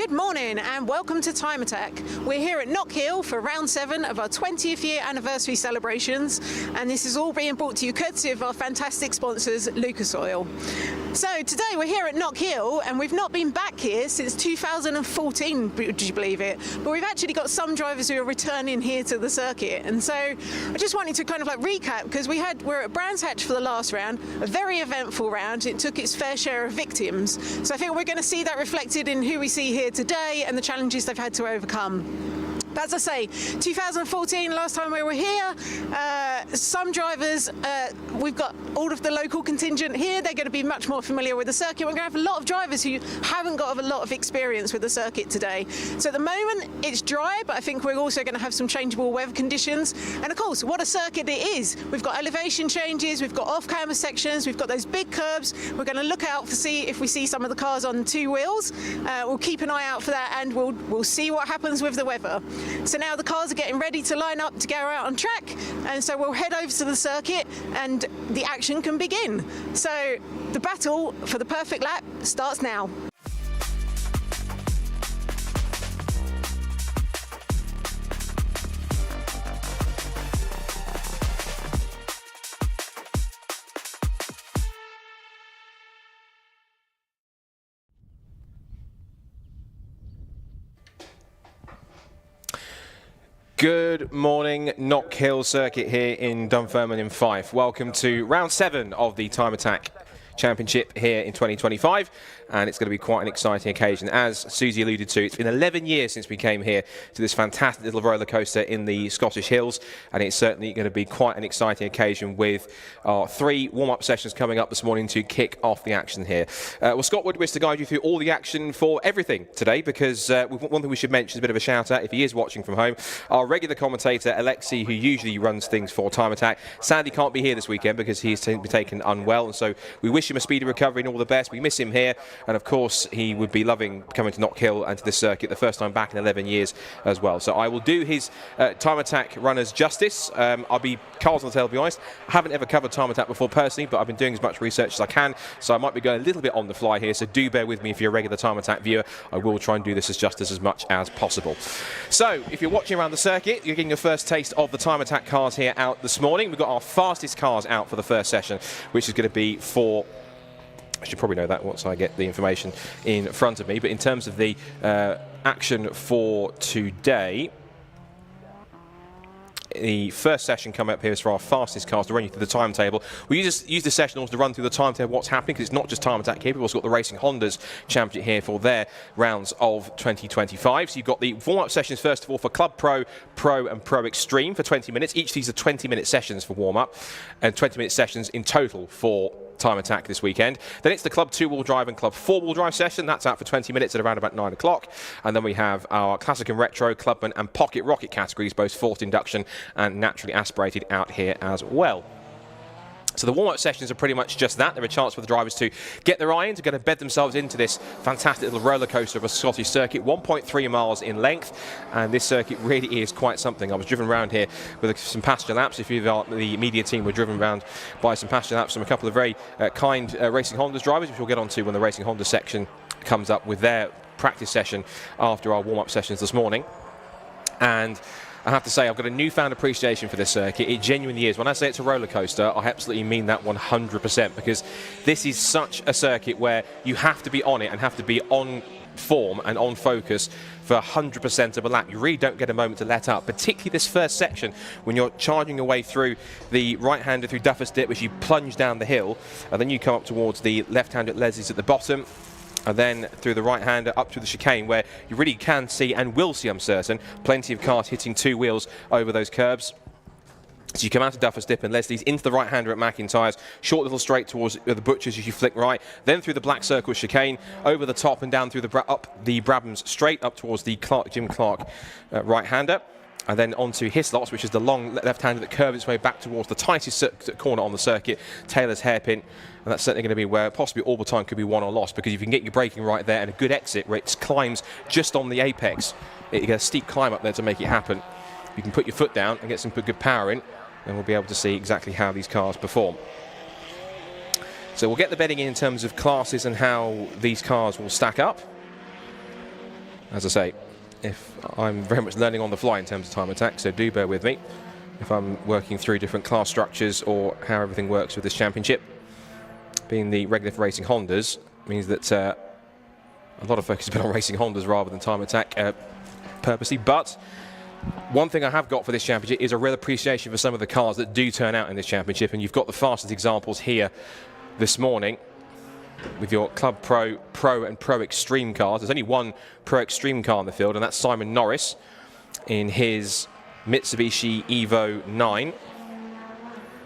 Good morning and welcome to Time Attack. We're here at Knockhill for round 7 of our 20th year anniversary celebrations, and this is all being brought to you courtesy of our fantastic sponsors, Lucas Oil. So today we're here at Knockhill and we've not been back here since 2014, would you believe it? But we've actually got some drivers who are returning here to the circuit, and so I just wanted to kind of like recap, because we're at Brands Hatch for the last round, a very eventful round. It took its fair share of victims, so I think we're going to see that reflected in who we see here today and the challenges they've had to overcome. But as I say, 2014, last time we were here, some drivers, we've got all of the local contingent here. They're going to be much more familiar with the circuit. We're going to have a lot of drivers who haven't got a lot of experience with the circuit today. So at the moment, it's dry, but I think we're also going to have some changeable weather conditions. And of course, what a circuit it is. We've got elevation changes, we've got off-camber sections, we've got those big curbs. We're going to look out to see if we see some of the cars on two wheels. We'll keep an eye out for that, and we'll see what happens with the weather. So now the cars are getting ready to line up to go out on track, and so we'll head over to the circuit and the action can begin. So the battle for the perfect lap starts now. Good morning, Knockhill Circuit here in Dunfermline in Fife. Welcome to round 7 of the Time Attack Championship here in 2025, and it's going to be quite an exciting occasion. As Susie alluded to, it's been 11 years since we came here to this fantastic little roller coaster in the Scottish Hills, and it's certainly going to be quite an exciting occasion with our 3 warm-up sessions coming up this morning to kick off the action here. Well, Scott Woodward to guide you through all the action for everything today, because one thing we should mention is a bit of a shout out if he is watching from home. Our regular commentator Alexei, who usually runs things for Time Attack, sadly can't be here this weekend because he's been taken unwell, and so we wish him a speedy recovery and all the best. We miss him here, and of course he would be loving coming to Knockhill and to this circuit, the first time back in 11 years as well. So I will do his Time Attack runners justice. I'll be cards on the table, to be honest. I haven't ever covered Time Attack before personally, but I've been doing as much research as I can, so I might be going a little bit on the fly here, so do bear with me if you're a regular Time Attack viewer. I will try and do this as justice as much as possible. So if you're watching around the circuit, you're getting your first taste of the Time Attack cars here out this morning. We've got our fastest cars out for the first session, which is going to be for... I should probably know that once I get the information in front of me. But in terms of the action for today, the first session coming up here is for our fastest cars to run you through the timetable. We use the session also to run through the timetable, what's happening, because it's not just Time Attack here. We've also got the Racing Hondas Championship here for their rounds of 2025. So you've got the warm-up sessions, first of all, for Club Pro, Pro and Pro Extreme for 20 minutes. Each of these are 20-minute sessions for warm-up, and 20-minute sessions in total for Time Attack this weekend. Then it's the Club 2-wheel drive and Club 4-wheel drive session. That's out for 20 minutes at around about 9 o'clock. And then we have our Classic and Retro, Clubman and Pocket Rocket categories, both forced induction and naturally aspirated out here as well. So the warm-up sessions are pretty much just that. They're a chance for the drivers to get their eye in, to go to bed themselves into this fantastic little roller coaster of a Scottish circuit, 1.3 miles in length, and this circuit really is quite something. I was driven around here with some passenger laps. If you the media team were driven around by some passenger laps from a couple of very kind Racing Hondas drivers, which we'll get onto when the Racing Honda section comes up with their practice session after our warm-up sessions this morning. And I have to say, I've got a newfound appreciation for this circuit. It genuinely is. When I say it's a roller coaster, I absolutely mean that 100%, because this is such a circuit where you have to be on it and have to be on form and on focus for 100% of a lap. You really don't get a moment to let up, particularly this first section when you're charging your way through the right-hander through Duffer's Dip as you plunge down the hill, and then you come up towards the left-hander at Leslie's at the bottom, and then through the right-hander up to the chicane, where you really can see, and will see, I'm certain, plenty of cars hitting two wheels over those curbs. So you come out of Duffer's Dip and Leslie's into the right-hander at McIntyre's, short little straight towards the Butchers as you flick right, then through the Black Circle chicane, over the top and down through the up the Brabhams straight up towards the Jim Clark right-hander. And then onto Hislots, which is the long left-hander that curves its way back towards the tightest corner on the circuit, Taylor's Hairpin. And that's certainly going to be where possibly all the time could be won or lost, because if you can get your braking right there and a good exit where it climbs just on the apex, you get a steep climb up there to make it happen. You can put your foot down and get some good power in, and we'll be able to see exactly how these cars perform. So we'll get the betting in terms of classes and how these cars will stack up. As I say, if I'm very much learning on the fly in terms of time attack, so do bear with me if I'm working through different class structures or how everything works with this championship. Being the regular for racing Hondas means that a lot of focus has been on racing Hondas rather than time attack purposely. But one thing I have got for this championship is a real appreciation for some of the cars that do turn out in this championship, and you've got the fastest examples here this morning with your Club Pro, Pro and Pro Extreme cars. There's only one Pro Extreme car in the field, and that's Simon Norris in his Mitsubishi Evo 9.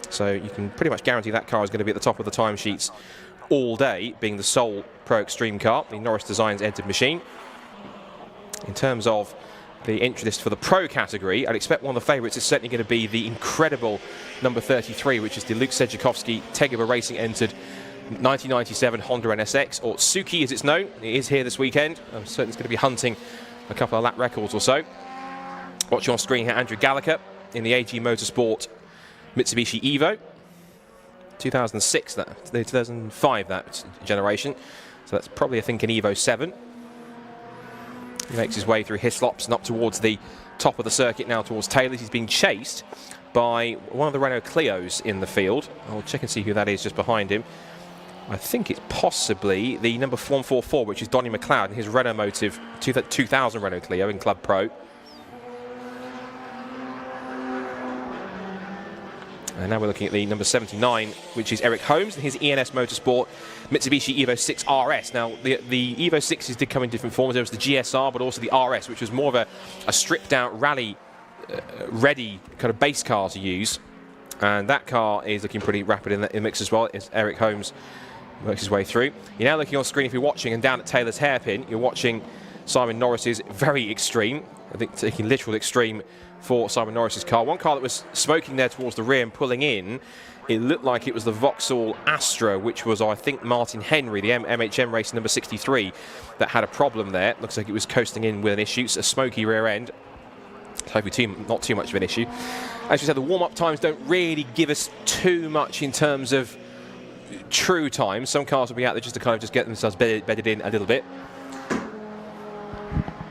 So you can pretty much guarantee that car is going to be at the top of the timesheets all day, being the sole Pro Extreme car, the Norris Designs entered machine. In terms of the entry list for the Pro category, I'd expect one of the favourites is certainly going to be the incredible number 33, which is the Luke Sedzukovsky Tegaba Racing entered 1997 Honda NSX, or Tsuki as it's known. It is here this weekend. I'm certain it's going to be hunting a couple of lap records or so. Watching on screen here, Andrew Gallagher in the AG Motorsport Mitsubishi Evo. 2006, that 2005, that generation. So that's probably, I think, an Evo 7. He makes his way through Hislops and up towards the top of the circuit, now towards Taylor's. He's being chased by one of the Renault Clios in the field. I'll check and see who that is just behind him. I think it's possibly the number 144, which is Donny McLeod in his Renault Motive 2000 Renault Clio in Club Pro. And now we're looking at the number 79, which is Eric Holmes in his ENS Motorsport Mitsubishi Evo 6 RS. Now, the Evo 6s did come in different forms. There was the GSR, but also the RS, which was more of a stripped-out rally-ready kind of base car to use. And that car is looking pretty rapid in the mix as well, as Eric Holmes works his way through. You're now looking on screen, if you're watching, and down at Taylor's hairpin, you're watching Simon Norris's very extreme, I think taking literal extreme for Simon Norris's car. One car that was smoking there towards the rear and pulling in, it looked like it was the Vauxhall Astra, which was, I think, Martin Henry, the MHM race number 63, that had a problem there. Looks like it was coasting in with an issue. It's a smoky rear end. Hopefully not too much of an issue. As we said, the warm-up times don't really give us too much in terms of true time. Some cars will be out there just to kind of just get themselves bedded in a little bit.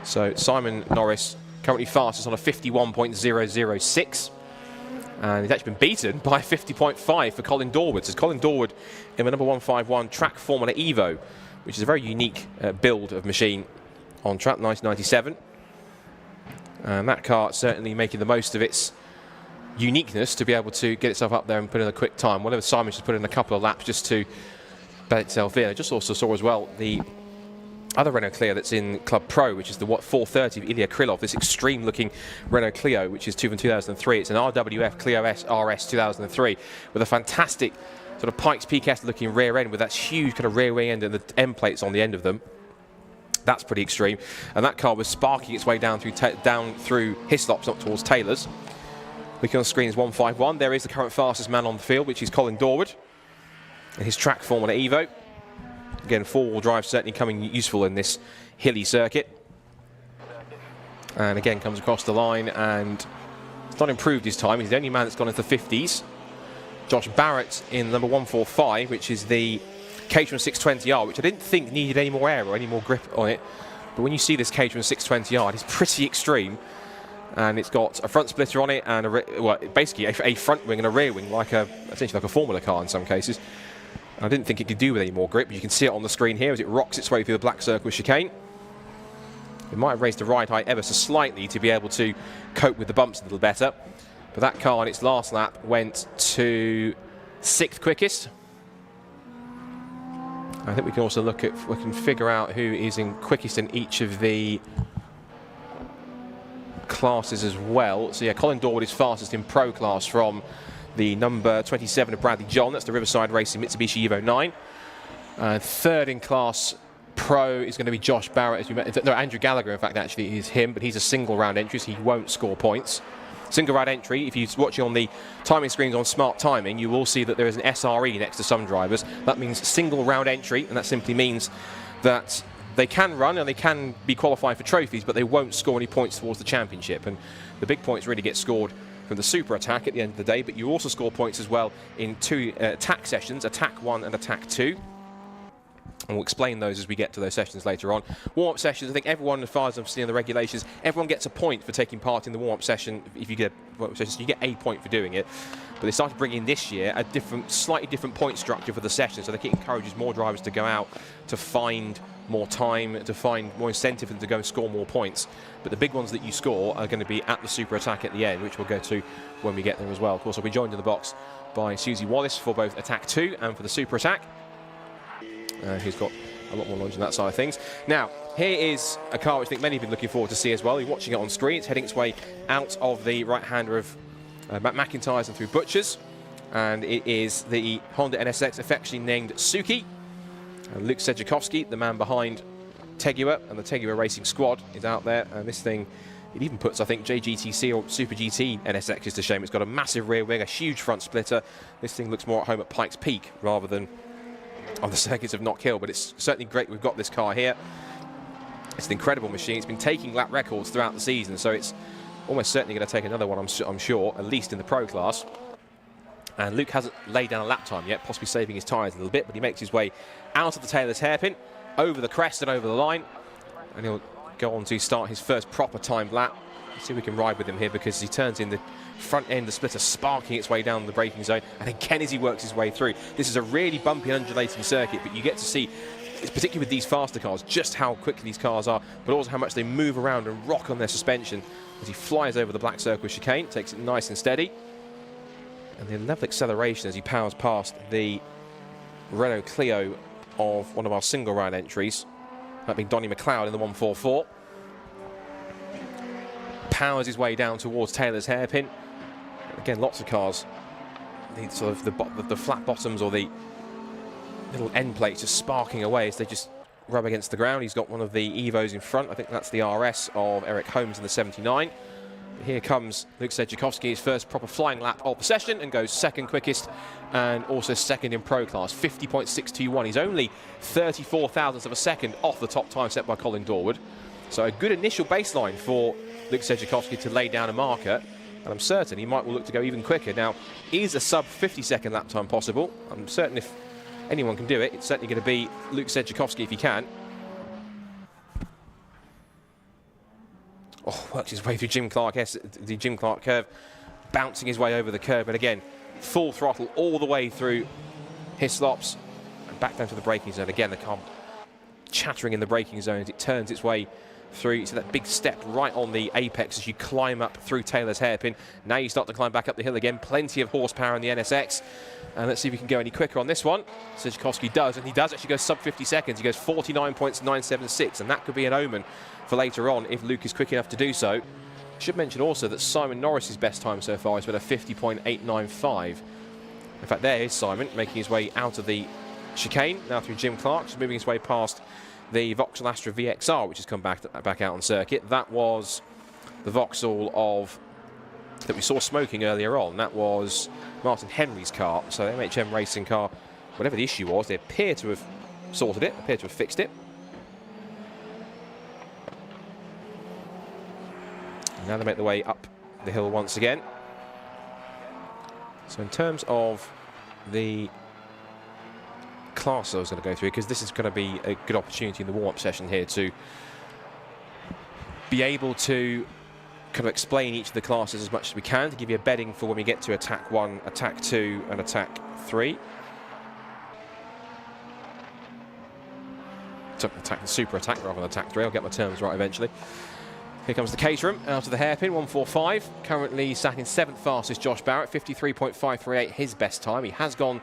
So Simon Norris currently fastest on a 51.006, and he's actually been beaten by 50.5 for Colin Dorward. So Colin Dorward in the number 151 Track Formula Evo, which is a very unique build of machine on track, 1997. And that car certainly making the most of its uniqueness to be able to get itself up there and put in a quick time. Whatever Simon just put in a couple of laps just to bed itself in. I just also saw as well the other Renault Clio that's in Club Pro, which is the 430 of Ilya Krylov, this extreme looking Renault Clio, which is from 2003. It's an RWF Clio S RS 2003 with a fantastic sort of Pikes Peak-esque looking rear end with that huge kind of rear wing end and the end plates on the end of them. That's pretty extreme. And that car was sparking its way down through Hislops up towards Taylor's. Looking on the screen is 151. There is the current fastest man on the field, which is Colin Dorward in his Track Formula Evo. Again, four-wheel drive certainly coming useful in this hilly circuit. And again, comes across the line and it's not improved his time. He's the only man that's gone into the 50s. Josh Barrett in number 145, which is the Caterham 620R, which I didn't think needed any more air or any more grip on it. But when you see this Caterham 620R, it's pretty extreme. And it's got a front splitter on it and basically a front wing and a rear wing, essentially like a Formula car in some cases. I didn't think it could do with any more grip, but you can see it on the screen here as it rocks its way through the black circle chicane. It might have raised the ride height ever so slightly to be able to cope with the bumps a little better. But that car on its last lap went to 6th quickest. I think we can also look at, we can figure out who is in quickest in each of the classes as well. So yeah, Colin Dorward is fastest in Pro class from the number 27 of Bradley John. That's the Riverside Racing Mitsubishi Evo 9. Third in class Pro is going to be Josh Barrett, as you met. No, Andrew Gallagher, in fact, actually is him, but he's a single round entry, so he won't score points. Single round entry, if you're watching on the timing screens on Smart Timing, you will see that there is an SRE next to some drivers. That means single round entry, and that simply means that they can run and they can be qualified for trophies, but they won't score any points towards the championship. And the big points really get scored from the super attack at the end of the day, but you also score points as well in two attack sessions, attack 1 and attack 2. And we'll explain those as we get to those sessions later on. Warm-up sessions, I think everyone, as far as I'm seeing the regulations, everyone gets a point for taking part in the warm-up session. If you get warm-up sessions, you get a point for doing it. But they started bringing in this year a slightly different point structure for the session. So I think it encourages more drivers to go out to find more time, to find more incentive for them to go and score more points. But the big ones that you score are going to be at the super attack at the end, which we'll go to when we get there as well. Of course, I'll be joined in the box by Susie Wallace for both Attack 2 and for the super attack. Who's got a lot more knowledge on that side of things. Now, here is a car which I think many have been looking forward to see as well. You're watching it on screen. It's heading its way out of the right-hander of Matt McIntyre's and through Butcher's. And it is the Honda NSX, affectionately named Suki. And Luke Sedjakowski, the man behind Tegua, and the Tegua Racing Squad is out there. And this thing, it even puts, I think, JGTC or Super GT NSXs to shame. It's got a massive rear wing, a huge front splitter. This thing looks more at home at Pikes Peak rather than on the circuits of Knockhill, but it's certainly great we've got this car here. It's an incredible machine. It's been taking lap records throughout the season, so it's almost certainly going to take another one, I'm sure, at least in the pro class. And Luke hasn't laid down a lap time yet, possibly saving his tyres a little bit, but he makes his way out of the Taylor's hairpin, over the crest and over the line, and he'll go on to start his first proper timed lap. Let's see if we can ride with him here, because he turns in the front end, the splitter sparking its way down the braking zone, and again as he works his way through. This is a really bumpy and undulating circuit, but you get to see, particularly with these faster cars, just how quick these cars are, but also how much they move around and rock on their suspension as he flies over the black circle chicane, takes it nice and steady. And the level acceleration as he powers past the Renault Clio of one of our single round entries, that being Donnie McLeod in the 144. Powers his way down towards Taylor's hairpin. Again, lots of cars need sort of the flat bottoms or the little end plates just sparking away as they just rub against the ground. He's got one of the Evos in front. I think that's the RS of Eric Holmes in the 79. Here comes Luke Sedjakowski, his first proper flying lap of the session, and goes second quickest and also second in pro class, 50.621. He's only 34 thousandths of a second off the top time set by Colin Dorwood. So a good initial baseline for Luke Sedjakowski to lay down a marker, and I'm certain he might look to go even quicker. Now, is a sub 50-second lap time possible? I'm certain if anyone can do it, it's certainly going to be Luke Sedjakowski if he can. Oh, works his way through Jim Clark, the Jim Clark curve, bouncing his way over the curve, but again, full throttle all the way through Hislops and back down to the braking zone. Again, the car chattering in the braking zone as it turns its way through to that big step right on the apex as you climb up through Taylor's hairpin. Now you start to climb back up the hill again. Plenty of horsepower in the NSX. And let's see if we can go any quicker on this one. Sedjakowski does, and he does actually go sub 50 seconds. He goes 49.976, and that could be an omen for later on if Luke is quick enough to do so. I should mention also that Simon Norris's best time so far has been a 50.895. In fact, there is Simon making his way out of the chicane, now through Jim Clark, just moving his way past the Vauxhall Astra VXR, which has come back out on circuit. That was the Vauxhall that we saw smoking earlier on. That was Martin Henry's car. So the MHM Racing car, whatever the issue was, they appear to have sorted it, appear to have fixed it. And now they make their way up the hill once again. So in terms of the class I was going to go through, because this is going to be a good opportunity in the warm-up session here to be able to kind of explain each of the classes as much as we can to give you a bedding for when we get to Attack 1, Attack 2 and Attack 3. Super Attack rather than Attack 3, I'll get my terms right eventually. Here comes the Caterham out of the hairpin, 145. Currently sat in 7th fastest, Josh Barrett, 53.538, his best time. He has gone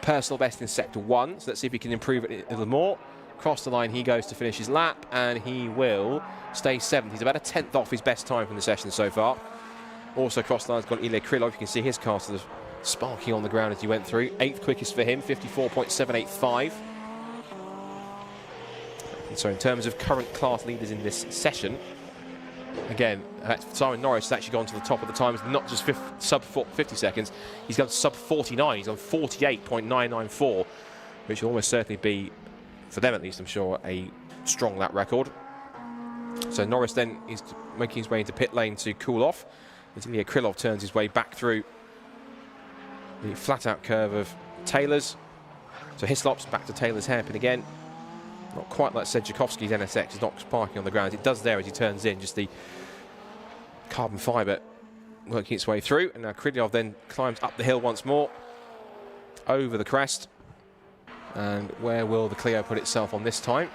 personal best in Sector 1, so let's see if he can improve it a little more. Across the line he goes to finish his lap, and he will stay 7th. He's about a 10th off his best time from the session so far. Also across the line has gone Ilya Krylov. You can see his car sort of sparking on the ground as he went through. 8th quickest for him, 54.785. And so in terms of current class leaders in this session, again, Simon Norris has actually gone to the top of the times, not just sub 50 seconds, he's gone sub 49, he's on 48.994, which will almost certainly be, for them at least, I'm sure, a strong lap record. So Norris then is making his way into pit lane to cool off, as Ilya Krylov turns his way back through the flat-out curve of Taylor's. So Hislops back to Taylor's hairpin again, Not quite like Sedjakovsky's NSX, it's not parking on the ground. It does there as he turns in, just the carbon fibre working its way through. And now Krylyov then climbs up the hill once more, over the crest. And where will the Clio put itself on this time?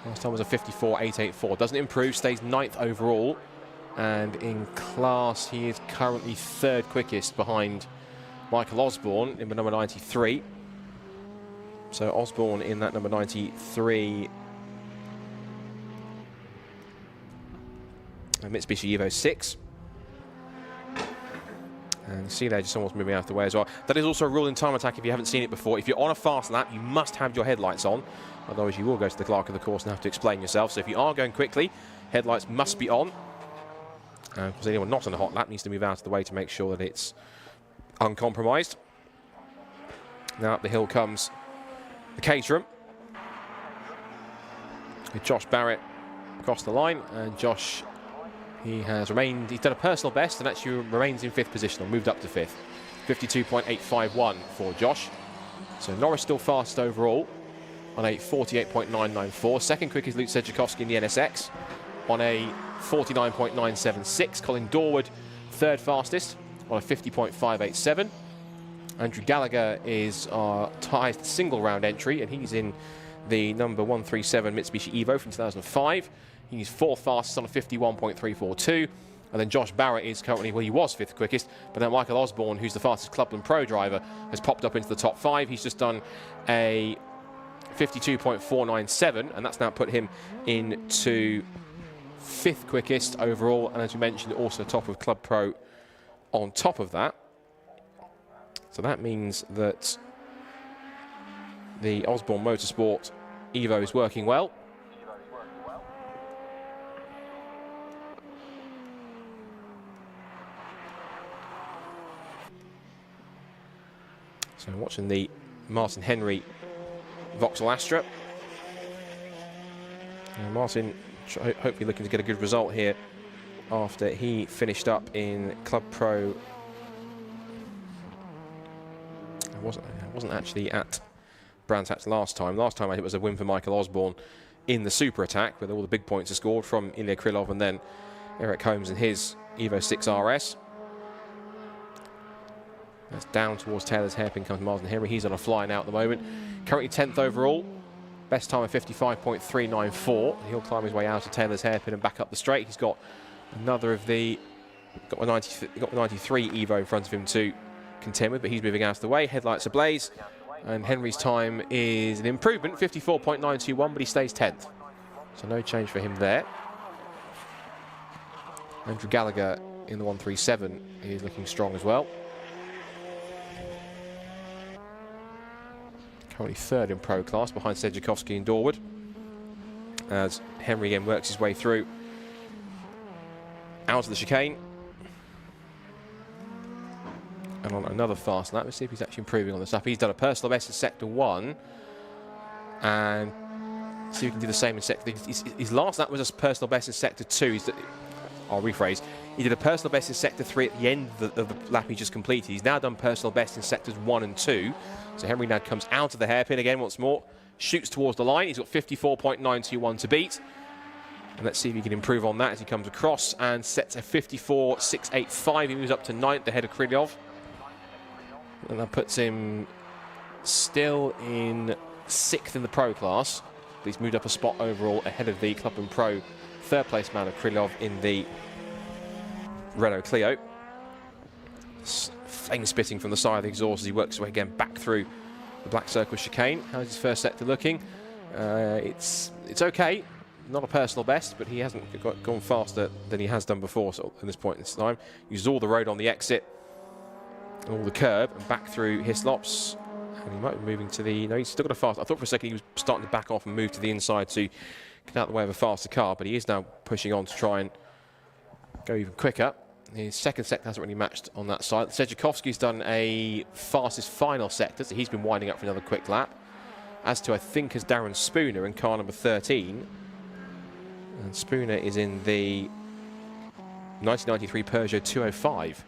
Last time was a 54.884. Doesn't improve, stays 9th overall. And in class, he is currently 3rd quickest behind Michael Osborne in the number 93. So Osborne in that number 93 Mitsubishi Evo 6. And you see there just almost moving out of the way as well. That is also a rule in time attack if you haven't seen it before. If you're on a fast lap, you must have your headlights on. Otherwise you will go to the clerk of the course and have to explain yourself. So if you are going quickly, headlights must be on. Of course, anyone not on a hot lap needs to move out of the way to make sure that it's uncompromised. Now up the hill comes the Caterham, with Josh Barrett across the line, and Josh, he has remained, he's done a personal best and actually remains in 5th position, or moved up to 5th. 52.851 for Josh. So Norris still fast overall on a 48.994. Second quickest Luke Sedjakovsky in the NSX on a 49.976. Colin Dorward 3rd fastest on a 50.587. Andrew Gallagher is our highest single round entry, and he's in the number 137 Mitsubishi Evo from 2005. He's 4th fastest on a 51.342. And then Josh Barrett is currently, well, he was 5th quickest, but then Michael Osborne, who's the fastest Clubland Pro driver, has popped up into the top 5. He's just done a 52.497, and that's now put him into 5th quickest overall, and as you mentioned, also top of Club Pro on top of that. So that means that the Osborne Motorsport Evo is working well. So watching the Martin Henry Vauxhall Astra. And Martin hopefully looking to get a good result here after he finished up in Club Pro. I wasn't actually at Brands Hatch last time. Last time it was a win for Michael Osborne in the Super Attack, where all the big points are scored from Ilya Krylov and then Eric Holmes and his Evo 6 RS. That's down towards Taylor's hairpin comes Martin Henry. He's on a fly now at the moment. Currently 10th overall. Best time of 55.394. He'll climb his way out of Taylor's hairpin and back up the straight. He's got another of the... got the 93 Evo in front of him to contend with, but he's moving out of the way. Headlights ablaze. And Henry's time is an improvement, 54.921, but he stays 10th. So no change for him there. Andrew Gallagher in the 137 is looking strong as well. Currently 3rd in Pro class behind Sedjakovsky and Dorward, as Henry again works his way through out of the chicane. And on another fast lap, let's see if he's actually improving on this lap. He's done a personal best in Sector 1, and see if he can do the same in Sector... His last lap was a personal best in Sector 2. I'll rephrase. He did a personal best in Sector 3 at the end of the lap he just completed. He's now done personal best in Sectors 1 and 2. So Henry now comes out of the hairpin again once more, shoots towards the line. He's got 54.921 to beat. And let's see if he can improve on that as he comes across and sets a 54.685. He moves up to 9th ahead of Krylyov. And that puts him still in 6th in the Pro class. But he's moved up a spot overall ahead of the Club and Pro 3rd place man of Krylyov in the Renault Clio. Flame spitting from the side of the exhaust as he works his way again back through the black circle chicane. How's his first sector looking? It's okay. Not a personal best, but he hasn't gone faster than he has done before so at this point in time. Uses all the road on the exit, all the curb, and back through Hislops. And he might be moving to the... No, he's still got a fast... I thought for a second he was starting to back off and move to the inside to get out of the way of a faster car, but he is now pushing on to try and go even quicker. His second sector hasn't really matched on that side. Sedjakovsky's done a fastest final sector, so he's been winding up for another quick lap. As to, I think, is Darren Spooner in car number 13. And Spooner is in the 1993 Peugeot 205.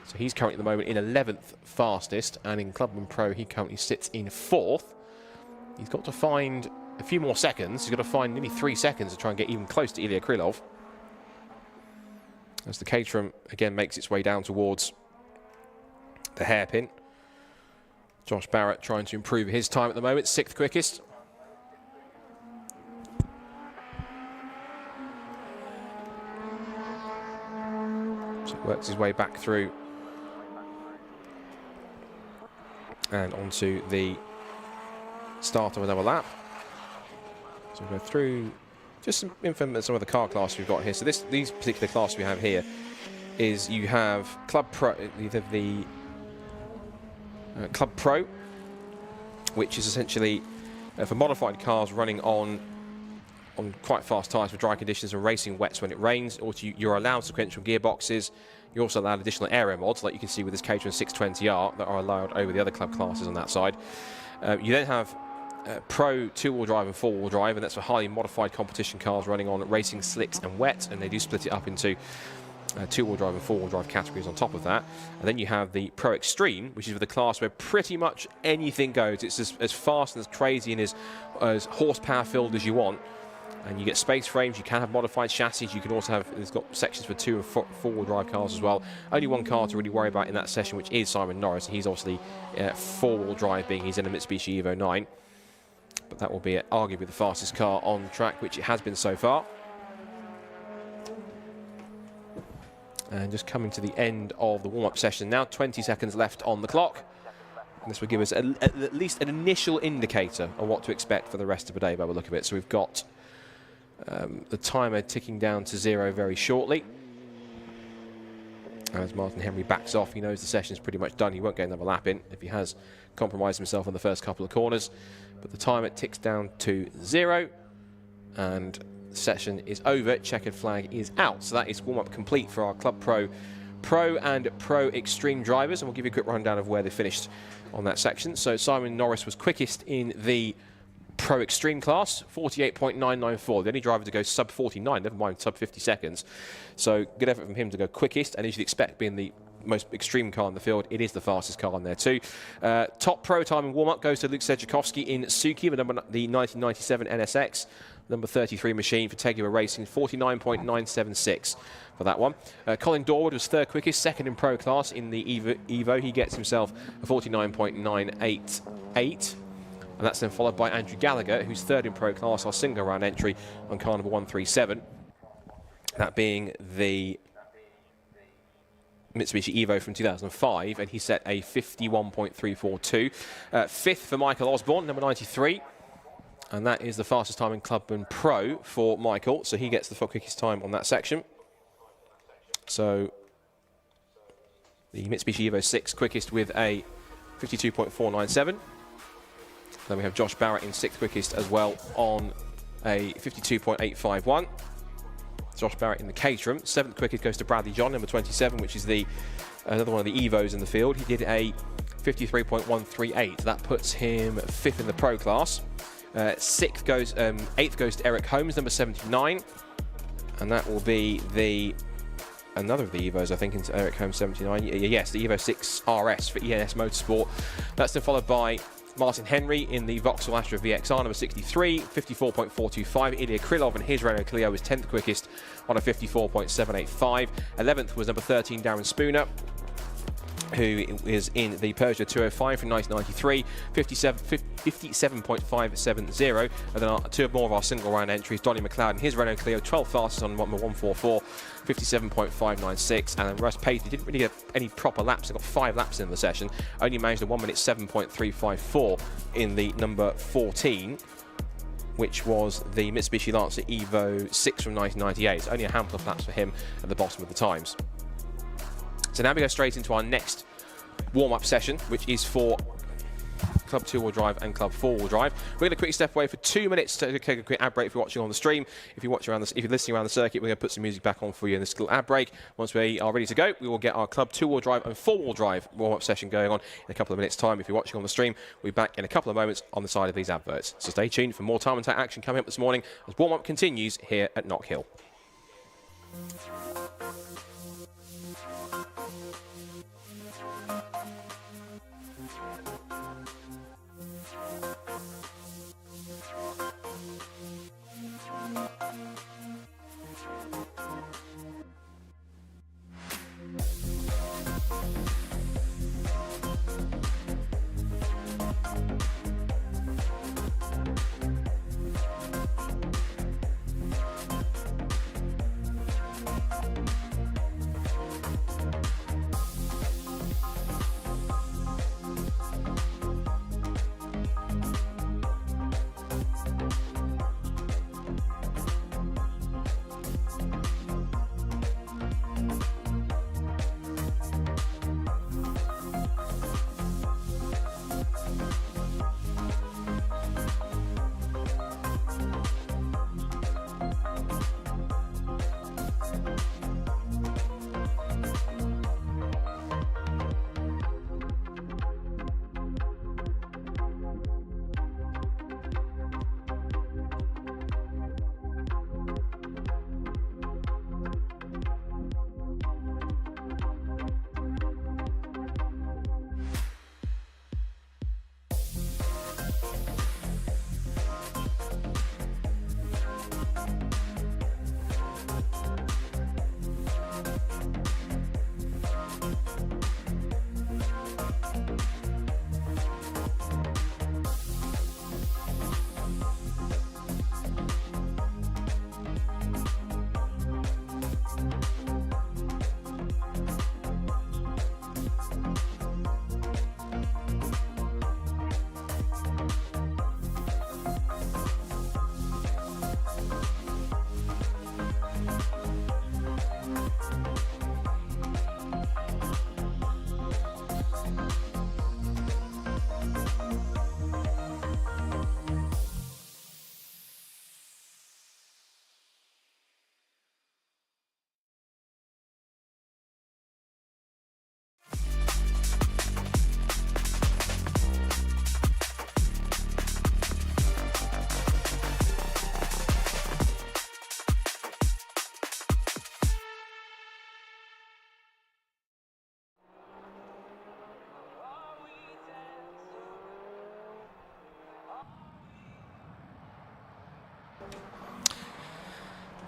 So he's currently at the moment in 11th fastest, and in Clubman Pro he currently sits in 4th. He's got to find a few more seconds. He's got to find nearly 3 seconds to try and get even close to Ilya Krylov. As the Caterham again makes its way down towards the hairpin. Josh Barrett trying to improve his time at the moment, 6th quickest. So works his way back through and onto the start of another lap. So we'll go through just some info on some of the car class we've got here. So these particular class we have here is you have Club Pro, either the Club Pro, which is essentially for modified cars running on quite fast tyres for dry conditions and racing wets when it rains. Or you're allowed sequential gearboxes. You're also allowed additional aero mods, like you can see with this Caterham 620R, that are allowed over the other club classes on that side. You then have Pro 2-wheel drive and 4-wheel drive, and that's for highly modified competition cars running on racing slicks and wet, and they do split it up into 2-wheel drive and 4-wheel drive categories on top of that. And then you have the Pro Extreme, which is for the class where pretty much anything goes. It's as fast and as crazy and as horsepower filled as you want. And you get space frames, you can have modified chassis, you can also have, it's got sections for 2- and 4-wheel drive cars as well. Only one car to really worry about in that session, which is Simon Norris. He's obviously 4-wheel drive, being he's in a Mitsubishi Evo 9. But that will be arguably the fastest car on track, which it has been so far. And just coming to the end of the warm-up session now, 20 seconds left on the clock. And this will give us at least an initial indicator of what to expect for the rest of the day by the look of it. So we've got the timer ticking down to 0 very shortly. As Martin Henry backs off, he knows the session's pretty much done. He won't get another lap in if he has compromised himself on the first couple of corners. But the timer ticks down to 0, and the session is over. Checkered flag is out. So that is warm-up complete for our Club Pro and Pro Extreme drivers, and we'll give you a quick rundown of where they finished on that section. So Simon Norris was quickest in the Pro Extreme class, 48.994. The only driver to go sub 49, never mind sub 50 seconds. So good effort from him to go quickest, and as you'd expect, being the most extreme car in the field, it is the fastest car in there too. Top pro time in warm-up goes to Luke Sedjakovsky in Suzuki, the 1997 NSX, number 33 machine for Tegucigalpa Racing, 49.976 for that one. Colin Dorward was 3rd quickest, 2nd in pro class in the Evo. He gets himself a 49.988. And that's then followed by Andrew Gallagher, who's 3rd in pro class, our single round entry on car number 137. That being the Mitsubishi Evo from 2005, and he set a 51.342. 5th for Michael Osborne, number 93. And that is the fastest time in Club and Pro for Michael, so he gets the quickest time on that section. So the Mitsubishi Evo 6 quickest with a 52.497. Then we have Josh Barrett in 6th quickest as well on a 52.851. Josh Barrett in the Caterham. 7th quickest goes to Bradley John, number 27, which is another one of the Evos in the field. He did a 53.138. That puts him 5th in the pro class. 8th goes to Eric Holmes, number 79, and that will be another of the Evos, I think, into Eric Holmes 79. Yes, the Evo 6 RS for ENS Motorsport. That's then followed by Martin Henry in the Vauxhall Astra VXR, number 63, 54.425. Ilya Krylov and his Renault Clio was 10th quickest on a 54.785. 11th was number 13, Darren Spooner, who is in the Peugeot 205 from 1993, 57.570. And then two more of our single round entries, Donny McLeod and his Renault Clio, 12th fastest on number 144, 57.596. And then Russ Paisley didn't really get any proper laps. He got 5 laps in the session, only managed a 1 minute 7.354 in the number 14, which was the Mitsubishi Lancer Evo 6 from 1998. It's only a handful of laps for him at the bottom of the times. So now we go straight into our next warm-up session, which is for Club 2-wheel drive and Club 4-wheel drive. We're going to quickly step away for 2 minutes to take a quick ad break if you're watching on the stream. If you're listening around the circuit, we're going to put some music back on for you in this little ad break. Once we are ready to go, we will get our Club 2-wheel drive and 4-wheel drive warm-up session going on in a couple of minutes' time. If you're watching on the stream, we'll be back in a couple of moments on the side of these adverts. So stay tuned for more time and action coming up this morning as warm-up continues here at Knockhill.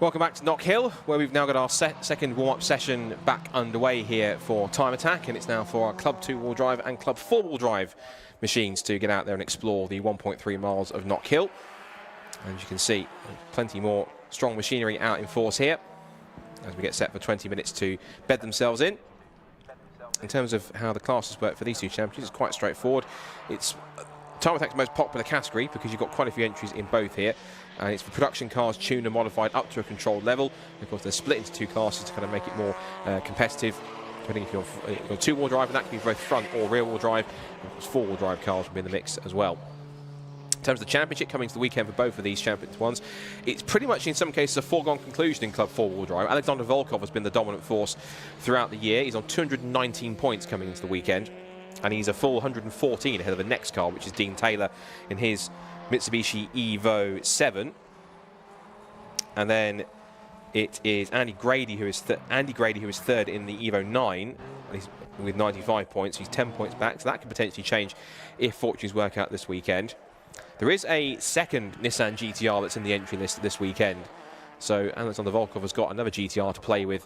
Welcome back to Knockhill, where we've now got our second warm-up session back underway here for Time Attack, and it's now for our Club 2-wheel drive and Club 4-wheel drive machines to get out there and explore the 1.3 miles of Knockhill. And as you can see, plenty more strong machinery out in force here as we get set for 20 minutes to bed themselves in. In terms of how the classes work for these two championships, it's quite straightforward. It's Time Attack's most popular category because you've got quite a few entries in both here. And it's for production cars tuned and modified up to a controlled level. Of course, they're split into two classes to kind of make it more competitive. Depending if you're two-wheel drive, and that can be both front or rear-wheel drive. And of course, four-wheel drive cars will be in the mix as well. In terms of the championship coming to the weekend for both of these champions ones, it's pretty much in some cases a foregone conclusion in Club 4-wheel drive. Alexander Volkov has been the dominant force throughout the year. He's on 219 points coming into the weekend, and he's a full 114 ahead of the next car, which is Dean Taylor in his Mitsubishi Evo 7. And then it is Andy Grady who is third in the Evo 9, and he's with 95 points. He's 10 points back, so that could potentially change if fortunes work out this weekend. There is a second Nissan GTR that's in the entry list this weekend, so Alexander Volkov has got another GTR to play with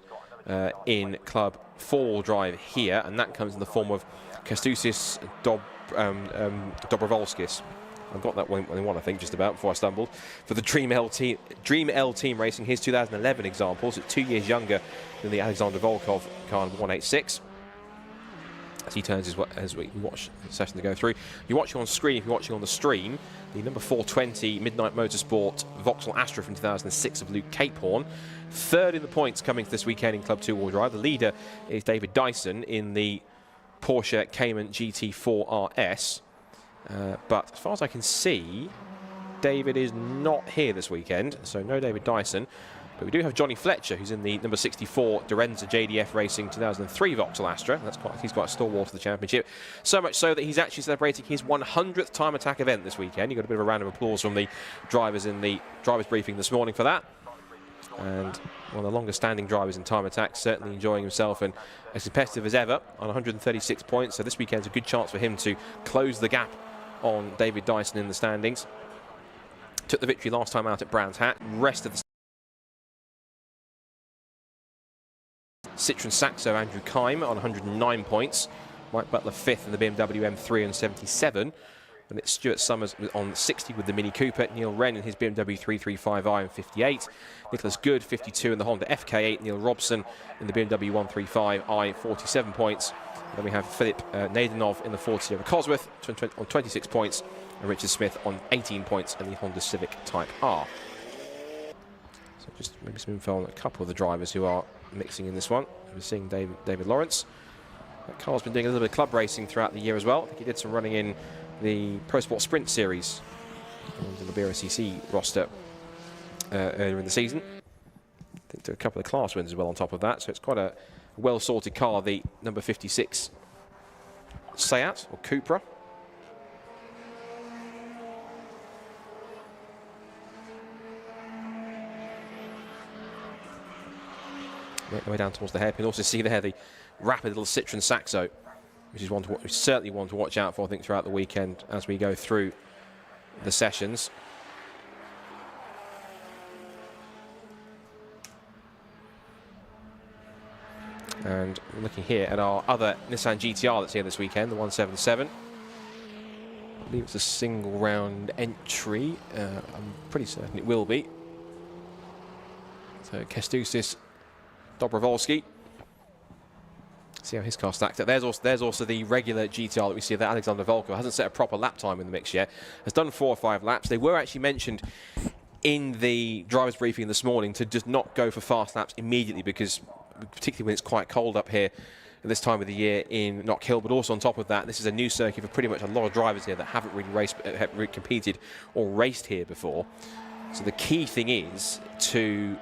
in Club 4-wheel drive here, and that comes in the form of Kestusis Dobrovolskis. I've got that one, I think, just about before I stumbled. For the Dream L Team Racing, his 2011 example, so it's 2 years younger than the Alexander Volkov car number 186. As he turns as we watch the session to go through. You're watching on screen, if you're watching on the stream, the number 420 Midnight Motorsport Vauxhall Astra from 2006 of Luke Capehorn. Third in the points coming this weekend in Club 2-wheel drive. The leader is David Dyson in the Porsche Cayman GT4 RS. But as far as I can see, David is not here this weekend, so no David Dyson. But we do have Johnny Fletcher, who's in the number 64 Dorenza JDF Racing 2003 Vauxhall Astra. He's quite a stalwart of the championship. So much so that he's actually celebrating his 100th Time Attack event this weekend. He got a bit of a round of applause from the drivers in the drivers briefing this morning for that. And one of the longest standing drivers in Time Attack, certainly enjoying himself and as competitive as ever on 136 points. So this weekend's a good chance for him to close the gap on David Dyson in the standings. Took the victory last time out at Brands Hatch. Rest of the Citroen Saxo Andrew Kime on 109 points. Mike Butler fifth in the BMW M3 on 77. And it's Stuart Summers on 60 with the Mini Cooper. Neil Wren in his BMW 335i on 58. Nicholas Good 52 in the Honda FK8. Neil Robson in the BMW 135i 47 points. Then we have Philip Nadenov in the 40 over Cosworth on 26 points, and Richard Smith on 18 points in the Honda Civic Type R. So just maybe some info on a couple of the drivers who are mixing in this one. We're seeing David Lawrence. That car's been doing a little bit of club racing throughout the year as well. I think he did some running in the Pro Sport Sprint Series on the BRCC roster earlier in the season. I think there are a couple of class wins as well on top of that, so it's quite a well-sorted car, the number 56 Seat or Cupra. Make the way down towards the hairpin. Also see there the rapid little Citroen Saxo, which is certainly one to watch out for, I think, throughout the weekend as we go through the sessions. And we're looking here at our other Nissan GTR that's here this weekend, the 177. I believe it's a single round entry. I'm pretty certain it will be. So Kestusis Dobrovolsky. See how his car stacked up. There's also the regular GTR that we see that Alexander Volkov hasn't set a proper lap time in the mix yet. Has done 4 or 5 laps. They were actually mentioned in the driver's briefing this morning to just not go for fast laps immediately, because particularly when it's quite cold up here at this time of the year in Knockhill. But also on top of that, this is a new circuit for pretty much a lot of drivers here that haven't really competed or raced here before. So the key thing is to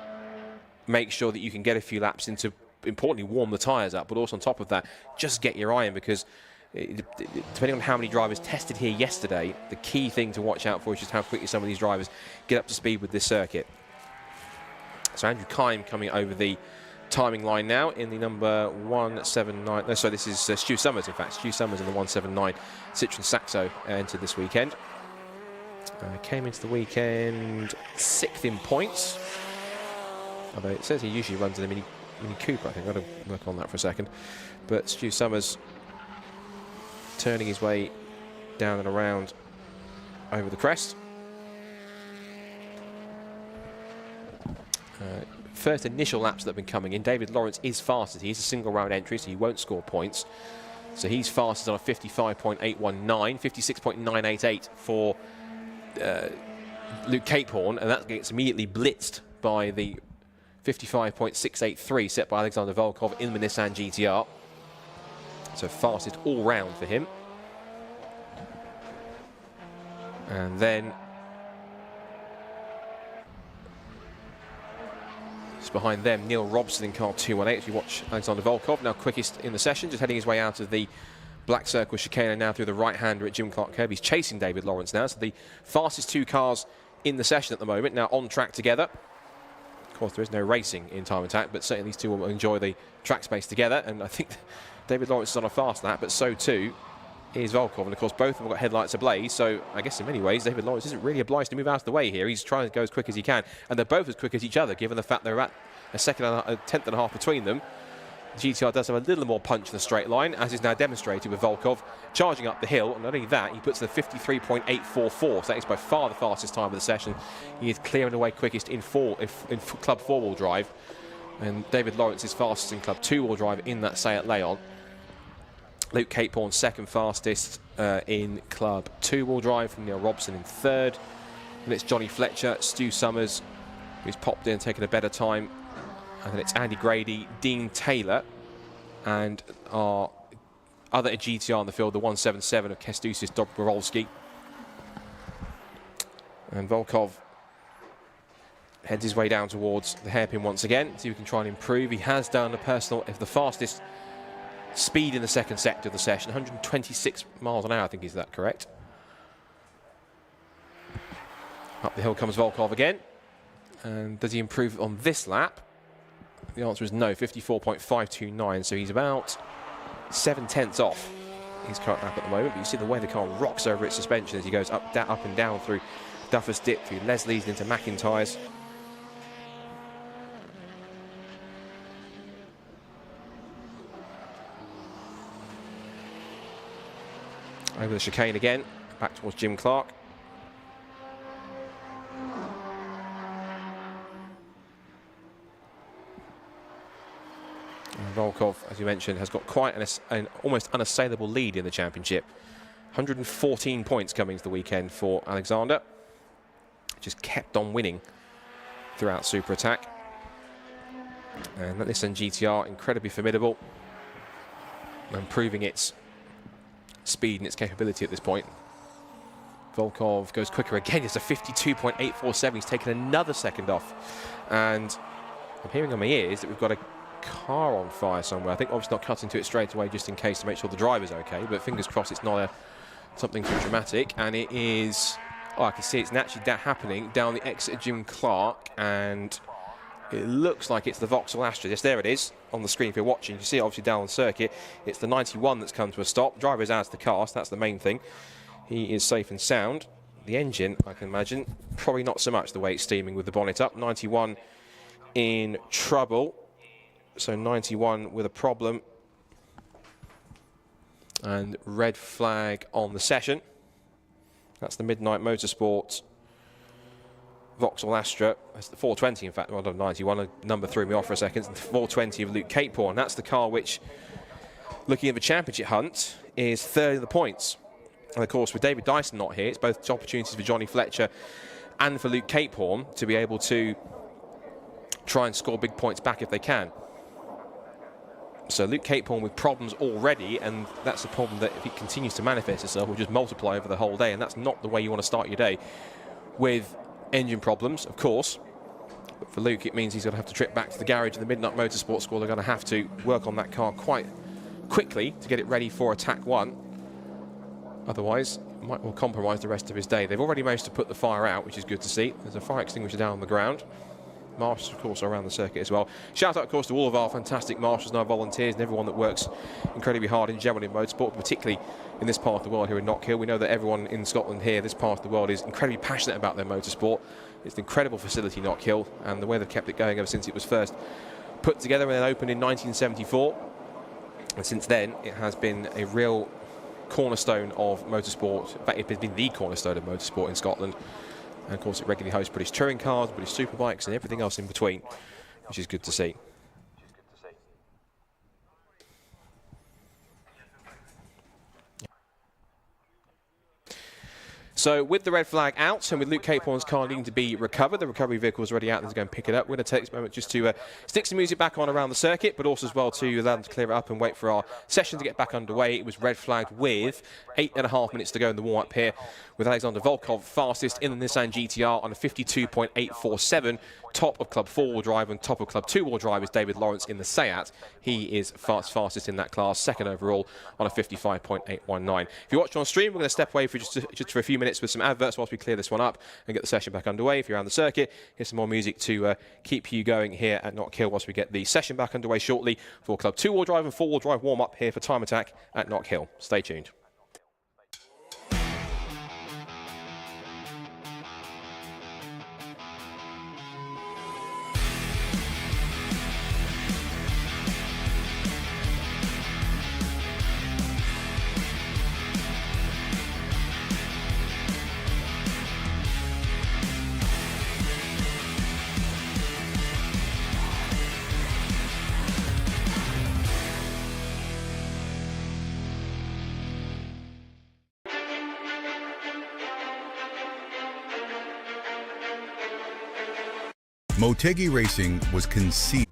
make sure that you can get a few laps in to, importantly, warm the tyres up, but also on top of that, just get your eye in, because depending on how many drivers tested here yesterday, the key thing to watch out for is just how quickly some of these drivers get up to speed with this circuit. So Andrew Kime coming over the timing line now in the number 179. No, sorry, this is Stu Summers, in fact. Stu Summers in the 179 Citroen Saxo entered this weekend. Came into the weekend 6th in points. Although it says he usually runs in a Mini Cooper, I think. I've got to work on that for a second. But Stu Summers turning his way down and around over the crest. First initial laps that have been coming in, David Lawrence is fastest. He's a single round entry, so he won't score points. So he's fastest on a 55.819, 56.988 for Luke Capehorn, and that gets immediately blitzed by the 55.683 set by Alexander Volkov in the Nissan GTR. So fastest all round for him. And then just behind them, Neil Robson in car 218. If you watch Alexander Volkov, now quickest in the session, just heading his way out of the black circle chicane and now through the right-hander at Jim Clark curb. He's chasing David Lawrence now, so the fastest two cars in the session at the moment, now on track together. Of course, there is no racing in Time Attack, but certainly these two will enjoy the track space together, and I think David Lawrence is on a fast lap, but so too is Volkov, and of course both of them have got headlights ablaze, so I guess in many ways David Lawrence isn't really obliged to move out of the way here. He's trying to go as quick as he can, and they're both as quick as each other, given the fact they're at a tenth and a half between them. The GTR does have a little more punch in the straight line, as is now demonstrated with Volkov charging up the hill, and not only that, he puts the 53.844, so that is by far the fastest time of the session. He is clearing away quickest in Club 4-wheel drive, and David Lawrence is fastest in Club 2-wheel drive in that Seat Leon. Luke Capehorn second fastest in Club 2-wheel drive, from Neil Robson in third. And it's Johnny Fletcher, Stu Summers, who's popped in and taken a better time. And then it's Andy Grady, Dean Taylor, and our other GTR in the field, the 177 of Kestusis Dobrowolski. And Volkov heads his way down towards the hairpin once again, see if he can try and improve. He has done a personal, if the fastest speed in the second sector of the session, 126 miles an hour, I think, is that correct? Up the hill comes Volkov again. And does he improve on this lap? The answer is no, 54.529, so he's about 7/10 off his current lap at the moment. But you see the way the car rocks over its suspension as he goes up and down through Duffer's Dip, through Leslie's and into McIntyre's. Over the chicane again, back towards Jim Clark. And Volkov, as you mentioned, has got quite an almost unassailable lead in the championship. 114 points coming to the weekend for Alexander. Just kept on winning throughout Super Attack. And that Nissan GTR, incredibly formidable, and proving its speed and its capability at this point. Volkov goes quicker again. It's a 52.847. He's taken another second off. And I'm hearing on my ears that we've got a car on fire somewhere. I think obviously not cut into it straight away just in case to make sure the driver's okay, but fingers crossed it's not something too dramatic. And it is, I can see it's naturally happening down the exit of Jim Clark, and it looks like it's the Vauxhall Astra. Yes, there it is on the screen if you're watching. You can see it obviously down on the circuit. It's the 91 that's come to a stop. Driver is out of the car, so that's the main thing. He is safe and sound. The engine, I can imagine, probably not so much the way it's steaming with the bonnet up. 91 in trouble. So 91 with a problem. And red flag on the session. That's the Midnight Motorsport Vauxhall Astra. That's the 420, in fact, rather than 91. A number threw me off for a second. The 420 of Luke Capehorn. And that's the car which, looking at the championship hunt, is third in the points. And of course, with David Dyson not here, it's both opportunities for Johnny Fletcher and for Luke Capehorn to be able to try and score big points back if they can. So Luke Capehorn with problems already, and that's a problem that if it continues to manifest itself, will just multiply over the whole day, and that's not the way you want to start your day, with engine problems, of course. But for Luke, it means he's going to have to trip back to the garage of the Midnight Motorsport School. They're going to have to work on that car quite quickly to get it ready for Attack 1. Otherwise, it might well compromise the rest of his day. They've already managed to put the fire out, which is good to see. There's a fire extinguisher down on the ground. marshals, of course, around the circuit as well. Shout out, of course, to all of our fantastic marshals and our volunteers and everyone that works incredibly hard in general in motorsport, particularly in this part of the world here in Knockhill. We know that everyone in Scotland here, this part of the world, is incredibly passionate about their motorsport. It's an incredible facility, Knockhill, and the way they've kept it going ever since it was first put together and then opened in 1974. And since then, it has been a real cornerstone of motorsport. In fact, it has been the cornerstone of motorsport in Scotland. And of course, it regularly hosts British touring cars, British superbikes, and everything else in between, which is good to see. So with the red flag out and with Luke Capehore's car needing to be recovered, the recovery vehicle is already out there to go and pick it up. We're going to take this moment just to stick some music back on around the circuit, but also as well to allow them to clear it up and wait for our session to get back underway. It was red flagged with 8.5 minutes to go in the warm-up here, with Alexander Volkov fastest in the Nissan GTR on a 52.847. Top of Club 4-wheel drive and top of Club 2-wheel drive is David Lawrence in the Seat. He is fastest in that class, second overall on a 55.819. If you're watching on stream, we're going to step away for just for a few minutes with some adverts whilst we clear this one up and get the session back underway. If you're around the circuit, here's some more music to keep you going here at Knockhill whilst we get the session back underway shortly for Club 2-wheel drive and 4-wheel drive warm-up here for Time Attack at Knockhill. Stay tuned. Motegi Racing was conceived.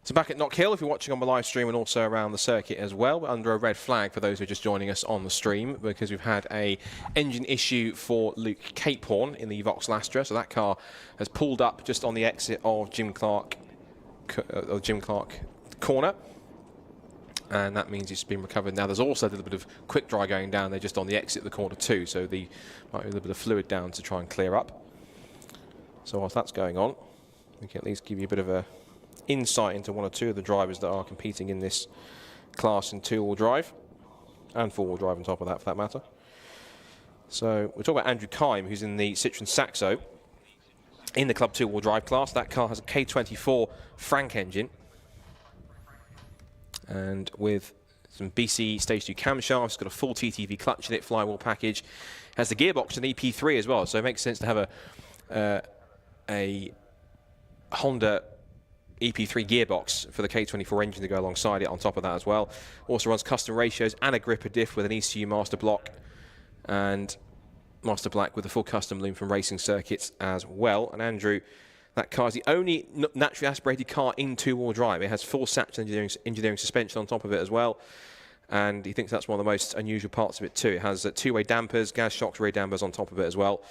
So back at Knockhill, if you're watching on the live stream and also around the circuit as well, we're under a red flag for those who are just joining us on the stream because we've had a engine issue for Luke Capehore in the Vauxhall Astra. So that car has pulled up just on the exit of Jim Clark corner. And that means it's been recovered. Now there's also a little bit of quick dry going down there just on the exit of the corner too. So might be a little bit of fluid down to try and clear up. So whilst that's going on, we can at least give you a bit of a insight into one or two of the drivers that are competing in this class in two-wheel drive and four-wheel drive on top of that, for that matter. So we're talking about Andrew Kime, who's in the Citroen Saxo in the Club two-wheel drive class. That car has a K24 Frank engine, and with some BC Stage 2 camshafts. It's got a full TTV clutch in it, flywheel package. Has the gearbox and EP3 as well, so it makes sense to have a Honda EP3 gearbox for the K24 engine to go alongside it on top of that as well. Also runs custom ratios and a gripper diff with an ECU master block and master black with a full custom loom from Racing Circuits as well. And Andrew, that car is the only naturally aspirated car in two-wheel drive. It has full Satch engineering suspension on top of it as well. And he thinks that's one of the most unusual parts of it too. It has two-way dampers, gas shocks, rear dampers on top of it as well.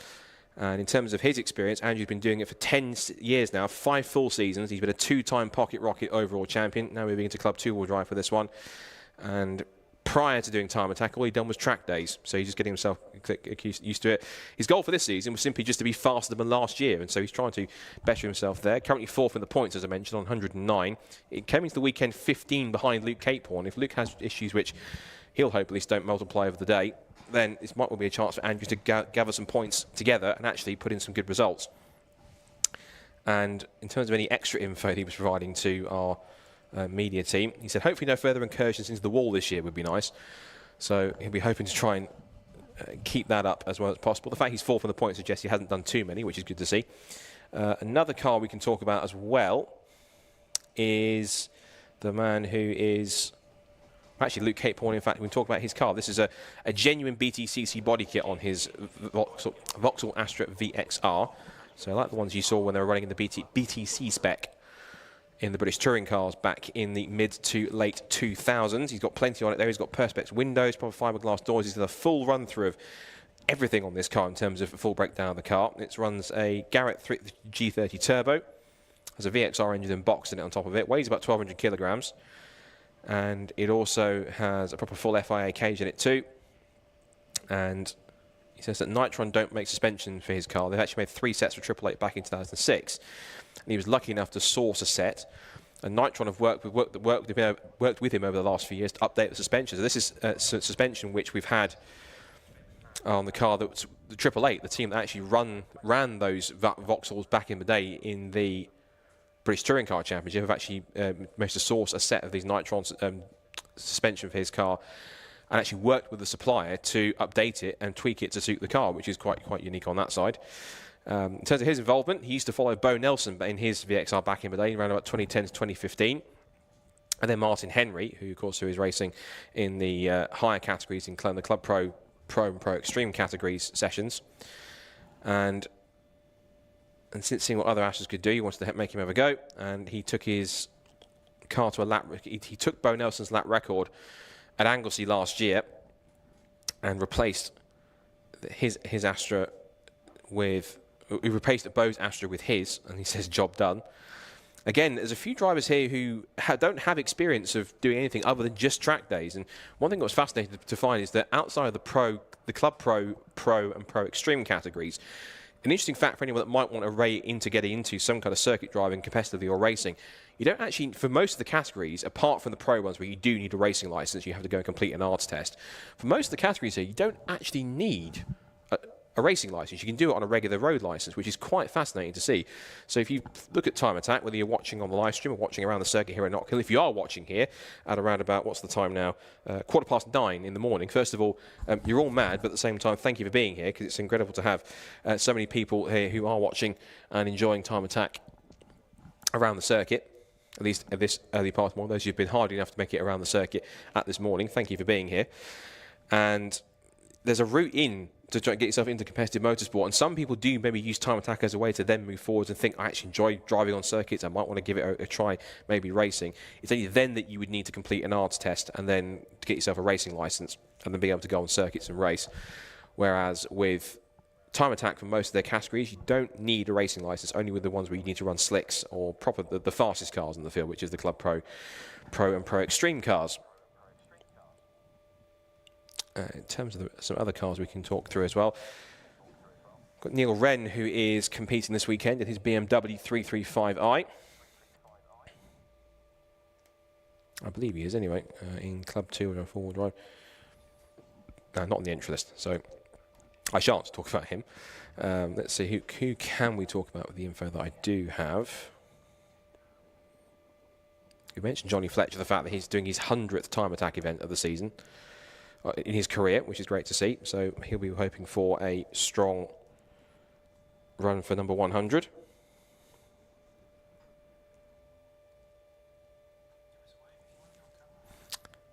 And in terms of his experience, Andrew's been doing it for 10 years now, 5 full seasons. He's been a 2-time Pocket Rocket overall champion. Now moving into Club 2-wheel drive for this one. And prior to doing Time Attack, all he'd done was track days. So he's just getting himself used to it. His goal for this season was simply just to be faster than last year. And so he's trying to better himself there. Currently 4th in the points, as I mentioned, on 109. It came into the weekend 15 behind Luke Capeporn. If Luke has issues which he'll hope at least don't multiply over the day, then this might well be a chance for Andrew to gather some points together and actually put in some good results. And in terms of any extra info that he was providing to our media team, he said hopefully no further incursions into the wall this year would be nice. So he'll be hoping to try and keep that up as well as possible. The fact he's 4th on the points suggests he hasn't done too many, which is good to see. Another car we can talk about as well is the man who is... Actually, Luke Capeporn, in fact, we can talk about his car. This is a genuine BTCC body kit on his Vauxhall Astra VXR. So like the ones you saw when they were running in the BTC spec in the British touring cars back in the mid to late 2000s. He's got plenty on it there. He's got Perspex windows, proper fiberglass doors. He's done a full run-through of everything on this car in terms of a full breakdown of the car. It runs a Garrett G30 Turbo. Has a VXR engine and box in it on top of it. Weighs about 1,200 kilograms. And it also has a proper full FIA cage in it too. And he says that Nitron don't make suspension for his car. They've actually made 3 sets for Triple Eight back in 2006. And he was lucky enough to source a set. And Nitron have worked with him over the last few years to update the suspension. So this is suspension which we've had on the car that was the Triple Eight, the team that actually ran those Vauxhalls back in the day in the British Touring Car Championship. Have actually managed to source a set of these Nitron suspension for his car, and actually worked with the supplier to update it and tweak it to suit the car, which is quite unique on that side. In terms of his involvement, he used to follow Bo Nelson in his VXR back in the day, around about 2010 to 2015. And then Martin Henry, who of course is racing in the higher categories in the Club Pro and Pro Extreme categories sessions. And since seeing what other Astras could do, he wanted to make him have a go, and he took his car to a lap. He took Bo Nelson's lap record at Anglesey last year and replaced his Astra with... He replaced Bo's Astra with his, and he says job done. Again, there's a few drivers here who don't have experience of doing anything other than just track days. And one thing that was fascinating to find is that outside of the Club Pro and Pro Extreme categories, an interesting fact for anyone that might want to getting into some kind of circuit driving competitively or racing, you don't actually, for most of the categories, apart from the pro ones where you do need a racing license, you have to go and complete an arts test. For most of the categories here, you don't actually need a racing license. You can do it on a regular road license, which is quite fascinating to see. So if you look at Time Attack, whether you're watching on the live stream or watching around the circuit here at Knockhill, if you are watching here at around about, what's the time now, 9:15 in the morning, first of all, you're all mad, but at the same time, thank you for being here, because it's incredible to have so many people here who are watching and enjoying Time Attack around the circuit, at least at this early part of the morning. Those who've been hard enough to make it around the circuit at this morning, thank you for being here. And there's a route in to try and get yourself into competitive motorsport, and some people do maybe use Time Attack as a way to then move forwards and think, I actually enjoy driving on circuits, I might want to give it a try, maybe racing. It's only then that you would need to complete an arts test and then to get yourself a racing license and then be able to go on circuits and race. Whereas with Time Attack, for most of their categories, you don't need a racing license, only with the ones where you need to run slicks or the fastest cars in the field, which is the Club Pro and Pro Extreme cars. In terms of some other cars we can talk through as well. Got Neil Wren, who is competing this weekend in his BMW 335i. I believe he is anyway, in Club 2 and 4-wheel drive. No, not on the entry list, so I shan't talk about him. Let's see, who can we talk about with the info that I do have? We mentioned Johnny Fletcher, the fact that he's doing his 100th time attack event of the season in his career, which is great to see. So he'll be hoping for a strong run for number 100.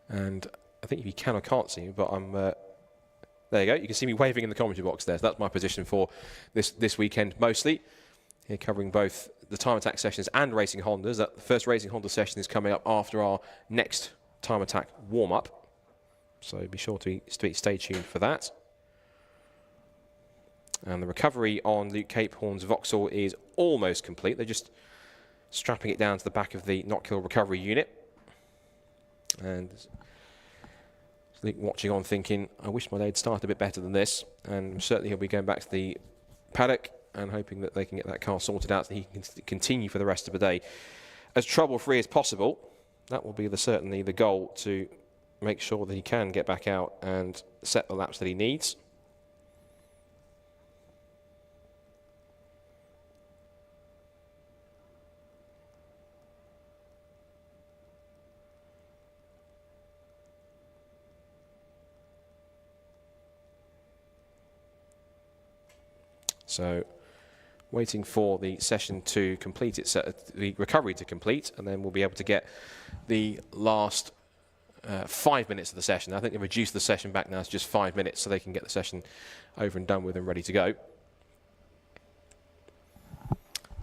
And I think if you can or can't see me, but I'm... there you go. You can see me waving in the commentary box there. So that's my position for this weekend mostly. Here covering both the time attack sessions and racing Hondas. The first racing Honda session is coming up after our next time attack warm-up. So be sure to stay tuned for that. And the recovery on Luke Capehorn's Vauxhall is almost complete. They're just strapping it down to the back of the Knockhill recovery unit. And Luke watching on thinking, I wish my day'd started a bit better than this. And certainly he'll be going back to the paddock and hoping that they can get that car sorted out so he can continue for the rest of the day as trouble-free as possible. That will be certainly the goal, to make sure that he can get back out and set the laps that he needs. So, waiting for the session to complete, the recovery to complete, and then we'll be able to get the last 5 minutes of the session. I think they've reduced the session back now to just 5 minutes, so they can get the session over and done with and ready to go.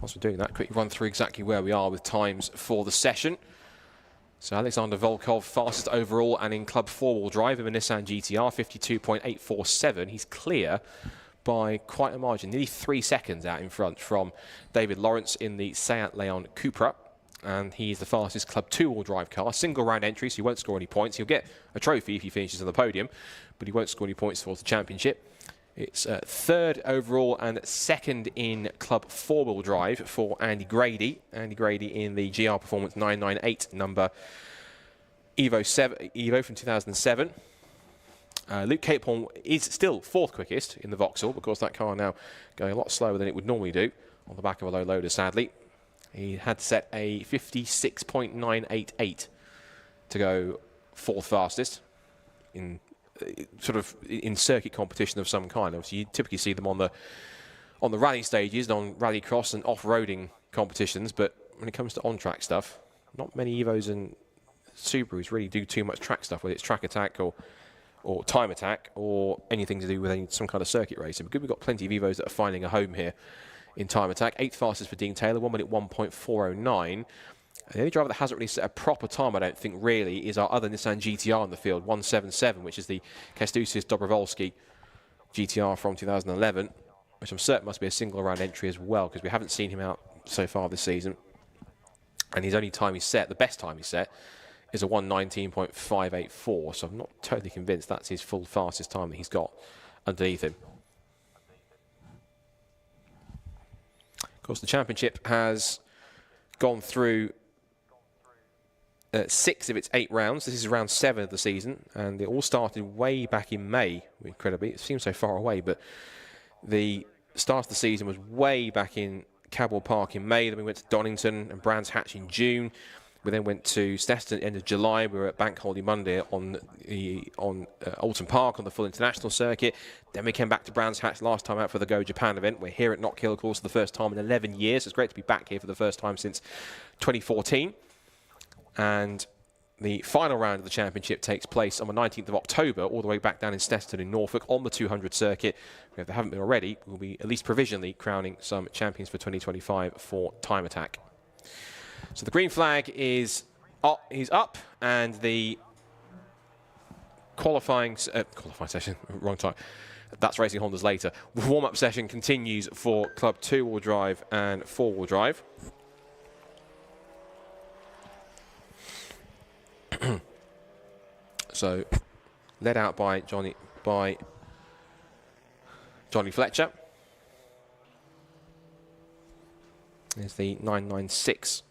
Whilst we're doing that, quick run through exactly where we are with times for the session. So Alexander Volkov, fastest overall and in club four-wheel drive of a Nissan GTR, 52.847. He's clear by quite a margin, nearly 3 seconds out in front from David Lawrence in the Seat Leon Cupra. And he is the fastest club two-wheel drive car, single round entry, so he won't score any points. He'll get a trophy if he finishes on the podium, but he won't score any points towards the championship. It's third overall and second in club four-wheel drive for Andy Grady. Andy Grady in the GR Performance 998 number Evo from 2007. Luke Capehorn is still fourth quickest in the Vauxhall, because that car now going a lot slower than it would normally do on the back of a low loader, sadly. He had set a 56.988 to go fourth fastest in in circuit competition of some kind. Obviously, you typically see them on the rally stages, on rallycross and off-roading competitions, but when it comes to on-track stuff, not many Evos and Subarus really do too much track stuff, whether it's track attack or time attack or anything to do with some kind of circuit racing. Because we've got plenty of Evos that are finding a home here in time attack. 8th fastest for Dean Taylor, 1 minute 1.409. The only driver that hasn't really set a proper time, I don't think, really, is our other Nissan GTR in the field, 177, which is the Kestusis Dobrovolsky GTR from 2011, which I'm certain must be a single round entry as well, because we haven't seen him out so far this season. And his only time he's set, the best time he's set, is a 1:19.584, so I'm not totally convinced that's his full fastest time that he's got underneath him. Of course, the championship has gone through 6 of its 8 rounds. This is round 7 of the season, and it all started way back in May, incredibly. It seems so far away, but the start of the season was way back in Cabell Park in May. Then we went to Donington and Brands Hatch in June. We then went to Steston at the end of July. We were at Bank Holiday Monday on Alton Park on the full international circuit. Then we came back to Brands Hatch last time out for the Go Japan event. We're here at Knockhill, of course, for the first time in 11 years. It's great to be back here for the first time since 2014. And the final round of the championship takes place on the 19th of October, all the way back down in Steston in Norfolk on the 200 circuit. If they haven't been already, we'll be at least provisionally crowning some champions for 2025 for time attack. So the green flag is up, and the qualifying session, wrong time. That's Racing Hondas later. The warm-up session continues for Club 2-wheel drive and 4-wheel drive. So, led out by Johnny Fletcher. There's the 996.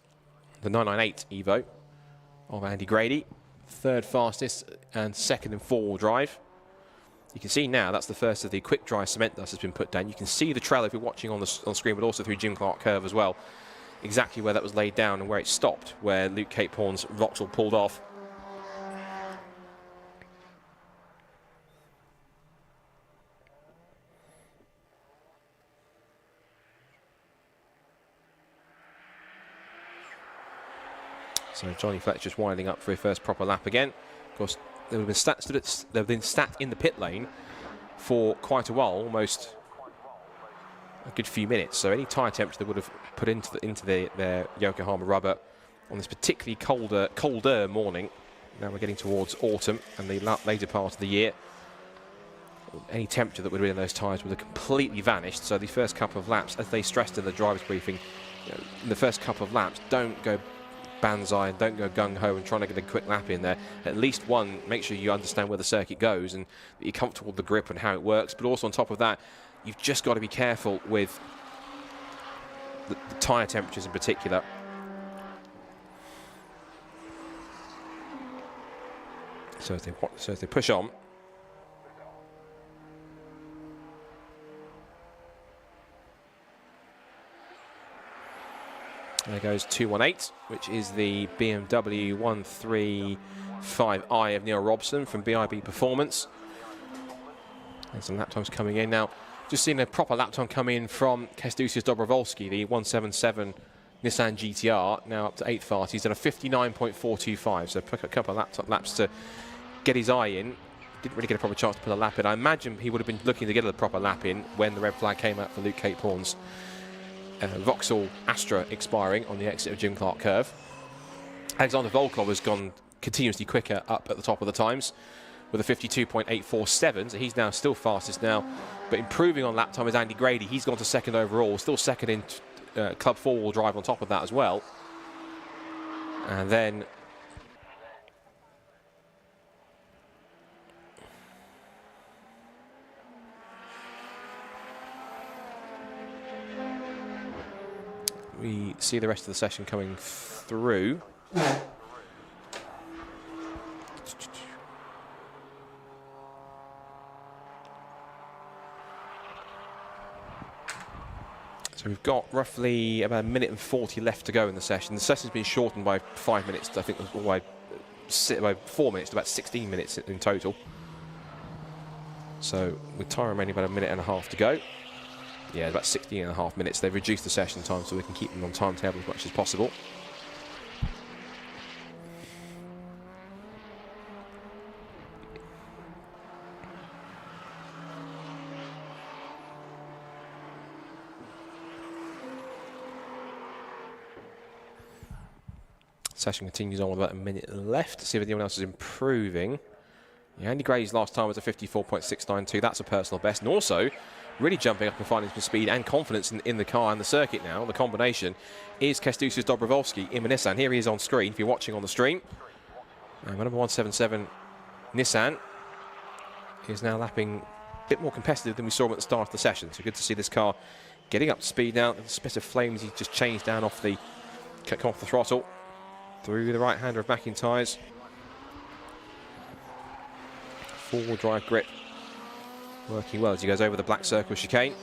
The 998 Evo of Andy Grady, third fastest and second in 4-wheel drive. You can see now that's the first of the quick dry cement dust has been put down. You can see the trail if you're watching on the screen, but also through Jim Clark Curve as well. exactly where that was laid down and where it stopped, where Luke Capehoorn's Vauxhall pulled off. So Johnny Fletcher's winding up for his first proper lap again. Of course, they've been sat in the pit lane for quite a while, almost a good few minutes. So any tyre temperature they would have put into their Yokohama rubber on this particularly colder morning. Now we're getting towards autumn and the later part of the year. Any temperature that would have been in those tyres would have completely vanished. So the first couple of laps, as they stressed in the driver's briefing, in the first couple of laps, don't go banzai and don't go gung-ho and trying to get a quick lap in there. At least one, make sure you understand where the circuit goes and that you're comfortable with the grip and how it works. But also on top of that, you've just got to be careful with the tyre temperatures in particular. So as they push on, there goes 218, which is the BMW 135i of Neil Robson from BIB Performance. And some lap times coming in now. Just seen a proper lap time come in from Kęstutis Dobrovolski, the 177 Nissan GTR, now up to 8th fast. He's done a 59.425, so a couple of laps to get his eye in. Didn't really get a proper chance to put a lap in. I imagine he would have been looking to get a proper lap in when the red flag came out for Luke Capehoorn's Vauxhall Astra expiring on the exit of Jim Clark Curve. Alexander Volkov has gone continuously quicker up at the top of the times with a 52.847, so he's now still fastest now, but improving on lap time is Andy Grady. He's gone to second overall, still second in club four-wheel drive on top of that as well. And then we see the rest of the session coming through. So we've got roughly about 1 minute and 40 left to go in the session. The session's been shortened by 5 minutes, I think, by 4 minutes to about 16 minutes in total. So with time remaining about 1.5 minutes to go. Yeah, about 16.5 minutes. They've reduced the session time so we can keep them on timetable as much as possible. Session continues on with about 1 minute left to see if anyone else is improving. Yeah, Andy Gray's last time was a 54.692. That's a personal best. And also, really jumping up and finding some speed and confidence in the car and the circuit now. The combination is Kęstutis Dobrovolski in the Nissan. Here he is on screen if you're watching on the stream. And number 177 Nissan is now lapping a bit more competitive than we saw him at the start of the session. So good to see this car getting up to speed now. The spit of flames he just changed down off the throttle through the right-hander of McIntyre's. Four-wheel drive grip working well as he goes over the black circle chicane.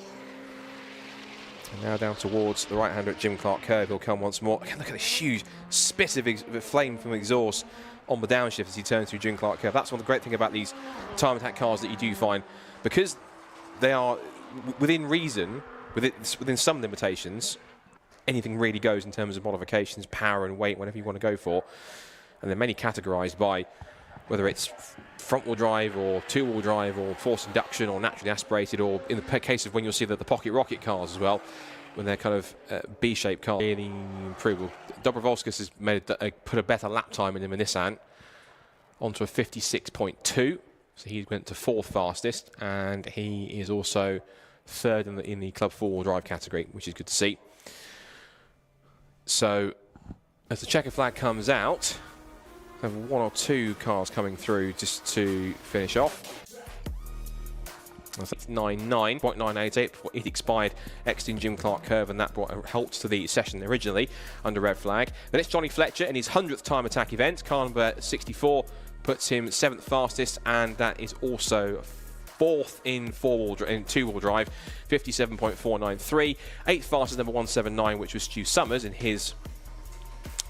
And now down towards the right-hander at Jim Clark Curve. He'll come once more. Again, look at this huge spit of flame from exhaust on the downshift as he turns through Jim Clark Curve. That's one of the great things about these time attack cars that you do find, because they are within reason, within some limitations. Anything really goes in terms of modifications, power and weight, whatever you want to go for. And they're mainly categorized by whether it's front-wheel drive or two-wheel drive or forced induction or naturally aspirated, or in the case of when you'll see the pocket rocket cars as well, when they're kind of B-shaped cars. Really improved. Dobrovolskis has put a better lap time in the Nissan onto a 56.2. So he went to 4th fastest, and he is also 3rd in the club four-wheel drive category, which is good to see. So as the checker flag comes out, we have 1 or 2 cars coming through just to finish off. I think it's 99.988 before it expired, exiting Jim Clark Curve, and that brought a halt to the session originally under red flag. Then it's Johnny Fletcher in his 100th time attack event. Car number 64 puts him 7th fastest, and that is also 4th in two-wheel drive, 57.493. 8th fastest, number 179, which was Stu Summers in his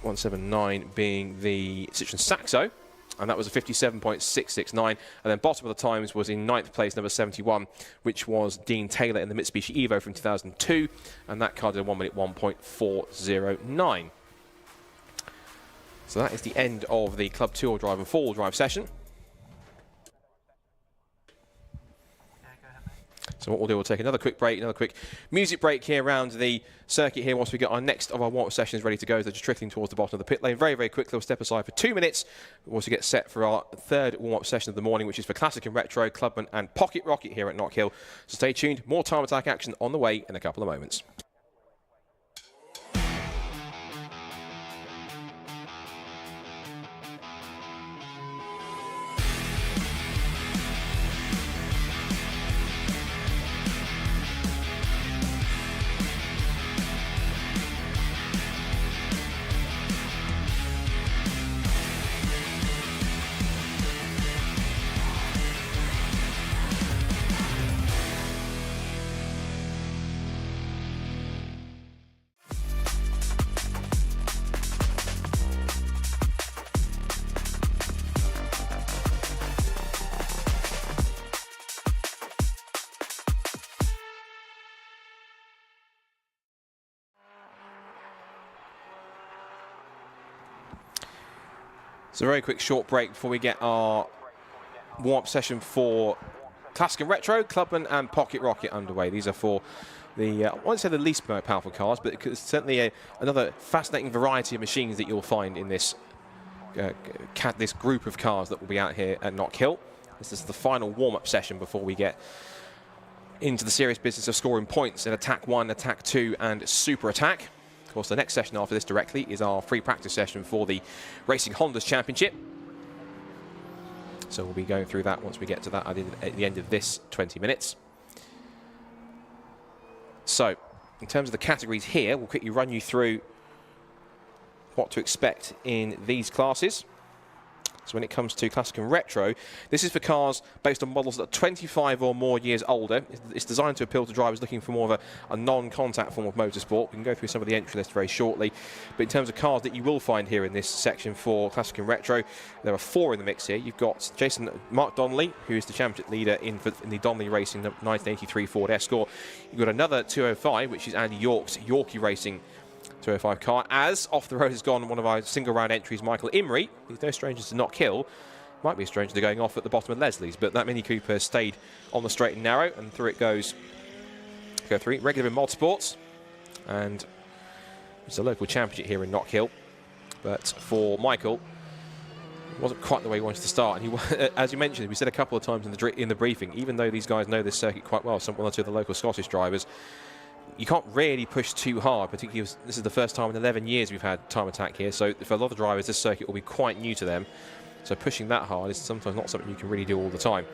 179 being the Citroen Saxo, and that was a 57.669. And then bottom of the times was in 9th place, number 71, which was Dean Taylor in the Mitsubishi Evo from 2002, and that car did a 1 minute 1.409. So that is the end of the Club 2-wheel drive and 4-wheel drive session. So what we'll do, we'll take another quick break, another quick music break here around the circuit here once we get our next of our warm-up sessions ready to go. They're just trickling towards the bottom of the pit lane. Very, very quickly, we'll step aside for 2 minutes. We'll also get set for our third warm-up session of the morning, which is for Classic and Retro, Clubman and Pocket Rocket here at Knockhill. So stay tuned. More Time Attack action on the way in a couple of moments. So a very quick short break before we get our warm-up session for Classic and Retro, Clubman and Pocket Rocket underway. These are for the, I won't say the least powerful cars, but it's certainly another fascinating variety of machines that you'll find in this this group of cars that will be out here at Knockhill. This is the final warm-up session before we get into the serious business of scoring points in Attack 1, Attack 2 and Super Attack. Of course, the next session after this directly is our free practice session for the Racing Hondas Championship. So we'll be going through that once we get to that at the end of this 20 minutes. So, in terms of the categories here, we'll quickly run you through what to expect in these classes. So when it comes to Classic and Retro, this is for cars based on models that are 25 or more years older. It's designed to appeal to drivers looking for more of a non-contact form of motorsport. We can go through some of the entry list very shortly. But in terms of cars that you will find here in this section for Classic and Retro, there are 4 in the mix here. You've got Mark Donnelly, who is the championship leader in the Donnelly Racing 1983 Ford Escort. You've got another 205, which is Andy York's Yorkie Racing 205 car. As off the road has gone one of our single round entries, Michael Imrie. He's no stranger to Knockhill. Might be a stranger to going off at the bottom of Leslie's, but that Mini Cooper has stayed on the straight and narrow, and through it goes. Go through regular in motorsports, and it's a local championship here in Knockhill. But for Michael, it wasn't quite the way he wanted to start. And he, as you mentioned, we said a couple of times in the briefing, even though these guys know this circuit quite well, one or two of the local Scottish drivers, you can't really push too hard, particularly this is the first time in 11 years we've had Time Attack here, so for a lot of drivers this circuit will be quite new to them, so pushing that hard is sometimes not something you can really do all the time.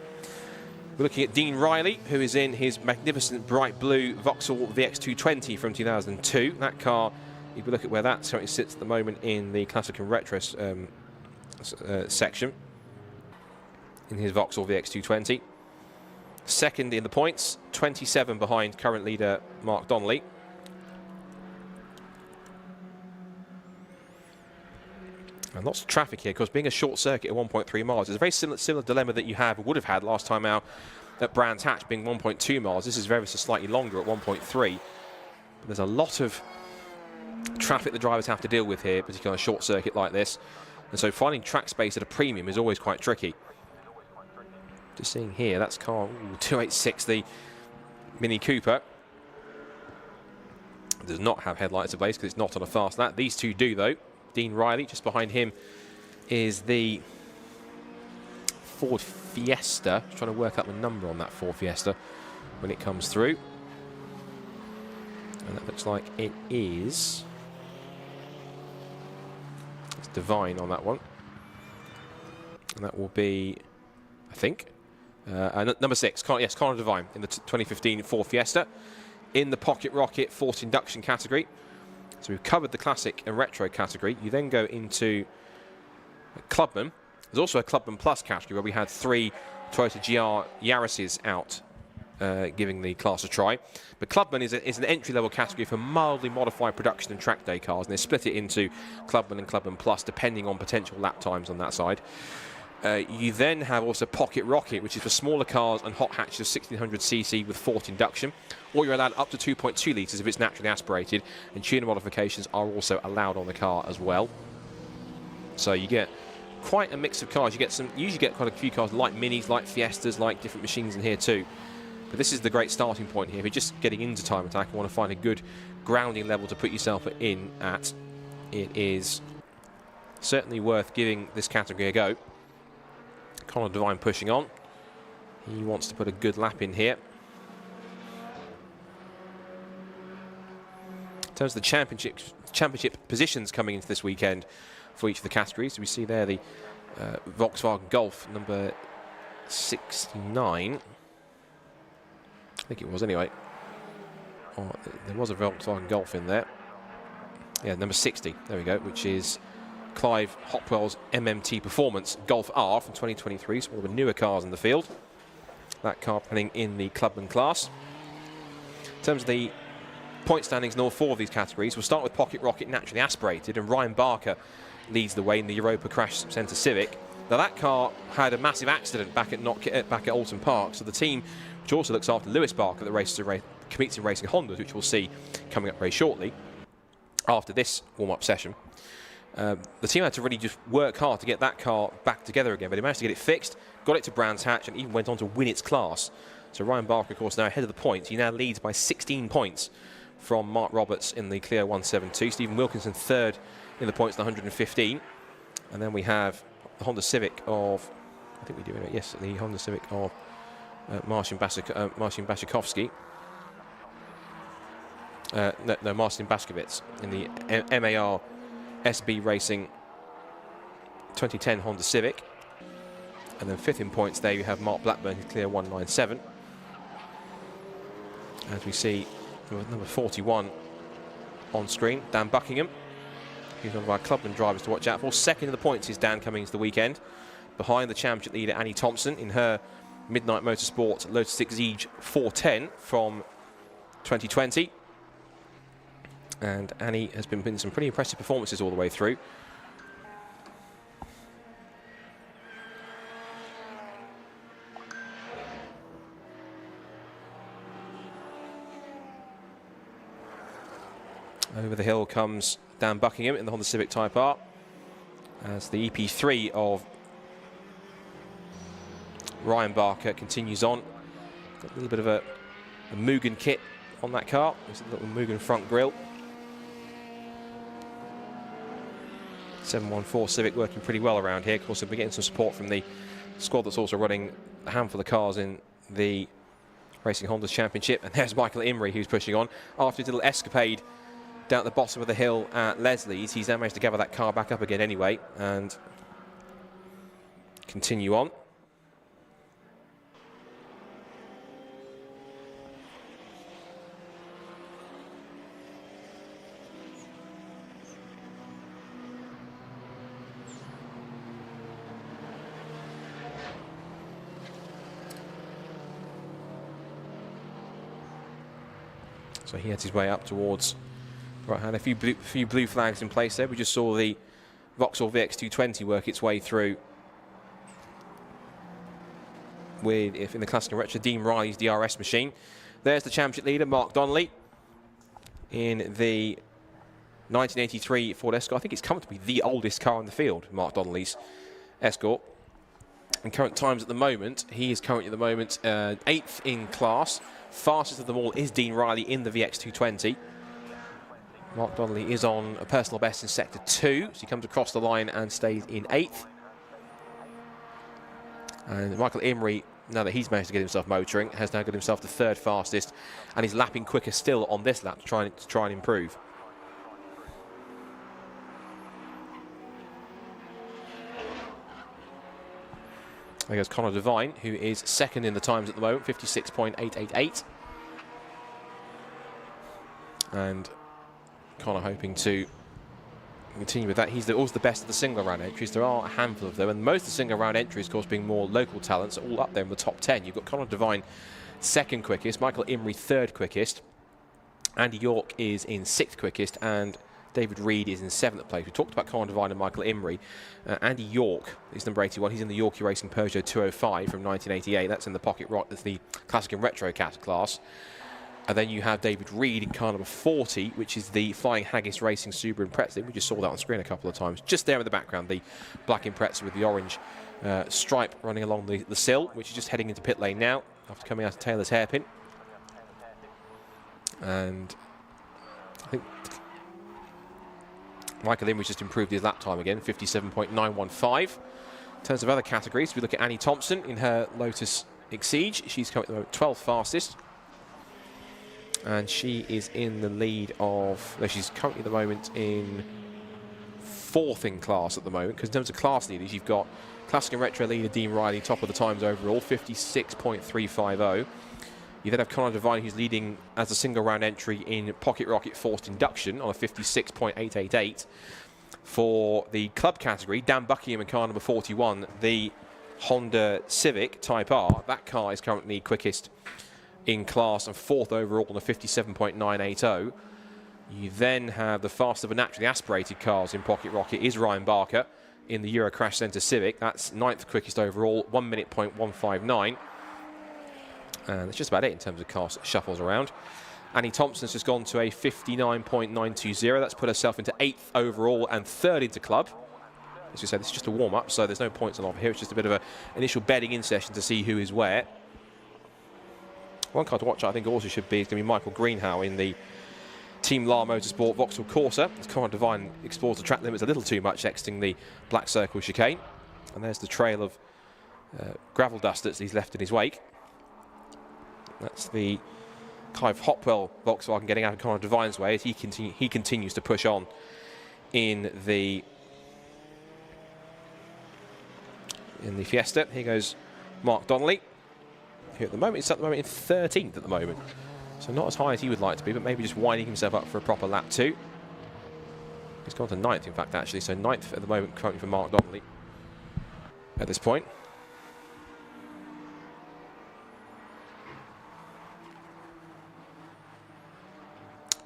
We're looking at Dean Riley, who is in his magnificent bright blue Vauxhall VX220 from 2002. That car, if we look at where that currently sits at the moment in the Classic and Retro section, in his Vauxhall VX220. Second in the points, 27 behind current leader Mark Donnelly. And lots of traffic here, because being a short circuit at 1.3 miles is a very similar dilemma that you would have had last time out at Brands Hatch, being 1.2 miles. This is very slightly longer at 1.3. There's a lot of traffic the drivers have to deal with here, particularly on a short circuit like this. And so finding track space at a premium is always quite tricky. Just seeing here, that's car 286, the Mini Cooper. It does not have headlights in place because it's not on a fast lap. These two do, though. Dean Riley, just behind him, is the Ford Fiesta. Just trying to work out the number on that Ford Fiesta when it comes through. And that looks like it is... It's Divine on that one. And that will be, I think... number 6, yes, Connor Devine in the 2015 Ford Fiesta. In the Pocket Rocket Force Induction category. So we've covered the Classic and Retro category. You then go into Clubman. There's also a Clubman Plus category where we had 3 Toyota GR Yaris's out, giving the class a try. But Clubman is an entry-level category for mildly modified production and track day cars, and they split it into Clubman and Clubman Plus, depending on potential lap times on that side. You then have also Pocket Rocket, which is for smaller cars and hot hatches of 1600cc with forced induction, or you're allowed up to 2.2 litres if it's naturally aspirated, and tuner modifications are also allowed on the car as well. So you get quite a mix of cars. You usually get quite a few cars like Minis, like Fiestas, like different machines in here too. But this is the great starting point here. If you're just getting into Time Attack and want to find a good grounding level to put yourself in at, it is certainly worth giving this category a go. Connor Devine pushing on. He wants to put a good lap in here. In terms of the championship positions coming into this weekend for each of the categories, we see there the Volkswagen Golf number 69. I think it was anyway. Oh, there was a Volkswagen Golf in there. Yeah, number 60. There we go, which is Clive Hopwell's MMT Performance Golf R from 2023, so one of the newer cars in the field. That car running in the Clubman class. In terms of the point standings in all four of these categories, we'll start with Pocket Rocket Naturally Aspirated, and Ryan Barker leads the way in the Europa Crash Centre Civic. Now that car had a massive accident back at Alton Park, so the team, which also looks after Lewis Barker, that competes in racing Hondas, which we'll see coming up very shortly after this warm-up session. The team had to really just work hard to get that car back together again, but they managed to get it fixed, got it to Brands Hatch, and even went on to win its class. So Ryan Barker, of course, now ahead of the points. He now leads by 16 points from Mark Roberts in the Clio 172. Stephen Wilkinson third in the points, the 115. And then we have the Honda Civic of, I think we do it, yes, the Honda Civic of Marcin Basiakowski. No, Marcin Baszkiewicz in the MAR SB Racing 2010 Honda Civic. And then fifth in points there you have Mark Blackburn, who's clear 197. As we see number 41 on screen, Dan Buckingham. He's one of our Clubman drivers to watch out for. Second in the points is Dan coming into the weekend, behind the championship leader Annie Thompson in her Midnight Motorsport Lotus 6 Siege 410 from 2020. And Annie has been in some pretty impressive performances all the way through. Over the hill comes Dan Buckingham in the Honda Civic Type R as the EP3 of Ryan Barker continues on. Got a little bit of a Mugen kit on that car. There's a little Mugen front grille. 714 Civic working pretty well around here. Of course, we're getting some support from the squad that's also running a handful of cars in the Racing Hondas Championship. And there's Michael Imrie, who's pushing on. After a little escapade down at the bottom of the hill at Leslie's, he's now managed to gather that car back up again anyway and continue on. So he heads his way up towards right hand. A few blue flags in place there. We just saw the Vauxhall VX220 work its way through with, if in the classic and retro, Dean Riley's DRS machine. There's the championship leader, Mark Donnelly, in the 1983 Ford Escort. I think it's comfortably the oldest car in the field, Mark Donnelly's Escort. And current times at the moment, he is currently at the moment 8th in class. Fastest of them all is Dean Riley in the VX220. Mark Donnelly is on a personal best in Sector 2, so he comes across the line and stays in 8th. And Michael Imrie, now that he's managed to get himself motoring, has now got himself the 3rd fastest, and he's lapping quicker still on this lap to try and improve. There goes Connor Devine, who is 2nd in the times at the moment, 56.888. And Connor hoping to Continue with that. He's also the best of the single round entries. There are a handful of them, and most of the single round entries, of course, being more local talents, are all up there in the top 10. You've got Conor Devine second quickest, Michael Imrie third quickest, Andy York is in sixth quickest, and David Reed is in seventh place. We talked about Conor Devine and Michael Imrie. Andy York is number 81. He's in the Yorkie Racing Peugeot 205 from 1988. That's in the Pocket Rock. That's the Classic and Retro class. And then you have David Reed in car number 40, which is the Flying Haggis Racing Subaru Impreza. We just saw that on screen a couple of times. Just there in the background, the black Impreza with the orange stripe running along the sill, which is just heading into pit lane now after coming out of Taylor's hairpin. And I think Michael Imrie's just improved his lap time again, 57.915. In terms of other categories, we look at Annie Thompson in her Lotus Exige. She's coming at the moment 12th fastest. And she is in the lead of, no, she's currently at the moment in fourth in class at the moment, because in terms of class leaders, you've got Classic and Retro leader Dean Riley, top of the times overall, 56.350. You then have Conor Devine, who's leading as a single round entry in Pocket Rocket Forced Induction on a 56.888. For the club category, Dan Buckingham in car number 41, the Honda Civic Type R. That car is currently quickest in class and fourth overall on a 57.980. You then have the fastest of the naturally aspirated cars in Pocket Rocket is Ryan Barker in the Euro Crash Centre Civic. That's ninth quickest overall, 1 minute .159. And that's just about it in terms of car shuffles around. Annie Thompson's just gone to a 59.920. That's put herself into 8th overall and 3rd into club. As we said, this is just a warm-up, so there's no points along here. It's just a bit of an initial bedding in session to see who is where. One car to watch, I think, also should be, is going to be Michael Greenhow in the Team La Motorsport Vauxhall Corsa. As Conor Devine explores the track limits a little too much, exiting the Black Circle chicane. And there's the trail of gravel dust that he's left in his wake. That's the Clive Hopwell Volkswagen getting out of Conor Devine's way as he continues to push on in the Fiesta. Here goes Mark Donnelly. Here at the moment, it's at the moment in 13th at the moment. So not as high as he would like to be, but maybe just winding himself up for a proper lap 2. He's gone to 9th, in fact, actually. So 9th at the moment, currently for Mark Donnelly at this point.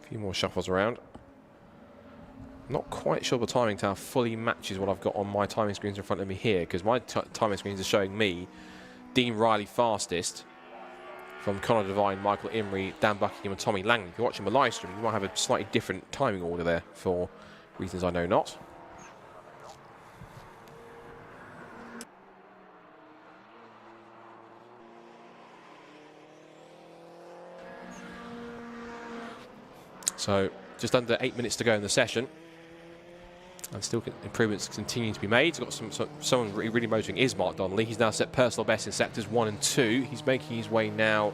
A few more shuffles around. Not quite sure the timing tower fully matches what I've got on my timing screens in front of me here, because my timing screens are showing me Dean Riley fastest from Conor Devine, Michael Imrie, Dan Buckingham and Tommy Langley. If you're watching the live stream, you might have a slightly different timing order there for reasons I know not. So just under 8 minutes to go in the session. And still improvements continue to be made. Got someone really motoring is Mark Donnelly. He's now set personal best in sectors 1 and 2. He's making his way now,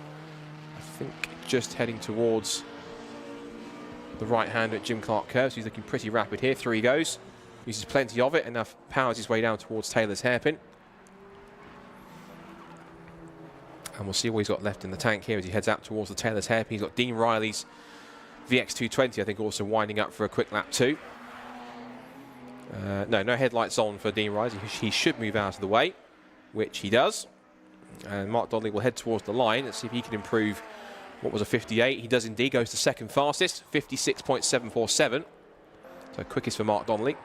I think, just heading towards the right hand at Jim Clark curve. So he's looking pretty rapid here. Through he goes. Uses plenty of it, enough powers his way down towards Taylor's hairpin. And we'll see what he's got left in the tank here as he heads out towards the Taylor's hairpin. He's got Dean Riley's VX220, I think, also winding up for a quick lap 2. No headlights on for Dean Riley. He should move out of the way, which he does. And Mark Donnelly will head towards the line. Let's see if he can improve what was a 58. He does indeed. Goes to second fastest, 56.747. So quickest for Mark Donnelly.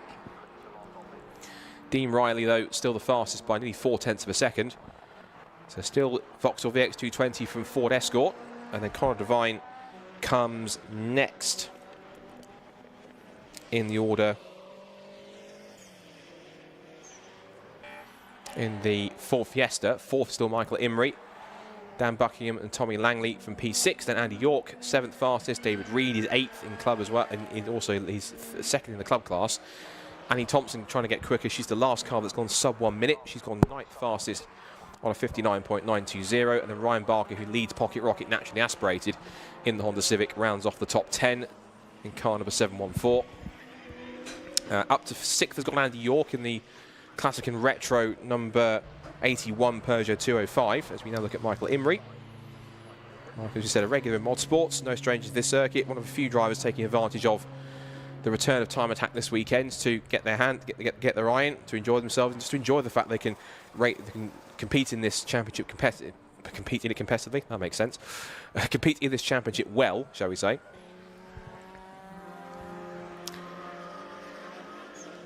Dean Riley, though, still the fastest by nearly 0.4 of a second. So still Vauxhall VX220 from Ford Escort. And then Conor Devine comes next in the order in the Ford Fiesta. Fourth still Michael Imrie, Dan Buckingham and Tommy Langley from P6. Then Andy York, 7th fastest. David Reed is 8th in club as well, and also he's second in the club class. Annie Thompson trying to get quicker. She's the last car that's gone sub 1 minute. She's gone 9th fastest on a 59.920. And then Ryan Barker, who leads Pocket Rocket naturally aspirated in the Honda Civic, rounds off the top 10 in car number 714. Up to 6th has got Andy York in the Classic and Retro number 81 Peugeot 205, as we now look at Michael Imrie. As you said, a regular in mod sports, no stranger to this circuit, one of a few drivers taking advantage of the return of Time Attack this weekend to get their their eye in, to enjoy themselves, and just to enjoy the fact they can compete in this championship compete in it competitively. That makes sense. Compete in this championship well, shall we say.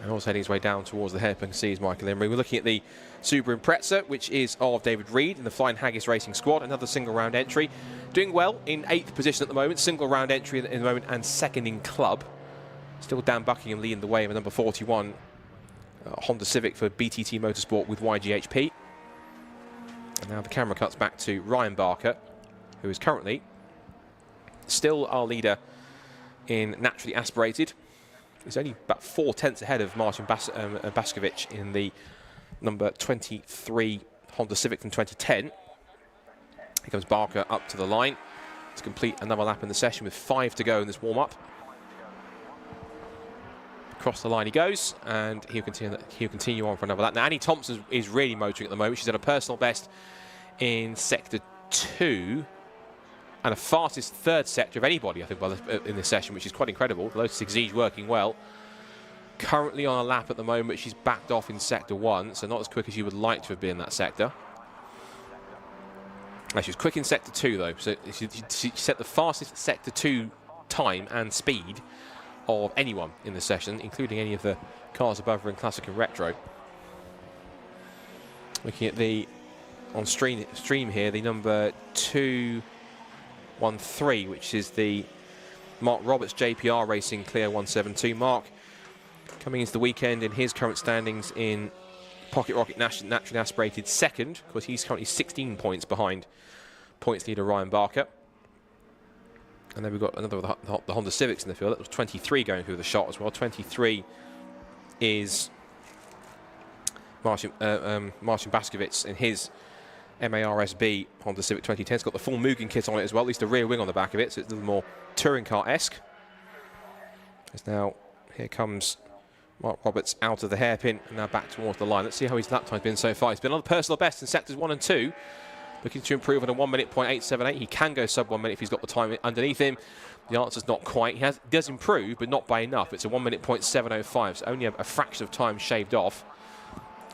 And also heading his way down towards the hairpin C is Michael Emery. We're looking at the Subaru Impreza, which is of David Reed in the Flying Haggis Racing Squad. Another single round entry. Doing well in 8th position at the moment. Single round entry in the moment and 2nd in club. Still Dan Buckingham leading the way with number 41. Honda Civic for BTT Motorsport with YGHP. And now the camera cuts back to Ryan Barker, who is currently still our leader in naturally aspirated. He's only about 4/10 ahead of Martin Baskovic in the number 23 Honda Civic from 2010. Here comes Barker up to the line to complete another lap in the session with 5 to go in this warm-up. Across the line he goes, and he'll continue on for another lap. Now, Annie Thompson is really motoring at the moment. She's at a personal best in Sector 2. And the fastest 3rd sector of anybody, I think, in this session, which is quite incredible. The Lotus Exige working well. Currently on a lap at the moment, she's backed off in Sector 1, so not as quick as you would like to have been in that sector. Now, she was quick in Sector 2, though, so she set the fastest Sector 2 time and speed of anyone in the session, including any of the cars above her in Classic and Retro. Looking at the, on stream here, the number 213, which is the Mark Roberts JPR Racing Clio 172. Mark coming into the weekend in his current standings in Pocket Rocket naturally aspirated 2nd. Of course, he's currently 16 points behind points leader Ryan Barker. And then we've got another of the Honda Civics in the field. That was 23 going through the shot as well. 23 is Martin Baskovic in his MARSB Honda Civic 2010. It's got the full Mugen kit on it as well, at least a rear wing on the back of it, so it's a little more touring car-esque. Now, here comes Mark Roberts out of the hairpin and now back towards the line. Let's see how his lap time's been so far. He's been on the personal best in sectors 1 and 2. Looking to improve on a 1:08.78. He can go sub 1 minute if he's got the time underneath him. The answer's not quite. He does improve, but not by enough. It's a 1:07.05, so only a fraction of time shaved off.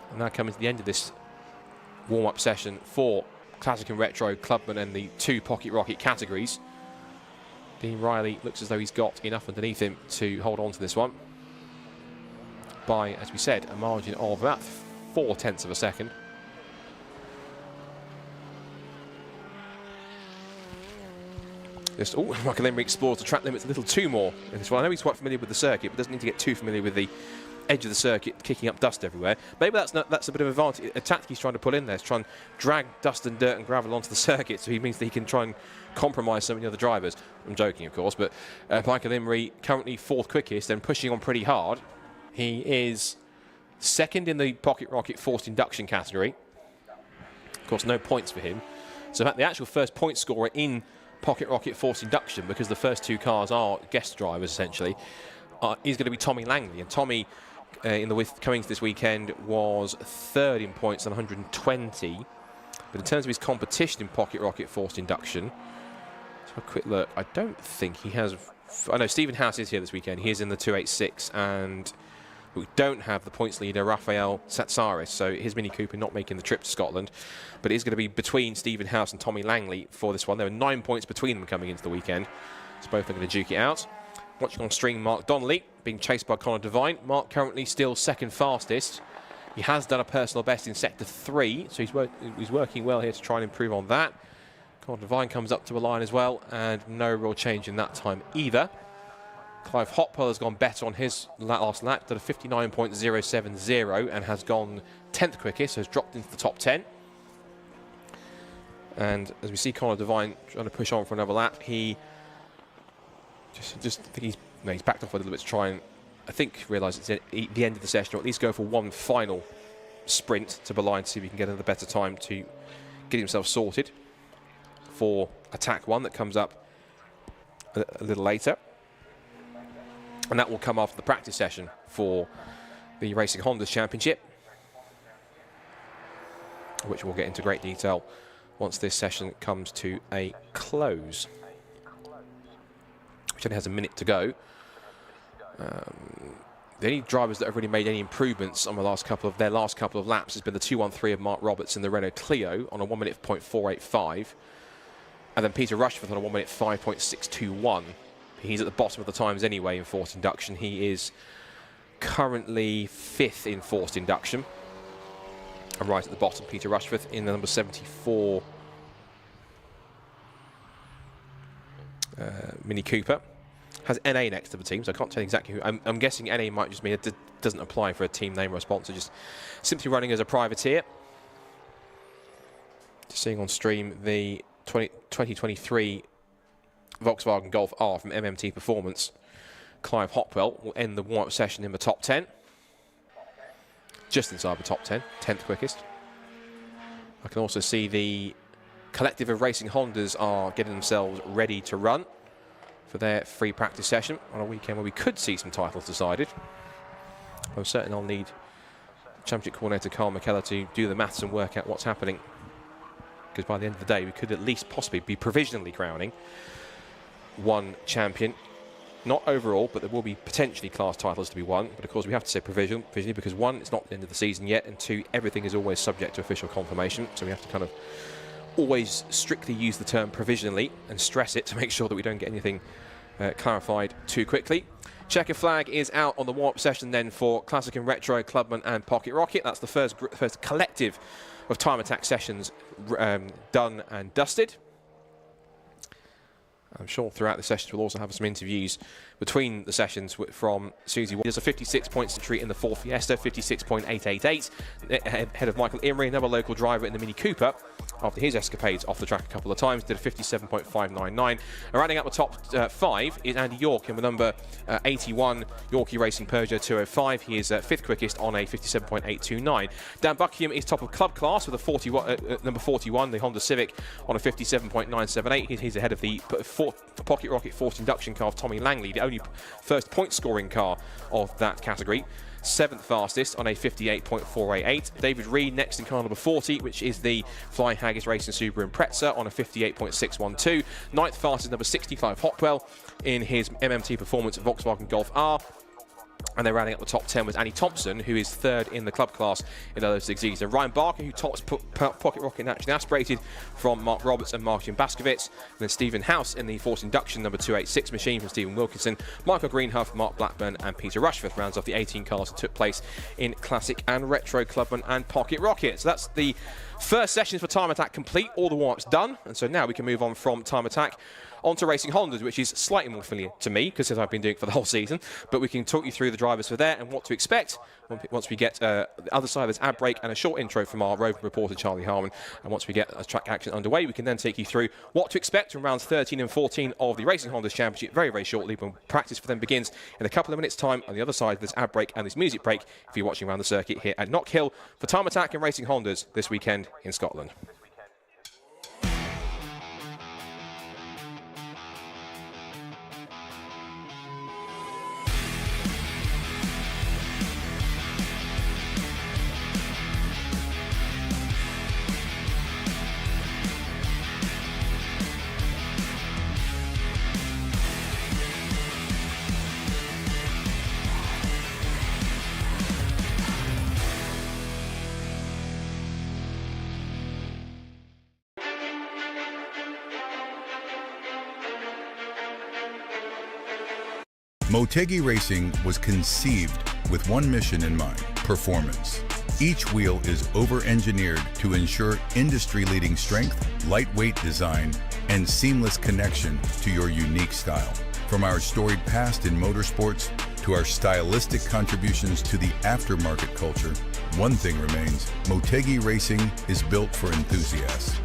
And now coming to the end of this warm-up session for Classic and Retro, Clubman and the 2 Pocket Rocket categories. Dean Riley looks as though he's got enough underneath him to hold on to this one by, as we said, a margin of about 4/10 of a second. Michael Emery explores the track limits a little too more in this one. I know he's quite familiar with the circuit, but doesn't need to get too familiar with the edge of the circuit, kicking up dust everywhere. Maybe that's a bit of a tactic he's trying to put in there. He's trying to drag dust and dirt and gravel onto the circuit, so he means that he can try and compromise some of the other drivers. I'm joking, of course, but Michael Emery currently 4th quickest and pushing on pretty hard. He is 2nd in the Pocket Rocket forced induction category. Of course, no points for him. So in fact, the actual first point scorer in Pocket Rocket forced induction, because the first 2 cars are guest drivers essentially, is going to be Tommy Langley. And Tommy, in the Cummings this weekend, was 3rd in points on 120. But in terms of his competition in Pocket Rocket forced induction, let's have a quick look. I don't think he has. I know Stephen House is here this weekend. He is in the 286, and we don't have the points leader Rafael Satsaris, so his Mini Cooper not making the trip to Scotland. But it is going to be between Stephen House and Tommy Langley for this one. There are 9 points between them coming into the weekend, so both are going to duke it out. Watching on stream, Mark Donnelly being chased by Connor Devine. Mark currently still 2nd fastest. He has done a personal best in Sector 3, so he's working well here to try and improve on that. Connor Devine comes up to a line as well, and no real change in that time either. Clive Hopwell has gone better on his last lap, did a 59.070 and has gone 10th quickest, so has dropped into the top 10. And as we see Connor Devine trying to push on for another lap, he just think he's backed off a little bit to try and, I think, realise it's the end of the session, or at least go for one final sprint to Berlin to see if he can get another better time to get himself sorted for Attack 1 that comes up a little later. And that will come after the practice session for the Racing Hondas Championship, which we'll get into great detail once this session comes to a close, which only has a minute to go. The only drivers that have really made any improvements on their last couple of laps has been the 213 of Mark Roberts in the Renault Clio on a 1 minute 0.485, and then Peter Rushforth on a 1 minute 5.621. He's at the bottom of the times anyway in forced induction. He is currently 5th in forced induction. And right at the bottom, Peter Rushforth in the number 74 Mini Cooper. Has NA next to the team, so I can't tell you exactly who. I'm guessing NA might just mean it doesn't apply for a team name or a sponsor, just simply running as a privateer. Just seeing on stream the 2023 Volkswagen Golf R from MMT Performance. Clive Hopwell will end the warm-up session in the top 10. Just inside the top 10, 10th quickest. I can also see the collective of racing Hondas are getting themselves ready to run for their free practice session on a weekend where we could see some titles decided. I'm certain I'll need Championship Coordinator Carl McKellar to do the maths and work out what's happening, because by the end of the day we could at least possibly be provisionally crowning one champion. Not overall, but there will be potentially class titles to be won. But of course we have to say provisionally, because one, it's not the end of the season yet, and two, everything is always subject to official confirmation. So we have to kind of always strictly use the term provisionally and stress it to make sure that we don't get anything clarified too quickly. Checker flag is out on the warm-up session then for Classic and Retro, Clubman and Pocket Rocket. That's the first collective of Time Attack sessions done and dusted. I'm sure throughout the sessions we'll also have some interviews between the sessions from Susie. There's a 56-point entry in the Ford Fiesta, 56.888, ahead of Michael Imrie, another local driver in the Mini Cooper, after his escapades off the track a couple of times, did a 57.599. And rounding out the top 5 is Andy York in the number 81 Yorkie Racing Peugeot 205. He is 5th quickest on a 57.829. Dan Buckingham is top of club class with a number 41, the Honda Civic, on a 57.978. He's ahead of the Pocket Rocket forced induction car of Tommy Langley, the only first point scoring car of that category. 7th fastest on a 58.488. David Reed next in car number 40, which is the Fly Haggis Racing Subaru Impreza on a 58.612. 9th fastest number 65 Hopwell in his MMT Performance Volkswagen Golf R. And then rounding up the top 10 was Annie Thompson, who is 3rd in the club class in those 6 seasons. Ryan Barker, who tops Pocket Rocket Naturally Aspirated from Mark Roberts and Martin Baskovitz. And then Stephen House in the forced induction number 286 machine from Stephen Wilkinson. Michael Greenhuff, Mark Blackburn and Peter Rushforth rounds off the 18 cars that took place in Classic and Retro, Clubman and Pocket Rocket. So that's the first sessions for Time Attack complete. All the warm-ups done. And so now we can move on from Time Attack onto Racing Hondas, which is slightly more familiar to me because I've been doing it for the whole season. But we can talk you through the drivers for there and what to expect once we get the other side of this ad break and a short intro from our roving reporter Charlie Harmon. And once we get a track action underway, we can then take you through what to expect from rounds 13 and 14 of the Racing Hondas Championship very, very shortly, when practice for them begins in a couple of minutes' time on the other side of this ad break and this music break if you're watching around the circuit here at Knockhill for Time Attack and Racing Hondas this weekend in Scotland. Motegi Racing was conceived with one mission in mind: performance. Each wheel is over-engineered to ensure industry-leading strength, lightweight design, and seamless connection to your unique style. From our storied past in motorsports to our stylistic contributions to the aftermarket culture, one thing remains: Motegi Racing is built for enthusiasts.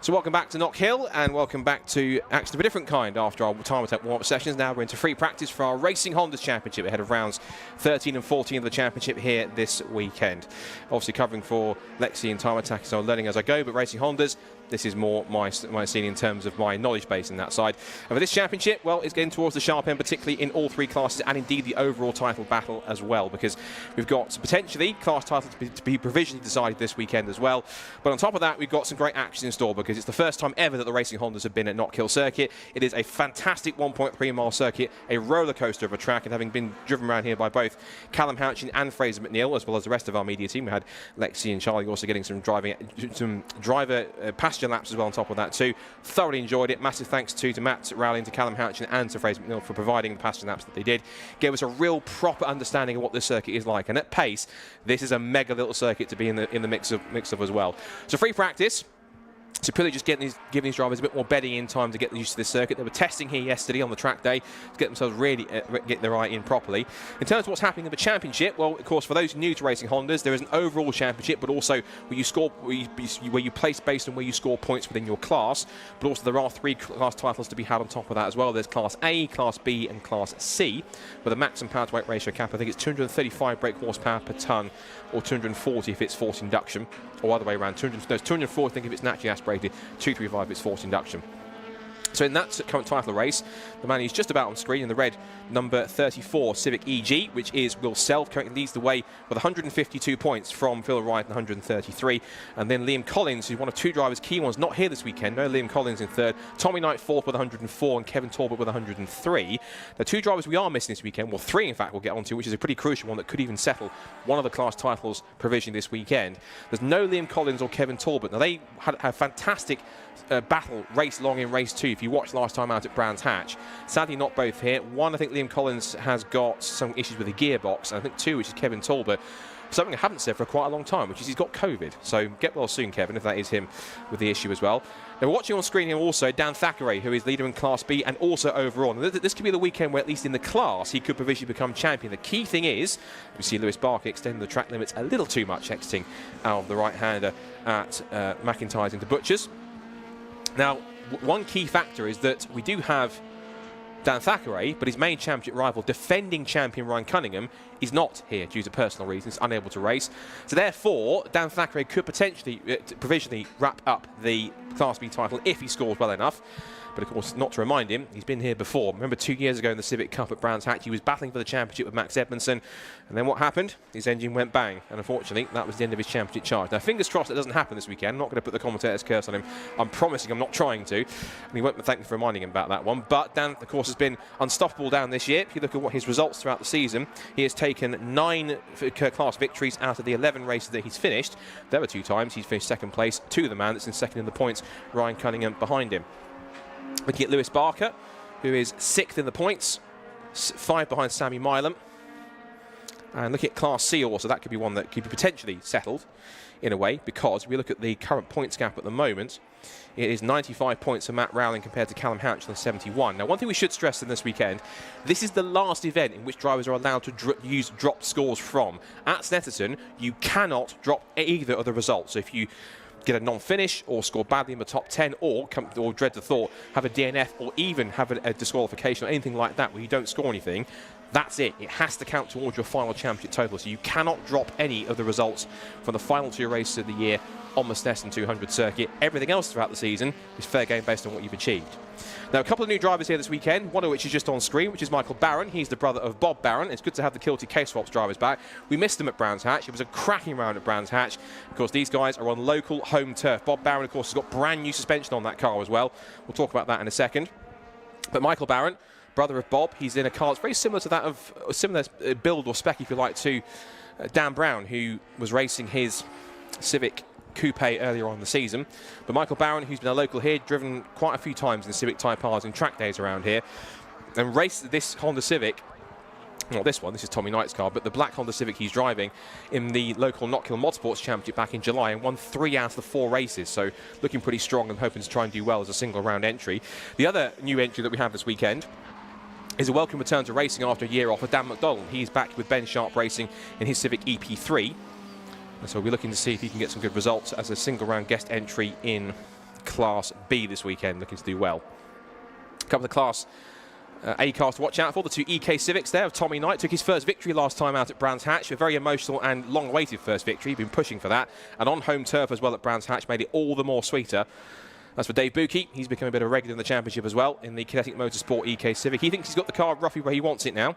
So welcome back to Knockhill, and welcome back to action of a different kind after our time attack warm-up sessions. Now we're into free practice for our Racing Hondas Championship ahead of rounds 13 and 14 of the championship here this weekend. Obviously covering for Lexi and time attack, so I'm learning as I go, but Racing Hondas, this is more my scene in terms of my knowledge base in that side. And for this championship, well, it's getting towards the sharp end, particularly in all three classes, and indeed the overall title battle as well, because we've got potentially class titles to be provisionally decided this weekend as well. But on top of that, we've got some great action in store, because it's the first time ever that the Racing Hondas have been at Knockhill Circuit. It is a fantastic 1.3 mile circuit, a roller coaster of a track, and having been driven around here by both Callum Houchin and Fraser McNeil, as well as the rest of our media team, we had Lexi and Charlie also getting some driver passenger laps as well on top of that too. Thoroughly enjoyed it. Massive thanks to Matt Rowling, to Callum Houchin and to Fraser McNeil for providing the passenger laps that they did. Gave us a real proper understanding of what this circuit is like, and at pace this is a mega little circuit to be in the mix of as well. So free practice. So purely just giving these drivers a bit more bedding in time to get used to this circuit. They were testing here yesterday on the track day to get themselves really get their eye in properly. In terms of what's happening in the championship, well, of course, for those new to Racing Hondas, there is an overall championship, but also where you score, where you place based on where you score points within your class. But also there are three class titles to be had on top of that as well. There's Class A, Class B, and Class C, with a maximum power to weight ratio cap. I think it's 235 brake horsepower per tonne, or 240 if it's forced induction, or other way around. 240 I think if it's naturally aspirated, 235 if it's forced induction. So in that current title race, the man who's just about on screen in the red, number 34 Civic EG, which is Will Self, currently leads the way with 152 points from Phil Wright and 133. And then Liam Collins, who's one of two drivers, key ones, not here this weekend. No, Liam Collins in third. Tommy Knight fourth with 104 and Kevin Talbot with 103. The two drivers we are missing this weekend, well, three in fact we'll get onto, which is a pretty crucial one that could even settle one of the class titles provisionally this weekend. There's no Liam Collins or Kevin Talbot. Now they had a fantastic battle race long in race 2 if you watched last time out at Brands Hatch. Sadly not both here. One, I think Liam Collins has got some issues with the gearbox, and I think two, which is Kevin Talbot, something I haven't said for quite a long time, which is he's got COVID. So get well soon, Kevin, if that is him with the issue as well. Now, we're watching on screen here also Dan Thackeray, who is leader in Class B and also overall. And this could be the weekend where, at least in the class, he could provisionally become champion. The key thing is, we see Lewis Barker extending the track limits a little too much, exiting out of the right-hander at McIntyre's into Butchers. Now, one key factor is that we do have Dan Thackeray, but his main championship rival, defending champion Ryan Cunningham, is not here due to personal reasons, unable to race. So therefore, Dan Thackeray could potentially, provisionally wrap up the Class B title if he scores well enough. But of course, not to remind him, he's been here before. Remember 2 years ago in the Civic Cup at Brands Hatch, he was battling for the championship with Max Edmondson, and then what happened? His engine went bang, and unfortunately, that was the end of his championship charge. Now, fingers crossed it doesn't happen this weekend. I'm not going to put the commentator's curse on him. I'm promising I'm not trying to. And he won't thank me for reminding him about that one. But Dan, of course, has been unstoppable down this year. If you look at what his results throughout the season, he has taken 9 class victories out of the 11 races that he's finished. There were 2 times he's finished second place to the man that's in second in the points, Ryan Cunningham, behind him. Looking at Lewis Barker, who is 6th in the points, 5 behind Sammy Milam. And looking at Class C also, that could be one that could be potentially settled in a way, because we look at the current points gap at the moment. It is 95 points for Matt Rowling compared to Callum Houchin on 71. Now, one thing we should stress in this weekend, this is the last event in which drivers are allowed to use dropped scores from. At Snetterton, you cannot drop either of the results. So if you get a non-finish or score badly in the top 10 or dread the thought, have a DNF or even have a disqualification or anything like that where you don't score anything, that's it. It has to count towards your final championship total. So you cannot drop any of the results from the final 2 races of the year on the Snetterton 200 circuit. Everything else throughout the season is fair game based on what you've achieved. Now, a couple of new drivers here this weekend, one of which is just on screen, which is Michael Barron. He's the brother of Bob Barron. It's good to have the Kilty K-Swaps drivers back. We missed them at Brands Hatch. It was a cracking round at Brands Hatch. Of course, these guys are on local home turf. Bob Barron, of course, has got brand new suspension on that car as well. We'll talk about that in a second. But Michael Barron, brother of Bob, he's in a car that's very similar to that of, similar build or spec, if you like, to Dan Brown, who was racing his Civic Coupe earlier on in the season. But Michael Barron, who's been a local here, driven quite a few times in Civic Type R's and track days around here, and raced this Honda Civic, not this one, this is Tommy Knight's car, but the black Honda Civic he's driving in the local Knockhill Motorsports Championship back in July, and won 3 out of the 4 races, so looking pretty strong and hoping to try and do well as a single round entry. The other new entry that we have this weekend is a welcome return to racing after a year off of Dan McDonald. He's back with Ben Sharp Racing in his Civic EP3. And so we'll be looking to see if he can get some good results as a single round guest entry in Class B this weekend, looking to do well. A couple of Class A cars to watch out for. The two EK Civics there of Tommy Knight took his first victory last time out at Brands Hatch. A very emotional and long-awaited first victory. He'd been pushing for that. And on home turf as well at Brands Hatch made it all the more sweeter. As for Dave Buki, he's become a bit of a regular in the championship as well in the Kinetic Motorsport EK Civic. He thinks he's got the car roughly where he wants it now.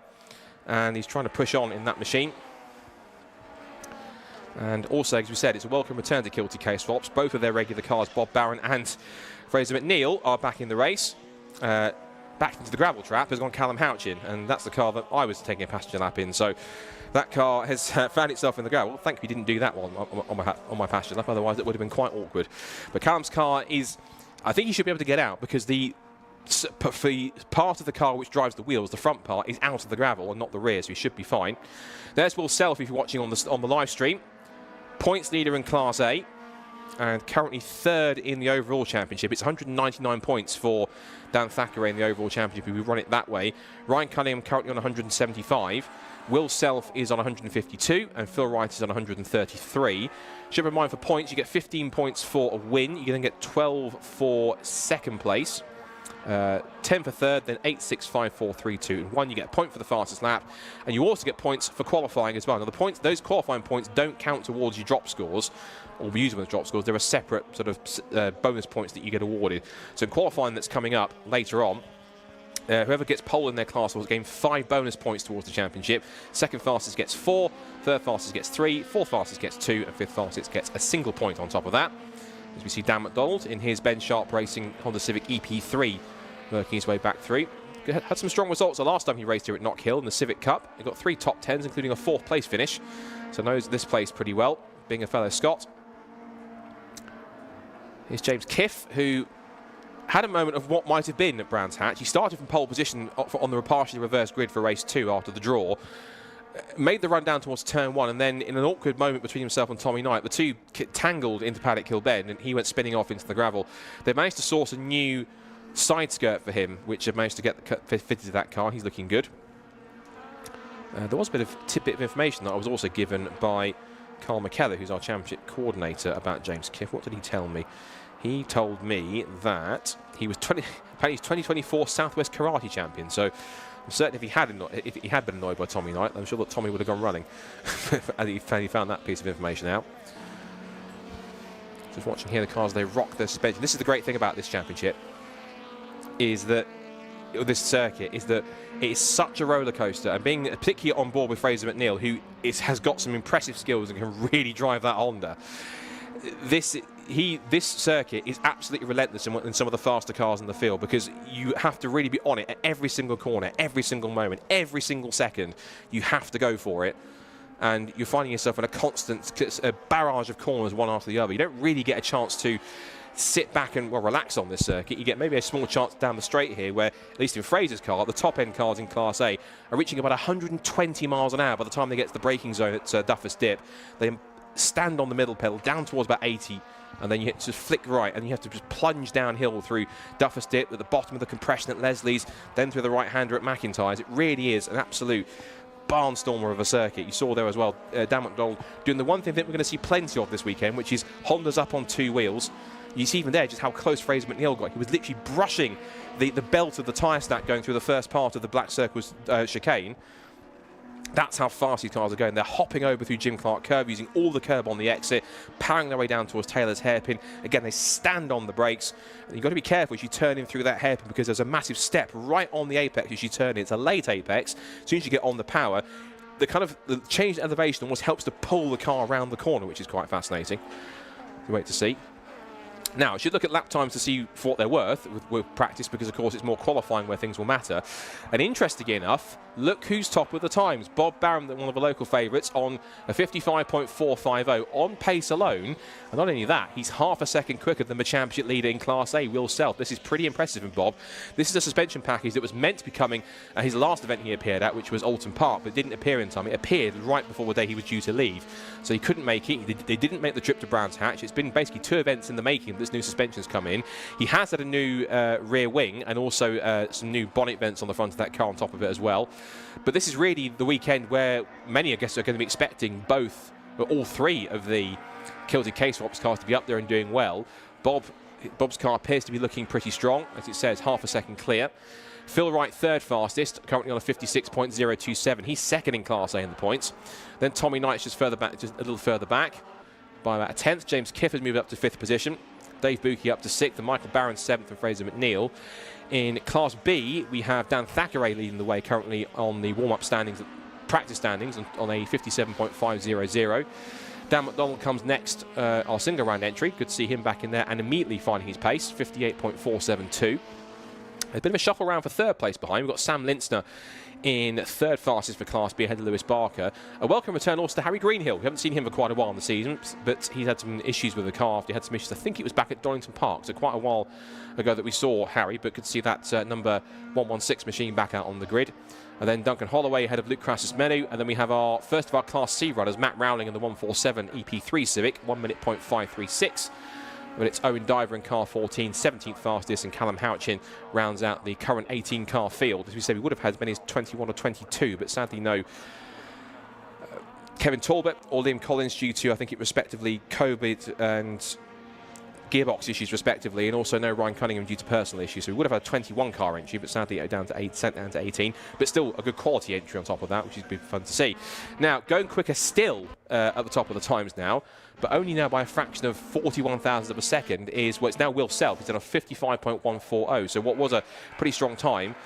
And he's trying to push on in that machine. And also, as we said, it's a welcome return to Kilty K-Swaps. Both of their regular cars, Bob Barron and Fraser McNeil, are back in the race. Back into the gravel trap has gone Callum Houchin, and that's the car that I was taking a passenger lap in. So that car has found itself in the gravel. Thankfully, didn't do that one on my passenger lap, otherwise it would have been quite awkward. But Callum's car is, I think he should be able to get out, because the part of the car which drives the wheels, the front part, is out of the gravel and not the rear, so he should be fine. There's Will Self, if you're watching on the live stream. Points leader in Class A, and currently third in the overall championship. It's 199 points for Dan Thackeray in the overall championship if we run it that way. Ryan Cunningham currently on 175. Will Self is on 152, and Phil Wright is on 133. Should be in mind for points, you get 15 points for a win. You then get 12 for second place. 10 for third, then 8, 6, 5, 4, 3, 2, and 1. You get a point for the fastest lap, and you also get points for qualifying as well. Now, the points, those qualifying points don't count towards your drop scores, or use them as drop scores. There are separate sort of bonus points that you get awarded. So in qualifying that's coming up later on, whoever gets pole in their class will gain 5 bonus points towards the championship. Second fastest gets 4, third fastest gets 3, fourth fastest gets 2, and fifth fastest gets a single point on top of that. As we see Dan McDonald in his Ben Sharp Racing Honda Civic EP3 working his way back through. Had some strong results the last time he raced here at Knockhill in the Civic Cup. He got 3 top 10s, including a 4th place finish. So knows this place pretty well, being a fellow Scot. Here's James Kiff, who had a moment of what might have been at Brands Hatch. He started from pole position on the partially reverse grid for race 2 after the draw. Made the run down towards turn 1, and then in an awkward moment between himself and Tommy Knight, the two tangled into Paddock Hill Bend, and he went spinning off into the gravel. They managed to source a new side skirt for him, which have managed to get fitted to that car. He's looking good. There was a bit of tidbit of information that I was also given by Carl McKellar, who's our championship coordinator, about James Kiff. What did he tell me? He told me that he was 2024 Southwest Karate champion. So I'm certain if he had been annoyed by Tommy Knight, I'm sure that Tommy would have gone running. And he found that piece of information out. Just watching here the cars, they rock their suspension. This is the great thing about this championship, is that this circuit is that it is such a roller coaster, and being particularly on board with Fraser McNeil, who has got some impressive skills and can really drive that Honda. This circuit is absolutely relentless in some of the faster cars in the field, because you have to really be on it at every single corner, every single moment, every single second. You have to go for it, and you're finding yourself in a constant barrage of corners one after the other. You don't really get a chance to sit back and relax on this circuit. You get maybe a small chance down the straight here, where at least in Fraser's car, the top end cars in Class A are reaching about 120 miles an hour by the time they get to the braking zone at Duffus Dip. They stand on the middle pedal down towards about 80, and then you hit to flick right, and you have to just plunge downhill through Duffus Dip at the bottom of the compression at Leslie's, then through the right-hander at McIntyre's. It really is an absolute barnstormer of a circuit. You saw there as well Dan McDonald doing the one thing that we're going to see plenty of this weekend, which is Hondas up on 2 wheels. You see even there just how close Fraser McNeil got. He was literally brushing the belt of the tyre stack going through the first part of the Black Circle's chicane. That's how fast these cars are going. They're hopping over through Jim Clark Curve, using all the curb on the exit, powering their way down towards Taylor's hairpin. Again, they stand on the brakes. And you've got to be careful as you turn in through that hairpin, because there's a massive step right on the apex as you turn in. It's a late apex. As soon as you get on the power, the change in elevation almost helps to pull the car around the corner, which is quite fascinating. We wait to see. Now, I should look at lap times to see for what they're worth with practice, because, of course, it's more qualifying where things will matter. And interestingly enough, look who's top with the times. Bob Barron, one of the local favourites, on a 55.450 on pace alone. And not only that, he's half a second quicker than the championship leader in Class A, Will Self. This is pretty impressive in Bob. This is a suspension package that was meant to be coming at his last event he appeared at, which was Alton Park, but didn't appear in time. It appeared right before the day he was due to leave. So he couldn't make it. They didn't make the trip to Brands Hatch. It's been basically 2 events in the making. This new suspension's come in. He has had a new rear wing, and also some new bonnet vents on the front of that car on top of it as well. But this is really the weekend where many, I guess, are going to be expecting all 3 of the Kilty K-Swaps cars to be up there and doing well. Bob Bob's car appears to be looking pretty strong, as it says, half a second clear. Phil Wright, third fastest, currently on a 56.027. He's second in Class A in the points. Then Tommy Knight's just a little further back by about a tenth. James Kiff has moved up to fifth position. Dave Buki up to sixth, and Michael Barron seventh, and Fraser McNeil. In Class B, we have Dan Thackeray leading the way currently on the warm-up standings, practice standings, on a 57.500. Dan McDonald comes next, our single round entry. Good to see him back in there and immediately finding his pace, 58.472. A bit of a shuffle around for third place behind. We've got Sam Lintzner in third fastest for Class B ahead of Lewis Barker. A welcome return also to Harry Greenhill. We haven't seen him for quite a while in the season, but he's had some issues with the car after he had some issues. I think it was back at Donington Park, so quite a while ago that we saw Harry, but could see that number 116 machine back out on the grid. And then Duncan Holloway ahead of Luke Crassus-Menu. And then we have our first of our Class C runners, Matt Rowling in the 147 EP3 Civic, 1 minute .536. But it's Owen Diver in car 14, 17th fastest, and Callum Houchin rounds out the current 18 car field. As we said, we would have had as many as 21 or 22, but sadly no Kevin Talbot or Liam Collins due to, I think it respectively, COVID and gearbox issues respectively, and also no Ryan Cunningham due to personal issues. So we would have had 21 car entry, but sadly down to 18, but still a good quality entry on top of that, which has been fun to see. Now, going quicker still at the top of the times now, but only now by a fraction of 41 thousandths of a second, is it's now Will Self. He's done a 55.140. So what was a pretty strong time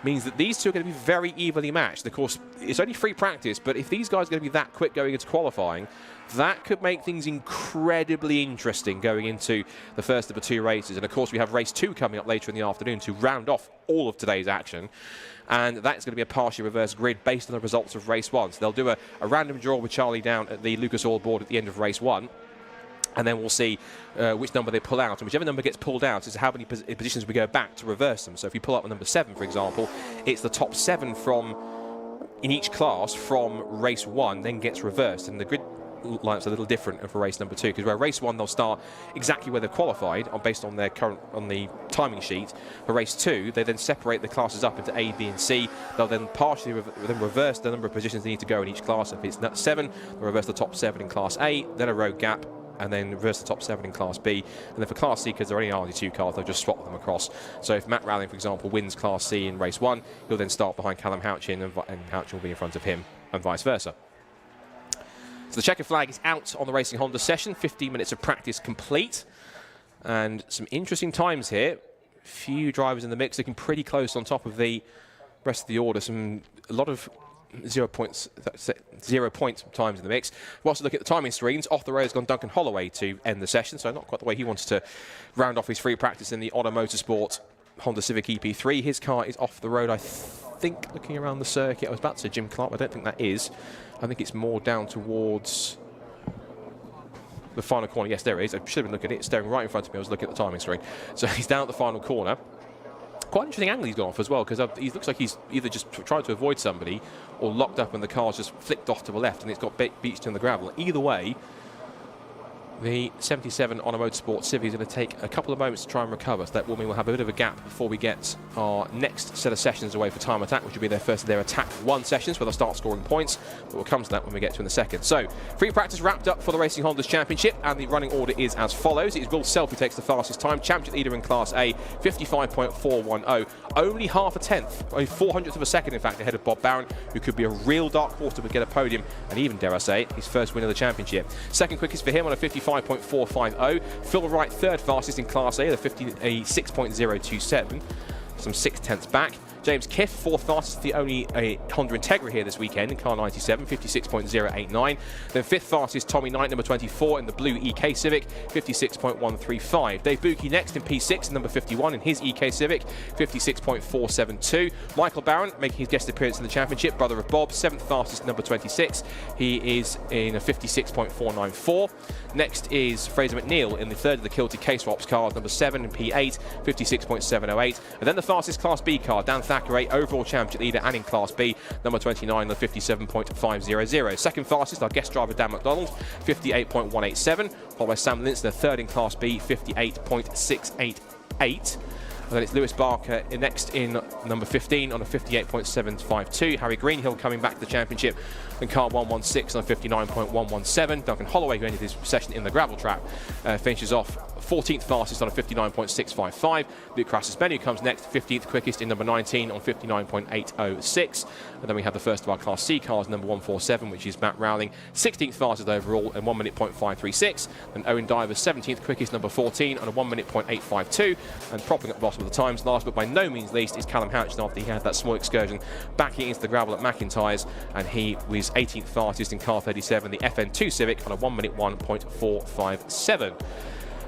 means that these two are going to be very evenly matched. Of course, it's only free practice, but if these guys are going to be that quick going into qualifying, that could make things incredibly interesting going into the first of the two races. And of course, we have race 2 coming up later in the afternoon to round off all of today's action. And that's going to be a partially reverse grid based on the results of race 1. So they'll do a random draw with Charlie down at the Lucas Oil board at the end of race 1. And then we'll see which number they pull out. And whichever number gets pulled out is how many positions we go back to reverse them. So if you pull out the number 7, for example, it's the top 7 in each class from race 1 then gets reversed. And the grid lineup's a little different for race number 2, because where race 1 they'll start exactly where they've qualified based on their on the timing sheet. For race 2 they then separate the classes up into A, B and C. They'll then partially reverse the number of positions they need to go in each class. If it's 7, they'll reverse the top 7 in class A, then a road gap, and then reverse the top 7 in Class B. And then for Class C, because there are only 2 cars, they'll just swap them across. So if Matt Rowling, for example, wins Class C in race 1, he'll then start behind Callum Houchin, and Houchin will be in front of him, and vice versa. So the checker flag is out on the Racing Honda session. 15 minutes of practice complete. And some interesting times here. Few drivers in the mix looking pretty close on top of the rest of the order. A lot of 0 point times in the mix. We'll also look at the timing screens. Off the road has gone Duncan Holloway to end the session, so not quite the way he wants to round off his free practice in the Honda Motorsport Honda Civic EP3. His car is off the road, I think, looking around the circuit. I was about to say Jim Clark, but I don't think that is. I think it's more down towards the final corner. Yes, there it is. I should have been looking at it. It's staring right in front of me. I was looking at the timing screen. So he's down at the final corner. Quite an interesting angle he's gone off as well, because he looks like he's either just trying to avoid somebody or locked up and the car's just flicked off to the left and it's got beached in the gravel. Either way, the 77 Honda Motorsport Civic is going to take a couple of moments to try and recover, so that will mean we'll have a bit of a gap before we get our next set of sessions away for Time Attack, which will be their first of their Attack 1 sessions, where they'll start scoring points, but we'll come to that when we get to in a second. So, free practice wrapped up for the Racing Hondas Championship, and the running order is as follows. It is Will Self who takes the fastest time, championship leader in Class A, 55.410, only half a tenth, only 400th of a second, in fact, ahead of Bob Barron, who could be a real dark horse to get a podium, and even, dare I say, his first win of the championship. Second quickest for him on a 55.450. Phil Wright, third fastest in Class A, a 6.027, some 6/10ths back. James Kiff, fourth fastest, the only Honda Integra here this weekend in car 97, 56.089. Then fifth fastest, Tommy Knight, number 24 in the blue EK Civic, 56.135. Dave Buki next in P6, number 51 in his EK Civic, 56.472. Michael Barron making his guest appearance in the championship, brother of Bob, seventh fastest, number 26. He is in a 56.494. Next is Fraser McNeil in the third of the Kilty K-Swaps cars, number 7 in P8, 56.708. And then the fastest Class B car, Dan Thackeray, overall championship leader and in Class B, number 29, the 57.500. Second fastest, our guest driver Dan McDonald, 58.187, followed by Sam Lintzner, third in Class B, 58.688. And then it's Lewis Barker next in number 15 on a 58.752. Harry Greenhill coming back to the championship in car 116 on a 59.117. Duncan Holloway, who ended his session in the gravel trap, finishes off 14th fastest on a 59.655. Luke Crassus-Menu comes next, 15th quickest in number 19 on 59.806. And then we have the first of our Class C cars, number 147, which is Matt Rowling, 16th fastest overall in 1 minute .536. And Owen Divers, 17th quickest, number 14 on a 1 minute .852. And propping up the bottom of the times, last but by no means least, is Callum Houchin after he had that small excursion backing into the gravel at McIntyre's, and he was 18th fastest in car 37, the FN2 Civic, on a 1 minute 1.457.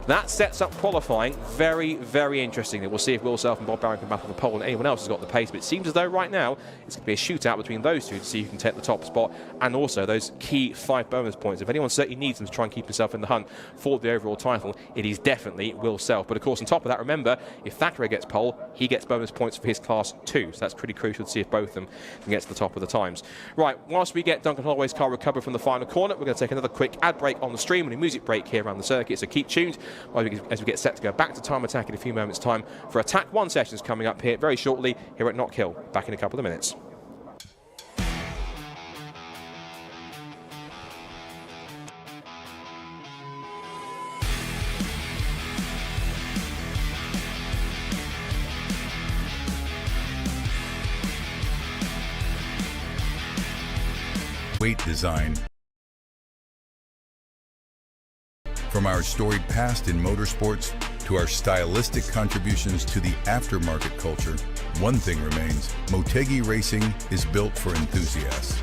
That sets up qualifying very, very interestingly. We'll see if Will Self and Bob Barron can battle the pole and anyone else has got the pace, but it seems as though right now it's going to be a shootout between those two to see who can take the top spot, and also those key 5 bonus points. If anyone certainly needs them to try and keep himself in the hunt for the overall title, it is definitely Will Self. But of course, on top of that, remember, if Thackeray gets pole, he gets bonus points for his class too, so that's pretty crucial to see if both of them can get to the top of the times. Right, whilst we get Duncan Holloway's car recovered from the final corner, we're going to take another quick ad break on the stream and a music break here around the circuit, so keep tuned as we get set to go back to Time Attack in a few moments' time for Attack 1 sessions coming up here very shortly here at Knockhill. Back in a couple of minutes. Weight design. From our storied past in motorsports to our stylistic contributions to the aftermarket culture, one thing remains: Motegi Racing is built for enthusiasts.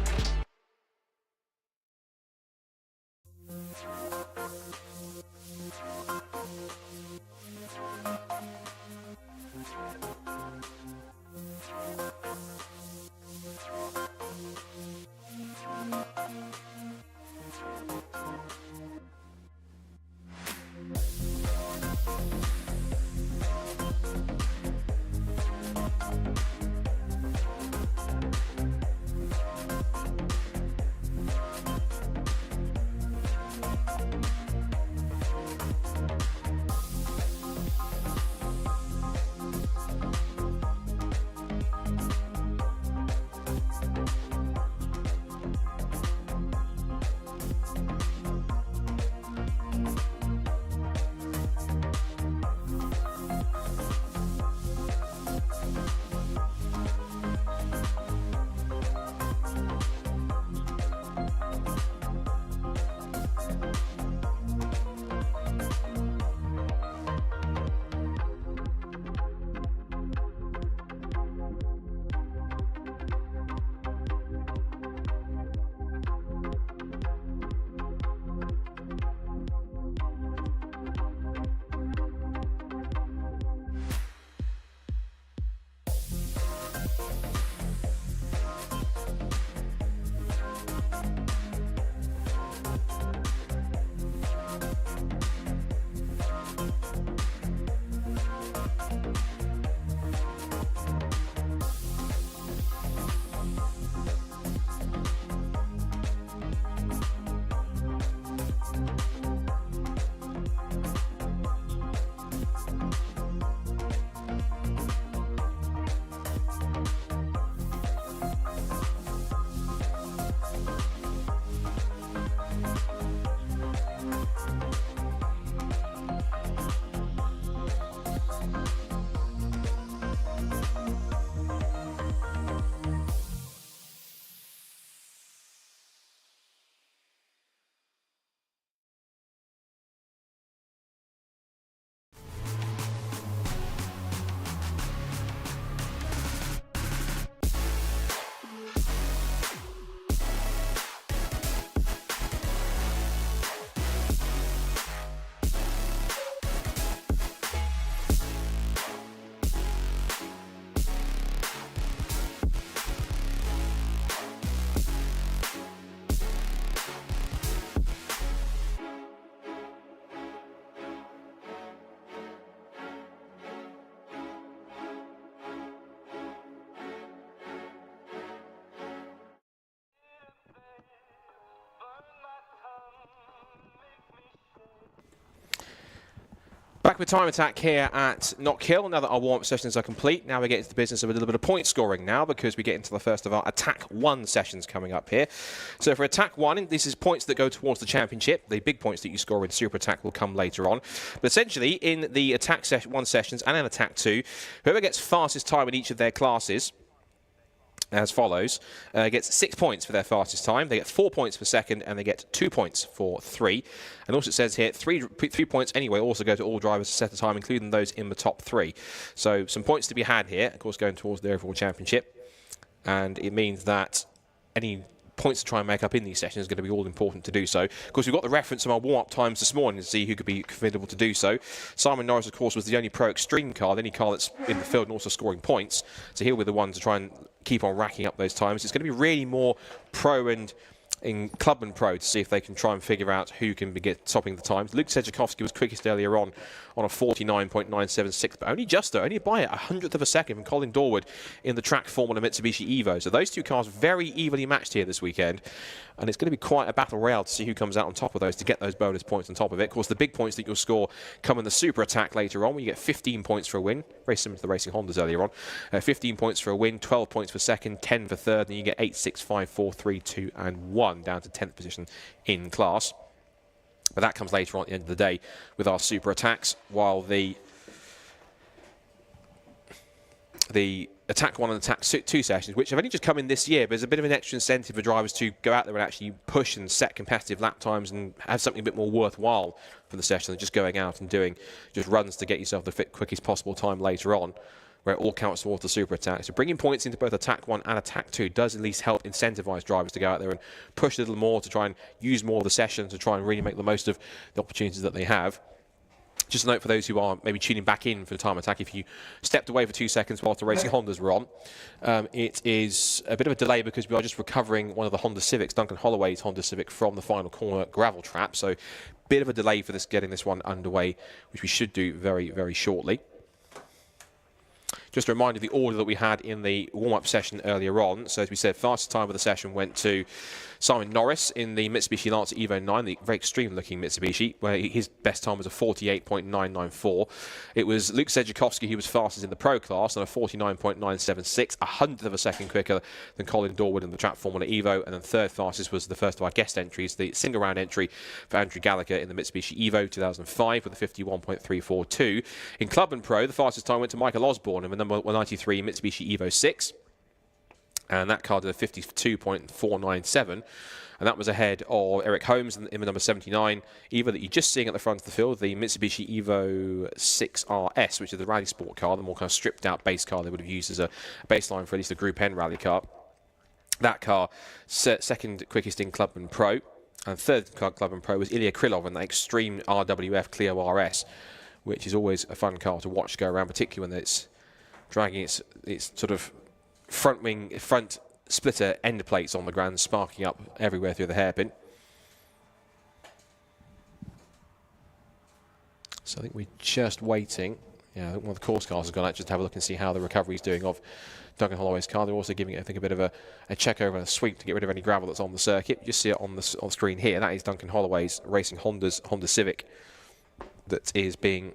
Back with Time Attack here at Knockhill. Now that our warm-up sessions are complete, now we get into the business of a little bit of point scoring now, because we get into the first of our Attack 1 sessions coming up here. So for Attack 1, this is points that go towards the championship. The big points that you score in Super Attack will come later on. But essentially, in the Attack 1 sessions and in Attack 2, whoever gets fastest time in each of their classes, as follows, gets 6 points for their fastest time, they get 4 points for second, and they get 2 points for 3. And also it says here, 3 points anyway also go to all drivers to set a time, including those in the top 3. So some points to be had here, of course going towards the overall championship. And it means that any points to try and make up in these sessions is going to be all important to do so. Of course, we've got the reference from our warm-up times this morning to see who could be formidable to do so. Simon Norris, of course, was the only Pro Extreme car, the only car that's in the field and also scoring points. So he'll be the one to try and keep on racking up those times. It's going to be really more Pro and in Club and Pro to see if they can try and figure out who can be topping the times. Luke Sedjakowski was quickest earlier on a 49.976, but only just though, only by a 100th of a second from Colin Dorwood in the track Formula Mitsubishi Evo. So those two cars very evenly matched here this weekend, and it's going to be quite a battle royale to see who comes out on top of those to get those bonus points on top of it. Of course, the big points that you'll score come in the Super Attack later on, where you get 15 points for a win, very similar to the Racing Hondas earlier on. 15 points for a win, 12 points for second, 10 for third, and you get 8, 6, 5, 4, 3, 2, and 1 down to 10th position in class. But that comes later on at the end of the day with our Super Attacks, while the Attack 1 and Attack 2 sessions, which have only just come in this year, but there's a bit of an extra incentive for drivers to go out there and actually push and set competitive lap times and have something a bit more worthwhile for the session than just going out and doing just runs to get yourself the quickest possible time later on, where it all counts towards the Super Attack. So bringing points into both Attack 1 and Attack 2 does at least help incentivise drivers to go out there and push a little more, to try and use more of the session, to try and really make the most of the opportunities that they have. Just a note for those who are maybe tuning back in for the Time Attack, if you stepped away for 2 seconds whilst the Racing Hondas were on, it is a bit of a delay because we are just recovering one of the Honda Civics, Duncan Holloway's Honda Civic, from the final corner gravel trap. So bit of a delay for this, getting this one underway, which we should do very, very shortly. Just a reminder of the order that we had in the warm-up session earlier on. So as we said, fastest time of the session went to Simon Norris in the Mitsubishi Lancer Evo 9, the very extreme-looking Mitsubishi, where his best time was a 48.994. It was Luke Sedjakowski who was fastest in the Pro class on a 49.976, a 100th of a second quicker than Colin Dorwood in the Trap Formula Evo, and then third fastest was the first of our guest entries, the single-round entry for Andrew Gallagher in the Mitsubishi Evo 2005 with a 51.342. In Club and Pro, the fastest time went to Michael Osborne in the number 193 Mitsubishi Evo 6. And that car did a 52.497, and that was ahead of Eric Holmes in the number 79 Evo that you're just seeing at the front of the field, the Mitsubishi Evo 6 RS, which is the rally sport car, the more kind of stripped out base car they would have used as a baseline for at least a Group N rally car. That car second quickest in Club and Pro, and third Club and Pro was Ilya Krylov in the Extreme RWF Clio RS, which is always a fun car to watch go around, particularly when it's dragging its sort of front splitter end plates on the ground, sparking up everywhere through the hairpin. So I think we're just waiting. Yeah, I think one of the course cars has gone out just to have a look and see how the recovery is doing of Duncan Holloway's car. They're also giving it, I think, a bit of a check over and a sweep to get rid of any gravel that's on the circuit. You just see it on the screen here. That is Duncan Holloway's Racing Honda Civic that is being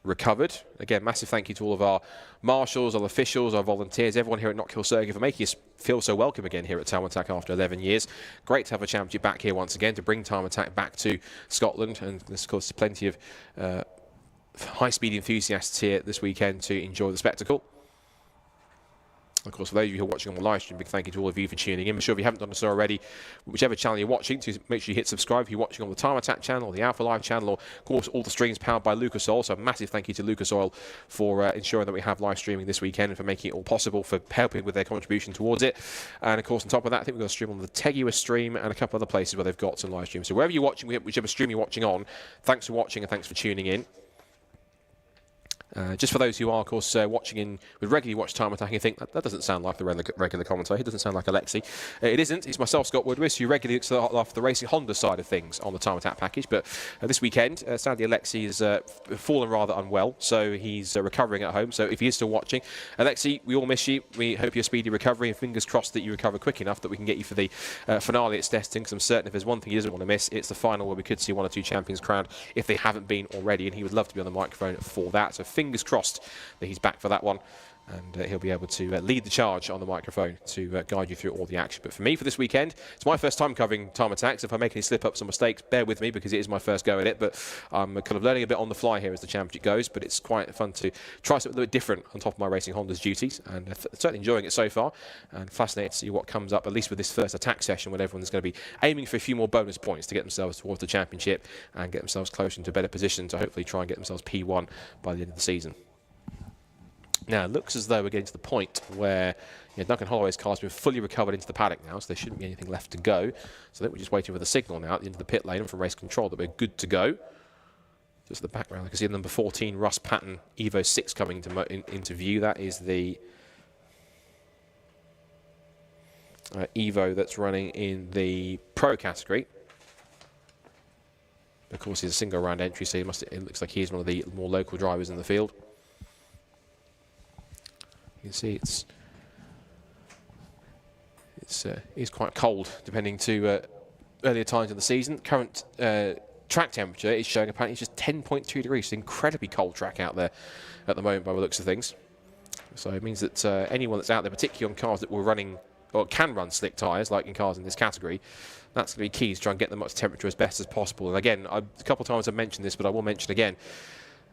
recovered. Again, massive thank you to all of our marshals, our officials, our volunteers, everyone here at Knockhill Circuit for making us feel so welcome again here at Time Attack after 11 years. Great to have a championship back here once again, to bring Time Attack back to Scotland, and there's of course plenty of high-speed enthusiasts here this weekend to enjoy the spectacle. Of course, for those of you who are watching on the live stream, big thank you to all of you for tuning in. I'm sure if you haven't done so already, whichever channel you're watching, to make sure you hit subscribe. If you're watching on the Time Attack channel, or the Alpha Live channel, or of course all the streams powered by Lucas Oil. So a massive thank you to Lucas Oil for ensuring that we have live streaming this weekend, and for making it all possible, for helping with their contribution towards it. And of course, on top of that, I think we've got a stream on the Teguis stream and a couple other places where they've got some live streams. So wherever you're watching, whichever stream you're watching on, thanks for watching and thanks for tuning in. Just for those who are, of course, watching would regularly watch Time Attack and think, that doesn't sound like the regular commentator, it doesn't sound like Alexi. It isn't, it's myself, Scott Woodwis, who regularly looks after the Racing Honda side of things on the Time Attack package, but this weekend, sadly Alexi has fallen rather unwell, so he's recovering at home, so if he is still watching, Alexi, we all miss you, we hope you're a speedy recovery, and fingers crossed that you recover quick enough that we can get you for the finale at Stettin, because I'm certain if there's one thing he doesn't want to miss, it's the final where we could see 1 or 2 champions crowned if they haven't been already, and he would love to be on the microphone for that, so fingers crossed that he's back for that one, and he'll be able to lead the charge on the microphone to guide you through all the action. But for me, for this weekend, it's my first time covering Time Attacks. If I make any slip-ups or mistakes, bear with me, because it is my first go at it, but I'm kind of learning a bit on the fly here as the championship goes, but it's quite fun to try something a little bit different on top of my Racing Honda's duties, and certainly enjoying it so far, and fascinated to see what comes up, at least with this first attack session, when everyone's going to be aiming for a few more bonus points to get themselves towards the championship and get themselves closer into a better position to hopefully try and get themselves P1 by the end of the season. Now, it looks as though we're getting to the point where Duncan Holloway's car's been fully recovered into the paddock now, so there shouldn't be anything left to go. So I think we're just waiting for the signal now at the end of the pit lane and from race control that we're good to go. Just the background, I can see number 14, Russ Patton, Evo 6 coming into view. That is the Evo that's running in the Pro category. Of course, he's a single round entry, so it looks like he's one of the more local drivers in the field. You can see it's quite cold, depending to earlier times of the season. Current track temperature is showing apparently it's just 10.2 degrees. It's an incredibly cold track out there at the moment by the looks of things. So it means that anyone that's out there, particularly on cars that were running or can run slick tyres, like in cars in this category, that's going to be key to try and get them up to temperature as best as possible. And again, a couple of times I've mentioned this, but I will mention again,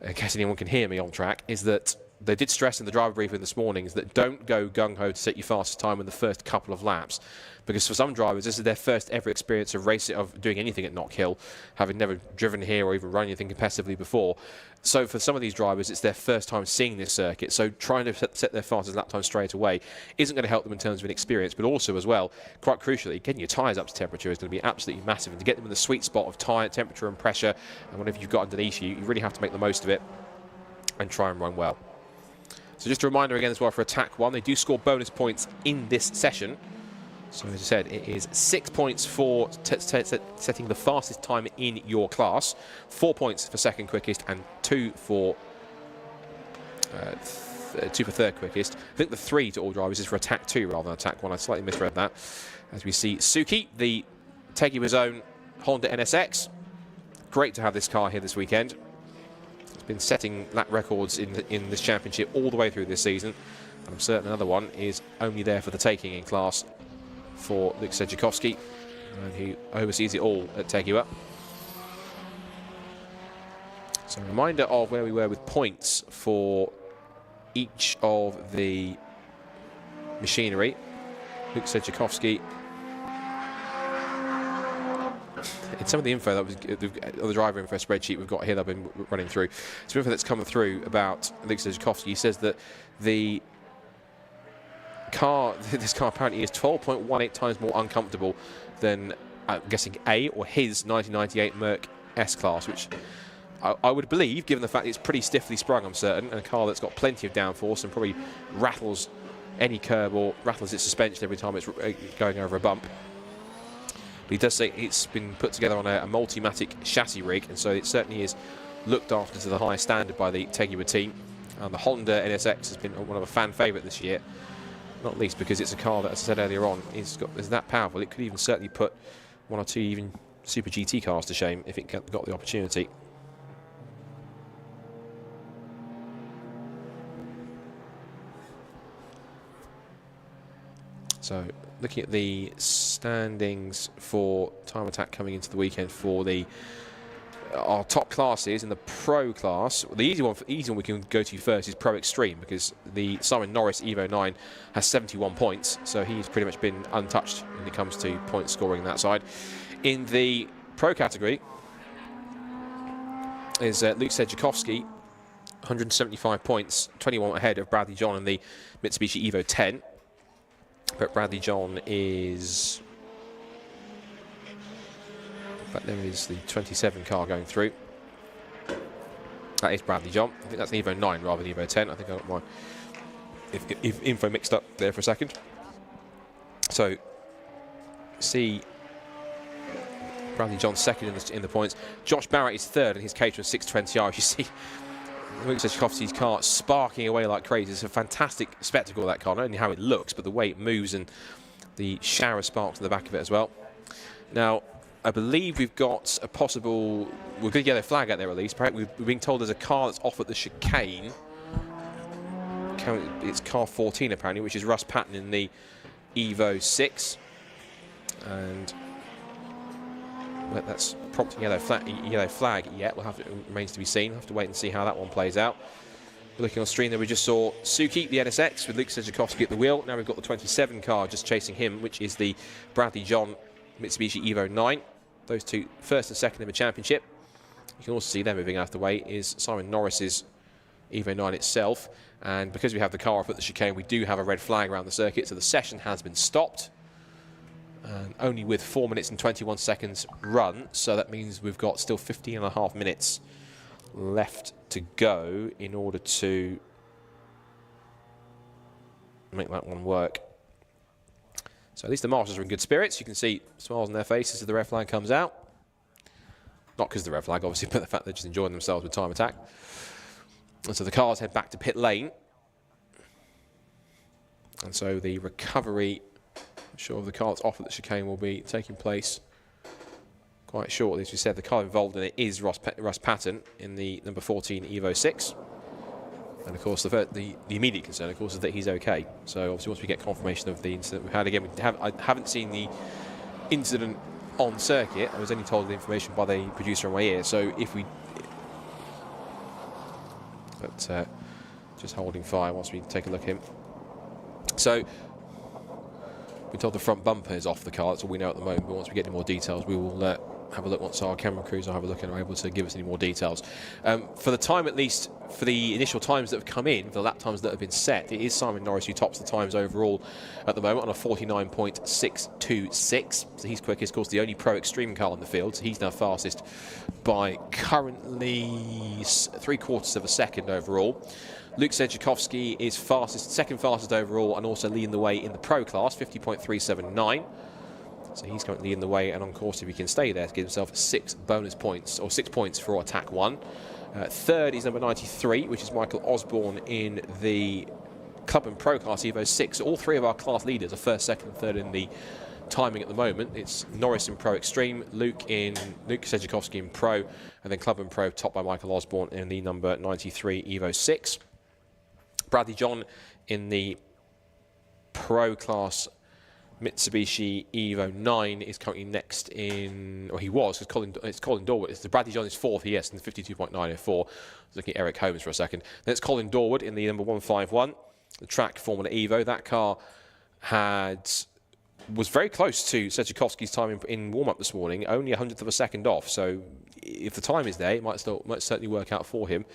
in case anyone can hear me on track, is that they did stress in the driver briefing this morning is that don't go gung-ho to set your fastest time in the first couple of laps, because for some drivers this is their first ever experience of racing, of doing anything at Knockhill, having never driven here or even run anything competitively before. So for some of these drivers it's their first time seeing this circuit, so trying to set their fastest lap time straight away isn't going to help them in terms of an experience, but also as well, quite crucially, getting your tyres up to temperature is going to be absolutely massive, and to get them in the sweet spot of tyre temperature and pressure, and whatever you've got underneath you, you really have to make the most of it and try and run well. So just a reminder again as well for Attack 1, they do score bonus points in this session. So as I said, it is 6 points for setting the fastest time in your class, 4 points for second quickest, and 2 for third quickest. I think the 3 to all drivers is for Attack 2 rather than Attack 1. I slightly misread that. As we see Suki, the Tegui's own Honda NSX. Great to have this car here this weekend. Been setting lap records in this championship all the way through this season, and I'm certain another one is only there for the taking in class for Luke Sedjakowski, and who oversees it all at Tegua. So a reminder of where we were with points for each of the machinery. Luke Sedjakowski, in some of the info that was the driver info spreadsheet we've got here that I've been running through, some info that's come through about Luke Sedjakowski. He says that this car apparently is 12.18 times more uncomfortable than, I'm guessing, A or his 1998 Merc S-Class, which I would believe, given the fact it's pretty stiffly sprung, I'm certain, and a car that's got plenty of downforce and probably rattles any curb or rattles its suspension every time it's going over a bump. But he does say it's been put together on a Multimatic chassis rig, and so it certainly is looked after to the highest standard by the Tegua team. And the Honda NSX has been one of a fan favourite this year, not least because it's a car that, as I said earlier on, is that powerful. It could even certainly put 1 or 2 even Super GT cars to shame if it got the opportunity. So looking at the standings for Time Attack coming into the weekend for our top classes in the Pro class. The easy one we can go to first is Pro Extreme, because the Simon Norris Evo 9 has 71 points, so he's pretty much been untouched when it comes to point scoring that side. In the Pro category is Luke Sedjakowski, 175 points, 21 ahead of Bradley John in the Mitsubishi Evo 10. But Bradley John is... in fact, there is the 27 car going through. That is Bradley John. I think that's an Evo 9 rather than Evo 10. I think I got my if info mixed up there for a second. So, see Bradley John second in the points. Josh Barrett is third, and his Caterham 620R. You see Luke Sejkowski's car sparking away like crazy. It's a fantastic spectacle, that car. Not only how it looks, but the way it moves and the shower of sparks in the back of it as well. Now, I believe we've got a possible... We're going to get a flag out there at least. Perhaps we're being told there's a car that's off at the chicane. It's car 14 apparently, which is Russ Patton in the Evo 6. And that's prompting yellow flag yet. We'll have to, it remains to be seen. We'll have to wait and see how that one plays out. We're looking on screen there, we just saw Suki, the NSX, with Luke Sejkowski at the wheel. Now we've got the 27 car just chasing him, which is the Bradley John Mitsubishi Evo 9. Those two, first and second in the championship. You can also see them moving out of the way is Simon Norris's Evo 9 itself. And because we have the car up at the chicane, we do have a red flag around the circuit, so the session has been stopped. And only with 4 minutes and 21 seconds run, so that means we've got still 15.5 minutes left to go in order to make that one work. So at least the marshals are in good spirits. You can see smiles on their faces as the red flag comes out. Not because of the red flag, obviously, but the fact they're just enjoying themselves with time attack. And so the cars head back to pit lane. And so the recovery, I'm sure, of the car that's off at the chicane will be taking place quite shortly. As we said, the car involved in it is Russ Patton in the number 14 Evo 6. And of course, the immediate concern, of course, is that he's okay. So obviously, once we get confirmation of the incident we've had, again, I haven't seen the incident on circuit. I was only told the information by the producer in my ear. So if we... But just holding fire whilst we take a look at him. So we're told the front bumper is off the car. That's all we know at the moment. But once we get any more details, we will have a look once our camera crews will have a look and are able to give us any more details. For the time, at least, for the initial times that have come in, for the lap times that have been set, it is Simon Norris who tops the times overall at the moment on a 49.626. So he's quickest, of course, the only Pro Extreme car in the field. So he's now fastest by currently 3/4 of a second overall. Luke Sejkowski is fastest, second fastest overall, and also leading the way in the Pro class, 50.379. So he's currently in the way, and on course, if he can stay there, to give himself 6 bonus points, or 6 points for attack 1. Third is number 93, which is Michael Osborne in the Club and Pro class Evo 6. All three of our class leaders are first, second, and third in the timing at the moment. It's Norris in Pro Extreme, Luke Sejkowski in Pro, and then Club and Pro topped by Michael Osborne in the number 93 Evo 6. Bradley John in the Pro class Mitsubishi Evo 9 is currently next in, or he was, because it's Colin Dorwood. It's the Bradley John is fourth, yes, in the 52.904. Looking at Eric Holmes for a second. Then it's Colin Dorwood in the number 151, the track Formula Evo. That car was very close to Sejkowski's time in warm-up this morning, only 100th of a second off. So if the time is there, it might certainly work out for him.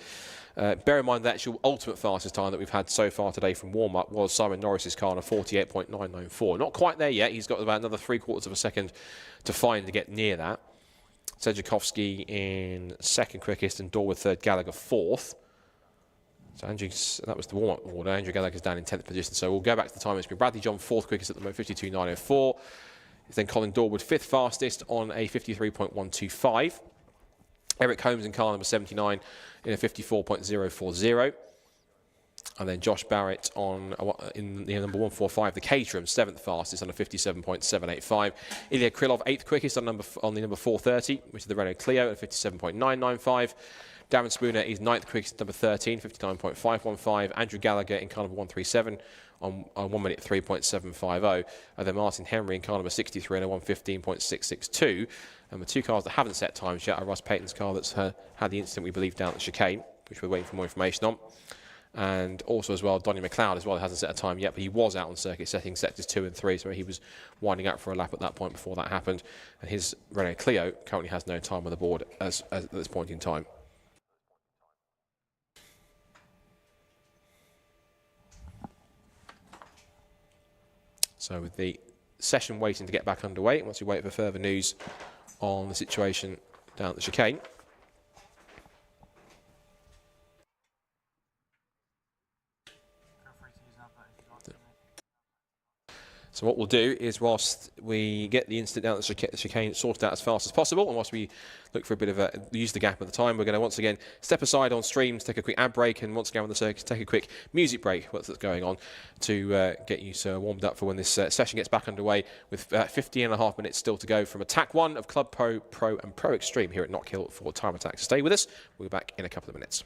Bear in mind the actual ultimate fastest time that we've had so far today from warm-up was Simon Norris's car on a 48.994. Not quite there yet. He's got about another 3/4 of a second to find to get near that. Sejkowski in second quickest and Dorwood third, Gallagher fourth. So that was the warm-up order. Andrew Gallagher's down in 10th position. So we'll go back to the time. It's been Bradley John fourth quickest at the moment, 52.904. It's then Colin Dorwood fifth fastest on a 53.125. Eric Holmes in car number 79 in a 54.040. And then Josh Barrett in the number 145, the Caterham, 7th fastest on a 57.785. Ilya Krylov, 8th quickest on the number 430, which is the Renault Clio at 57.995. Darren Spooner is 9th quickest, number 13, 59.515. Andrew Gallagher in car number 137 on 1 minute 3.750. And then Martin Henry in car number 63 on a 115.662. And the two cars that haven't set times yet are Russ Payton's car that's had the incident, we believe, down at the chicane, which we're waiting for more information on. And also as well, Donny McLeod as well hasn't set a time yet, but he was out on circuit setting sectors 2 and 3, so he was winding up for a lap at that point before that happened. And his Renault Clio currently has no time on the board at this point in time. So with the session waiting to get back underway, once we wait for further news on the situation down at the chicane. So what we'll do is, whilst we get the incident down the chicane sorted out as fast as possible, and whilst we look for a bit of use the gap at the time, we're going to once again step aside on stream to take a quick ad break, and once again on the circuit take a quick music break, what's going on, to get you warmed up for when this session gets back underway, with 15.5 minutes still to go from Attack 1 of Club Pro, Pro and Pro Extreme here at Knockhill for Time Attack. So stay with us, we'll be back in a couple of minutes.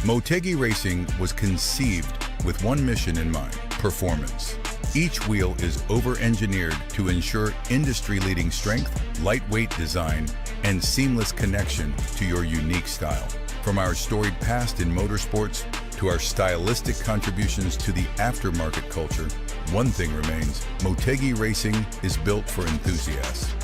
Motegi Racing was conceived with one mission in mind: performance. Each wheel is over-engineered to ensure industry-leading strength, lightweight design, and seamless connection to your unique style. From our storied past in motorsports to our stylistic contributions to the aftermarket culture, one thing remains: Motegi Racing is built for enthusiasts.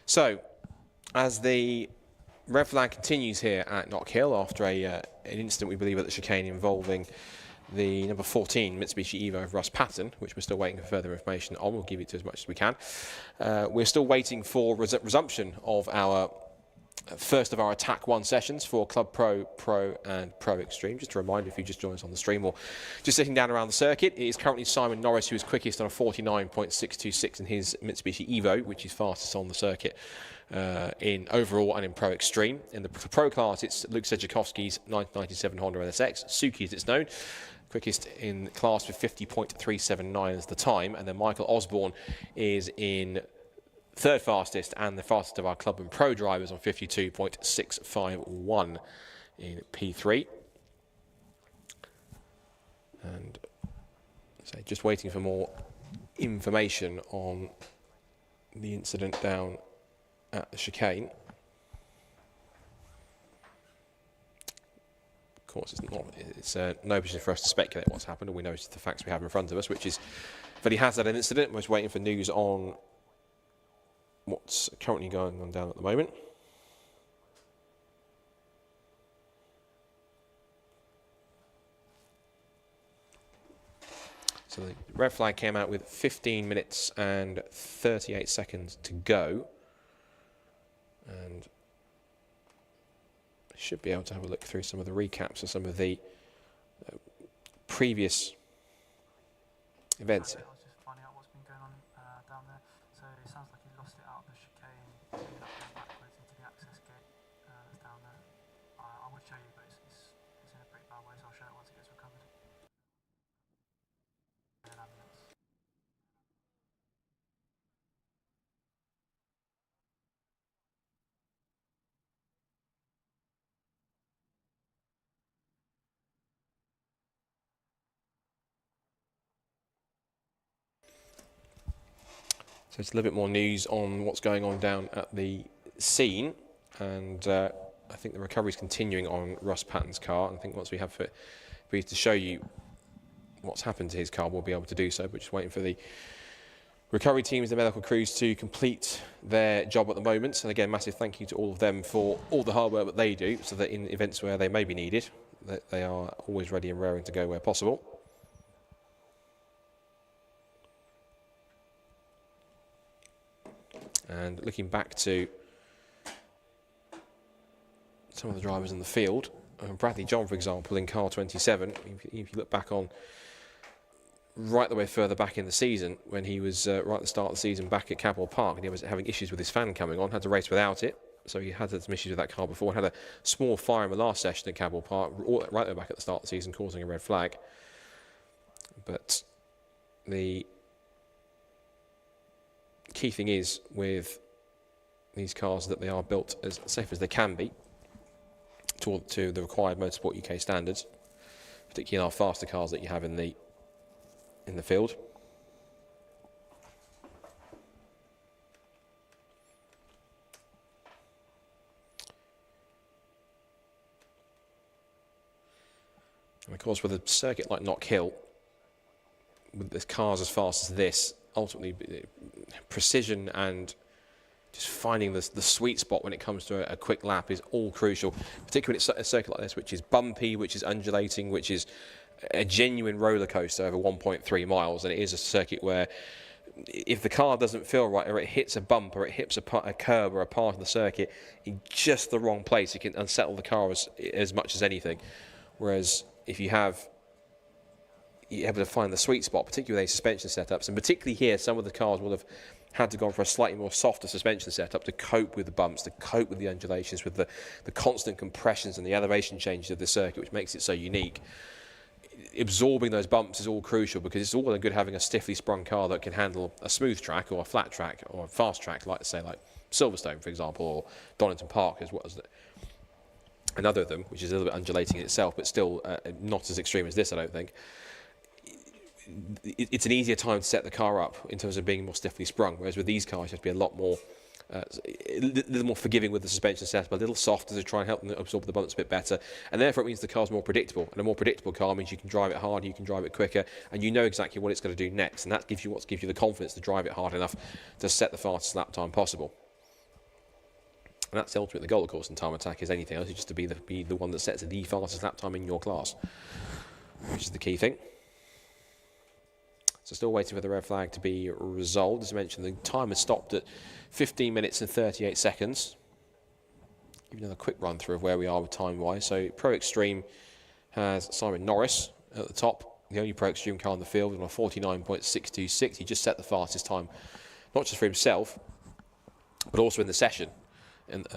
So, as the red flag continues here at Knockhill after an incident, we believe, at the chicane involving the number 14 Mitsubishi Evo of Russ Patton, which we're still waiting for further information on. We'll give you to as much as we can. We're still waiting for resumption of our first of our Attack 1 sessions for Club Pro, Pro and Pro Extreme. Just a reminder, if you just joined us on the stream or just sitting down around the circuit, it is currently Simon Norris who is quickest on a 49.626 in his Mitsubishi Evo, which is fastest on the circuit in overall and in Pro Extreme. In the Pro class, it's Luke Sedjakowski's 1997 Honda NSX, Suki as it's known, quickest in class with 50.379 as the time, and then Michael Osborne is in third fastest and the fastest of our club and pro drivers on 52.651 in P3. And so just waiting for more information on the incident down at the chicane. course, it's no position for us to speculate what's happened. All we know is the facts we have in front of us, which is that he has had an incident. We're just waiting for news on what's currently going on down at the moment. So the red flag came out with 15 minutes and 38 seconds to go. And I should be able to have a look through some of the recaps of some of the previous events. I was just finding out what's been going on down there. So it sounds like he lost it out of the chicane, ended up going backwards into the access gate that's down there. I would show you, but it's in a pretty bad way, so I'll show it once it gets recovered. So it's a little bit more news on what's going on down at the scene, and I think the recovery is continuing on Russ Patton's car. And I think once we have for you to show you what's happened to his car, we'll be able to do so. But just waiting for the recovery teams, the medical crews, to complete their job at the moment. And again, massive thank you to all of them for all the hard work that they do, so that in events where they may be needed, that they are always ready and raring to go where possible. And looking back to some of the drivers in the field, Bradley John, for example, in car 27, if you look back on right the way further back in the season, when he was right at the start of the season back at Cabell Park, and he was having issues with his fan coming on, had to race without it. So he had some issues with that car before, had a small fire in the last session at Cabell Park, right there back at the start of the season, causing a red flag. But the key thing is with these cars that they are built as safe as they can be to the required Motorsport UK standards, particularly in our faster cars that you have in the field. And of course, with a circuit like Knockhill, with the cars as fast as this, ultimately precision and just finding the sweet spot when it comes to a quick lap is all crucial, particularly in a circuit like this, which is bumpy, which is undulating, which is a genuine roller coaster over 1.3 miles. And it is a circuit where if the car doesn't feel right, or it hits a bump, or it hits a curb or a part of the circuit in just the wrong place, it can unsettle the car as much as anything. Whereas if you're able to find the sweet spot, particularly with these suspension setups, and particularly here, some of the cars will have had to go for a slightly more softer suspension setup to cope with the bumps, to cope with the undulations, with the constant compressions and the elevation changes of the circuit, which makes it so unique. Absorbing those bumps is all crucial, because it's all well and good having a stiffly sprung car that can handle a smooth track or a flat track or a fast track, like Silverstone, for example, or Donington Park, as well as another of them, which is a little bit undulating in itself, but still not as extreme as this, I don't think. It's an easier time to set the car up in terms of being more stiffly sprung, whereas with these cars you have to be a lot more, a little more forgiving with the suspension setup, a little softer to try and help them absorb the bumps a bit better, and therefore it means the car's more predictable, and a more predictable car means you can drive it harder, you can drive it quicker, and you know exactly what it's going to do next, and that gives you the confidence to drive it hard enough to set the fastest lap time possible. And that's ultimately the goal, of course, in time attack, is anything else, is just to be the one that sets the fastest lap time in your class, which is the key thing. So still waiting for the red flag to be resolved. As I mentioned, the time has stopped at 15 minutes and 38 seconds. Give you another quick run through of where we are with time-wise. So Pro Extreme has Simon Norris at the top, the only Pro Extreme car in the field, on a 49.626. He just set the fastest time, not just for himself, but also in the session,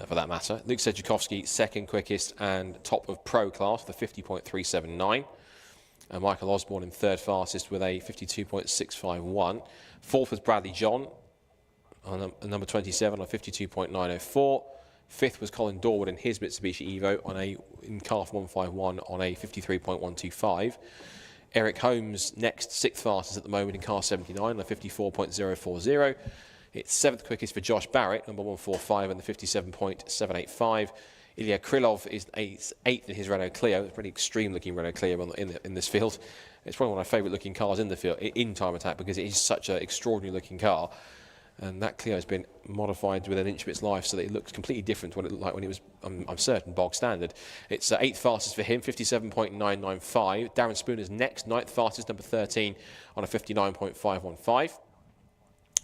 for that matter. Luke Sedzukovsky, second quickest and top of Pro class with a 50.379. And Michael Osborne in third fastest with a 52.651. Fourth was Bradley John on number 27 on 52.904. Fifth was Colin Dorwood in his Mitsubishi Evo in car 151 on a 53.125. Eric Holmes next, sixth fastest at the moment in car 79 on a 54.040. It's seventh quickest for Josh Barrett, number 145 on the 57.785. Ilya Krylov is 8th in his Renault Clio. It's a pretty extreme-looking Renault Clio in this field. It's probably one of my favourite-looking cars in the field, in Time Attack, because it is such an extraordinary-looking car. And that Clio has been modified within an inch of its life so that it looks completely different to what it looked like when it was, I'm certain, bog standard. It's 8th fastest for him, 57.995. Darren Spooner's next, 9th fastest, number 13, on a 59.515.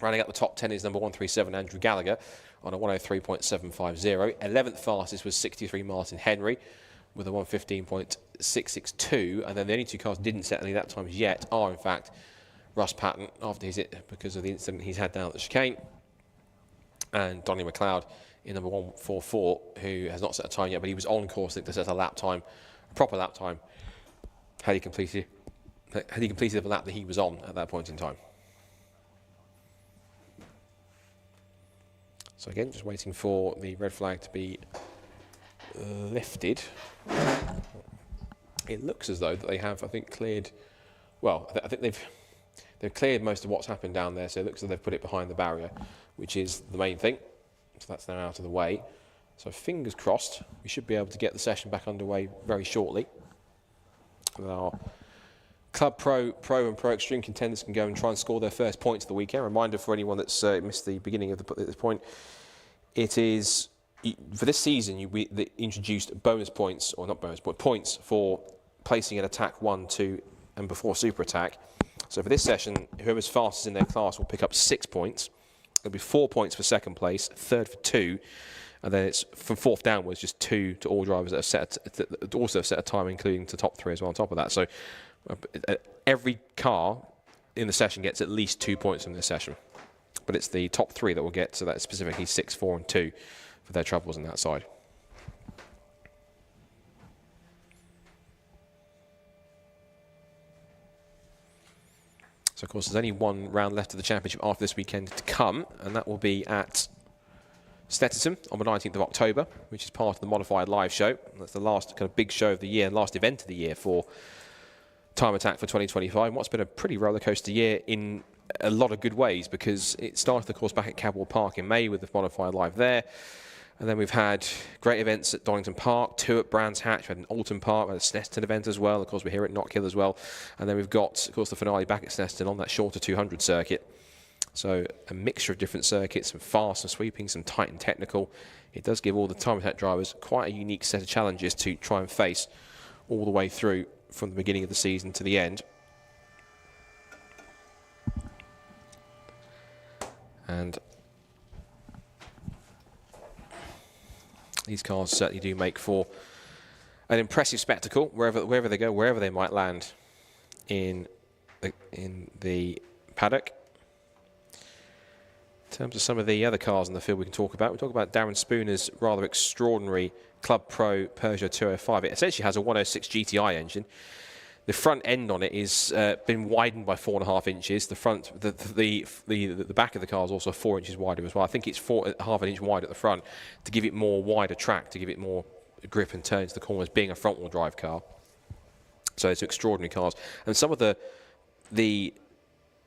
Rounding out the top 10 is number 137, Andrew Gallagher, on a 103.750. 11th fastest was 63, Martin Henry, with a 115.662. And then the only two cars didn't set any that times yet are, in fact, Russ Patton, after his hit because of the incident he's had down at the chicane, and Donnie McLeod in number 144, who has not set a time yet, but he was on course, I think, to set a lap time, a proper lap time, had he completed the lap that he was on at that point in time. So again, just waiting for the red flag to be lifted. It looks as though that they have, I think, cleared. Well, I think they've cleared most of what's happened down there, so it looks like they've put it behind the barrier, which is the main thing. So that's now out of the way. So fingers crossed, we should be able to get the session back underway very shortly. And our Club Pro and Pro Extreme contenders can go and try and score their first points of the weekend. Reminder for anyone that's missed the beginning of this point, it is, for this season, we introduced bonus points, or not bonus, but points for placing an attack 1, 2, and before super attack. So for this session, whoever's fastest in their class will pick up 6 points. There'll be 4 points for second place, third for 2, and then it's from 4th downwards, just 2 to all drivers that have set a time, including to top 3 as well on top of that. So every car in the session gets at least 2 points in this session, but it's the top 3 that will get, so that's specifically 6, 4, and 2 for their troubles on that side. So, of course, there's only one round left of the championship after this weekend to come, and that will be at Snetterton on the 19th of October, which is part of the Modified Live show. That's the last kind of big show of the year, last event of the year for Time Attack for 2025. What's been a pretty rollercoaster year in a lot of good ways, because it started, of course, back at Cadwell Park in May with the Modified Live there. And then we've had great events at Donington Park, 2 at Brands Hatch, we had an Alton Park, we had a Snetterton event as well. Of course, we're here at Knockhill as well. And then we've got, of course, the finale back at Snetterton on that shorter 200 circuit. So a mixture of different circuits, some fast, some sweeping, some tight and technical. It does give all the Time Attack drivers quite a unique set of challenges to try and face all the way through from the beginning of the season to the end. And these cars certainly do make for an impressive spectacle wherever they go, wherever they might land in the paddock. In terms of some of the other cars in the field we can talk about, Darren Spooner's rather extraordinary Club Pro Peugeot 205. It essentially has a 106 GTI engine. The front end on it is been widened by 4.5 inches. The front, the back of the car is also 4 inches wider as well. I think it's 4.5 inch wide at the front to give it more wider track, to give it more grip and turn to the corners, being a front-wheel drive car. So it's extraordinary cars, and some of the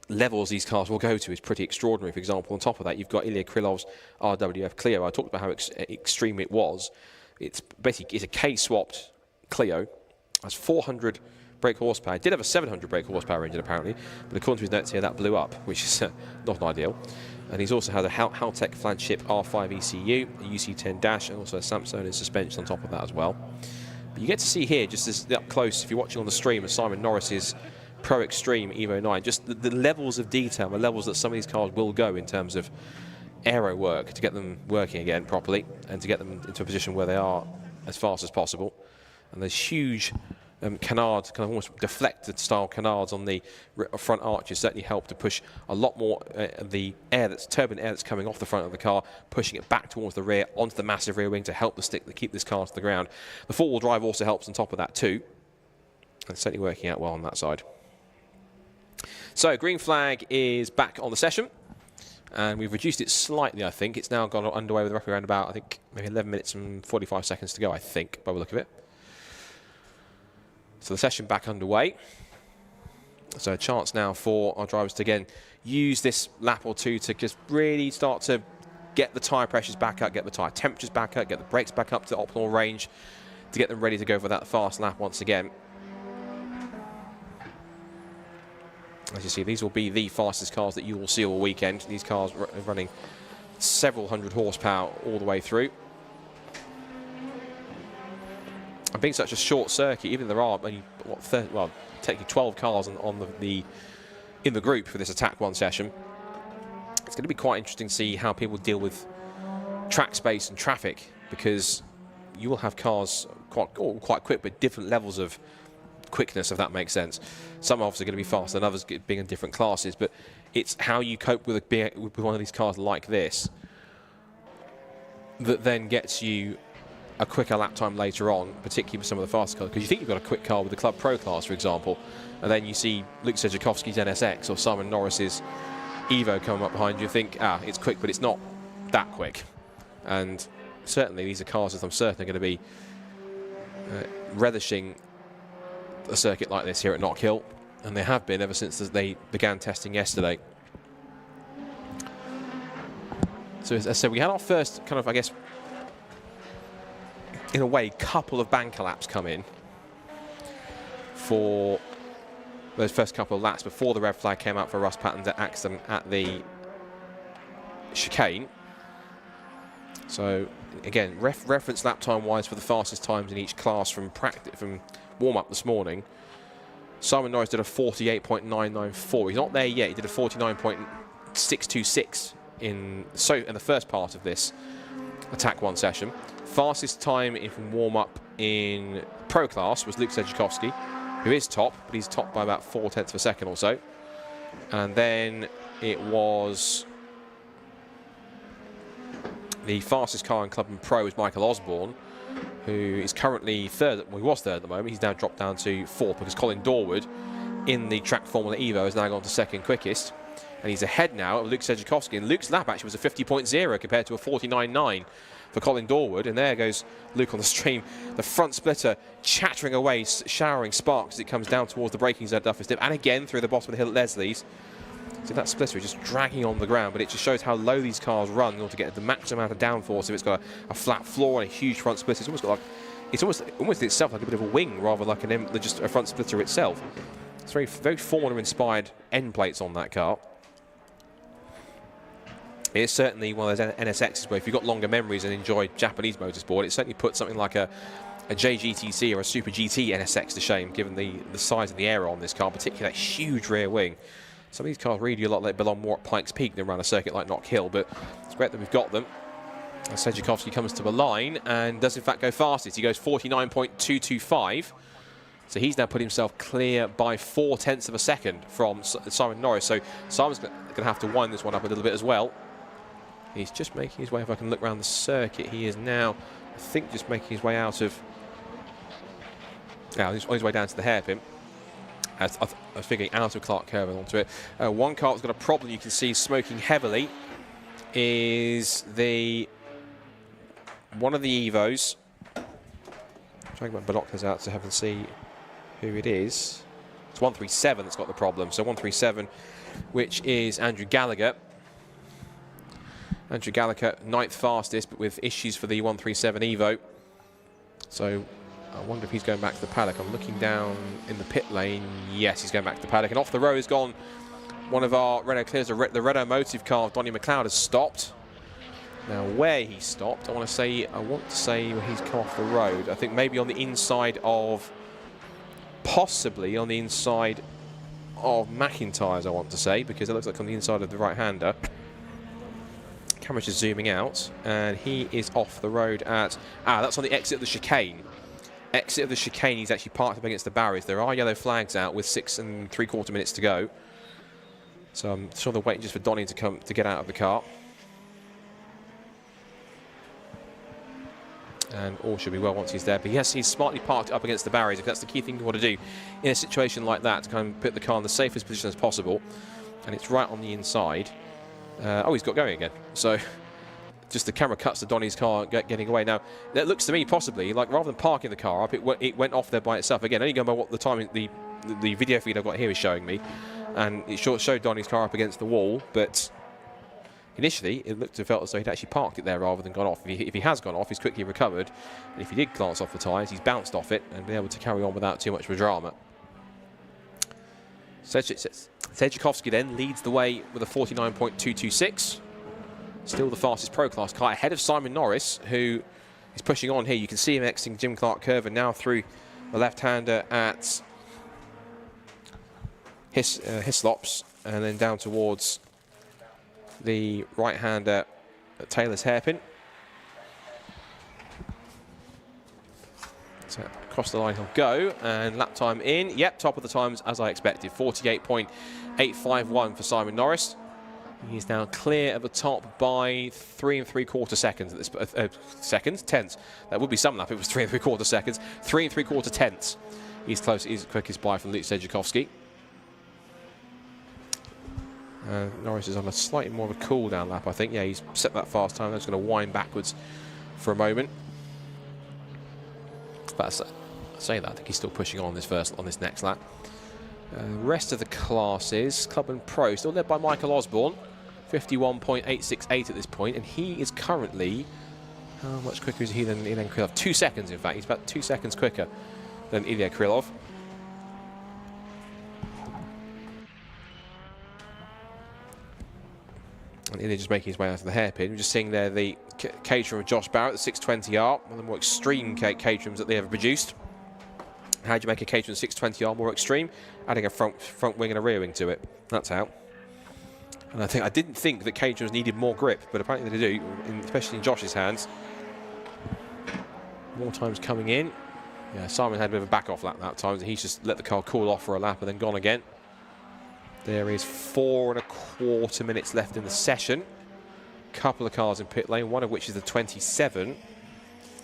levels these cars will go to is pretty extraordinary. For example, on top of that, you've got Ilya Krylov's RWF Clio. I talked about how extreme it was. It's basically a K-swapped Clio. Has 400 brake horsepower. It did have a 700 brake horsepower engine apparently, but according to his notes here, that blew up, which is not ideal. And he's also had a Haltech flagship R5 ECU, a UC10 dash, and also a Samsonite suspension on top of that as well. But you get to see here, just as up close, if you're watching on the stream, of Simon Norris's Pro Extreme Evo 9, just the levels of detail, the levels that some of these cars will go in terms of aero work to get them working again properly and to get them into a position where they are as fast as possible. And there's huge canards, kind of almost deflected style canards on the front arches certainly help to push a lot more the turbulent air that's coming off the front of the car, pushing it back towards the rear onto the massive rear wing to help keep this car to the ground. The four-wheel drive also helps on top of that too. It's certainly working out well on that side. So green flag is back on the session, and we've reduced it slightly. I think it's now gone underway with roughly around about, I think, maybe 11 minutes and 45 seconds to go, I think, by the look of it. So the session back underway. So a chance now for our drivers to again use this lap or two to just really start to get the tyre pressures back up, get the tyre temperatures back up, get the brakes back up to the optimal range to get them ready to go for that fast lap once again. As you see, these will be the fastest cars that you will see all weekend. These cars running several hundred horsepower all the way through. And being such a short circuit, even there are only, what, 30, well, technically 12 cars in the group for this Attack 1 session, it's going to be quite interesting to see how people deal with track space and traffic, because you will have cars quite quick, but different levels of quickness, if that makes sense. Some are obviously going to be faster than others, being in different classes, but it's how you cope with one of these cars like this that then gets you a quicker lap time later on, particularly with some of the faster cars, because you think you've got a quick car with the Club Pro class, for example, and then you see Luke Sedzuchowski's NSX or Simon Norris's Evo coming up behind you, think, it's quick, but it's not that quick. And certainly these are cars that I'm certain are going to be relishing a circuit like this here at Knockhill, and they have been ever since they began testing yesterday. So as I said, we had our first kind of, I guess, in a way, couple of banker laps come in for those first couple of laps before the red flag came out for Russ Patton's accident at the chicane. So again, reference lap time wise for the fastest times in each class from warm up this morning. Simon Norris did a 48.994. He's not there yet. He did a 49.626 in the first part of this Attack 1 session. Fastest time from warm-up in Pro class was Luke Sedzuchowski, who is top, but he's top by about 0.4 of a second or so. And then it was the fastest car in Club and Pro was Michael Osborne, who is currently third. Well, he was third at the moment. He's now dropped down to fourth because Colin Dorwood in the Track Formula Evo has now gone to second quickest. And he's ahead now of Luke Sedzuchowski. And Luke's lap actually was a 50.0 compared to a 49.9 for Colin Dorwood. And there goes Luke on the stream. The front splitter chattering away, showering sparks as it comes down towards the braking zone at Duffers Dip. And again through the bottom of the hill at Leslie's. So that splitter is just dragging on the ground. But it just shows how low these cars run in order to get the maximum amount of downforce. If it's got a flat floor and a huge front splitter, it's almost got like, it's almost itself like a bit of a wing rather like just a front splitter itself. It's very, very Formula inspired end plates on that car. It's certainly one of those NSXs where if you've got longer memories and enjoy Japanese motorsport, it certainly puts something like a JGTC or a Super GT NSX to shame, given the size of the aero on this car, particularly that huge rear wing. Some of these cars really do look like they belong more at Pikes Peak than around a circuit like Knockhill, but it's great that we've got them. And Sedzuchowski comes to the line and does in fact go fastest. He goes 49.225. So he's now put himself clear by 0.4 of a second from Simon Norris. So Simon's going to have to wind this one up a little bit as well. He's just making his way, if I can look around the circuit, he is now, I think, just making his way out of, he's on his way down to the hairpin. I was figuring out of Clark Curve and onto it. One car that's got a problem you can see smoking heavily is one of the Evos. I'm trying to get my binoculars out to have and see who it is. It's 137 that's got the problem. So 137, which is Andrew Gallagher. Andrew Gallagher, 9th fastest, but with issues for the 137 Evo. So I wonder if he's going back to the paddock. I'm looking down in the pit lane. Yes, he's going back to the paddock. And off the road has gone one of our Renault Clears, the Renault Motive car, Donnie McLeod, has stopped. Now, where he stopped, I want to say where he's come off the road. I think maybe on the inside of, possibly on the inside of McIntyre's, I want to say, because it looks like on the inside of the right-hander. Camera's just zooming out, and he is off the road at, that's on the exit of the chicane. Exit of the chicane, he's actually parked up against the barriers. There are yellow flags out with 6 3/4 minutes to go. So I'm sure they're waiting just for Donnie to come to get out of the car. And all should be well once he's there. But yes, he's smartly parked up against the barriers. If that's the key thing you want to do in a situation like that, to kind of put the car in the safest position as possible. And it's right on the inside. He's got going again. So just the camera cuts to Donnie's car getting away. Now, it looks to me possibly like rather than parking the car up, it went off there by itself. Again, only going by what the time the video feed I've got here is showing me. And it showed Donnie's car up against the wall, but Initially, it looked to have felt as though he'd actually parked it there rather than gone off. If he has gone off, he's quickly recovered. And if he did glance off the tyres, he's bounced off it and been able to carry on without too much of a drama. Sedzukovsky then leads the way with a 49.226. Still the fastest Pro Class car, ahead of Simon Norris, who is pushing on here. You can see him exiting Jim Clark curve and now through the left-hander at Hislops, and then down towards the right-hander at Taylor's hairpin. So across the line he'll go, and lap time in. Yep, top of the times as I expected. 48.851 for Simon Norris. He's now clear of the top by 3 3/4 seconds at this tenths. That would be some lap. It was 3 3/4 seconds. 3 3/4 tenths. He's close. He's the quickest by from Luke Sedzukovsky. Norris is on a slightly more of a cool down lap, I think. Yeah, he's set that fast time. That's going to wind backwards for a moment. But I say that, I think he's still pushing on this next lap. Rest of the classes, Club and Pro, still led by Michael Osborne, 51.868 at this point, and he is currently, how much quicker is he than Ilya Krylov? 2 seconds, in fact. He's about 2 seconds quicker than Ilya Krylov. And Ilya just making his way out of the hairpin. We're just seeing there the Caterham of Josh Barrett, the 620R, one of the more extreme Caterhams that they ever produced. How do you make a Caterham 620R more extreme? Adding a front wing and a rear wing to it. That's how. And I didn't think that Caterhams needed more grip, but apparently they do, especially in Josh's hands. More times coming in. Yeah, Simon had a bit of a back off lap that time. He's just let the car cool off for a lap and then gone again. There is 4 1/4 minutes left in the session. Couple of cars in pit lane, one of which is the 27.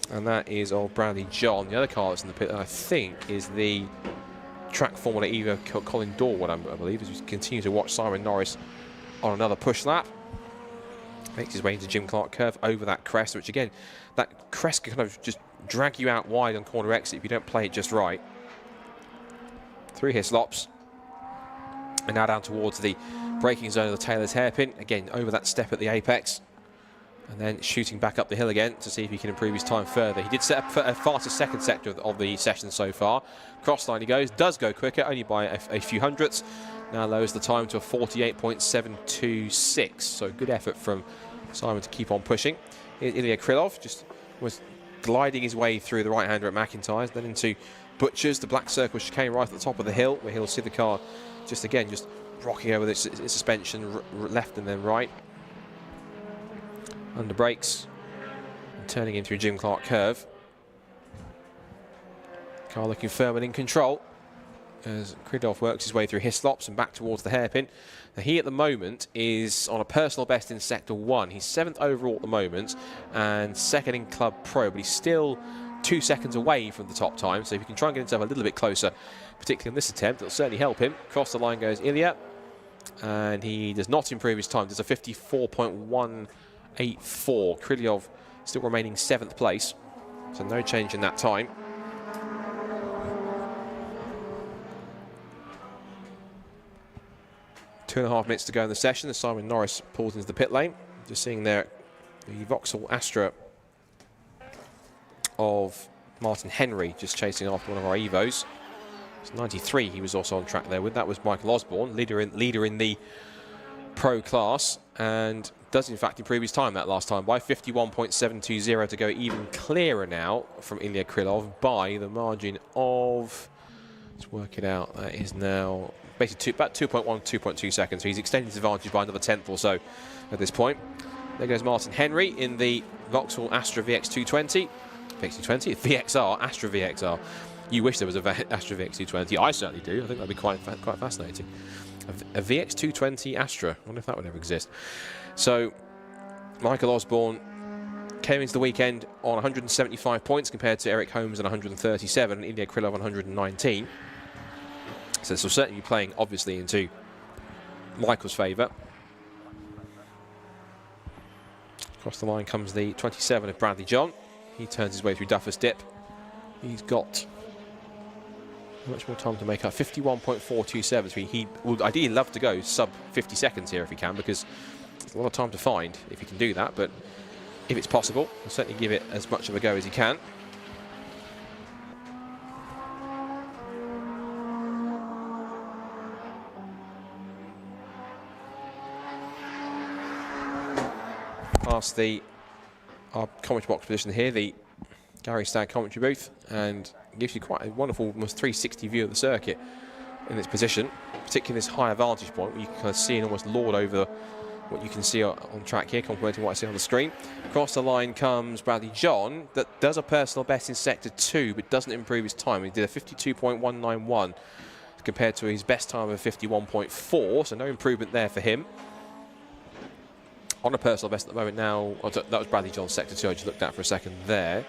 And that is old Bradley John. The other car that's in the pit, I think, is the track Formula Evo Colin Dorwood, I believe, as we continue to watch Simon Norris on another push lap. Makes his way into Jim Clark curve over that crest, which again, that crest can kind of just drag you out wide on corner exit if you don't play it just right. Through Hislops. And now down towards the braking zone of the Taylor's hairpin. Again, over that step at the apex. And then shooting back up the hill again to see if he can improve his time further. He did set up a fastest second sector of the session so far. Cross line he goes, does go quicker, only by a few hundredths. Now lowers the time to a 48.726. So good effort from Simon to keep on pushing. Ilya Krylov just was gliding his way through the right-hander at McIntyre's, then into Butcher's, the black circle chicane right at the top of the hill, where he'll see the car just rocking over its suspension left and then right. Under brakes and turning in through Jim Clark curve. Car looking firm and in control as Krylov works his way through Hislops and back towards the hairpin. Now he at the moment is on a personal best in Sector 1. He's 7th overall at the moment and 2nd in Club Pro, but he's still 2 seconds away from the top time, so if he can try and get himself a little bit closer, particularly on this attempt, it'll certainly help him. Across the line goes Ilya, and he does not improve his time. There's a 54.184. Krylov still remaining 7th place, so no change in that time. Two and a half minutes to go in the session as Simon Norris pulls into the pit lane. Just seeing there the Vauxhall Astra of Martin Henry just chasing after one of our Evos. It's 93 he was also on track there with. That was Michael Osborne, leader in the Pro class, and does in fact improve his time that last time by 51.720 to go even clearer now from Ilya Krylov by the margin of, let's work it out, that is now basically about 2.1, 2.2 seconds. So he's extended his advantage by another 1/10 or so at this point. There goes Martin Henry in the Vauxhall Astra VX220. VX220? VXR, Astra VXR. You wish there was a Astra VX220. I certainly do. I think that'd be quite fascinating. A VX220 Astra. I wonder if that would ever exist. So, Michael Osborne came into the weekend on 175 points compared to Eric Holmes on 137 and Ilya Krylov on 119. So this will certainly be playing, obviously, into Michael's favour. Across the line comes the 27 of Bradley John. He turns his way through Duffer's Dip. He's got much more time to make up. 51.427. He would ideally love to go sub 50 seconds here if he can, because It's a lot of time to find if you can do that, but if it's possible, we'll certainly give it as much of a go as you can. Past our commentary box position here, the Gary Stagg commentary booth, and gives you quite a wonderful, almost 360 view of the circuit in its position, particularly this higher vantage point where you can kind of see and almost lord over what you can see on track here, complementing what I see on the screen. Across the line comes Bradley John, that does a personal best in Sector 2, but doesn't improve his time. He did a 52.191 compared to his best time of 51.4, so no improvement there for him. On a personal best at the moment now, oh, that was Bradley John's Sector 2, I just looked at for a second there.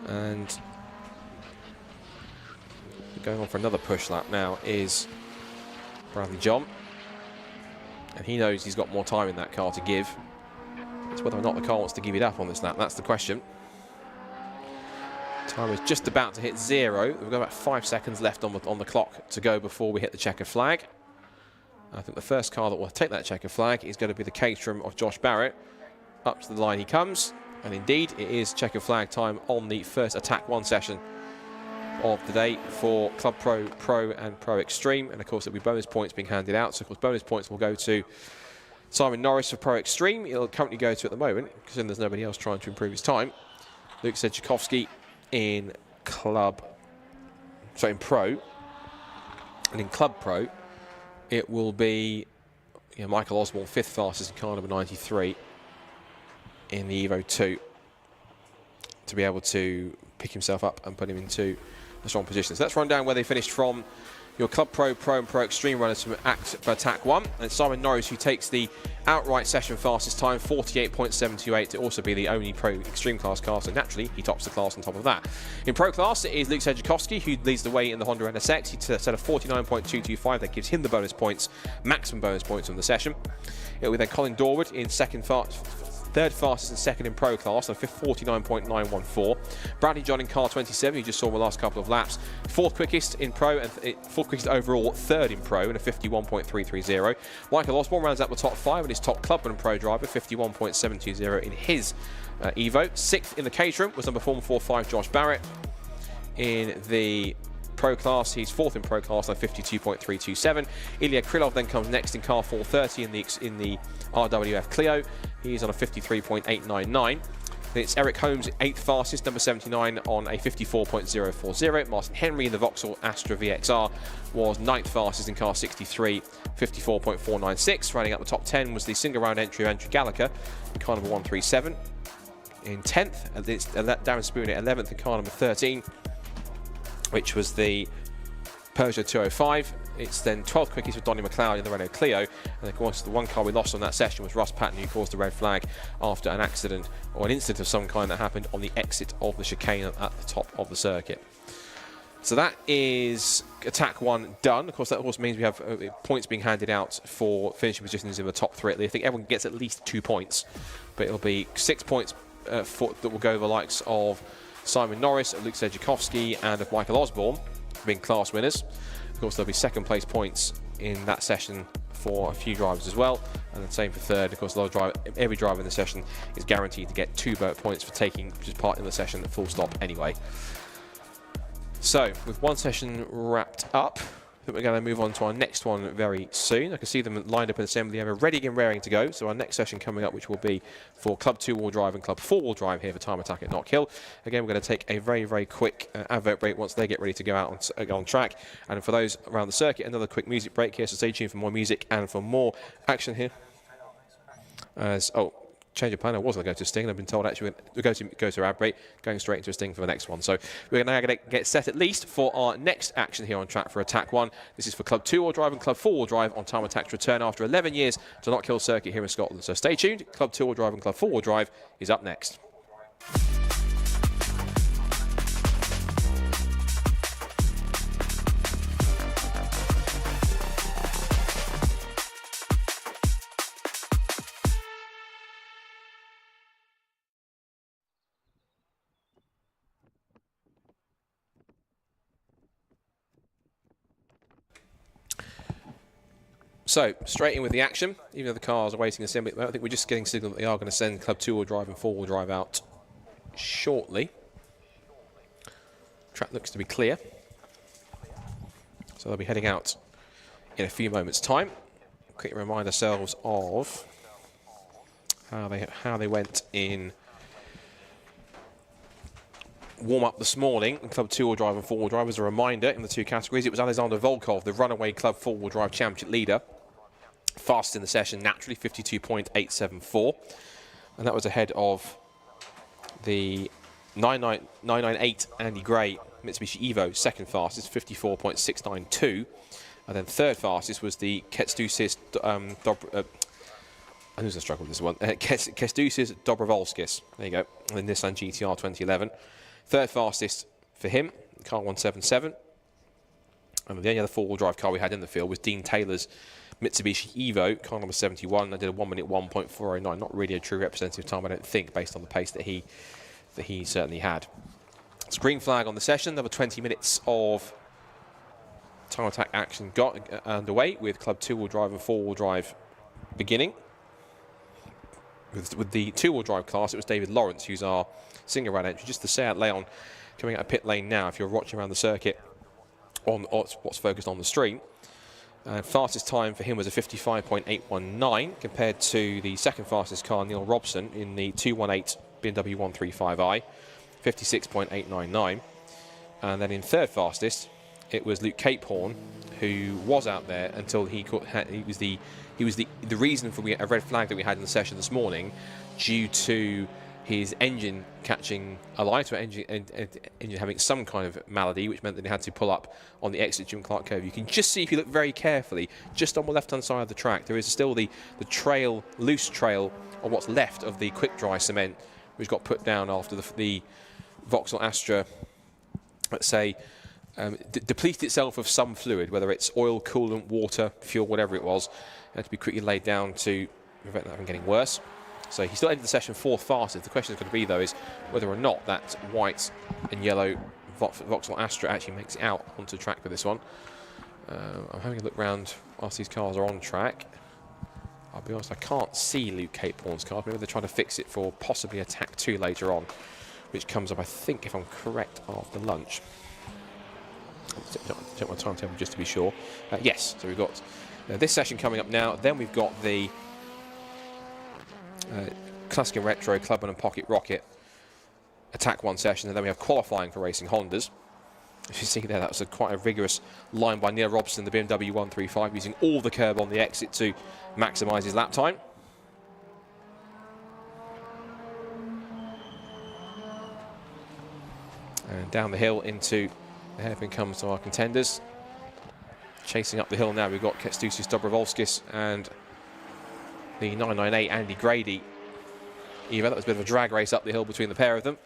And going on for another push lap now is Bradley John. And he knows he's got more time in that car to give. It's whether or not the car wants to give it up on this lap, that's the question. Time is just about to hit 0. We've got about 5 seconds left on the clock to go before we hit the checker flag. I think the first car that will take that checker flag is going to be the Caterham of Josh Barrett. Up to the line he comes, and indeed it is checker flag time on the first Attack 1 session of the day for Club Pro, Pro and Pro Extreme, and of course there'll be bonus points being handed out. So of course bonus points will go to Simon Norris for Pro Extreme. It'll currently go to, at the moment, because then there's nobody else trying to improve his time, Luke Sedgwickowski in Pro, and in Club Pro it will be Michael Osborne, 5th fastest in car number 93 in the Evo 2, to be able to pick himself up and put him into a strong position. So let's run down where they finished from your Club Pro, Pro and Pro Extreme runners from Attack 1. And it's Simon Norris who takes the outright session fastest time, 48.728, to also be the only Pro Extreme class car, so naturally he tops the class on top of that. In Pro class it is Luke Sedgwickowski who leads the way in the Honda NSX. He set a 49.225, that gives him the bonus points, maximum bonus points from the session. It will be then Colin Dorward in third fastest and second in Pro class on 49.914. Bradley John in car 27, you just saw the last couple of laps. 4th quickest in Pro and 4th quickest overall, 3rd in Pro in a 51.330. Michael Osborne rounds out the top 5 and his top Club and Pro driver, 51.720 in his Evo. 6th in the Caterham was number 445 Josh Barrett. In the Pro class, he's 4th in Pro class on 52.327. Ilya Krylov then comes next in car 430 in the RWF Clio. He's on a 53.899. It's Eric Holmes, 8th fastest, number 79 on a 54.040. Martin Henry in the Vauxhall Astra VXR was 9th fastest in car 63, 54.496. Rounding up the top 10 was the single round entry of Andrew Gallagher in car number 137. In 10th, it's Darren Spoon at 11th in car number 13, which was the Peugeot 205. It's then 12th quickest with Donnie McLeod in the Renault Clio. And of course, the one car we lost on that session was Russ Patton, who caused the red flag after an accident or an incident of some kind that happened on the exit of the chicane at the top of the circuit. So that is Attack 1 done. Of course, that also means we have points being handed out for finishing positions in the top 3. I think everyone gets at least 2 points, but it'll be 6 points that will go to the likes of Simon Norris, of Luke Sedgwickowski, and of Michael Osborne being class winners. Of course, there'll be 2nd place points in that session for a few drivers as well, and the same for 3rd. Of course, every driver in the session is guaranteed to get 2 points for taking just part in the session, full stop anyway. So, with one session wrapped up, I think we're going to move on to our next one very soon. I can see them lined up in assembly, ready and raring to go. So our next session coming up, which will be for Club 2-wheel drive and Club 4-wheel drive here for Time Attack at Knockhill. Again, we're going to take a very, very quick advert break once they get ready to go out on track. And for those around the circuit, another quick music break here. So stay tuned for more music and for more action here. Change of plan. I was going to go to Sting, and I've been told actually we're going to go to our break, going straight into a Sting for the next one. So we're now going to get set at least for our next action here on track for Attack 1. This is for Club 2-wheel drive and Club 4-wheel drive on Time Attack's return after 11 years to Knockhill Circuit here in Scotland. So stay tuned. Club 2-wheel drive and Club 4-wheel drive is up next. So, straight in with the action. Even though the cars are waiting assembly, I think we're just getting signal that they are going to send Club 2-wheel drive and 4-wheel drive out shortly. Track looks to be clear. So they'll be heading out in a few moments' time. Quickly remind ourselves of how they went in warm-up this morning in Club 2-wheel drive and 4-wheel drive. As a reminder, in the two categories, it was Alexander Volkov, the runaway Club 4-wheel drive championship leader. Fastest in the session, naturally, 52.874. And that was ahead of the 998 Andy Gray Mitsubishi Evo, second fastest, 54.692. And then third fastest was the Kęstutis I'm going to struggle with this one. Kęstutis Dobrovolskis. There you go. The Nissan GTR 2011. Third fastest for him, car 177. And the only other 4-wheel drive car we had in the field was Dean Taylor's Mitsubishi Evo, car number 71. I did a 1 minute 1.409. Not really a true representative time, I don't think, based on the pace that he certainly had. It's green flag on the session. Another 20 minutes of time attack action got underway with Club 2-wheel drive and 4-wheel drive beginning. With the 2-wheel drive class, it was David Lawrence, who's our single round entry. Just the Seat Leon coming out of pit lane now, if you're watching around the circuit on what's focused on the stream. Fastest time for him was a 55.819 compared to the second fastest car, Neil Robson, in the 218 BMW 135i, 56.899. And then in third fastest, it was Luke Capehorn, who was out there until he was the reason for a red flag that we had in the session this morning, due to his engine catching a light, or engine having some kind of malady, which meant that he had to pull up on the exit Jim Clark curve. You can just see, if you look very carefully, just on the left-hand side of the track, there is still the trail, loose trail, or what's left of the quick dry cement, which got put down after the Vauxhall Astra, let's say, depleted itself of some fluid, whether it's oil, coolant, water, fuel, whatever it was. It had to be quickly laid down to prevent that from getting worse. So he still ended the session fourth fastest. The question is going to be, though, is whether or not that white and yellow Vauxhall Astra actually makes it out onto the track for this one. I'm having a look round whilst these cars are on track. I'll be honest, I can't see Luke Capehorn's car. Maybe they're trying to fix it for possibly Attack 2 later on, which comes up, I think, if I'm correct, after lunch. Check my timetable just to be sure. Yes, so we've got this session coming up now. Then we've got the Classic and Retro Club and Pocket Rocket Attack 1 session, and then we have qualifying for Racing Hondas. As you see there, that was quite a vigorous line by Neil Robson, the BMW 135, using all the curb on the exit to maximise his lap time. And down the hill into the hairpin comes to our contenders. Chasing up the hill now, we've got Kęstutis Dobrovolskis and the 998 Andy Grady. That was a bit of a drag race up the hill between the pair of them.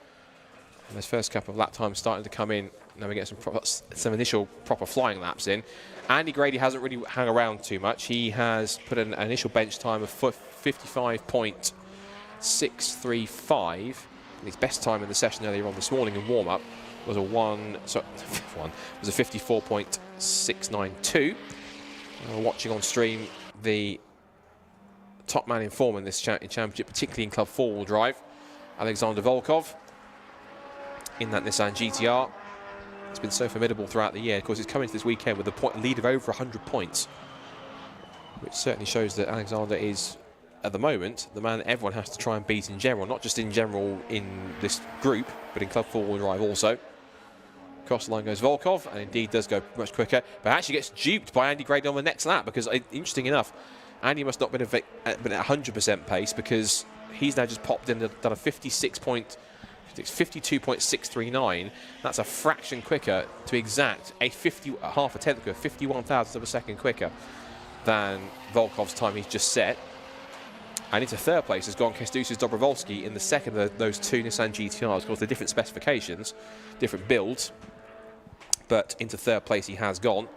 And those first couple of lap times starting to come in. Now we get some initial proper flying laps in. Andy Grady hasn't really hung around too much. He has put an initial bench time of 55.635. And his best time in the session earlier on this morning in warm-up was a 54.692. We're watching on stream the top man in form in this championship, particularly in Club 4-wheel drive, Alexander Volkov, in that Nissan GTR. It's been so formidable throughout the year. Of course, it's coming to this weekend with a lead of over 100 points, which certainly shows that Alexander is, at the moment, the man that everyone has to try and beat in general, not just in general in this group, but in Club 4-wheel drive also. Across the line goes Volkov, and indeed does go much quicker, but actually gets duped by Andy Grady on the next lap, because, interesting enough, Andy must not have been at 100% pace, because he's now just popped in and done a 52.639. That's a fraction quicker, to exact half a tenth quicker, 51,000ths of a second quicker than Volkov's time he's just set. And into third place has gone Kęstutis Dobrovolski in the second of those two Nissan GTRs. Of course, they're different specifications, different builds, but into third place he has gone.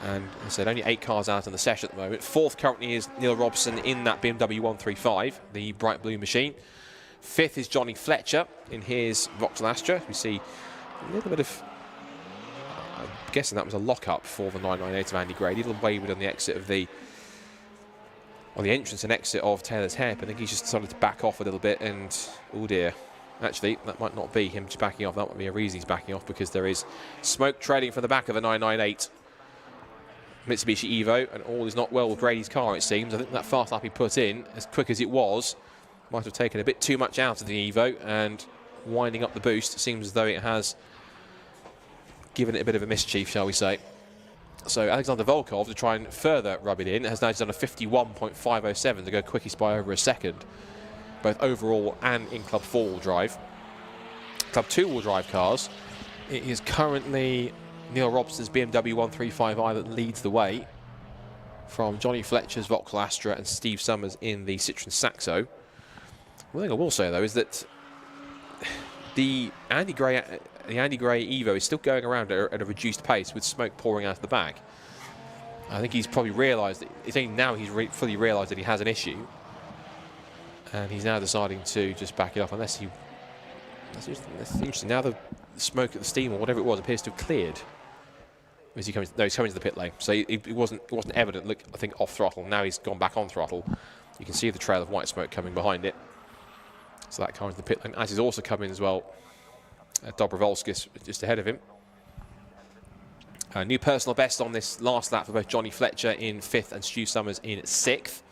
And as I said, only 8 cars out in the session at the moment. Fourth currently is Neil Robson in that BMW 135, the bright blue machine. Fifth is Johnny Fletcher in his Vauxhall Astra. We see a little bit of I'm guessing that was a lock-up for the 998 of Andy Gray. A little wayward on the exit of the entrance and exit of Taylor's Hair. I think he's just decided to back off a little bit, and oh dear. Actually, that might not be him just backing off. That might be a reason he's backing off, because there is smoke trailing from the back of the 998 Mitsubishi Evo, and all is not well with Grady's car, it seems. I think that fast lap he put in, as quick as it was, might have taken a bit too much out of the Evo, and winding up the boost, it seems as though it has given it a bit of a mischief, shall we say. So Alexander Volkov, to try and further rub it in, has now done a 51.507 to go quickest by over a second, both overall and in Club 4-wheel drive. Club 2-wheel drive cars, it is currently Neil Robson's BMW 135i that leads the way, from Johnny Fletcher's Vauxhall Astra and Steve Summers in the Citroen Saxo. One thing I will say, though, is that the Andy Gray Evo is still going around at a reduced pace with smoke pouring out of the back. I think he's probably realised, it's only now he's fully realised that he has an issue, and he's now deciding to just back it off, unless he... That's interesting. Now the smoke at the steam, or whatever it was, appears to have cleared. Is he coming? No, he's coming to the pit lane. So it wasn't evident. Look, I think off throttle. Now he's gone back on throttle. You can see the trail of white smoke coming behind it. So that car into the pit lane, as is also coming as well. Dobrovolskis just ahead of him. New personal best on this last lap for both Johnny Fletcher in 5th and Stu Summers in 6th.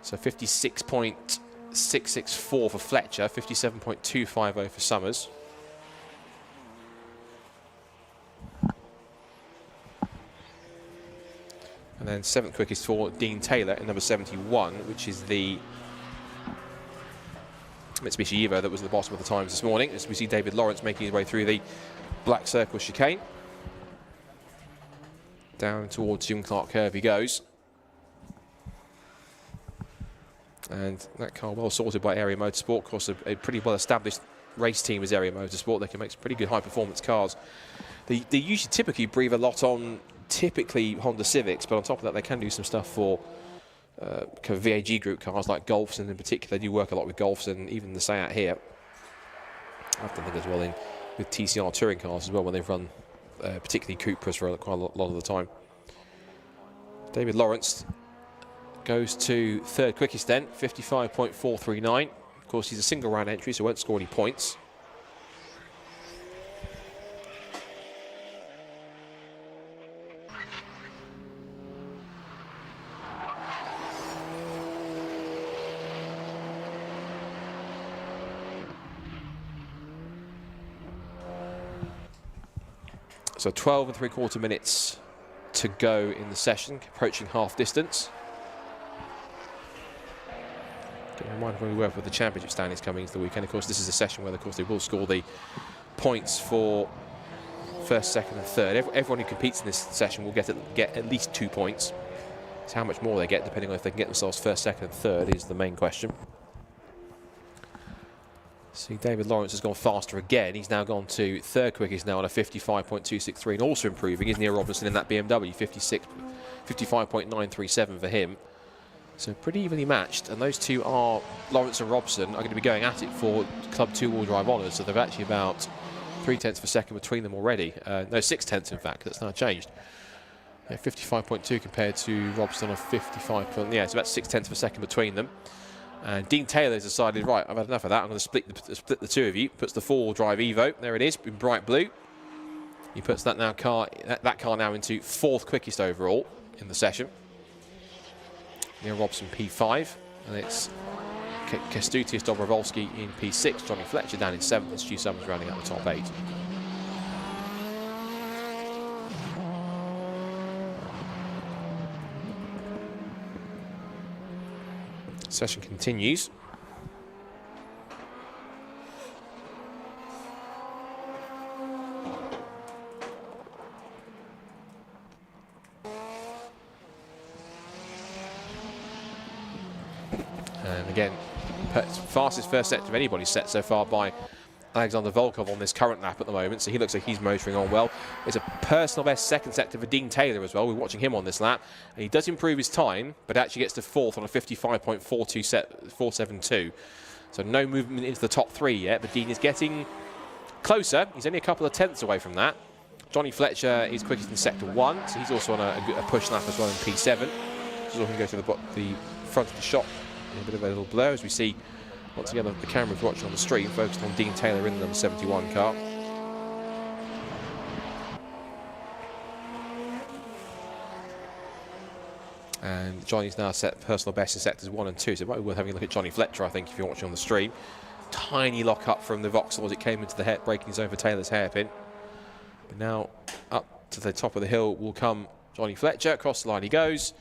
So 56.664 for Fletcher, 57.250 for Summers. And then 7th quickest for Dean Taylor in number 71, which is the Mitsubishi Evo that was at the bottom of the times this morning. As we see David Lawrence making his way through the black circle chicane. Down towards Jim Clark Curve he goes. And that car well sorted by Area Motorsport. Of course, a pretty well established race team is Area Motorsport. They can make some pretty good high performance cars. They usually typically breathe a lot on typically Honda Civics, but on top of that they can do some stuff for kind of VAG group cars like Golfs, and in particular they do work a lot with Golfs, and even the Seat here. I've done it as well with TCR touring cars as well, when they've run particularly Cupras for quite a lot of the time. David Lawrence goes to 3rd quickest then, 55.439. Of course, he's a single round entry, so won't score any points. So 12 3/4 minutes to go in the session, approaching half distance. Don't remind where we were with the championship standings coming into the weekend. Of course, this is a session where, of course, they will score the points for 1st, 2nd and 3rd. Everyone who competes in this session will get at least 2 points. So how much more they get, depending on if they can get themselves 1st, 2nd and 3rd, is the main question. See, David Lawrence has gone faster again. He's now gone to 3rd quickest now on a 55.263, and also improving is Neil Robinson in that BMW, 55.937 for him. So pretty evenly matched, and those two are, Lawrence and Robson, are going to be going at it for Club 2-wheel drive honours, so they've actually about 3/10 of a second between them already. No, 6/10 in fact, that's now changed. 55.2 compared to Robson on 55. Yeah, it's about 6/10 of a second between them. And Dean Taylor's decided, right, I've had enough of that. I'm going to split the two of you. Puts the 4-wheel drive Evo. There it is, in bright blue. He puts that car now into 4th quickest overall in the session. Neil Robson P5, and it's Kęstutis Dobrovolski in P6, Johnny Fletcher down in 7th, and Stu Summers rounding out the top 8. Session continues. And again, fastest first sector of anybody's set so far by Alexander Volkov on this current lap at the moment, so he looks like he's motoring on well. It's a personal best second sector for Dean Taylor as well. We're watching him on this lap, and he does improve his time, but actually gets to 4th on a 55.472. So no movement into the top 3 yet, but Dean is getting closer. He's only a couple of tenths away from that. Johnny Fletcher is quickest in sector 1, so he's also on a push lap as well in P7. Just looking to go to the front of the shot in a bit of a little blur as we see once again the cameras watching on the stream focused on Dean Taylor in the number 71 car. And Johnny's now set personal best in sectors 1 and 2, so it might be worth having a look at Johnny Fletcher, I think, if you're watching on the stream. Tiny lock up from the Vauxhall as it came into the head, breaking zone for Taylor's hairpin. But now up to the top of the hill will come Johnny Fletcher. Across the line he goes.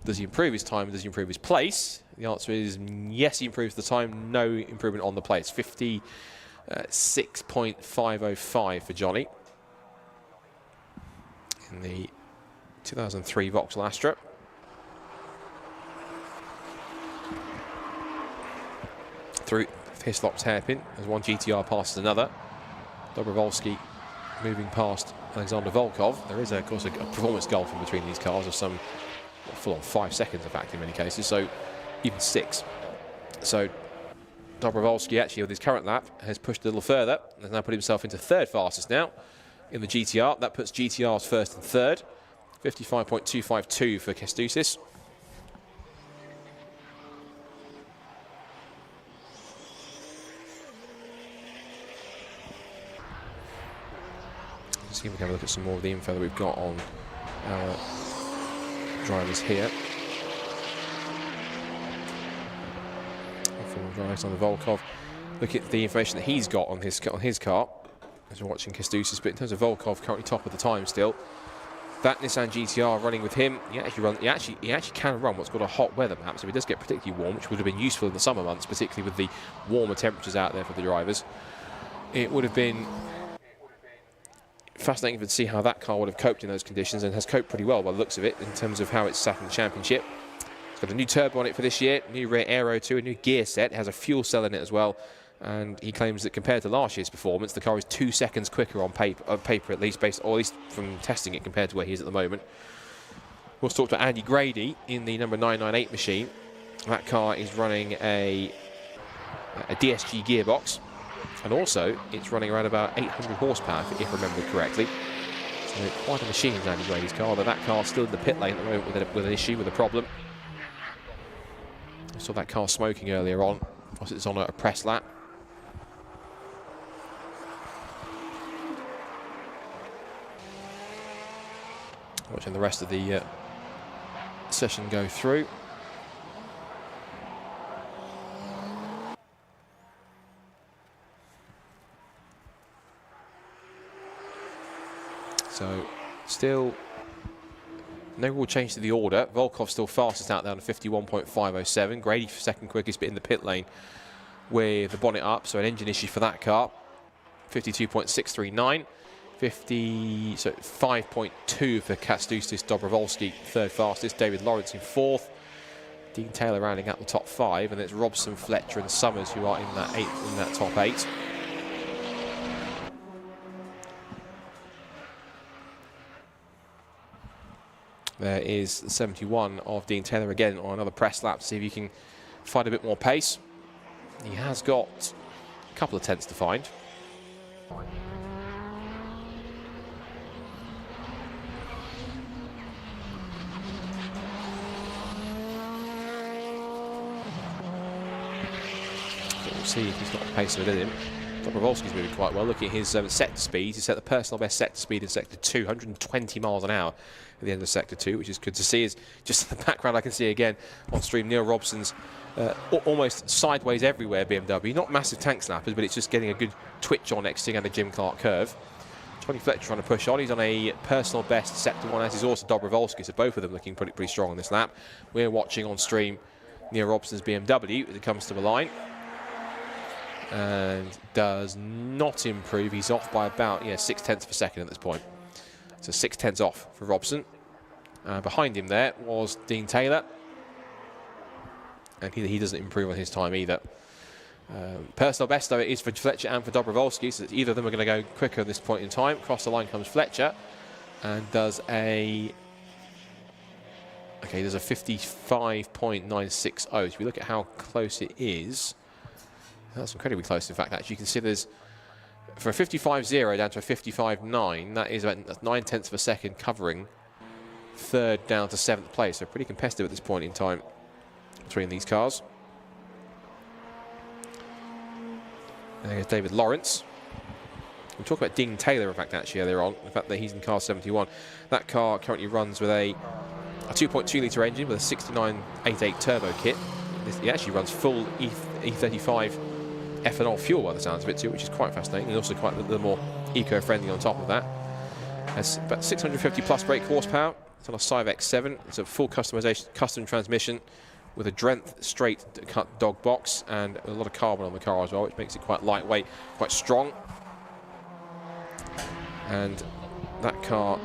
Does he improve his time? Does he improve his place? The answer is yes, he improves the time. No improvement on the place. 56.505 for Johnny in the 2003 Vauxhall Astra. Through Hislop's hairpin as one GTR passes another. Dobrovolsky moving past Alexander Volkov. There is, of course, a performance gulf in between these cars of some full on 5 seconds, in fact, in many cases, so even 6. So Dobrovolsky, actually, with his current lap, has pushed a little further. Has now put himself into 3rd fastest now in the GTR. That puts GTRs 1st and 3rd. 55.252 for Kestousis. See if we can have a look at some more of the info that we've got on our drivers here. Drives on the Volkov. Look at the information that he's got on his car as we're watching Kestousis. But in terms of Volkov, currently top of the time still. That Nissan GTR running with him, he actually can run what's called a hot weather map. So if it does get particularly warm, which would have been useful in the summer months, particularly with the warmer temperatures out there for the drivers, it would have been fascinating to see how that car would have coped in those conditions, and has coped pretty well by the looks of it in terms of how it's sat in the championship. It's got a new turbo on it for this year, new rear aero too, a new gear set. It has a fuel cell in it as well, and he claims that compared to last year's performance, the car is 2 seconds quicker on paper at least, or at least from testing it compared to where he is at the moment. We'll talk to Andy Grady in the number 998 machine. That car is running a DSG gearbox. And also, it's running around about 800 horsepower, if I remember correctly. So quite a machine is Andy Grady's car, although that car's still in the pit lane at the moment with an issue, with a problem. I saw that car smoking earlier on, whilst it's on a press lap. Watching the rest of the session go through. So, still no real change to the order. Volkov still fastest out there on 51.507. Grady second quickest, but in the pit lane with the bonnet up, so an engine issue for that car. 52.639. 5.2 for Kestousis. Dobrovolsky 3rd fastest. David Lawrence in 4th. Dean Taylor rounding out the top 5, and it's Robson, Fletcher, and Summers who are in that top 8. There is the 71 of Dean Taylor again on another press lap to see if he can find a bit more pace. He has got a couple of tenths to find. We'll see if he's got the pace of it in him. Dobrovolsky's moving quite well. Looking at his sector speeds, he set the personal best sector speed in sector 2, 120 miles an hour at the end of sector 2, which is good to see. Is just in the background I can see again on stream Neil Robson's almost sideways everywhere BMW. Not massive tank snappers, but it's just getting a good twitch on exiting and a Jim Clark curve. Johnny Fletcher trying to push on. He's on a personal best sector 1, as is also Dobrovolsky, so both of them looking pretty strong on this lap. We're watching on stream Neil Robson's BMW as it comes to the line. And does not improve. He's off by about 0.6 of a second at this point. So 0.6 off for Robson. Behind him there was Dean Taylor, and he doesn't improve on his time either. Personal best though it is for Fletcher and for Dobrovolsky, so either of them are going to go quicker at this point in time. Across the line comes Fletcher and does a 55.960. So if we look at how close it is, that's incredibly close. In fact, actually, you can see there's For a 55.0 down to a 55.9, that is about 9/10 of a second covering third down to 7th place. So pretty competitive at this point in time between these cars. And there's David Lawrence. We talked about Dean Taylor, in fact, actually, earlier on. The fact that he's in car 71. That car currently runs with a 2.2 litre engine with a 6988 turbo kit. It actually runs full E35 ethanol fuel by the sounds of it too, which is quite fascinating, and also quite a little more eco-friendly on top of that. It's about 650 plus brake horsepower. It's on a Fife X7. It's a full customization, custom transmission with a Drenth straight cut dog box and a lot of carbon on the car as well, which makes it quite lightweight, quite strong. And that car,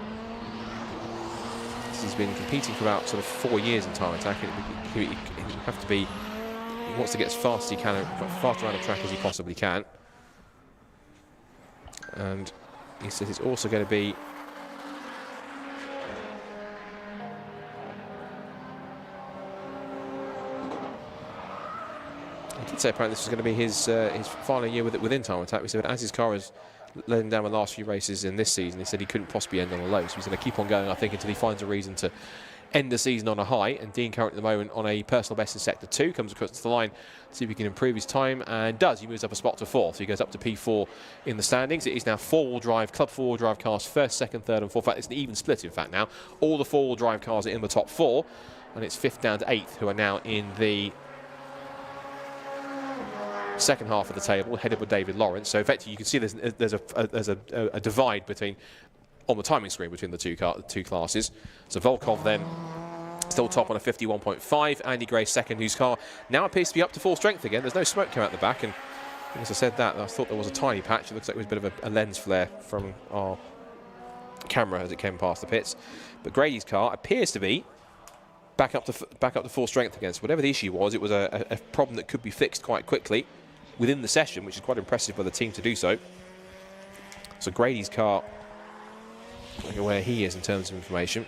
he's been competing for about sort of 4 years in Time Attack. He have to be, he wants to get as fast as he can, fast around the track as he possibly can. And he says it's also going to be I did say apparently this was going to be his final year within Time Attack. We said as his car has let him down the last few races in this season, he said he couldn't possibly end on a low, so he's going to keep on going, I think, until he finds a reason to end the season on a high. And Dean currently at the moment on a personal best in Sector 2, comes across to the line to see if he can improve his time, and does. He moves up a spot to 4th, so he goes up to P4 in the standings. It is now four-wheel drive, club four-wheel drive cars, 1st, 2nd, 3rd and 4th. In fact, it's an even split, in fact, now. All the four-wheel drive cars are in the top 4, and it's 5th down to 8th who are now in the second half of the table, headed by David Lawrence. So effectively, you can see there's a divide between, on the timing screen, between the two classes. So Volkov then still top on a 51.5. Andy Gray second, whose car now appears to be up to full strength again. There's no smoke coming out the back, and as I said that, I thought there was a tiny patch. It looks like it was a bit of a lens flare from our camera as it came past the pits. But Grady's car appears to be back up to full strength again. So whatever the issue was, it was a problem that could be fixed quite quickly within the session, which is quite impressive by the team to do so. So Grady's car, look at where he is in terms of information.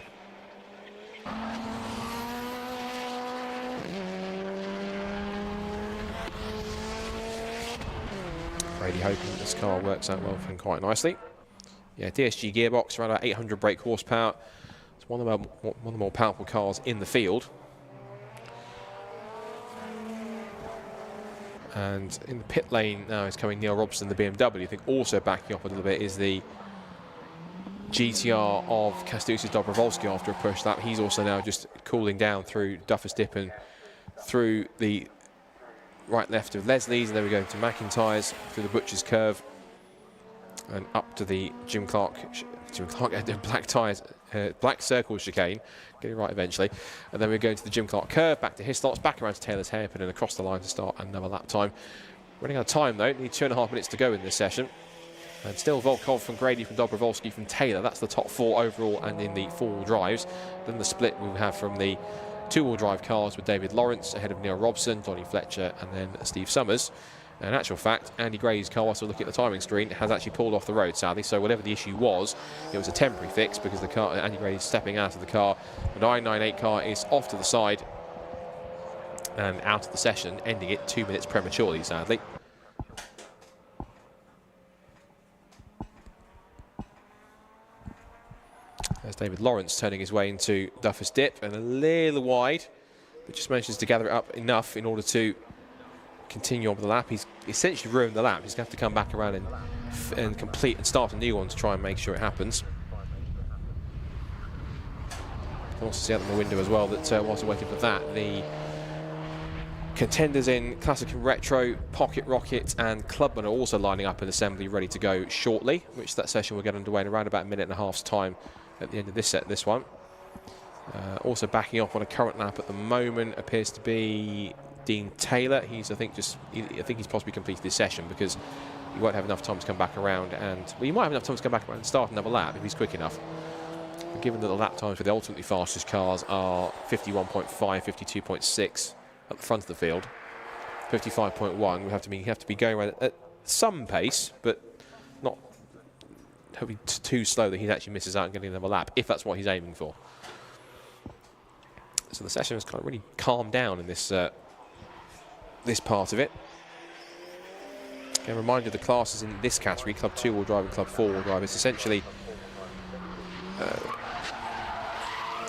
Grady hoping this car works out well for him quite nicely. Yeah, DSG gearbox, around about 800 brake horsepower. It's one of the more powerful cars in the field. And in the pit lane now is coming Neil Robson, the BMW. I think also backing up a little bit is the GTR of Kastusis Dobrovolsky after a push lap. He's also now just cooling down through Duffers Dip and through the right left of Leslie's, and then we go to McIntyre's through the Butcher's Curve and up to the Jim Clark black tyres, black circle chicane, getting right eventually, and then we're going to the Jim Clark curve, back to Hislots, back around to Taylor's hairpin and across the line to start another lap time. Running out of time though, need 2.5 minutes to go in this session, and still Volkov from Grady, from Dobrovolsky, from Taylor. That's the top 4 overall, and in the 4-wheel drives. Then the split we have from the 2-wheel drive cars with David Lawrence ahead of Neil Robson, Donnie Fletcher and then Steve Summers. And in actual fact, Andy Gray's car, whilst looking at the timing screen, has actually pulled off the road, sadly. So whatever the issue was, it was a temporary fix because the car, Andy Gray is stepping out of the car. The 998 car is off to the side and out of the session, ending it 2 minutes prematurely, sadly. There's David Lawrence turning his way into Duffers Dip and a little wide, but just manages to gather it up enough in order to continue on with the lap. He's essentially ruined the lap. He's going to have to come back around and complete and start a new one to try and make sure it happens. You can also see out the window as well that whilst we're waiting for that, the contenders in Classic and Retro, Pocket Rocket and Clubman are also lining up in assembly, ready to go shortly, which that session will get underway in around about 1.5 time at the end of this one. Also backing up on a current lap at the moment appears to be Dean Taylor. I think he's possibly completed this session because he won't have enough time to come back around, and well, he might have enough time to come back around and start another lap if he's quick enough. But given that the lap times for the ultimately fastest cars are 51.5, 52.6 at the front of the field, 55.1, we have to be going around at some pace, but not hopefully too slow that he actually misses out and getting another lap, if that's what he's aiming for. So the session has kind of really calmed down in this this part of it. Again, remind you of the classes in this category, Club 2-wheel drive and Club 4-wheel drive. It's essentially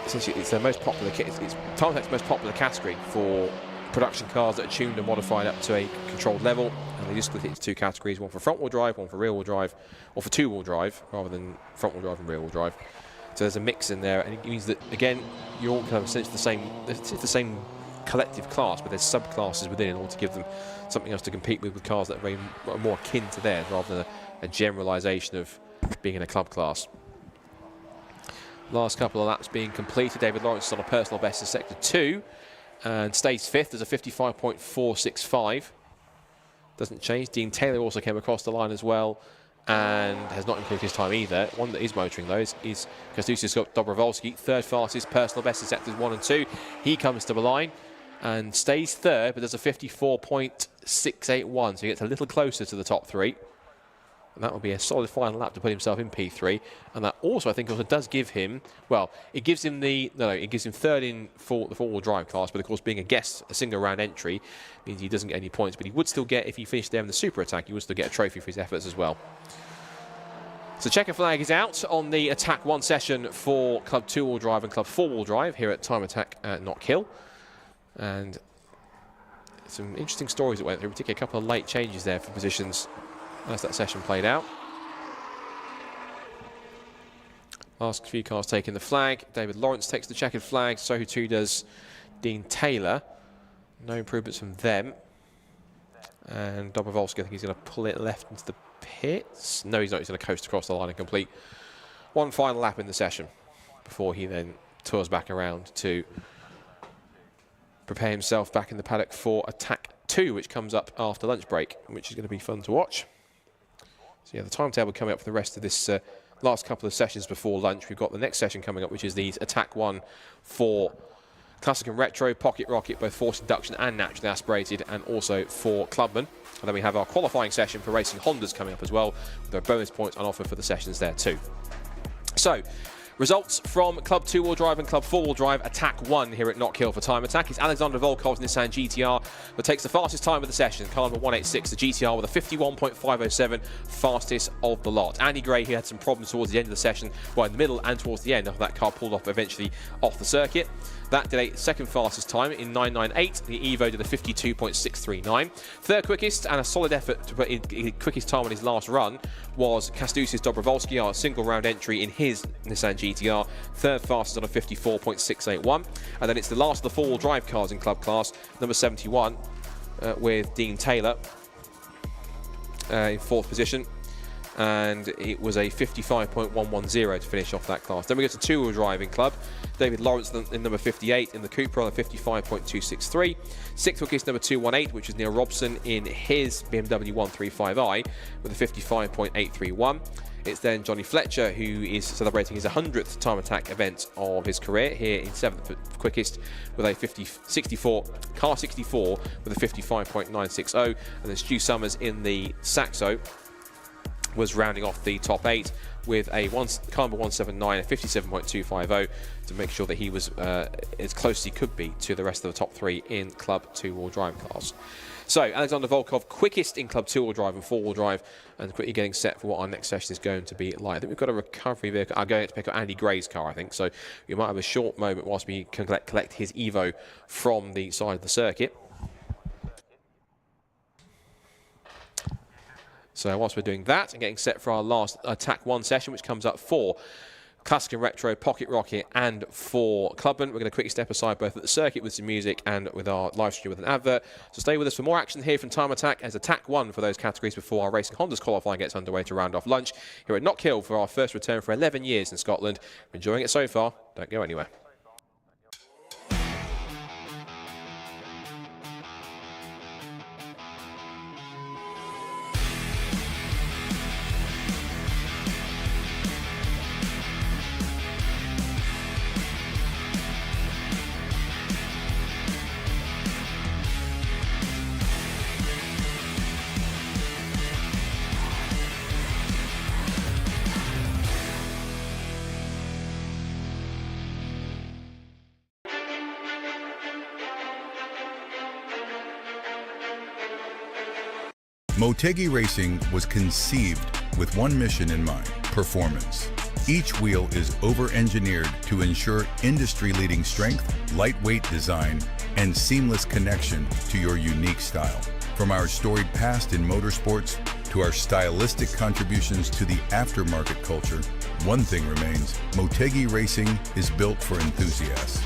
it's the most popular. It's Time-Attack's most popular category for production cars that are tuned and modified up to a controlled level, and they just split it into two categories: one for front-wheel drive, one for rear-wheel drive, or for two-wheel drive rather than front-wheel drive and rear-wheel drive. So there's a mix in there, and it means that again you're all kind of essentially the same collective class, but there's subclasses within in order to give them something else to compete with cars that are more akin to theirs rather than a generalisation of being in a club class. Last couple of laps being completed. David Lawrence is on a personal best in sector 2 and stays 5th. There's a 55.465. Doesn't change. Dean Taylor also came across the line as well and has not included his time either. One that is motoring though is Kastusis Dobrovolsky, 3rd fastest, personal best in sectors 1 and 2. He comes to the line and stays 3rd, but there's a 54.681, so he gets a little closer to the top 3. And that will be a solid final lap to put himself in P3. And that also, I think, also does give him, well, it gives him it gives him 3rd in the four-wheel drive class, but of course being a single round entry means he doesn't get any points, but he would still get, if he finished there in the super attack, he would still get a trophy for his efforts as well. So checker flag is out on the Attack 1 session for Club 2-wheel drive and Club 4-wheel drive here at Time Attack at Knockhill. And some interesting stories that went through, particularly a couple of late changes there for positions as that session played out. Last few cars taking the flag. David Lawrence takes the checkered flag, so too does Dean Taylor. No improvements from them. And Dobrovolsky, I think he's going to pull it left into the pits. No, he's not. He's going to coast across the line and complete one final lap in the session before he then tours back around to prepare himself back in the paddock for Attack 2, which comes up after lunch break, which is going to be fun to watch. So yeah, the timetable coming up for the rest of this last couple of sessions before lunch. We've got the next session coming up, which is the Attack 1 for Classic and Retro, Pocket Rocket, both forced induction and naturally aspirated, and also for Clubman. And then we have our qualifying session for Racing Hondas coming up as well, with our bonus points on offer for the sessions there too. So, results from Club 2-wheel drive and Club 4-wheel drive Attack 1 here at Knockhill for Time Attack. It's Alexander Volkov's Nissan GTR that takes the fastest time of the session. Car number 186, the GTR with a 51.507, fastest of the lot. Andy Gray, who had some problems towards the end of the session, well in the middle and towards the end after that car pulled off eventually off the circuit. That did a second fastest time in 998. The Evo did a 52.639. Third quickest and a solid effort to put in quickest time on his last run was Kastusis Dobrovolsky, our single round entry in his Nissan GTR. Third fastest on a 54.681. And then it's the last of the four-wheel drive cars in club class, number 71, with Dean Taylor in 4th position. And it was a 55.110 to finish off that class. Then we go to two-wheel driving club. David Lawrence in number 58 in the Cooper on a 55.263. 6th quickest number 218, which is Neil Robson in his BMW 135i with a 55.831. It's then Johnny Fletcher, who is celebrating his 100th Time Attack event of his career here in 7th quickest with a 64 with a 55.960. And then Stu Summers in the Saxo was rounding off the top 8 with a car number 179, a 57.250 to make sure that he was as close as he could be to the rest of the top 3 in Club 2-wheel drive class. So Alexander Volkov, quickest in Club 2-wheel drive and 4-wheel drive, and quickly getting set for what our next session is going to be like. I think we've got a recovery vehicle. I'm going to pick up Andy Gray's car, I think, so we might have a short moment whilst we can collect his Evo from the side of the circuit. So whilst we're doing that and getting set for our last Attack 1 session, which comes up for Classic and Retro, Pocket Rocket, and for Clubman, we're going to quickly step aside both at the circuit with some music and with our live stream with an advert. So stay with us for more action here from Time Attack as Attack 1 for those categories before our Racing Hondas qualifying gets underway to round off lunch here at Knockhill for our first return for 11 years in Scotland. We're enjoying it so far. Don't go anywhere. Motegi Racing was conceived with one mission in mind: performance. Each wheel is over-engineered to ensure industry-leading strength, lightweight design, and seamless connection to your unique style. From our storied past in motorsports to our stylistic contributions to the aftermarket culture, one thing remains: Motegi Racing is built for enthusiasts.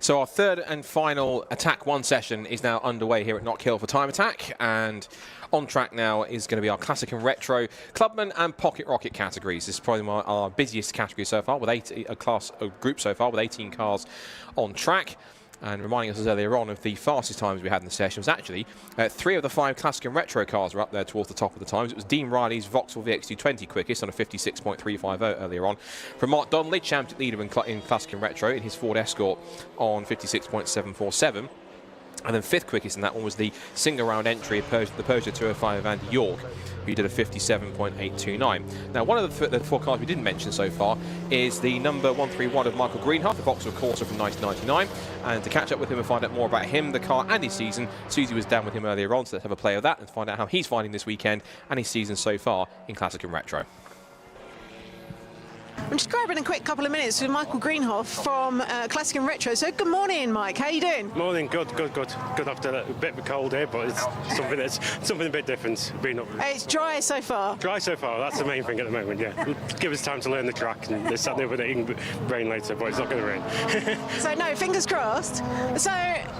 So our third and final Attack 1 session is now underway here at Knockhill for Time Attack, and on track now is going to be our Classic and Retro, Clubman and Pocket Rocket categories. This is probably our busiest category so far, with a group so far with 18 cars on track. And reminding us earlier on of the fastest times we had in the session was actually 3 of the 5 Classic and Retro cars were up there towards the top of the times. It was Dean Riley's Vauxhall VX220 quickest on a 56.350 earlier on. From Mark Donnelly, championship leader in Classic and Retro in his Ford Escort on 56.747. And then 5th quickest in that one was the single round entry, the Peugeot 205 of Andy York, who did a 57.829. Now, one of the 4 cars we didn't mention so far is the number 131 of Michael Greenhalgh, the Vauxhall Corsa from 1999. And to catch up with him and find out more about him, the car and his season, Susie was down with him earlier on, so let's have a play of that and find out how he's finding this weekend and his season so far in Classic and Retro. I'm just grabbing a quick couple of minutes with Michael Greenhalgh from Classic and Retro. So good morning, Mike. How you doing? Morning. Good after a bit of a cold here, but it's something a bit different. It's dry so far. Dry so far. That's the main thing at the moment. Yeah. Give us time to learn the track, and it's Saturday with it can rain later, but it's not going to rain. So no, fingers crossed. So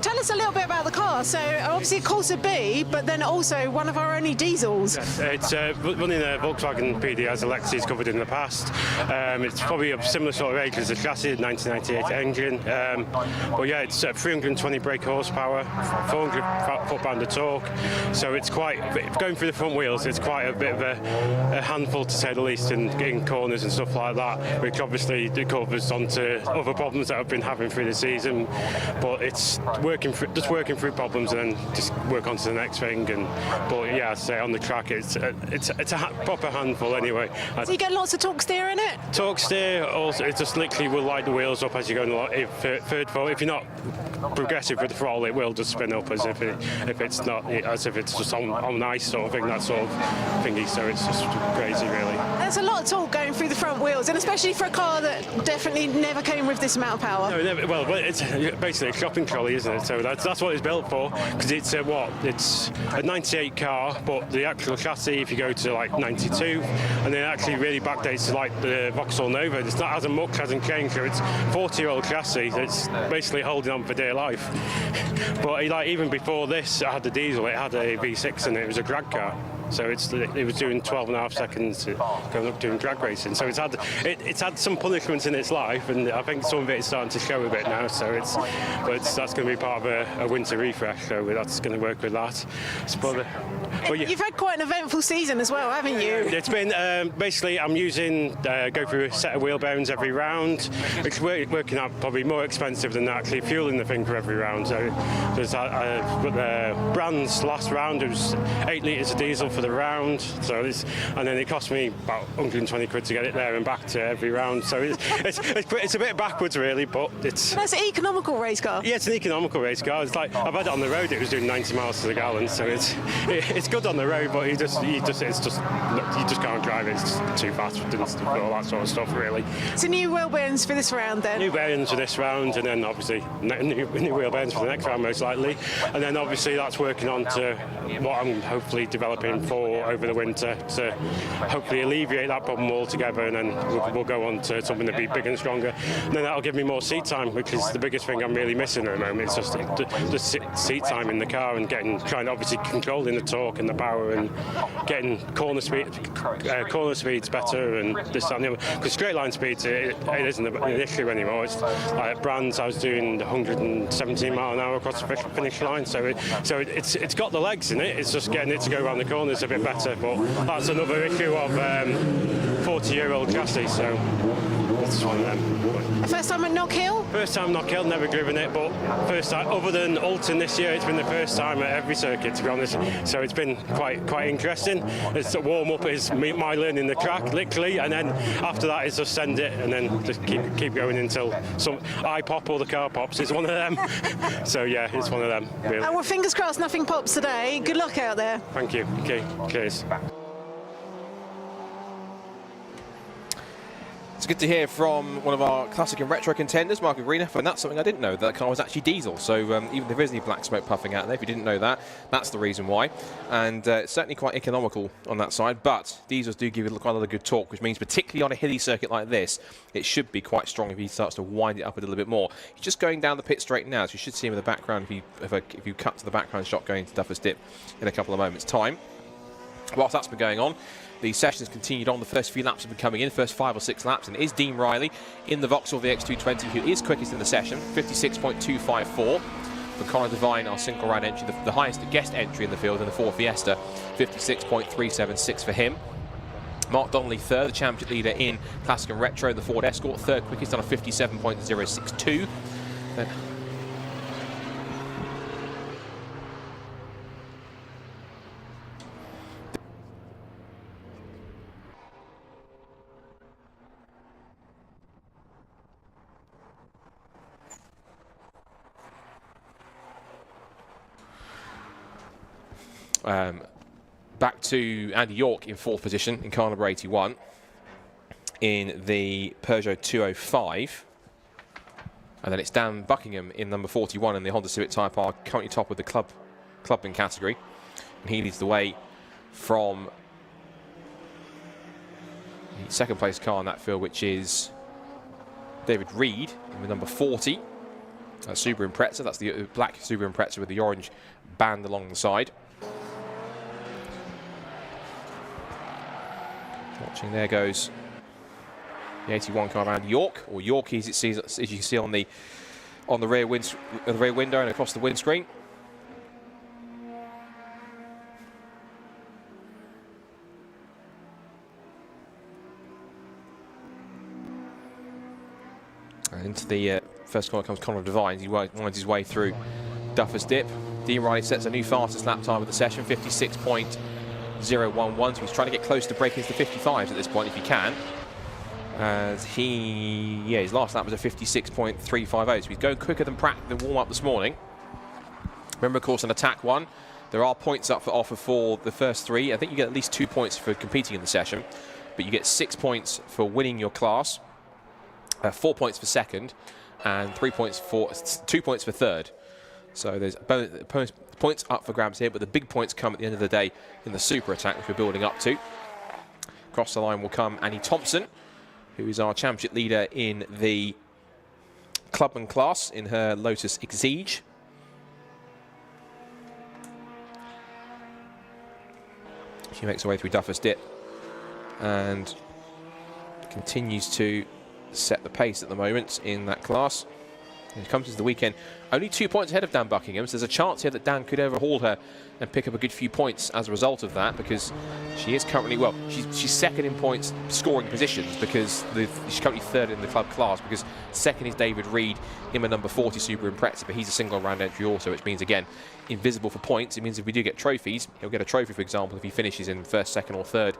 tell us a little bit about the car. So obviously a Corsa B, but then also one of our only diesels. Yes, it's running a Volkswagen PD as Alexi's covered in the past. It's probably a similar sort of age as the chassis, 1998 engine. But yeah, it's 320 brake horsepower, 400 foot-pound of torque. So it's quite, going through the front wheels, it's quite a bit of a handful to say the least in getting corners and stuff like that, which obviously covers onto other problems that I've been having through the season. But it's working through problems and then just work on to the next thing. But yeah, I'd say on the track, it's a proper handful anyway. So you get lots of torque steer in it? Torque steer, also, it just literally will light the wheels up as you go in the third foot. If you're not progressive with the throttle, it will just spin up as if it's not, as if it's just on ice sort of thing, that sort of thingy. So it's just crazy, really. There's a lot of torque going through the front wheels, and especially for a car that definitely never came with this amount of power. No, never, well, it's basically a shopping trolley, isn't it? So that's what it's built for, because it's it's a 98 car, but the actual chassis, if you go to like 92, and then actually really backdates to like the Vauxhall Nova, it's not as much, hasn't changed. So it's 40-year-old chassis that's basically holding on for dear life. But like even before this, I had the diesel. It had a V6 and it was a drag car. So it was doing 12.5 seconds going up doing drag racing. So it's had some punishments in its life, and I think some of it is starting to show a bit now. So that's going to be part of a winter refresh. So that's going to work with that. But yeah. You've had quite an eventful season as well, haven't you? It's been basically I'm using go through a set of wheel bearings every round, which is working out probably more expensive than actually fueling the thing for every round. So there's Brand's last round, it was 8 litres of diesel for the round, and then it cost me about 120 quid to get it there and back to every round. So it's a bit backwards really, but it's. That's an economical race car. Yeah, it's an economical race car. It's like I've had it on the road. It was doing 90 miles to the gallon, so it's good on the road, but you just can't drive it. It's too fast and all that sort of stuff really. So new wheel bearings for this round then? New bearings for this round, and then obviously new wheel bearings for the next round most likely, and then obviously that's working on to what I'm hopefully developing for over the winter to hopefully alleviate that problem altogether, and then we'll go on to something to be bigger and stronger, and then that'll give me more seat time, which is the biggest thing I'm really missing at the moment. It's just the seat time in the car and trying to obviously controlling the torque and the power and getting corner speeds better and this, that and the other, because straight line speeds it isn't an issue anymore. It's like at Brands I was doing 117 mile an hour across the finish line, so it's got the legs in it. It's just getting it to go around the corners a bit better, but that's another issue of 40-year-old chassis, so it's one of them. First time at Knockhill? First time Knockhill, never driven it, but first time, other than Alton this year, it's been the first time at every circuit, to be honest, so it's been quite interesting. It's a warm-up is my learning the track, literally, and then after that is just send it and then just keep going until I pop or the car pops. It's one of them. So yeah, it's one of them, really. Well, fingers crossed nothing pops today. Good luck out there. Thank you. Okay, cheers. It's good to hear from one of our classic and retro contenders, Mark Greener, and that's something I didn't know, that car was actually diesel. So even if there is any black smoke puffing out there, if you didn't know that, that's the reason why. And it's certainly quite economical on that side, but diesels do give you quite a lot of good torque, which means particularly on a hilly circuit like this, it should be quite strong if he starts to wind it up a little bit more. He's just going down the pit straight now, so you should see him in the background if you cut to the background shot going to Duffer's Dip in a couple of moments' time. Whilst that's been going on, the session's continued on. The first few laps have been coming in, first 5 or 6 laps, and it is Dean Riley in the Vauxhall VX220 who is quickest in the session, 56.254. For Connor Devine, our single round entry, the highest guest entry in the field in the Ford Fiesta, 56.376 for him. Mark Donnelly third, the championship leader in Classic and Retro, the Ford Escort, third quickest on a 57.062. Then back to Andy York in 4th position in car number 81 in the Peugeot 205. And then it's Dan Buckingham in number 41 in the Honda Civic Type R, currently top with the clubbing category. And he leads the way from the second place car in that field, which is David Reed with number 40. Subaru Impreza, that's the black Subaru Impreza with the orange band along the side. Watching, there goes The 81 car around York, or Yorkie as it sees, as you can see on the rear window and across the windscreen. And into the first corner comes Conor Devine. He winds his way through Duffer's Dip. Dean Riley sets a new fastest lap time of the session, 56.011. So he's trying to get close to breaking into the 55s at this point if he can. As his last lap was a 56.350. So he's going quicker than the warm-up this morning. Remember, of course, on attack one, there are points up for offer for the first three. I think you get at least 2 points for competing in the session, but you get 6 points for winning your class, 4 points for second, and 2 points for third. So there's points up for grabs here, but the big points come at the end of the day in the super attack, which we're building up to. Across the line will come Annie Thompson, who is our championship leader in the clubman class in her Lotus Exige. She makes her way through Duffer's Dip and continues to set the pace at the moment in that class. It comes into the weekend only 2 points ahead of Dan Buckingham, so there's a chance here that Dan could overhaul her and pick up a good few points as a result of that, because she is currently, well, she's second in points scoring positions, because she's currently third in the club class, because second is David Reed in the number 40 Super Impreza, but he's a single round entry also, which means, again, invisible for points. It means if we do get trophies, he'll get a trophy, for example, if he finishes in first, second or third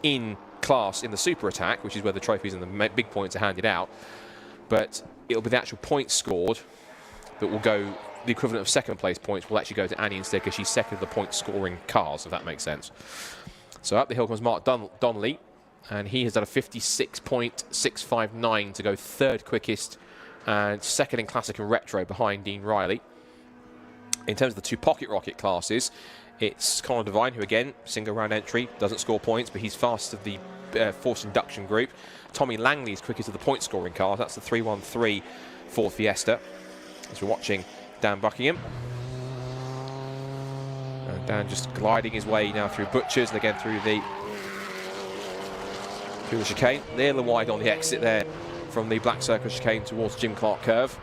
in class in the super attack, which is where the trophies and the big points are handed out. But it'll be the actual points scored that will go, the equivalent of second place points will actually go to Annie instead, because she's second of the point scoring cars, if that makes sense. So up the hill comes Mark Donnelly, and he has done a 56.659 to go third quickest and second in classic and retro behind Dean Riley. In terms of the two pocket rocket classes, it's Conor Devine, who again, single round entry, doesn't score points, but he's fastest of the forced induction group. Tommy Langley is quickest of the point scoring cars. That's the 313 Ford Fiesta. As we're watching Dan Buckingham. And Dan just gliding his way now through Butchers and again through the chicane. Nearly wide on the exit there from the Black Circle chicane towards Jim Clark curve.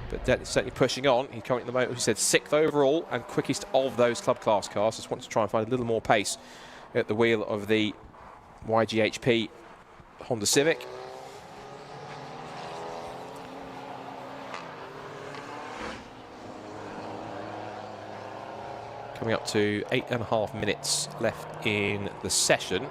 But certainly pushing on. He currently at the moment, he said, 6th overall and quickest of those club class cars. Just wants to try and find a little more pace at the wheel of the YGHP Honda Civic. Coming up to 8.5 minutes left in the session.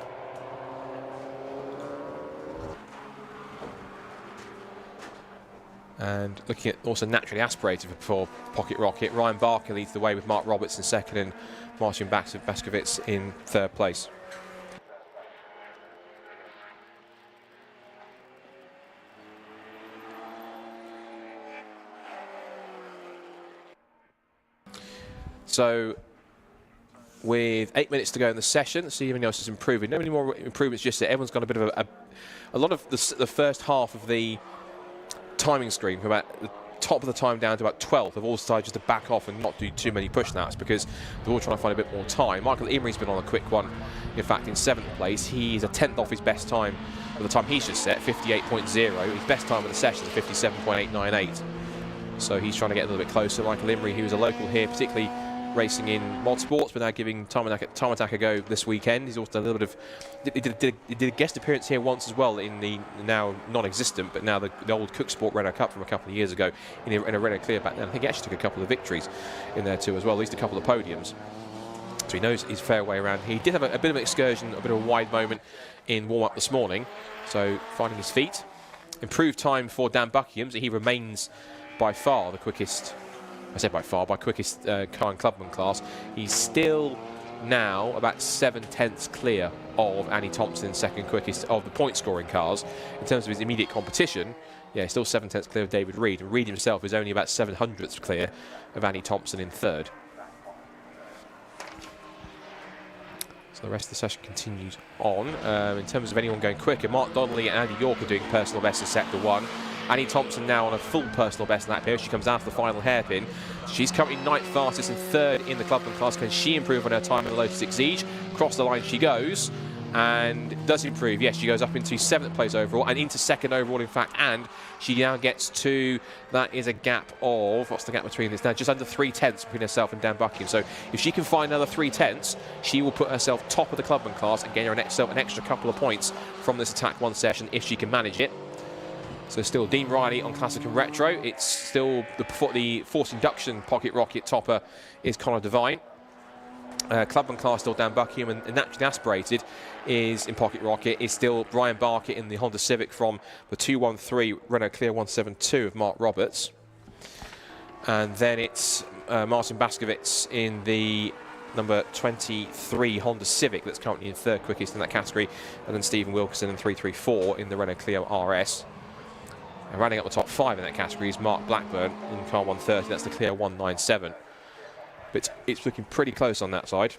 And looking at also naturally aspirated for Pocket Rocket, Ryan Barker leads the way with Mark Roberts in second and Martin Baskovitz in third place. So, with 8 minutes to go in the session, let's see if anyone else is improving. No many more improvements just yet. Everyone's got a bit of a lot of the first half of the timing screen, from about the top of the time down to about 12th, have all decided just to back off and not do too many push laps because they're all trying to find a bit more time. Michael Emery's been on a quick one, in fact, in 7th place. He's a 10th off his best time of the time he's just set, 58.0. His best time of the session is 57.898. So he's trying to get a little bit closer. Michael Emery, who is a local here, particularly racing in motorsports, but now giving Time Attack a go this weekend. He's also done a little bit of, he did a guest appearance here once as well in the now non-existent, but now the old Cook Sport Renault Cup from a couple of years ago in a Renault Clear back then. I think he actually took a couple of victories in there too as well, at least a couple of podiums. So he knows his fair way around. He did have a bit of an excursion, a bit of a wide moment in warm-up this morning, so finding his feet. Improved time for Dan Buckingham, so he remains by far the quickest. I said by far, by quickest car and clubman class. He's still now about 7/10 clear of Annie Thompson, second quickest of the point scoring cars. In terms of his immediate competition, yeah, still 7/10 clear of David Reed. And Reed himself is only about 7/100ths clear of Annie Thompson in third. So the rest of the session continues on. In terms of anyone going quicker, Mark Donnelly and Andy York are doing personal best in sector 1. Annie Thompson now on a full personal best in that period. She comes out for the final hairpin. She's currently 9th fastest and third in the clubman class. Can she improve on her time in the Lotus Exige? Across the line she goes. and does improve. Yes, she goes up into 7th place overall and into 2nd overall, in fact, and she now gets to, that is a gap of, what's the gap between this now? Just under 3/10 between herself and Dan Buckingham. So if she can find another 3/10, she will put herself top of the clubman class and gain her an extra couple of points from this Attack 1 session if she can manage it. So still Dean Riley on Classic and Retro. It's still the Forced Induction Pocket Rocket topper is Connor Devine. Clubman class still Dan Buckingham, and naturally aspirated is in Pocket Rocket is still Brian Barker in the Honda Civic from the 213 Renault Clio 172 of Mark Roberts. And then it's Martin Baskovitz in the number 23 Honda Civic that's currently in 3rd quickest in that category, and then Stephen Wilkinson in 334 in the Renault Clio RS. And rounding up the top 5 in that category is Mark Blackburn in car 130, that's the Clio 197. But it's looking pretty close on that side.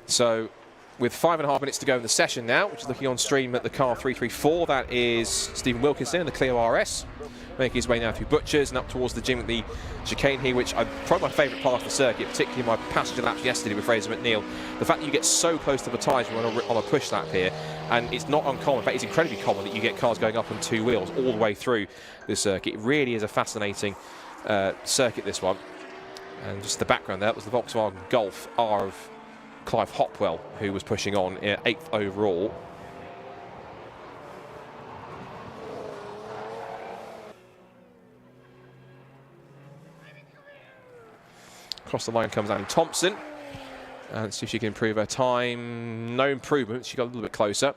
So with 5.5 minutes to go in the session now, which is looking on stream at the car 334, that is Stephen Wilkinson in the Clio RS, making his way now through Butchers and up towards the gym at the chicane here, which I'm probably my favourite part of the circuit, particularly my passenger laps yesterday with Fraser McNeil. The fact that you get so close to the tyres on a push lap here, and it's not uncommon, in fact it's incredibly common that you get cars going up on 2 wheels all the way through the circuit. It really is a fascinating circuit, this one. And just the background there, that was the Volkswagen Golf R of Clive Hopwell, who was pushing on 8th overall. Across the line comes Annie Thompson. And see if she can improve her time. No improvement, she got a little bit closer.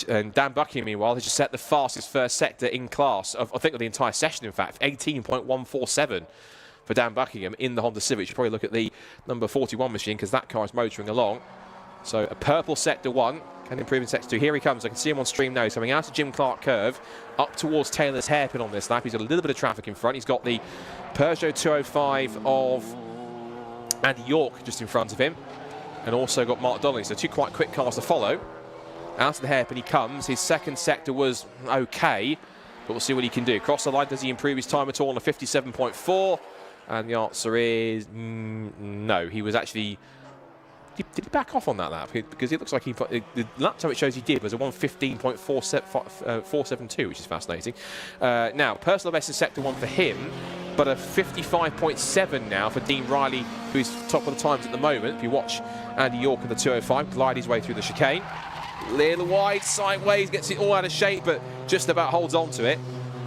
And Dan Buckingham, meanwhile, has just set the fastest first sector in class, I think of the entire session, in fact, 18.147. For Dan Buckingham in the Honda Civic. You should probably look at the number 41 machine because that car is motoring along. So a purple sector 1 can improve in sector 2. Here he comes. I can see him on stream now. He's coming out of Jim Clark curve up towards Taylor's hairpin on this lap. He's got a little bit of traffic in front. He's got the Peugeot 205 of Andy York just in front of him, and also got Mark Donnelly. So 2 quite quick cars to follow. Out of the hairpin he comes. His second sector was okay, but we'll see what he can do. Across the line, does he improve his time at all on a 57.4? And the answer is no. He was actually... Did he back off on that lap? Because it looks like he put... The lap time it shows he did was a 1:15.472, which is fascinating. Now, personal best in sector 1 for him, but a 55.7 now for Dean Riley, who's top of the times at the moment. If you watch Andy York in the 205 glide his way through the chicane. Little wide, sideways, gets it all out of shape, but just about holds on to it.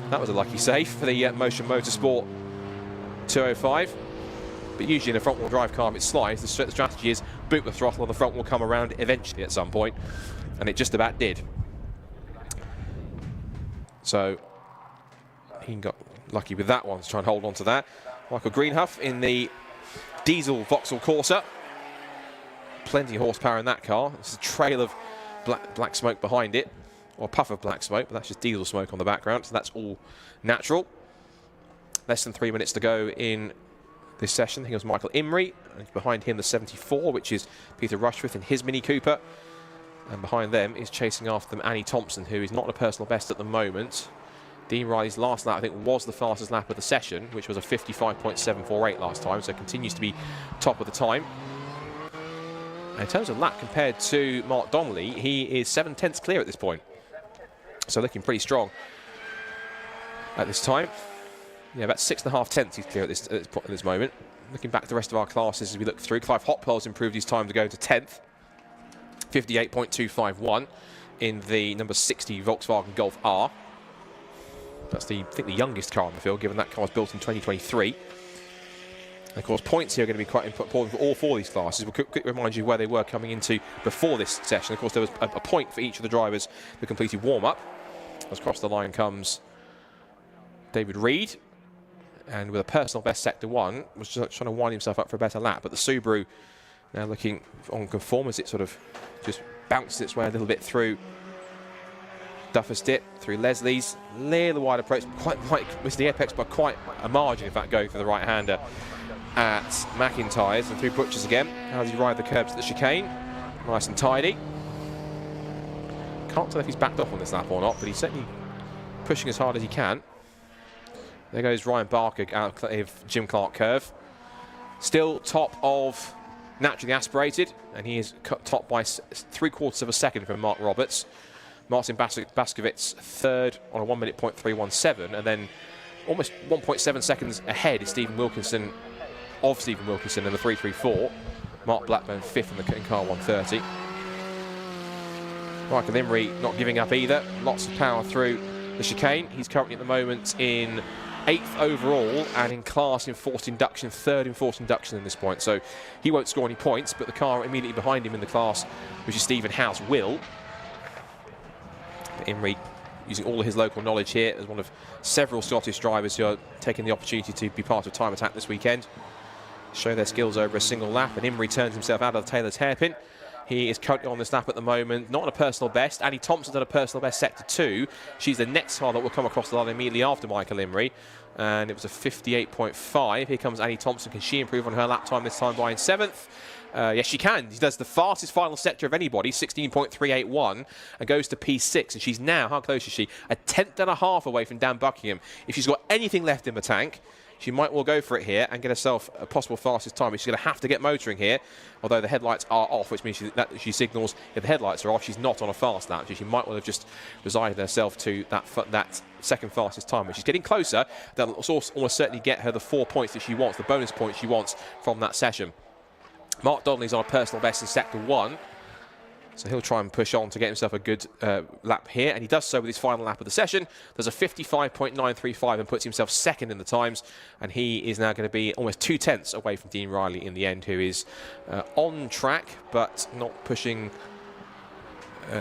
That was a lucky save for the Motion Motorsport 205, but usually in a front-wheel drive car, if it slides, the strategy is boot the throttle and the front will come around eventually at some point, and it just about did. So he got lucky with that one to try and hold on to that. Michael Greenhuff in the diesel Vauxhall Corsa. Plenty of horsepower in that car. It's a trail of black smoke behind it, or a puff of black smoke, but that's just diesel smoke on the background, so that's all natural. Less than 3 minutes to go in this session. Here goes Michael Imrie, and behind him the 74, which is Peter Rushforth in his Mini Cooper. And behind them is chasing after them Annie Thompson, who is not a personal best at the moment. Dean Riley's last lap, I think, was the fastest lap of the session, which was a 55.748 last time, so continues to be top of the time. And in terms of lap compared to Mark Donnelly, he is 7/10 clear at this point. So looking pretty strong at this time. Yeah, about 6.5 tenths he's clear at this moment. Looking back at the rest of our classes as we look through, Clive Hopwell's improved his time to go to 10th. 58.251 in the number 60 Volkswagen Golf R. That's I think the youngest car on the field, given that car was built in 2023. And of course, points here are going to be quite important for all 4 of these classes. We'll quickly remind you where they were coming into before this session. Of course, there was a point for each of the drivers who completed warm-up. As across the line comes David Reed, and with a personal best sector 1, was just trying to wind himself up for a better lap. But the Subaru now looking on conform as it sort of just bounced its way a little bit through Duffer's Dip, through Leslie's. Little wide approach, quite missed the apex by quite a margin, in fact, going for the right-hander at McIntyre's and through Butcher's again. How does he ride the curbs at the chicane? Nice and tidy. Can't tell if he's backed off on this lap or not, but he's certainly pushing as hard as he can. There goes Ryan Barker out of Jim Clark curve. Still top of naturally aspirated, and he is cut top by 3/4 of a second from Mark Roberts. Marcin Baskovits third on a 1:0.317, and then almost 1.7 seconds ahead is Stephen Wilkinson in the 3:34. Mark Blackburn fifth in car 130. Michael Imrie not giving up either. Lots of power through the chicane. He's currently at the moment in 8th overall and in class in forced induction, 3rd in forced induction at this point. So he won't score any points, but the car immediately behind him in the class, which is Stephen House, will. Imrie using all of his local knowledge here as one of several Scottish drivers who are taking the opportunity to be part of Time Attack this weekend. Show their skills over a single lap, and Imrie turns himself out of Taylor's hairpin. He is currently on this lap at the moment, not on a personal best. Annie Thompson's at a personal best sector 2. She's the next car that will come across the line immediately after Michael Imrie. And it was a 58.5. Here comes Annie Thompson. Can she improve on her lap time this time by in 7th? Yes, she can. She does the fastest final sector of anybody, 16.381, and goes to P6. And she's now, how close is she? A 1/10.5 away from Dan Buckingham. If she's got anything left in the tank, she might well go for it here and get herself a possible fastest time. She's going to have to get motoring here, although the headlights are off, which means she signals if the headlights are off, she's not on a fast lap. So she might well have just resigned herself to that second fastest time, which is getting closer. That'll almost certainly get her the 4 points that she wants, the bonus points she wants from that session. Mark Donnelly's on a personal best in sector 1. So he'll try and push on to get himself a good lap here, and he does so with his final lap of the session. There's a 55.935 and puts himself second in the times, and he is now going to be almost 2/10 away from Dean Riley in the end, who is on track but not pushing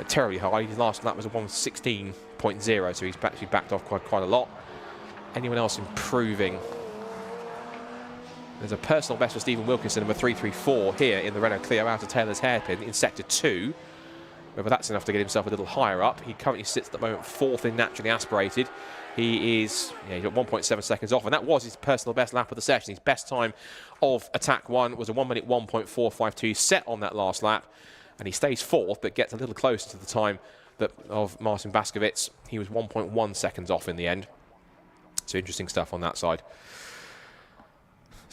terribly hard. His last lap was a 1:16.0, so he's actually backed off quite a lot. Anyone else improving? There's a personal best for Stephen Wilkinson, number 334 here in the Renault Clio out of Taylor's hairpin in sector 2. Whether that's enough to get himself a little higher up. He currently sits at the moment 4th in naturally aspirated. He is, he's got 1.7 seconds off, and that was his personal best lap of the session. His best time of Attack 1 was a 1:1.452 set on that last lap, and he stays 4th, but gets a little closer to the time of Marcin Baskovits. He was 1.1 seconds off in the end. So interesting stuff on that side.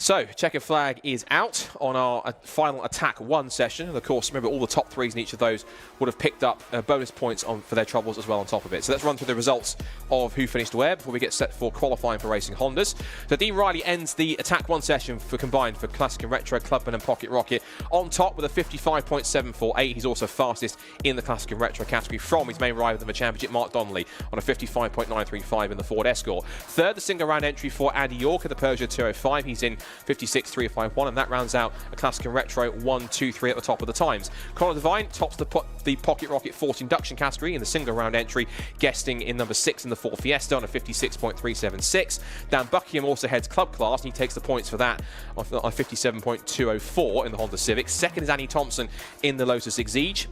So, checkered flag is out on our final Attack 1 session. And of course, remember, all the top 3s in each of those would have picked up bonus points for their troubles as well on top of it. So let's run through the results of who finished where before we get set for qualifying for Racing Hondas. So Dean Riley ends the Attack 1 session for combined for Classic and Retro, Clubman and Pocket Rocket on top with a 55.748. He's also fastest in the Classic and Retro category from his main rival in the championship, Mark Donnelly, on a 55.935 in the Ford Escort. Third, the single round entry for Andy York at the Peugeot 205. He's in 56.351, and that rounds out a Classic and Retro 1-2-3 at the top of the times. Conor Devine tops the Pocket Rocket Force induction category in the single round entry, guesting in number 6 in the Ford Fiesta on a 56.376. Dan Buckingham also heads club class, and he takes the points for that on 57.204 in the Honda Civic. Second is Annie Thompson in the Lotus Exige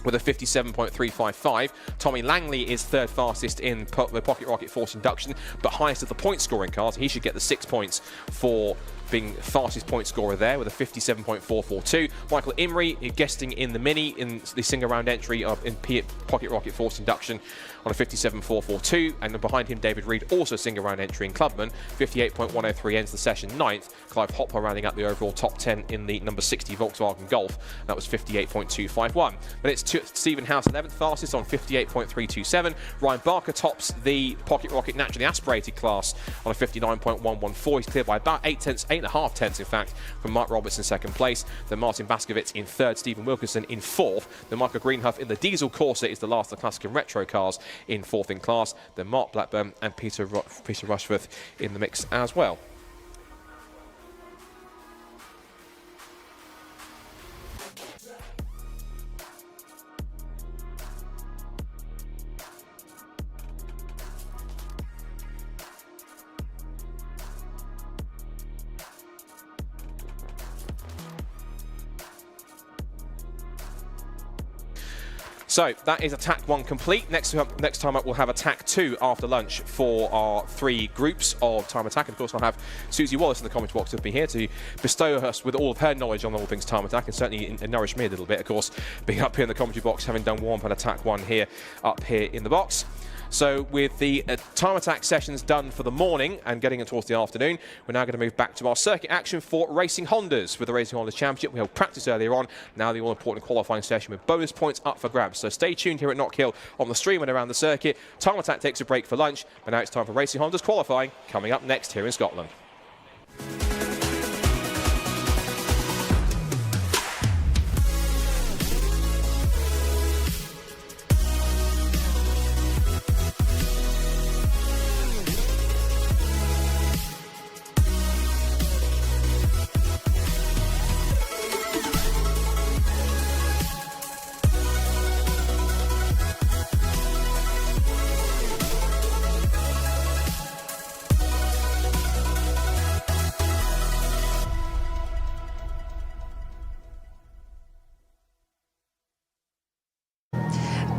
with a 57.355. Tommy Langley is third fastest in the Pocket Rocket Force induction, but highest of the point scoring cars. He should get the 6 points for being fastest point scorer there with a 57.442. Michael Imrie guesting in the Mini in the single round entry in Pocket Rocket Force induction on a 57.442, and then behind him David Reed, also single round entry in Clubman, 58.103, ends the session 9th. Clive Hopper rounding up the overall top 10 in the number 60 Volkswagen Golf. That was 58.251. But it's Stephen House 11th fastest on 58.327. Ryan Barker tops the Pocket Rocket naturally aspirated class on a 59.114. He's cleared by about 8.5 tenths in fact from Mark Roberts in second place. Then Marcin Baskovits in third, Stephen Wilkinson in fourth. Then Michael Greenhuff in the Diesel Corsa is the last of the Classic and Retro cars in fourth in class. Then Mark Blackburn and Peter Rushforth in the mix as well. So that is attack 1 complete. Next time up, we'll have attack 2 after lunch for our 3 groups of time attack. And of course, I'll have Susie Wallace in the commentary box with me here to bestow us with all of her knowledge on all things time attack, and certainly nourish me a little bit, of course, being up here in the commentary box, having done warm up and attack 1 here up here in the box. So with the time attack sessions done for the morning and getting towards the afternoon, we're now going to move back to our circuit action for Racing Hondas. With the Racing Hondas Championship, we held practice earlier on. Now the all-important qualifying session with bonus points up for grabs. So stay tuned here at Knockhill on the stream and around the circuit. Time attack takes a break for lunch, but now it's time for Racing Hondas qualifying, coming up next here in Scotland.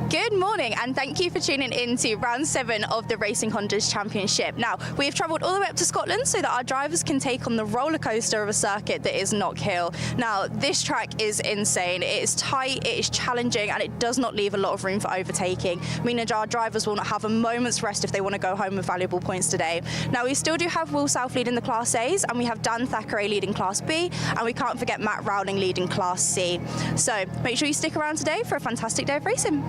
Good morning, and thank you for tuning in to round 7 of the Racing Hondas Championship. Now, we have travelled all the way up to Scotland so that our drivers can take on the roller coaster of a circuit that is Knockhill. Now, this track is insane. It is tight, it is challenging, and it does not leave a lot of room for overtaking, meaning our drivers will not have a moment's rest if they want to go home with valuable points today. Now, we still do have Will South leading the Class A's, and we have Dan Thackeray leading Class B, and we can't forget Matt Rowling leading Class C. So, make sure you stick around today for a fantastic day of racing.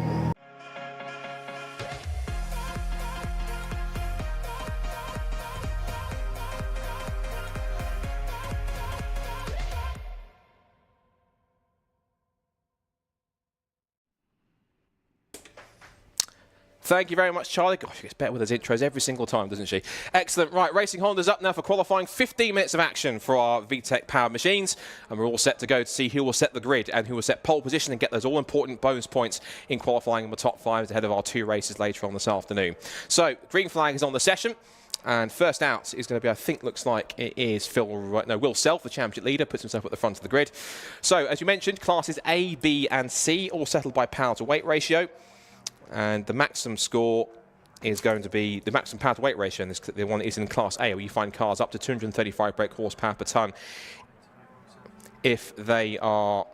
Thank you very much, Charlie. Gosh, she gets better with those intros every single time, doesn't she? Excellent. Right, Racing Honda's up now for qualifying. 15 minutes of action for our VTEC powered machines, and we're all set to go to see who will set the grid and who will set pole position and get those all-important bonus points in qualifying in the top 5 ahead of our 2 races later on this afternoon. So, green flag is on the session. And first out is going to be, I think, looks like it is Will Self, the championship leader, puts himself at the front of the grid. So, as you mentioned, classes A, B, and C, all settled by power to weight ratio. And the maximum score is going to be the maximum power to weight ratio, and the one is in Class A, where you find cars up to 235 brake horsepower per tonne if they are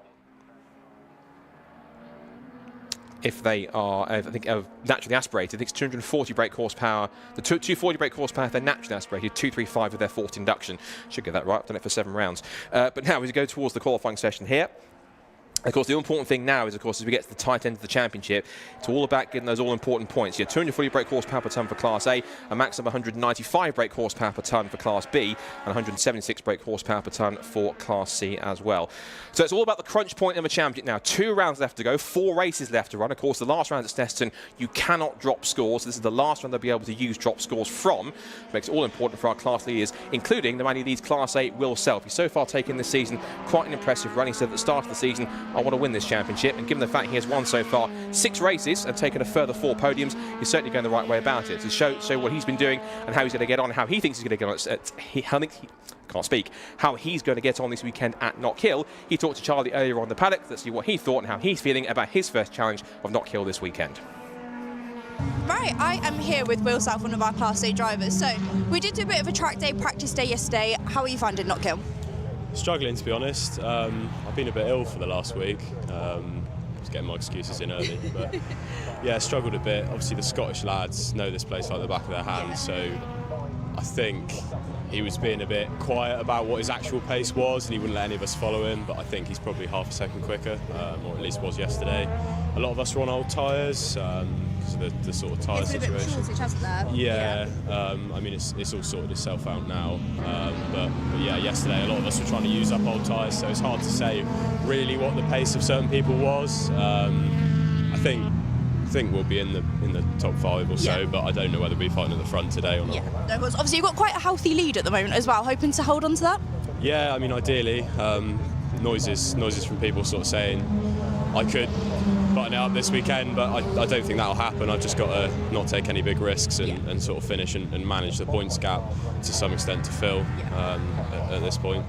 I think naturally aspirated. I think it's 240 brake horsepower. The 240 brake horsepower if they're naturally aspirated, 235 with their forced induction. Should get that right. I've done it for 7 rounds. But now as we go towards the qualifying session here. Of course, the important thing now is, of course, as we get to the tight end of the championship, it's all about getting those all-important points. You have 240 brake horsepower per tonne for Class A, a maximum of 195 brake horsepower per tonne for Class B, and 176 brake horsepower per tonne for Class C as well. So it's all about the crunch point of a championship now. 2 rounds left to go, 4 races left to run. Of course, the last round at Snetterton, you cannot drop scores. This is the last round they'll be able to use drop scores from. It makes it all important for our class leaders, including the man who leads Class A, Will Self. He's so far taken this season quite an impressive run. He said at the start of the season, I want to win this championship, and given the fact he has won so far 6 races and taken a further 4 podiums, he's certainly going the right way about it. To show what he's been doing and how he's going to get on, how he thinks he's going to get on. How he's going to get on this weekend at Knockhill. He talked to Charlie earlier on the paddock. Let's see what he thought and how he's feeling about his first challenge of Knockhill this weekend. Right, I am here with Will South, one of our Class A drivers. So we did do a bit of a track day, practice day yesterday. How are you finding Knockhill? Struggling, to be honest. I've been a bit ill for the last week. Just getting my excuses in early, but yeah, struggled a bit. Obviously, the Scottish lads know this place like the back of their hand, so I think he was being a bit quiet about what his actual pace was, and he wouldn't let any of us follow him. But I think he's probably half a second quicker, or at least was yesterday. A lot of us were on old tyres because of the sort of tyre situation. It's been a bit shortage, hasn't there? Yeah. I mean, it's all sorted itself out now. But yeah, yesterday a lot of us were trying to use up old tyres, so it's hard to say really what the pace of certain people was. I think we'll be in the top 5 or so, but I don't know whether we'll be fighting at the front today or not. Yeah, no, of course. Obviously, you've got quite a healthy lead at the moment as well. Hoping to hold on to that? Yeah, I mean, ideally. Noises from people sort of saying I could button it up this weekend, but I don't think that'll happen. I've just got to not take any big risks and sort of finish and manage the points gap to some extent to Phil at this point.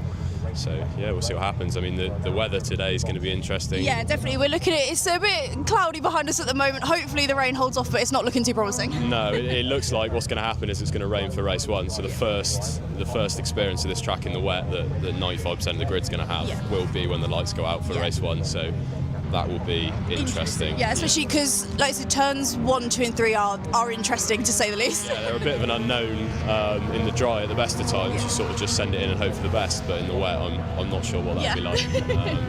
So yeah, we'll see what happens. I mean, the weather today is going to be interesting. Yeah, definitely. We're looking at it. It's a bit cloudy behind us at the moment. Hopefully the rain holds off, but it's not looking too promising. No, it looks like what's going to happen is it's going to rain for race 1. So the first experience of this track in the wet that 95% of the grid's going to have will be when the lights go out for race 1. So that will be interesting. Yeah, especially because, like I said, turns 1, 2 and 3 are interesting, to say the least. Yeah, they're a bit of an unknown in the dry at the best of times. You sort of just send it in and hope for the best, but in the wet, I'm not sure what that'll be like.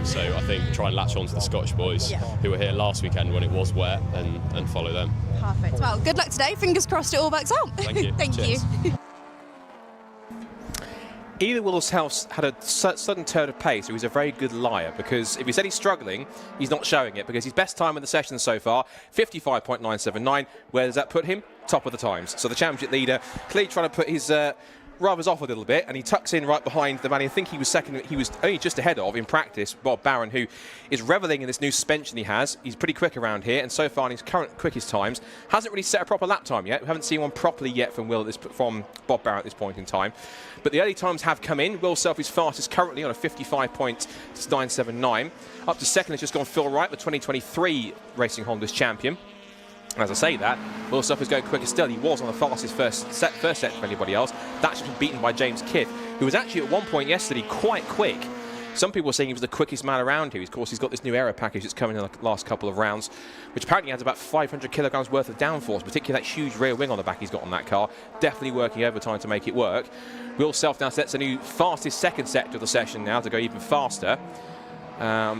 So I think try and latch on to the Scottish boys who were here last weekend when it was wet and follow them. Perfect. Well, good luck today. Fingers crossed it all works out. Thank you. Thank Cheers. you. Either Will's House had a sudden turn of pace, or he's a very good liar, because if he said he's struggling, he's not showing it, because his best time in the session so far, 55.979. Where does that put him? Top of the times. So the championship leader clearly trying to put his rubbers off a little bit, and he tucks in right behind the man I think he was second, he was only just ahead of in practice, Bob Barron, who is reveling in this new suspension he has. He's pretty quick around here, and so far in his current quickest times hasn't really set a proper lap time yet. We haven't seen one properly yet from Bob Barron at this point in time, but the early times have come in. Will Self is fastest currently on a 55.979. Up to second has just gone Phil Wright, the 2023 Racing Honda's champion. And as I say that, Will Self is going quicker still. He was on the fastest first set for anybody else. That's been beaten by James Kiff, who was actually at one point yesterday quite quick. Some people were saying he was the quickest man around here. Of course, he's got this new aero package that's coming in the last couple of rounds, which apparently has about 500 kilograms worth of downforce, particularly that huge rear wing on the back he's got on that car. Definitely working overtime to make it work. Will Self now sets a new fastest second sector of the session now to go even faster.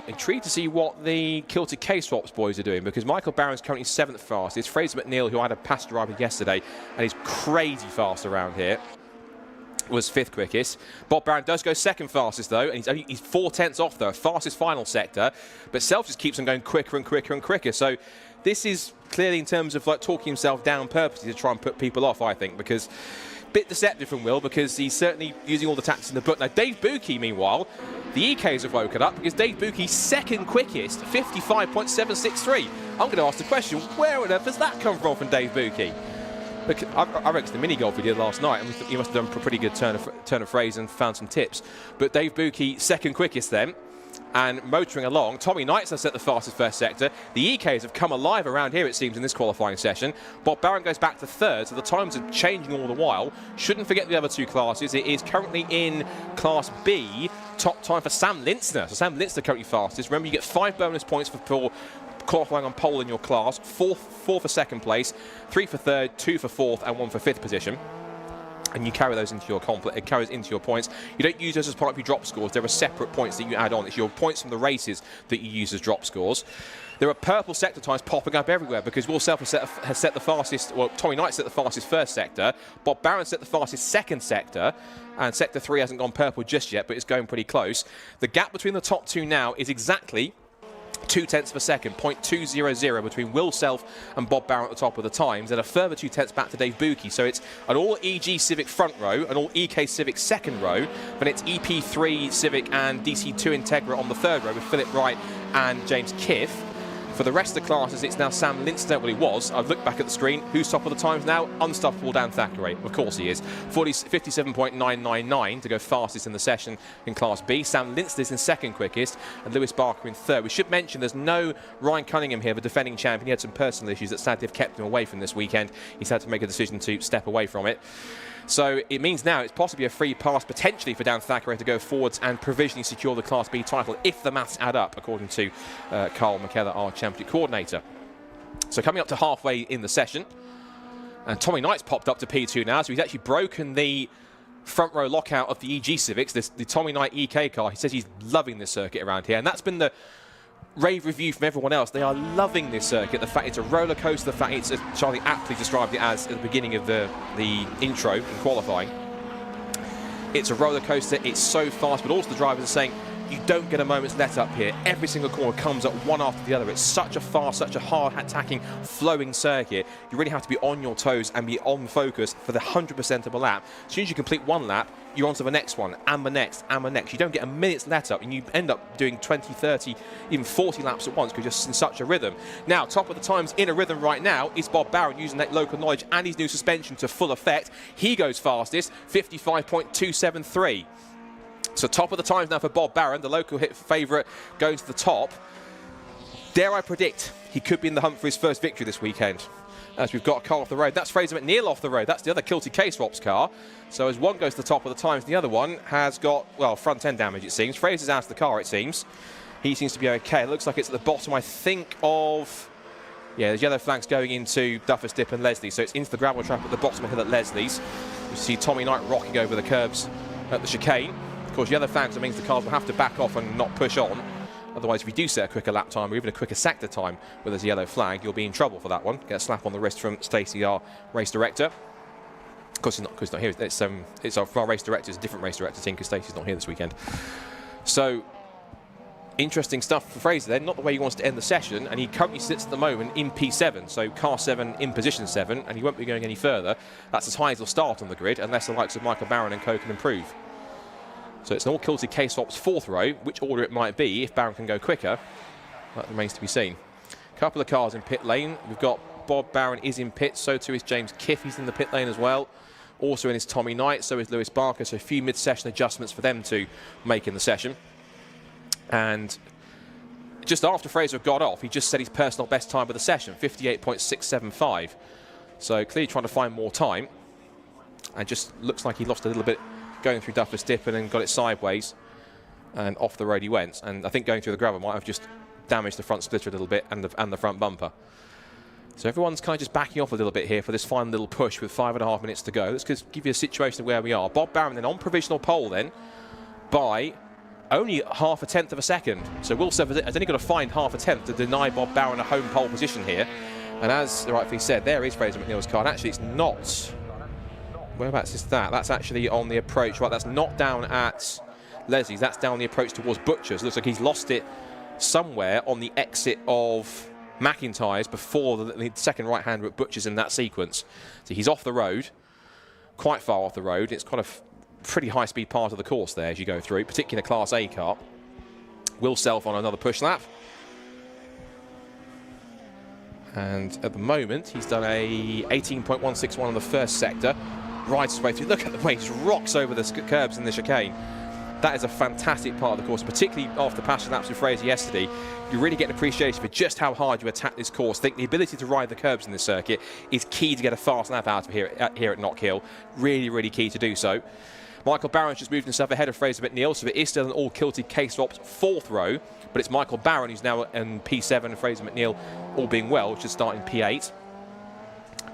Intrigued to see what the Kilted K-Swaps boys are doing, because Michael Barron's currently 7th fastest. Fraser McNeil, who had a passenger driver yesterday and is crazy fast around here, was 5th quickest. Bob Barron does go 2nd fastest though, and he's 4/10 off though, fastest final sector. But Self just keeps on going quicker and quicker and quicker. So this is clearly in terms of like talking himself down purposely to try and put people off, I think, because bit deceptive from Will, because he's certainly using all the tactics in the book. Now Dave Buki, meanwhile, the EKs have woken up, because Dave Buki's 2nd quickest, 55.763. I'm going to ask the question, where on earth has that come from Dave Buki? Look, I reckon it's the mini golf he did last night, and he must have done a pretty good turn of phrase and found some tips. But Dave Buki, 2nd quickest then, and motoring along. Tommy Knights has set the fastest first sector. The EKs have come alive around here, it seems, in this qualifying session. Bob Barron goes back to 3rd, so the times are changing all the while. Shouldn't forget the other two classes. It is currently in Class B. Top time for Sam Lintzner. So Sam Lintzner currently fastest. Remember, you get 5 bonus points for qualifying on pole in your class. 4 for 2nd place, 3 for 3rd, 2 for 4th, and 1 for 5th position. And you carry those into your it carries into your points. You don't use those as part of your drop scores. There are separate points that you add on. It's your points from the races that you use as drop scores. There are purple sector times popping up everywhere, because Will Self has set the fastest, well, Tommy Knight set the fastest first sector, Bob Barron set the fastest second sector, and sector 3 hasn't gone purple just yet, but it's going pretty close. The gap between the top two now is exactly 0.2 of a second, 0.200 between Will Self and Bob Barron at the top of the times, and a further 0.2 back to Dave Buki. So it's an all EG Civic front row, an all EK Civic second row, but it's EP3 Civic and DC2 Integra on the 3rd row with Philip Wright and James Kiff. For the rest of the classes, it's now Sam Lintzner. Well, he was. I've looked back at the screen. Who's top of the times now? Unstoppable Dan Thackeray. Of course he is. 57.999 to go fastest in the session in Class B. Sam Lintzner is in 2nd quickest, and Lewis Barker in 3rd. We should mention there's no Ryan Cunningham here, the defending champion. He had some personal issues that sadly have kept him away from this weekend. He's had to make a decision to step away from it. So it means now it's possibly a free pass potentially for Dan Thackeray to go forwards and provisionally secure the Class B title if the maths add up, according to Carl McKellar, our championship coordinator. So coming up to halfway in the session, and Tommy Knight's popped up to P2 now, so he's actually broken the front row lockout of the EG Civics, the Tommy Knight EK car. He says he's loving this circuit around here, and that's been the rave review from everyone else. They are loving this circuit. The fact it's a roller coaster, the fact it's, as Charlie aptly described it as at the beginning of the intro in qualifying. It's a roller coaster, it's so fast, but also the drivers are saying you don't get a moment's let up here. Every single corner comes up one after the other. It's such a fast, such a hard attacking, flowing circuit. You really have to be on your toes and be on focus for the 100% of a lap. As soon as you complete one lap, you're on to the next one, and the next, and the next. You don't get a minute's let up, and you end up doing 20, 30, even 40 laps at once because you're just in such a rhythm. Now, top of the times in a rhythm right now is Bob Barron using that local knowledge and his new suspension to full effect. He goes fastest, 55.273. So top of the times now for Bob Barron, the local hit favourite, going to the top. Dare I predict he could be in the hunt for his first victory this weekend? As we've got a car off the road. That's Fraser McNeil off the road. That's the other Kilty K-Swaps car. So as one goes to the top of the times, the other one has got, well, front end damage, it seems. Fraser's out of the car, it seems. He seems to be okay. It looks like it's at the bottom, I think, of... Yeah, there's yellow flags going into Duffer's Dip and Leslie. So it's into the gravel trap at the bottom of the hill at Leslie's. You see Tommy Knight rocking over the curbs at the chicane. Of course, yellow flags, that means the cars will have to back off and not push on. Otherwise, if you do set a quicker lap time or even a quicker sector time where there's a yellow flag, you'll be in trouble for that one. Get a slap on the wrist from Stacey, our race director. Of course, he's not here. It's our race director. It's a different race director team because Stacey's not here this weekend. So, interesting stuff for Fraser then. Not the way he wants to end the session, and he currently sits at the moment in P7, so car 7 in position 7, and he won't be going any further. That's as high as he'll start on the grid, unless the likes of Michael Barron and Co can improve. So it's an all Kilty K-Swaps 4th row. Which order it might be, if Barron can go quicker, that remains to be seen. A couple of cars in pit lane. We've got Bob Barron is in pit, so too is James Kiff. He's in the pit lane as well. Also in is Tommy Knight, so is Lewis Barker. So a few mid-session adjustments for them to make in the session. And just after Fraser got off, he just set his personal best time of the session, 58.675. So clearly trying to find more time. And just looks like he lost a little bit going through Duffer's Dip and then got it sideways and off the road he went. And I think going through the gravel might have just damaged the front splitter a little bit and the front bumper. So everyone's kind of just backing off a little bit here for this final little push with 5.5 minutes to go. Let's just give you a situation of where we are. Bob Barron then on provisional pole then by only 0.5 of a second. So Will Self has only got to find 0.5 to deny Bob Barron a home pole position here. And as rightfully said, there is Fraser McNeil's car. And actually it's not... Whereabouts is that? That's actually on the approach. Right, that's not down at Leslie's. That's down the approach towards Butcher's. Looks like he's lost it somewhere on the exit of McIntyre's before the second right-hander at Butcher's in that sequence. So he's off the road, quite far off the road. It's kind of pretty high-speed part of the course there as you go through, particularly in a Class A car. Will Self on another push lap. And at the moment, he's done a 18.161 on the first sector. Rides his way through. Look at the way he rocks over the curbs in the chicane. That is a fantastic part of the course, particularly after passing laps with Fraser yesterday. You really get an appreciation for just how hard you attack this course. I think the ability to ride the curbs in this circuit is key to get a fast lap out of here at Knockhill. Really, really key to do so. Michael Barron's just moved himself ahead of Fraser McNeil, so it is still an all Kilty K-Swaps 4th row, but it's Michael Barron who's now in P7 and Fraser McNeil, all being well, should start in P8.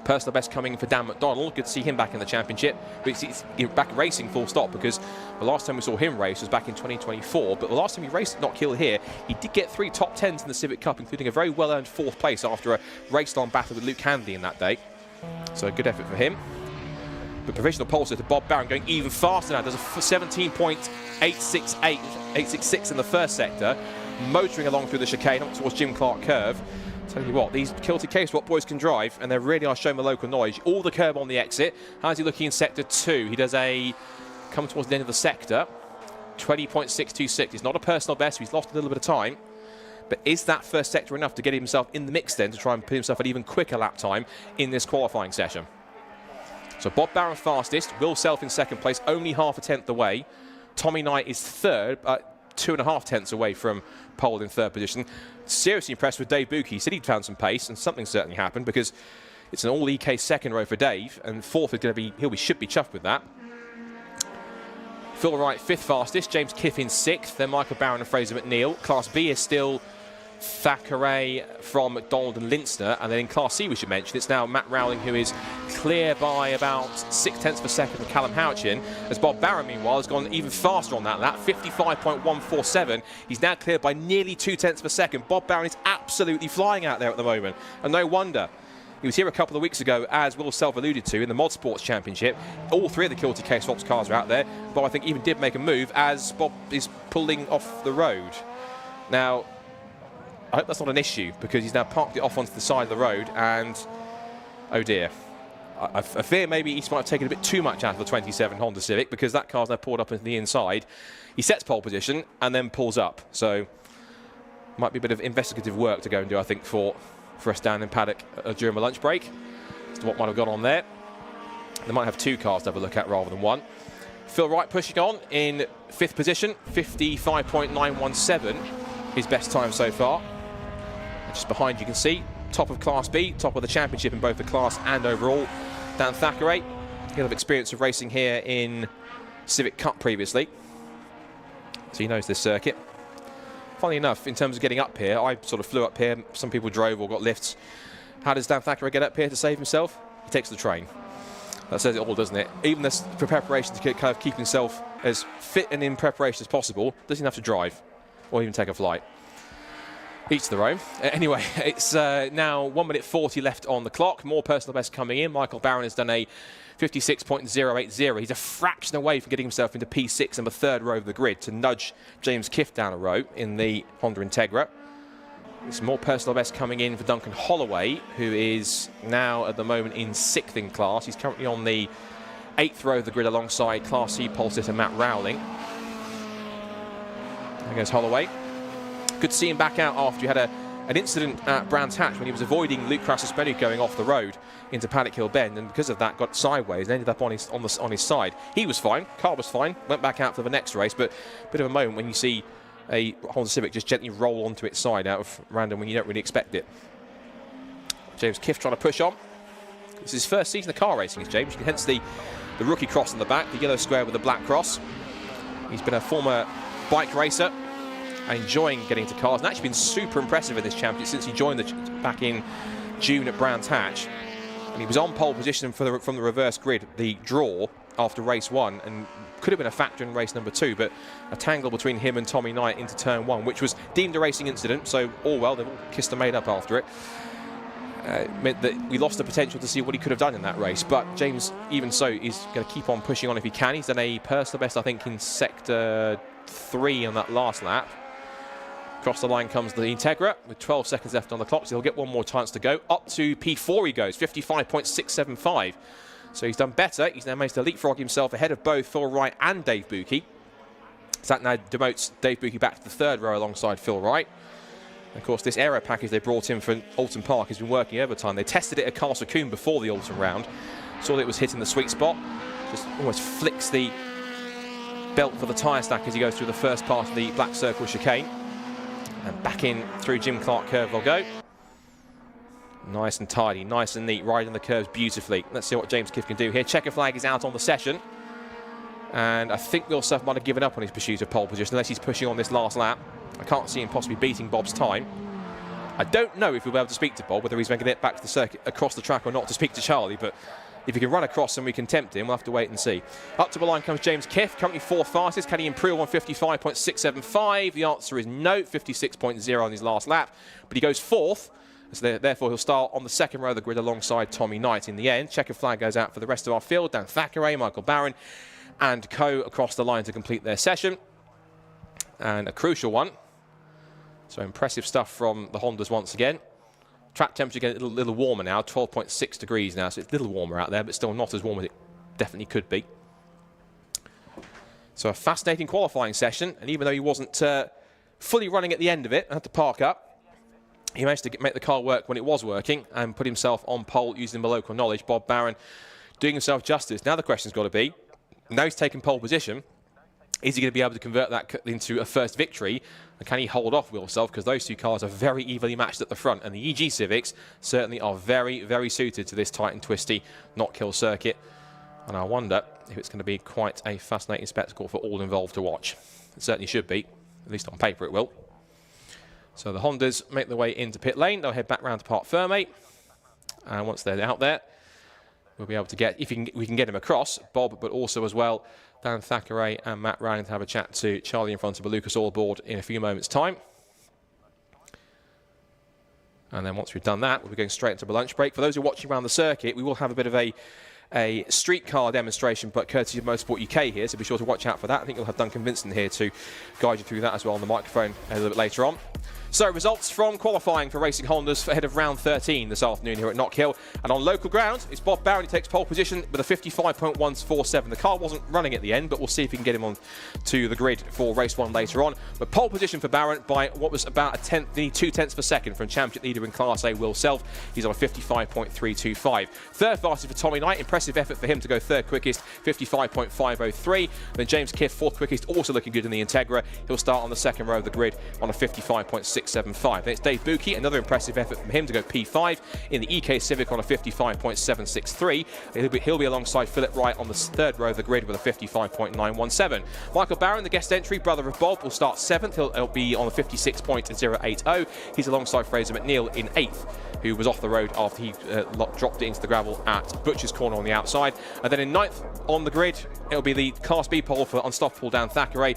Personal best coming for Dan McDonald. Good to see him back in the championship. But he's back racing full stop, because the last time we saw him race was back in 2024. But the last time he raced at Knockhill here, he did get 3 top 10s in the Civic Cup, including a very well-earned 4th place after a race-long battle with Luke Handley in that day. So a good effort for him. But provisional pole to Bob Barron going even faster now. There's a 17.866 in the first sector, motoring along through the chicane up towards Jim Clark Curve. Tell you what, these Kilty K-Swap boys can drive, and they really are showing the local knowledge. All the curb on the exit. How's he looking in sector 2? He does a come towards the end of the sector, 20.626. It's not a personal best. He's lost a little bit of time. But is that first sector enough to get himself in the mix then to try and put himself an even quicker lap time in this qualifying session? So Bob Barron fastest, Will Self in 2nd place, only 0.5 away. Tommy Knight is 3rd, 2.5 tenths away from pole in 3rd position. Seriously impressed with Dave Buki. He said he'd found some pace, and something certainly happened, because it's an all EK 2nd row for Dave, and 4th is going to be, should be chuffed with that. Phil Wright 5th fastest, James Kiff in 6th, then Michael Barron and Fraser McNeil. Class B is still Thackeray from McDonald and Linstner, and then in Class C we should mention it's now Matt Rowling who is clear by about 0.6 of a second from Callum Houchin, as Bob Barron meanwhile has gone even faster on that lap, 55.147. He's now cleared by nearly 0.2 of a second. Bob Barron is absolutely flying out there at the moment, and no wonder. He was here a couple of weeks ago, as Will Self alluded to, in the Motorsports Championship. All 3 of the Kilty K-Swaps cars are out there. Bob, I think, even did make a move as Bob is pulling off the road. Now, I hope that's not an issue, because he's now parked it off onto the side of the road, and oh dear. I fear maybe he might have taken a bit too much out of the 27 Honda Civic, because that car's now pulled up into the inside. He sets pole position and then pulls up. So, might be a bit of investigative work to go and do, I think, for us down in paddock during the lunch break as to what might have gone on there. They might have 2 cars to have a look at rather than 1. Phil Wright pushing on in 5th position, 55.917, his best time so far. Just behind you can see, top of Class B, top of the championship in both the class and overall. Dan Thackeray, he'll have experience of racing here in Civic Cup previously, so he knows this circuit. Funny enough, in terms of getting up here, I sort of flew up here, some people drove or got lifts. How does Dan Thackeray get up here to save himself? He takes the train. That says it all, doesn't it? Even this for preparation to kind of keep himself as fit and in preparation as possible, doesn't have to drive or even take a flight. Each to their own. Anyway, it's now 1 minute 40 left on the clock. More personal best coming in. Michael Barron has done a 56.080. He's a fraction away from getting himself into P6 and the 3rd row of the grid to nudge James Kiff down a row in the Honda Integra. There's more personal best coming in for Duncan Holloway, who is now at the moment in 6th in class. He's currently on the 8th row of the grid alongside Class C pole sitter Matt Rowling. There goes Holloway. Good to see him back out after he had an incident at Brands Hatch when he was avoiding Luke Krassuspenny going off the road into Paddock Hill Bend, and because of that got sideways and ended up on his side. He was fine, car was fine, went back out for the next race, but a bit of a moment when you see a Honda Civic just gently roll onto its side out of random when you don't really expect it. James Kiff trying to push on. This is his first season of car racing, is James. Hence the rookie cross on the back, the yellow square with the black cross. He's been a former bike racer, enjoying getting into cars, and actually been super impressive in this championship since he joined back in June at Brands Hatch. And he was on pole position from the reverse grid, the draw after race 1, and could have been a factor in race number 2, but a tangle between him and Tommy Knight into turn 1, which was deemed a racing incident, so all well, they've all kissed and made up after it. Meant that we lost the potential to see what he could have done in that race, but James, even so, is going to keep on pushing on if he can. He's done a personal best, I think, in sector 3 on that last lap. Across the line comes the Integra with 12 seconds left on the clock, so he'll get one more chance to go. Up to P4 he goes, 55.675. So he's done better. He's now managed to leapfrog himself ahead of both Phil Wright and Dave Bucke. So that now demotes Dave Bucke back to the 3rd row alongside Phil Wright. And of course, this aero package they brought in for Alton Park has been working overtime. They tested it at Castle Coombe before the Alton round. Saw that it was hitting the sweet spot. Just almost flicks the belt for the tyre stack as he goes through the first part of the Black Circle chicane. And back in through Jim Clark curve they'll go. Nice and tidy, nice and neat, riding the curves beautifully. Let's see what James Kiff can do here. Checker flag is out on the session. And I think Will Surf might have given up on his pursuit of pole position unless he's pushing on this last lap. I can't see him possibly beating Bob's time. I don't know if we'll be able to speak to Bob, whether he's going to get back to the circuit across the track or not to speak to Charlie, but if he can run across and we can tempt him, we'll have to wait and see. Up to the line comes James Kiff, currently 4th fastest. Can he improve on 55.675? The answer is no, 56.0 on his last lap, but he goes 4th. So therefore, he'll start on the 2nd row of the grid alongside Tommy Knight in the end. Checker flag goes out for the rest of our field. Dan Thackeray, Michael Barron, and co across the line to complete their session. And a crucial one. So impressive stuff from the Hondas once again. Track temperature getting a little warmer now, 12.6 degrees now, so it's a little warmer out there, but still not as warm as it definitely could be. So a fascinating qualifying session, and even though he wasn't fully running at the end of it, had to park up, he managed to make the car work when it was working and put himself on pole using the local knowledge. Bob Barron doing himself justice. Now the question's got to be, now he's taken pole position, is he going to be able to convert that into a first victory? And can he hold off Will Self? Because those two cars are very evenly matched at the front. And the EG Civics certainly are very, very suited to this tight and twisty Knockhill circuit. And I wonder if it's going to be quite a fascinating spectacle for all involved to watch. It certainly should be. At least on paper it will. So the Hondas make their way into pit lane. They'll head back round to Parc Fermé. And once they're out there, we'll be able to get, if we can get him across, Bob, but also as well, Dan Thackeray and Matt Rowling to have a chat to Charlie in front of a Lucas Oil board in a few moments' time. And then once we've done that, we'll be going straight into the lunch break. For those who are watching around the circuit, we will have a bit of a street car demonstration, but courtesy of Motorsport UK here, so be sure to watch out for that. I think you'll have Duncan Vincent here to guide you through that as well on the microphone a little bit later on. So results from qualifying for Racing Hondas ahead of round 13 this afternoon here at Knockhill. And on local ground, it's Bob Barron who takes pole position with a 55.147. The car wasn't running at the end, but we'll see if we can get him on to the grid for race 1 later on. But pole position for Barron by what was about a tenth, nearly 2/10 of a second from championship leader in Class A, Will Self. He's on a 55.325. Third fastest for Tommy Knight. Impressive effort for him to go third quickest, 55.503. Then James Kiff, fourth quickest, also looking good in the Integra. He'll start on the second row of the grid on a 55.675. Then it's Dave Buki, another impressive effort from him to go P5 in the EK Civic on a 55.763. He'll be alongside Philip Wright on the third row of the grid with a 55.917. Michael Barron, the guest entry, brother of Bob, will start 7th. He'll be on a 56.080. He's alongside Fraser McNeil in 8th, who was off the road after he dropped it into the gravel at Butcher's Corner on the outside. And then in 9th on the grid, it'll be the Class B pole for Unstoppable Dan Thackeray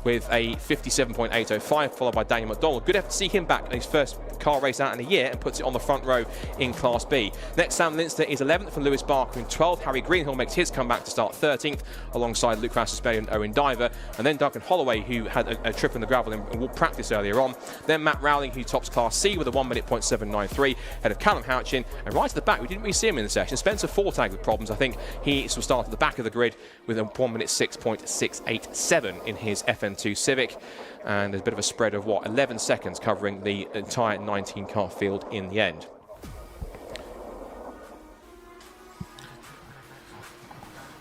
with a 57.805, followed by Daniel McDonald. Good effort to see him back in his first car race out in a year and puts it on the front row in Class B. Next, Sam Linster is 11th from Lewis Barker in 12th. Harry Greenhill makes his comeback to start 13th alongside Luke Rasmussen and Owen Diver. And then Duncan Holloway, who had a trip in the gravel and will practice earlier on. Then Matt Rowling, who tops Class C with a 1 minute .793, ahead of Callum Houchin. And right at the back, we didn't really see him in the session, Spencer Fortag with problems. I think he will start at the back of the grid with a 1 minute 6.687 in his FN2 Civic. And there's a bit of a spread of 11 seconds covering the entire 19 car field in the end.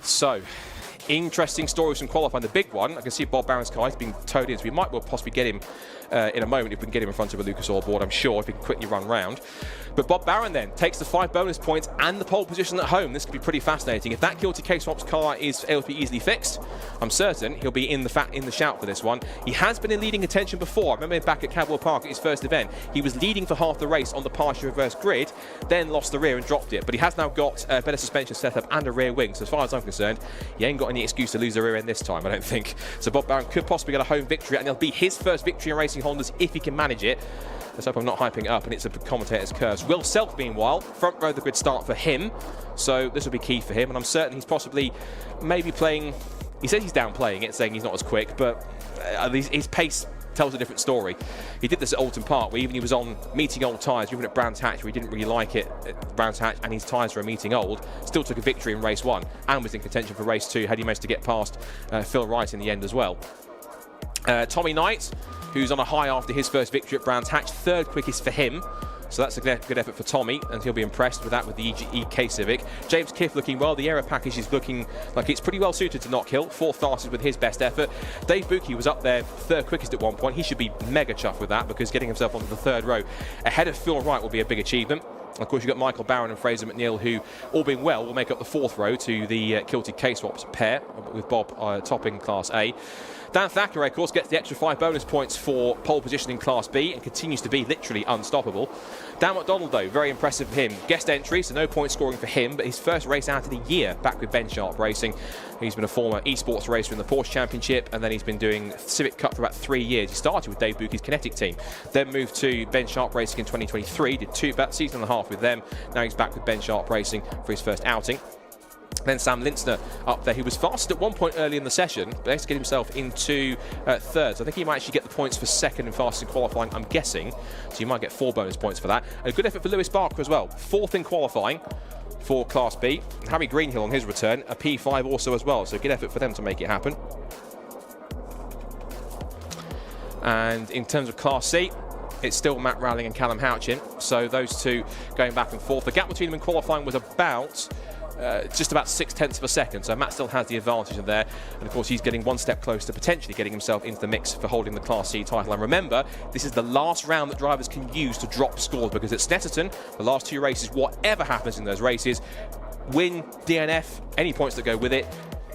So, interesting stories from qualifying. The big one, I can see Bob Barron's car is being towed in, so we might well possibly get him in a moment if we can get him in front of a Lucas Oil board, I'm sure, if he can quickly run round. But Bob Barron then takes the 5 bonus points and the pole position at home. This could be pretty fascinating. If that Kilty K-Swaps car is able to be easily fixed, I'm certain he'll be in the shout for this one. He has been in leading attention before. I remember him back at Cadwell Park at his first event. He was leading for half the race on the partial reverse grid, then lost the rear and dropped it. But he has now got a better suspension setup and a rear wing. So as far as I'm concerned, he ain't got any excuse to lose the rear end this time, I don't think. So Bob Barron could possibly get a home victory, and it'll be his first victory in Racing Hondas if he can manage it. Let's hope I'm not hyping it up and it's a commentator's curse. Will Self, meanwhile, front row of the grid start for him. So this will be key for him, and I'm certain he's possibly maybe playing. He says he's downplaying it, saying he's not as quick, but his pace tells a different story. He did this at Alton Park, where even he was on meeting old tyres, even at Brands Hatch, where he didn't really like it at Brands Hatch, and his tyres were meeting old, still took a victory in race 1 and was in contention for race 2, had he managed to get past Phil Wright in the end as well. Tommy Knight, who's on a high after his first victory at Brands Hatch, third quickest for him. So that's a good effort for Tommy, and he'll be impressed with that with the EK Civic. James Kiff looking well. The aero package is looking like it's pretty well suited to Knockhill. 4th fastest with his best effort. Dave Buki was up there third quickest at one point. He should be mega chuffed with that, because getting himself onto the third row ahead of Phil Wright will be a big achievement. Of course, you've got Michael Barron and Fraser McNeil, who, all being well, will make up the 4th row to the Kilty K-Swaps pair, with Bob topping Class A. Dan Thackeray, of course, gets the extra 5 bonus points for pole position in Class B and continues to be literally unstoppable. Dan McDonald, though, very impressive for him. Guest entry, so no point scoring for him, but his first race out of the year back with Ben Sharp Racing. He's been a former esports racer in the Porsche Championship, and then he's been doing Civic Cup for about 3 years. He started with Dave Buki's Kinetic team, then moved to Ben Sharp Racing in 2023, did about a season and a half with them. Now he's back with Ben Sharp Racing for his first outing. Then Sam Linster up there. He was fastest at one point early in the session, but has to get himself into 3rd. So I think he might actually get the points for 2nd and fastest in qualifying, I'm guessing. So you might get 4 bonus points for that. A good effort for Lewis Barker as well. 4th in qualifying for Class B. Harry Greenhill on his return, a P5 also as well. So good effort for them to make it happen. And in terms of Class C, it's still Matt Rowling and Callum Houchin. So those two going back and forth. The gap between them in qualifying was about just about 6/10 of a second, so Matt still has the advantage in there, and of course he's getting one step closer to potentially getting himself into the mix for holding the Class C title. And remember, this is the last round that drivers can use to drop scores, because at Snetterton, the last 2 races, whatever happens in those races, win, DNF, any points that go with it,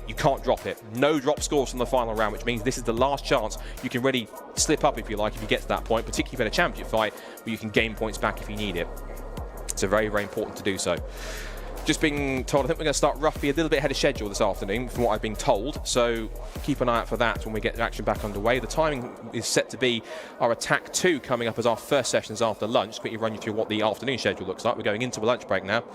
you can't drop it. No drop scores from the final round, which means this is the last chance you can really slip up, if you like, if you get to that point, particularly in a championship fight where you can gain points back if you need it. So very, very important to do so. Just being told, I think we're going to start roughly a little bit ahead of schedule this afternoon, from what I've been told. So keep an eye out for that when we get action back underway. The timing is set to be our Attack 2 coming up as our first sessions after lunch. Quickly run you through what the afternoon schedule looks like. We're going into a lunch break now.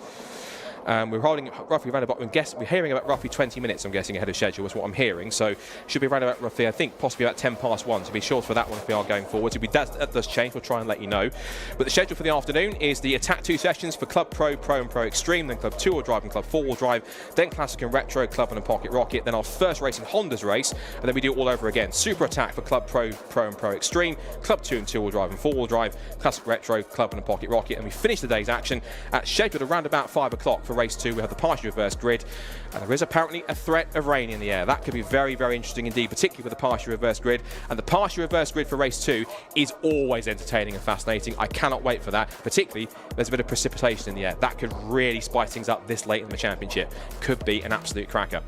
We're holding roughly around about, we're hearing about roughly 20 minutes, I'm guessing, ahead of schedule is what I'm hearing. So should be around about roughly, I think, possibly about 10 past 1. So be sure for that one if we are going forward. If that does change, we'll try and let you know. But the schedule for the afternoon is the Attack 2 sessions for Club Pro, Pro and Pro Extreme, then Club 2-wheel drive and Club 4-wheel drive, then Classic and Retro, Club and Pocket Rocket, then our first Racing Hondas race, and then we do it all over again. Super Attack for Club Pro, Pro and Pro Extreme, Club 2 and 2-wheel drive and 4-wheel drive, Classic Retro, Club and a Pocket Rocket, and we finish the day's action at scheduled around about 5 o'clock for race 2. We have the partially reversed grid, and there is apparently a threat of rain in the air. That could be very, very interesting indeed, particularly with the partially reversed grid. And the partially reversed grid for race 2 is always entertaining and fascinating. I cannot wait for that. Particularly, there's a bit of precipitation in the air. That could really spice things up this late in the championship. Could be an absolute cracker.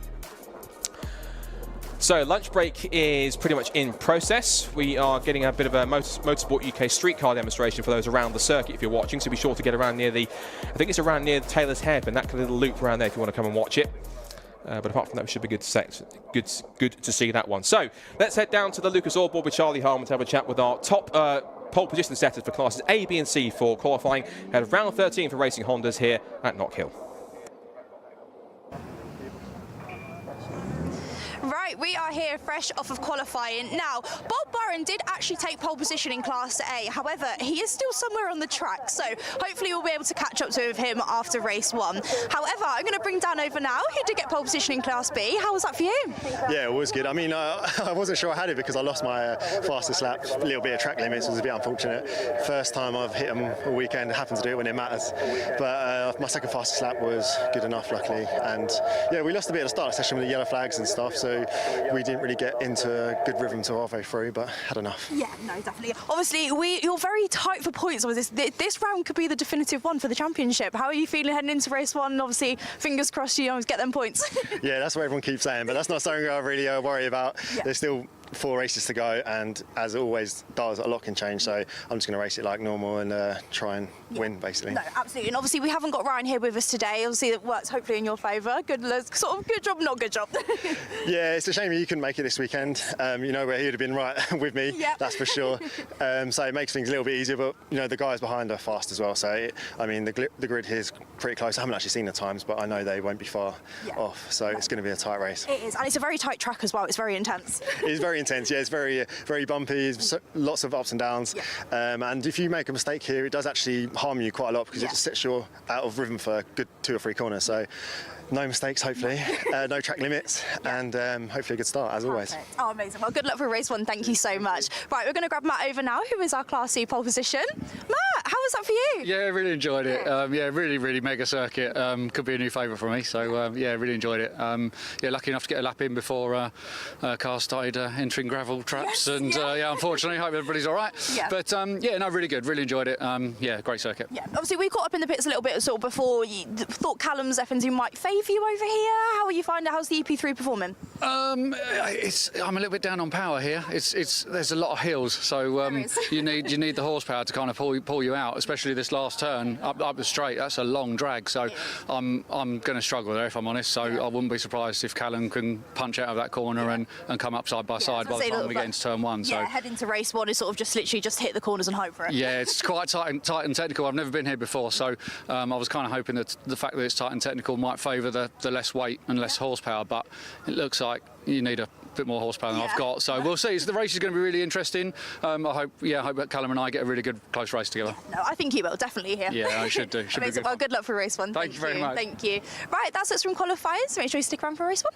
So lunch break is pretty much in process. We are getting a bit of a Motorsport UK street car demonstration for those around the circuit if you're watching. So be sure to get around near the, I think it's around near Taylor's Hairpin, that little loop around there if you want to come and watch it. But apart from that, it should be good to see that one. So let's head down to the Lucas Oil board with Charlie Harmon to have a chat with our top pole position setters for classes A, B and C for qualifying at round 13 for Racing Hondas here at Knockhill. Right, we are here fresh off of qualifying. Now, Bob Burren did actually take pole position in Class A. However, he is still somewhere on the track, so hopefully we'll be able to catch up with him after race 1. However, I'm going to bring Dan over now, who did get pole position in Class B. How was that for you? Yeah, it was good. I mean, I wasn't sure I had it because I lost my fastest lap. A little bit of track limits was a bit unfortunate. First time I've hit them all weekend. I happened to do it when it matters. But my second fastest lap was good enough, luckily. And yeah, we lost a bit at the start of the session with the yellow flags and stuff, so we didn't really get into a good rhythm till halfway through, but had enough. Yeah, no, definitely. Obviously, you're very tight for points with this. This round could be the definitive one for the championship. How are you feeling heading into race 1? Obviously, fingers crossed you always get them points. Yeah, that's what everyone keeps saying, but that's not something I really worry about. Yeah. There's still 4 races to go, and as it always does, a lot can change, so I'm just going to race it like normal and try and win, basically. No, absolutely. And obviously we haven't got Ryan here with us today. Obviously it works hopefully in your favour. Good job, not good job. Yeah, it's a shame you couldn't make it this weekend. You know where he would have been right with me, yep. That's for sure. So it makes things a little bit easier, but you know the guys behind are fast as well, so I mean the grid here is pretty close. I haven't actually seen the times, but I know they won't be far off, so it's going to be a tight race. It is, and it's a very tight track as well. It's very intense. It's very intense, yeah. It's very bumpy, lots of ups and downs, and if you make a mistake here, it does actually harm you quite a lot because it sets you out of rhythm for a good 2 or 3 corners. So no mistakes, hopefully, no track limits, and hopefully a good start, as always. Oh, amazing. Well, good luck for race 1. Thank you so much. Right, we're going to grab Matt over now, who is our Class C pole position. Matt, how was that for you? Yeah, really enjoyed it. Yeah, really mega circuit. Could be a new favourite for me, so yeah, really enjoyed it. Yeah, lucky enough to get a lap in before cars started entering gravel traps, and yeah, unfortunately, hope everybody's all right. Yeah. But yeah, no, really good. Really enjoyed it. Yeah, great circuit. Yeah, obviously we caught up in the pits a little bit sort of before. You thought Callum's F&Z might favour you over here. How are you finding? How's the EP3 performing? I'm a little bit down on power here. There's a lot of hills, so you need the horsepower to kind of pull you out, especially this last turn up the straight. That's a long drag, so I'm going to struggle there if I'm honest. So I wouldn't be surprised if Callum can punch out of that corner and come up side by side by the time we get into turn 1. So head into race 1 is sort of just literally just hit the corners and hope for it. Yeah, it's quite tight and technical. I've never been here before, so I was kind of hoping that the fact that it's tight and technical might favour the less weight and less horsepower, but it looks like you need a bit more horsepower than I've got, so we'll see. So the race is going to be really interesting. I hope that Callum and I get a really good close race together. No, I think you will definitely here. Yeah, I should do. Should be good. Well, good luck for race 1. Thank you very much. Thank you. Right, that's it from qualifying, so make sure you stick around for race 1.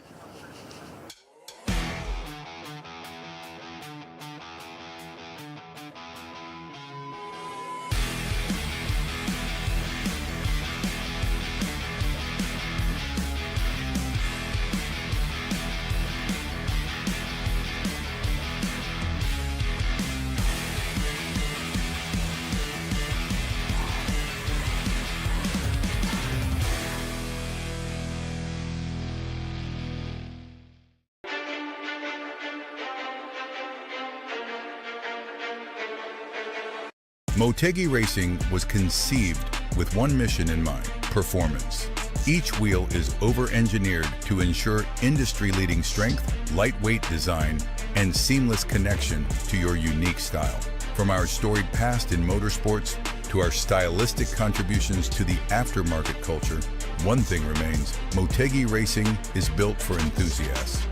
Motegi Racing was conceived with one mission in mind: performance. Each wheel is over-engineered to ensure industry-leading strength, lightweight design, and seamless connection to your unique style. From our storied past in motorsports to our stylistic contributions to the aftermarket culture, One thing remains: Motegi Racing is built for enthusiasts.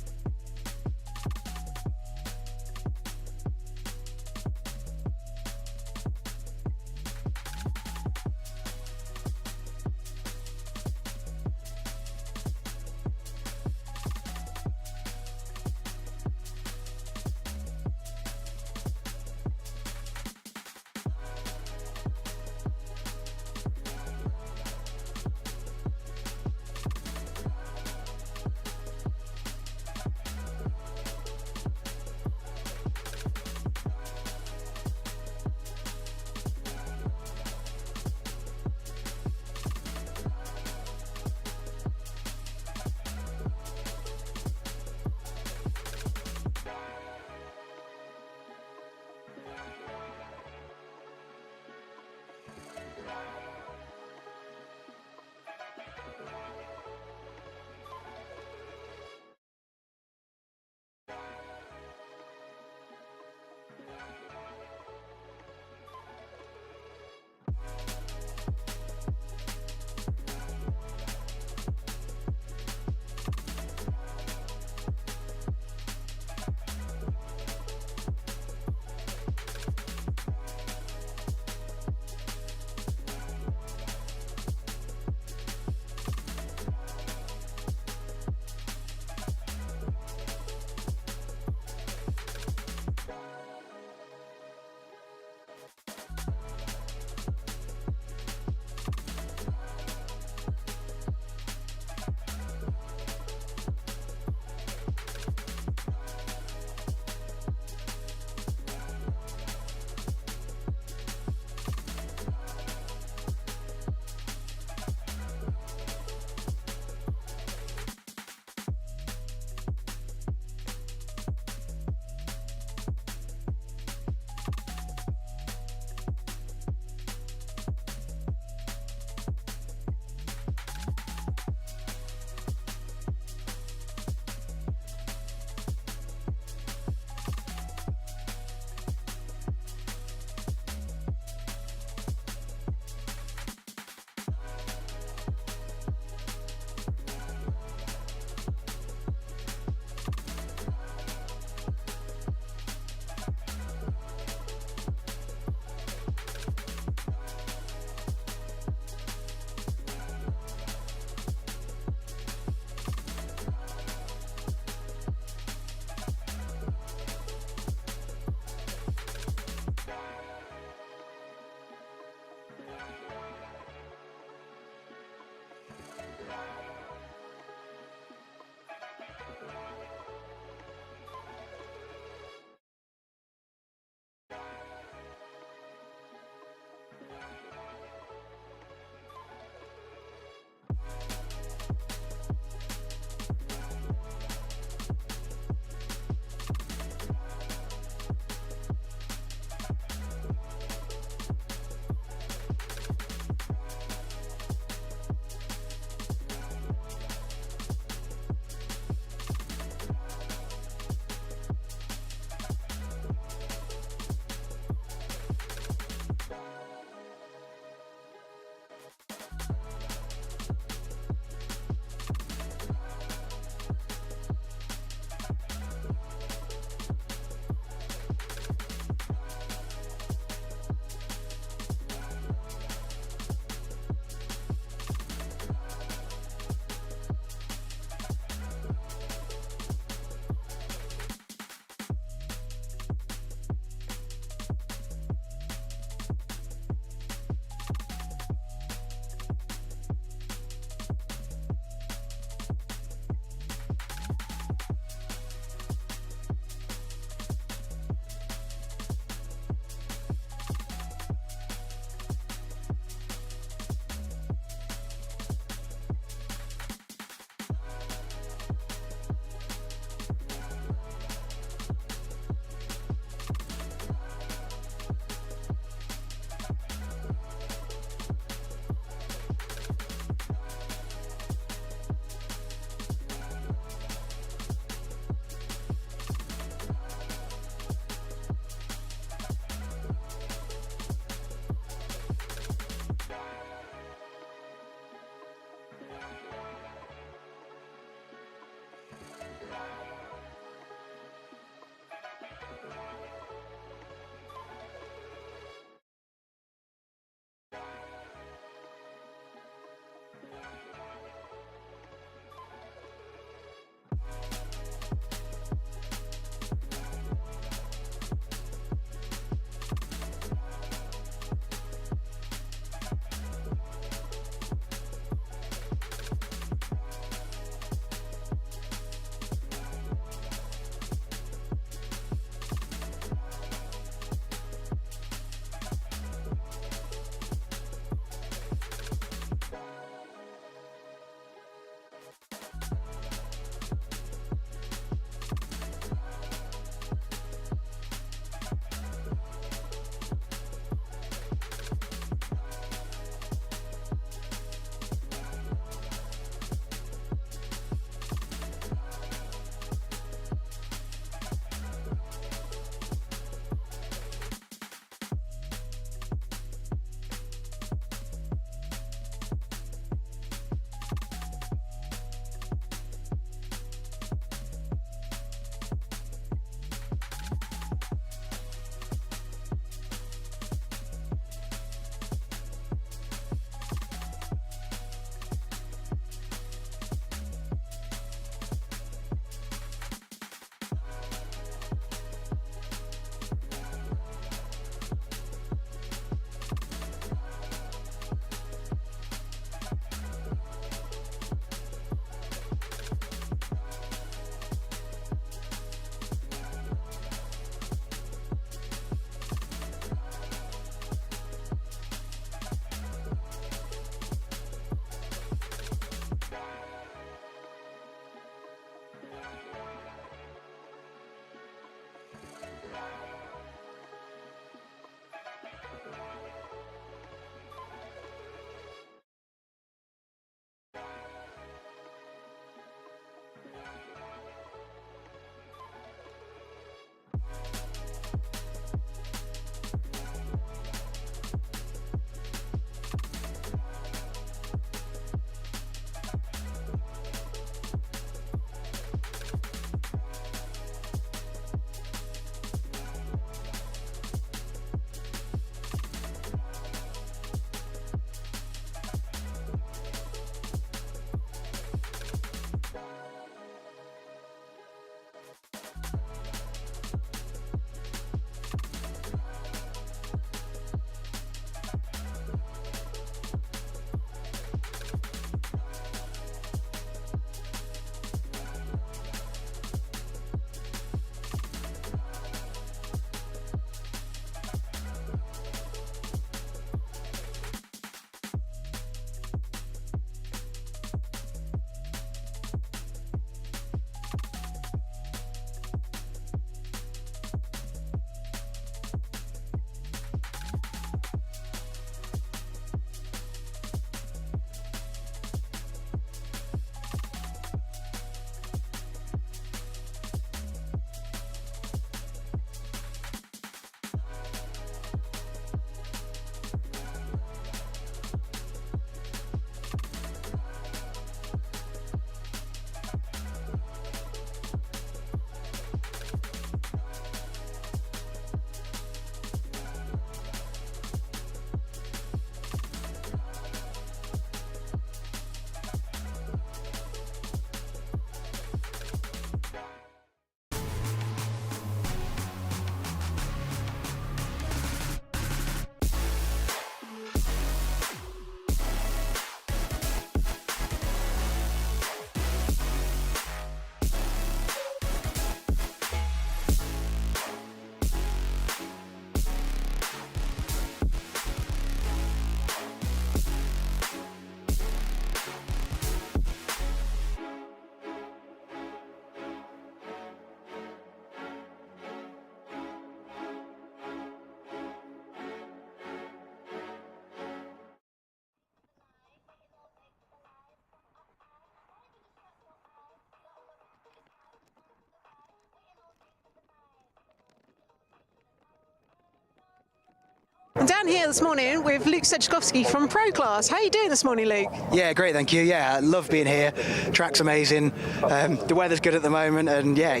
Down here this morning with Luke Seczkowski from Pro Class. How are you doing this morning, Luke? Yeah, great, thank you. Yeah, I love being here. Track's amazing. The weather's good at the moment, and yeah,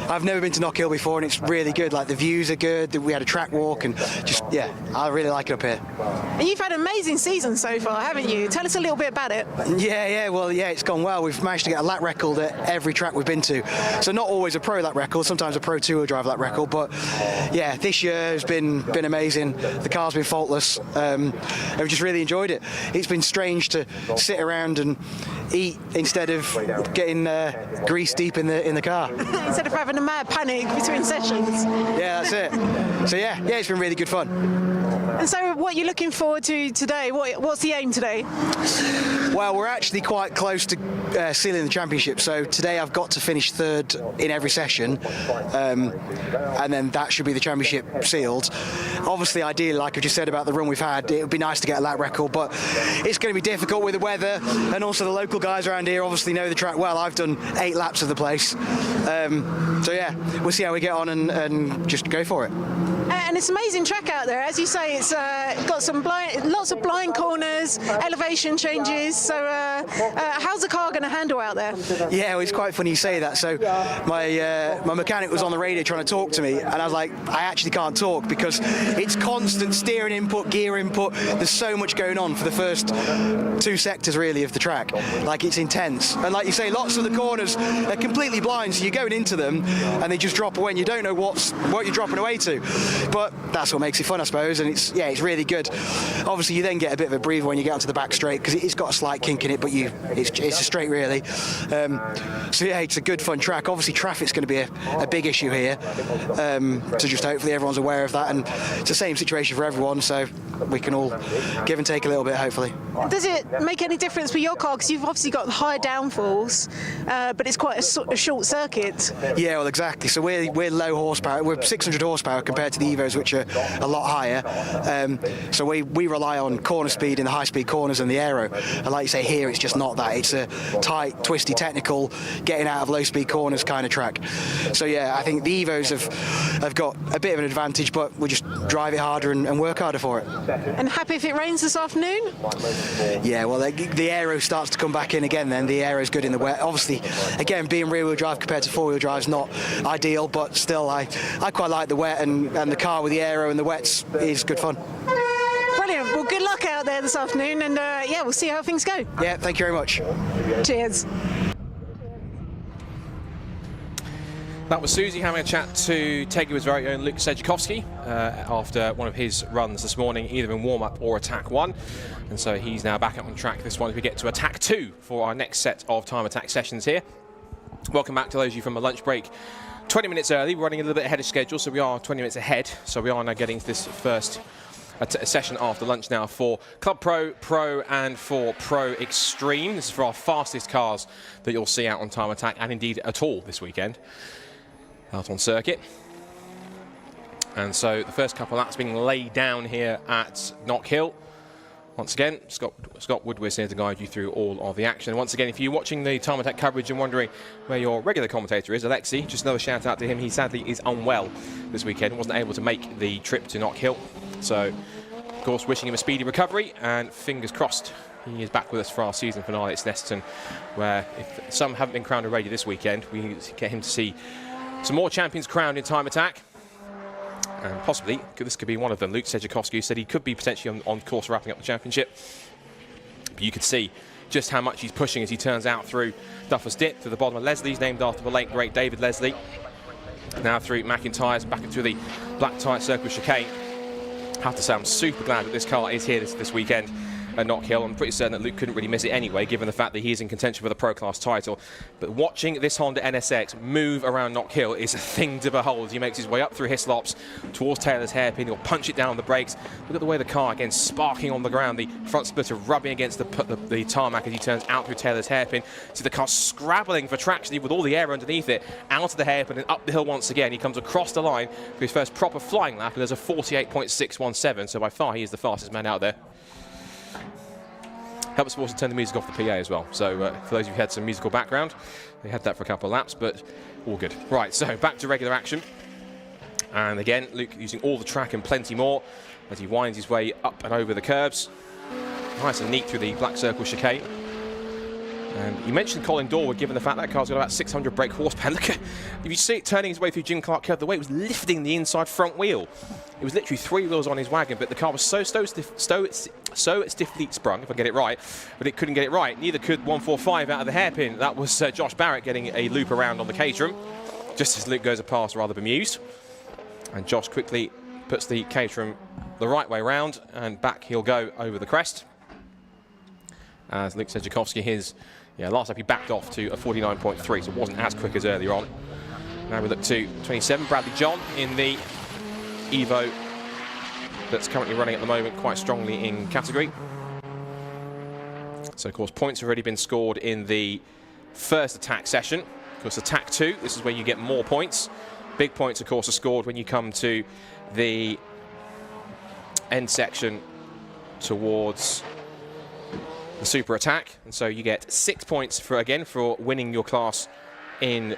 I've never been to Knockhill before, and it's really good. Like, the views are good. We had a track walk, and just, yeah, I really like it up here. And you've had an amazing season so far, haven't you? Tell us a little bit about it. Well, it's gone well. We've managed to get a lap record at every track we've been to. So not always a pro lap record, sometimes a pro two-wheel drive lap record, but yeah, this year has been amazing. The car's been faultless. I've just really enjoyed it. It's been strange to sit around and eat instead of getting grease deep in the car. Instead of having a mad panic between sessions. Yeah, that's it. So yeah, it's been really good fun. And so what are you looking forward to today? What's the aim today? Well, we're actually quite close to sealing the championship. So today I've got to finish third in every session, and then that should be the championship sealed. Obviously, ideally, like I just said about the run we've had, it would be nice to get a lap record, but it's going to be difficult with the weather, and also the local guys around here obviously know the track well. I've done 8 laps of the place. So yeah, we'll see how we get on and just go for it. And it's an amazing track out there. As you say, it's got some lots of blind corners, elevation changes. So how's the car going to handle out there? Yeah, well, it's quite funny you say that. So my mechanic was on the radio trying to talk to me, and I was like, I actually can't talk because it's constant steering input, gear input. There's so much going on for the first 2 sectors really of the track. Like, it's intense. And like you say, lots of the corners are completely blind, so you're going into them and they just drop away and you don't know what you're dropping away to. But that's what makes it fun, I suppose, and it's really good. Obviously, you then get a bit of a breather when you get onto the back straight because it's got a slight kink in it, but it's a straight really. So yeah, it's a good fun track. Obviously, traffic's going to be a big issue here, so just hopefully everyone's aware of that, and it's the same situation for everyone, so we can all give and take a little bit, hopefully. Does it make any difference with your car? Because you've obviously got high downfalls, but it's quite a short circuit. Yeah, well, exactly. So we're low horsepower. We're 600 horsepower compared to the Evos, which are a lot higher. So we rely on corner speed in the high-speed corners and the aero. And like you say, here it's just not that. It's a tight, twisty, technical, getting out of low-speed corners kind of track. So yeah, I think the Evos have got a bit of an advantage, but we just drive it harder and work harder for it. And happy if it rains this afternoon? Yeah, well, the aero starts to come back in again then. The aero's good in the wet. Obviously, again, being rear-wheel drive compared to four-wheel drive is not ideal, but still, I quite like the wet, and the car with the aero and the wets is good fun. Brilliant. Well, good luck out there this afternoon, and yeah, we'll see how things go. Yeah, thank you very much. Cheers. That was Susie having a chat to Tegua's very own Luke Sedjakowski after one of his runs this morning, either in warm-up or attack 1. And so he's now back up on track this one as we get to attack 2 for our next set of time attack sessions here. Welcome back to those of you from a lunch break. 20 minutes early, we're running a little bit ahead of schedule, so we are 20 minutes ahead. So we are now getting to this first session after lunch now for Club Pro, Pro and for Pro Extreme. This is for our fastest cars that you'll see out on time attack and indeed at all this weekend out on circuit. And so the first couple of laps being laid down here at Knockhill. Once again, Scott Woodward's here to guide you through all of the action. Once again, if you're watching the time attack coverage and wondering where your regular commentator is, Alexi, just another shout out to him. He sadly is unwell this weekend, wasn't able to make the trip to Knockhill. So, of course, wishing him a speedy recovery and fingers crossed he is back with us for our season finale at Snetterton, where if some haven't been crowned already this weekend, we get him to see some more champions crowned in time attack. And possibly, this could be one of them. Luke Sedjakowski said he could be potentially on course wrapping up the championship. But you could see just how much he's pushing as he turns out through Duffer's Dip, to the bottom of Leslie's, named after the late, great David Leslie. Now through McIntyre's, back into the Black Tie Circle chicane. I have to say, I'm super glad that this car is here this weekend at Knockhill. I'm pretty certain that Luke couldn't really miss it anyway, given the fact that he's in contention for the Pro Class title. But watching this Honda NSX move around Knockhill is a thing to behold. He makes his way up through Hislops towards Taylor's hairpin. He'll punch it down on the brakes. Look at the way the car, again, sparking on the ground. The front splitter rubbing against the tarmac as he turns out through Taylor's hairpin. See the car scrabbling for traction with all the air underneath it, out of the hairpin and up the hill once again. He comes across the line for his first proper flying lap, and there's a 48.617. So by far, he is the fastest man out there. Helps us also turn the music off the PA as well. So for those of you who had some musical background, they had that for a couple of laps, but all good. Right, so back to regular action. And again, Luke using all the track and plenty more as he winds his way up and over the curbs. Nice and neat through the Black Circle chicane. And you mentioned Colin Dorwood, given the fact that car's got about 600 brake horsepower. Look at, if you see it turning his way through Jim Clark curve, the way it was lifting the inside front wheel. It was literally 3 wheels on his wagon, but the car was so stiffly sprung, if I get it right, but it couldn't get it right. Neither could 145 out of the hairpin. That was Josh Barrett getting a loop around on the Caterham, just as Luke goes past, rather bemused. And Josh quickly puts the Caterham the right way round, and back he'll go over the crest. As Luke Sedjakowski, last up he backed off to a 49.3, so it wasn't as quick as earlier on. Now we look to 27, Bradley John in the Evo that's currently running at the moment quite strongly in category. So of course points have already been scored in the first attack session. Of course attack 2, this is where you get more points. Big points of course are scored when you come to the end section towards the super attack, and so you get 6 points for winning your class in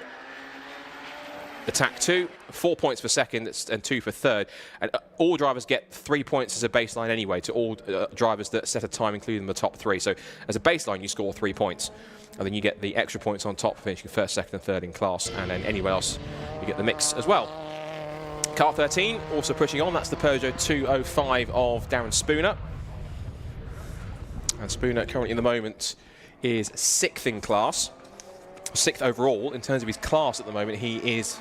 attack 2, 4 points for second and 2 for third, and all drivers get 3 points as a baseline anyway to all drivers that set a time, including the top 3. So as a baseline you score 3 points, and then you get the extra points on top for finishing first, second and third in class, and then anywhere else you get the mix as well. Car 13 also pushing on, that's the Peugeot 205 of Darren Spooner. And Spooner currently in the moment is 6th in class, 6th overall. In terms of his class at the moment, he is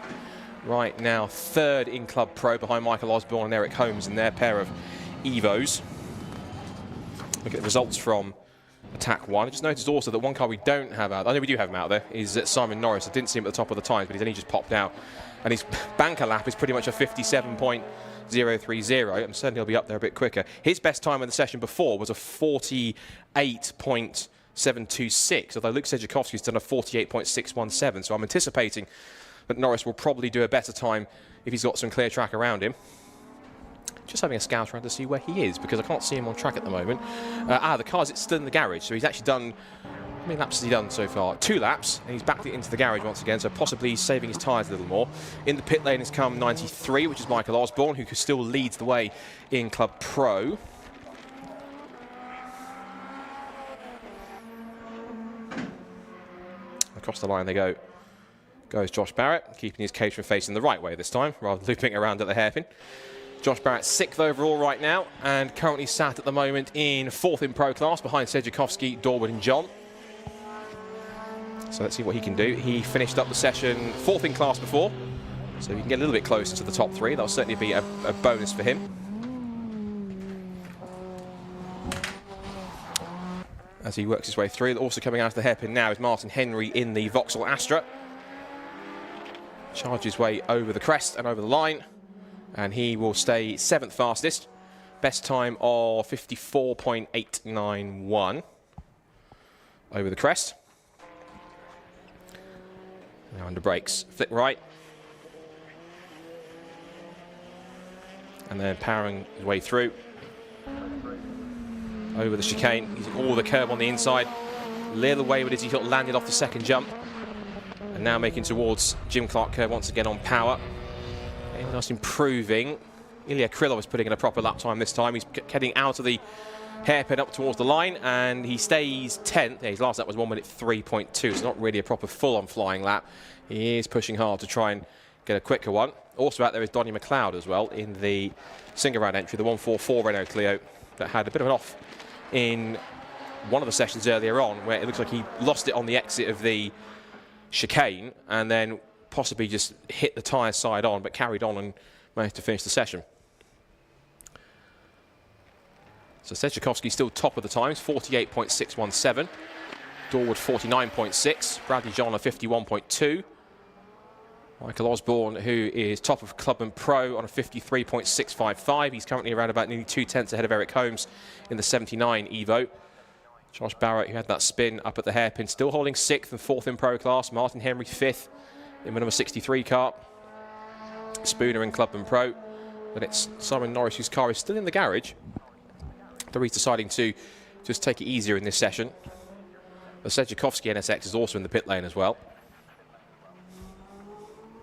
right now 3rd in Club Pro behind Michael Osborne and Eric Holmes in their pair of Evos. Look at the results from attack 1. I just noticed also that one car we don't have out, I know we do have him out there, is Simon Norris. I didn't see him at the top of the times, but he's only just popped out. And his banker lap is pretty much a 57.7 0.030, and certainly he'll be up there a bit quicker. His best time in the session before was a 48.726, although Luke Sejikowski's done a 48.617, so I'm anticipating that Norris will probably do a better time if he's got some clear track around him. Just having a scout around to see where he is, because I can't see him on track at the moment. The car's still in the garage, so he's actually done, how many laps has he done so far? 2 laps, and he's backed it into the garage once again, so possibly saving his tyres a little more. In the pit lane has come 93, which is Michael Osborne, who still leads the way in Club Pro. Across the line they go. Goes Josh Barrett, keeping his caterham facing the right way this time, rather than looping around at the hairpin. Josh Barrett 6th overall right now, and currently sat at the moment in 4th in Pro Class, behind Sejikowski, Dorwood and John. So let's see what he can do. He finished up the session 4th in class before, so he can get a little bit closer to the top 3. That'll certainly be a bonus for him. As he works his way through, also coming out of the hairpin now is Martin Henry in the Vauxhall Astra. Charges his way over the crest and over the line, and he will stay 7th fastest. Best time of 54.891 over the crest. Now under brakes, flick right. And then powering his way through. Over the chicane, using all the curb on the inside. Little wayward as he sort of landed off the second jump. And now making towards Jim Clark curve once again on power. And nice improving. Ilya Krylov is putting in a proper lap time this time. He's heading out of the hairpin up towards the line, and he stays 10th. Yeah, his last lap was 1:03.2. It's not really a proper full-on flying lap. He is pushing hard to try and get a quicker one. Also out there is Donny McLeod as well in the single round entry, the 144 Renault Clio, that had a bit of an off in one of the sessions earlier on, where it looks like he lost it on the exit of the chicane and then possibly just hit the tyre side on, but carried on and managed to finish the session. So Sejikowski still top of the times, 48.617. Dorwood 49.6. Bradley John a 51.2. Michael Osborne, who is top of Club and Pro, on a 53.655. He's currently around about nearly 2/10 ahead of Eric Holmes in the 79 Evo. Josh Barrett, who had that spin up at the hairpin, still holding 6th and 4th in Pro Class. Martin Henry 5th in the number 63 car. Spooner in Club and Pro. But it's Simon Norris, whose car is still in the garage. Though he's deciding to just take it easier in this session. The Sejikowski NSX is also in the pit lane as well.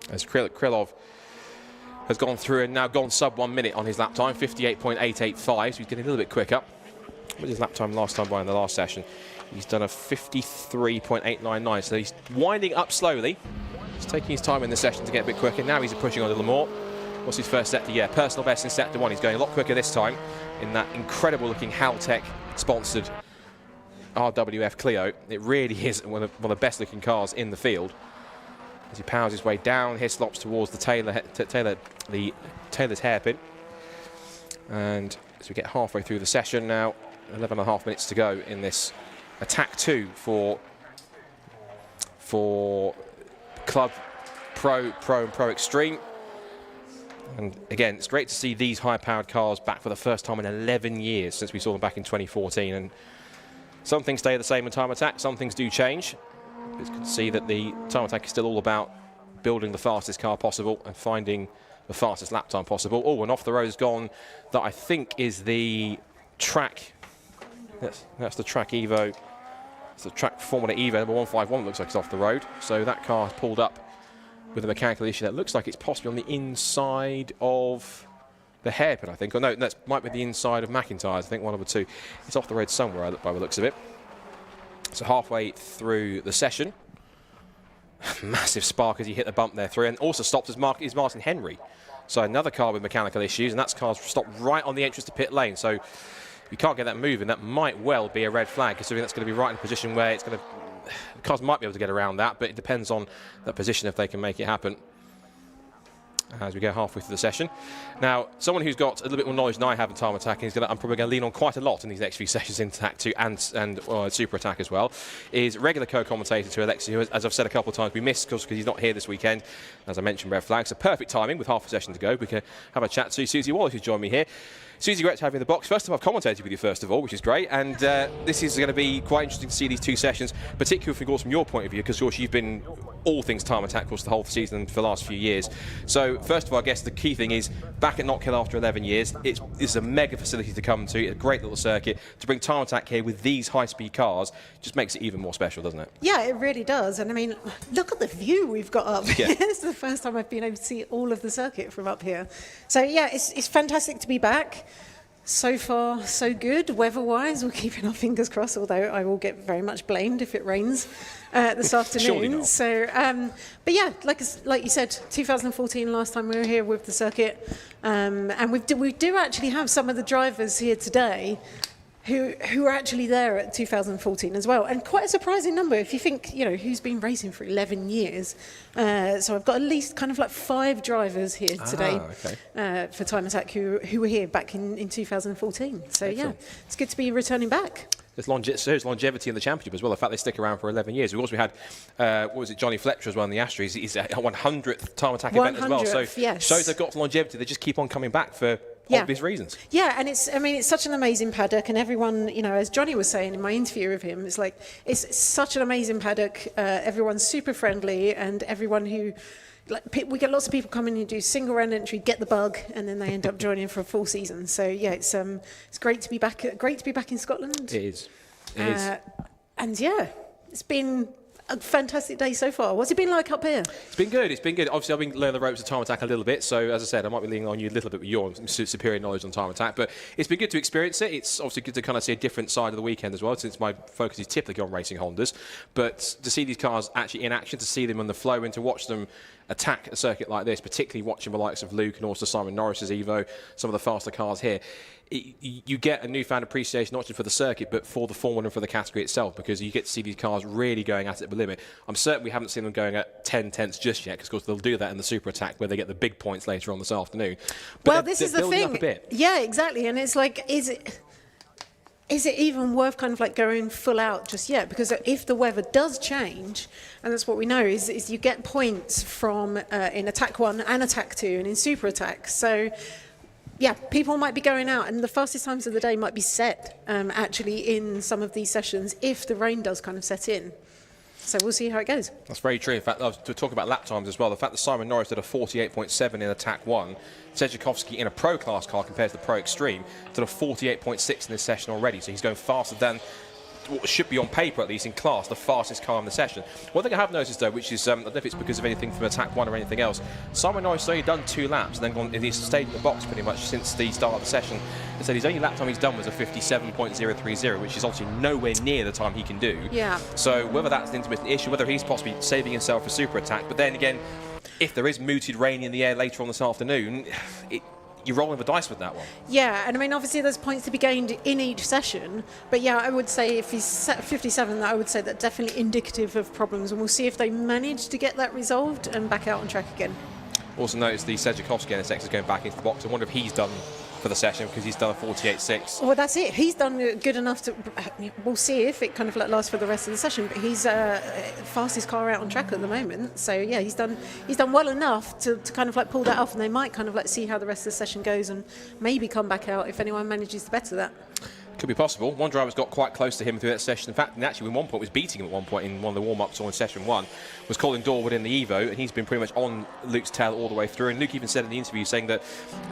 As Krylov has gone through and now gone sub 1 minute on his lap time, 58.885, so he's getting a little bit quicker. What was his lap time last time by in the last session? He's done a 53.899, so he's winding up slowly. He's taking his time in the session to get a bit quicker. Now he's pushing on a little more. What's his first sector? Yeah, personal best in sector 1. He's going a lot quicker this time in that incredible looking Haltech sponsored RWF Clio. It really is one of the best looking cars in the field. As he powers his way down, Hislops towards the Taylor's hairpin. And as we get halfway through the session now, 11.5 minutes to go in this attack 2 for Club Pro, Pro and Pro Extreme. And again, it's great to see these high-powered cars back for the first time in 11 years since we saw them back in 2014. And some things stay the same in Time Attack, some things do change. You can see that the Time Attack is still all about building the fastest car possible and finding the fastest lap time possible. Oh, and off the road's gone that I think is the track. That's the track Evo. It's the track Formula Evo number 151. Looks like it's off the road. So that car pulled up with a mechanical issue that looks like it's possibly on the inside of the hairpin, I think. Or no, that might be the inside of McIntyre's. I think one of the two. It's off the road somewhere by the looks of it. So halfway through the session, massive spark as he hit the bump there through, and also stopped is Martin Henry. So another car with mechanical issues, and that car's stopped right on the entrance to pit lane. So if you can't get that moving, that might well be a red flag, considering that's going to be right in a position where it's going to, the cars might be able to get around that, but it depends on that position if they can make it happen. as we go halfway through the session. Now, someone who's got a little bit more knowledge than I have in time attack, and I'm probably going to lean on quite a lot in these next few sessions in Attack 2 and Super Attack as well, is regular co-commentator to Alexi, who, as I've said a couple of times, we missed because he's not here this weekend. As I mentioned, red flag, so perfect timing with half a session to go. We can have a chat to Susie Wallace, who's joined me here. Susie, great to have you in the box. First time I've commentated with you, first of all, which is great. And this is going to be quite interesting to see these two sessions, particularly of course from your point of view, because of course you've been all things time attack, of course, the whole season for the last few years. So first of all, I guess the key thing is back at Knockhill after 11 years. It's a mega facility to come to, a great little circuit. To bring time attack here with these high-speed cars just makes it even more special, doesn't it? Yeah, it really does. And I mean, look at the view we've got up. Yeah. It's the first time I've been able to see all of the circuit from up here. So yeah, it's fantastic to be back. So far, so good. Weather-wise, we're keeping our fingers crossed, although I will get very much blamed if it rains this afternoon. Surely not. So, but yeah, like you said, 2014, last time we were here with the circuit. And we do actually have some of the drivers here today who are actually there at 2014 as well, and quite a surprising number if you think, you know, who's been racing for 11 years. So I've got at least kind of like 5 drivers here today for Time Attack who were here back in 2014. So excellent. Yeah, it's good to be returning back. There's longevity in the championship as well. The fact they stick around for 11 years. We also had, what was it, Johnny Fletcher as well in the Astros. He's a 100th Time Attack event as well. So yes. Shows they've got longevity. They just keep on coming back for obvious reasons. Yeah, and it's such an amazing paddock, and everyone, you know, as Johnny was saying in my interview with him, it's like, it's such an amazing paddock. Everyone's super friendly, and everyone who, like, we get lots of people coming who do single round entry, get the bug, and then they end up joining for a full season. So yeah, it's great to be back. Great to be back in Scotland. It is. It is. And yeah, it's been a fantastic day so far. What's it been like up here? It's been good. It's been good. Obviously, I've been learning the ropes of time attack a little bit. So, as I said, I might be leaning on you a little bit with your superior knowledge on time attack. But it's been good to experience it. It's obviously good to kind of see a different side of the weekend as well, since my focus is typically on racing Hondas. But to see these cars actually in action, to see them on the flow, and to watch them attack a circuit like this, particularly watching the likes of Luke and also Simon Norris's Evo, some of the faster cars here, you get a newfound appreciation not just for the circuit but for the Formula and for the category itself, because you get to see these cars really going at it the limit. I'm certain we haven't seen them going at 10 tenths just yet, because of course they'll do that in the Super Attack where they get the big points later on this afternoon. But well, this is the thing. Yeah, exactly. And it's like, is it even worth kind of like going full out just yet? Because if the weather does change, and that's what we know, is you get points from in Attack 1 and Attack 2 and in Super Attack. So yeah, people might be going out, and the fastest times of the day might be set actually in some of these sessions if the rain does kind of set in. So we'll see how it goes. That's very true. In fact, to talk about lap times as well, the fact that Simon Norris did a 48.7 in Attack 1, Sejikovski in a Pro Class car compared to the Pro Extreme did a 48.6 in this session already. So he's going faster than what should be on paper, at least in class, the fastest car in the session. One thing I have noticed though, which is, I don't know if it's because of anything from Attack 1 or anything else, Simon Norris has only done 2 laps and then gone, he's stayed in the box pretty much since the start of the session. And so his only lap time he's done was a 57.030, which is obviously nowhere near the time he can do. Yeah. So whether that's an intermittent issue, whether he's possibly saving himself for Super Attack, but then again, if there is mooted rain in the air later on this afternoon, you're rolling the dice with that one. Yeah, and I mean, obviously there's points to be gained in each session, but yeah, I would say if he's set at 57, I would say that's definitely indicative of problems, and we'll see if they manage to get that resolved and back out on track again. Also notice the Sejikovski NSX is going back into the box. I wonder if he's done for the session, because he's done a 48.6. Well, that's it. He's done good enough to. We'll see if it kind of like lasts for the rest of the session. But he's fastest car out on track at the moment. So yeah, he's done well enough to kind of like pull that off, and they might kind of like see how the rest of the session goes and maybe come back out if anyone manages to better that. Could be possible. One driver's got quite close to him through that session. In fact, and actually, at one point was beating him at one point in one of the warm-ups or in session 1, was Colin Dorwood in the Evo, and he's been pretty much on Luke's tail all the way through. And Luke even said in the interview, saying that,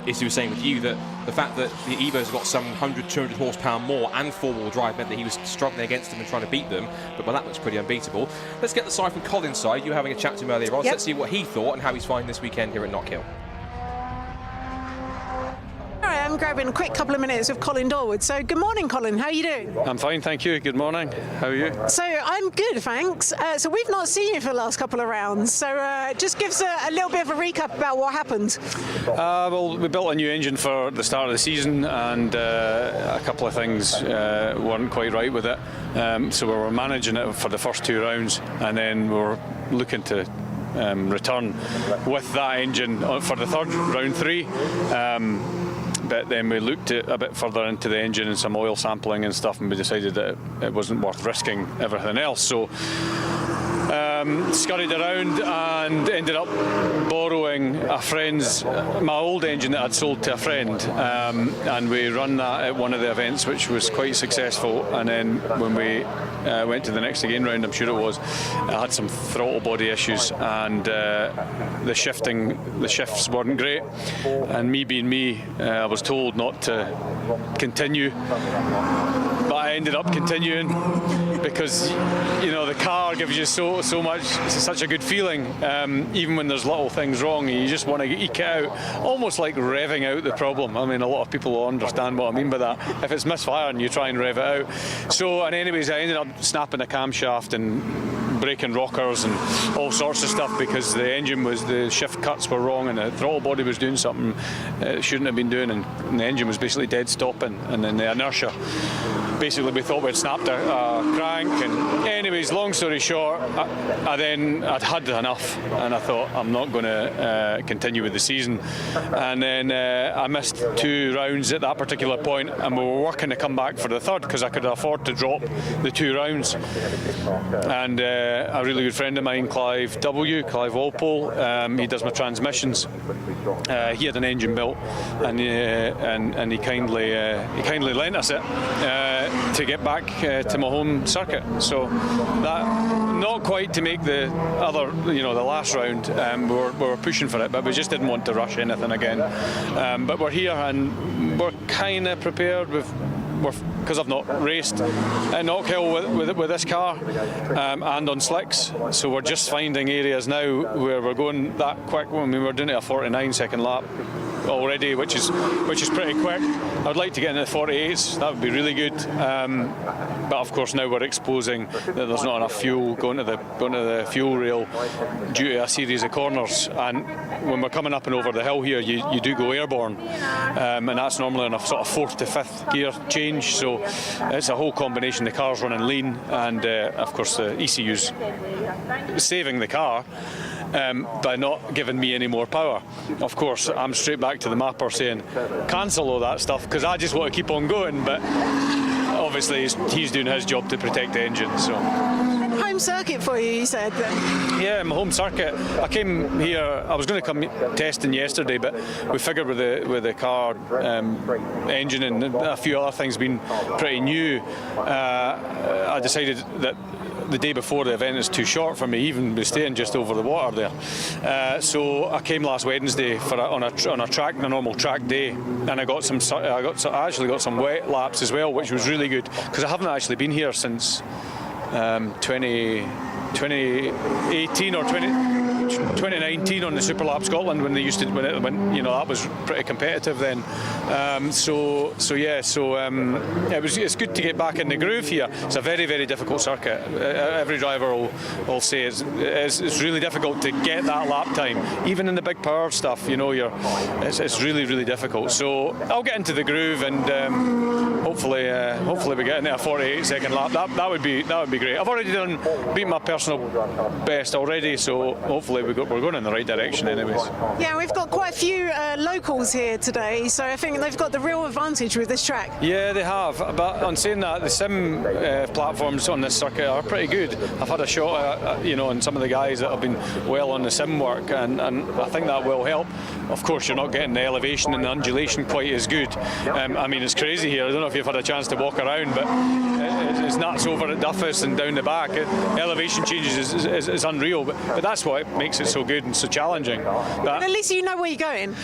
as he was saying with you, that the fact that the Evo's got some 100, 200 horsepower more and four-wheel drive meant that he was struggling against them and trying to beat them. But well, that looks pretty unbeatable. Let's get the side from Colin's side. You were having a chat to him earlier on. Yep. Let's see what he thought and how he's finding this weekend here at Knockhill. I'm grabbing a quick couple of minutes of Colin Dorwood. So good morning, Colin. How are you doing? I'm fine, thank you. Good morning. How are you? So I'm good, thanks. So we've not seen you for the last couple of rounds. So just give us a little bit of a recap about what happened. Well, we built a new engine for the start of the season, and a couple of things weren't quite right with it. So we were managing it for the first 2 rounds, and then we were looking to return with that engine for the third round 3. But then we looked a bit further into the engine and some oil sampling and stuff, and we decided that it wasn't worth risking everything else. So scurried around and ended up borrowing my old engine that I'd sold to a friend, and we run that at one of the events, which was quite successful. And then when we went to the next again round, I'm sure it was, I had some throttle body issues, and the shifts weren't great, and me being me, I was told not to continue, but I ended up continuing because, you know, the car gives you so much, it's such a good feeling, even when there's little things wrong, you just want to eke it out, almost like revving out the problem. I mean, a lot of people will understand what I mean by that. If it's misfiring, you try and rev it out. So, and anyways, I ended up snapping a camshaft and breaking rockers and all sorts of stuff because the shift cuts were wrong and the throttle body was doing something it shouldn't have been doing, and the engine was basically dead stopping, and then the inertia, basically we thought we'd snapped a crank. And anyways, long story short, I'd had enough, and I thought I'm not going to continue with the season. And then I missed 2 rounds at that particular point, and we were working to come back for the third because I could afford to drop the 2 rounds. And a really good friend of mine, Clive Walpole, he does my transmissions. He had an engine built, and he kindly lent us it to get back to my home circuit. So that, not quite to make the other, the last round. We were pushing for it, but we just didn't want to rush anything again. But we're here and we're kind of prepared because I've not raced at Knockhill with this car and on slicks, so we're just finding areas now where we're going that quick. I mean, we're doing it a 49-second lap already, which is pretty quick. I'd like to get into the 48s, that would be really good. But of course now we're exposing that there's not enough fuel going to the fuel rail due to a series of corners, and when we're coming up and over the hill here, you do go airborne, and that's normally on a sort of 4th to 5th gear change, so it's a whole combination. The car's running lean, and of course the ECU's saving the car by not giving me any more power. Of course, I'm straight back to the mapper saying, cancel all that stuff, because I just want to keep on going, but obviously he's doing his job to protect the engine. So. Home circuit for you said? Yeah, my home circuit. I came here, I was going to come testing yesterday, but we figured with the car engine and a few other things being pretty new, I decided that the day before the event is too short for me, even with staying just over the water there. So I came last Wednesday on a track, a normal track day, and I actually got some wet laps as well, which was really good because I haven't actually been here since 2018 or 2019 on the Super Lap Scotland when they used to that was pretty competitive then. It's good to get back in the groove here. It's a very, very difficult circuit. Every driver will say it's really difficult to get that lap time, even in the big power stuff. It's really, really difficult. So I'll get into the groove, and hopefully we get into a 48-second lap. That would be great. I've already beat my personal best already, so hopefully we're going in the right direction anyways. Yeah, we've got quite a few locals here today, so I think they've got the real advantage with this track. Yeah, they have, but on saying that, the sim platforms on this circuit are pretty good. I've had a shot on some of the guys that have been well on the sim work, and I think that will help. Of course, you're not getting the elevation and the undulation quite as good. I mean, it's crazy here. I don't know if you've had a chance to walk around, but it's nuts over at Duffus and down the back. Elevation changes is unreal, but that's what makes it so good and so challenging. But at least you know where you're going.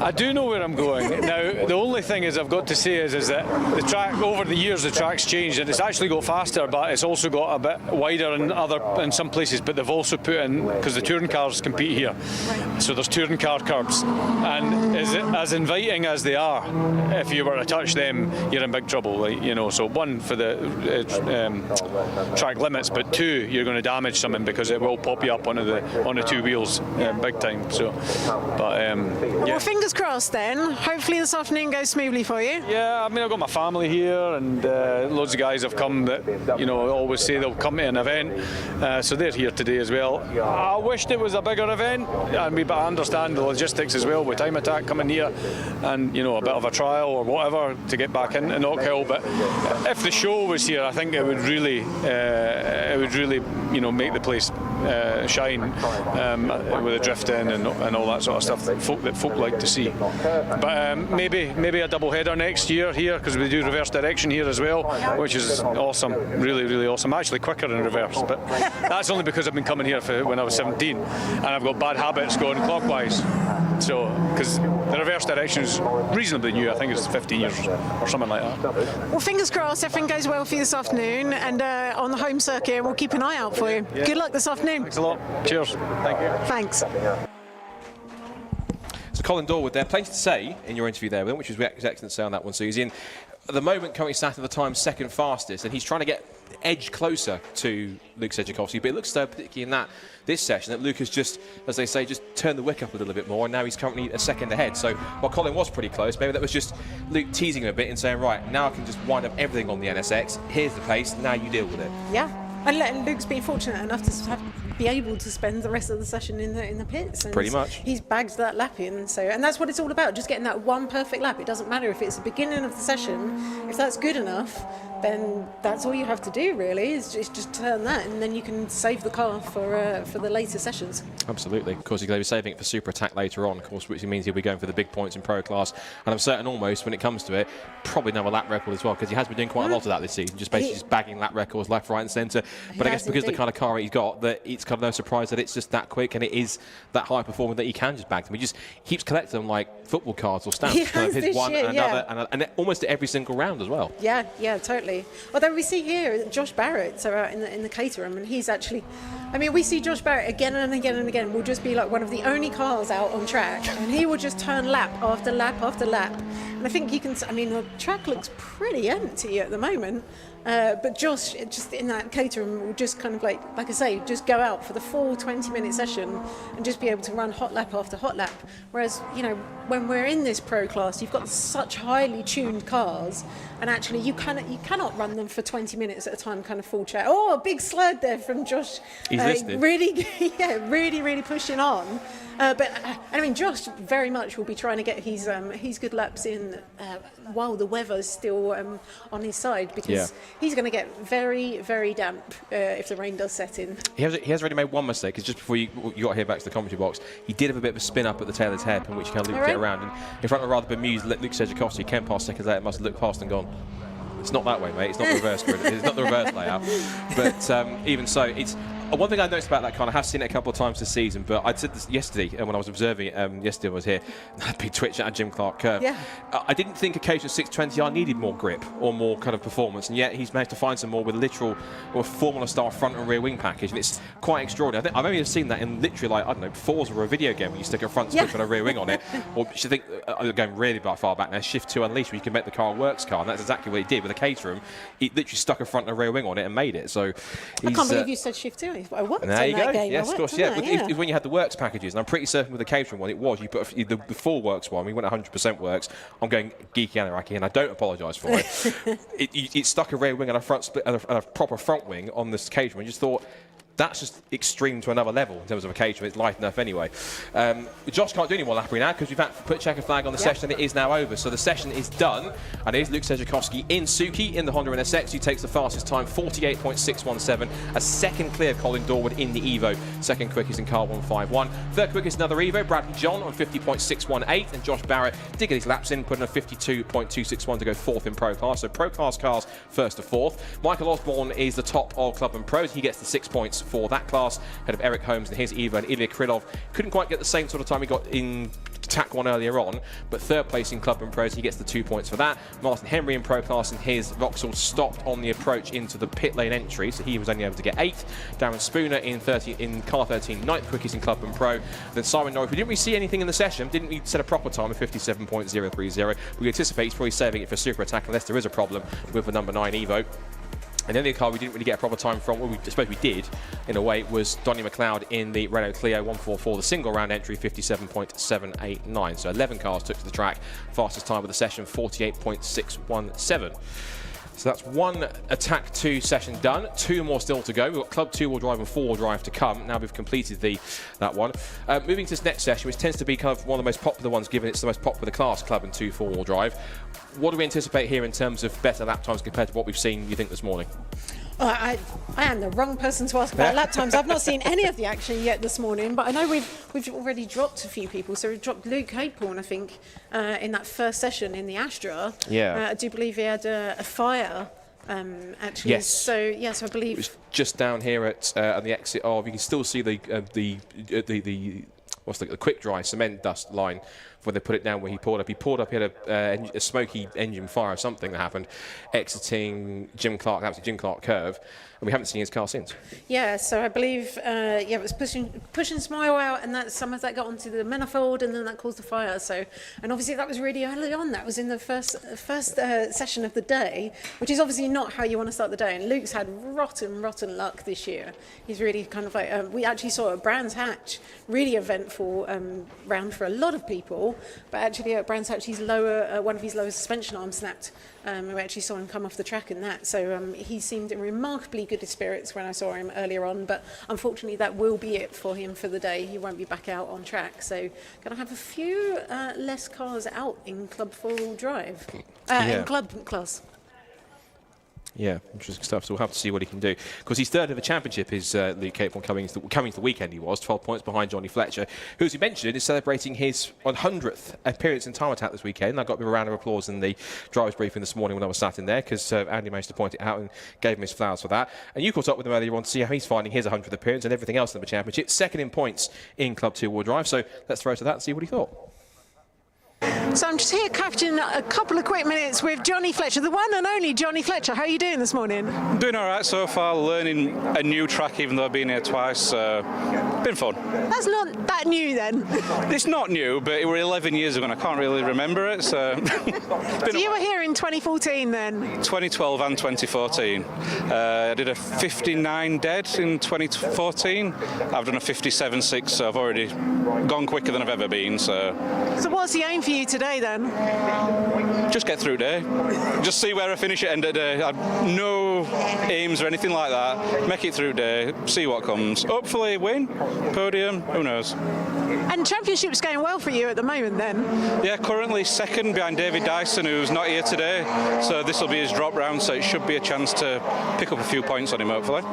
I do know where I'm going. Now, the only thing I've got to say is that the track, over the years, the track's changed, and it's actually got faster, but it's also got a bit wider in some places, but they've also put in, because the touring cars compete here, so there's touring car curbs, and as inviting as they are, if you were to touch them, you're in big trouble. So one, for the track limits, but 2, you're going to damage something because it will pop you up on the 2 wheels big time. So, but yeah. Well, fingers crossed then. Hopefully this afternoon goes smoothly for you. Yeah, I mean, I've got my family here, and loads of guys have come that, you know, always say they'll come to an event, so they're here today as well. I wished it was a bigger event, but I understand the logistics as well with Time Attack coming here, and, you know, a bit of a trial or whatever to get back into Knockhill. But if the show was here, I think it would really, you know, make the place shine with the drifting and all that sort of stuff that folk like to see. But maybe a double header next year here, because we do reverse direction here as well, which is awesome, really awesome. Actually quicker in reverse, but that's only because I've been coming here when I was 17 and I've got bad habits going clockwise. So, because the reverse direction is reasonably new, I think it's 15 years or something like that. Well, fingers crossed everything goes well for you this afternoon, and on the home circuit, we'll keep an eye out for you. Good luck this afternoon. Thanks a lot. Cheers. Thank you. Thanks. So Colin Dorwood there, plenty to say in your interview there with him, which was excellent to say on that one. So he's in, at the moment, currently sat at the time second fastest, and he's trying to get edge closer to Luke Sedgwickowski, but it looks so, particularly in this session, that Luke has just, as they say, just turned the wick up a little bit more, and now he's currently a second ahead. So while Colin was pretty close, maybe that was just Luke teasing him a bit and saying, right, now I can just wind up everything on the NSX, here's the pace, now you deal with it. Yeah, and Luke's been fortunate enough to be able to spend the rest of the session in the pits. And pretty much. He's bagged that lap in, so, and that's what it's all about, just getting that one perfect lap. It doesn't matter if it's the beginning of the session, if that's good enough, then that's all you have to do really, is just turn that, and then you can save the car for the later sessions. Absolutely. Of course, he's going to be saving it for Super Attack later on, of course, which means he'll be going for the big points in Pro Class, and I'm certain almost, when it comes to it, probably another lap record as well, because he has been doing quite a lot of that this season, just basically just bagging lap records left, right and centre. But I guess because of the kind of car he's got, that it's kind of no surprise that it's just that quick, and it is that high performing that he can just bag them. He just keeps collecting them like football cards or stamps. Kind of his one and another, and almost at every single round as well. Yeah, totally. Although we see here Josh Barrett's out in the Caterham, and he's actually, I mean, we see Josh Barrett again and again and again, will just be like one of the only cars out on track, and he will just turn lap after lap after lap. And I think you can, I mean, the track looks pretty empty at the moment. But Josh, just in that Caterham, will just kind of like I say, just go out for the full 20-minute session and just be able to run hot lap after hot lap. Whereas, you know, when we're in this pro class, you've got such highly tuned cars, and actually you cannot run them for 20 minutes at a time, kind of full chat. Oh, a big slide there from Josh. He's listening. Really pushing on. But I mean, Josh very much will be trying to get his good laps in while the weather's still on his side, because he's going to get very damp if the rain does set in. He has already made one mistake, because just before you got here back to the commentary box, he did have a bit of a spin up at the tail of his hairpin, which kind of looped it around, and in front of a rather bemused Luke Sedgwickowski, came past seconds later, must have looked past and gone, it's not that way, mate. It's not the reverse grid. It's not the reverse layout. But even so, it's one thing I noticed about that car. I have seen it a couple of times this season, but I said this yesterday when I was observing it. Yesterday I was here. I'd be twitching at Jim Clark curve. Yeah. I didn't think occasional 620R needed more grip or more kind of performance, and yet he's managed to find some more with literal or Formula-style front and rear wing package, and it's quite extraordinary. I think I've only seen that in literally, like, I don't know, Forza or a video game where you stick a front switch and a rear wing on it, or you think going really far back now, Shift 2 Unleashed, where you can make the car a works car, and that's exactly what he did with a Caterham. He literally stuck a front and a rear wing on it and made it. So I can't believe you said Shift 2. I worked there you on go. that game. Yes, of course. Yeah, when you had the works packages, and I'm pretty certain with the Caterham one, it was you put the full works one. We went 100% works. I'm going geeky anarchy, and I don't apologise for it. it stuck a rear wing and a front split and a proper front wing on this Caterham. And just thought, that's just extreme to another level in terms of a Caterham. It's light enough anyway. Josh can't do any more lapping now because we've had to put checker flag on the session, and it is now over. So the session is done, and it is Luke Sedgwickowski in Suzuki in the Honda NSX, who takes the fastest time, 48.617, a second clear of Colin Dorwood in the Evo, second quickest in car 151. Third quickest another Evo, Bradley John on 50.618, and Josh Barrett did get his laps in, putting a 52.261 to go fourth in Pro Class. So Pro Class cars first to fourth. Michael Osborne is the top of Club and Pros. He gets the 6 points for that class, ahead of Eric Holmes and his Evo, and Ilya Krylov couldn't quite get the same sort of time he got in TAC 1 earlier on, but third place in Club and Pros, he gets the 2 points for that. Martin Henry in Pro Class and his Vauxhall stopped on the approach into the pit lane entry, so he was only able to get 8th. Darren Spooner in car 13, 9th quickest in Club and Pro. Then Simon Norris, we didn't really see anything in the session, didn't really set a proper time of 57.030. We anticipate he's probably saving it for Super Attack unless there is a problem with the number 9 Evo. And the only car we didn't really get a proper time from, well, I suppose we did, in a way, was Donny McLeod in the Renault Clio 144, the single round entry, 57.789. So 11 cars took to the track. Fastest time of the session, 48.617. So that's one Attack 2 session done. 2 more still to go. We've got Club 2-wheel drive and 4-wheel drive to come. Now we've completed that one. Moving to this next session, which tends to be kind of one of the most popular ones, given it's the most popular class, Club and 2 4-wheel drive. What do we anticipate here in terms of better lap times compared to what we've seen, you think, this morning? I am the wrong person to ask about lap times. I've not seen any of the action yet this morning, but I know we've already dropped a few people. So we've dropped Luke Hayporn, I think, in that first session in the Astra. Yeah. I do believe he had a fire. Actually, yes. So yes, I believe it was just down here at the exit of. You can still see the quick dry cement dust line where they put it down where he pulled up. He pulled up, he had a smoky engine fire or something that happened, exiting Jim Clark curve, and we haven't seen his car since. Yeah, so I believe it was pushing some oil out, and some of that got onto the manifold, and then that caused the fire. So, and obviously that was really early on. That was in the first session of the day, which is obviously not how you want to start the day. And Luke's had rotten luck this year. He's really kind of like we actually saw at Brands Hatch, really eventful round for a lot of people. But actually at Brands Hatch, one of his lower suspension arms snapped. We actually saw him come off the track in that. So he seemed in remarkably good spirits when I saw him earlier on. But unfortunately, that will be it for him for the day. He won't be back out on track. So going to have a few less cars out in Club 4-wheel drive, in Club class. Yeah, interesting stuff. So we'll have to see what he can do. Because he's third in the championship, is Luke Capon coming to the weekend. He was 12 points behind Johnny Fletcher, who, as you mentioned, is celebrating his 100th appearance in Time Attack this weekend. I got a bit of a round of applause in the driver's briefing this morning when I was sat in there, because Andy managed to point it out and gave him his flowers for that. And you caught up with him earlier on to see how he's finding his 100th appearance and everything else in the championship. Second in points in Club 2-wheel drive. So let's throw to that and see what he thought. So I'm just here catching a couple of quick minutes with Johnny Fletcher, the one and only Johnny Fletcher. How are you doing this morning? I'm doing all right so far, learning a new track even though I've been here twice. Been fun. That's not that new then. It's not new, but it were 11 years ago and I can't really remember it. So, so you were here in 2014 then? 2012 and 2014. I did a 59 dead in 2014. I've done a 57.6, so I've already gone quicker than I've ever been. So what's the aim for you today then? Just get through day. Just see where I finish at end of day. I've no aims or anything like that. Make it through day, see what comes. Hopefully win, podium, who knows. And championship's going well for you at the moment then? Yeah, currently second behind David Dyson, who's not here today. So this will be his drop round, so it should be a chance to pick up a few points on him, hopefully.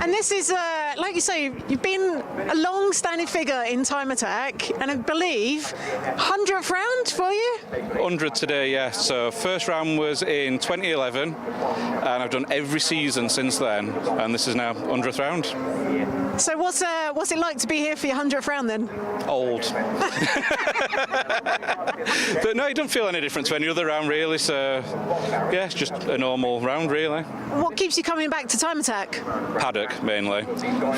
And this is, like you say, you've been a long-standing figure in Time Attack, and I believe 100th round for you? 100 today, yeah. So first round was in 2011, and I've done every season since then, and this is now 100th round. So what's it like to be here for your 100th round then? Old. But no, it doesn't feel any different to any other round really, so yeah, it's just a normal round really. What keeps you coming back to Time Attack? Paddock mainly.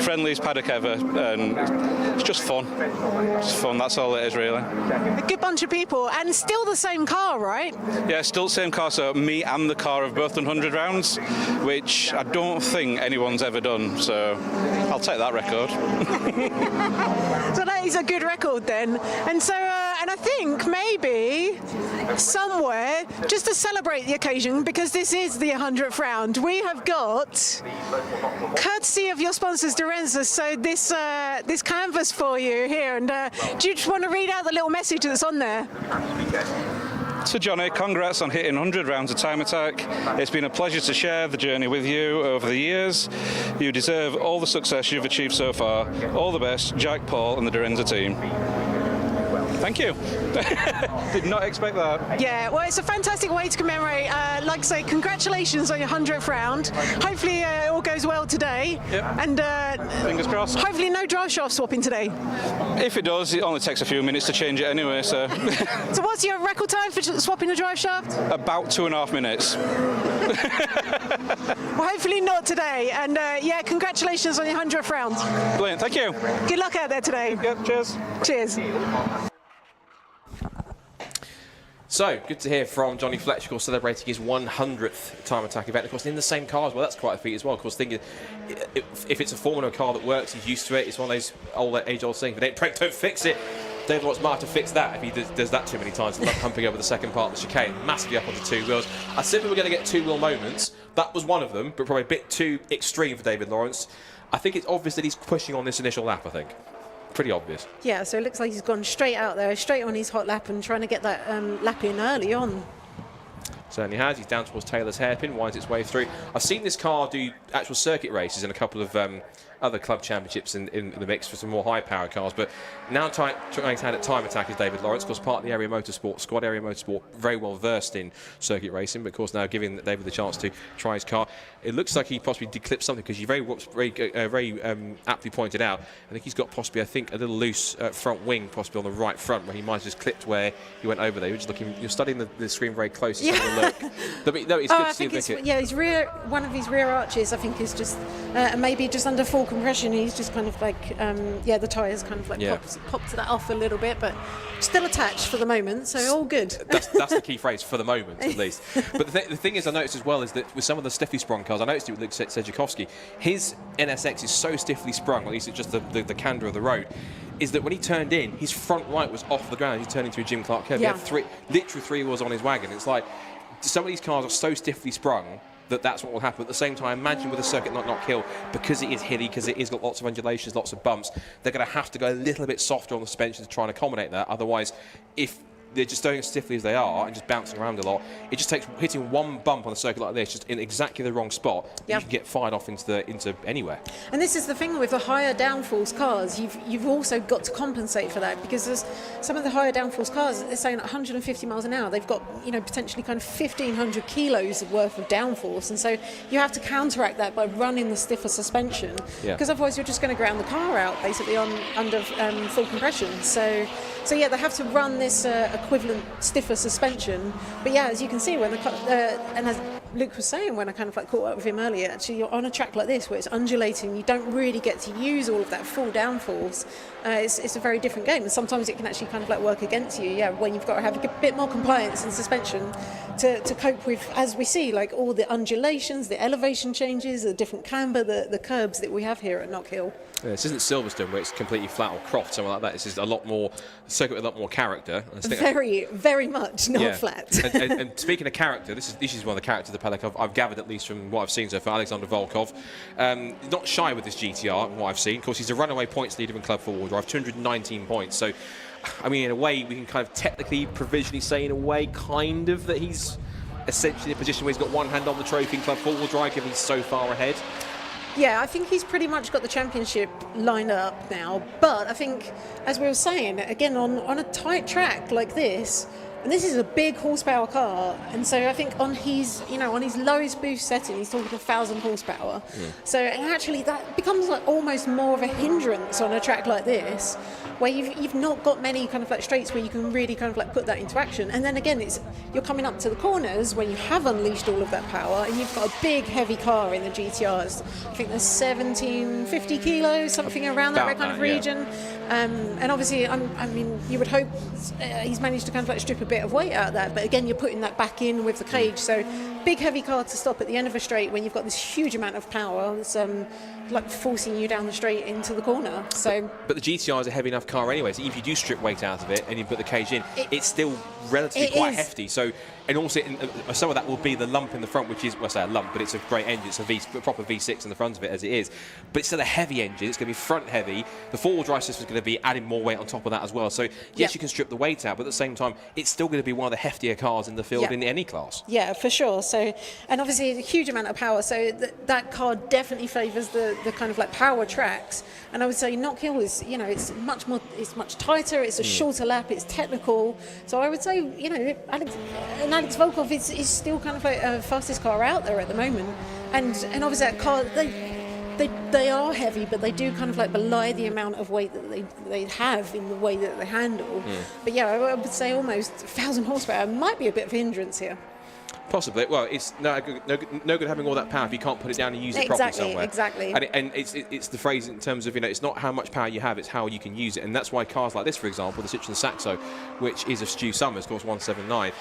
Friendliest paddock ever, and it's just fun. It's fun, that's all it is really. A good bunch of people, and still the same car, right? Yeah, still the same car, so me and the car have both done 100 rounds, which I don't think anyone's ever done, so I'll take that record. So that is a good record then. And so, and I think maybe somewhere, just to celebrate the occasion, because this is the 100th round, we have got, courtesy of your sponsors, Dorenza, so this canvas for you here. And do you just want to read out the little message that's on there? So Johnny, congrats on hitting 100 rounds of Time Attack. It's been a pleasure to share the journey with you over the years. You deserve all the success you've achieved so far. All the best, Jack, Paul and the Dorenza team. Thank you. Did not expect that. Yeah, well, it's a fantastic way to commemorate. Like I say, congratulations on your 100th round. Hopefully it all goes well today. Yep. And fingers crossed. Hopefully no drive shaft swapping today. If it does, it only takes a few minutes to change it anyway, so. So what's your record time for swapping a drive shaft? About 2.5 minutes. Well, hopefully not today. And yeah, congratulations on your 100th round. Brilliant, thank you. Good luck out there today. Yep, cheers. Cheers. So, good to hear from Johnny Fletcher, of course, celebrating his 100th Time Attack event. Of course, in the same car as well. That's quite a feat as well. Of course, thinking if it's a Formula car that works, he's used to it. It's one of those age-old things. If it ain't break, don't fix it. David Lawrence might have to fix that if he does that too many times, humping over the second part of the chicane, massively up onto two wheels. I said we were going to get two-wheel moments. That was one of them, but probably a bit too extreme for David Lawrence. I think it's obvious that he's pushing on this initial lap, I think. Pretty obvious. Yeah, so it looks like he's gone straight out there, straight on his hot lap and trying to get that lap in early on. Certainly has. He's down towards Taylor's hairpin, winds its way through. I've seen this car do actual circuit races in a couple of other club championships in the mix for some more high-powered cars, but now trying to hand at Time Attack is David Lawrence, of course, part of the Area Motorsport squad. Area Motorsport very well versed in circuit racing, but of course now giving David the chance to try his car. It looks like he possibly declipped something, because you very aptly pointed out, I think he's got possibly, a little loose front wing, possibly on the right front, where he might have just clipped where he went over there. You're just looking, you're studying the screen very closely, just having a look. No, it's good to see him. Yeah, one of his rear arches, I think, is just maybe just under full compression. He's just kind of like, the tyres kind of like popped that off a little bit, but still attached for the moment, so all good. That's the key phrase, for the moment, at least. But the thing is, I noticed as well, is that with some of the stiffly sprung cars, I noticed it with Luke Sedzukovsky, his NSX is so stiffly sprung, at least it's just the candor of the road, is that when he turned in, his front right was off the ground. He turned into a Jim Clark curve. Yeah. He had literally three wheels on his wagon. It's like, some of these cars are so stiffly sprung that's what will happen. At the same time, imagine with a circuit like Knockhill, because it is hilly, because it has got lots of undulations, lots of bumps, they're going to have to go a little bit softer on the suspension to try and accommodate that. Otherwise, if they're just going as stiffly as they are and just bouncing around a lot, it just takes hitting one bump on a circuit like this, just in exactly the wrong spot, you can get fired off into anywhere. And this is the thing with the higher downforce cars, you've also got to compensate for that, because there's some of the higher downforce cars, they're saying 150 miles an hour, they've got potentially kind of 1,500 kilos worth of downforce, and so you have to counteract that by running the stiffer suspension, because otherwise you're just going to ground the car out basically under full compression. So yeah, they have to run this equivalent stiffer suspension. But yeah, as you can see, when and as Luke was saying, when I kind of like caught up with him earlier, actually you're on a track like this where it's undulating, you don't really get to use all of that full downforce. It's a very different game, and sometimes it can actually kind of like work against you. Yeah, when you've got to have a bit more compliance in suspension to cope with, as we see, like all the undulations, the elevation changes, the different camber, the curbs that we have here at Knockhill. Yeah, this isn't Silverstone where it's completely flat or cropped, something like that. This is a lot more circuit with a lot more character. Very much not flat. and speaking of character, this is one of the characters of the paddock I've gathered, at least from what I've seen so far. Alexander Volkov, not shy with this GTR, from what I've seen. Of course, he's a runaway points leader in club four-wheel drive, 219 points. So, I mean, in a way, we can kind of technically, provisionally say, in a way, kind of that he's essentially in a position where he's got one hand on the trophy in club four-wheel drive, given he's so far ahead. Yeah, I think he's pretty much got the championship lined up now. But I think, as we were saying, again, on a tight track like this, and this is a big horsepower car, and so I think on his lowest boost setting, he's talking 1,000 horsepower. So and actually that becomes like almost more of a hindrance on a track like this, where you've not got many kind of like straights where you can really kind of like put that into action. And then again, you're coming up to the corners when you have unleashed all of that power, and you've got a big heavy car in the GTRs. I think there's 1,750 kilos, something around that kind of region. And obviously, I mean, you would hope he's managed to kind of like strip a bit of weight out of that, but again, you're putting that back in with the cage. So big heavy car to stop at the end of a straight when you've got this huge amount of power. It's like forcing you down the straight into the corner. So, but the GTR is a heavy enough car anyway, so if you do strip weight out of it and you put the cage in, it's still relatively quite hefty. So, and also some of that will be the lump in the front, which is, well, I say a lump, but it's a great engine. It's a proper V6 in the front of it as it is, but it's still a heavy engine. It's going to be front heavy. The four-wheel drive system is going to be adding more weight on top of that as well. So yes, you can strip the weight out, but at the same time, it's still going to be one of the heftier cars in the field in any class. Yeah, for sure. So, and obviously a huge amount of power. So that car definitely favours the kind of like power tracks. And I would say Knockhill is, it's much tighter. It's a shorter lap. It's technical. So I would say, Alex Volkov is still kind of like the fastest car out there at the moment. And obviously that car, they are heavy, but they do kind of like belie the amount of weight that they have in the way that they handle. But yeah, I would say almost 1,000 horsepower might be a bit of a hindrance here. Possibly. Well, it's no good having all that power if you can't put it down and use it properly somewhere. Exactly. And it's the phrase in terms of, it's not how much power you have, it's how you can use it. And that's why cars like this, for example, the Citroen Saxo, which is a Stu Summers, of course, 179,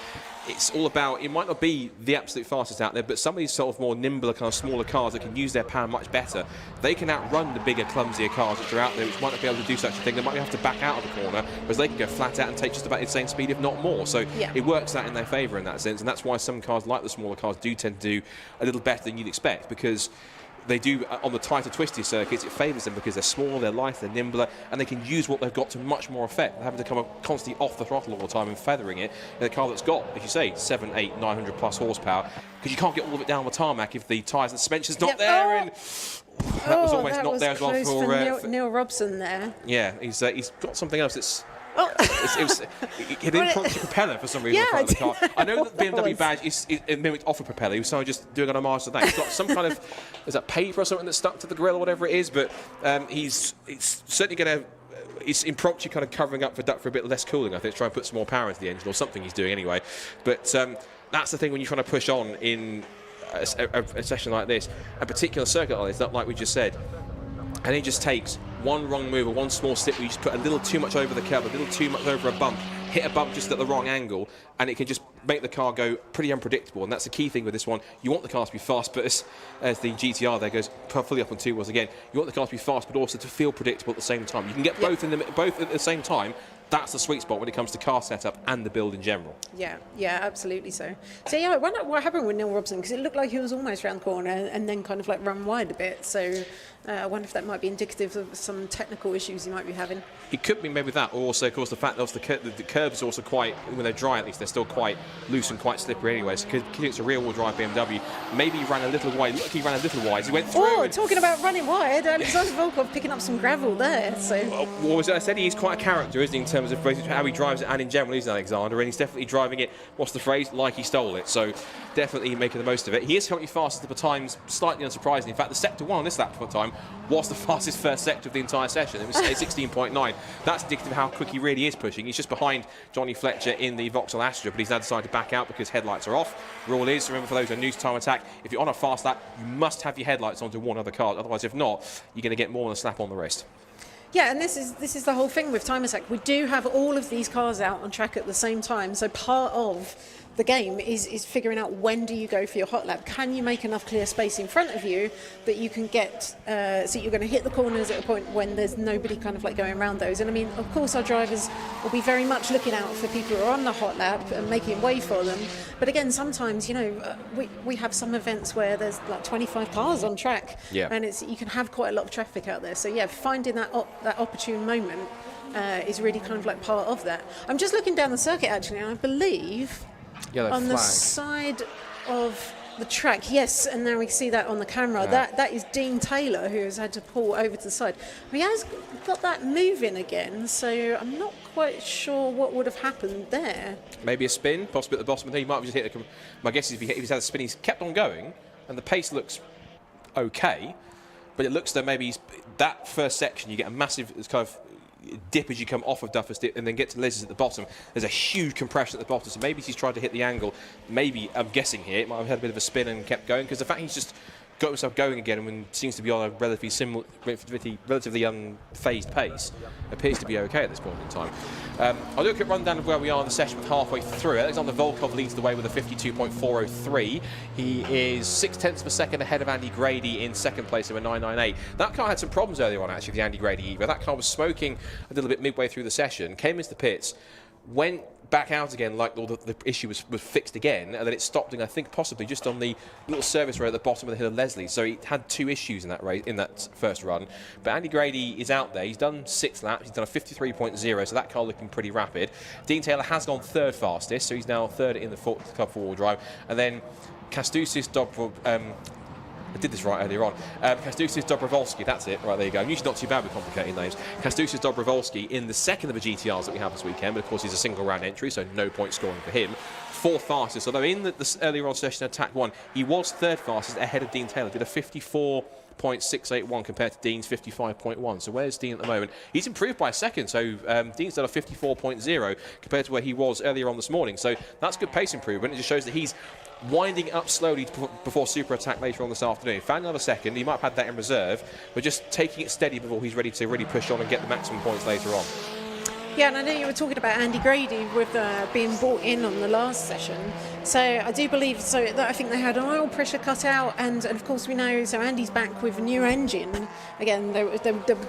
it's all about, it might not be the absolute fastest out there, but some of these sort of more nimbler, kind of smaller cars that can use their power much better, they can outrun the bigger, clumsier cars which are out there, which might not be able to do such a thing. They might have to back out of the corner, whereas they can go flat out and take just about the same speed, if not more. So it works out in their favour in that sense, and that's why some cars, like the smaller cars, do tend to do a little better than you'd expect, because they do, on the tighter, twisty circuits, it favours them because they're small, they're light, they're nimbler, and they can use what they've got to much more effect. They're having to come up constantly off the throttle all the time and feathering it in a car that's got, as you say, 7, 8, 900 plus horsepower, because you can't get all of it down the tarmac if the tyres and suspension's not there. And that was almost not there as well for Neil Robson there. Yeah, he's got something else that's. He didn't put the propeller for some reason in front of the car. I know that the BMW badge is mimicked off a propeller. He was someone just doing an homage to that. He's got some kind of, is that paper or something that's stuck to the grill or whatever it is, but it's certainly going to, it's impromptu kind of covering up for Duck for a bit less cooling, I think, to try and put some more power into the engine, or something he's doing anyway. But that's the thing when you're trying to push on in a session like this, a particular circuit like this, like we just said, and he just takes one wrong move or one small slip where you just put a little too much over the curb, a little too much over a bump, hit a bump just at the wrong angle, and it can just make the car go pretty unpredictable. And that's the key thing with this one. You want the car to be fast, but as the GTR there goes fully up on two wheels again, you want the car to be fast, but also to feel predictable at the same time. You can get both at the same time. That's the sweet spot when it comes to car setup and the build in general. Yeah, absolutely so. So I wonder what happened with Neil Robson, because it looked like he was almost round the corner and then kind of like run wide a bit. So I wonder if that might be indicative of some technical issues he might be having. It could be maybe that, or also, of course, the fact that the curbs are also quite, when they're dry at least, they're still quite loose and quite slippery anyway. So considering it's a rear-wheel drive BMW, maybe he ran a little wide. Look, he ran a little wide. He went through. Oh, talking about running wide, Alexander Volkov picking up some gravel there. So what was it I said? He's quite a character, isn't he, in terms of how he drives it and in general, isn't Alexander? And he's definitely driving it, what's the phrase, like he stole it. So definitely making the most of it. He is currently fastest at the times, slightly unsurprising. In fact, the sector 1 on this lap time was the fastest first sector of the entire session. It was 16.9. That's indicative of how quick he really is pushing. He's just behind Johnny Fletcher in the Vauxhall Astra, but he's now decided to back out because headlights are off. Rule is, remember, for those who are new to time attack, if you're on a fast lap, you must have your headlights on to warn other cars. Otherwise, if not, you're going to get more than a slap on the wrist. Yeah, and this is the whole thing with time attack. We do have all of these cars out on track at the same time, so part of the game is figuring out when do you go for your hot lap. Can you make enough clear space in front of you that you can get, so you're going to hit the corners at a point when there's nobody kind of like going around those. And I mean, of course, our drivers will be very much looking out for people who are on the hot lap and making way for them. But again, sometimes, we have some events where there's like 25 cars on track, and you can have quite a lot of traffic out there. So yeah, finding that opportune moment is really kind of like part of that. I'm just looking down the circuit actually, and I believe on the side of the track, yes, and now we see that on the camera. That is Dean Taylor, who has had to pull over to the side. He has got that moving again, so I'm not quite sure what would have happened there. Maybe a spin, possibly at the bottom. He might have just hit my guess is if he's had a spin, he's kept on going, and the pace looks okay, but it looks though maybe that first section you get a massive kind of dip as you come off of Duffer's dip and then get to Liz's at the bottom. There's a huge compression at the bottom, so maybe he's tried to hit the angle. Maybe, I'm guessing here, it might have had a bit of a spin and kept going, because the fact he's just got himself going again and seems to be on a relatively unfazed pace appears to be okay at this point in time. I'll do a quick rundown of where we are in the session with halfway through. Alexander Volkov leads the way with a 52.403. He is 0.6 of a second ahead of Andy Grady in second place with a 998. That car had some problems earlier on, actually, the Andy Grady Evo. That car was smoking a little bit midway through the session, came into the pits, went back out again like the issue was fixed again, and then it stopped, and I think possibly just on the little service road at the bottom of the hill of Leslie. So he had two issues in that race, in that first run. But Andy Grady is out there. He's done 6 laps. He's done a 53.0, so that car looking pretty rapid. Dean Taylor has gone third fastest, so he's now third in the club four-wheel drive. And then Kastusis I did this right earlier on. Kastusis Dobrovolsky, that's it. Right, there you go. I'm usually not too bad with complicated names. Kastusis Dobrovolsky in the second of the GTRs that we have this weekend, but of course he's a single round entry, so no point scoring for him. fourth fastest. Although in the earlier on session at Attack 1, he was third fastest ahead of Dean Taylor. Did a 54.681 compared to Dean's 55.1. So where's Dean at the moment? He's improved by a second. So Dean's done a 54.0 compared to where he was earlier on this morning. So that's good pace improvement. It just shows that he's winding up slowly before Super Attack later on this afternoon. Found another second. He might have had that in reserve, but just taking it steady before he's ready to really push on and get the maximum points later on. Yeah, and I know you were talking about Andy Grady with being brought in on the last session. So I do believe that I think they had an oil pressure cut out, and of course we know, so Andy's back with a new engine. Again, they were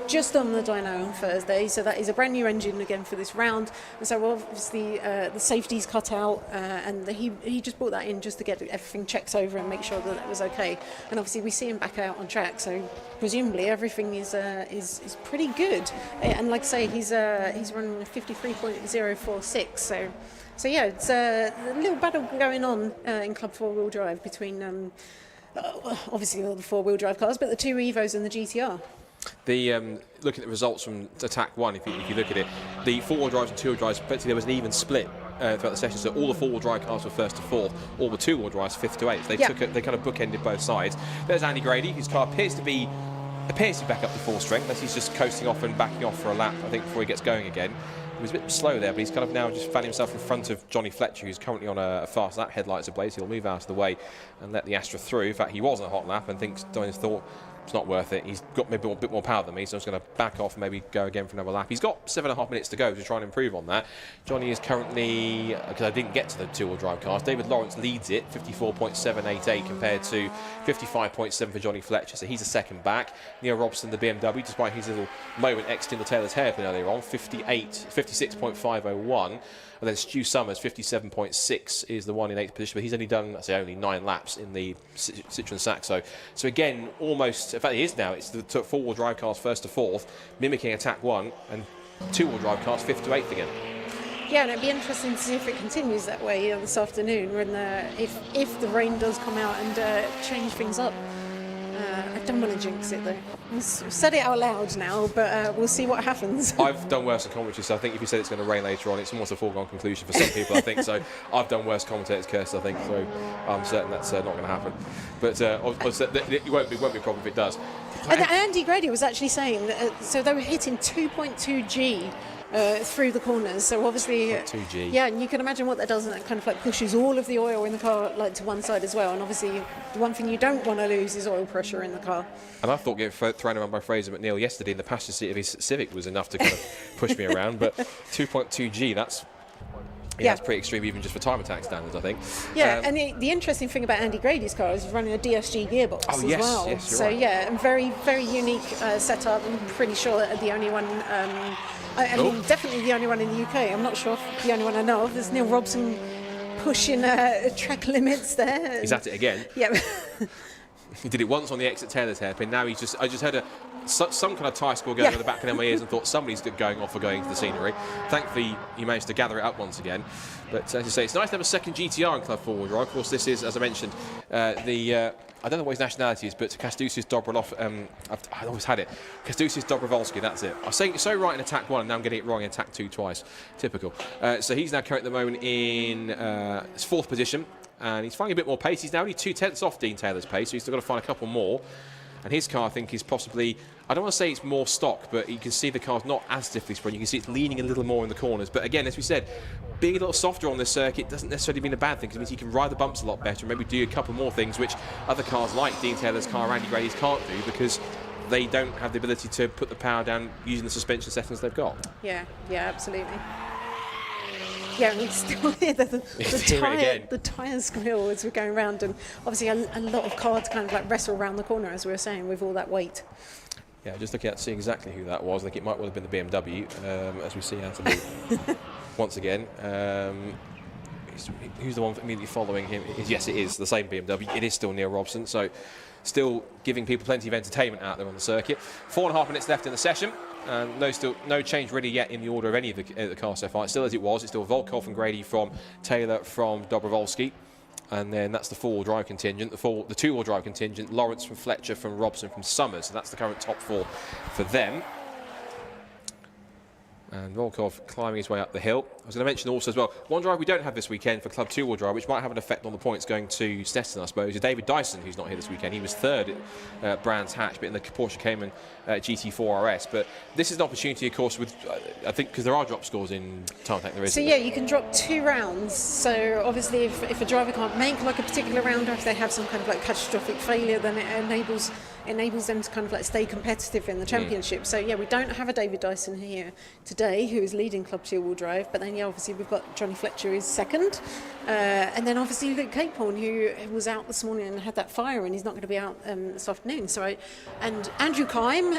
just on the dyno on Thursday, so that is a brand new engine again for this round. And so obviously the safety's cut out, and he just brought that in just to get everything checked over and make sure that it was okay. And obviously we see him back out on track, so presumably everything is pretty good. And like I say, he's running 53.046, so yeah, it's a little battle going on in Club 4-wheel drive between obviously all the 4-wheel drive cars, but the two Evos and the GTR. Looking at the results from Attack 1, if you look at it, the 4-wheel drives and 2-wheel drives, basically there was an even split throughout the session. So all the 4-wheel drive cars were first to fourth, all the 2-wheel drives 5th to 8th. They kind of bookended both sides. There's Andy Grady, whose car appears to be back up to full strength, unless he's just coasting off and backing off for a lap, I think, before he gets going again. He was a bit slow there, but he's kind of now just found himself in front of Johnny Fletcher, who's currently on a fast lap, headlights ablaze. He'll move out of the way and let the Astra through. In fact, he was on a hot lap and thought it's not worth it. He's got maybe a bit more power than me, so I'm just going to back off and maybe go again for another lap. He's got 7.5 minutes to go to try and improve on that. Johnny is currently, because I didn't get to the 2-wheel drive cars, David Lawrence leads it, 54.788 compared to 55.7 for Johnny Fletcher, so he's a second back. Neil Robson, the BMW, despite his little moment exiting the Taylor's hairpin earlier on, 56.501. And then Stu Summers, 57.6, is the one in 8th position, but he's only done, I say, only 9 laps in the Citroen Saxo. So again, almost, in fact, it is now. It's the 4-wheel drive cars 1st to 4th, mimicking Attack 1, and 2-wheel drive cars 5th to 8th again. Yeah, and it'd be interesting to see if it continues that way this afternoon, when if the rain does come out and change things up. I don't want to jinx it though. I've said it out loud now, but we'll see what happens. I've done worse than commentary, so I think if you said it's going to rain later on, it's almost a foregone conclusion for some people, I think. So I've done worse commentators' curse, I think, so I'm certain that's not going to happen. But it won't be a problem if it does. And Andy Grady was actually saying that, so they were hitting 2.2 G through the corners, so obviously 2G. Yeah, and you can imagine what that does, and that kind of like pushes all of the oil in the car like to one side as well. And obviously the one thing you don't want to lose is oil pressure in the car. And I thought getting thrown around by Fraser McNeil yesterday in the passenger seat of his Civic was enough to kind of push me around, but 2.2G, that's pretty extreme even just for time attack standards, I think. Yeah, and the interesting thing about Andy Grady's car is he's running a DSG gearbox as well. Yes, you're so right. Yeah, and very, very unique setup. I'm pretty sure that the only one, I mean, definitely the only one in the UK. I'm not sure if the only one I know of. There's Neil Robson pushing track limits there. He's at it again. Yeah. He did it once on the exit Taylor's hairpin. Now I just heard some kind of tyre score going over the back of my ears and thought somebody's going off or going into the scenery. Thankfully, he managed to gather it up once again. But as you say, it's nice to have a second GTR in Club 4-wheel drive. Of course, this is, as I mentioned, I don't know what his nationality is, but Kastusis Dobrolov, I always had it. Kastusis Dobrovolsky, that's it. I was saying it so right in Attack 1, and now I'm getting it wrong in Attack 2 twice. Typical. So he's now currently at the moment in his 4th position, and he's finding a bit more pace. He's now only 2/10 off Dean Taylor's pace, so he's still got to find a couple more. And his car, I think, is possibly, I don't want to say it's more stock, but you can see the car's not as stiffly sprung. You can see it's leaning a little more in the corners. But again, as we said, being a little softer on this circuit doesn't necessarily mean a bad thing, because it means you can ride the bumps a lot better and maybe do a couple more things which other cars like Dean Taylor's car, Andy Grady's, can't do, because they don't have the ability to put the power down using the suspension settings they've got. Yeah, absolutely. Yeah, and we still hear the tyre squeal as we're going around, and obviously a lot of cars kind of like wrestle around the corner, as we were saying, with all that weight. Yeah, just looking at seeing exactly who that was. I think it might well have been the BMW, as we see out of the once again. Who's the one immediately following him? Yes, it is the same BMW. It is still Neil Robson, so still giving people plenty of entertainment out there on the circuit. 4.5 minutes left in the session. No change really yet in the order of any of the cars so far. It's still as it was. It's still Volkov and Grady from Taylor from Dobrovolsky. And then that's the 4-wheel drive contingent. The 2-wheel drive contingent, Lawrence from Fletcher, from Robson, from Summers. So that's the current top 4 for them. And Volkov climbing his way up the hill. I was going to mention also as well, one driver we don't have this weekend for Club 2-wheel drive, which might have an effect on the points going to Stetson, I suppose, is David Dyson, who's not here this weekend. He was third at Brands Hatch, but in the Porsche Cayman GT4 RS. But this is an opportunity, of course, with I think because there are drop scores in Time Attack, there is. So yeah, you can drop 2 rounds. So obviously, if a driver can't make like a particular round, or if they have some kind of like catastrophic failure, then it enables them to kind of like stay competitive in the championship. So yeah, we don't have a David Dyson here today, who is leading Club 2-wheel drive, but then yeah, obviously we've got Johnny Fletcher who's second, and then obviously Luke Capehorn, who was out this morning and had that fire, and he's not going to be out this afternoon. And Andrew Kime,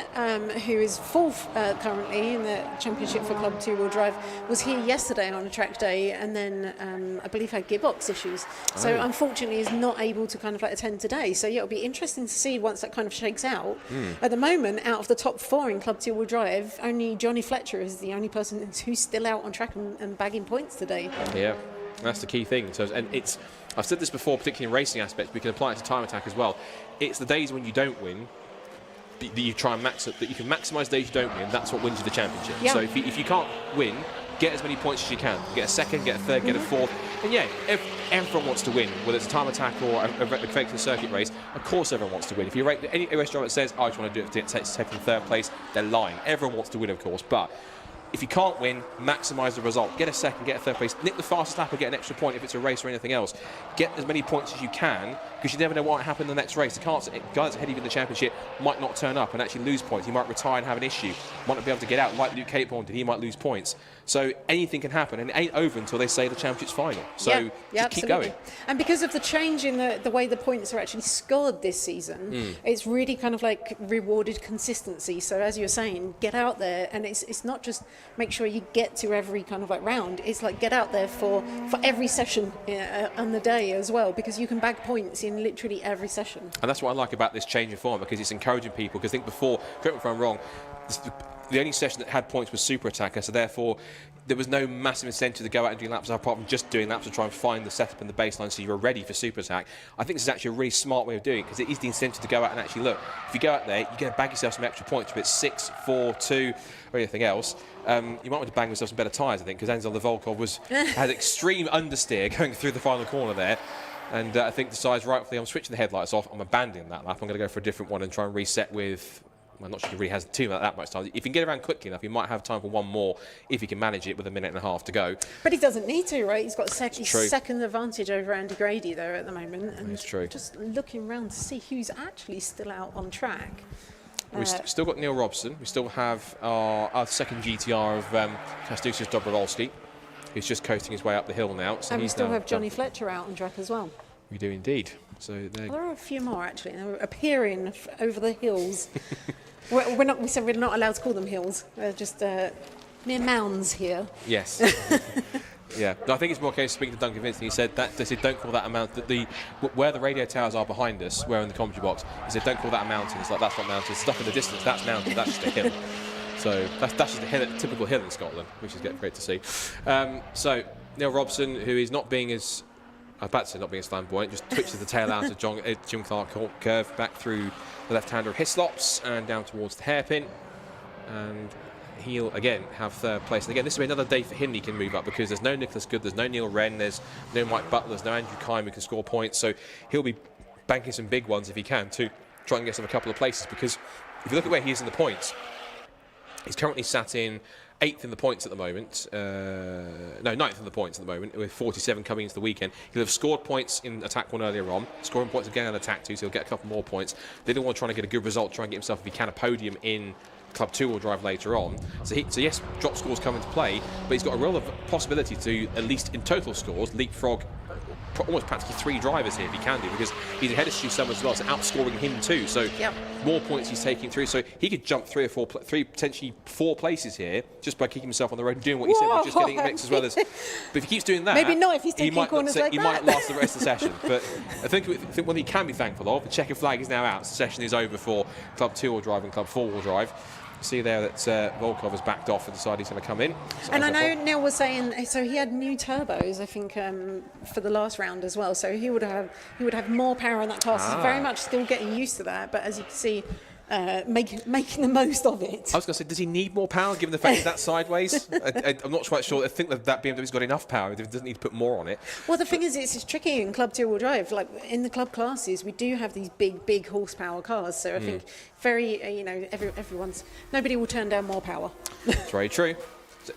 who is fourth currently in the championship for Club 2-wheel drive, was here yesterday on a track day, and then I believe had gearbox issues, so unfortunately is not able to kind of like attend today. So yeah, it'll be interesting to see once that kind of shakes out. At the moment, out of the top 4 in Club 2-wheel drive, only Johnny Fletcher is the only person who's still out on track and bagging points today. Yeah, that's the key thing. So, and I've said this before, particularly in racing aspects, we can apply it to Time Attack as well. It's the days when you don't win that you try and that you can maximise the days you don't win. That's what wins you the championship. Yeah. So if you can't win, get as many points as you can. Get a second, get a third, get a fourth. And yeah, everyone wants to win, whether it's a Time Attack or a regular circuit race. Of course, everyone wants to win. If you rate any race driver that says, "I just want to do it to take second, third place," they're lying. Everyone wants to win, of course, but if you can't win, maximise the result. Get a second, get a third place. Nick the fastest lap or get an extra point if it's a race or anything else. Get as many points as you can, because you never know what might happen in the next race. The guys ahead of you in the championship might not turn up and actually lose points. He might retire and have an issue. Might not be able to get out, like Luke Capehorn did. He might lose points. So anything can happen, and it ain't over until they say the championship's final. So just keep going. And because of the change in the way the points are actually scored this season, it's really kind of like rewarded consistency. So as you're saying, get out there, and it's not just make sure you get to every kind of like round. It's like get out there for every session on the day as well, because you can bag points in literally every session. And that's what I like about this change in form, because it's encouraging people. Because I think before, correct me if I'm wrong, the only session that had points was Super Attacker, so therefore there was no massive incentive to go out and do laps apart from just doing laps to try and find the setup and the baseline so you were ready for Super Attack. I think this is actually a really smart way of doing it, because it is the incentive to go out and actually look. If you go out there, you're going to bag yourself some extra points, whether it's 6, 4, 2 or anything else. You might want to bang yourself some better tyres, I think, because Ansel Volkov had extreme understeer going through the final corner there. And I think decides rightfully, I'm switching the headlights off, I'm abandoning that lap, I'm going to go for a different one and try and reset with... I'm not sure he really has that much time. If you can get around quickly enough, he might have time for one more if he can manage it with a minute and a half to go. But he doesn't need to, right? He's got second advantage over Andy Grady there at the moment. And it's true. Just looking around to see who's actually still out on track. We've still got Neil Robson. We still have our second GTR of Kastusis Dobrowolski, who's just coasting his way up the hill now. So and we still have Johnny Fletcher out on track as well. We do indeed. So there are a few more actually. They're appearing over the hills. We said we're not allowed to call them hills. They're just mere mounds here. Yes. Yeah. No, I think it's more a case of speaking to Duncan Vincent. He said that they said don't call that a mountain. Where the radio towers are behind us, where in the commentary box, he said don't call that a mountain. It's like that's not mountain. Stuff in the distance, that's mountain. That's just a hill. So that's just a typical hill in Scotland, which is great to see. So Neil Robson, who is not being as I was about to say not being as flamboyant, just twitches the tail out of Jim Clark curve back through the left-hander of Hislops and down towards the hairpin. And he'll, again, have third place. And again, this will be another day for him he can move up, because there's no Nicholas Good, there's no Neil Wren, there's no Mike Butler, there's no Andrew Kime who can score points. So he'll be banking some big ones if he can to try and get some a couple of places, because if you look at where he is in the points, he's currently sat in 8th in the points at the moment. No, 9th in the points at the moment, with 47 coming into the weekend. He'll have scored points in Attack 1 earlier on, scoring points again in Attack 2, so he'll get a couple more points. They don't want to try and get a good result, try and get himself, if he can, a podium in Club 2-wheel drive later on. So yes, drop scores come into play, but he's got a real possibility to, at least in total scores, leapfrog almost practically 3 drivers here if he can do, because he's ahead of Stu Summers as well, so outscoring him too. So more points he's taking through. So he could jump 3 potentially 4 places here just by kicking himself on the road and doing what you said, but just getting mixed as well as. But if he keeps doing that, maybe not if he's taking corners like that. He might last the rest of the session. But I think what he can be thankful of, the checkered flag is now out. The session is over for Club 2-wheel drive and Club 4-wheel drive. See there that Volkov has backed off and decided he's going to come in. So and I know Neil was saying, so he had new turbos, I think, for the last round as well. So he would have more power in that car. So he's very much still getting used to that. But as you can see, making the most of it. I was going to say, does he need more power given the fact he's that sideways? I'm not quite sure. I think that BMW's got enough power. It doesn't need to put more on it. Well, the thing is, it's tricky in club two-wheel drive. Like in the club classes, we do have these big horsepower cars. So I think nobody will turn down more power. That's very true.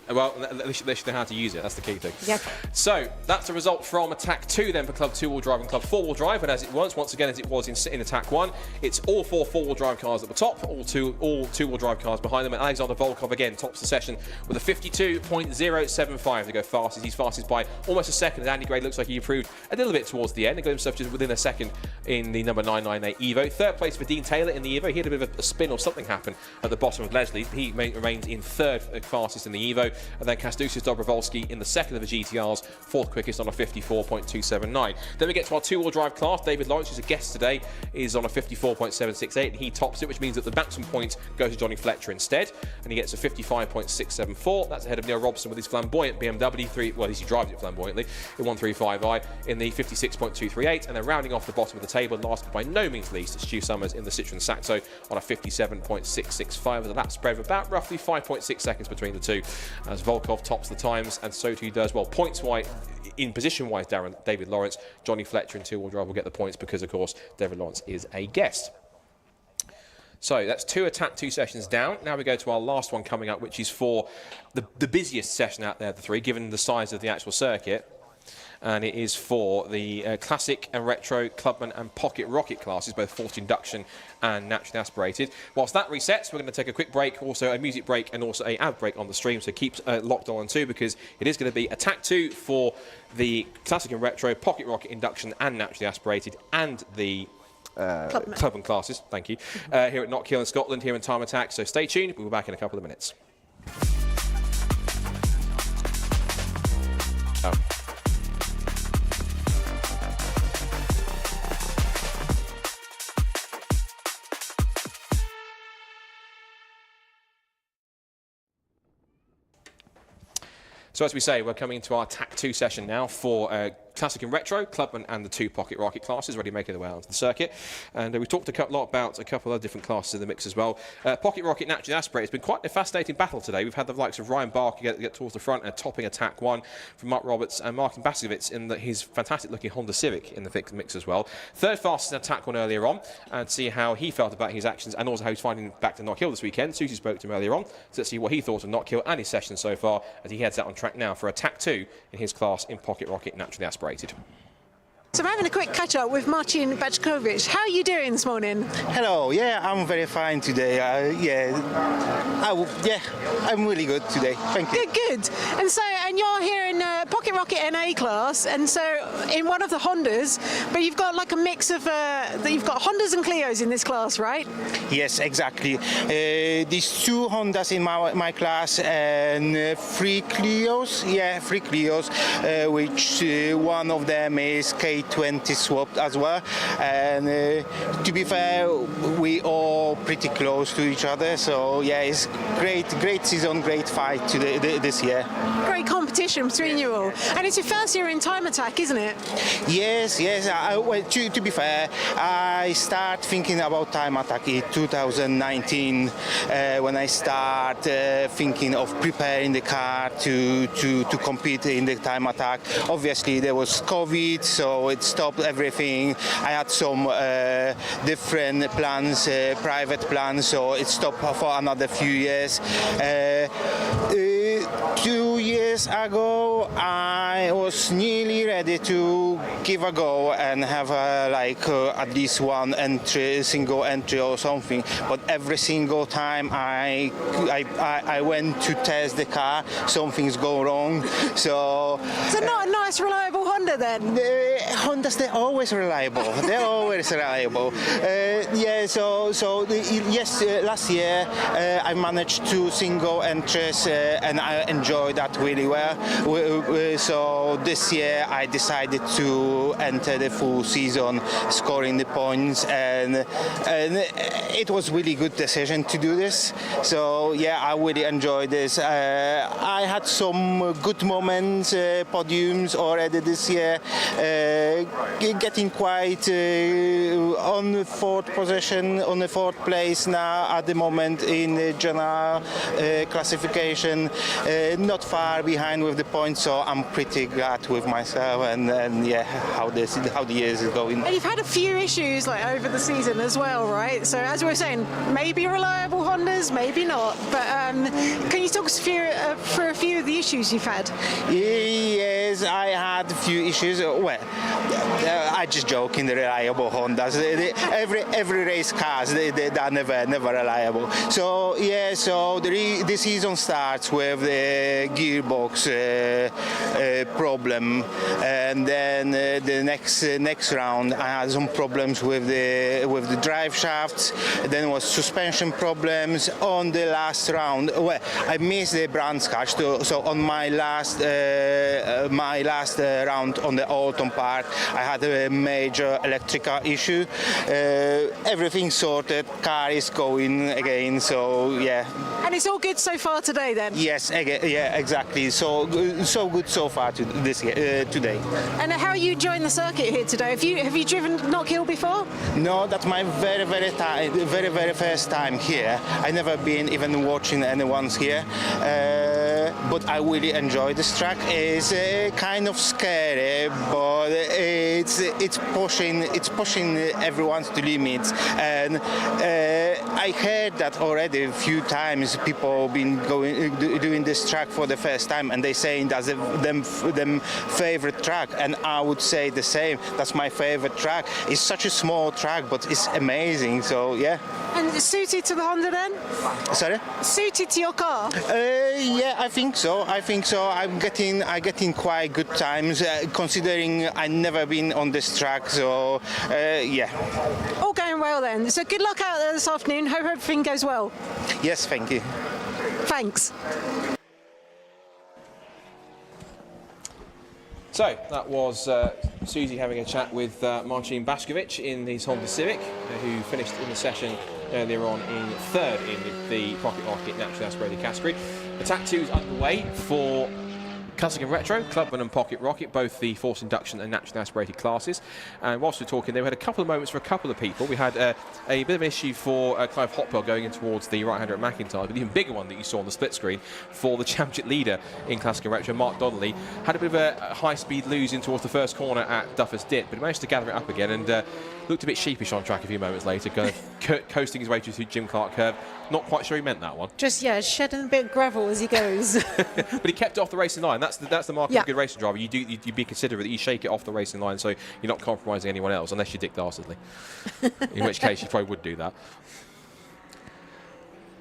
Well, they should know how to use it. That's the key thing. Yep. So that's the result from Attack 2 then for Club 2-wheel drive and Club 4-wheel drive. And as it was, once again, as it was in Attack 1, it's all 4 4-wheel drive cars at the top, all two-wheel drive cars behind them. And Alexander Volkov again tops the session with a 52.075 to go fastest. He's fastest by almost a second. And Andy Gray looks like he improved a little bit towards the end and got himself just within a second in the number 998 Evo. Third place for Dean Taylor in the Evo. He had a bit of a spin or something happen at the bottom of Leslie. He remains in third fastest in the Evo. And then Kastusis Dobrovolsky in the second of the GTRs, fourth quickest on a 54.279. Then we get to our two-wheel drive class. David Lawrence, who's a guest today, is on a 54.768, and he tops it, which means that the maximum points go to Johnny Fletcher instead, and he gets a 55.674. That's ahead of Neil Robson with his flamboyant BMW at least he drives it flamboyantly, in 135i in the 56.238, and then rounding off the bottom of the table, last but by no means least, Stu Summers in the Citroen Saxo on a 57.665, with a lap spread of about roughly 5.6 seconds between the two, as Volkov tops the times, and so too does, well, points-wise, in position-wise, David Lawrence. Johnny Fletcher in two-wheel drive will get the points because, of course, David Lawrence is a guest. So that's two Attack 2 sessions down. Now we go to our last one coming up, which is for the busiest session out there of the three, given the size of the actual circuit. And it is for the Classic and Retro, Clubman and Pocket Rocket classes, both forced induction and naturally aspirated. Whilst that resets, we're going to take a quick break, also a music break and also an ad break on the stream, so keep locked on too, because it is going to be Attack 2 for the Classic and Retro, Pocket Rocket induction and naturally aspirated, and the Clubman classes, thank you, here at Knockhill in Scotland, here in Time Attack. So stay tuned, we'll be back in a couple of minutes. So as we say, we're coming into our Attack 2 session now for Classic and Retro, Clubman and the two Pocket Rocket classes, already making their way onto the circuit. And we've talked a lot about a couple of other different classes in the mix as well. Pocket Rocket naturally aspirated. It's been quite a fascinating battle today. We've had the likes of Ryan Barker get towards the front and topping Attack 1 from Mark Roberts and Martin Baskovitz in his fantastic-looking Honda Civic in the mix as well. Third fastest in Attack 1 earlier on, and see how he felt about his actions and also how he's finding back to Knockhill this weekend. Susie spoke to him earlier on, so let's see what he thought of Knockhill and his session so far as he heads out on track now for Attack 2 in his class in Pocket Rocket naturally aspirated. So I'm having a quick catch-up with Marcin Bajkovic. How are you doing this morning? Hello, yeah, I'm very fine today. I'm really good today. Thank you. Good. And you're here in Pocket Rocket NA class, and so in one of the Hondas, but you've got like a mix of, you've got Hondas and Clios in this class, right? Yes, exactly. These two Hondas in my class and three Clios. Yeah, three Clios, which one of them is K20 swapped as well. And to be fair, we all pretty close to each other. So yeah, it's great season, great fight this year. Great competition between you all. And it's your first year in Time Attack, isn't it? Yes. Well, to be fair, I start thinking about Time Attack in 2019 when I start thinking of preparing the car to compete in the Time Attack. Obviously, there was COVID, so it stopped everything. I had some different plans, private plans, so it stopped for another few years. 2 years ago, I was nearly ready to give a go and have at least one single entry or something. But every single time I went to test the car, something's go wrong. So not a nice, reliable Honda then? Hondas, they're always reliable. They're always reliable. Last year I managed 2 single entries and I enjoyed that really well. So this year I decided to enter the full season, scoring the points, and it was really good decision to do this. So yeah, I really enjoyed this. I had some good moments, podiums already this year, getting quite on the fourth position, on the fourth place now at the moment in the general classification, not far behind with the points, so I'm pretty glad with myself and yeah, how the year is going. And you've had a few issues like over the season as well, right? So as we were saying, maybe reliable Hondas, maybe not. But can you talk us for a few of the issues you've had? Yes, I had a few issues. Well, I just joke in the reliable Hondas. Every race cars, they are never reliable. So yeah, so the season starts with the gearbox problem, and then the next round I had some problems with the drive shafts. Then was suspension problems on the last round. Well, I missed the branch catch, so on my last round on the autumn part, I had a major electrical issue. Everything sorted, car is going again, so yeah. And it's all good so far today then? Yes, yeah, exactly. So good so far today. And how are you enjoying the circuit here today? Have you driven Knockhill before? No, that's my very first time here. I never been even watching anyone's here, but I really enjoy this track. It's kind of scary, but it's pushing everyone's to limits. And I heard that already a few times. People been doing this track for the first time, and they saying that's them favorite track, and I would say the same. That's my favorite track. It's such a small track, but it's amazing. So yeah. And suited to the Honda then? Sorry? Suited to your car? Yeah, I think so. I'm getting quite good times, considering I've never been on this track. So yeah. All going well then. So good luck out there this afternoon. Hope everything goes well. Yes, thank you. Thanks. So that was Susie having a chat with Marcin Baszkiewicz in his Honda Civic, who finished in the session earlier on in third in the Pocket Rocket naturally aspirated category. Attack 2 is underway for Classic and Retro, Clubman and Pocket Rocket, both the forced induction and naturally aspirated classes. And whilst we're talking there, we had a couple of moments for a couple of people. We had a bit of an issue for Clive Hopwell going in towards the right-hander at McIntyre, but the even bigger one that you saw on the split screen for the championship leader in Classic and Retro, Mark Donnelly, had a bit of a high-speed lose in towards the first corner at Duffers Dip, but he managed to gather it up again and looked a bit sheepish on track a few moments later, kind of coasting his way through Jim Clark curve. Not quite sure he meant that one. Just, yeah, shedding a bit of gravel as he goes. But he kept it off the racing line. That's the mark of a good racing driver. You'd be considerate that you shake it off the racing line so you're not compromising anyone else, unless you're Dick Dastardly. In which case you probably would do that.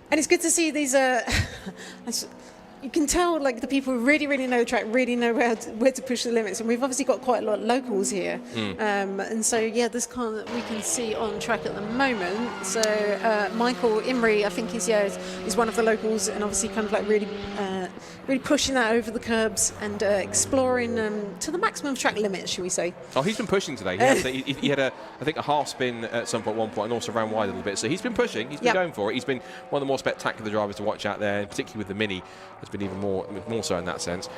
And it's good to see these... you can tell like the people who really know the track, really know where to push the limits, and we've obviously got quite a lot of locals here, and so yeah, this car that we can see on track at the moment. So Michael Imrie, I think is one of the locals, and obviously kind of like really pushing that over the curbs and exploring to the maximum track limit, shall we say? Oh, he's been pushing today. He had I think a half spin at some point, one point, and also ran wide a little bit. So he's been pushing. He's been going for it. He's been one of the more spectacular drivers to watch out there, and particularly with the Mini, has been even more so in that sense.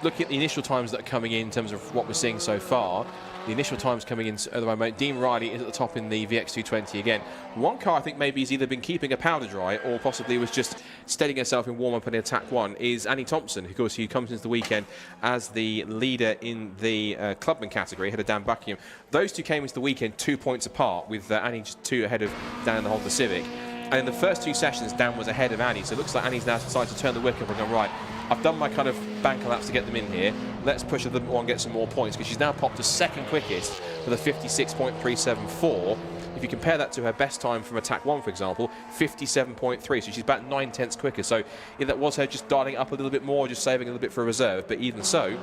Looking at the initial times that are coming in terms of what we're seeing so far, the initial times coming in at the moment, Dean Riley is at the top in the VX220 again. One car I think maybe has either been keeping a powder dry or possibly was just steadying herself in warm-up in Attack 1 is Annie Thompson, who, of course, who comes into the weekend as the leader in the Clubman category, ahead of Dan Buckingham. Those two came into the weekend 2 points apart, with Annie just 2 ahead of Dan in the Honda Civic. And in the first 2 sessions, Dan was ahead of Annie, so it looks like Annie's now decided to turn the wick up and go, right, I've done my kind of banker laps to get them in here. Let's push a little more and get some more points, because she's now popped to second quickest with a 56.374. If you compare that to her best time from Attack 1, for example, 57.3, so she's about 9/10 quicker. So yeah, that was her just dialing it up a little bit more, just saving a little bit for a reserve, but even so,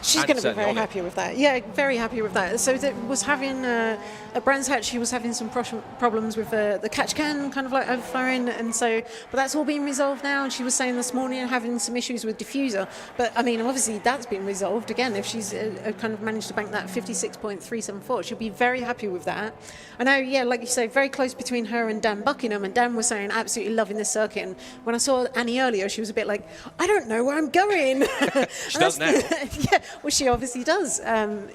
she's going to be very happy with that. Yeah, very happy with that. So that was having at Brands Hatch, she was having some problems with the catch can kind of like overflowing, and so, but that's all been resolved now. And she was saying this morning having some issues with diffuser, but I mean obviously that's been resolved again. If she's kind of managed to bank that 56.374, she'll be very happy with that. I know, yeah, like you say, very close between her and Dan Buckingham, and Dan was saying absolutely loving this circuit. And when I saw Annie earlier, she was a bit like, I don't know where I'm going. She does now. Yeah. which she obviously does.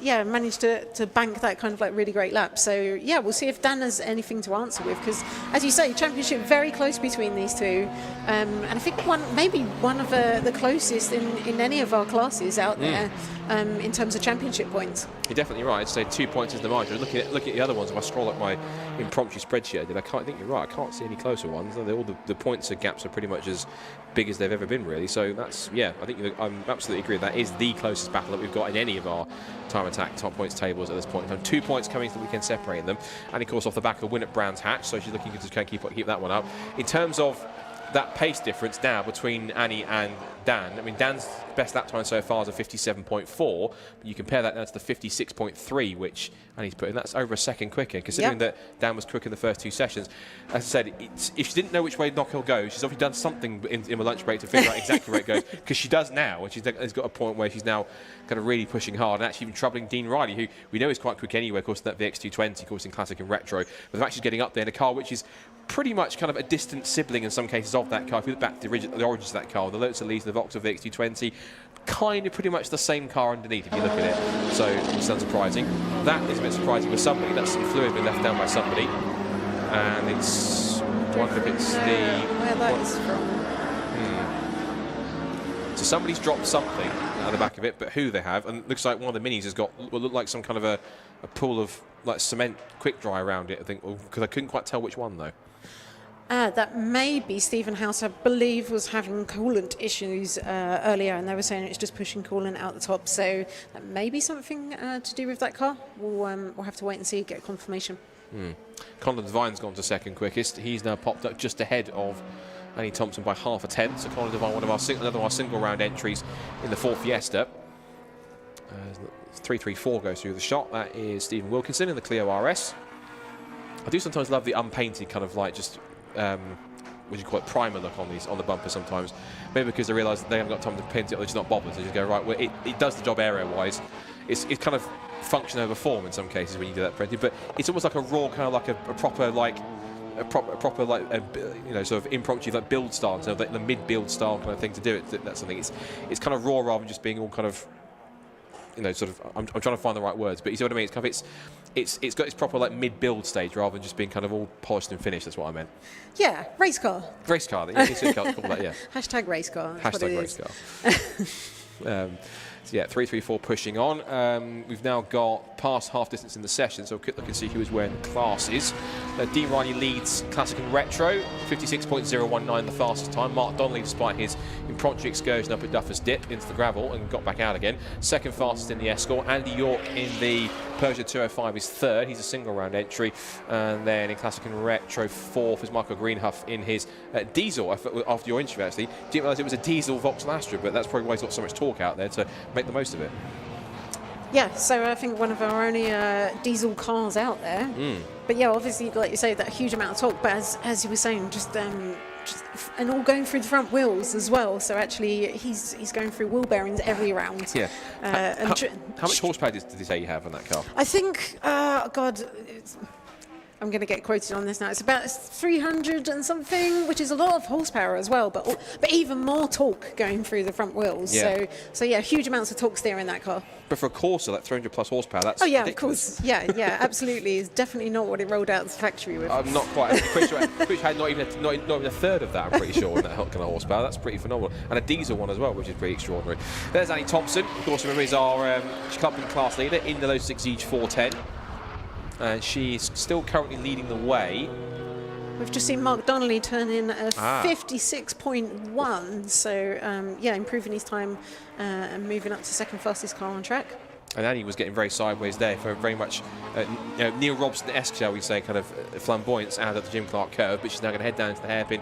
Yeah, managed to bank that kind of like really great lap. So yeah, we'll see if Dan has anything to answer with, because as you say, championship very close between these two, and I think maybe one of the closest in any of our classes out there in terms of championship points. You're definitely right. I'd say 2 points is the margin. Look at the other ones. If I scroll up my impromptu spreadsheet, I think you're right. I can't see any closer ones. All the points gaps are pretty much as big as they've ever been, really. So that's, yeah, I think I'm absolutely agree. That is the closest battle that we've got in any of our time attack top points tables at this point in time. 2 points coming so we can separate them, and of course off the back of a win at Brands Hatch, so she's looking to keep that one up. In terms of that pace difference now between Annie and Dan, I mean, Dan's best lap time so far is a 57.4, but you compare that now to the 56.3 which Annie's put in. That's over a second quicker, considering that Dan was quick in the first 2 sessions. As I said, if she didn't know which way Knockhill goes, she's obviously done something in the lunch break to figure out exactly where it goes, because she does now, and she's got a point where she's now kind of really pushing hard, and actually even troubling Dean Riley, who we know is quite quick anyway, of course, in that VX220, of course, in Classic and Retro. But the fact she's getting up there in a car which is pretty much kind of a distant sibling in some cases of that car. If you look back to the origins of that car, the Lotus Elise, the Vauxhall VX220, kind of pretty much the same car underneath if you look at it. So it's unsurprising. That is a bit surprising with somebody. That's some fluid been left down by somebody. And it's, I wonder if it's where that is from. So somebody's dropped something at the back of it, but who they have, and it looks like one of the minis has got what looked like some kind of a pool of like cement quick dry around it, I think, because I couldn't quite tell which one though. That may be Stephen House, I believe, was having coolant issues earlier, and they were saying it's just pushing coolant out the top. So that may be something to do with that car. We'll have to wait and see, get confirmation. Conor Devine's gone to second quickest. He's now popped up just ahead of Annie Thompson by half a tenth. So Conor Devine, another of our single round entries in the Ford Fiesta. 334 goes through the shot. That is Stephen Wilkinson in the Clio RS. I do sometimes love the unpainted kind of like just what do you call it, primer look on the bumper sometimes. Maybe because they realise they haven't got time to paint it, or they're just not bothered. So they just go, right, well, it does the job area-wise. It's kind of function over form in some cases when you do that printing, but it's almost like a raw kind of like a proper like you know, sort of impromptu like build style, so like the mid-build style kind of thing to do it. That's something. It's kind of raw rather than just being all kind of, you know, sort of. I'm trying to find the right words, but you see what I mean. It's kind of it's got its proper like mid-build stage rather than just being kind of all polished and finished. That's what I meant. Yeah, race car. Race car. Yeah, it's called that. Yeah. Hashtag race car. That's Hashtag what it race car. So yeah, 334 pushing on. We've now got past half distance in the session, so we'll quick look and see who is wearing the classes. Dean Riley leads Classic and Retro, 56.019 the fastest time. Mark Donnelly, despite his impromptu excursion up at Duffer's Dip into the gravel and got back out again, second fastest in the Escort. Andy York in the Peugeot 205 is third. He's a single round entry. And then in Classic and Retro, fourth is Michael Greenhuff in his diesel. After your interview, actually, didn't realise it was a diesel Vauxhall Astra, but that's probably why he's got so much talk out there to make the most of it. Yeah, so I think one of our only diesel cars out there. But yeah, obviously, like you say, that huge amount of torque. But as you were saying, just and all going through the front wheels as well. So actually, he's going through wheel bearings every round. Yeah. How much horsepower did he say you have on that car? I think, God. I'm going to get quoted on this now. It's about 300 and something, which is a lot of horsepower as well, but even more torque going through the front wheels. Yeah. So yeah, huge amounts of torque steering that car. But for a Corsa, like 300 plus horsepower, that's yeah, ridiculous. Of course. Yeah, absolutely. It's definitely not what it rolled out of the factory with. I'm not quite. I'm pretty sure had not even a third of that, I'm pretty sure, in that kind of horsepower. That's pretty phenomenal. And a diesel one as well, which is pretty extraordinary. There's Annie Thompson. Of course, remember, is our club and class leader in the Lotus 6 Siege 410. And she's still currently leading the way. We've just seen Mark Donnelly turn in a 56.1, so yeah, improving his time and moving up to second fastest car on track. And Annie was getting very sideways there for very much Neil Robson-esque, shall we say, kind of flamboyance out of the Jim Clark curve, but she's now going to head down to the hairpin.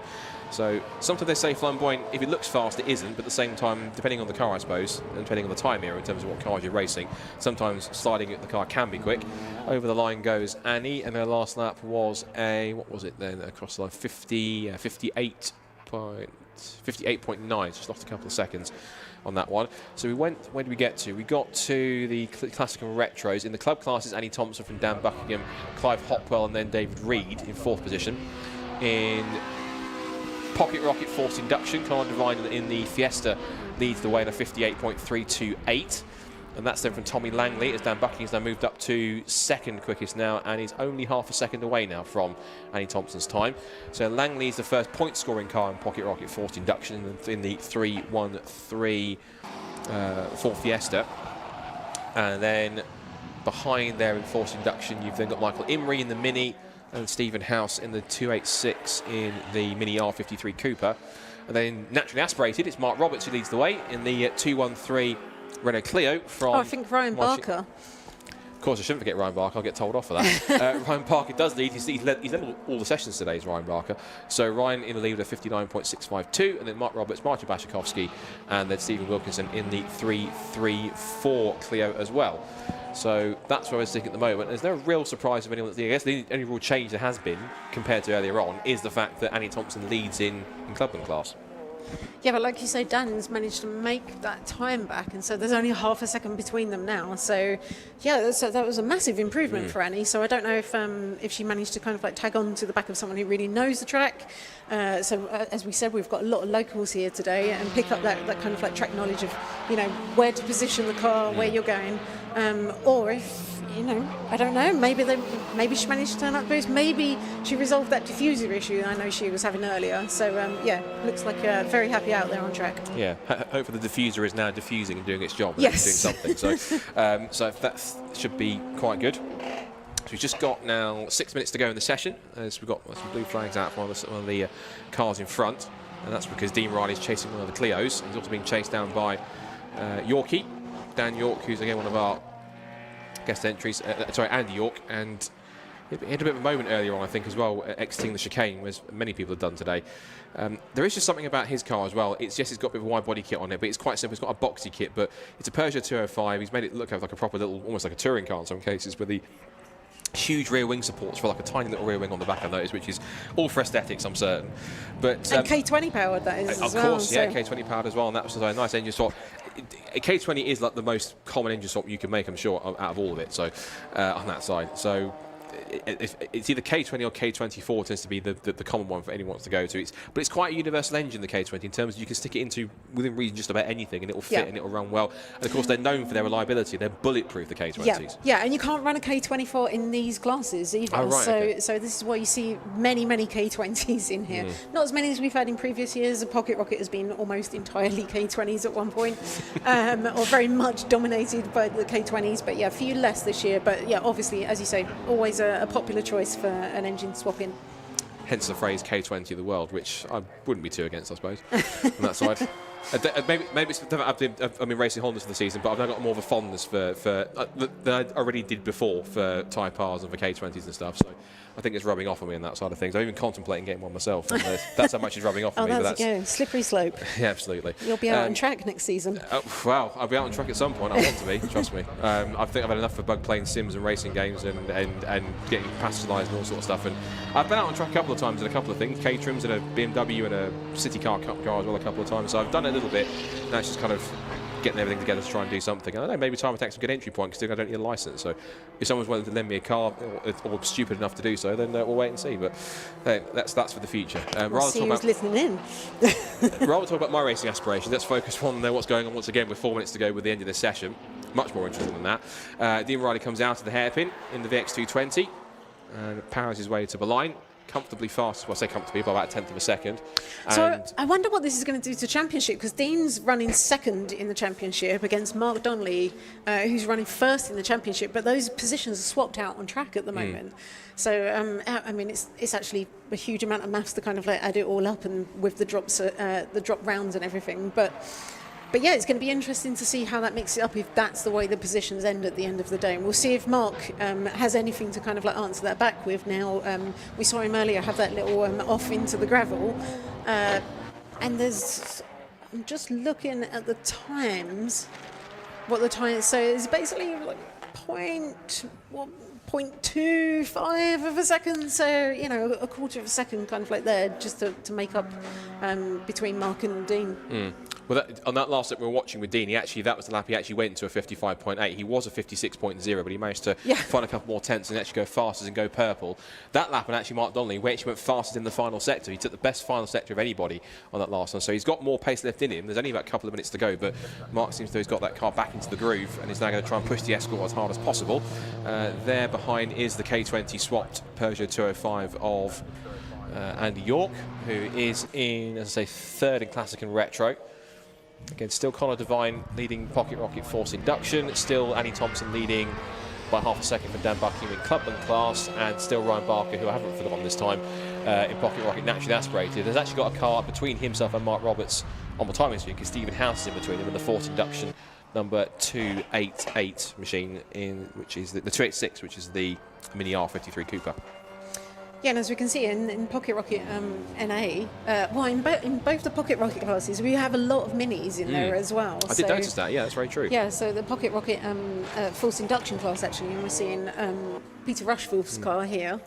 So sometimes they say flamboyant, if it looks fast, it isn't, but at the same time, depending on the car, I suppose, and depending on the time era in terms of what cars you're racing, sometimes sliding the car can be quick. Over the line goes Annie, and her last lap was what was it then, across the line, 58.9, just lost a couple of seconds on that one. So where did we get to? We got to the Classic and Retros. In the club classes, Annie Thompson from Dan Buckingham, Clive Hopwell, and then David Reed in fourth position. In Pocket Rocket forced induction, Conor Devine in the Fiesta leads the way in a 58.328. And that's then from Tommy Langley, as Dan Buckingham's now moved up to second quickest now, and he's only half a second away now from Annie Thompson's time. So Langley is the first point-scoring car in Pocket Rocket forced induction in the 313 Ford Fiesta. And then behind there in forced induction, you've then got Michael Imrie in the Mini and Stephen House in the 286 in the Mini R53 Cooper. And then naturally aspirated, it's Mark Roberts who leads the way in the 213 Renault Clio from... Oh, I think Ryan Barker. Of course, I shouldn't forget Ryan Barker. I'll get told off for that. Ryan Barker does lead. He's led all the sessions today, is Ryan Barker. So Ryan in the lead with a 59.652, and then Mark Roberts, Martin Bashikowski, and then Stephen Wilkinson in the 334 Clio as well. So that's where we're sitting at the moment. There's no real surprise of anyone. I guess the only real change there has been compared to earlier on is the fact that Annie Thompson leads in clubman class. Yeah, but like you say, Dan's managed to make that time back, and so there's only half a second between them now. So, yeah, that was a massive improvement for Annie. So I don't know if she managed to kind of like tag on to the back of someone who really knows the track. So as we said, we've got a lot of locals here today, and pick up that kind of like track knowledge of, you know, where to position the car, where you're going, or if, you know, I don't know, maybe she managed to turn up boost, maybe she resolved that diffuser issue I know she was having earlier. So yeah, looks like very happy out there on track. Yeah, hopefully the diffuser is now diffusing and doing its job. Yes. And doing something. So that should be quite good. So we've just got now 6 minutes to go in the session, as we've got some blue flags out for one of the cars in front, and that's because Dean Riley's chasing one of the Clios. He's also being chased down by Yorkie, Dan York, who's again one of our guest entries, Andy York, and he had a bit of a moment earlier on, I think, as well, exiting the chicane, as many people have done today. There is just something about his car as well. It's got a bit of a wide body kit on it, but it's quite simple. It's got a boxy kit, but it's a Peugeot 205. He's made it look like a proper little, almost like a touring car in some cases, with the huge rear wing supports for like a tiny little rear wing on the back, I noticed, which is all for aesthetics, I'm certain. But and K20 powered, that is, of course, yeah, K20 powered as well, and that was a nice engine swap. K20 is like the most common engine swap you can make, I'm sure, out of all of it. So on that side, so it's either K20 or K24 tends to be the common one for anyone wants to go to. But it's quite a universal engine, the K20, in terms of you can stick it into within reason just about anything, and it'll fit and it'll run well. And of course, they're known for their reliability. They're bulletproof, the K20s. Yeah, and you can't run a K24 in these classes either. Oh, right, so this is why you see many K20s in here. Not as many as we've had in previous years. The Pocket Rocket has been almost entirely K20s at one point, or very much dominated by the K20s. But yeah, a few less this year. But yeah, obviously, as you say, always a popular choice for an engine swap-in. Hence the phrase K20 of the world, which I wouldn't be too against, I suppose, on that side. Maybe it's, I've been racing Hondas for the season, but I've now got more of a fondness for than I already did before for Type Rs and for K20s and stuff. So I think it's rubbing off on me on that side of things. I'm even contemplating getting one myself. And that's how much it's rubbing off on me. That's but that's slippery slope. Yeah, absolutely. You'll be out on track next season. Well, I'll be out on track at some point. I want to be, trust me. I think I've had enough of bug playing sims and racing games and getting passerised and all sort of stuff. And I've been out on track a couple of times in a couple of things. K-trims and a BMW and a City Car Cup car as well a couple of times. So I've done it a little bit. Now it's just kind of getting everything together to try and do something. I don't know, maybe Time Attack's a good entry point because I don't need a licence. So if someone's willing to lend me a car or stupid enough to do so, then we'll wait and see. But that's for the future. We'll see who's listening in. Rather talk about my racing aspirations, let's focus on what's going on once again with 4 minutes to go with the end of this session. Much more interesting than that. Dean Riley comes out of the hairpin in the VX220 and powers his way to the line. Comfortably fast, well, I say comfortably, by about a tenth of a second. So I wonder what this is going to do to championship, because Dean's running second in the championship against Mark Donnelly, who's running first in the championship, but those positions are swapped out on track at the moment. So I mean, it's actually a huge amount of maths to kind of like add it all up, and with the drops, the drop rounds and everything. But yeah, it's going to be interesting to see how that mixes it up if that's the way the positions end at the end of the day. And we'll see if Mark has anything to kind of like answer that back with now. We saw him earlier have that little off into the gravel. And I'm just looking at the times, what the time is. So it's basically like 0.25 of a second, so you know, a quarter of a second kind of like there just to make up between Mark and Dean. Well, on that last lap we were watching with Dean, that was the lap he actually went to a 55.8. He was a 56.0, but he managed to find a couple more tenths and actually go fastest and go purple. That lap, and actually Mark Donnelly, he actually went fastest in the final sector. He took the best final sector of anybody on that last one, so he's got more pace left in him. There's only about a couple of minutes to go, but Mark seems to have got that car back into the groove and is now going to try and push the Escort as hard as possible. There behind is the K20 swapped Peugeot 205 of Andy York, who is in, as I say, third in Classic and Retro. Again, still Connor Devine leading Pocket Rocket Force Induction, still Annie Thompson leading by half a second for Dan Buckingham in Clubman class, and still Ryan Barker, who I haven't forgotten this time, in Pocket Rocket Naturally Aspirated. There's actually got a car between himself and Mark Roberts on the timing screen, because Stephen House is in between him in the Force Induction number 288 machine, which is the 286, which is the Mini R53 Cooper. Yeah, and as we can see in Pocket Rocket NA, in both the Pocket Rocket classes, we have a lot of minis in there as well. I did notice that, yeah, that's very true. Yeah, so the Pocket Rocket Force Induction class, actually, and we're seeing Peter Rushforth's car here.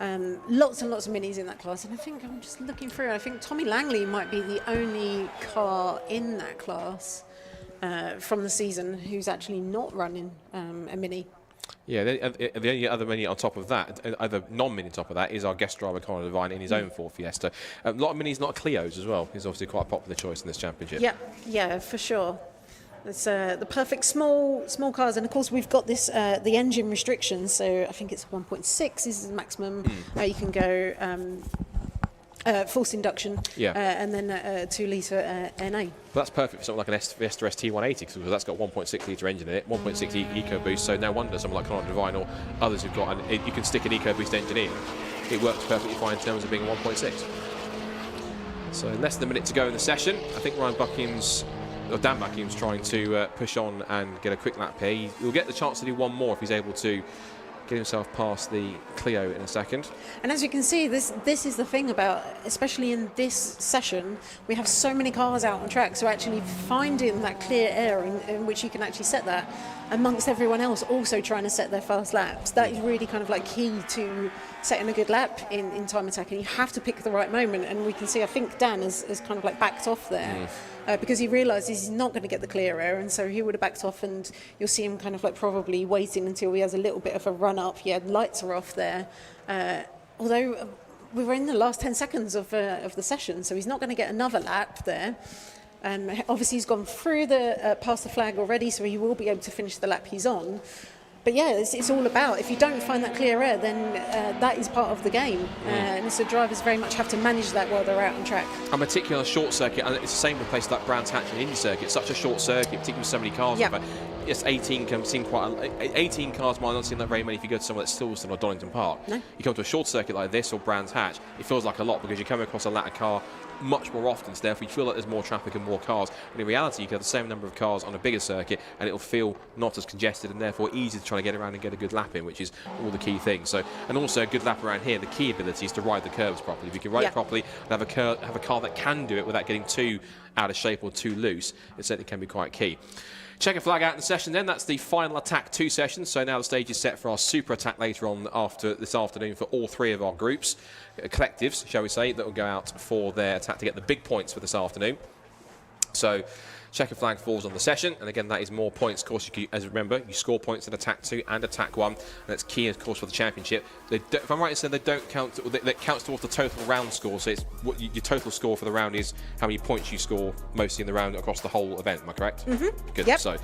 Lots and lots of minis in that class, and I think I'm just looking through, I think Tommy Langley might be the only car in that class from the season who's actually not running a mini. Yeah, the only other mini on top of that, other non-mini on top of that, is our guest driver Connor Devine in his own Ford Fiesta. A lot of minis, not Clios as well. He's obviously quite a popular choice in this championship. Yeah, for sure. It's the perfect small cars, and of course we've got this the engine restrictions. So I think it's 1.6 is the maximum you can go. Force induction, and then 2-litre NA. Well, that's perfect for something like an Fiesta ST180, because that's got 1.6-litre engine in it, 1.6 EcoBoost, so no wonder someone like Connor Devine or others who've got, you can stick an EcoBoost engine in. It works perfectly fine in terms of being a 1.6. So less than a minute to go in the session. I think Dan Buckingham's trying to push on and get a quick lap here. He'll get the chance to do one more if he's able to get himself past the Clio in a second. And as you can see, this is the thing about, especially in this session, we have so many cars out on track, so actually finding that clear air in which you can actually set that amongst everyone else also trying to set their fast laps, that is really kind of like key to setting a good lap in time attack, and you have to pick the right moment. And we can see, I think Dan has kind of like backed off there. Because he realises he's not going to get the clear air, and so he would have backed off, and you'll see him kind of like probably waiting until he has a little bit of a run up. Yeah, lights are off there. Although we were in the last 10 seconds of the session, so he's not going to get another lap there. Obviously he's gone through the past the flag already, so he will be able to finish the lap he's on. But yeah, it's all about, if you don't find that clear air, then that is part of the game. And so drivers very much have to manage that while they're out on track. A particular short circuit, and it's the same with places like Brands Hatch and Indy Circuit. It's such a short circuit, particularly with so many cars. Yeah. Yes, 18 can seem quite. 18 cars might not seem that very many if you go to somewhere like Silverstone or Donington Park. No. You come to a short circuit like this or Brands Hatch, it feels like a lot because you come across a latter car much more often, so therefore you feel like there's more traffic and more cars. And in reality, you can have the same number of cars on a bigger circuit and it'll feel not as congested and therefore easy to try to get around and get a good lap in, which is all the key things. So, and also a good lap around here, the key ability is to ride the curves properly. If you can ride it properly and have a car that can do it without getting too out of shape or too loose, it certainly can be quite key. Check a flag out in the session then. That's the final Attack 2 session. So now the stage is set for our Super Attack later on this afternoon for all three of our groups, collectives, shall we say, that will go out for their attack to get the big points for this afternoon. So checker flag falls on the session, and again that is more points. Of course, as remember, you score points in Attack 2 and Attack 1, and that's key, of course, for the championship. If I'm right in saying they don't count, that counts towards the total round score. So it's what your total score for the round is how many points you score mostly in the round across the whole event. Am I correct? Good. Yep. So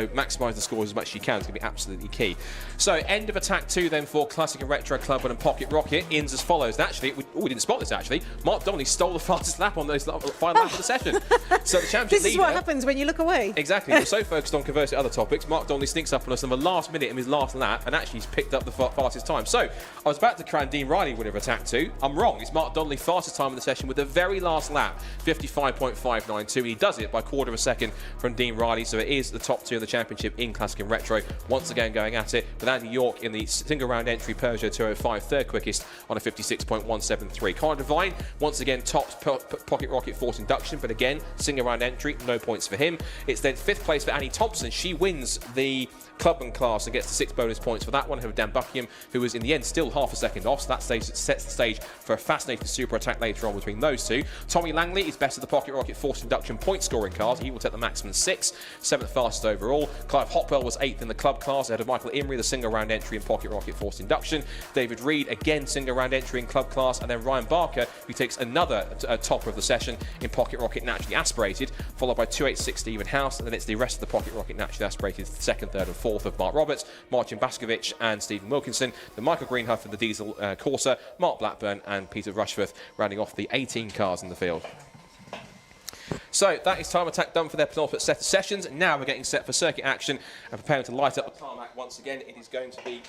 maximise the scores as much as you can. It's going to be absolutely key. So end of Attack 2 then for Classic and Retro Club and Pocket Rocket ends as follows. And actually, we didn't spot this actually. Mark Donnelly stole the fastest lap on those final lap of the session. So the championship This is what happens when you look away. Exactly. We're so focused on conversing other topics. Mark Donnelly sneaks up on us in the last minute of his last lap, and actually he's picked up the fastest time. So I was about to crown Dean Riley winner of Attack 2. I'm wrong. It's Mark Donnelly fastest time in the session with the very last lap, 55.592. And he does it by a quarter of a second from Dean Riley. So it is the top two in the championship in Classic and Retro. Once again going at it with Andy York in the single round entry Peugeot 205, third quickest on a 56.173. Connor Devine once again tops Pocket Rocket Force Induction, but again single round entry, no points points for him. It's then 5th place for Annie Thompson. She wins the Clubman class and gets the 6 bonus points for that one. Who Dan Buckingham, who was in the end still half a second off, so that sets the stage for a fascinating super attack later on between those two. Tommy Langley is best of the Pocket Rocket forced induction point scoring cars. He will take the maximum 6, 7th fastest overall. Clive Hopwell was 8th in the club class ahead of Michael Imrie, the single round entry in Pocket Rocket forced induction. David Reed again single round entry in club class, and then Ryan Barker, who takes another topper of the session in Pocket Rocket naturally aspirated, followed by 286 Stephen House, and then it's the rest of the Pocket Rocket naturally aspirated 2nd, 3rd and 4th of Mark Roberts, Martin Baskovich and Stephen Wilkinson, the Michael Greenhuff and the Diesel Corsa, Mark Blackburn and Peter Rushforth rounding off the 18 cars in the field. So that is time attack done for their penultimate set of sessions. Now we're getting set for circuit action and preparing to light up the tarmac once again. It is going to be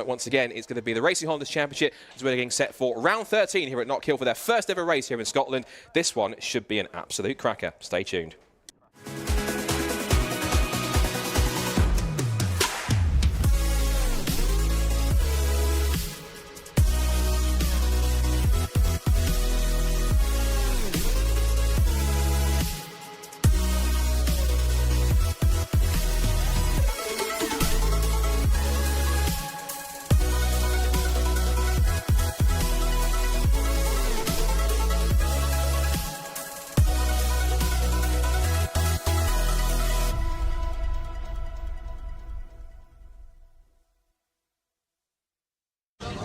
once again, it's going to be the Racing Hondas Championship as we're getting set for round 13 here at Knockhill for their first ever race here in Scotland. This one should be an absolute cracker. Stay tuned.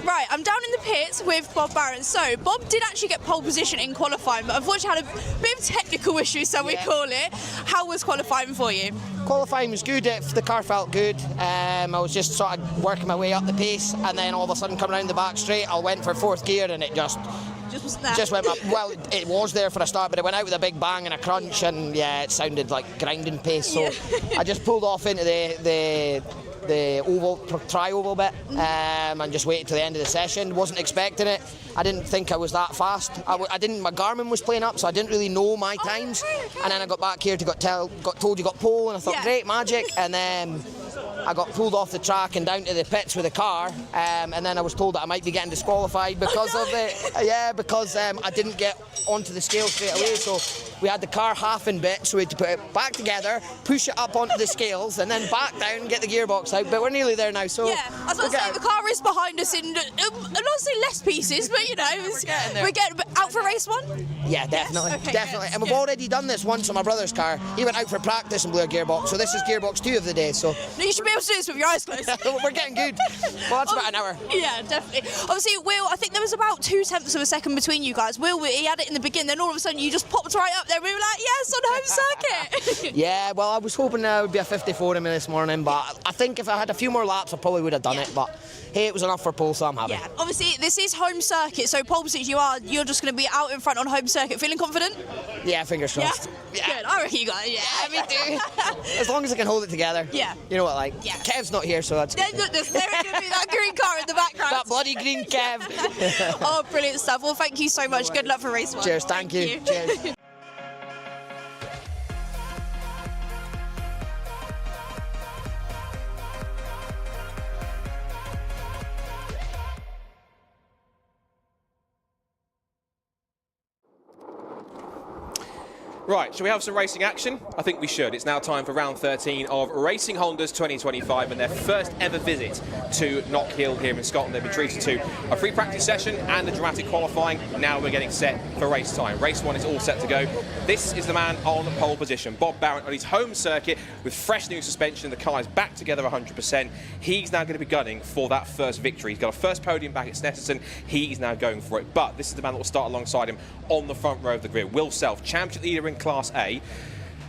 Right, I'm down in the pits with Bob Barron. So, Bob did actually get pole position in qualifying, but unfortunately had a bit of technical issues, so we call it. How was qualifying for you? Qualifying was good, the car felt good. I was just sort of working my way up the pace, and then all of a sudden coming around the back straight, I went for 4th gear and it just wasn't there. Just went up. Well, it was there for a start, but it went out with a big bang and a crunch, and yeah, it sounded like grinding pace. So I just pulled off into the oval, tri-oval bit, and just waited till the end of the session. Wasn't expecting it. I didn't think I was that fast. I didn't. My Garmin was playing up, so I didn't really know my times. And then I got back here to got told you got pole, and I thought great magic. And then I got pulled off the track and down to the pits with the car, and then I was told that I might be getting disqualified because of it. Because I didn't get onto the scale straight away. So we had the car half in bits, so we had to put it back together, push it up onto the scales, and then back down, get the gearbox out. But we're nearly there now. So yeah, I was going to say the car is behind us in honestly less pieces, but you know, we're getting out for race 1. Yeah, definitely, yes? Okay, definitely. And we've already done this once on my brother's car. He went out for practice and blew a gearbox, so this is gearbox 2 of the day. So no, you should be able to do this with your eyes closed. We're getting good. Well, that's about an hour. Yeah, definitely. Obviously, Will, I think there was about 0.2 of a second between you guys. Will, he had it in the beginning, then all of a sudden you just popped right up there. We were like, yes, on home circuit. Yeah, well, I was hoping there would be a 54 in me this morning, but I think if I had a few more laps, I probably would have done it. But hey, it was enough for pole, so I'm happy. Yeah, obviously, this is home circuit, so pole position, you're just going to be out in front on home circuit. Feeling confident? Yeah, fingers crossed. Yeah. Good, I reckon you got it. Yeah, me too. As long as I can hold it together. Yeah. You know what, like, Kev's not here, so that's good. There's going to be that green car in the background. That bloody green Kev. Oh, brilliant stuff. Well, thank you so much. Good luck for race 1. Cheers, thank you. Cheers. Right, shall we have some racing action? I think we should. It's now time for round 13 of Racing Hondas 2025 and their first ever visit to Knockhill here in Scotland. They've been treated to a free practice session and a dramatic qualifying. Now we're getting set for race time. Race 1 is all set to go. This is the man on the pole position, Bob Barron, on his home circuit with fresh new suspension. The car is back together 100%. He's now going to be gunning for that first victory. He's got a first podium back at Snetterton. He is now going for it. But this is the man that will start alongside him on the front row of the grid. Will Self, championship leader in Class A.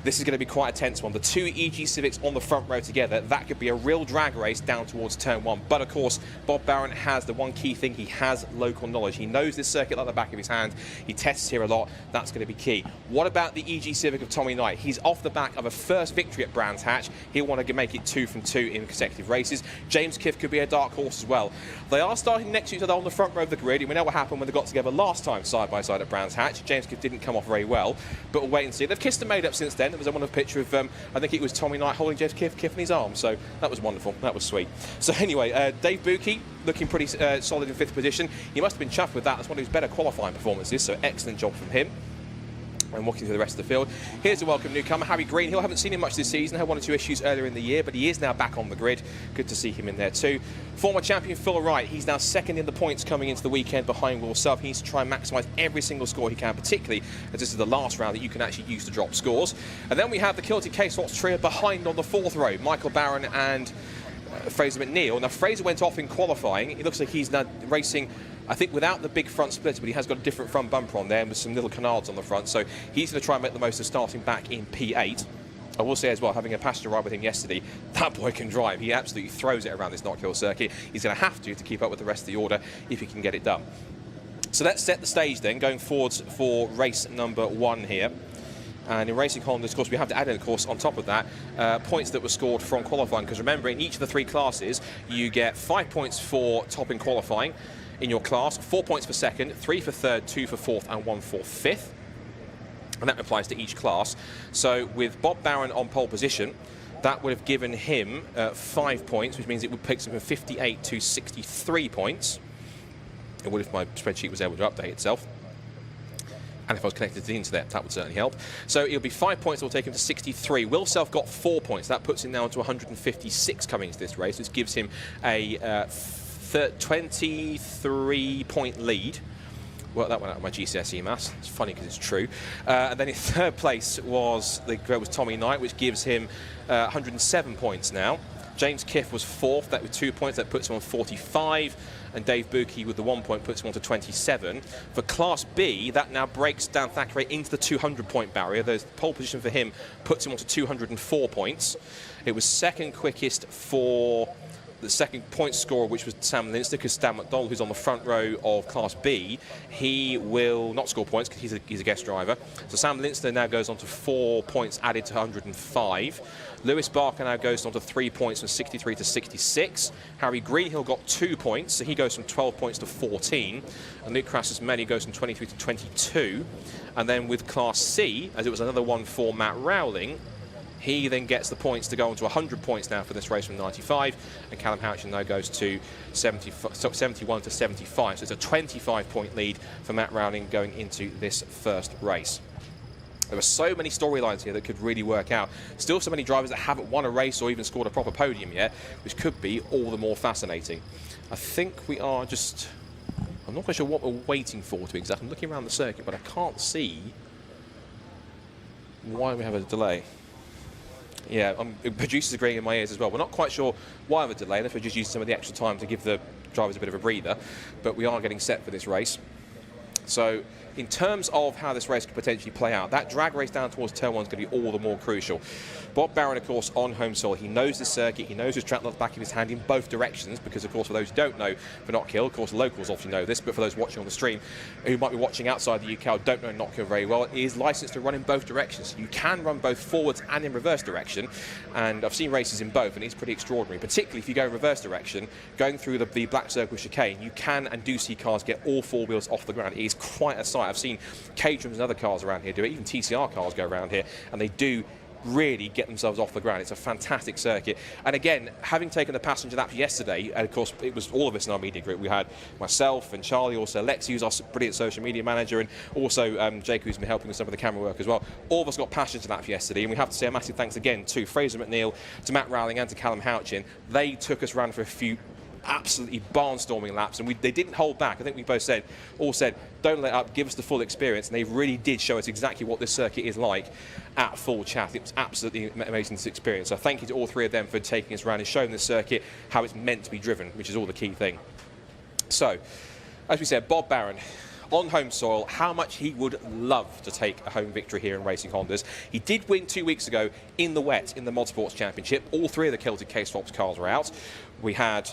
This is going to be quite a tense one. The 2 EG Civics on the front row together, that could be a real drag race down towards turn 1. But of course, Bob Barron has the one key thing. He has local knowledge. He knows this circuit like the back of his hand. He tests here a lot. That's going to be key. What about the EG Civic of Tommy Knight? He's off the back of a first victory at Brands Hatch. He'll want to make it 2 from 2 in consecutive races. James Kiff could be a dark horse as well. They are starting next to each other on the front row of the grid. And we know what happened when they got together last time side by side at Brands Hatch. James Kiff didn't come off very well, but we'll wait and see. They've kissed and made up since then. There was a wonderful picture of I think it was Tommy Knight holding James Kiff in his arms, so that was wonderful. That was sweet. So anyway, Dave Buki looking pretty solid in 5th position. He must have been chuffed with that. That's one of his better qualifying performances, so excellent job from him. and walking through the rest of the field. Here's a welcome newcomer, Harry Greenhill. Haven't seen him much this season, had 1 or 2 issues earlier in the year, but he is now back on the grid. Good to see him in there too. Former champion Phil Wright, he's now second in the points coming into the weekend behind Will Self. He needs to try and maximise every single score he can, particularly as this is the last round that you can actually use to drop scores. And then we have the Kilty K-Swaps trio behind on the 4th row, Michael Barron and Fraser McNeil. Now Fraser went off in qualifying. It looks like he's now racing, I think, without the big front splitter, but he has got a different front bumper on there and with some little canards on the front, so he's going to try and make the most of starting back in P8. I will say as well, having a passenger ride with him yesterday, that boy can drive. He absolutely throws it around this Knockhill circuit. He's going to have to keep up with the rest of the order if he can get it done. So let's set the stage then, going forwards for race number 1 here. And in Racing Hondas, of course, we have to add in, of course, on top of that, points that were scored from qualifying. Because remember, in each of the 3 classes, you get 5 points for top in qualifying in your class, 4 points for second, 3 for third, 2 for fourth, and 1 for fifth. And that applies to each class. So with Bob Barron on pole position, that would have given him 5 points, which means it would pick him from 58 to 63 points. It would if my spreadsheet was able to update itself. And if I was connected to the internet, that would certainly help. So it'll be 5 points that will take him to 63. Will Self got 4 points. That puts him now to 156 coming into this race, which gives him a 23-point lead. Well, that went out of my GCSE maths. It's funny because it's true. And then in 3rd place was Tommy Knight, which gives him 107 points now. James Kiff was 4th, that with 2 points, that puts him on 45. And Dave Buki with the 1 point puts him on to 27. For Class B, that now breaks Dan Thackeray into the 200-point barrier. The pole position for him puts him on to 204 points. It was second quickest for the second point scorer, which was Sam Linster, because Stan McDonald, who's on the front row of Class B, he will not score points because he's a guest driver. So Sam Linster now goes on to 4 points added to 105. Lewis Barker now goes on to 3 points from 63 to 66. Harry Greenhill got 2 points, so he goes from 12 points to 14. And Luke Crassus-Melly goes from 23 to 22. And then with Class C, as it was another one for Matt Rowling, he then gets the points to go on to 100 points now for this race from 95, and Callum Houchin now goes to 71 to 75. So it's a 25-point lead for Matt Rowling going into this first race. There are so many storylines here that could really work out. Still so many drivers that haven't won a race or even scored a proper podium yet, which could be all the more fascinating. I think we are just... I'm not quite sure what we're waiting for, to be exact. I'm looking around the circuit, but I can't see why we have a delay. Yeah, producers agreeing in my ears as well. We're not quite sure why the delay, unless we're just using some of the extra time to give the drivers a bit of a breather, but we are getting set for this race. So in terms of how this race could potentially play out, that drag race down towards turn 1 is going to be all the more crucial. Bob Barron, of course, on home soil. He knows the circuit, he knows his track left back of his hand in both directions, because, of course, for those who don't know, for Knockhill, of course, locals often know this, but for those watching on the stream who might be watching outside the UK or don't know Knockhill very well, he is licensed to run in both directions. You can run both forwards and in reverse direction, and I've seen races in both, and it's pretty extraordinary, particularly if you go in reverse direction, going through the Black Circle chicane, you can and do see cars get all 4 wheels off the ground. It is quite a sight. I've seen Caterhams and other cars around here do it, even TCR cars go around here, and they do really get themselves off the ground. It's a fantastic circuit. And again, having taken the passenger lap yesterday, and of course it was all of us in our media group. We had myself and Charlie, also Lexi, who's our brilliant social media manager, and also Jake, who's been helping with some of the camera work as well. All of us got passenger lap yesterday, and we have to say a massive thanks again to Fraser McNeil, to Matt Rowling, and to Callum Houchin. They took us around for a few absolutely barnstorming laps, and they didn't hold back. I think we both said, don't let up, give us the full experience, and they really did show us exactly what this circuit is like at full chat. It was absolutely amazing, this experience. So thank you to all 3 of them for taking us around and showing the circuit how it's meant to be driven, which is all the key thing. So, as we said, Bob Barron on home soil, how much he would love to take a home victory here in Racing Hondas. He did win 2 weeks ago in the wet in the Motorsports Championship. All 3 of the Celtic K-Swaps cars were out. We had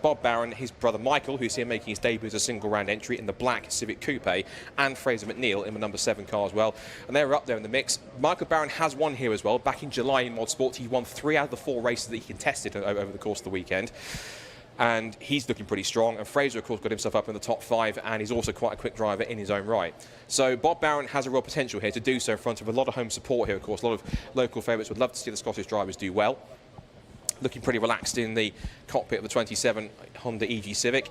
Bob Barron, his brother Michael, who's here making his debut as a single round entry in the black Civic Coupe, and Fraser McNeil in the number 7 car as well. And they're up there in the mix. Michael Barron has won here as well. Back in July in Motorsport, he won 3 out of the 4 races that he contested over the course of the weekend. And he's looking pretty strong. And Fraser, of course, got himself up in the top 5, and he's also quite a quick driver in his own right. So Bob Barron has a real potential here to do so in front of a lot of home support here, of course. A lot of local favourites would love to see the Scottish drivers do well. Looking pretty relaxed in the cockpit of the 27 Honda EG Civic.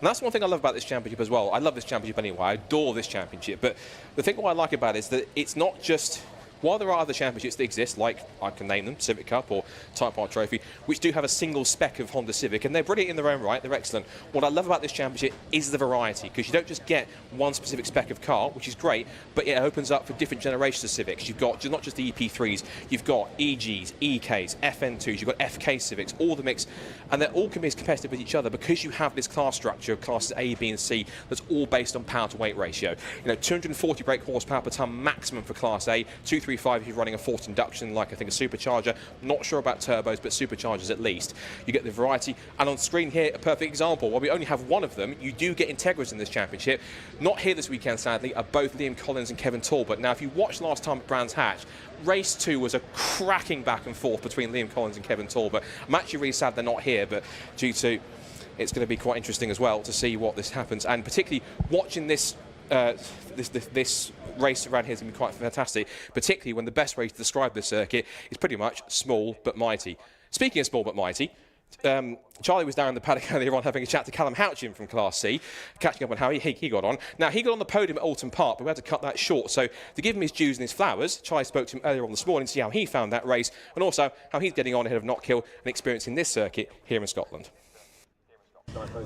And that's one thing I love about this championship as well. I love this championship anyway. I adore this championship. But the thing what I like about it is that it's not just... While there are other championships that exist, like I can name them, Civic Cup or Type R Trophy, which do have a single spec of Honda Civic, and they're brilliant in their own right, they're excellent. What I love about this championship is the variety, because you don't just get one specific spec of car, which is great, but it opens up for different generations of Civics. You've got not just the EP3s, you've got EGs, EKs, FN2s, you've got FK Civics, all the mix, and they're all can be as competitive with each other because you have this class structure of classes A, B, and C that's all based on power to weight ratio. 240 brake horsepower per tonne maximum for Class A, 235 if you're running a forced induction, like I think a supercharger. Not sure about turbos, but superchargers at least. You get the variety, and on screen here, a perfect example. While we only have one of them, you do get Integras in this championship. Not here this weekend, sadly, are both Liam Collins and Kevin Talbot. Now, if you watched last time at Brands Hatch, race 2 was a cracking back and forth between Liam Collins and Kevin Talbot. I'm actually really sad they're not here, but due to it's going to be quite interesting as well to see what this happens, and particularly watching this this race around here is going to be quite fantastic, particularly when the best way to describe this circuit is pretty much small but mighty. Speaking of small but mighty, Charlie was down in the paddock earlier on having a chat to Callum Houchin from Class C, catching up on how he got on. Now, he got on the podium at Alton Park, but we had to cut that short. So to give him his dues and his flowers, Charlie spoke to him earlier on this morning to see how he found that race, and also how he's getting on ahead of Knockhill and experiencing this circuit here in Scotland.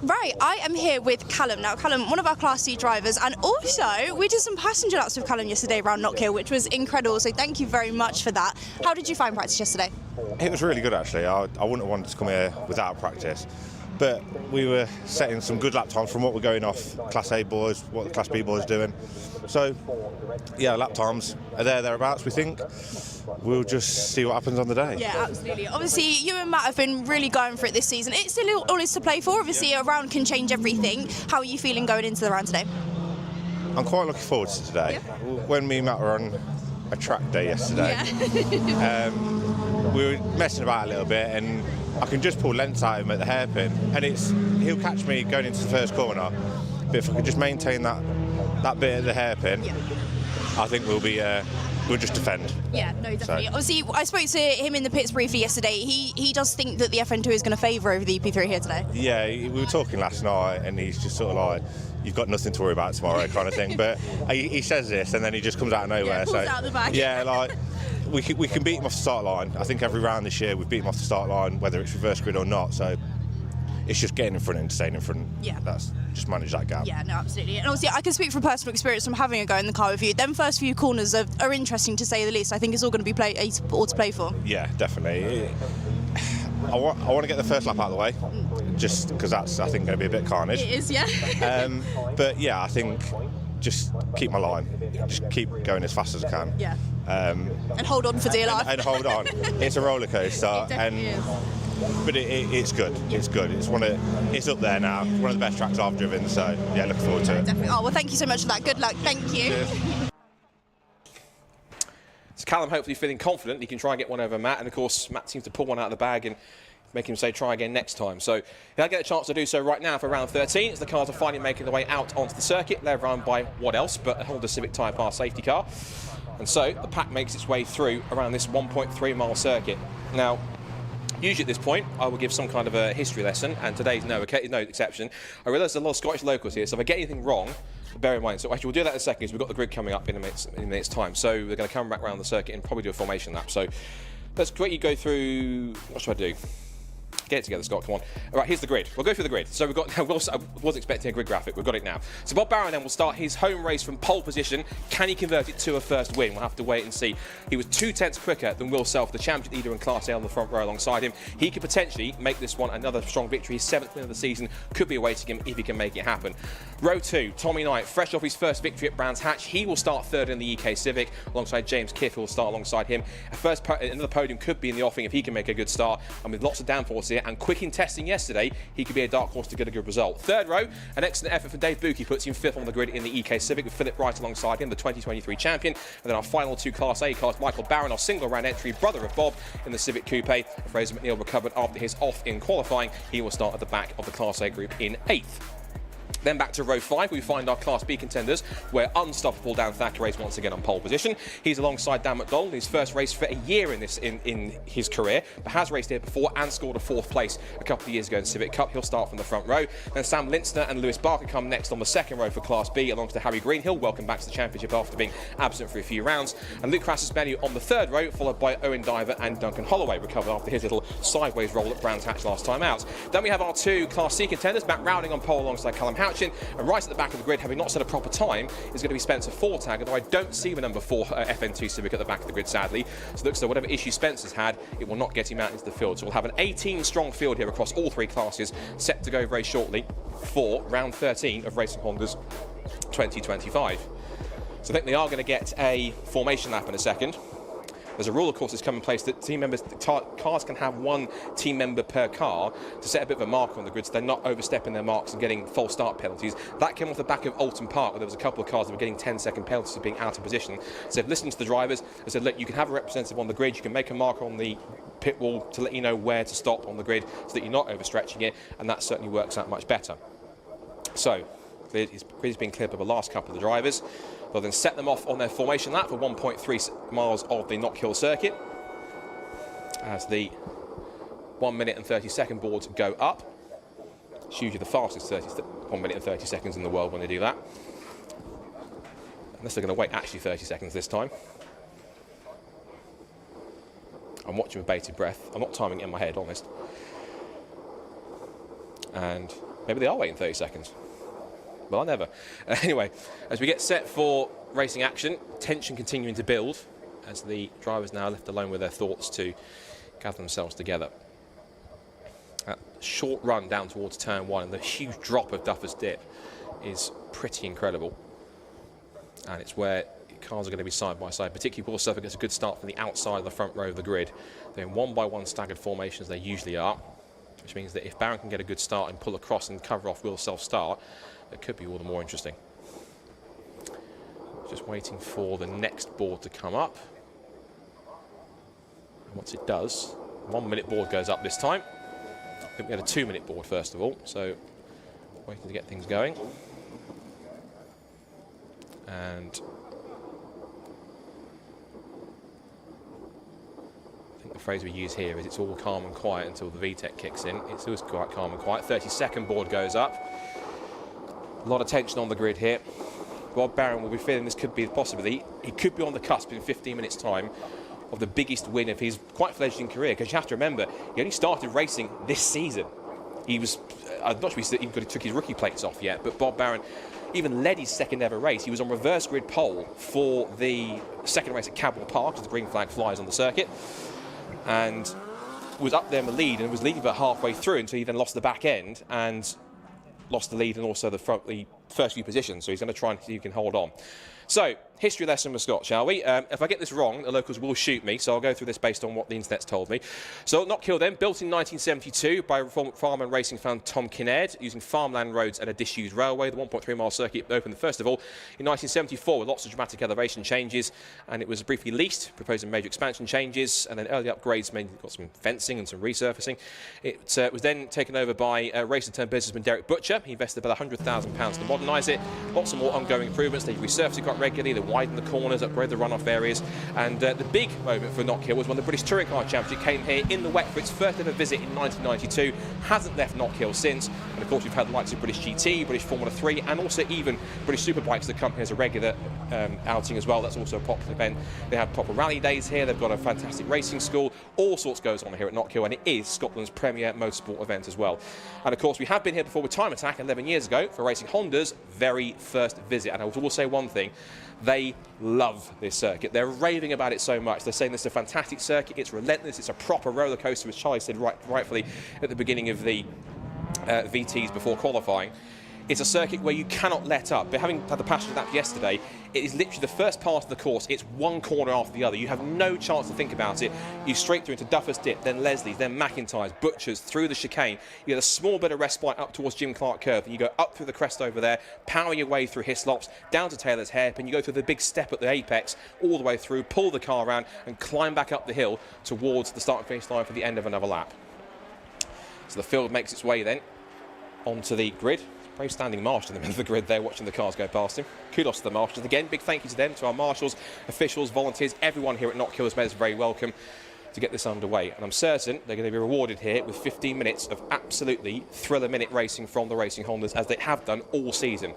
Right, I am here with Callum. Now, Callum, one of our Class C drivers, and also we did some passenger laps with Callum yesterday around Knockhill, which was incredible, so thank you very much for that. How did you find practice yesterday? It was really good, actually. I wouldn't have wanted to come here without practice, but we were setting some good lap times from what we're going off Class A boys, what the Class B boys are doing. So, yeah, lap times are thereabouts, we think. We'll just see what happens on the day. Yeah, absolutely. Obviously, you and Matt have been really going for it this season. It's still all is to play for. Obviously, a round can change everything. How are you feeling going into the round today? I'm quite looking forward to today. Yeah. When me and Matt were on a track day yesterday, we were messing about a little bit, and I can just pull lengths out of him at the hairpin, and he'll catch me going into the first corner. But if I could just maintain that bit at the hairpin, I think we'll just defend. Yeah, no, definitely. So. Obviously, I spoke to him in the pits briefly yesterday. He does think that the FN2 is going to favour over the EP3 here today. Yeah, we were talking last night, and he's just sort of like, you've got nothing to worry about tomorrow kind of thing. But he says this, and then he just comes out of nowhere. Yeah, pulls out the back. Yeah, like, we can beat him off the start line. I think every round this year we've beat him off the start line, whether it's reverse grid or not. So it's just getting in front and staying in front. Yeah. That's just manage that gap. Yeah, no, absolutely. And obviously, I can speak from personal experience from having a go in the car with you. Them first few corners are interesting, to say the least. I think it's all going to be all to play for. Yeah, definitely. I want to get the first lap out of the way, just because that's, I think, going to be a bit carnage. It is, yeah. But yeah, I think just keep my line. Just keep going as fast as I can. Yeah. And hold on for dear life. And hold on. It's a roller coaster. It definitely is. But it's good. It's good. It's up there now. One of the best tracks I've driven. So yeah, looking forward to it. Definitely. Oh well, thank you so much for that. Good luck. Thank you. Cheers. So Callum hopefully feeling confident he can try and get one over Matt, and of course Matt seems to pull one out of the bag and make him say try again next time. So he'll get a chance to do so right now for round 13 as the cars are finally making their way out onto the circuit. They're run by what else but a Honda Civic Type R safety car. And so the pack makes its way through around this 1.3 mile circuit. Now, usually at this point, I will give some kind of a history lesson, and today's no exception. I realise there's a lot of Scottish locals here, so if I get anything wrong, bear in mind. So actually, we'll do that in a second, because we've got the grid coming up in a minute's time. So we're going to come back around the circuit and probably do a formation lap. So let's quickly go through. What should I do? Get it together, Scott, come on. All right, here's the grid. We'll go through the grid. So we've got, I was expecting a grid graphic, we've got it now. So Bob Barron then will start his home race from pole position. Can he convert it to a first win? We'll have to wait and see. He was 2/10 quicker than Will Self, the champion leader in Class A on the front row alongside him. He could potentially make this one another strong victory. His 7th win of the season could be awaiting him if he can make it happen. Row 2, Tommy Knight, fresh off his first victory at Brands Hatch. He will start 3rd in the EK Civic alongside James Kiff, who will start alongside him. Another podium could be in the offing if he can make a good start, and with lots of downforce here and quick in testing yesterday, he could be a dark horse to get a good result. 3rd row, an excellent effort from Dave Buki puts him 5th on the grid in the EK Civic with Philip Wright alongside him, the 2023 champion. And then our final 2 Class A cars, Michael Barron, our single round entry, brother of Bob, in the Civic Coupe. Fraser McNeil recovered after his off in qualifying. He will start at the back of the Class A group in 8th. Then back to row 5, we find our Class B contenders, where unstoppable Dan Thackeray's once again on pole position. He's alongside Dan McDonald, his first race for a year in his career, but has raced here before and scored a 4th place a couple of years ago in Civic Cup. He'll start from the front row. Then Sam Linstner and Lewis Barker come next on the 2nd row for Class B, alongside Harry Greenhill, welcome back to the championship after being absent for a few rounds. And Luke Crassus-Bennu on the 3rd row, followed by Owen Diver and Duncan Holloway, recovered after his little sideways roll at Brands Hatch last time out. Then we have our 2 Class C contenders, Matt Rowling on pole alongside Callum Houchin, and right at the back of the grid, having not set a proper time, is going to be Spencer Fortag, although I don't see the number 4 FN2 Civic at the back of the grid, sadly. So it looks like whatever issue Spencer's had, it will not get him out into the field. So we'll have an 18-strong field here across all 3 classes, set to go very shortly for round 13 of Racing Honda's 2025. So I think they are going to get a formation lap in a second. There's a rule, of course, that's come in place that team members, cars can have 1 team member per car to set a bit of a marker on the grid so they're not overstepping their marks and getting false start penalties. That came off the back of Alton Park, where there was a couple of cars that were getting 10-second penalties for being out of position. So they've listened to the drivers and said, look, you can have a representative on the grid, you can make a marker on the pit wall to let you know where to stop on the grid so that you're not overstretching it, and that certainly works out much better. So, his grid has been cleared by the last couple of the drivers. They'll then set them off on their formation lap for 1.3 miles of the Knockhill Circuit as the 1 minute and 30 second boards go up. It's usually the fastest 1 minute and 30 seconds in the world when they do that. Unless they're going to wait actually 30 seconds this time. I'm watching with bated breath. I'm not timing it in my head, honest. And maybe they are waiting 30 seconds. Well, I never. Anyway, as we get set for racing action, tension continuing to build as the drivers now left alone with their thoughts to gather themselves together. That short run down towards turn 1 and the huge drop of Duffer's Dip is pretty incredible. And it's where cars are going to be side by side, particularly Will Suffolk gets a good start from the outside of the front row of the grid. They're in 1-by-1 staggered formations, they usually are, which means that if Barron can get a good start and pull across and cover off Will's self-start, it could be all the more interesting. Just waiting for the next board to come up. And once it does, 1 minute board goes up this time. I think we had a 2 minute board first of all, so waiting to get things going. And I think the phrase we use here is it's all calm and quiet until the VTEC kicks in. It's always quite calm and quiet. 32nd board goes up. A lot of tension on the grid here. Bob Barron will be feeling this could be a possibility. He could be on the cusp in 15 minutes' time of the biggest win of his quite fledgling career, because you have to remember, he only started racing this season. He was, I'm not sure he took his rookie plates off yet, but Bob Barron even led his 2nd ever race. He was on reverse grid pole for the 2nd race at Cadwell Park, as the green flag flies on the circuit, and was up there in the lead and was leading about halfway through until he then lost the back end and lost the lead and also the first few positions, so he's going to try and see if he can hold on. So, history lesson with Scott, shall we? If I get this wrong, the locals will shoot me, so I'll go through this based on what the internet's told me. So, Knockhill then, built in 1972 by farmer and racing fan Tom Kinnaird, using farmland roads and a disused railway. The 1.3 mile circuit opened first of all in 1974 with lots of dramatic elevation changes, and it was briefly leased, proposing major expansion changes, and then early upgrades got some fencing and some resurfacing. It was then taken over by racer turned businessman Derek Butcher. He invested about £100,000 to modernise it. Lots of more ongoing improvements. They resurfaced it quite regularly. They widened the corners, upgraded the runoff areas, and the big moment for Knockhill was when the British Touring Car Championship came here in the wet for its first ever visit in 1992. Hasn't left Knockhill since, and of course we've had the likes of British GT, British Formula 3, and also even British Superbikes that come here as a regular outing as well. That's also a popular event. They have proper rally days here. They've got a fantastic racing school. All sorts goes on here at Knockhill, and it is Scotland's premier motorsport event as well. And of course we have been here before with Time Attack 11 years ago for Racing Honda's very first visit, and I will say one thing: they love this circuit. They're raving about it so much. They're saying this is a fantastic circuit, it's relentless, it's a proper roller coaster, as Charlie said rightfully at the beginning of the VTs before qualifying. It's a circuit where you cannot let up. But having had the passenger lap yesterday, it is literally the first part of the course. It's one corner after the other. You have no chance to think about it. You straight through into Duffer's Dip, then Leslie's, then McIntyre's, Butcher's, through the chicane. You get a small bit of respite up towards Jim Clark Curve, and you go up through the crest over there, power your way through Hislops, down to Taylor's Hairpin. You go through the big step at the apex, all the way through, pull the car around, and climb back up the hill towards the start and finish line for the end of another lap. So the field makes its way then onto the grid. Brave standing marshal in the middle of the grid there, watching the cars go past him. Kudos to the marshals. Again, big thank you to them, to our marshals, officials, volunteers, everyone here at Knockhill has made us very welcome to get this underway. And I'm certain they're going to be rewarded here with 15 minutes of absolutely thriller-minute racing from the Racing Hondas, as they have done all season.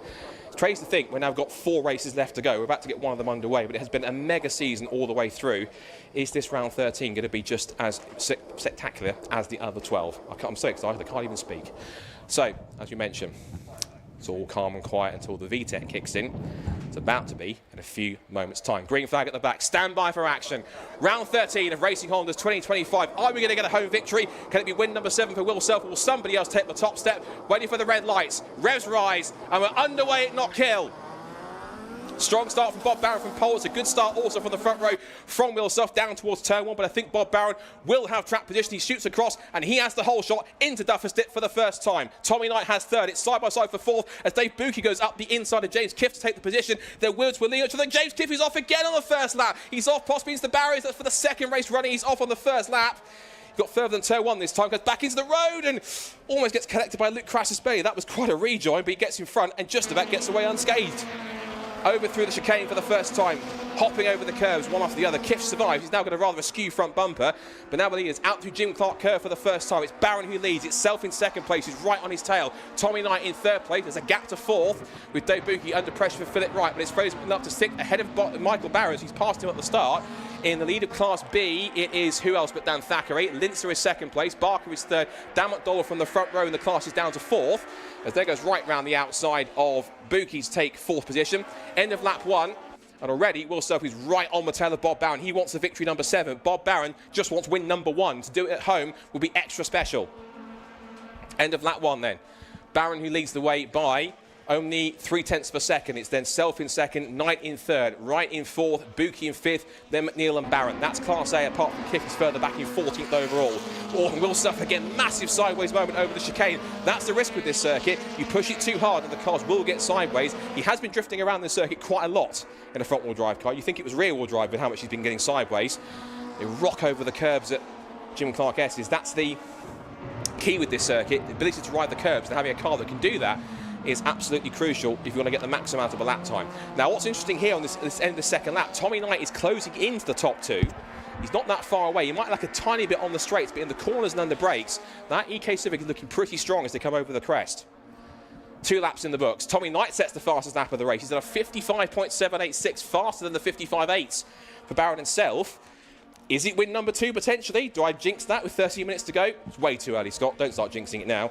It's crazy to think we've now got 4 races left to go. We're about to get one of them underway, but it has been a mega season all the way through. Is this round 13 going to be just as spectacular as the other 12? I'm so excited, I can't even speak. So, as you mentioned, it's all calm and quiet until the VTEC kicks in. It's about to be in a few moments' time. Green flag at the back. Stand by for action. Round 13 of Racing Hondas 2025. Are we going to get a home victory? Can it be win number 7 for Will Self, or will somebody else take the top step? Waiting for the red lights. Revs rise, and we're underway at Knockhill. Strong start from Bob Barron from pole. It's a good start also from the front row from Will Self down towards turn 1, but I think Bob Barron will have track position. He shoots across and he has the whole shot into Dunfermline for the first time. Tommy Knight has third. It's side by side for fourth as Dave Buki goes up the inside of James Kiff to take the position. Then Wills will lead. So then James Kiff is off again on the first lap. He's off possibly into the barriers. That's for the second race running. He's off on the first lap. He got further than turn 1 this time, goes back into the road and almost gets collected by Luke Crassus-Bay. That was quite a rejoin, but he gets in front and just about gets away unscathed. Over through the chicane for the first time, hopping over the curves one after the other. Kiff survives. He's now got a rather askew front bumper, but now the lead is out through Jim Clark curve for the first time. It's Barron who leads. It's Self in second place, who's right on his tail. Tommy Knight in third place. There's a gap to fourth with Dave Buki under pressure for Philip Wright, but it's Fraser up to 6th ahead of Michael Barrows, who's passed him at the start. In the lead of Class B, it is who else but Dan Thackeray. Linzer is second place. Barker is third. Dan McDowell from the front row in the class is down to 4th. As there goes right round the outside of Buki's take 4th position. End of lap 1. And already, Will Self is right on the tail of Bob Barron. He wants the victory number 7. Bob Barron just wants win number 1. To do it at home will be extra special. End of lap 1 then. Barron who leads the way by only 0.3 of a second. It's then Self in second, Knight in third, Wright in 4th, Buki in 5th, then McNeil and Barron. That's Class A, apart from Kiff is further back in 14th overall. And Will Self again, massive sideways moment over the chicane. That's the risk with this circuit. You push it too hard and the cars will get sideways. He has been drifting around this circuit quite a lot in a front-wheel drive car. You think it was rear-wheel drive with how much he's been getting sideways. They rock over the curbs at Jim Clark S's. That's the key with this circuit, the ability to ride the curbs, and having a car that can do that is absolutely crucial if you want to get the maximum out of a lap time. Now, what's interesting here on this end of the second lap, Tommy Knight is closing into the top 2. He's not that far away. He might lack a tiny bit on the straights, but in the corners and under brakes, that EK Civic is looking pretty strong as they come over the crest. 2 laps in the books. Tommy Knight sets the fastest lap of the race. He's done a 55.786, faster than the 55.8s for Barron and Self. Is it win number 2 potentially? Do I jinx that with 30 minutes to go? It's way too early, Scott. Don't start jinxing it now.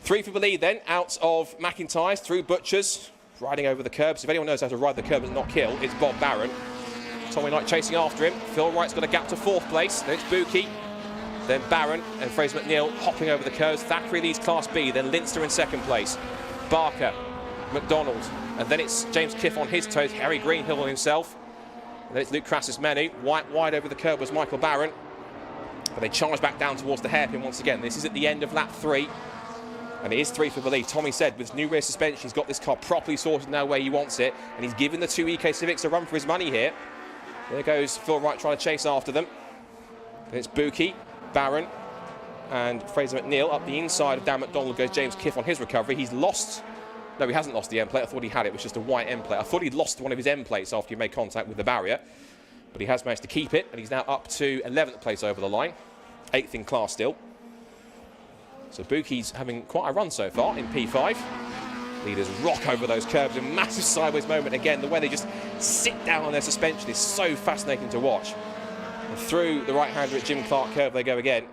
3 for the lead then, out of McIntyre's, through Butchers, riding over the curbs. If anyone knows how to ride the curbs and not kill, it's Bob Barron. Tommy Knight chasing after him. Phil Wright's got a gap to 4th place. Then it's Buki, then Barron and Fraser McNeil hopping over the curves. Thackeray leads Class B, then Linster in 2nd place. Barker, McDonald, and then it's James Kiff on his toes, Harry Greenhill on himself. And then it's Luke Crassus-Menu. Wide over the curb was Michael Barron. But they charge back down towards the hairpin once again. This is at the end of lap 3. And it is 3 for the lead. Tommy said with new rear suspension, he's got this car properly sorted now where he wants it. And he's giving the 2 EK Civics a run for his money here. There goes Phil Wright trying to chase after them. Then it's Buki, Barron, and Fraser McNeil. Up the inside of Dan McDonald goes James Kiff on his recovery. He's lost... No, he hasn't lost the end plate. I thought he had it. It was just a white end plate. I thought he'd lost one of his end plates after he made contact with the barrier. But he has managed to keep it. And he's now up to 11th place over the line. 8th in class still. So Buki's having quite a run so far in P5. Leaders rock over those curbs. A massive sideways moment again. The way they just sit down on their suspension is so fascinating to watch. And through the right-hander at Jim Clark curve they go again.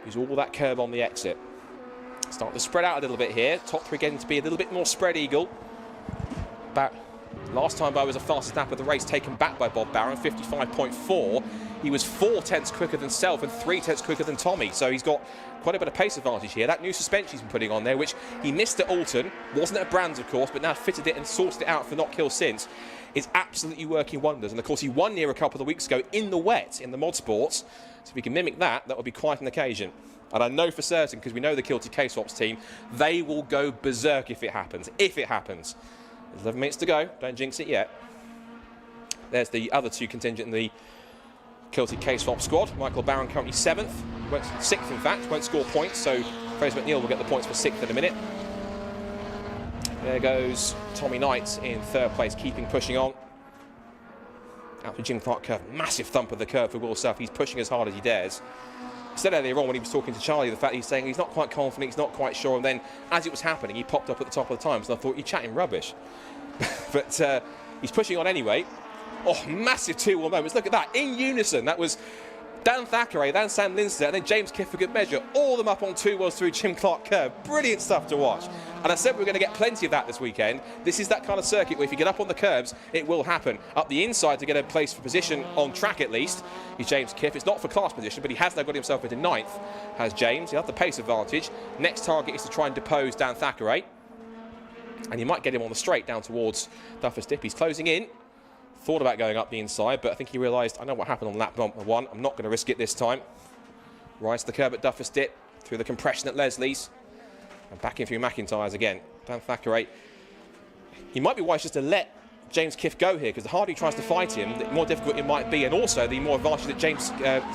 Use all that curb on the exit. Start to spread out a little bit here. Top 3 getting to be a little bit more spread eagle. Last time by was a fastest lap of the race taken back by Bob Barron, 55.4. He was 4/10 quicker than Self and 3/10 quicker than Tommy. So he's got quite a bit of pace advantage here. That new suspension he's been putting on there, which he missed at Alton, wasn't at Brands of course, but now fitted it and sorted it out for Knockhill since, is absolutely working wonders. And of course he won near a couple of weeks ago in the wet in the mod sports. So if we can mimic that, that would be quite an occasion. And I know for certain, because we know the Kilty K-Swaps team, they will go berserk if it happens. If it happens. There's 11 minutes to go. Don't jinx it yet. There's the other 2 contingent in the Kilty K-Swap squad. Michael Barron currently 7th. 6th, in fact. Won't score points, so Fraser McNeil will get the points for 6th in a minute. There goes Tommy Knight in third place, keeping pushing on. Out to Jim Clark curve, massive thump of the curve for Will Self. He's pushing as hard as he dares. I said earlier on when he was talking to Charlie, the fact he's saying he's not quite confident, he's not quite sure, and then as it was happening, he popped up at the top of the times, and I thought, you're chatting rubbish. But he's pushing on anyway. Oh, massive 2-1 moments. Look at that, in unison. That was Dan Thackeray, then Sam Lindsay, and then James Kiff for good measure. All of them up on 2-1s through Jim Clark curve. Brilliant stuff to watch. And I said we were going to get plenty of that this weekend. This is that kind of circuit where if you get up on the curbs, it will happen. Up the inside to get a place for position on track at least is James Kiff. It's not for class position, but he has now got himself into 9th, has James. He'll have the pace advantage. Next target is to try and depose Dan Thackeray. And he might get him on the straight down towards Duffers Dip. He's closing in. Thought about going up the inside, but I think he realised, I know what happened on lap number 1. I'm not going to risk it this time. Rise to the curb at Duffers Dip, through the compression at Leslie's. And back in through McIntyre's again. Dan Thackeray. He might be wise just to let James Kiff go here, because the harder he tries to fight him, the more difficult it might be, and also the more advantage that James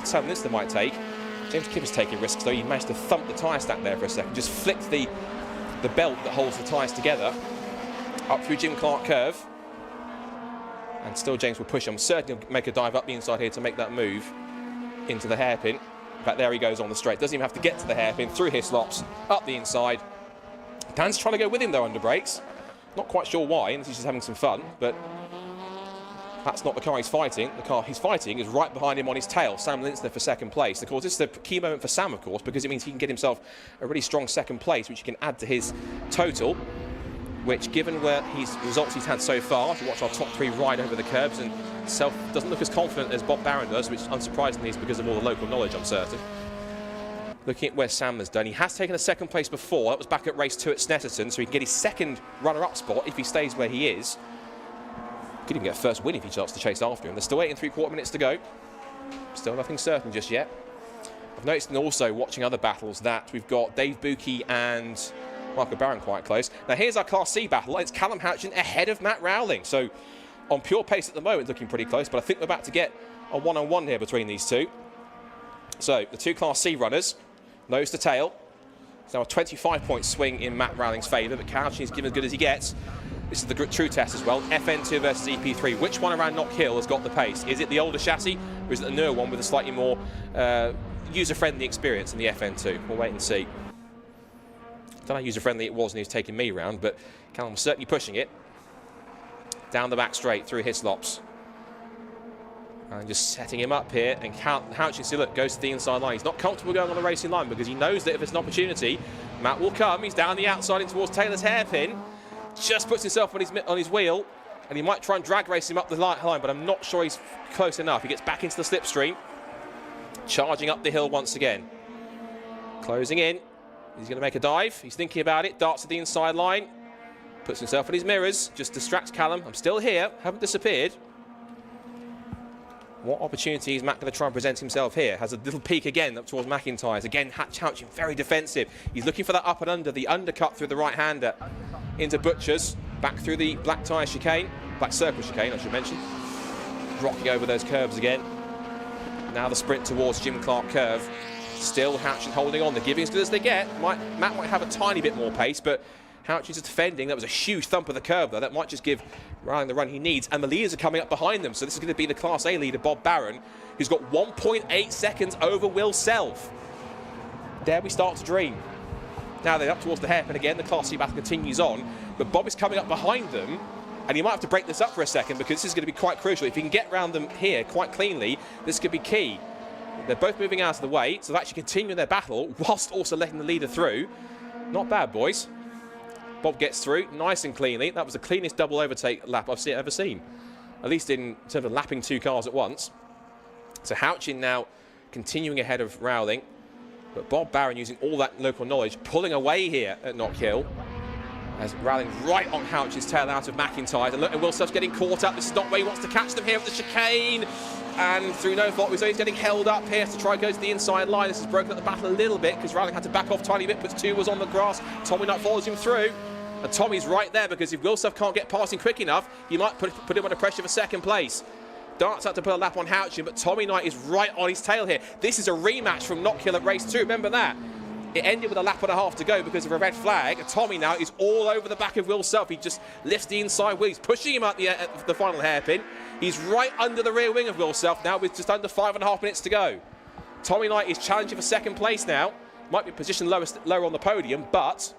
Sam Linster might take. James Kiff is taking risks, though. He managed to thump the tyre stack there for a second, just flicked the belt that holds the tyres together. Up through Jim Clark curve. And still James will push him. Certainly he'll make a dive up the inside here to make that move into the hairpin. In fact, there he goes on the straight. Doesn't even have to get to the hairpin. Through Hislops, up the inside. Dan's trying to go with him though under brakes. Not quite sure why, and he's just having some fun, but that's not the car he's fighting. The car he's fighting is right behind him on his tail. Sam Linster for second place. Of course, this is the key moment for Sam, of course, because it means he can get himself a really strong second place, which he can add to his total. Which, given where results he's had so far, to watch our top 3 ride over the curbs, and Self doesn't look as confident as Bob Barron does, which unsurprisingly is because of all the local knowledge, I'm certain. Looking at where Sam has done, he has taken a second place before. That was back at race 2 at Snetterton, so he can get his second runner-up spot if he stays where he is. Could even get a first win if he starts to chase after him. There's still 8 3/4 minutes to go. Still nothing certain just yet. I've noticed, and also watching other battles, that we've got Dave Buki and Michael Barron quite close. Now here's our Class C battle. It's Callum Houchin ahead of Matt Rowling. So on pure pace at the moment, looking pretty close, but I think we're about to get a one-on-one here between these two. So the 2 Class C runners, nose to tail. It's now a 25-point swing in Matt Rowling's favour, but Houchin is given as good as he gets. This is the true test as well. FN2 versus EP3. Which one around Knockhill has got the pace? Is it the older chassis, or is it the newer one with a slightly more user-friendly experience in the FN2? We'll wait and see. I don't know how user-friendly it was when he was taking me round, but Callum was certainly pushing it. Down the back straight through Hislops. And just setting him up here, and Houchin, see, look, goes to the inside line. He's not comfortable going on the racing line because he knows that if it's an opportunity, Matt will come. He's down the outside in towards Taylor's hairpin. Just puts himself on his wheel, and he might try and drag race him up the line, but I'm not sure he's close enough. He gets back into the slipstream. Charging up the hill once again. Closing in. He's going to make a dive. He's thinking about it. Darts to the inside line. Puts himself in his mirrors. Just distracts Callum. I'm still here. Haven't disappeared. What opportunity is Matt going to try and present himself here? Has a little peek again up towards McIntyre's. Again, Houchin very defensive. He's looking for that up and under. The undercut through the right-hander into Butcher's. Back through the black tyre chicane. Black circle chicane, I should mention. Rocking over those curves again. Now the sprint towards Jim Clark curve. Still Houchin holding on. They're giving as good as they get. Matt might have a tiny bit more pace, but Houchin's defending. That was a huge thump of the curve, though. That might just give Rowling the run he needs. And the leaders are coming up behind them. So this is going to be the Class A leader, Bob Barron, who's got 1.8 seconds over Will Self. There we start to dream. Now they're up towards the hairpin again. The Class C battle continues on. But Bob is coming up behind them. And he might have to break this up for a second, because this is going to be quite crucial. If he can get around them here quite cleanly, this could be key. They're both moving out of the way, so they're actually continuing their battle whilst also letting the leader through. Not bad, boys. Bob gets through nice and cleanly. That was the cleanest double overtake lap I've ever seen, at least in terms of lapping 2 cars at once. So Houchin now continuing ahead of Rowling, but Bob Barron using all that local knowledge, pulling away here at Knockhill. As Rowling right on Houchin's tail out of McIntyre. And look, Will Self's getting caught up. This is not where he wants to catch them here at the chicane. And through no fault, he's getting held up here to try and go to the inside line. This has broken up the battle a little bit because Rowling had to back off a tiny bit, puts 2 was on the grass. Tommy Knight follows him through. And Tommy's right there, because if Will Self can't get past him quick enough, you might put him under pressure for second place. Darts out to put a lap on Houchin, but Tommy Knight is right on his tail here. This is a rematch from Knockhill at race 2. Remember that. It ended with a lap and a half to go because of a red flag. Tommy now is all over the back of Will Self. He just lifts the inside wheel. He's pushing him at the final hairpin. He's right under the rear wing of Will Self now with just under 5.5 minutes to go. Tommy Knight is challenging for second place now. Might be positioned lower on the podium, but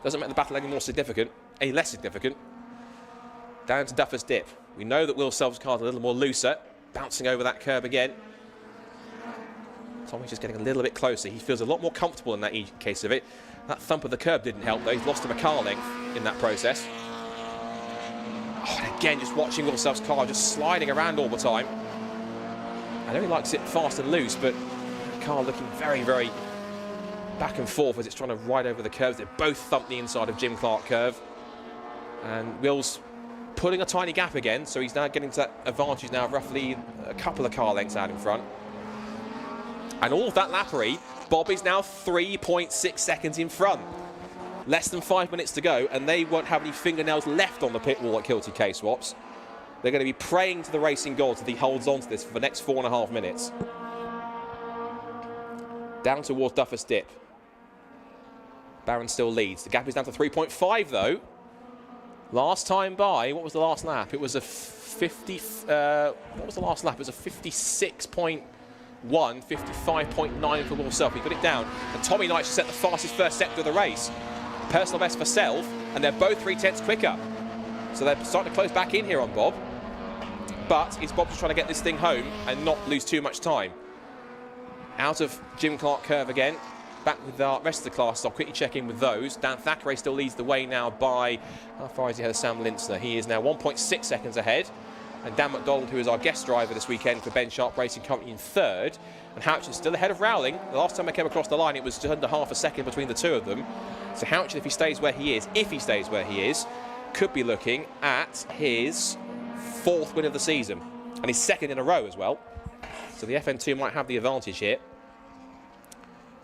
doesn't make the battle any more significant, any less significant. Down to Duffer's Dip. We know that Will Self's car is a little more looser, bouncing over that curb again. Tommy's just getting a little bit closer. He feels a lot more comfortable in that case of it. That thump of the curb didn't help though. He's lost him a car length in that process. Oh, and again, just watching Will Self's car just sliding around all the time. I know he likes it fast and loose, but the car looking very, very back and forth as it's trying to ride over the curves. They both thump the inside of Jim Clark curve. And Will's pulling a tiny gap again, so he's now getting to that advantage now of roughly a couple of car lengths out in front. And all of that lappery, Bob is now 3.6 seconds in front. Less than 5 minutes to go, and they won't have any fingernails left on the pit wall at Kilty K-Swaps. They're going to be praying to the racing gods that he holds on to this for the next 4.5 minutes. Down towards Duffer's Dip. Barron still leads. The gap is down to 3.5 though. Last time by, what was the last lap? It was a 50. What was the last lap? It was a 56.1, 55.9 for Will Self. He got it down, and Tommy Knight set the fastest first sector of the race. Personal best for Self, and they're both 3/10 quicker. So they're starting to close back in here on Bob. But is Bob just trying to get this thing home and not lose too much time? Out of Jim Clark curve again. Back with the rest of the class. I'll quickly check in with those. Dan Thackeray still leads the way now by, how far is he ahead of Sam Lintzner? He is now 1.6 seconds ahead. And Dan McDonald, who is our guest driver this weekend for Ben Sharp Racing Company, in third. And Houchin still ahead of Rowling. The last time I came across the line, it was just under half a second between the two of them. So Houchin, if he stays where he is, could be looking at his 4th win of the season. And his 2nd in a row as well. So the FN2 might have the advantage here.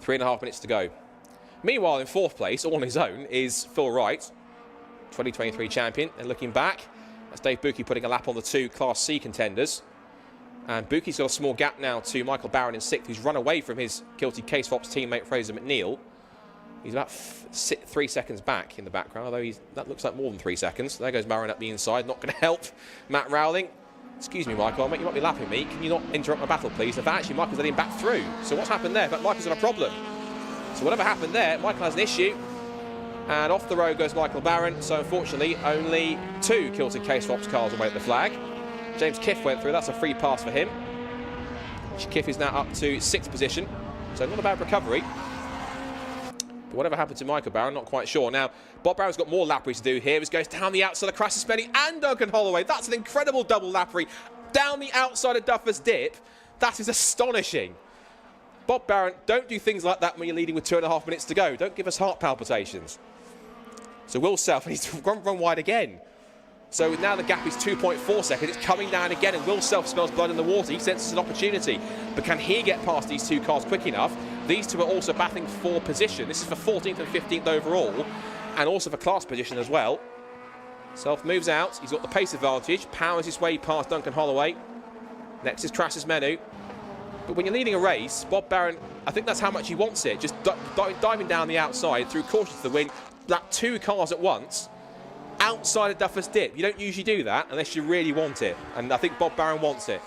3.5 minutes to go. Meanwhile, in 4th place, all on his own, is Phil Wright, 2023 champion. And looking back, that's Dave Buki putting a lap on the 2 Class C contenders. And Buki's got a small gap now to Michael Barron in 6th, who's run away from his Kilty K-Swaps teammate Fraser McNeil. He's about 3 seconds back in the background, although that looks like more than 3 seconds. There goes Barron up the inside, not going to help Matt Rowling. Excuse me, Michael, you might be lapping me. Can you not interrupt my battle, please? In fact, actually, Michael's letting him back through. So what's happened there? But Michael's got a problem. So whatever happened there, Michael has an issue. And off the road goes Michael Barron. So unfortunately, only 2 Kilty K-Swaps cars away at the flag. James Kiff went through. That's a free pass for him. Kiff is now up to 6th position. So not a bad recovery. But whatever happened to Michael Barron, not quite sure. Now, Bob Barron's got more lappery to do here. He goes down the outside of Crassus Benny and Duncan Holloway. That's an incredible double lappery down the outside of Duffer's Dip. That is astonishing. Bob Barron, don't do things like that when you're leading with 2.5 minutes to go. Don't give us heart palpitations. So Will Self, and he's run wide again. So now the gap is 2.4 seconds. It's coming down again, and Will Self smells blood in the water. He senses an opportunity. But can he get past these 2 cars quick enough? These 2 are also battling for position. This is for 14th and 15th overall, and also for class position as well. Self moves out. He's got the pace advantage. Powers his way past Duncan Holloway. Next is Crassus Menu. But when you're leading a race, Bob Barron, I think that's how much he wants it. Just diving down the outside through caution to the wind, lap 2 cars at once. Outside of Duffer's Dip. You don't usually do that unless you really want it. And I think Bob Barron wants it.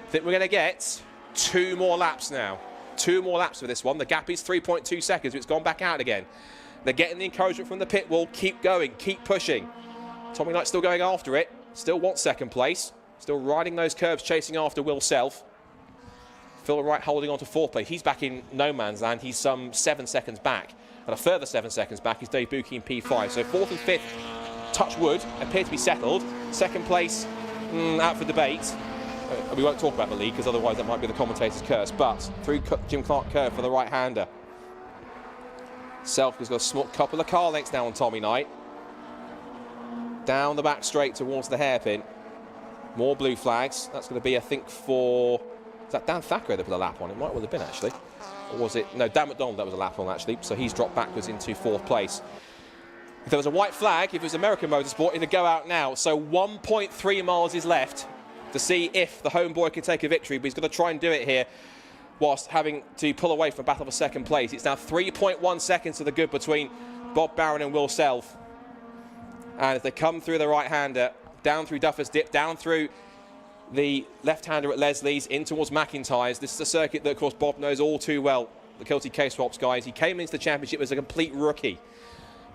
I think we're going to get 2 more laps now. 2 more laps for this one. The gap is 3.2 seconds. It's gone back out again. They're getting the encouragement from the pit wall. Keep going. Keep pushing. Tommy Knight still going after it. Still wants 2nd place. Still riding those curves, chasing after Will Self. Phil Wright holding on to 4th place. He's back in no man's land. He's some 7 seconds back. And a further 7 seconds back is Dave Buki in P5. So 4th and 5th, touch wood, appear to be settled. 2nd place, out for debate. We won't talk about the lead because otherwise that might be the commentator's curse. But through Jim Clark curve for the right-hander. Self has got a small couple of car lengths now on Tommy Knight. Down the back straight towards the hairpin. More blue flags. That's going to be, I think, for... Is that Dan Thackeray that put a lap on? It might well have been, actually. Or was it? No, Dan McDonald that was a lap on, actually. So he's dropped backwards into 4th place. If there was a white flag, if it was American motorsport, it'd go out now. So 1.3 miles is left to see if the homeboy can take a victory, but he's going to try and do it here. whilst having to pull away from a battle for second place. It's now 3.1 seconds to the good between Bob Barron and Will Self. And as they come through the right-hander, down through Duffer's Dip, down through the left-hander at Leslie's, in towards McIntyre's. This is a circuit that, of course, Bob knows all too well, the Kilty K-Swaps guys. He came into the championship as a complete rookie.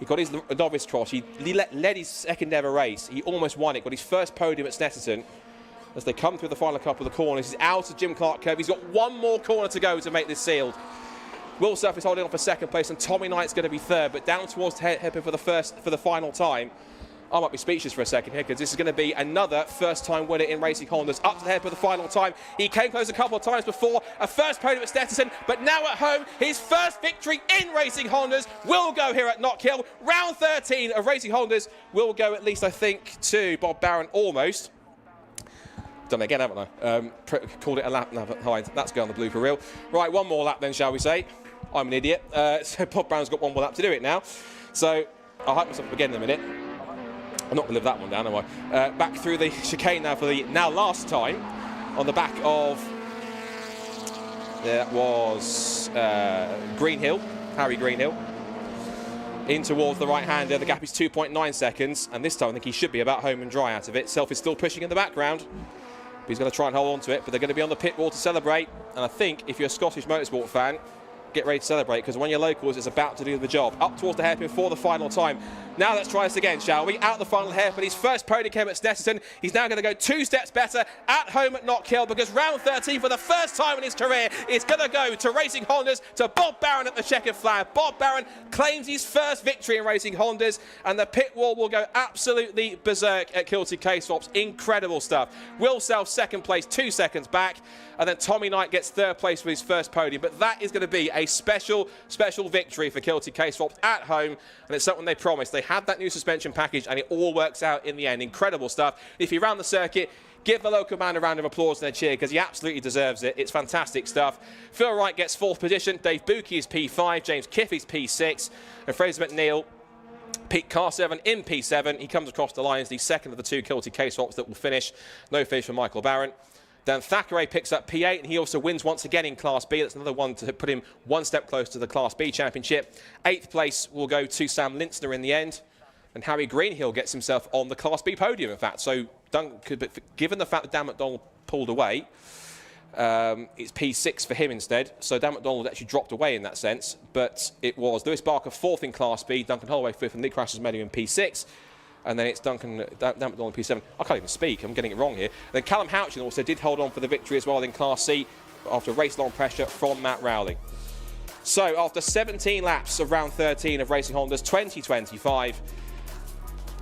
He got his novice cross. He led his second ever race. He almost won it. Got his first podium at Snetterton. As they come through the final couple of the corners, he's out of Jim Clark curve. He's got one more corner to go to make this sealed. Will Self is holding on for second place, and Tommy Knight's going to be third. But down towards hairpin for the final time. I might be speechless for a second here, because this is going to be another first-time winner in Racing Hondas. Up to the head for the final time. He came close a couple of times before. A first podium at Snetterton, but now at home, his first victory in Racing Hondas will go here at Knockhill. Round 13 of Racing Hondas will go at least, I think, to Bob Barron almost. Done it again, haven't I? Called it a lap. No, that's going on the blooper reel. Right, one more lap then, shall we say? I'm an idiot. So Bob Barron's got one more lap to do it now. So I'll hype myself up again in a minute. I'm not going to live that one down, am I? Back through the chicane now for the last time on the back of, that was Greenhill, Harry Greenhill. In towards the right-hander, the gap is 2.9 seconds, and this time I think he should be about home and dry out of it. Self is still pushing in the background. He's going to try and hold on to it, but they're going to be on the pit wall to celebrate. And I think if you're a Scottish motorsport fan, get ready to celebrate, because one of your locals is about to do the job. Up towards the hairpin for the final time. Now let's try this again, shall we? Out the final hairpin. His first podium came at Snetterton. He's now going to go 2 steps better at home at Knockhill, because round 13 for the first time in his career is going to go to Racing Hondas, to Bob Barron at the checkered flag. Bob Barron claims his first victory in Racing Hondas, and the pit wall will go absolutely berserk at Kilty K-Swaps. Incredible stuff. Will Self second place, 2 seconds back, and then Tommy Knight gets third place for his first podium. But that is going to be a special victory for Kilty K-Swaps at home, and it's something they promised. They had that new suspension package, and it all works out in the end. Incredible stuff. If you're around the circuit, give the local man a round of applause and a cheer, because he absolutely deserves it. It's fantastic stuff. Phil Wright gets 4th position. Dave Buki is P5. James Kiffey's P6. And Fraser McNeil, Pete Car7 in P7. He comes across the line as the second of the 2 Kilty K-Swaps that will finish. No finish for Michael Barron. Dan Thackeray picks up P8, and he also wins once again in Class B. That's another one to put him 1 step closer to the Class B championship. 8th place will go to Sam Lintzner in the end. And Harry Greenhill gets himself on the Class B podium, in fact. So, given the fact that Dan McDonald pulled away, it's P6 for him instead. So Dan McDonald actually dropped away in that sense. But it was Lewis Barker 4th in Class B, Duncan Holloway 5th, and Lee Crash's in P6. And then it's Dan McDonald P7. I can't even speak, I'm getting it wrong here. Then Callum Houchin also did hold on for the victory as well in Class C after race-long pressure from Matt Rowley. So after 17 laps of round 13 of Racing Hondas 2025,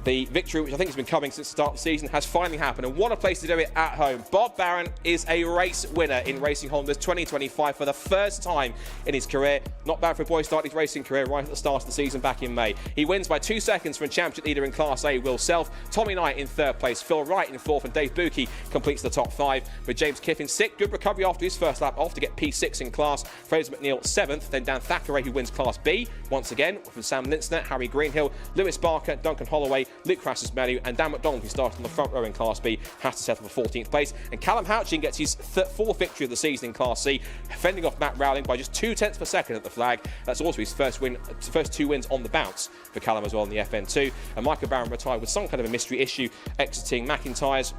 the victory, which I think has been coming since the start of the season, has finally happened, and what a place to do it at home. Bob Barron is a race winner in Racing Hondas 2025 for the first time in his career. Not bad for a boy starting his racing career right at the start of the season back in May. He wins by 2 seconds from championship leader in Class A, Will Self. Tommy Knight in 3rd place, Phil Wright in 4th, and Dave Buki completes the top 5, with James Kiffin 6th. Good recovery after his first lap off to get P6 in class. Fraser McNeil 7th, then Dan Thackeray, who wins Class B once again, from Sam Lintzner, Harry Greenhill, Lewis Barker, Duncan Holloway, Luke Crassus-Melu, and Dan McDonald, who started on the front row in Class B, has to settle for 14th place. And Callum Houchin gets his 4th victory of the season in Class C, fending off Matt Rowling by just 0.2 per second at the flag. That's also his first 2 wins on the bounce for Callum as well in the FN2. And Michael Barron retired with some kind of a mystery issue, exiting McIntyre's.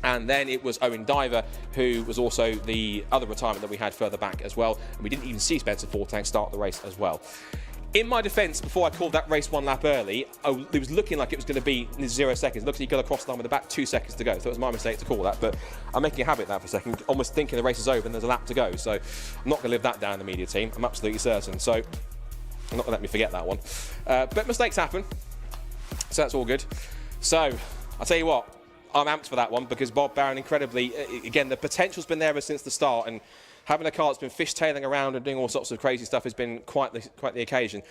And then it was Owen Diver, who was also the other retirement that we had further back as well. And we didn't even see Spencer Fortank start the race as well. In my defence, before I called that race 1 lap early, it was looking like it was going to be 0 seconds. It looks like he got across the line with about 2 seconds to go. So it was my mistake to call that. But I'm making a habit of that for a second, almost thinking the race is over and there's a lap to go. So I'm not going to live that down in the media team. I'm absolutely certain. So I'm not going to let me forget that one. But mistakes happen. So that's all good. So I'll tell you what, I'm amped for that one, because Bob Barron, incredibly, again, the potential's been there ever since the start, and having a car that's been fishtailing around and doing all sorts of crazy stuff has been quite the occasion.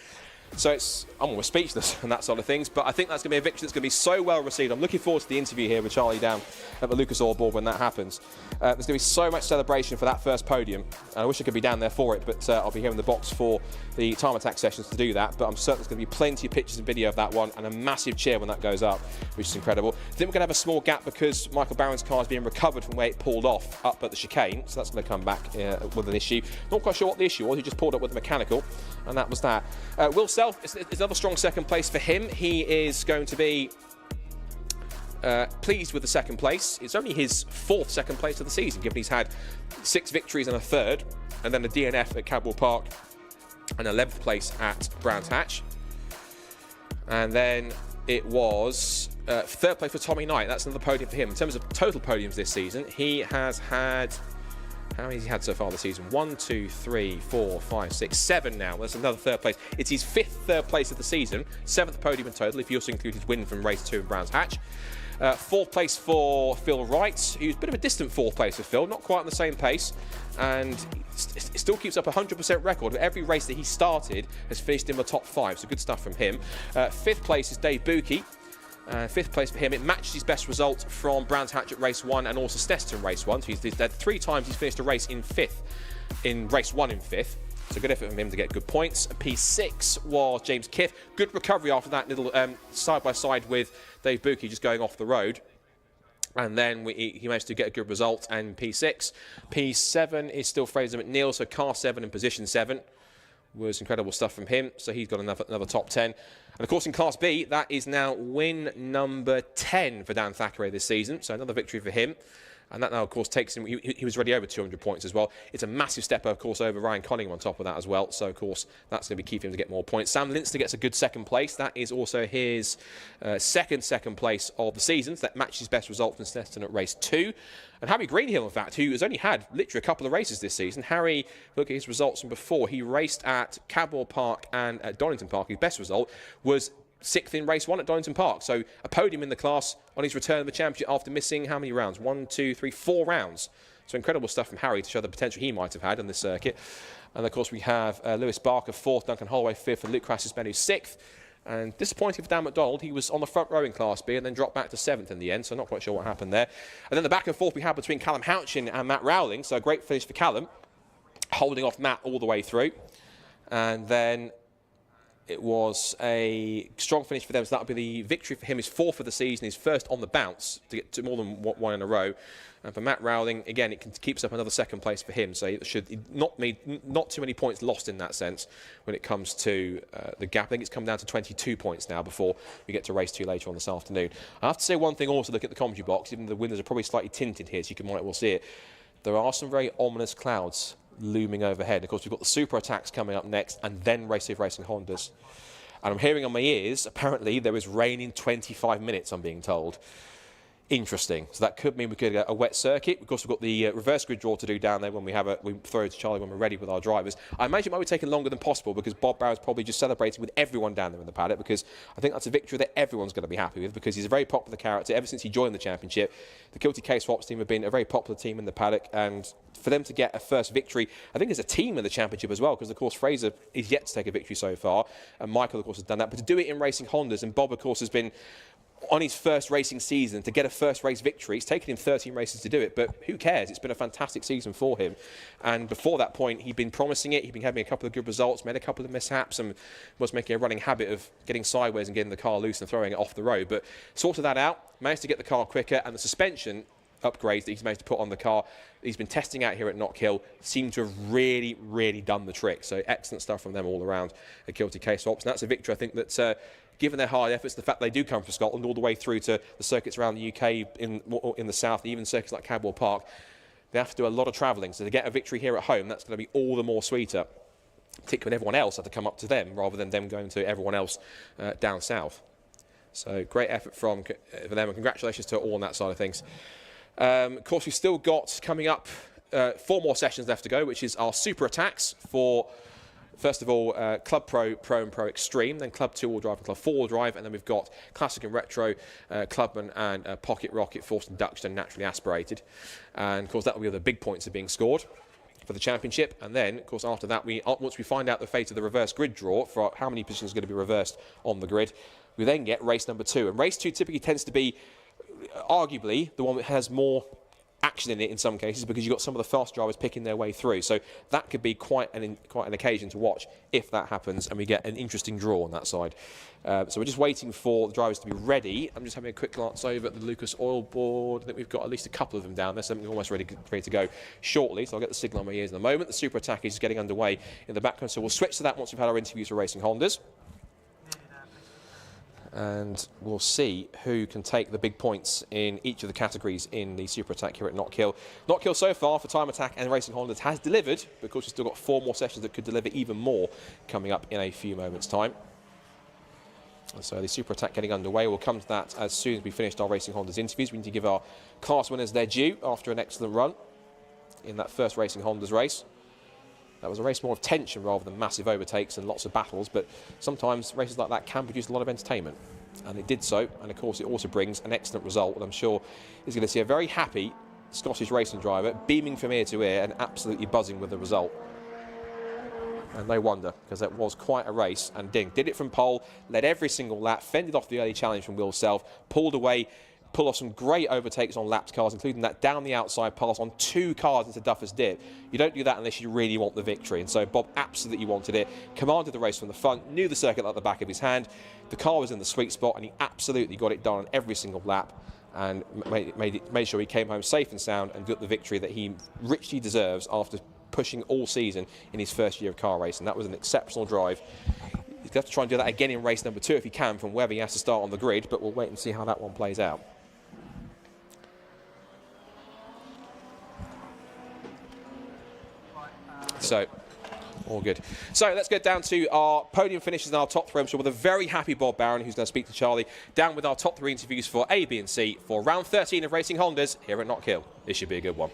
So I'm almost speechless and that sort of things, but I think that's going to be a victory that's going to be so well received. I'm looking forward to the interview here with Charlie down at the Lucas Oil board when that happens. There's going to be so much celebration for that first podium, and I wish I could be down there for it, but I'll be here in the box for the time attack sessions to do that. But I'm certain there's going to be plenty of pictures and video of that one, and a massive cheer when that goes up, which is incredible. I think we're going to have a small gap because Michael Barron's car is being recovered from where it pulled off up at the chicane, so that's going to come back with an issue. Not quite sure what the issue was. He just pulled up with a mechanical, and that was that. Will Self is another strong second place for him. He is going to be pleased with the second place. It's only his 4th second place of the season, given he's had 6 victories and a 3rd, and then a DNF at Cadwell Park, and 11th place at Brands Hatch. And then it was 3rd place for Tommy Knight. That's another podium for him. In terms of total podiums this season, he has had... How many has he had so far this season? 1, 2, 3, 4, 5, 6, 7 now. That's another 3rd place. It's his 5th 3rd place of the season. 7th podium in total, if you also include his win from race 2 in Brands Hatch. 4th place for Phil Wright, who's a bit of a distant 4th place for Phil, not quite on the same pace, and it still keeps up a 100% record. Every race that he started has finished in the top 5, so good stuff from him. 5th place is Dave Buki. 5th place for him. It matches his best result from Brands Hatch at race 1 and also Snetterton race 1. So he's had 3 times he's finished a race in 5th, in race 1 in 5th. So good effort from him to get good points. P6 was James Kiff. Good recovery after that little side-by-side with Dave Buki just going off the road. And then he managed to get a good result, and P6. P7 is still Fraser McNeil, so car 7 in position 7. Was incredible stuff from him, so he's got another top 10. And of course in Class B, that is now win number 10 for Dan Thackeray this season, so another victory for him. And that now, of course, takes him... He was already over 200 points as well. It's a massive step, of course, over Ryan Conningham on top of that as well. So, of course, that's going to be key for him to get more points. Sam Linster gets a good 2nd place. That is also his second place of the season. So that matches his best result from Snetterton at race 2. And Harry Greenhill, in fact, who has only had literally a couple of races this season. Harry, look at his results from before. He raced at Cadwell Park and at Donington Park. His best result was 6th in race 1 at Donington Park. So a podium in the class on his return of the championship after missing how many rounds? 1, 2, 3, 4 rounds. So incredible stuff from Harry to show the potential he might have had on this circuit. And of course we have Lewis Barker 4th, Duncan Holloway 5th, and Luke Crassus-Bennu 6th. And disappointing for Dan McDonald, he was on the front row in Class B and then dropped back to 7th in the end, so not quite sure what happened there. And then the back and forth we had between Callum Houchin and Matt Rowling, so a great finish for Callum, holding off Matt all the way through. And then it was a strong finish for them, so that would be the victory for him, his 4th of the season, his 1st on the bounce to get to more than 1 in a row. And for Matt Rowling, again, it keeps up another 2nd place for him, so it should not too many points lost in that sense when it comes to the gap. I think it's come down to 22 points now before we get to race 2 later on this afternoon. I have to say one thing also, look at the commentary box, even though the windows are probably slightly tinted here, so you might well see it. There are some very ominous clouds looming overhead. Of course, we've got the super attacks coming up next, and then Race Safe Racing Hondas. And I'm hearing on my ears, apparently there is rain in 25 minutes, I'm being told. Interesting. So that could mean we could get a wet circuit. Of course, we've got the reverse grid draw to do down there when we throw it to Charlie when we're ready with our drivers. I imagine it might be taking longer than possible because Bob Barrow's probably just celebrating with everyone down there in the paddock, because I think that's a victory that everyone's going to be happy with, because he's a very popular character. Ever since he joined the championship, the Kilty K-Swaps team have been a very popular team in the paddock, and for them to get a first victory, I think as a team in the championship as well, because of course Fraser is yet to take a victory so far, and Michael of course has done that, but to do it in Racing Hondas, and Bob of course has been on his first racing season to get a first race victory. It's taken him 13 races to do it, but who cares? It's been a fantastic season for him. And before that point, he'd been promising it. He'd been having a couple of good results, made a couple of mishaps, and was making a running habit of getting sideways and getting the car loose and throwing it off the road. But sorted that out, managed to get the car quicker, and the suspension upgrades that he's managed to put on the car he's been testing out here at Knockhill seem to have really done the trick. So excellent stuff from them all around at Kilty K-Swaps. And that's a victory, I think, that's given their hard efforts, the fact they do come from Scotland all the way through to the circuits around the UK in the south, even circuits like Cadwell Park, they have to do a lot of travelling. So to get a victory here at home, that's going to be all the more sweeter, particularly when everyone else had to come up to them rather than them going to everyone else down south. So great effort for them, and congratulations to all on that side of things. Of course, we've still got coming up 4 more sessions left to go, which is our super attacks for, first of all, Club Pro, Pro and Pro Extreme, then Club 2-wheel drive and Club 4-wheel drive, and then we've got Classic and Retro, Clubman and Pocket Rocket, forced induction and naturally aspirated. And of course, that will be where the big points are being scored. for the championship. And then, of course, after that, once we find out the fate of the reverse grid draw for how many positions are going to be reversed on the grid, we then get race number 2. And race 2 typically tends to be, arguably, the one that has more action in it in some cases, because you've got some of the fast drivers picking their way through. So that could be quite an occasion to watch if that happens, and we get an interesting draw on that side. So we're just waiting for the drivers to be ready. I'm just having a quick glance over at the Lucas Oil board. I think we've got at least a couple of them down there, so something almost ready to go shortly. So I'll get the signal on my ears in a moment. The Super Attack is getting underway in the background, so we'll switch to that once we've had our interviews for Racing Hondas. And we'll see who can take the big points in each of the categories in the Super Attack here at Knockhill. Knockhill so far for Time Attack and Racing Hondas has delivered, because we've still got 4 more sessions that could deliver even more coming up in a few moments' time. And so the Super Attack getting underway. We'll come to that as soon as we finished our Racing Hondas interviews. We need to give our class winners their due after an excellent run in that first Racing Hondas race. That was a race more of tension rather than massive overtakes and lots of battles, but sometimes races like that can produce a lot of entertainment. And it did so, and of course it also brings an excellent result, and I'm sure is going to see a very happy Scottish racing driver beaming from ear to ear and absolutely buzzing with the result. And no wonder, because that was quite a race, and did it from pole, led every single lap, fended off the early challenge from Will Self, pulled off some great overtakes on lapped cars, including that down the outside pass on 2 cars into Duffer's Dip. You don't do that unless you really want the victory, and so Bob absolutely wanted it, commanded the race from the front, knew the circuit like the back of his hand. The car was in the sweet spot, and he absolutely got it done on every single lap, and made sure he came home safe and sound and got the victory that he richly deserves after pushing all season in his first year of car racing. That was an exceptional drive. He's going to have to try and do that again in race number 2 if he can, from wherever he has to start on the grid, but we'll wait and see how that one plays out. So, all good. So let's get down to our podium finishes and our top 3. I'm sure with a very happy Bob Barron, who's going to speak to Charlie, down with our top 3 interviews for A, B and C for round 13 of Racing Hondas here at Knockhill. This should be a good one.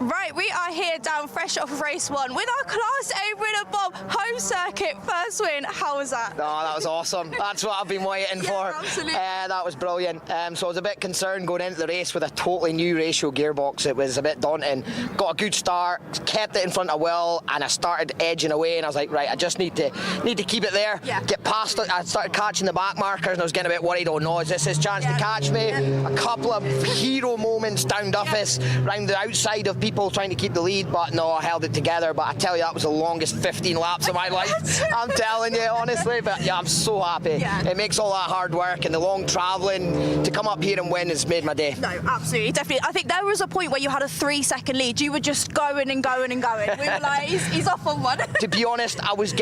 Right, we are here down fresh off of race 1 with our Class A winner, Bob. Home circuit, first win. How was that? Oh, that was awesome. That's what I've been waiting for. Absolutely. That was brilliant. So I was a bit concerned going into the race with a totally new ratio gearbox. It was a bit daunting. Got a good start, kept it in front of Will, and I started edging away, and I was like, right, I just need to keep it there. Yeah. Get past it. I started catching the back markers, and I was getting a bit worried. Oh no, is this his chance to catch me? A couple of hero moments down Duffus, round the outside of people trying to keep the lead, but no, I held it together. But I tell you, that was the longest 15 laps of my life. I'm telling you, honestly. But yeah, I'm so happy. Yeah. It makes all that hard work and the long travelling to come up here and win has made my day. No, absolutely, definitely. I think there was a point where you had a 3-second lead. You were just going and going and going. We were like, he's off on one. To be honest, I was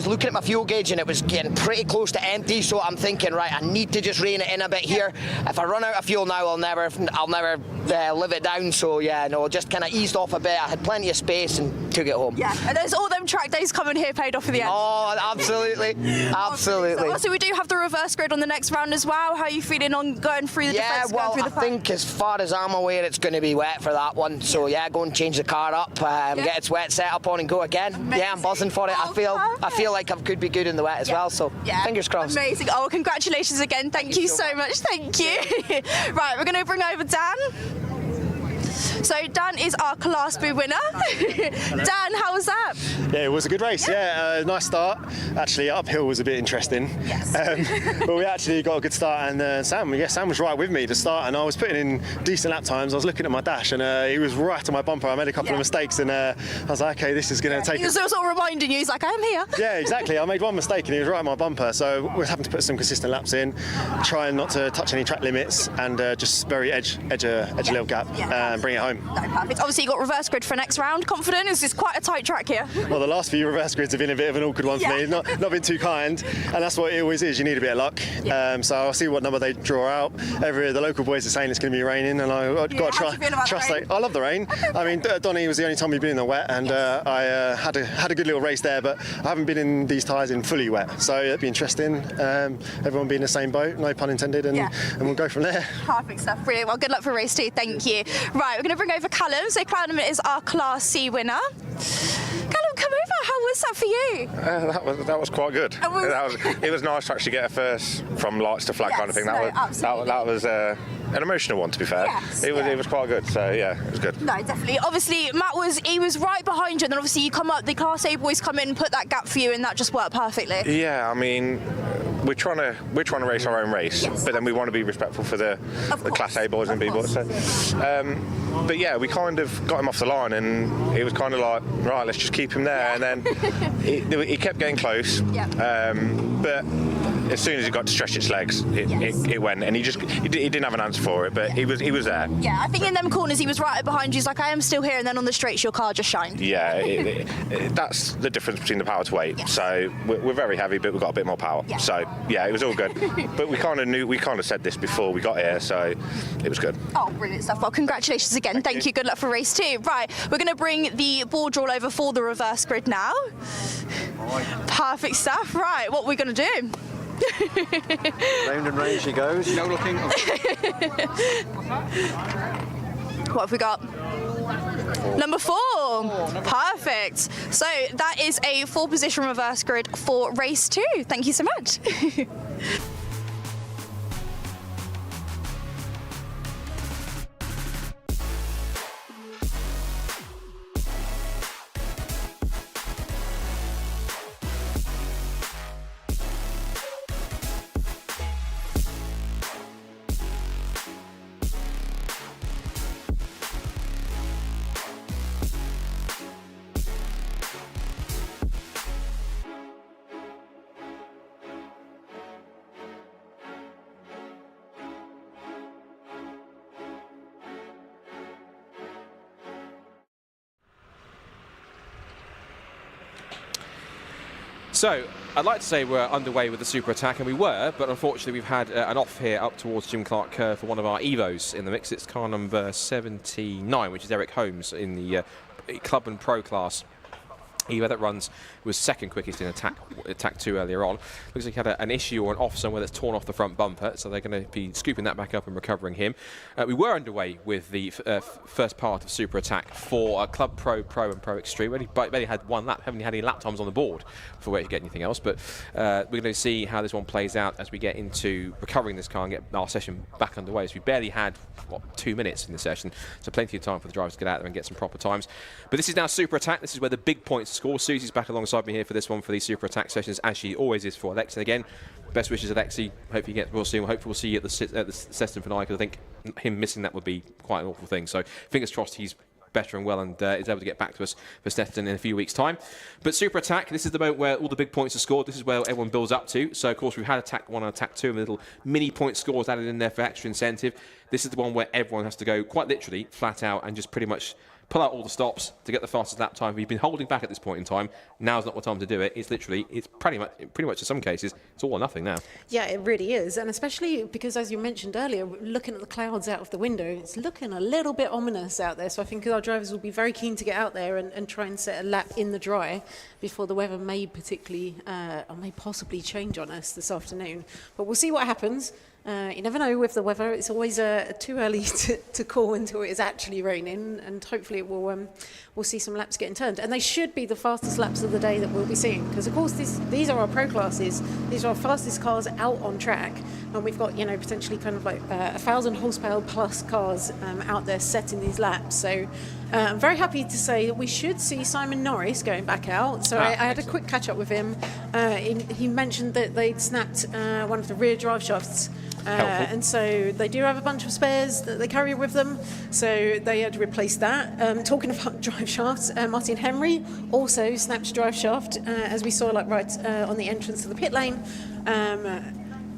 looking at my fuel gauge and it was getting pretty close to empty. So I'm thinking, right, I need to just rein it in a bit here. If I run out of fuel now, I'll never live it down. So yeah, no, just kind of eased off a bit. I had plenty of space and took it home. Yeah, and there's all them track days coming here paid off in the end. Oh, absolutely, absolutely. So we do have the reverse grid on the next round as well. How are you feeling on going through the defence? Yeah, well, I think as far as I'm aware, it's going to be wet for that one. So yeah, go and change the car up, get its wet set up on and go again. Amazing. Yeah, I'm buzzing for it. I feel like I could be good in the wet as well. So fingers crossed. Amazing. Oh, congratulations again. Thank you so much. Thank you. Right, we're going to bring over Dan. So Dan is our Class B winner. Dan, how was that? Yeah, it was a good race. Yeah, nice start. Actually, uphill was a bit interesting. Yes. But we actually got a good start, and Sam was right with me to start, and I was putting in decent lap times. I was looking at my dash, and he was right on my bumper. I made a couple of mistakes, and I was like, okay, this is going to take. He was sort of reminding you, he's like, I'm here. Yeah, exactly. I made one mistake, and he was right on my bumper. So we're having to put some consistent laps in, trying not to touch any track limits, and just very edge a little gap, and bring it home. No, perfect. Obviously, you got reverse grid for next round. Confident? It's quite a tight track here. Well, the last few reverse grids have been a bit of an awkward one for me. Not been too kind, and that's what it always is. You need a bit of luck. So I'll see what number they draw out. The local boys are saying it's going to be raining, and I've got to trust. I love the rain. I mean, Donny was the only time we've been in the wet, and I had a good little race there, but I haven't been in these tyres in fully wet, so it'd be interesting. Everyone be in the same boat, no pun intended, and we'll go from there. Perfect stuff. Brilliant. Well, good luck for race 2. Thank you. Right, we're going to bring over Callum. So Callum is our Class C winner. Callum, come over. How was that for you? That was quite good. It was nice to actually get a first from lights to flag kind of thing. That was an emotional one, to be fair. Yes, it was quite good. So yeah, it was good. No, definitely. Obviously, Matt was right behind you, and then obviously you come up. The Class A boys come in, put that gap for you, and that just worked perfectly. Yeah, I mean, we're trying to race our own race, but then we want to be respectful for the Class A boys and B boys. So, but yeah, we kind of got him off the line, and it was kind of like, right, let's just keep him there. And then he kept getting close, but as soon as he got to stretch its legs, it went, and he didn't have an answer for it, but he was there. Yeah, I think in them corners he was right behind you. He's like, I am still here, and then on the straights your car just shined. Yeah, that's the difference between the power to weight. Yes. So we're very heavy, but we've got a bit more power. Yeah. So yeah, it was all good. But we kind of said this before we got here, so it was good. Oh, brilliant stuff. Well, congratulations again. Thank you. Good luck for race 2. Right, we're going to bring the board roll over for the reverse grid now. Perfect stuff. Right, what are we going to do? Round and round she goes. No looking. What have we got? Number 4. Perfect. So that is a 4-position reverse grid for race 2. Thank you so much. So, I'd like to say we're underway with the super attack, and we were, but unfortunately we've had an off here up towards Jim Clark Curve for one of our Evos in the mix. It's car number 79, which is Eric Holmes in the Club and Pro class. Evo that runs was second quickest in attack 2 earlier on. Looks like he had an issue or an off somewhere that's torn off the front bumper, so they're going to be scooping that back up and recovering him. We were underway with the first part of Super Attack for Club Pro, Pro and Pro Extreme. We only had one lap, haven't had any lap times on the board for where to get anything else, but we're going to see how this one plays out as we get into recovering this car and get our session back underway. So we barely had, 2 minutes in the session, so plenty of time for the drivers to get out there and get some proper times. But this is now Super Attack. This is where the big points score. Susie's back alongside me here for this one, for these Super Attack sessions, as she always is for Alexi. Again, best wishes, Alexi. Hopefully you get well soon. Hopefully we'll see you at the session finale, because I think him missing that would be quite an awful thing. So fingers crossed he's better and well and is able to get back to us for Stetson in a few weeks' time. But Super Attack, this is the moment where all the big points are scored. This is where everyone builds up to. So, of course, we've had Attack 1 and Attack 2 and little mini point scores added in there for extra incentive. This is the one where everyone has to go quite literally flat out and just pretty much pull out all the stops to get the fastest lap time. We've been holding back at this point in time. Now's not the time to do it. It's literally, it's pretty much in some cases, it's all or nothing now. Yeah, it really is. And especially because, as you mentioned earlier, looking at the clouds out of the window, it's looking a little bit ominous out there. So I think our drivers will be very keen to get out there and try and set a lap in the dry before the weather may possibly change on us this afternoon. But we'll see what happens. You never know with the weather. It's always too early to call until it is actually raining, and hopefully it will. We'll see some laps getting turned, and they should be the fastest laps of the day that we'll be seeing, because of course these are our pro classes. These are our fastest cars out on track, and we've got potentially kind of like 1,000 horsepower plus cars out there setting these laps. So I'm very happy to say that we should see Simon Norris going back out. So I had a quick catch up with him. He mentioned that they'd snapped one of the rear drive shafts. And so they do have a bunch of spares that they carry with them, so they had to replace that. Talking about drive shafts, Martin Henry also snapped a drive shaft, as we saw right on the entrance to the pit lane.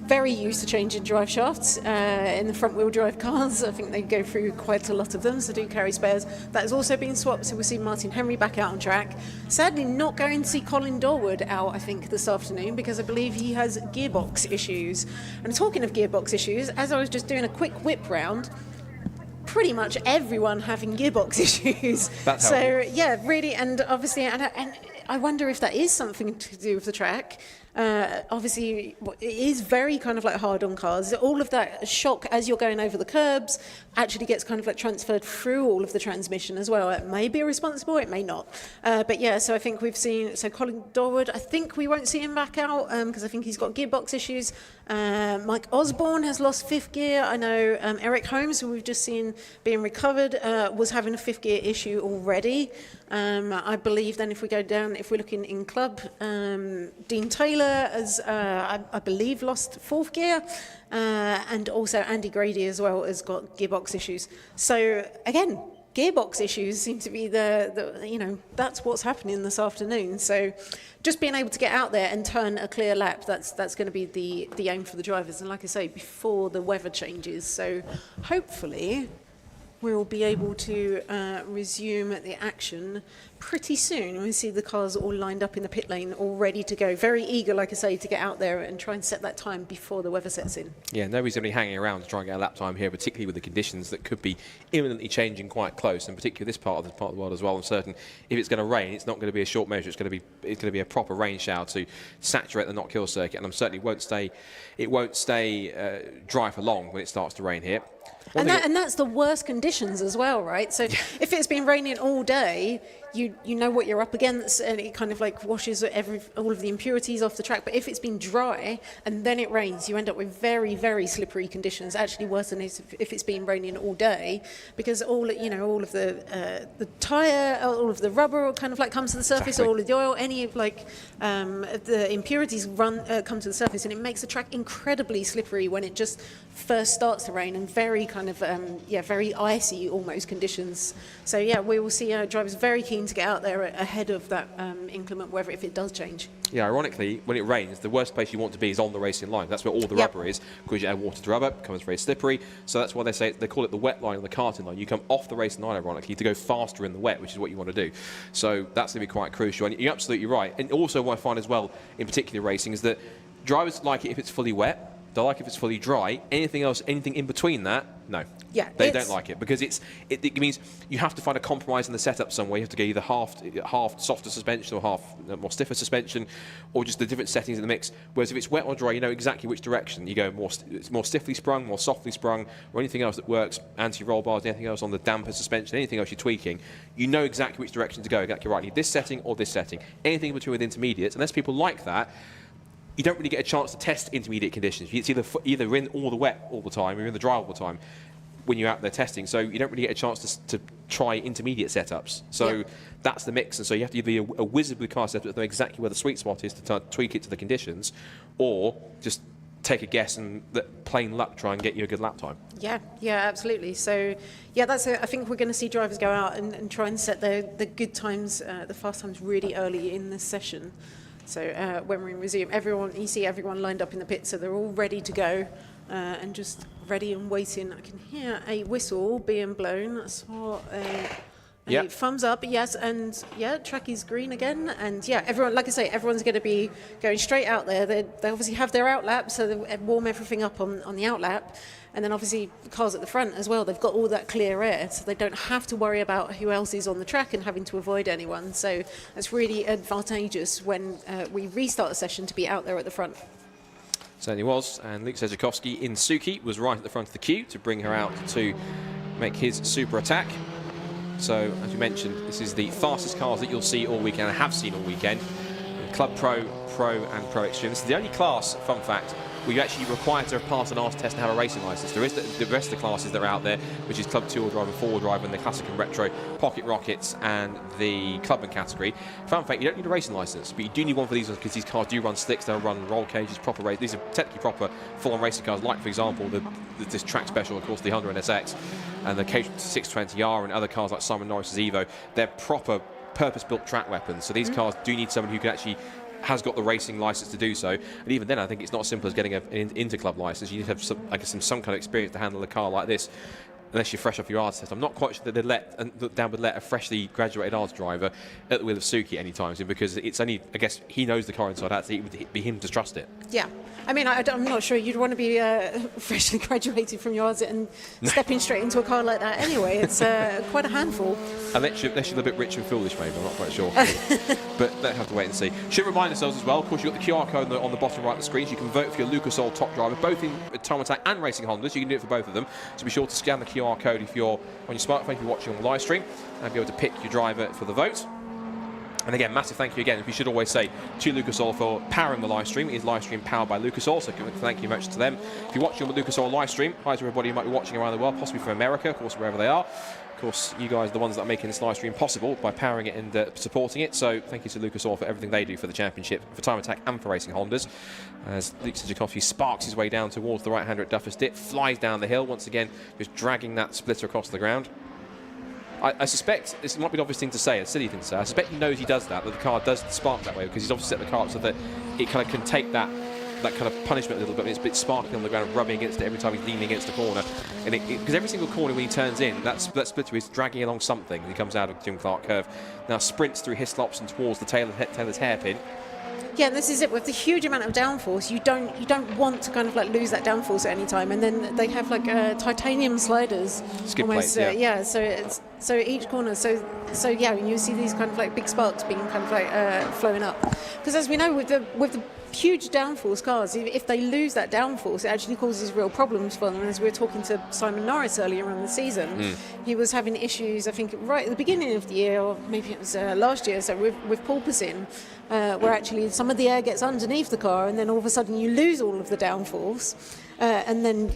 Very used to changing drive shafts in the front wheel drive cars. I think they go through quite a lot of them, so do carry spares. That has also been swapped, so we'll see Martin Henry back out on track. Sadly not going to see Colin Dorwood out, I think, this afternoon, because I believe he has gearbox issues. And talking of gearbox issues, as I was just doing a quick whip round, pretty much everyone having gearbox issues. That's so yeah, really, and obviously, and I wonder if that is something to do with the track. Obviously, it is very kind of like hard on cars. All of that shock as you're going over the curbs actually gets kind of like transferred through all of the transmission as well. It may be responsible, it may not. But yeah, so I think we've seen, so Colin Dorwood, I think we won't see him back out because I think he's got gearbox issues. Mike Osborne has lost fifth gear. I know Eric Holmes, who we've just seen being recovered, was having a fifth gear issue already. I believe then if we go down, if we're looking in club, Dean Taylor has, I believe, lost fourth gear, and also Andy Grady as well has got gearbox issues. So again, gearbox issues seem to be that's what's happening this afternoon. So just being able to get out there and turn a clear lap, that's going to be the aim for the drivers. And like I say, before the weather changes. So hopefully we'll be able to resume the action pretty soon. We see the cars all lined up in the pit lane, all ready to go. Very eager, like I say, to get out there and try and set that time before the weather sets in. Yeah, nobody's going to be hanging around to try and get a lap time here, particularly with the conditions that could be imminently changing quite close, and particularly this part of the world as well. I'm certain if it's going to rain, it's not going to be a short measure. It's going to be a proper rain shower to saturate the Knockhill circuit, and I'm certain it won't stay dry for long when it starts to rain here. And that's the worst conditions as well, right? So if it's been raining all day, you know what you're up against, and it kind of like washes all of the impurities off the track. But if it's been dry and then it rains, you end up with very, very slippery conditions. Actually, worse than if it's been raining all day, because all of the tire, all of the rubber kind of like comes to the surface, exactly. All of the oil, any of like the impurities come to the surface, and it makes the track incredibly slippery when it just first starts to rain, and very kind of very icy almost conditions. So yeah, we will see drivers very keen to get out there ahead of that inclement weather if it does change. Yeah, ironically, when it rains, the worst place you want to be is on the racing line. That's where all the rubber is, because you add water to rubber, it becomes very slippery. So that's why they call it the wet line or the karting line. You come off the racing line, ironically, to go faster in the wet, which is what you want to do. So that's going to be quite crucial. And you're absolutely right. And also what I find as well, in particular racing, is that drivers like it if it's fully wet. They like if it's fully dry. Anything else, anything in between that, no. Yeah, they don't like it, because it means you have to find a compromise in the setup somewhere. You have to get either half softer suspension or half more stiffer suspension, or just the different settings in the mix. Whereas if it's wet or dry, you know exactly which direction. You go more stiffly sprung, more softly sprung, or anything else that works, anti-roll bars, anything else on the damper suspension, anything else you're tweaking. You know exactly which direction to go. Exactly right. You need this setting or this setting. Anything in between with intermediates, unless people like that, you don't really get a chance to test intermediate conditions. It's either in all the wet all the time or in the dry all the time when you're out there testing. So you don't really get a chance to try intermediate setups. So that's the mix. And so you have to either be a wizard with car setup that know exactly where the sweet spot is to tweak it to the conditions, or just take a guess and plain luck try and get you a good lap time. Yeah, absolutely. So yeah, I think we're going to see drivers go out and try and set the good times, the fast times really early in this session. So when we resume, you see everyone lined up in the pit, so they're all ready to go and just ready and waiting. I can hear a whistle being blown. I saw a thumbs up, yes, and yeah, track is green again. And yeah, everyone, like I say, everyone's going to be going straight out there. They obviously have their out lap, so they warm everything up on the out lap. And then obviously the cars at the front as well, they've got all that clear air, so they don't have to worry about who else is on the track and having to avoid anyone. So it's really advantageous when we restart the session to be out there at the front. Certainly was, and Luke Sejakowski in Suki was right at the front of the queue to bring her out to make his super attack. So, as you mentioned, this is the fastest cars that you'll see all weekend, and have seen all weekend. Club Pro, Pro and Pro Extreme. This is the only class, fun fact, where you actually required to pass an ARS test and have a racing licence. There is the rest of the classes that are out there, which is Club 2-wheel drive and 4-wheel drive, and the Classic and Retro, Pocket Rockets, and the Clubman category. Fun fact, you don't need a racing licence, but you do need one for these ones, because these cars do run slicks, they'll run roll cages, proper race. These are technically proper full-on racing cars, like, for example, this track special, of course, the Honda NSX, and the K620R, and other cars like Simon Norris's Evo. They're proper purpose-built track weapons, so these cars do need someone who can actually has got the racing license to do so. And even then, I think it's not as simple as getting an interclub license. You need to have some kind of experience to handle a car like this, unless you're fresh off your ARS test. I'm not quite sure that Dan would let a freshly graduated ARS driver at the wheel of Suki anytime soon, because it's only, I guess, he knows the car inside out, so it would be him to trust it. Yeah. I mean, I'm not sure you'd want to be freshly graduated from your ARS and stepping straight into a car like that anyway. It's quite a handful. Unless you're a bit rich and foolish, maybe. I'm not quite sure. But they'll have to wait and see. Should remind ourselves as well, of course, you've got the QR code on the bottom right of the screen. So you can vote for your Lucas Oil top driver, both in Time Attack and Racing Hondas. You can do it for both of them. So be sure to scan the QR code if you're on your smartphone, if you're watching on the live stream, and be able to pick your driver for the vote. And again, massive thank you again, we should always say, to Lucas Oil for powering the live stream. It is live stream powered by Lucas Oil, so thank you much to them. If you're watching on the Lucas Oil live stream, hi to everybody who might be watching around the world, possibly from America, of course, wherever they are. Of course, you guys are the ones that are making this live stream possible by powering it and supporting it. So thank you to Lucas Oil for everything they do for the championship, for Time Attack and for Racing Hondas. As Luke Szyjakowski sparks his way down towards the right-hander at Duffer's Dip, flies down the hill, once again, just dragging that splitter across the ground. I suspect, this might be an obvious thing to say, a silly thing to say, I suspect he knows he does that the car does spark that way, because he's obviously set the car up so that it kind of can take that kind of punishment a little bit. It's a bit sparking on the ground, rubbing against it every time he's leaning against the corner. And because every single corner when he turns in, that splitter is dragging along something. He comes out of Jim Clark curve, now sprints through Hislops and towards the Taylor's hairpin. Yeah, and this is it. With the huge amount of downforce, you don't want to kind of like lose that downforce at any time. And then they have like titanium sliders, skid almost. Plates, yeah. So each corner. So yeah, you see these kind of like big sparks being kind of like flowing up. Because as we know, with the huge downforce cars, if they lose that downforce, it actually causes real problems for them. As we were talking to Simon Norris earlier in the season, he was having issues, I think, right at the beginning of the year, or maybe it was last year, so with porpoising, where actually some of the air gets underneath the car, and then all of a sudden you lose all of the downforce. And then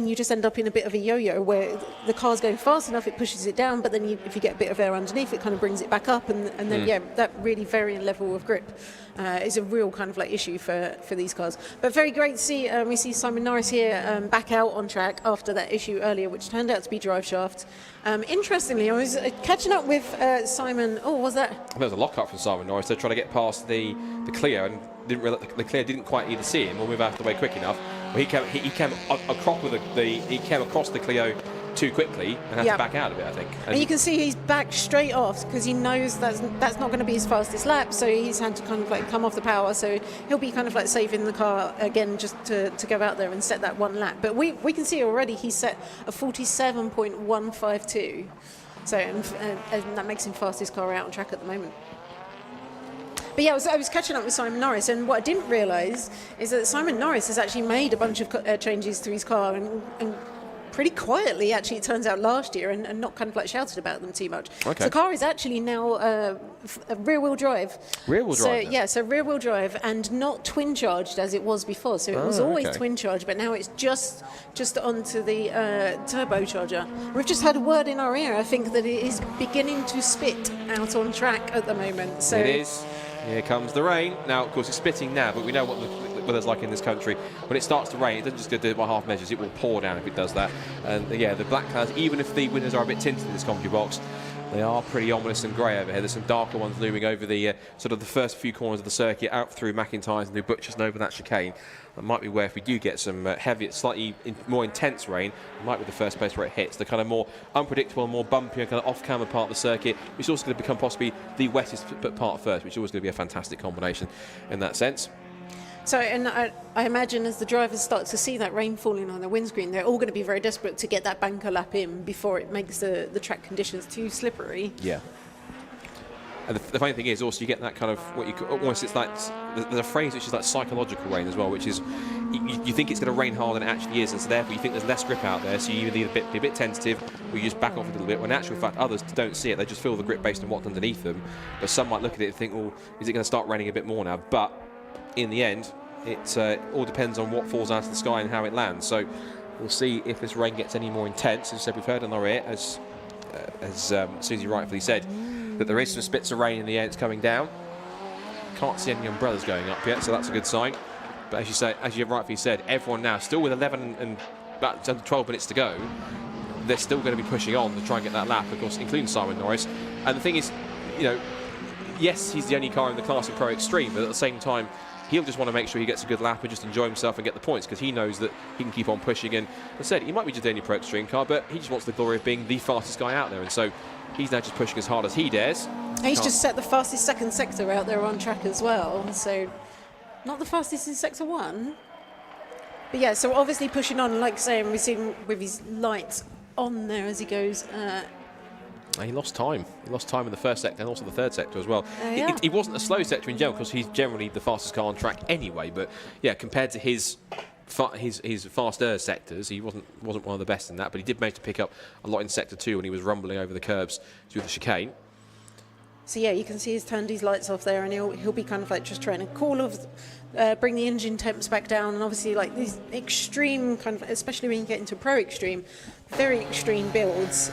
you just end up in a bit of a yo-yo where the car's going fast enough, it pushes it down, but then if you get a bit of air underneath, it kind of brings it back up, and then yeah, that really varying level of grip is a real kind of like issue for these cars. But very great to see. We see Simon Norris here back out on track after that issue earlier, which turned out to be drive shaft. Interestingly, I was catching up with Simon. Oh, what was that? There was a lockup from Simon Norris. They're trying to get past the Clio, and didn't realize the Clio didn't quite either see him or move out of the way quick enough. Well, he came across the Clio too quickly and had to back out of it, I think. And you can see he's back straight off because he knows that's not going to be his fastest lap, so he's had to kind of like come off the power, so he'll be kind of like saving the car again just to go out there and set that one lap. But we can see already he's set a 47.152, so and that makes him fastest car out on track at the moment. But yeah, I was catching up with Simon Norris, and what I didn't realise is that Simon Norris has actually made a bunch of changes to his car, and pretty quietly, actually, it turns out, last year, and not kind of like shouted about them too much. Okay. So the car is actually now rear-wheel drive. Rear-wheel drive? So, yeah, so rear-wheel drive, and not twin-charged as it was before. So it was always twin-charged, but now it's just onto the turbocharger. We've just had a word in our ear, I think, that it is beginning to spit out on track at the moment. So it is. Here comes the rain. Now, of course, it's spitting now, but we know what the weather's like in this country. When it starts to rain, it doesn't just do it by half measures, it will pour down if it does that. And yeah, the black clouds, even if the windows are a bit tinted in this commentary box, they are pretty ominous and grey over here. There's some darker ones looming over the sort of the first few corners of the circuit, out through McIntyre's and through Butchers and over that chicane. That might be where, if we do get some heavy, slightly more intense rain, it might be the first place where it hits. The kind of more unpredictable, more bumpy, kind of off-camber part of the circuit, which is also going to become possibly the wettest part first, which is always going to be a fantastic combination in that sense. So, and I imagine as the drivers start to see that rain falling on the windscreen, they're all going to be very desperate to get that banker lap in before it makes the track conditions too slippery. Yeah. And the funny thing is also you get that kind of, what you could, almost, it's like, there's a phrase which is like psychological rain as well, which is you think it's going to rain harder than it actually is, and so therefore you think there's less grip out there, so you either be a bit tentative or you just back off a little bit, when in actual fact others don't see it, they just feel the grip based on what's underneath them. But some might look at it and think, well, is it going to start raining a bit more now? But in the end, it all depends on what falls out of the sky and how it lands. So we'll see if this rain gets any more intense. As I said, we've heard on our ear, as Susie rightfully said, that there is some spits of rain in the air. It's coming down. Can't see any umbrellas going up yet, so that's a good sign. But as you say, as you rightfully said, everyone now still with 11 and about 12 minutes to go, they're still going to be pushing on to try and get that lap, of course, including Simon Norris. And the thing is, you know, yes, he's the only car in the class in Pro Extreme, but at the same time, he'll just want to make sure he gets a good lap and just enjoy himself and get the points, because he knows that he can keep on pushing. And as I said, he might be just the only Pro Extreme car, but he just wants the glory of being the fastest guy out there. And so he's now just pushing as hard as he dares. He's just set the fastest second sector out there on track as well. So not the fastest in sector 1. But yeah, so obviously pushing on, like saying, we see him with his lights on there as he goes He lost time. He lost time in the first sector and also the third sector as well. Yeah. He wasn't a slow sector in general because he's generally the fastest car on track anyway. But yeah, compared to his faster sectors, he wasn't one of the best in that. But he did manage to pick up a lot in sector 2 when he was rumbling over the curbs through the chicane. So yeah, you can see he's turned his lights off there, and he'll be kind of like just trying to bring the engine temps back down, and obviously like these extreme kind of, especially when you get into pro extreme, very extreme builds.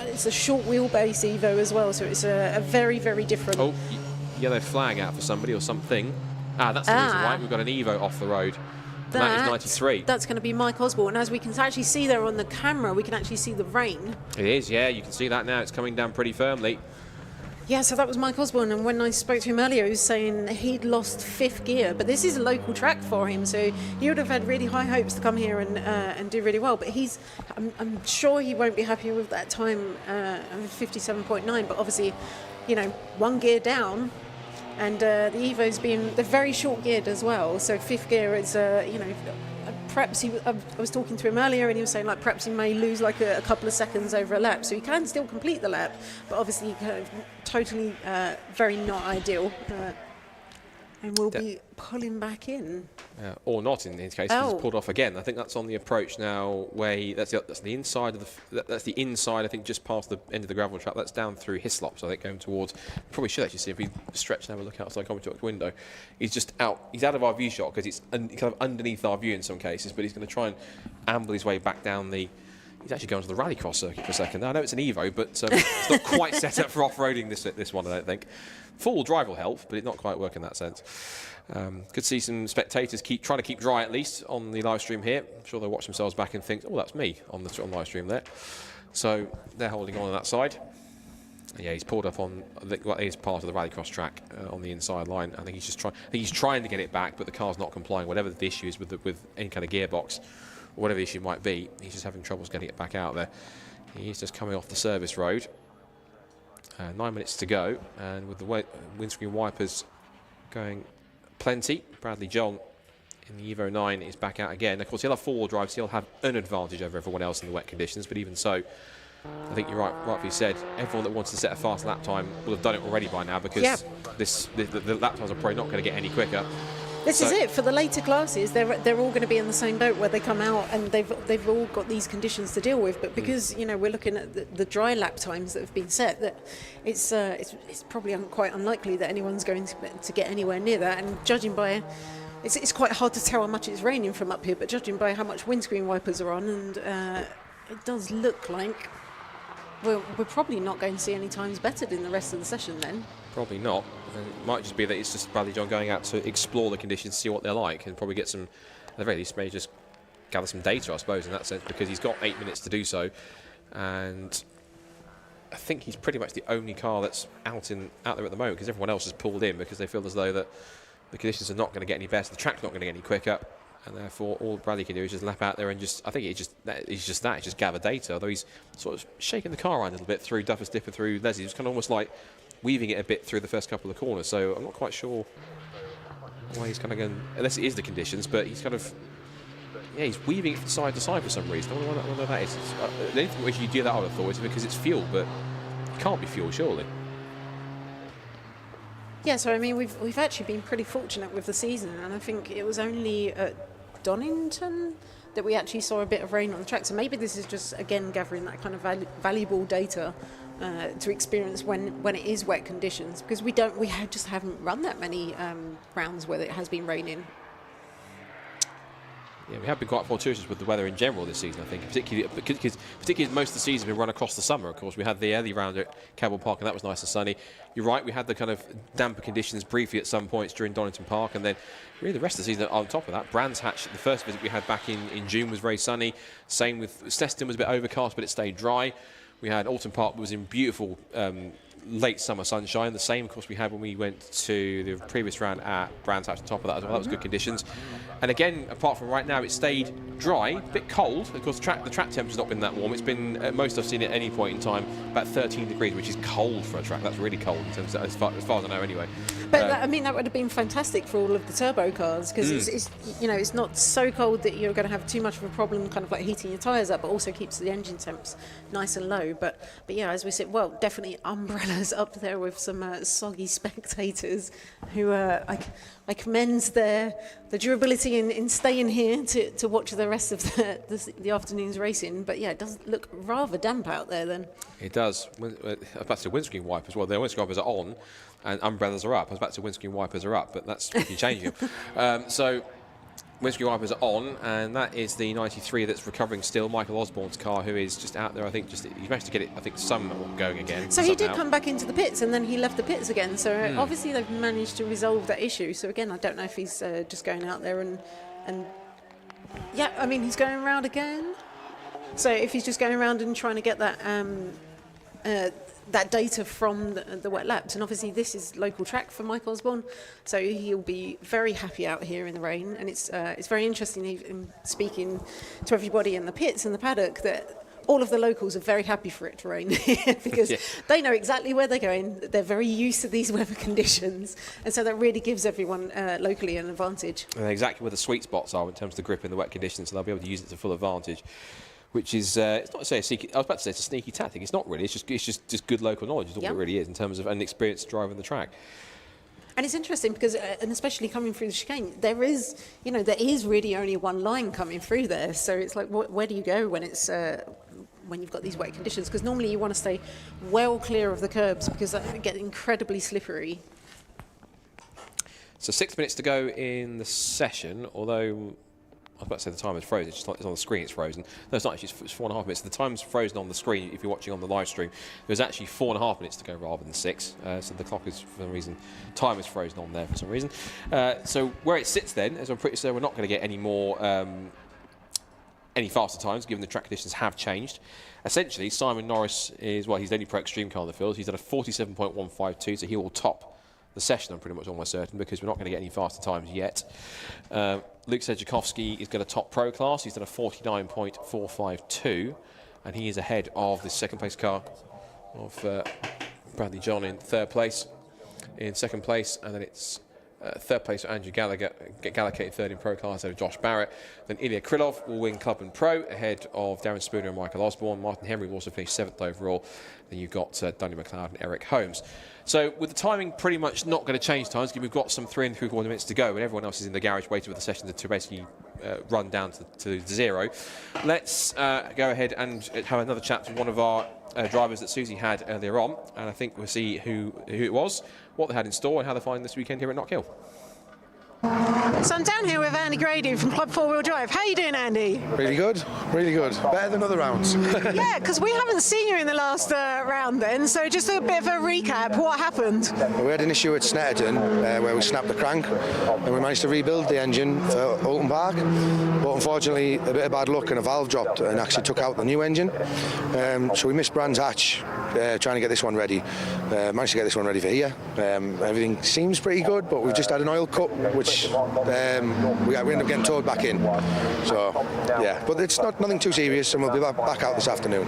It's a short wheelbase Evo as well, so it's a very, very different. Oh, yellow flag out for somebody or something. That's the reason why we've got an Evo off the road. That is 93. That's going to be Mike Osborne. As we can actually see there on the camera, we can actually see the rain. It is, yeah, you can see that now. It's coming down pretty firmly. Yeah, so that was Mike Osborne, and when I spoke to him earlier, he was saying he'd lost 5th gear, but this is a local track for him, so he would have had really high hopes to come here and do really well. But I'm sure he won't be happy with that time of 57.9. But obviously, you know, 1 gear down, and the Evo's they're very short geared as well. So 5th gear is, you know, perhaps I was talking to him earlier, and he was saying like perhaps he may lose like a couple of seconds over a lap, so he can still complete the lap, but obviously kind of totally very not ideal, and we'll be pulling back in. Or not in his case, he's pulled off again. I think that's on the approach now. That's the inside of that's the inside. I think just past the end of the gravel track. That's down through Hislop, so I think going towards. Probably should actually see if we stretch and have a look outside Commodore window. He's just out. He's out of our view shot because it's kind of underneath our view in some cases. But he's going to try and amble his way back down the. He's actually going to the rallycross circuit for a second. Now, I know it's an Evo, but it's not quite set up for off-roading this one, I don't think. Full drive will help, but it's not quite working in that sense. Could see some spectators trying to keep dry at least on the live stream here. I'm sure they'll watch themselves back and think, oh, that's me on the live stream there. So they're holding on that side. Yeah, he's pulled up on what is part of the rallycross track on the inside line. I think he's just trying to get it back, but the car's not complying. Whatever the issue is with any kind of gearbox, or whatever the issue might be, he's just having troubles getting it back out there. He's just coming off the service road. 9 minutes to go, and with the windscreen wipers going plenty, Bradley John in the Evo 9 is back out again. Of course, he'll have 4-wheel drive, so he'll have an advantage over everyone else in the wet conditions, but even so, I think you're rightly said, everyone that wants to set a fast lap time will have done it already by now, because the lap times are probably not going to get any quicker. This is it for the later classes. They're all going to be in the same boat where they come out, and they've all got these conditions to deal with. But because you know we're looking at the dry lap times that have been set, that it's probably quite unlikely that anyone's going to get anywhere near that. And judging by, it's quite hard to tell how much it's raining from up here. But judging by how much windscreen wipers are on, and it does look like we're probably not going to see any times bettered in the rest of the session then. Probably not. And it might just be that it's just Bradley John going out to explore the conditions, see what they're like, and probably get some, at the very least, maybe just gather some data, I suppose, in that sense, because he's got 8 minutes to do so. And I think he's pretty much the only car that's out there at the moment, because everyone else has pulled in because they feel as though that the conditions are not going to get any better, the track's not going to get any quicker, and therefore all Bradley can do is just lap out there and I think he's just gather data, although he's sort of shaking the car around a little bit through Duffus Dip and through Leslie. It's kind of almost like weaving it a bit through the first couple of corners, so I'm not quite sure why he's kind of going, unless it is the conditions, but he's kind of, yeah, he's weaving it from side to side for some reason. I wonder what that is. The only thing which you do that I would have thought is because it's fuel, but it can't be fuel, surely. Yeah, so I mean we've actually been pretty fortunate with the season, and I think it was only at Donington that we actually saw a bit of rain on the track. So maybe this is just again gathering that kind of valuable data to experience when it is wet conditions, because we just haven't run that many rounds where it has been raining. Yeah, we have been quite fortuitous with the weather in general this season, I think, particularly as most of the season has been run across the summer. Of course, we had the early round at Cabell Park, and that was nice and sunny. You're right, we had the kind of damper conditions briefly at some points during Donington Park, and then really the rest of the season on top of that. Brands Hatch, the first visit we had back in June, was very sunny. Same with Seston, was a bit overcast, but it stayed dry. We had Alton Park, was in beautiful late summer sunshine, the same of course we had when we went to the previous round at Brands Hatch, the top of that as well. That was good conditions. And again, apart from right now, it stayed dry, a bit cold. Of course, the track temperature's not been that warm. It's been, most I've seen at any point in time, about 13 degrees, which is cold for a track. That's really cold in terms of, as far as I know anyway. But I mean, that would have been fantastic for all of the turbo cars, because it's you know, it's not so cold that you're going to have too much of a problem kind of like heating your tyres up, but also keeps the engine temps nice and low. But yeah, as we said, well, definitely umbrellas up there with some soggy spectators who I commend the durability in staying here to watch the rest of the afternoon's racing. But yeah, it does look rather damp out there then. It does. I was about to say windscreen wipers. Well, the windscreen wipers are on and umbrellas are up. I was about to say windscreen wipers are up, but that's quickly changing them. So windscreen wipers are on, and that is the 93 that's recovering still, Michael Osborne's car, who is just out there. I think he managed to get it, I think, somewhat going again. So he did come back into the pits, and then he left the pits again. So obviously they've managed to resolve that issue. So again, I don't know if he's just going out there and yeah, I mean, he's going around again. So if he's just going around and trying to get that that data from the wet laps, and obviously this is local track for Mike Osborne, so he'll be very happy out here in the rain. And it's very interesting, even speaking to everybody in the pits and the paddock, that all of the locals are very happy for it to rain because they know exactly where they're going. They're very used to these weather conditions, and so that really gives everyone locally an advantage. And exactly where the sweet spots are in terms of the grip in the wet conditions, so they'll be able to use it to full advantage. Which is, it's not to say a sneaky, I was about to say it's a sneaky tactic. It's not really. It's just good local knowledge is all it really is in terms of an experienced driver on the track. And it's interesting because, and especially coming through the chicane, there is really only one line coming through there. So it's like, where do you go when it's when you've got these wet conditions? Because normally you want to stay well clear of the curbs because that get incredibly slippery. So 6 minutes to go in the session, although I was about to say the time is frozen. It's on the screen, it's frozen. No, it's not actually. It's 4.5 minutes. The time's frozen on the screen if you're watching on the live stream. There's actually 4.5 minutes to go rather than 6. So the clock is, for some reason, time is frozen on there for some reason. So where it sits then, as I'm pretty sure we're not going to get any more, any faster times, given the track conditions have changed. Essentially, Simon Norris is, well, he's the only Pro Extreme car in the field. He's at a 47.152, so he will top the session, I'm pretty much almost certain, because we're not going to get any faster times yet. Luke Sedjakovsky is going to top Pro class. He's done a 49.452, and he is ahead of the second place car of Bradley John in third place. In second place, and then it's third place for Andrew Gallagher in third in Pro class over Josh Barrett. Then Ilya Krylov will win Club and Pro ahead of Darren Spooner and Michael Osborne. Martin Henry will also finish 7th overall. Then you've got Dunny McLeod and Eric Holmes. So with the timing pretty much not going to change times, we've got some 3 3/4 minutes to go, and everyone else is in the garage waiting for the session to basically run down to 0. Let's go ahead and have another chat with one of our drivers that Susie had earlier on, and I think we'll see who it was, what they had in store, and how they're finding this weekend here at Knockhill. So I'm down here with Andy Grady from Club 4 Wheel Drive. How are you doing, Andy? Really good, really good. Better than other rounds. Yeah, because we haven't seen you in the last round then, so just a bit of a recap. What happened? Well, we had an issue at Snetterton where we snapped the crank and we managed to rebuild the engine for Oulton Park, but unfortunately a bit of bad luck and a valve dropped and actually took out the new engine. So we missed Brands Hatch trying to get this one ready. Managed to get this one ready for here. Everything seems pretty good, but we've just had an oil cut, which we end up getting towed back in. So yeah, but it's nothing too serious, and we'll be back out this afternoon.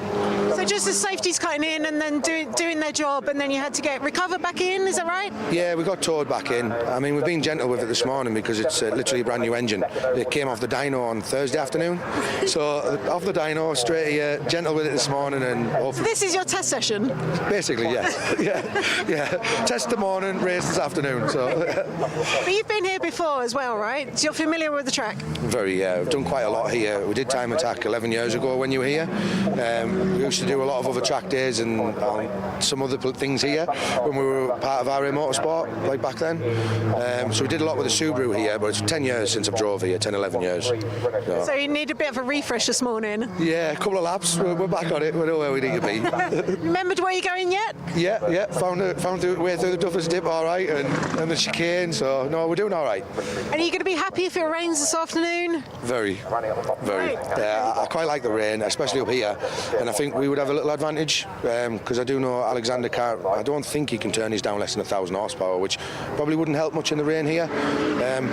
So just the safety's cutting in and then doing their job, and then you had to get recovered back in, is that right? Yeah, we got towed back in. I mean, we've been gentle with it this morning because it's literally a brand new engine. It came off the dyno on Thursday afternoon, so off the dyno straight here, gentle with it this morning, and so this is your test session? Basically, yes. yeah. Test the morning, race this afternoon. So. But you've been here before as well, right? So you're familiar with the track? Very, yeah. We've done quite a lot here. We did Time Attack 11 years ago when you were here. We used to do a lot of other track days and some other things here when we were part of RA Motorsport, like back then. So we did a lot with the Subaru here, but it's 10 years since I've drove here, 10, 11 years. So you need a bit of a refresh this morning? Yeah, a couple of laps. We're back on it. We know where we need to be. remembered where you're going yet? Yeah, found the way through the Duffers Dip all right, and the chicane, so no, we're doing all right. And are you going to be happy if it rains this afternoon? Very. I quite like the rain, especially up here, and I think we would have a little advantage, because I do know Alexander can't, I don't think he can turn his down less than 1,000 horsepower, which probably wouldn't help much in the rain here,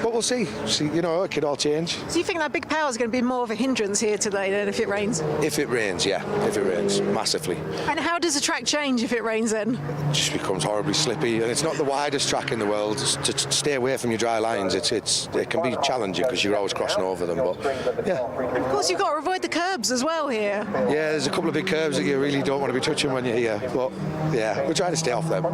but we'll see, you know, it could all change. So you think that big power is going to be more of a hindrance here today than if it rains? If it rains, yeah, if it rains, massively. And how does the track change if it rains then? It just becomes horribly slippy, and it's not the widest track in the world. To stay away from your dry lines, it can be challenging because you're always crossing over them, but yeah. Of course, you've got to avoid the curbs as well here. Yeah, there's a couple of big curves that you really don't want to be touching when you're here, but yeah, we're trying to stay off them.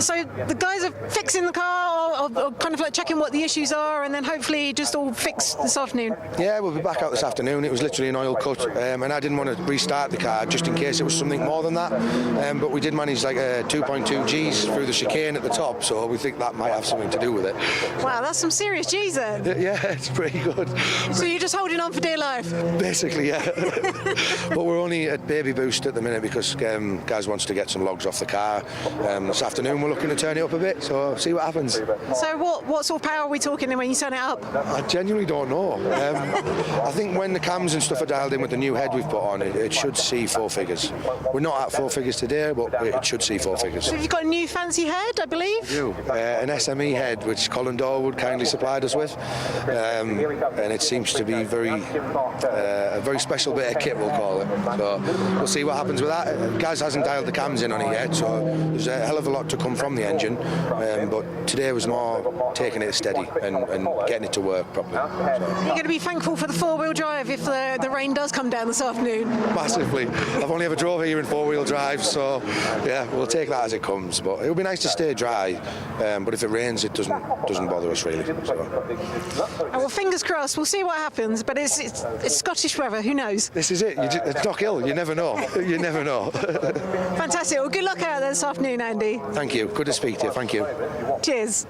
So the guys are fixing the car, or kind of like checking what the issues are, and then hopefully just all fix this afternoon? Yeah, we'll be back out this afternoon. It was literally an oil cut, and I didn't want to restart the car just in case it was something more than that, but we did manage like 2.2 Gs through the chicane at the top, so we think that might have something to do with it. Wow, that's some serious Gs then. Yeah, it's pretty good. So you're just holding on for dear life? Basically, yeah. But we're only at baby boost at the minute because Gaz wants to get some logs off the car. This afternoon we're looking to turn it up a bit, so see what happens. So what sort of power are we talking when you turn it up? I genuinely don't know. I think when the cams and stuff are dialed in with the new head we've put on, it should see 4 figures. We're not at 4 figures today, but it should see 4 figures. So you've got a new fancy head, I believe? I do. An SME head, which Colin Dorwood kindly supplied us with, and it seems to be a very special bit of kit, we'll call it. So we'll see what happens with that. Gaz hasn't dialed the cams in on it yet, so there's a hell of a lot to come from the engine, but today was more taking it steady and getting it to work properly. So. You're going to be thankful for the 4-wheel drive if the rain does come down this afternoon? Massively. I've only ever drove here in 4-wheel drive, so yeah, we'll take that as it comes. But it'll be nice to stay dry, but if it rains, it doesn't bother us really. So. Well, fingers crossed. We'll see what happens. But it's Scottish weather. Who knows? This is it. It's Knockhill. You never know. You never know. Fantastic. Well, good luck out there this afternoon, Andy. Thank you. Good to speak to you. Thank you. Cheers.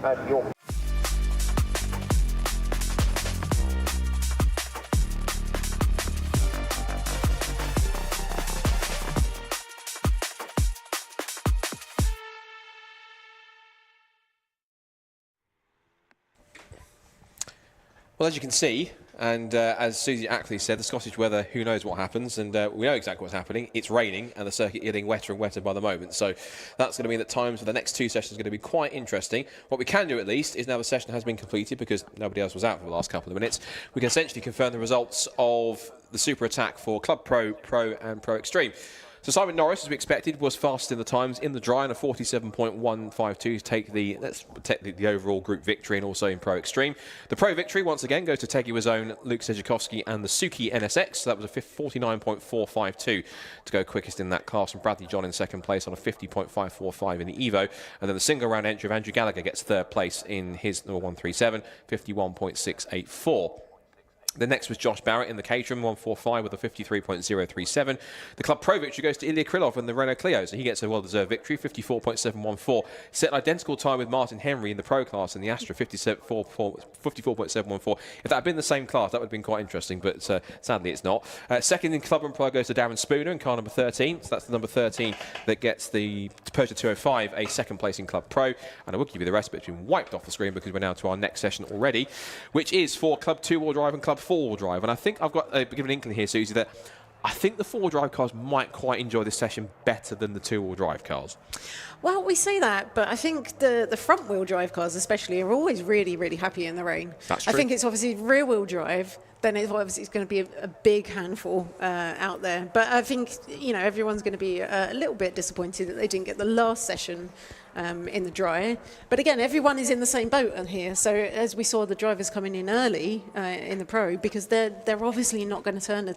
Well, as you can see, and as Susie Ackley said, the Scottish weather, who knows what happens, and we know exactly what's happening. It's raining, and the circuit getting wetter and wetter by the moment. So that's going to mean that times for the next 2 sessions are going to be quite interesting. What we can do, at least, is now the session has been completed, because nobody else was out for the last couple of minutes, we can essentially confirm the results of the Super Attack for Club Pro, Pro and Pro Extreme. So Simon Norris, as we expected, was fastest in the times in the dry on a 47.152 to take the overall group victory and also in Pro Extreme. The Pro victory, once again, goes to Tegui's own Luke Sejikovsky and the Suki NSX. So that was a 49.452 to go quickest in that class, and Bradley John in second place on a 50.545 in the Evo. And then the single round entry of Andrew Gallagher gets third place in his number 137, 51.684. The next was Josh Barrett in the Caterham, 145 with a 53.037. The Club Pro victory goes to Ilya Krylov in the Renault Clio, so he gets a well-deserved victory, 54.714. Set an identical time with Martin Henry in the Pro class in the Astra, 54.714. If that had been the same class, that would have been quite interesting, but sadly it's not. Second in Club and Pro goes to Darren Spooner in car number 13, so that's the number 13 that gets the Peugeot 205 a second place in Club Pro. And I will give you the rest, but it's been wiped off the screen because we're now to our next session already, which is for Club 2-wheel drive and Club 4-wheel drive. And I think I've got given an inkling here, Susie, that I think the 4-wheel drive cars might quite enjoy this session better than the 2-wheel drive cars. Well, we say that, but I think the front-wheel drive cars especially are always really, really happy in the rain. That's true. I think it's obviously rear-wheel drive, then it's going to be a big handful out there. But I think, you know, everyone's going to be a little bit disappointed that they didn't get the last session in the dry. But again, everyone is in the same boat on here. So as we saw the drivers coming in early in the Pro, because they're obviously not going to turn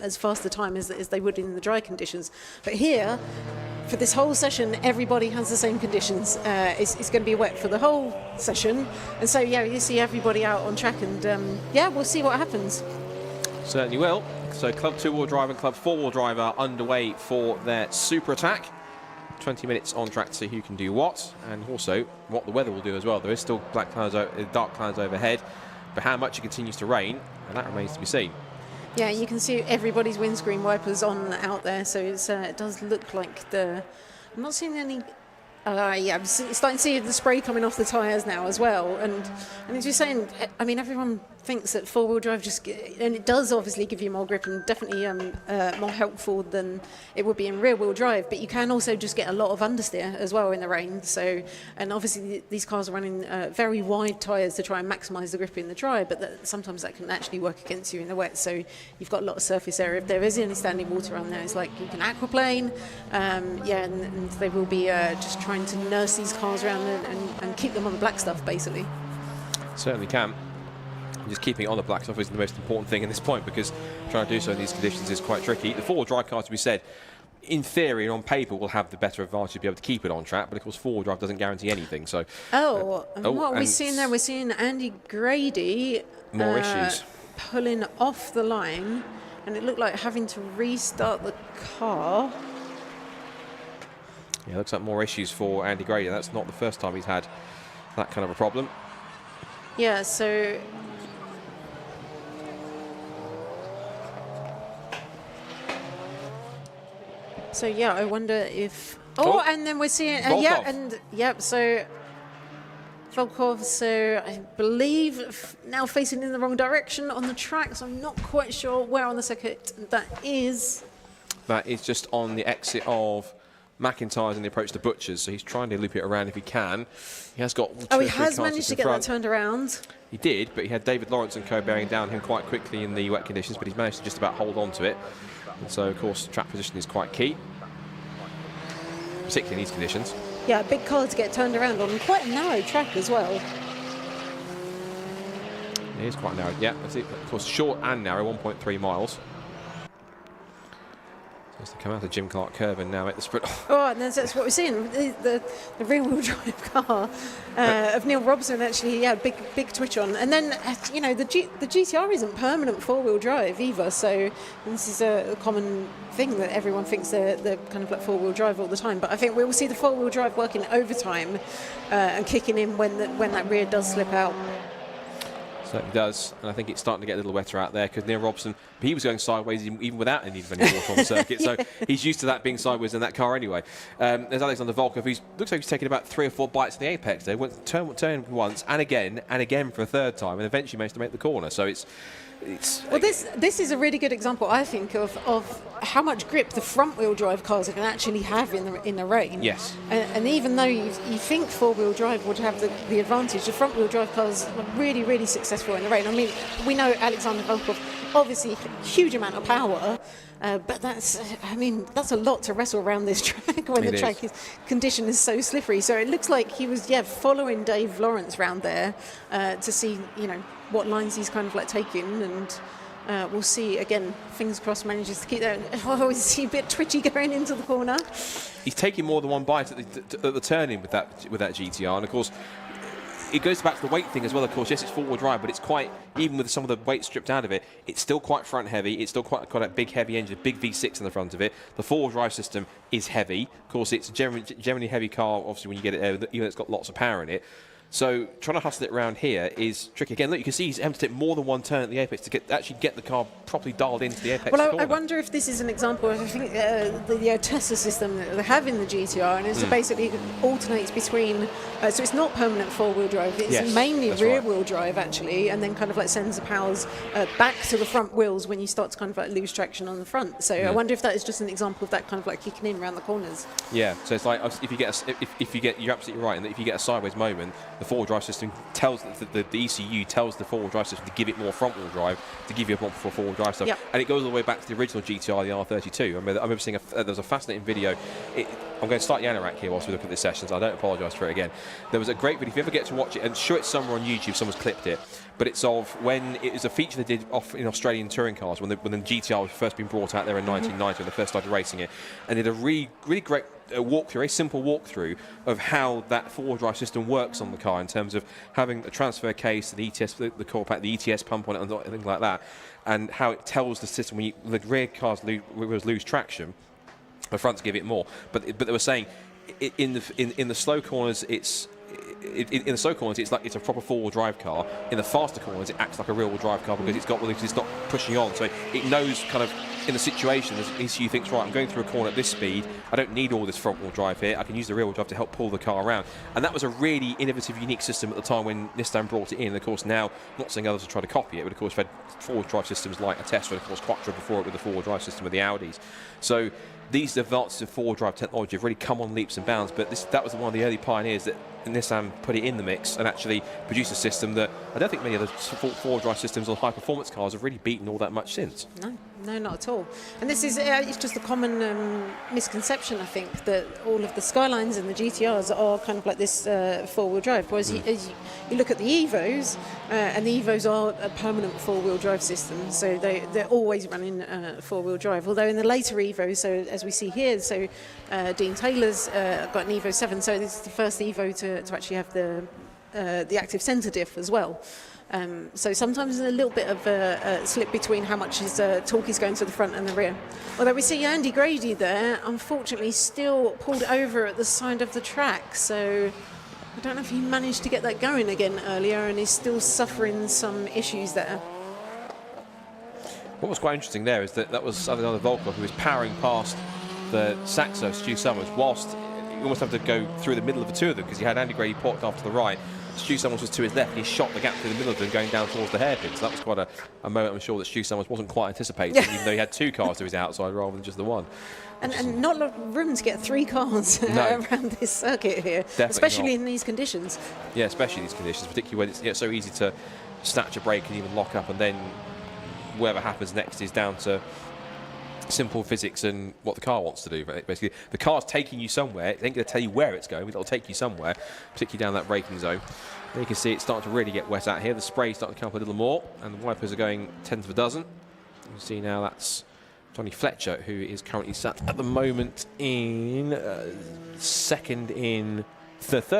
as fast a time as they would in the dry conditions. But here, for this whole session, everybody has the same conditions. It's going to be wet for the whole session. And so, yeah, you see everybody out on track, and yeah, we'll see what happens. Certainly will. So Club 2-wheel drive and Club 4-wheel drive are underway for their Super Attack. 20 minutes on track to see who can do what, and also what the weather will do as well. There is still dark clouds overhead, but how much it continues to rain, and that remains to be seen. Yeah, you can see everybody's windscreen wipers on out there, so it does look like I'm not seeing any. Yeah, I'm starting to see the spray coming off the tyres now as well, and as you're saying, I mean, everyone thinks that four-wheel drive and it does obviously give you more grip and definitely more helpful than it would be in rear-wheel drive, but you can also just get a lot of understeer as well in the rain. So, and obviously these cars are running very wide tyres to try and maximise the grip in the dry, but sometimes that can actually work against you in the wet. So you've got a lot of surface area. If there is any standing water on there, it's like you can aquaplane, and they will be just trying to nurse these cars around and keep them on the black stuff, basically. Certainly can. Just keeping it on the black stuff is the most important thing at this point, because trying to do so in these conditions is quite tricky. The four-wheel drive cars, as we said, in theory and on paper will have the better advantage to be able to keep it on track, but of course four-wheel drive doesn't guarantee anything. So what are we seeing there? We're seeing Andy Grady more issues pulling off the line, and it looked like having to restart the car. Yeah, looks like more issues for Andy Grady. That's not the first time he's had that kind of a problem. Yeah, so yeah, I wonder if. And then we're seeing. So Volkov. So I believe now facing in the wrong direction on the track. So I'm not quite sure where on the circuit that is. That is just on the exit of McIntyre's and the approach to Butchers, so he's trying to loop it around if he can. He has got he has managed to get that turned around. He did, but he had David Lawrence and co bearing down him quite quickly in the wet conditions, but he's managed to just about hold on to it. And so, of course, track position is quite key, particularly in these conditions. Yeah, a big car to get turned around on quite a narrow track as well. It is quite narrow, yeah. Of course, short and narrow, 1.3 miles. As they come out of Jim Clark curve and now at the sprint. And that's what we're seeing. The rear-wheel drive car of Neil Robson, actually, big twitch on. And then, the GTR isn't permanent four-wheel drive either, so this is a common thing that everyone thinks they're kind of like four-wheel drive all the time. But I think we will see the four-wheel drive working overtime and kicking in when that rear does slip out. Certainly does, and I think it's starting to get a little wetter out there, because Neil Robson, he was going sideways even without any water on the circuit, so he's used to that being sideways in that car anyway. There's Alexander Volkov, who looks like he's taking about 3 or 4 bites of the apex there. Turned once and again for a third time, and eventually managed to make the corner. So this is a really good example, I think, of how much grip the front-wheel drive cars can actually have in the rain. Yes. And even though you think four-wheel drive would have the advantage, the front-wheel drive cars are really, really successful in the rain. I mean, we know Alexander Volkov, obviously huge amount of power, but that's a lot to wrestle around this track when the track condition is so slippery. So it looks like he was following Dave Lawrence round there to see what lines he's kind of like taking, and we'll see again. Fingers crossed, manages to keep that. Is he a bit twitchy going into the corner? He's taking more than one bite at the turn-in with that GTR, and of course it goes back to the weight thing as well. Of course, yes, it's four-wheel drive, but it's quite, even with some of the weight stripped out of it, it's still quite front heavy. It's still got a big heavy engine, big V6 in the front of it. The four-wheel drive system is heavy. Of course, it's a generally heavy car. Obviously, when you get it, even though it's got lots of power in it. So trying to hustle it around here is tricky. Again, look, you can see he's having to take more than one turn at the apex to actually get the car properly dialed into the apex. Well, I wonder if this is an example of, I think, the Tesla system that they have in the GTR, and it basically alternates between, so it's not permanent four-wheel drive, it's mainly rear-wheel drive, actually, and then kind of like sends the powers back to the front wheels when you start to kind of like lose traction on the front. So I wonder if that is just an example of that kind of like kicking in around the corners. Yeah, so it's like if you get, you're absolutely right, and if you get a sideways moment, the four-wheel drive system tells the ECU tells the four-wheel drive system to give it more front-wheel drive, to give you a more four-wheel drive stuff. Yep. And it goes all the way back to the original GTR, the R32. I remember seeing there was a fascinating video. I'm going to start the anorak here whilst we look at this session, so I don't apologise for it again. There was a great video, if you ever get to watch it, and sure, it's somewhere on YouTube, someone's clipped it, but it's of when it was a feature they did in Australian touring cars when the GTR was first being brought out there in 1990 when they first started racing it, and did a really great walkthrough, a simple walkthrough of how that four-wheel drive system works on the car in terms of having the transfer case, the ETS, the core pack, the ETS pump on it, and things like that, and how it tells the system when the rear cars lose traction, the fronts give it more. But they were saying in the slow corners, in the slow corners, it's like it's a proper four-wheel drive car. In the faster corners, it acts like a real-wheel drive car because it's not pushing on. So it knows kind of in the situation, the ECU thinks, right, I'm going through a corner at this speed. I don't need all this front-wheel drive here. I can use the rear-wheel drive to help pull the car around. And that was a really innovative, unique system at the time when Nissan brought it in. And of course, now, not saying others have tried to copy it, but of course, we've had four-wheel drive systems like a Tesla, and of course, Quattro before it with the four-wheel drive system with the Audis. So these advances of four-wheel drive technology have really come on leaps and bounds, but that was one of the early pioneers that Nissan put it in the mix and actually produced a system that I don't think many other four-wheel drive systems or high-performance cars have really beaten all that much since. No, not at all. And this is it's just a common misconception, I think, that all of the Skylines and the GTRs are kind of like this four-wheel drive. Whereas as you look at the Evos, and the Evos are a permanent four-wheel drive system, so they're always running four-wheel drive. Although in the later Evos, so as we see here, so Dean Taylor's got an Evo 7, so this is the first Evo to actually have the active centre diff as well. So sometimes there's a little bit of a slip between how much torque is going to the front and the rear. Although we see Andy Grady there, unfortunately still pulled over at the side of the track. So I don't know if he managed to get that going again earlier and is still suffering some issues there. What was quite interesting there is that was Alexander Volkov who was powering past the Saxo, Stu Summers, whilst you almost have to go through the middle of the two of them because you had Andy Grady parked off to the right. Stu Summers was to his left, and he shot the gap through the middle of them going down towards the hairpin. So that was quite a moment, I'm sure, that Stu Summers wasn't quite anticipating, even though he had two cars to his outside rather than just the one. And not a lot of room to get three cars around this circuit here, especially in these conditions. Yeah, especially in these conditions, particularly when it's so easy to snatch a brake and even lock up, and then whatever happens next is down to simple physics and what the car wants to do. Basically, the car's taking you somewhere. It ain't going to tell you where it's going, but it'll take you somewhere, particularly down that braking zone. And you can see it's starting to really get wet out here. The spray's starting to come up a little more, and the wipers are going tenth of a dozen. You can see now that's Johnny Fletcher, who is currently sat at the moment in third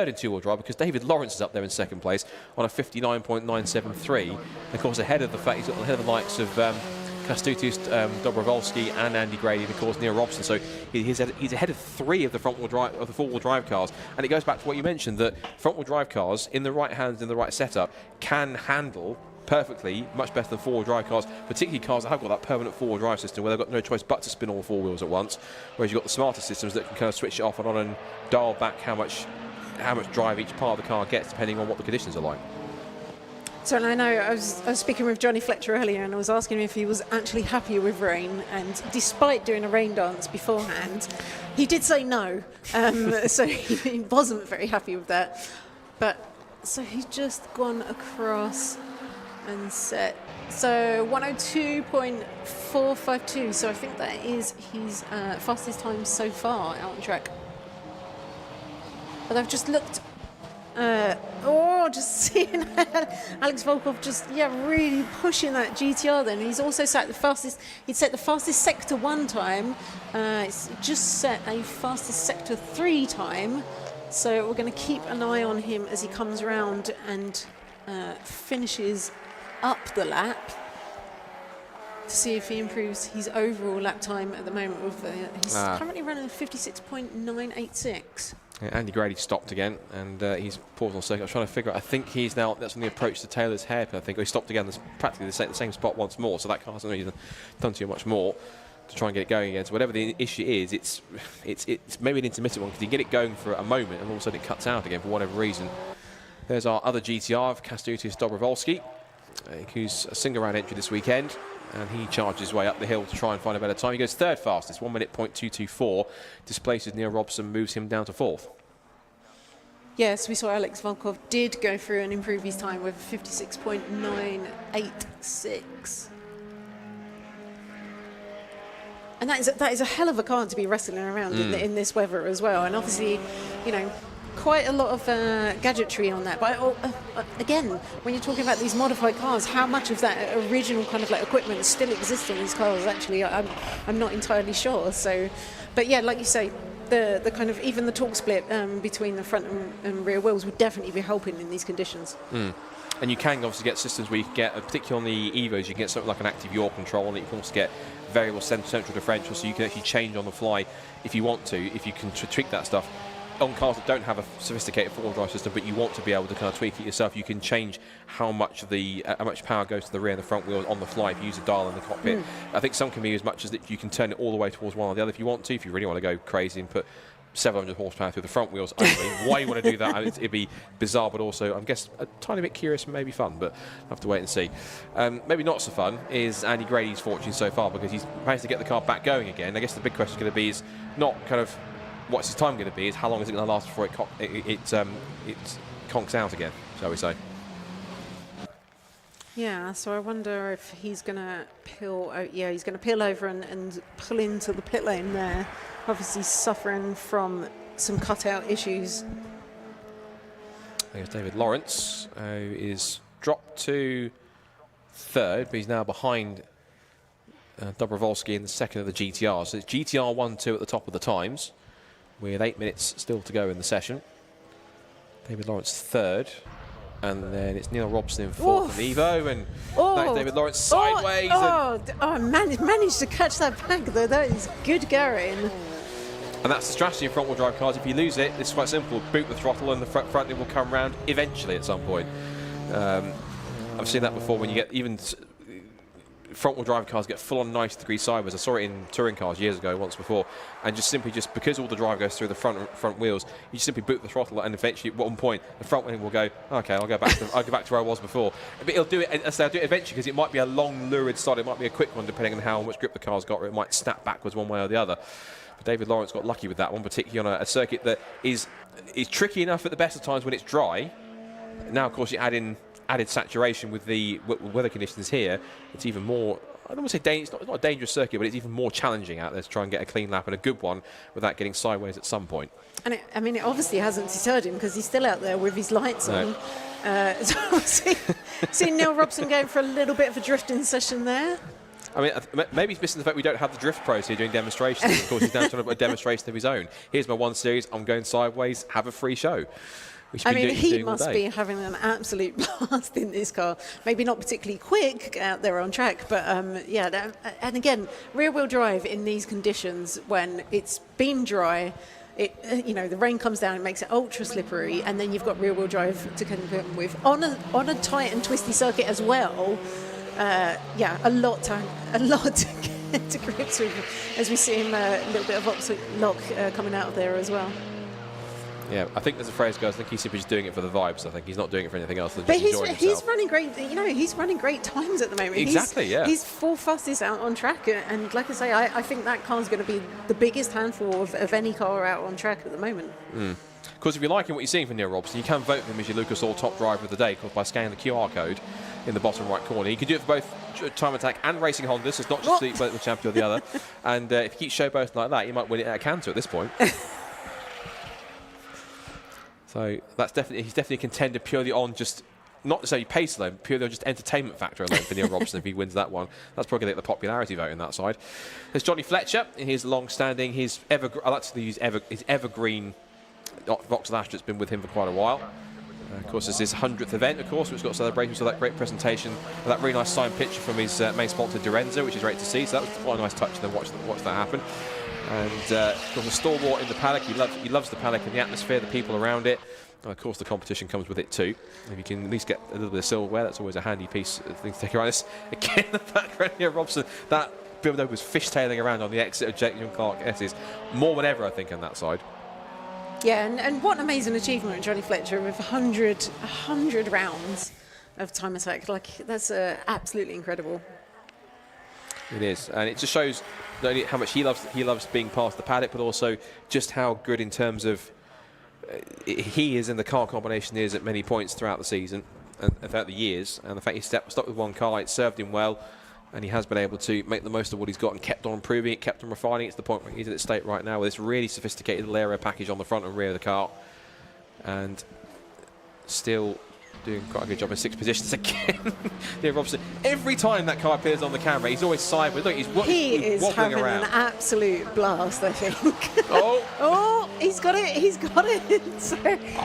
in two-wheel drive, because David Lawrence is up there in second place on a 59.973. Of course, ahead of the fact he's got ahead of the likes of Kastutis, Dobrovolsky, and Andy Grady, and of course Neil Robson. So he's ahead of three of the four-wheel drive cars. And it goes back to what you mentioned, that front-wheel drive cars in the right hands, in the right setup, can handle perfectly much better than four-wheel drive cars, particularly cars that have got that permanent four-wheel drive system where they've got no choice but to spin all four wheels at once. Whereas you've got the smarter systems that can kind of switch it off and on and dial back how much drive each part of the car gets depending on what the conditions are like. So I know I was speaking with Johnny Fletcher earlier, and I was asking him if he was actually happy with rain, and despite doing a rain dance beforehand, he did say no. So he wasn't very happy with that. But so he's just gone across and set. So 102.452. So I think that is his fastest time so far out on track. But I've just looked. Just seeing Alex Volkov just really pushing that GTR. Then he's also set the fastest. He'd set the fastest sector 1 time. It's just set a fastest sector 3 time. So we're going to keep an eye on him as he comes around and finishes up the lap to see if he improves his overall lap time at the moment. He's currently running a 56.986. Yeah, Andy Grady stopped again, and he's paused on a second. I was trying to figure out, I think that's on the approach to Taylor's hairpin. I think he stopped again, there's practically the same spot once more, so that car hasn't really done too much more to try and get it going again. So whatever the issue is, it's maybe an intermittent one, because you get it going for a moment, and all of a sudden it cuts out again for whatever reason. There's our other GTR of Kastutis Dobrovolsky, who's a single-round entry this weekend, and he charges his way up the hill to try and find a better time. He goes third fastest, 1 minute .224, displaces Neil Robson, moves him down to fourth. Yes, we saw Alex Volkov did go through and improve his time with 56.986. And that is a hell of a car to be wrestling around in this weather as well. And obviously, quite a lot of gadgetry on that. But again, when you're talking about these modified cars, how much of that original kind of equipment still exists on these cars? Actually, I'm not entirely sure. So, but yeah, like you say, the kind of even the torque split between the front and rear wheels would definitely be helping in these conditions. And you can obviously get systems where you can get, particularly on the Evos, you can get something like an active yaw control, and you can also get variable central differential, so you can actually change on the fly if you want to, if you can tweak that stuff. on cars that don't have a sophisticated four-wheel drive system, but you want to be able to kind of tweak it yourself, you can change how much power goes to the rear and the front wheels on the fly if you use a dial in the cockpit. I think some can be as much as that you can turn it all the way towards one or the other if you want to, if you really want to go crazy and put 700 horsepower through the front wheels only. Why you want to do that? It'd be bizarre, but also, I guess, a tiny bit curious and maybe fun, but I'll have to wait and see. Maybe not so fun is Andy Grady's fortune so far, because he's managed to get the car back going again. I guess the big question is going to be is not kind of what's his time going to be, is how long is it going to last before it conks out again, shall we say. Yeah, so I wonder if he's going to peel. He's going to peel over and pull into the pit lane there. Obviously suffering from some cutout issues. There's David Lawrence, who is dropped to third, but he's now behind Dobrovolsky in the second of the GTR. So it's GTR 1-2 at the top of the times, with 8 minutes still to go in the session. David Lawrence third. And then it's Neil Robson in fourth and Evo, and that's David Lawrence sideways. Managed to catch that back though. That is good going. And that's the strategy in front-wheel drive cars. If you lose it, it's quite simple. Boot the throttle and the front end will come round eventually at some point. I've seen that before when you get even front-wheel drive cars get full-on 90 degree sideways. I saw it in touring cars years ago, once before, and just because all the drive goes through the front wheels, you just simply boot the throttle, and eventually at one point the front wing will go, okay, I'll go back to where I was before. But it'll do it. I'll do it eventually, because it might be a long lurid start, it might be a quick one depending on how much grip the car's got, or it might snap backwards one way or the other. But David Lawrence got lucky with that one, particularly on a circuit that is tricky enough at the best of times when it's dry. Now, of course, you add in added saturation with the weather conditions here. It's even more, I don't want to say it's not a dangerous circuit, but it's even more challenging out there to try and get a clean lap and a good one without getting sideways at some point. And it obviously hasn't deterred him, because he's still out there with his lights on. So see Neil Robson going for a little bit of a drifting session there. I mean, maybe he's missing the fact we don't have the drift pros here doing demonstrations. Of course, he's now trying to put a demonstration of his own. Here's my one series, I'm going sideways, have a free show. I mean, he must be having an absolute blast in this car. Maybe not particularly quick out there on track, but yeah. And again, rear-wheel drive in these conditions, when it's been dry, the rain comes down, it makes it ultra slippery, and then you've got rear-wheel drive to contend with on a tight and twisty circuit as well. A lot to get to grips with, as we see him a little bit of opposite lock coming out of there as well. Yeah, I think as the phrase goes, I think he's simply just doing it for the vibes. I think he's not doing it for anything else than but just enjoying himself. He's running great. He's running great times at the moment. Exactly, He's fourth fastest out on track, and like I say, I think that car's going to be the biggest handful of any car out on track at the moment. Of course, if you're liking what you're seeing from Neil Robson, you can vote for him as your Lucas Oil top driver of the day, by scanning the QR code in the bottom right corner. You can do it for both Time Attack and Racing Honda, so it's not just the champion or the other. And if you keep show both like that, you might win it at a canter at this point. So he's definitely a contender purely on just, not necessarily pace alone, purely on just entertainment factor alone for Neil Robson if he wins that one. That's probably going to get the popularity vote in that side. There's Johnny Fletcher in his long-standing, I like to use his evergreen Vauxhall Astra that's been with him for quite a while. Of course, it's his 100th event, of course, which got celebrations, so that great presentation, that really nice signed picture from his main sponsor, Dorenzo, which is great to see. So that was quite a nice touch, and then watch that happen. And of course, a stalwart in the paddock. He loves the paddock and the atmosphere, the people around it. And of course, the competition comes with it too. If you can at least get a little bit of silverware, that's always a handy piece of thing to take around. This again, the background here, Robson. That BMW was fishtailing around on the exit of John Clark S's more than ever, I think, on that side. Yeah, and what an amazing achievement, Johnny Fletcher, with 100 rounds of Time Attack. Like, that's absolutely incredible. It is, and it just shows not only how much he loves being part of the paddock, but also just how good in terms of he is in the car combination is at many points throughout the season and throughout the years. And the fact he stuck with one car, it served him well, and he has been able to make the most of what he's got and kept on improving it, kept on refining it to the point where he's at its state right now with this really sophisticated little aero package on the front and rear of the car, and still doing quite a good job in 6 positions again. Neil Robson, every time that car appears on the camera, he's always sideways. Look, he's he is wobbling having around. An absolute blast, I think. Oh! He's got it. He's got it. So.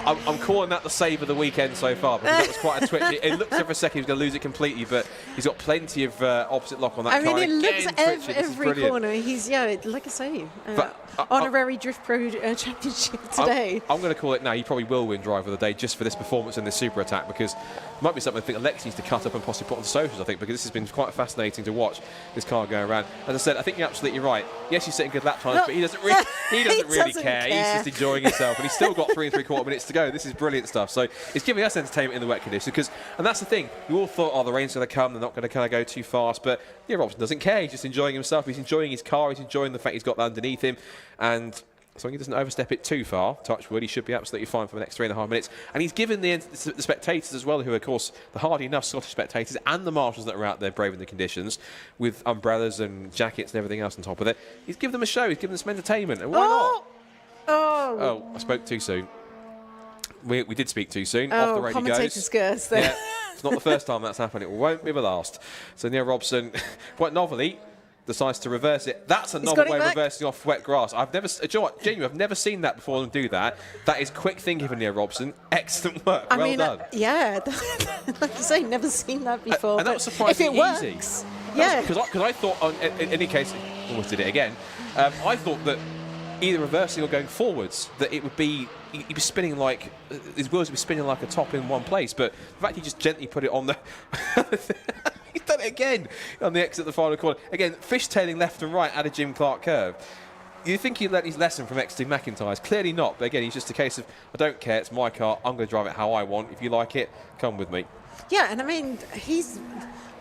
I'm calling that the save of the weekend so far, because that was quite a twitch. It looks like for a second he was going to lose it completely, but he's got plenty of opposite lock on that car. I mean, it looks every brilliant. corner. He's, like I say, honorary Drift Pro Championship today. I'm going to call it now. He probably will win Driver of the Day just for this performance in this super attack, because it might be something I think Alex needs to cut up and possibly put on the socials, I think, because this has been quite fascinating to watch, this car go around. As I said, I think you're absolutely right. Yes, he's setting good lap times, but he doesn't really care. He's just enjoying himself, and he's still got 3 3/4 minutes to go. This is brilliant stuff. So it's giving us entertainment in the wet conditions, and that's the thing. We all thought, oh, the rain's going to come, they're not going to kind of go too fast, but Robson doesn't care. He's just enjoying himself. He's enjoying his car. He's enjoying the fact he's got that underneath him, and so he doesn't overstep it too far. Touch wood, he should be absolutely fine for the next 3.5 minutes. And he's given the spectators as well, who are, of course, the hardy enough Scottish spectators and the marshals that are out there braving the conditions with umbrellas and jackets and everything else on top of it. He's given them a show. He's given them some entertainment. And why not? Oh, I spoke too soon. We did speak too soon. Off the radio commentator's curse there. Yeah, it's not the first time that's happened. It won't be the last. So Neil Robson, quite novelly, decides to reverse it. That's a novel way of reversing off wet grass. I've never, do you know what, genuinely, I've never seen that before them do that. That is quick thinking from Neil Robson. Excellent work. Well done. Yeah, like you say, never seen that before. And that was surprisingly easy. Works, yeah. Because I thought, in any case, almost did it again. I thought that either reversing or going forwards, that it would be, he'd be spinning like, his wheels would be spinning like a top in one place. But the fact he just gently put it on the. He's done it again on the exit of the final corner. Again, fishtailing left and right at a Jim Clark curve. You think he learnt his lesson from XT McIntyre's? Clearly not. But again, he's just a case of, I don't care, it's my car, I'm going to drive it how I want. If you like it, come with me. Yeah, and I mean, he's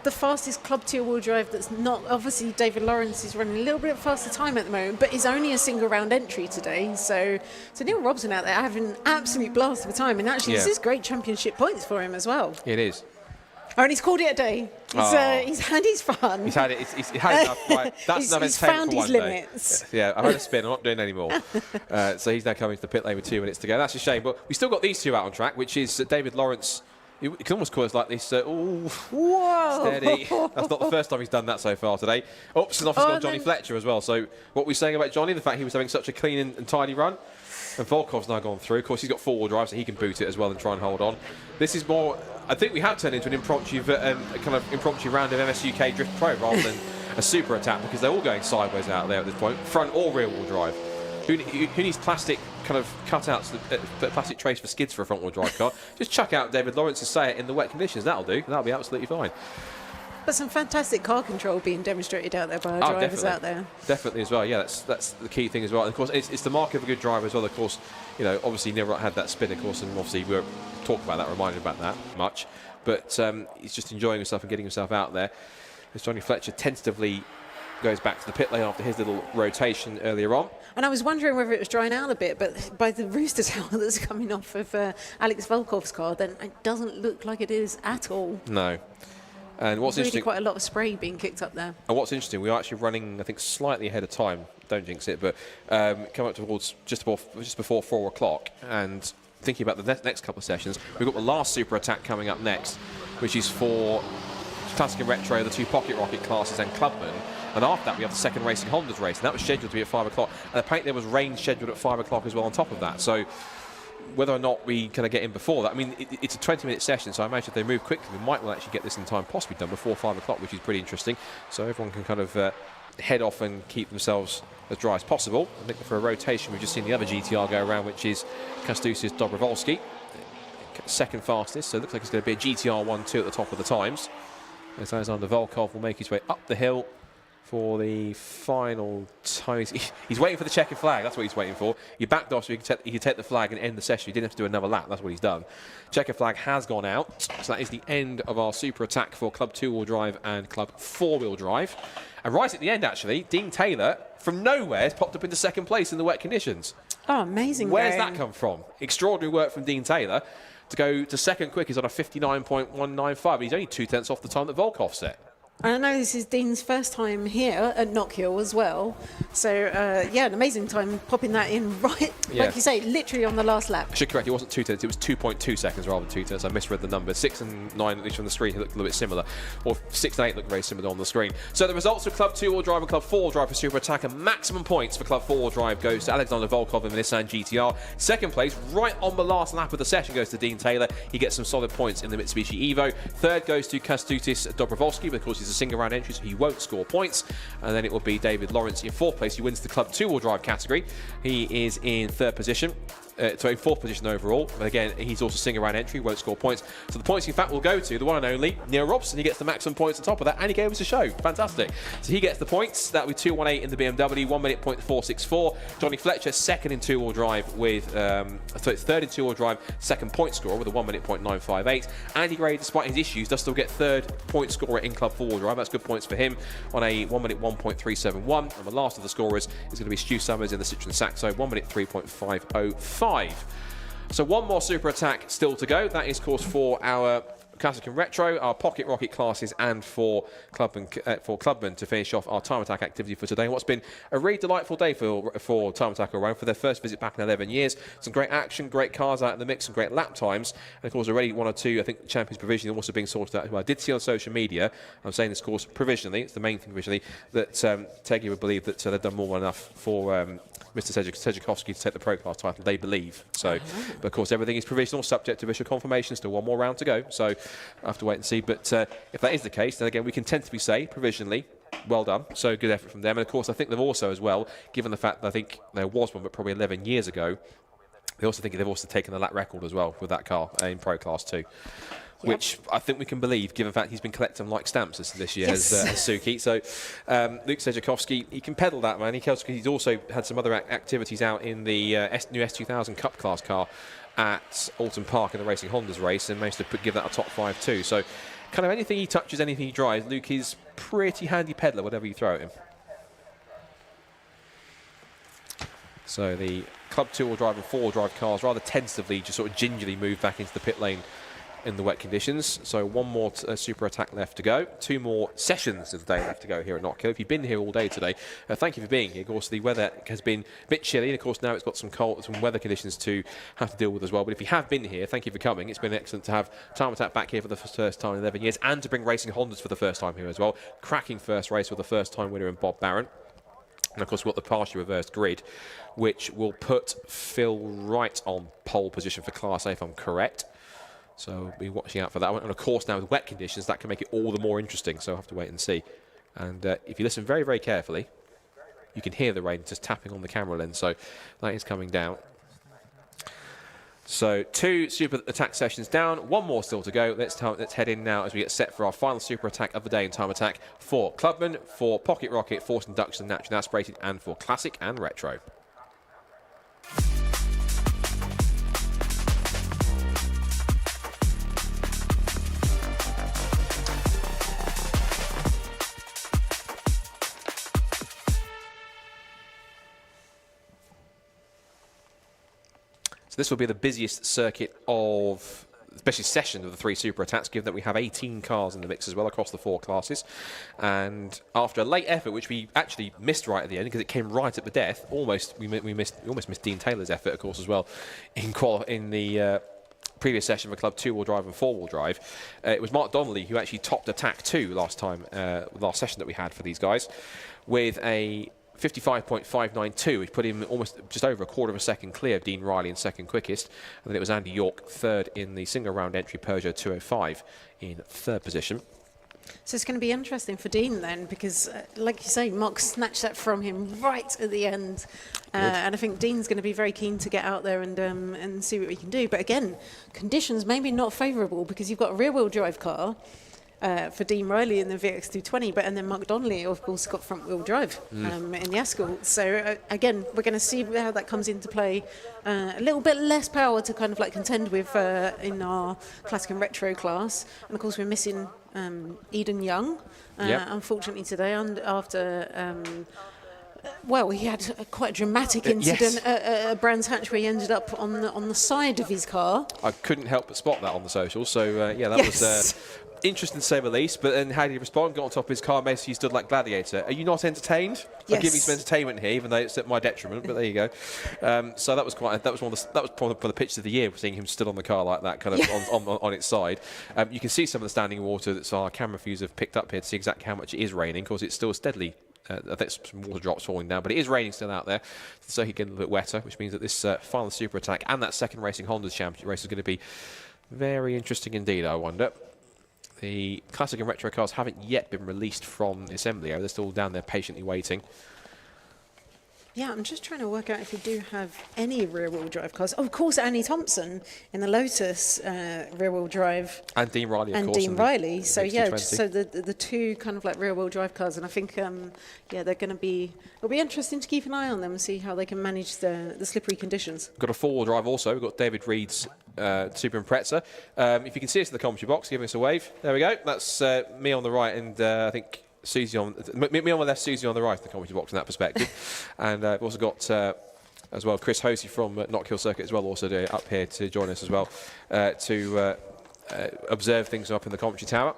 the fastest Club 2 wheel drive that's not, obviously David Lawrence is running a little bit faster time at the moment, but is only a single round entry today. So Neil Robson out there having an absolute blast of a time. And actually, this is great championship points for him as well. It is. Oh, and he's called it a day. He's had his fun. He's had it. He's had enough. Right. That's enough he's entertainment found for his one limits. Day. Yeah, I've had a spin. I'm not doing it anymore. So he's now coming to the pit lane with 2 minutes to go. That's a shame. But we still got these two out on track, which is David Lawrence. You can almost call it like this. Whoa! Steady. That's not the first time he's done that so far today. Oops, and off has got Johnny Fletcher as well. So what we're saying about Johnny, the fact he was having such a clean and tidy run. And Volkov's now gone through. Of course, he's got 4-wheel drive, so he can boot it as well and try and hold on. This is more, I think we have turned into an impromptu round of MS UK Drift Pro rather than a super attack, because they're all going sideways out there at this point, front or rear wheel drive. Who needs plastic kind of cutouts, plastic trays for skids for a front wheel drive car? Just chuck out David Lawrence and say it in the wet conditions. That'll do. That'll be absolutely fine. But some fantastic car control being demonstrated out there by our drivers out there. Definitely as well. Yeah, that's the key thing as well. And of course, it's the mark of a good driver as well. Of course, obviously Neil had that spin, of course, and obviously we were talking about that, reminded about that much. But he's just enjoying himself and getting himself out there. As Johnny Fletcher tentatively goes back to the pit lane after his little rotation earlier on. And I was wondering whether it was drying out a bit, but by the rooster tail that's coming off of Alex Volkov's car, then it doesn't look like it is at all. No. And what's really interesting, quite a lot of spray being kicked up there. And what's interesting, we are actually running, I think, slightly ahead of time. Don't jinx it, but come up towards just before 4 o'clock. And thinking about the next couple of sessions, we've got the last super attack coming up next, which is for Classic and Retro, the 2 Pocket Rocket classes, and Clubman. And after that, we have the second Racing Hondas race, and that was scheduled to be at 5 o'clock. And apparently there was rain scheduled at 5 o'clock as well on top of that. So whether or not we kind of get in before that, I mean, it's a 20-minute session, so I imagine if they move quickly, we might well actually get this in time, possibly done before 5 o'clock, which is pretty interesting. So everyone can kind of head off and keep themselves as dry as possible. I think for a rotation, we've just seen the other GTR go around, which is Kastusis Dobrovolsky, second fastest. So it looks like it's going to be a GTR 1-2 at the top of the times. As Alexander Volkov will make his way up the hill for the final time. He's waiting for the checkered flag. That's what he's waiting for. He backed off so he could take the flag and end the session. He didn't have to do another lap. That's what he's done. Checkered flag has gone out. So that is the end of our super attack for Club 2-wheel drive and Club 4-wheel drive. And right at the end, actually, Dean Taylor, from nowhere, has popped up into second place in the wet conditions. Oh, amazing. Where's that come from? Extraordinary work from Dean Taylor to go to second quick. He's on a 59.195. He's only 2 tenths off the time that Volkov set. And I know this is Dean's first time here at Knockhill as well. So, yeah, an amazing time popping that in right, like you say, literally on the last lap. I should correct, it wasn't 2 tenths, it was 2.2 seconds rather than 2 tenths. I misread the numbers. 6 and 9, at least from the screen, looked a little bit similar. Or 6 and 8 looked very similar on the screen. So the results of Club 2-wheel drive and Club 4-wheel drive for Super Attack, and maximum points for Club 4-wheel drive goes to Alexander Volkov in the Nissan GTR. Second place, right on the last lap of the session, goes to Dean Taylor. He gets some solid points in the Mitsubishi Evo. Third goes to Kęstutis Dobrovolski, but of course he's a single round entry, so he won't score points. And then it will be David Lawrence in fourth place. He wins the Club 2-wheel drive category. He is in third position. In fourth position overall, but again, he's also single round entry, won't score points. So the points, in fact, will go to the one and only Neil Robson. He gets the maximum points on top of that, and he gave us a show. Fantastic. So he gets the points. That will be 2:18 in the BMW, 1 minute point 464. Johnny Fletcher, second in 2-wheel drive with, third in 2-wheel drive, second point scorer with a 1 minute point 958. Andy Gray, despite his issues, does still get third point scorer in Club 4-wheel drive. That's good points for him on a 1 minute 1.371. And the last of the scorers is going to be Stu Summers in the Citroen Saxo, 1 minute 3.505. So one more Super Attack still to go. That is, of course, for our Classic and Retro, our Pocket Rocket classes, and for Clubman to finish off our Time Attack activity for today. What's been a really delightful day for Time Attack all around, for their first visit back in 11 years. Some great action, great cars out in the mix, some great lap times. And of course, already 1 or 2, I think, champions provisionally also being sorted out. Well, I did see on social media, I'm saying this, of course, provisionally, it's the main thing provisionally, that Teggy would believe that they've done more than enough for Mr. Sedziakowski to take the Pro Class title, they believe. So, but of course, everything is provisional, subject to official confirmation. Still one more round to go, so I have to wait and see. But if that is the case, then again, we can tentatively say, provisionally, well done. So good effort from them. And of course, I think they've also, as well, given the fact that I think there was one, but probably 11 years ago, they also think they've also taken the lap record as well with that car in Pro Class 2. Which I think we can believe, given the fact he's been collecting like stamps this year as Suki. So Luke Sedziakowski, he can pedal that, man. He's also had some other activities out in the new S2000 Cup class car at Alton Park in the Racing Hondas race, and managed to give that a top 5 too. So kind of anything he touches, anything he drives, Luke is pretty handy peddler, whatever you throw at him. So the Club 2-wheel drive and 4-wheel drive cars rather tentatively just sort of gingerly move back into the pit lane in the wet conditions. So one more Super Attack left to go. 2 more sessions of the day left to go here at Knockhill. If you've been here all day today, thank you for being here. Of course, the weather has been a bit chilly, and of course now it's got some weather conditions to have to deal with as well. But if you have been here, thank you for coming. It's been excellent to have Time Attack back here for the first time in 11 years, and to bring Racing Hondas for the first time here as well. Cracking first race with the first time winner in Bob Barron. And of course, we've got the partially reversed grid, which will put Phil Wright on pole position for Class A, if I'm correct. So we'll be watching out for that one. And of course, now with wet conditions, that can make it all the more interesting. So I'll have to wait and see. And if you listen very, very carefully, you can hear the rain just tapping on the camera lens. So that is coming down. So 2 Super Attack sessions down, 1 more still to go. Let's head in now as we get set for our final Super Attack of the day in Time Attack for Clubman, for Pocket Rocket, Forced Induction, Naturally Aspirated, and for Classic and Retro. So this will be the busiest circuit of, especially session of the 3 Super Attacks, given that we have 18 cars in the mix as well across the 4 classes. And after a late effort, which we actually missed right at the end because it came right at the death, we almost missed Dean Taylor's effort, of course, as well in the previous session for Club 2-wheel drive and 4-wheel drive. It was Mark Donnelly who actually topped Attack 2 last session that we had for these guys with a 55.592, which put him almost just over a quarter of a second clear of Dean Riley in second quickest. And then it was Andy York third in the single round entry Peugeot 205 in third position. So it's going to be interesting for Dean then, because like you say, Mark snatched that from him right at the end. And I think Dean's going to be very keen to get out there and see what we can do. But again, conditions maybe not favourable, because you've got a rear-wheel drive car for Dean Riley in the VX220, and then Mark Donnelly, of course, got front-wheel drive in the Escort. So again, we're going to see how that comes into play. A little bit less power to kind of like contend with in our Classic and Retro class. And of course, we're missing Eden Young, unfortunately today, and after Well, he had quite a dramatic incident at Brands Hatch where he ended up on the side of his car. I couldn't help but spot that on the socials. So, yeah, that was interesting to say the least. But then how did he respond? Got on top of his car, basically stood like Gladiator. Are you not entertained? Yes. I'll give you some entertainment here, even though it's at my detriment. But there you go. So that was probably the pictures of the year, seeing him stood on the car like that, kind of on its side. You can see some of the standing water that our camera views have picked up here to see exactly how much it is raining, because it's still steadily. I think some water drops falling down, but it is raining still out there, so he getting a little bit wetter, which means that this final super attack and that second Racing Honda's Championship race is going to be very interesting indeed, I wonder. The classic and retro cars haven't yet been released from the assembly area. They're still down there patiently waiting. Yeah, I'm just trying to work out if we do have any rear-wheel drive cars. Of course, Annie Thompson in the Lotus rear-wheel drive. And Dean Riley, of and course. Dean Riley. So, yeah, so the the two kind of like rear-wheel drive cars. And I think, yeah, they're going to be... It'll be interesting to keep an eye on them and see how they can manage the slippery conditions. Got a four-wheel drive also. We've got David Reed's Super Impreza. If you can see us in the commentary box, give us a wave. There we go. That's me on the right, and I think... Susie on me on the left, Susie on the right in the commentary box in that perspective. And we've also got as well Chris Hosey from Knockhill Circuit as well, also up here to join us as well to observe things up in the commentary tower.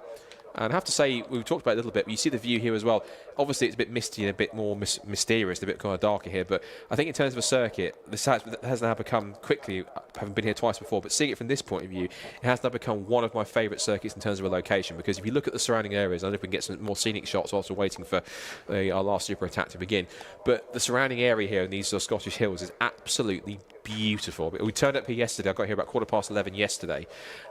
And I have to say, we've talked about it a little bit, but you see the view here as well. Obviously, it's a bit misty and a bit more mysterious, a bit kind of darker here. But I think in terms of a circuit, this has now become quickly, having been here twice before, but seeing it from this point of view, it has now become one of my favourite circuits in terms of a location. Because if you look at the surrounding areas, I don't know if we can get some more scenic shots whilst we're waiting for our last super attack to begin. But the surrounding area here in these Scottish hills is absolutely beautiful. We turned up here yesterday. I got here about 11:15 yesterday,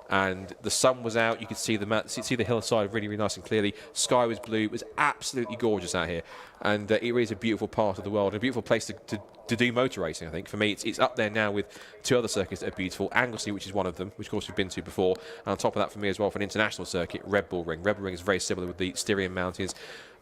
and the sun was out. You could see the hillside really, really nice and clearly. Sky was blue. It was absolutely gorgeous out here, and it really is a beautiful part of the world, a beautiful place to do motor racing. I think for me, it's up there now with two other circuits that are beautiful. Anglesey, which is one of them, which of course we've been to before, and on top of that, for me as well, for an international circuit, Red Bull Ring. Red Bull Ring is very similar with the Styrian Mountains.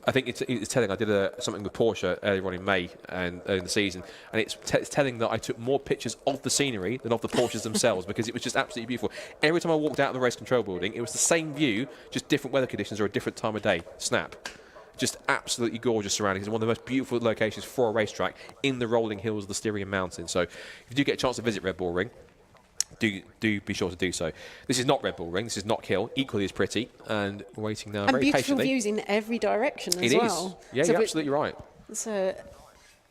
I think it's telling. I did something with Porsche earlier on in May and in the season, and it's telling that I took more pictures of the scenery than of the Porsches themselves, because it was just absolutely beautiful. Every time I walked out of the race control building, it was the same view, just different weather conditions or a different time of day. Snap. Just absolutely gorgeous surroundings. It's one of the most beautiful locations for a racetrack in the rolling hills of the Styrian Mountains. So if you do get a chance to visit Red Bull Ring, do be sure to do so. This is not Red Bull Ring, this is Knockhill, equally as pretty, and we're waiting now very beautiful patiently. Views in every direction as well. It is. Yeah, you're absolutely right. So,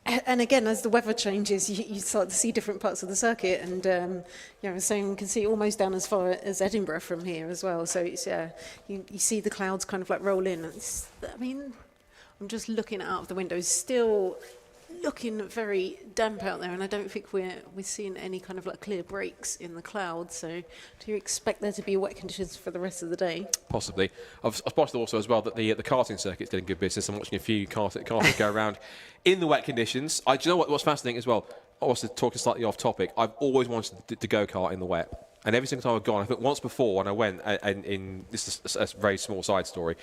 and again, as the weather changes, you start to see different parts of the circuit, and you know, so you can see almost down as far as Edinburgh from here as well. So it's you see the clouds kind of like roll in. I mean, I'm just looking out of the windows, still looking very damp out there, and I don't think we're seeing any kind of like clear breaks in the clouds. So do you expect there to be wet conditions for the rest of the day? Possibly. I've spotted also as well that the karting circuit's doing good business. I'm watching a few karters go around in the wet conditions. Do you know what's fascinating as well? I was talking slightly off topic. I've always wanted to go kart in the wet. And every single time I've gone, I think once before when I went, and this is a very small side story,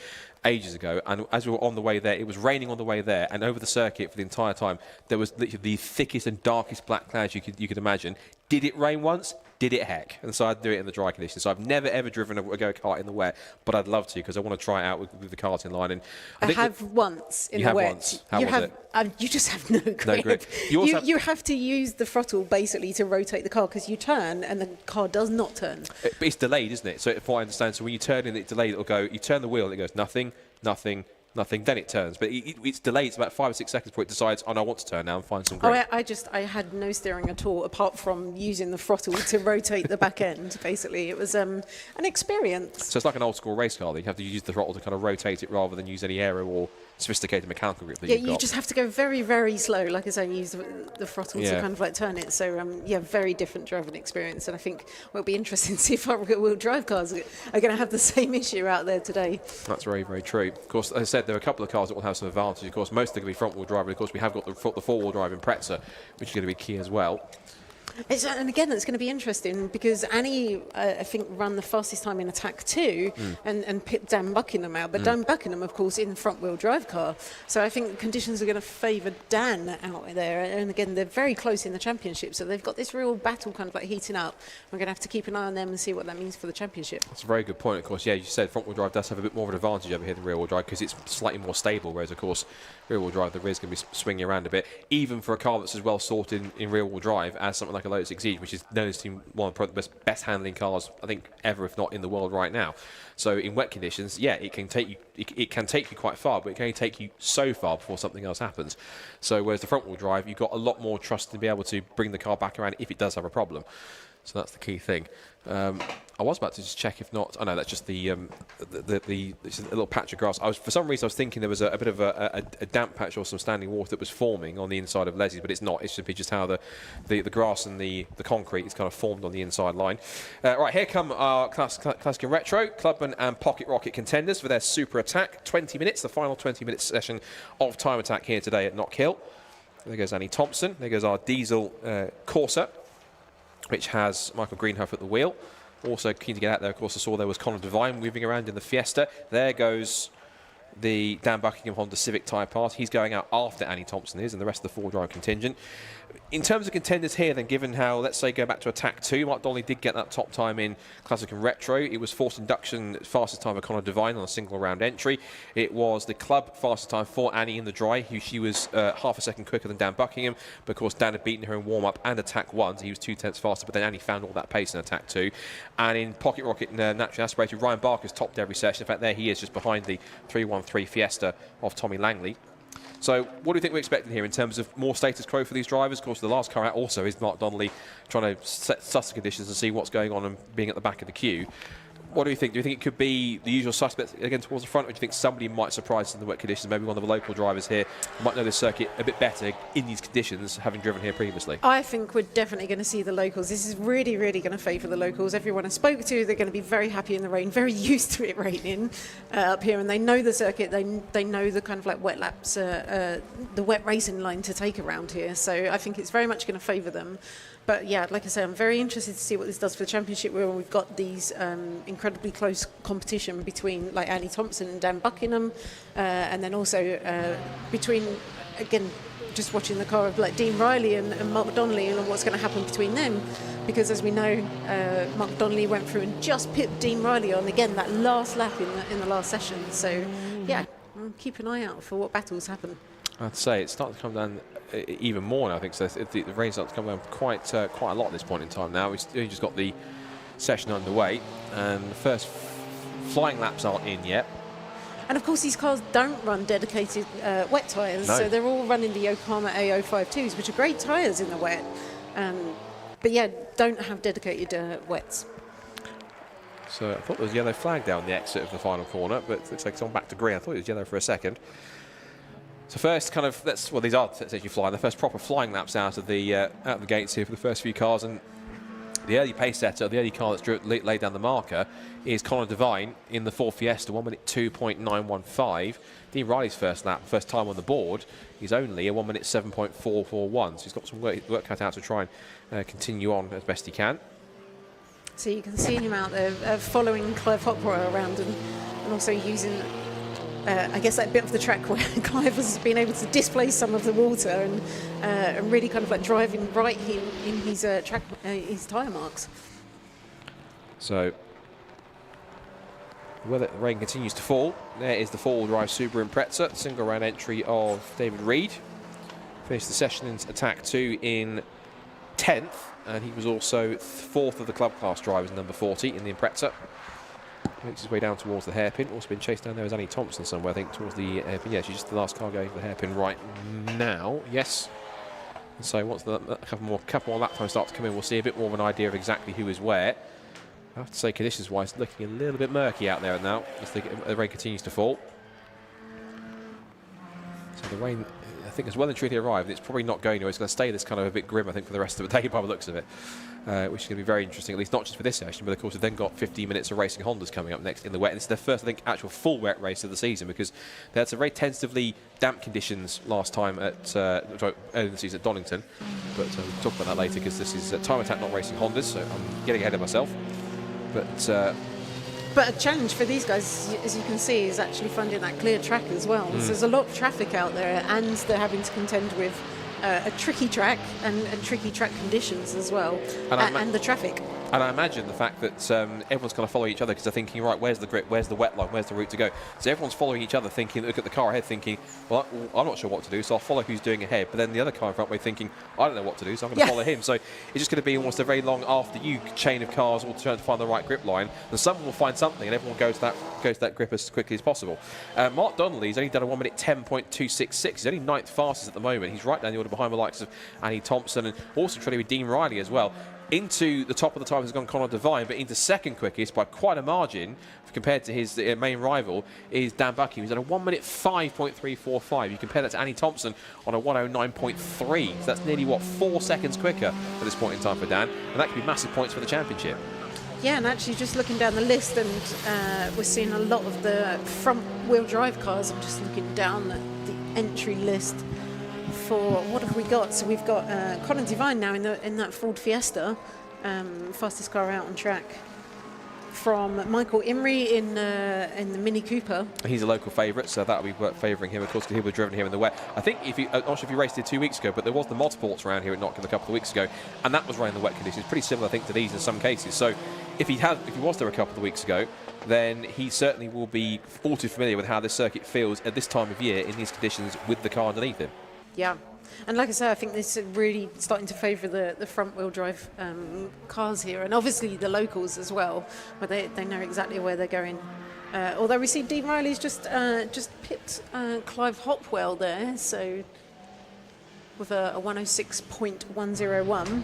ages ago, and as we were on the way there, it was raining on the way there, and over the circuit for the entire time, there was literally the thickest and darkest black clouds you could imagine. Did it rain once? Did it heck? And so I'd do it in the dry conditions. So I've never ever driven a go-kart in the wet, but I'd love to because I want to try it out with the karting line. And I have once in the wet. Once. How was it? You just have no grip. No grip. You have to use the throttle basically to rotate the car, because you turn and the car does not turn. But it's delayed, isn't it? So if I understand, so when you turn in, it's delayed. It'll go. You turn the wheel, and it goes nothing, nothing, nothing. Then it turns, but it's delayed. It's about 5 or 6 seconds before it decides, oh, no, I want to turn now and find some grip. I had no steering at all, apart from using the throttle to rotate the back end. Basically, it was an experience. So it's like an old school race car. You have to use the throttle to kind of rotate it rather than use any aero or sophisticated mechanical grip that you've got. You just have to go very, very slow, like I say, and use the throttle to kind of like turn it. So, very different driving experience. And I think it'll be interesting to see if our rear-wheel drive cars are going to have the same issue out there today. That's very, very true. Of course, as I said, there are a couple of cars that will have some advantage. Of course, most are going to be front-wheel drive, but of course we have got the four-wheel drive Impreza, which is going to be key as well. And again, it's going to be interesting because Annie, I think, ran the fastest time in Attack 2 and picked Dan Buckingham out. But Dan Buckingham, of course, in the front-wheel drive car. So I think conditions are going to favour Dan out there. And again, they're very close in the championship. So they've got this real battle kind of like heating up. We're going to have to keep an eye on them and see what that means for the championship. That's a very good point, of course. Yeah, you said front-wheel drive does have a bit more of an advantage over here than rear-wheel drive because it's slightly more stable, whereas, of course, rear-wheel drive, the rear's going to be swinging around a bit, even for a car that's as well sorted in rear-wheel drive as something like a Lotus Exige, which is known as one of the best handling cars, I think, ever, if not in the world right now. So in wet conditions, yeah, it can take you. It can take you quite far, but it can only take you so far before something else happens. So whereas the front-wheel drive, you've got a lot more trust to be able to bring the car back around if it does have a problem. So that's the key thing. I was about to just check if not. Oh no, that's just it's just a little patch of grass. For some reason I was thinking there was a bit of a damp patch or some standing water that was forming on the inside of Leslie's, but it's not. It's simply just how the grass and the concrete is kind of formed on the inside line. Right, here come our Classic and Retro Clubman and Pocket Rocket contenders for their Super Attack. 20 minutes, the final 20-minute session of Time Attack here today at Knockhill. There goes Annie Thompson. There goes our diesel Corsa, which has Michael Greenhuff at the wheel. Also keen to get out there, of course, I saw there was Connor Devine moving around in the Fiesta. There goes the Dan Buckingham Honda Civic tyre part. He's going out after Annie Thompson is, and the rest of the four-drive contingent. In terms of contenders here, then, given how, let's say, go back to Attack 2, Mark Donnelly did get that top time in Classic and Retro. It was forced induction fastest time for Connor Devine on a single round entry. It was the club fastest time for Annie in the dry, who she was half a second quicker than Dan Buckingham. But of course, Dan had beaten her in warm-up and Attack 1, so he was 2/10 faster, but then Annie found all that pace in Attack 2. And in Pocket Rocket naturally aspirated, Ryan Barker's topped every session. In fact, there he is, just behind the 313 Fiesta of Tommy Langley. So what do you think we're expecting here in terms of more status quo for these drivers? Of course, the last car out also is Mark Donnelly trying to suss the conditions and see what's going on and being at the back of the queue. What do you think? Do you think it could be the usual suspects again towards the front, or do you think somebody might surprise us in the wet conditions? Maybe one of the local drivers here might know this circuit a bit better in these conditions, having driven here previously. I think we're definitely going to see the locals. This is really, really going to favour the locals. Everyone I spoke to, they're going to be very happy in the rain, very used to it raining up here, and they know the circuit. They know the kind of like wet laps, the wet racing line to take around here. So I think it's very much going to favour them. But yeah, like I say, I'm very interested to see what this does for the championship, where we've got these incredibly close competition between like Annie Thompson and Dan Buckingham, and then also between, again, just watching the car of like Dean Riley and Mark Donnelly and what's going to happen between them, because as we know, Mark Donnelly went through and just pipped Dean Riley on again that last lap in the last session. So yeah, keep an eye out for what battles happen. I'd say it's starting to come down even more now, I think. So the rain starts to come down quite a lot at this point in time now. We've just got the session underway, and the first flying laps aren't in yet. And of course, these cars don't run dedicated wet tyres, No. so they're all running the Yokohama A052s, which are great tyres in the wet. But yeah, don't have dedicated wets. So I thought there was a yellow flag down the exit of the final corner, but it looks like it's on back to green. I thought it was yellow for a second. So first kind of, these are essentially flying, the first proper flying laps out of the gates here for the first few cars, and the early pace setter, the early car that's laid down the marker is Connor Devine in the Ford Fiesta, 1 minute 2.915. Dean Riley's first lap, first time on the board, is only a 1 minute 7.441, so he's got some work cut out to try and continue on as best he can. So you can see him out there following Clive Hopper around and also using I guess that bit of the track where Clive has been able to displace some of the water and really kind of like driving right in his track, his tyre marks. So the rain continues to fall. There is the four-wheel drive Subaru Impreza, single round entry of David Reed. Finished the session in Attack 2 in 10th, and he was also 4th of the club class drivers, number 40 in the Impreza. Makes his way down towards the hairpin. Also been chased down there as Annie Thompson somewhere, I think, towards the hairpin. Yeah, she's just the last car going for the hairpin right now. Yes. And so once a couple more lap times start to come in, we'll see a bit more of an idea of exactly who is where. I have to say, conditions-wise, looking a little bit murky out there now as the rain continues to fall. So the rain, I think, has well and truly arrived. It's probably not going anywhere. It's going to stay this kind of a bit grim, I think, for the rest of the day by the looks of it, which is going to be very interesting, at least not just for this session, but of course we've then got 15 minutes of racing Hondas coming up next in the wet. And this is their first, I think, actual full wet race of the season, because they had some very tentatively damp conditions last time at early in the season at Donington. But we'll talk about that later, because this is Time Attack, not racing Hondas, so I'm getting ahead of myself. But a challenge for these guys, as you can see, is actually finding that clear track as well. So there's a lot of traffic out there, and they're having to contend with a tricky track and tricky track conditions as well, and the traffic. And I imagine the fact that everyone's kind of following each other because they're thinking, right, where's the grip, where's the wet line, where's the route to go? So everyone's following each other, thinking, look at the car ahead, thinking, well, I'm not sure what to do, so I'll follow who's doing ahead. But then the other car in front way thinking, I don't know what to do, so I'm going to follow him. So it's just going to be almost a very long after you chain of cars all trying to find the right grip line. And someone will find something, and everyone goes to that grip as quickly as possible. Mark Donnelly's only done a 1 minute 10.266. He's only 9th fastest at the moment. He's right down the order behind the likes of Annie Thompson and also trying to be Dean Riley as well. Into the top of the time has gone Conor Devine, but into second quickest by quite a margin compared to his main rival is Dan Buckingham. He's done a 1 minute 5.345. You compare that to Annie Thompson on a 109.3. So that's nearly, 4 seconds quicker at this point in time for Dan. And that could be massive points for the championship. Yeah, and actually just looking down the list, and we're seeing a lot of the front-wheel drive cars. I'm just looking down the entry list. For what have we got? So we've got Conor Devine now in that Ford Fiesta, fastest car out on track. From Michael Imrie in the Mini Cooper. He's a local favourite, so that will be favouring him, of course, because he was driven here in the wet. I think I'm not sure if he raced it 2 weeks ago, but there was the motorsports around here at Knockhill a couple of weeks ago, and that was running the wet conditions, pretty similar, I think, to these in some cases. So if he was there a couple of weeks ago, then he certainly will be all too familiar with how this circuit feels at this time of year in these conditions with the car underneath him. Yeah, and like I said, I think this is really starting to favour the front-wheel drive cars here, and obviously the locals as well, but they know exactly where they're going. Although we see Dean Riley's just pipped Clive Hopwell there, so with a 106.101.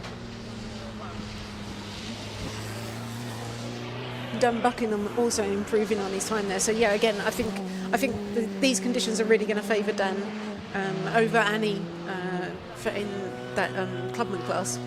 Dan Buckingham also improving on his time there. So yeah, again, I think these conditions are really going to favour Dan over Annie in that clubman class.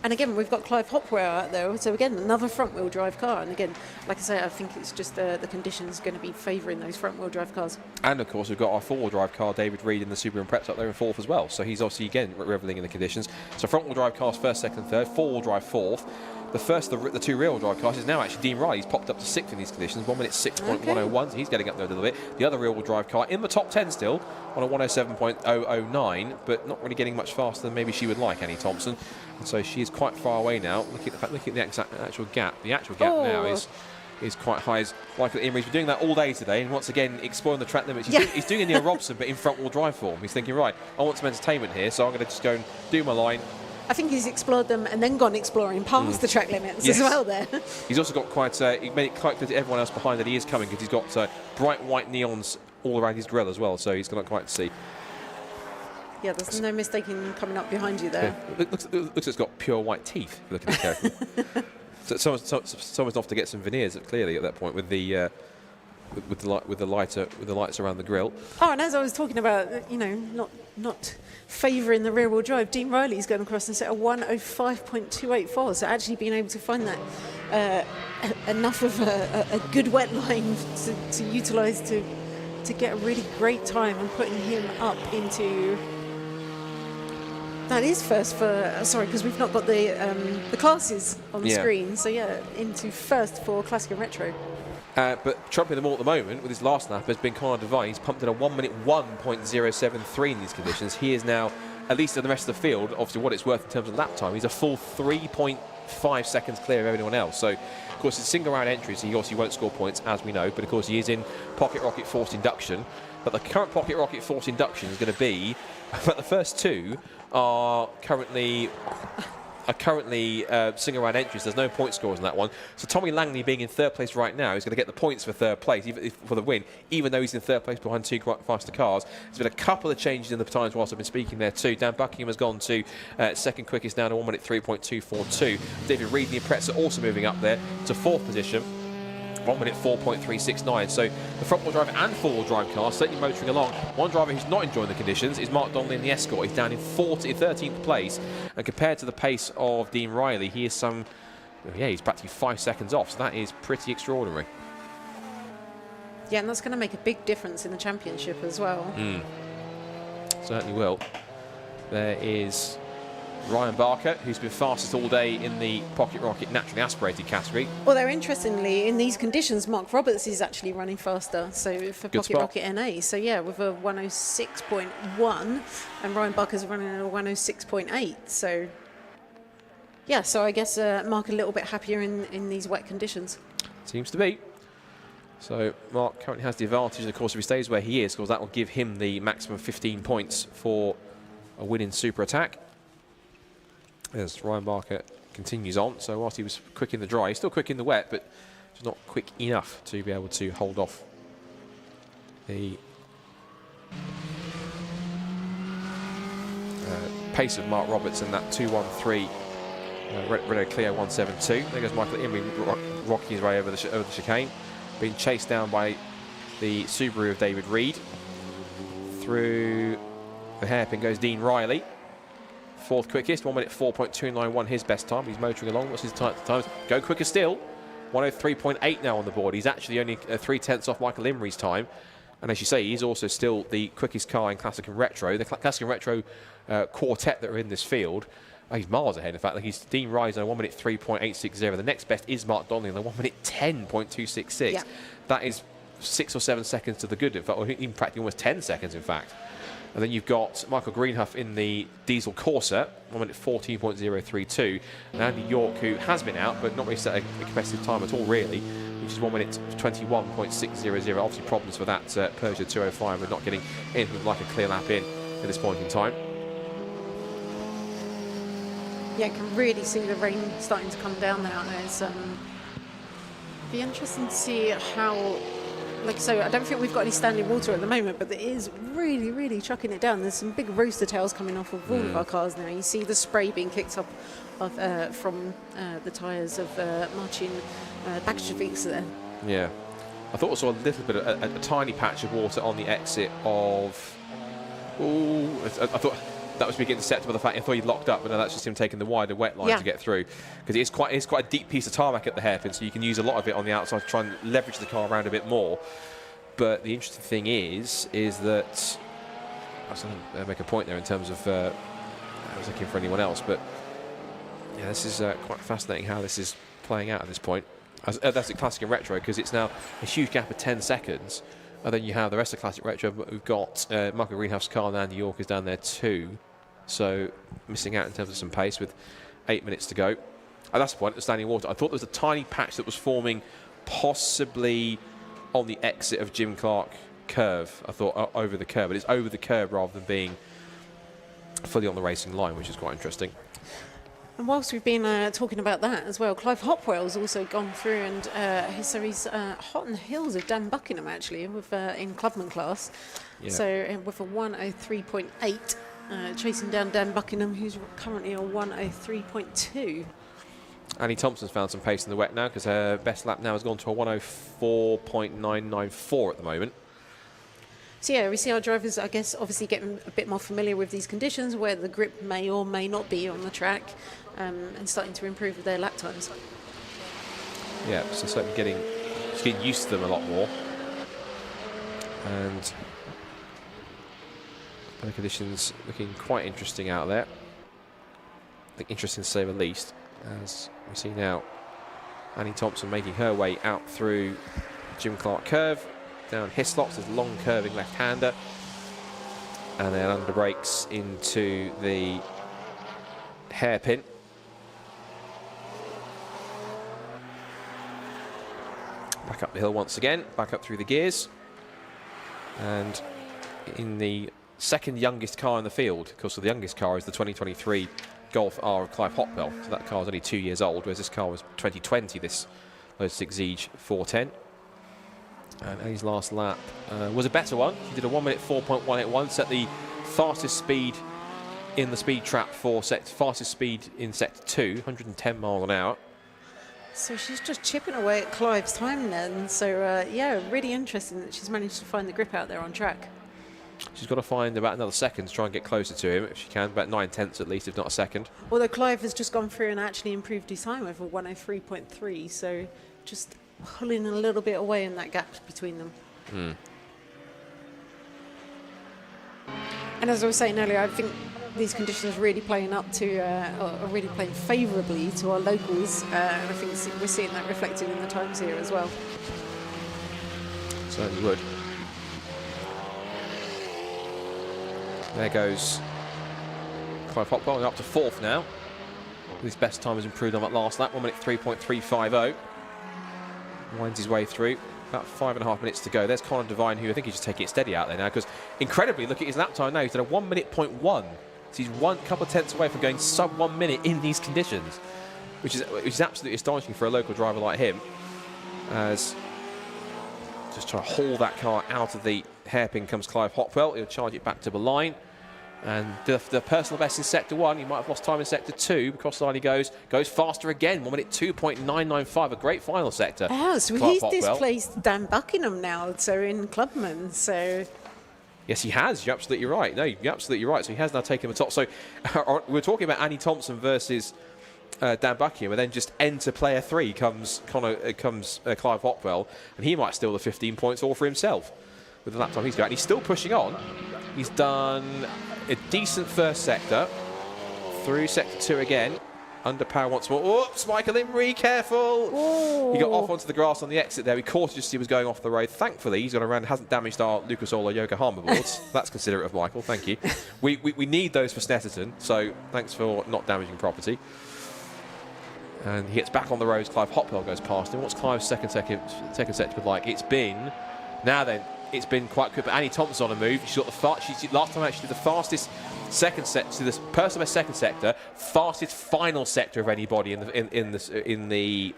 And again, we've got Clive Hopwell out there, so again, another front-wheel drive car. And again, like I say, I think it's just the conditions going to be favouring those front-wheel drive cars. And of course, we've got our four-wheel drive car, David Reed, in the Subaru Impreza up there in 4th as well. So he's obviously, again, revelling in the conditions. So front-wheel drive cars 1st, 2nd, 3rd, four-wheel drive 4th. The two rear-wheel drive cars is now actually Dean Riley. He's popped up to 6th in these conditions, 1 minute 6.101, so he's getting up there a little bit. The other rear-wheel drive car in the top 10 still on a 107.009, but not really getting much faster than maybe she would like, Annie Thompson. And so she is quite far away now. Look at the actual gap. The actual gap now is quite high. Like Imrie's been doing that all day today, and once again exploring the track limits. He's doing a Neil Robson, but in front-wheel drive form. He's thinking, right, I want some entertainment here, so I'm going to just go and do my line. I think he's explored them and then gone exploring past the track limits as well there. He's also got he made it quite clear to everyone else behind that he is coming, because he's got bright white neons all around his grille as well, so he's got quite to see. Yeah, there's no mistaking him coming up behind you there. Yeah. Looks like it's got pure white teeth, if you look at it carefully. So someone's off to get some veneers, clearly, at that point, with the lights around the grille. Oh, and as I was talking about, not favouring the rear-wheel drive, Dean Riley's going across and set a 105.284. So actually being able to find that enough of a good wet line to utilise to get a really great time, and putting him up into. That is first for, sorry, because we've not got the classes on the screen. So yeah, into first for Classic and Retro. But trumping them all at the moment with his last lap has been Conor Devine. He's pumped in a 1 minute 1.073 in these conditions. He is now, at least in the rest of the field, obviously what it's worth in terms of lap time, he's a full 3.5 seconds clear of everyone else. So, of course, it's single round entry, so he obviously won't score points, as we know. But, of course, he is in Pocket Rocket forced induction. But the current Pocket Rocket forced induction is going to be, but the first two are currently single round entries. There's no point scores in that one. So Tommy Langley, being in 3rd place right now, is going to get the points for 3rd place for the win, even though he's in 3rd place behind two quite faster cars. There's been a couple of changes in the times whilst I've been speaking there too. Dan Buckingham has gone to 2nd quickest now to 1 minute 3.242. David Reed, the Impreza, also moving up there to 4th position. 1 minute 4.369. So the front-wheel drive and four-wheel drive cars certainly motoring along. One driver who's not enjoying the conditions is Mark Donnelly in the Escort. He's down in 13th place, and compared to the pace of Dean Riley, he is he's practically 5 seconds off. So that is pretty extraordinary. Yeah, and that's going to make a big difference in the championship as well. Certainly will. There is Ryan Barker, who's been fastest all day in the Pocket Rocket naturally aspirated category. Although interestingly, in these conditions, Mark Roberts is actually running faster. So for Good Pocket spot. Rocket NA, so yeah, with a 106.1, and Ryan Barker's running at a 106.8. So yeah, so I guess Mark a little bit happier in these wet conditions. Seems to be. So Mark currently has the advantage, of course, if he stays where he is, because that will give him the maximum 15 points for a win in super attack. As Ryan Barker continues on, so whilst he was quick in the dry, he's still quick in the wet, but just not quick enough to be able to hold off the pace of Mark Roberts in that 2:13 Renault Clio 172. There goes Michael Imrie rocking his way over the chicane, being chased down by the Subaru of David Reed. Through the hairpin goes Dean Riley. Fourth quickest, 1 minute 4.291, his best time. He's motoring along. What's his times? Go quicker still. 103.8 now on the board. He's actually only 3/10 off Michael Imrie's time. And as you say, he's also still the quickest car in Classic and Retro. The Classic and Retro quartet that are in this field, he's miles ahead. In fact, he's Dean Riley on a 1 minute 3.860. The next best is Mark Donnelly on a 1 minute 10.266. Yeah. That is 6 or 7 seconds to the good, in fact, or even practically almost 10 seconds, in fact. And then you've got Michael Greenhuff in the diesel Corsa, 1 minute 14.032. And Andy York, who has been out, but not really set a competitive time at all, really, which is 1 minute 21.600. Obviously problems for that Peugeot 205 with not getting anything like a clear lap in at this point in time. Yeah, I can really see the rain starting to come down now. It's be interesting to see how. Like so, I don't think we've got any standing water at the moment, but it is really, really chucking it down. There's some big rooster tails coming off of all of our cars now. You see the spray being kicked up from the tyres of Marcin Bakshevic's there. Yeah. I thought I saw a little bit of a tiny patch of water on the exit of... Ooh, I thought that was beginning to set by the fact I thought he'd locked up, but no, that's just him taking the wider wet line to get through. Because it's quite a deep piece of tarmac at the hairpin, so you can use a lot of it on the outside to try and leverage the car around a bit more. But the interesting thing is that I was going to make a point there in terms of I was looking for anyone else, but yeah, this is quite fascinating how this is playing out at this point. That's a Classic and Retro, because it's now a huge gap of 10 seconds. And then you have the rest of Classic Retro, but we've got Michael Greenhuff's car and Andy York is down there too. So missing out in terms of some pace with 8 minutes to go. At that point, the standing water, I thought there was a tiny patch that was forming possibly on the exit of Jim Clark curve. I thought over the curve, but it's over the curve rather than being fully on the racing line, which is quite interesting. And whilst we've been talking about that as well, Clive Hopwell's also gone through, and so he's hot on the heels of Dan Buckingham actually, with in clubman class. Yeah. So with a 103.8, chasing down Dan Buckingham, who's currently on 103.2. Annie Thompson's found some pace in the wet now, because her best lap now has gone to a 104.994 at the moment. So yeah, we see our drivers, I guess, obviously getting a bit more familiar with these conditions, where the grip may or may not be on the track, and starting to improve with their lap times. Yeah, so certainly getting used to them a lot more. And the conditions looking quite interesting out there. I think interesting to say the least, as we see now Annie Thompson making her way out through Jim Clark curve, down Hislop's, his long curving left-hander, and then under brakes into the hairpin. Back up the hill once again, back up through the gears, and in the second youngest car in the field. Of course, the youngest car is the 2023 Golf R of Clive Hopwell, so that car is only 2 years old, whereas this car was 2020, this Lotus Exige 410. And Annie's last lap was a better one. She did a 1 minute 4.181, set the fastest speed in the speed trap for fastest speed in sector 2, 110 miles an hour. So she's just chipping away at Clive's time then. So yeah, really interesting that she's managed to find the grip out there on track. She's got to find about another second to try and get closer to him if she can, about 9/10 at least, if not a second. Although Clive has just gone through and actually improved his time over 103.3, so just pulling a little bit away in that gap between them. Mm. And as I was saying earlier, I think these conditions really playing up to, are really playing favourably to our locals. And I think we're seeing that reflected in the times here as well. Certainly would. There goes Clive Hopwell, up to 4th now. His best time has improved on that last lap, 1 minute 3.350. Winds his way through. About 5.5 minutes to go. There's Conor Devine, who I think he's just taking it steady out there now, because incredibly, look at his lap time now. He's at a 1 minute 0.1. So he's one couple of tenths away from going sub 1 minute in these conditions, which is absolutely astonishing for a local driver like him. As just trying to haul that car out of the hairpin comes Clive Hopwell. He'll charge it back to the line. And the personal best in Sector 1, he might have lost time in Sector 2. Across the line he goes faster again, 1 minute 2.995, a great final sector. Oh, so he's displaced Dan Buckingham now, so in Clubman, so... Yes, he has. You're absolutely right. No, you're absolutely right. So he has now taken the top. So we're talking about Annie Thompson versus Dan Buckingham, and then just enter player 3 comes Clive Hopwell, and he might steal the 15 points all for himself with the lap time he's got. And he's still pushing on. He's done a decent first sector, through Sector 2 again, under power once more. Oops, Michael Imrie, careful! Ooh. He got off onto the grass on the exit there. He caught just as he was going off the road. Thankfully, he's gone around, hasn't damaged our Lucas Oil or Yokohama boards. That's considerate of Michael, thank you. We need those for Snetterton, so thanks for not damaging property. And he gets back on the road. Clive Hopwell goes past him. What's Clive's second sector like? It's been quite quick, but Annie Thompson's on a move. She's got the last time she did the fastest second sector, so this personal best second sector, fastest final sector of anybody in the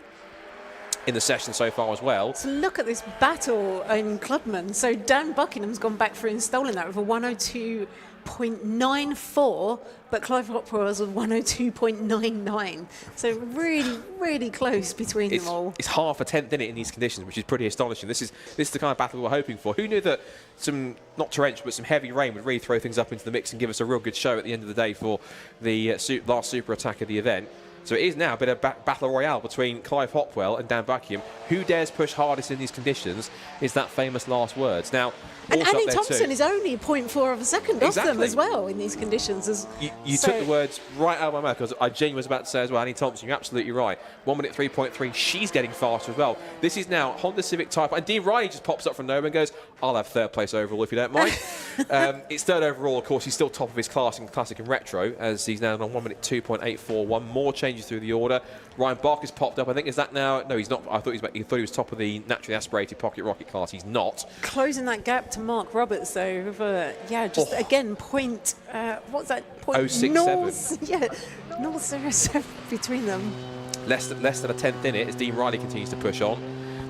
session so far as well. So look at this battle in Clubman. So Dan Buckingham's gone back through and stolen that with a 102.94, but Clive Hopwell was a 102.99. So really, really close between them all. It's half a tenth in it in these conditions, which is pretty astonishing. This is the kind of battle we were hoping for. Who knew that some, not torrential, but some heavy rain would really throw things up into the mix and give us a real good show at the end of the day for the last super attack of the event. So it is now a bit of battle royale between Clive Hopwell and Dan Buckingham. Who dares push hardest in these conditions is that famous last words. Now, and Annie Thompson is only a 0.4 of a second off them as well in these conditions. You took the words right out of my mouth, because I genuinely was about to say as well, Annie Thompson, you're absolutely right. 1 minute 3.3, she's getting faster as well. This is now Honda Civic Type, and Dean Riley just pops up from nowhere and goes, I'll have third place overall if you don't mind. It's third overall, of course. He's still top of his class in Classic and Retro, as he's now on 1 minute 2.841. More changes through the order. Ryan Barker's popped up. I think, is that now? No, he's not. I thought he thought he was top of the naturally aspirated pocket rocket class. He's not. Closing that gap to Mark Roberts, though. With again, point. What's that? Point 0.67. Yeah, 0.07 between them. Less than a tenth in it as Dean Riley continues to push on.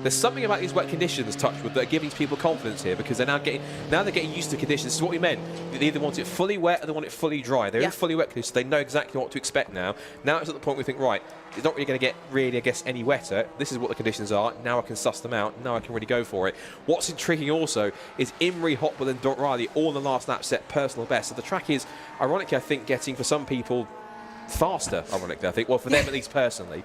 There's something about these wet conditions, Touchwood, that are giving people confidence here, because they're now getting used to conditions. This is what we meant. They either want it fully wet or they want it fully dry. They're in fully wet conditions, so they know exactly what to expect now. Now it's at the point we think, right, it's not really going to get I guess, any wetter. This is what the conditions are. Now I can suss them out. Now I can really go for it. What's intriguing also is Imrie, Hopwell and Don Riley all in the last lap set personal best. So the track is, ironically, I think, getting for some people faster, ironically, I think. Well, for them at least personally.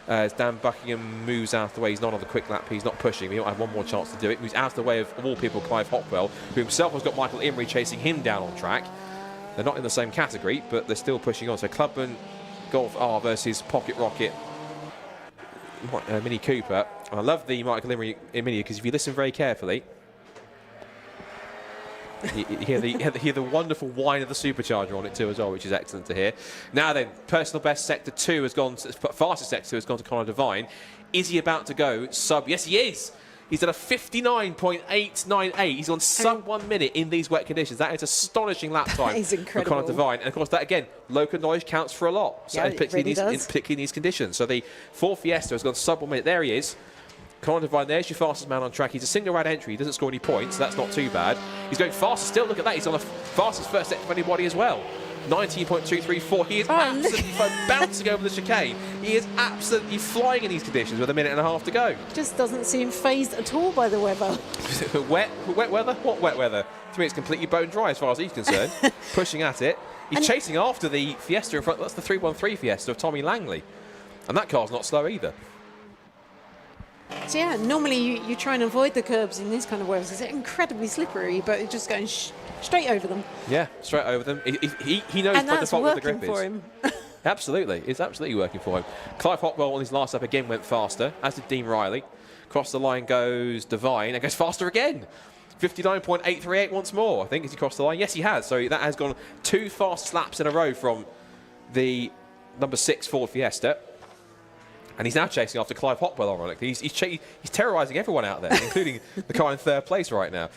As Dan Buckingham moves out of the way, he's not on the quick lap, he's not pushing, he might have one more chance to do it. Moves out of the way of all people, Clive Hopwell, who himself has got Michael Imrie chasing him down on track. They're not in the same category, but they're still pushing on. So Clubman Golf R versus Pocket Rocket Mini Cooper. And I love the Michael Imrie Mini, because if you listen very carefully, you hear the wonderful whine of the supercharger on it too as well, which is excellent to hear. Now then, personal best sector 2 has gone, fastest sector 2 has gone to Conor Devine. Is he about to go sub? Yes, he is. He's at a 59.898. He's on sub 1 minute in these wet conditions. That is astonishing lap time. That is incredible. For Conor Devine. And of course, that again, local knowledge counts for a lot. So, yeah, particularly in these conditions. So the Ford Fiesta has gone sub 1 minute. There he is. Conor Devine, there's your fastest man on track. He's a single round entry. He doesn't score any points, so that's not too bad. He's going faster still. Look at that. He's on the fastest first sector of anybody as well. 19.234. He is absolutely bouncing over the chicane. He is absolutely flying in these conditions with a minute and a half to go. Just doesn't seem phased at all by the weather. Wet weather? What wet weather? To me, it's completely bone dry as far as he's concerned. Pushing at it. He's chasing after the Fiesta in front. That's the 313 Fiesta of Tommy Langley. And that car's not slow either. So yeah, normally you try and avoid the curbs in this kind of weather. It's incredibly slippery, but it's just going straight over them. Yeah, straight over them. He knows And by that's default what the grip working for is. him. Absolutely, it's absolutely working for him. Clive Hopwell on his last lap again went faster, as did Dean Riley. Across the line goes Devine and goes faster again. 59.838 once more, I think, as he crossed the line. Yes, he has. So that has gone 2 fast laps in a row from the number 6 Ford Fiesta. And he's now chasing after Clive Hopwell, ironically. He's terrorising everyone out there, including the car in 3rd place right now.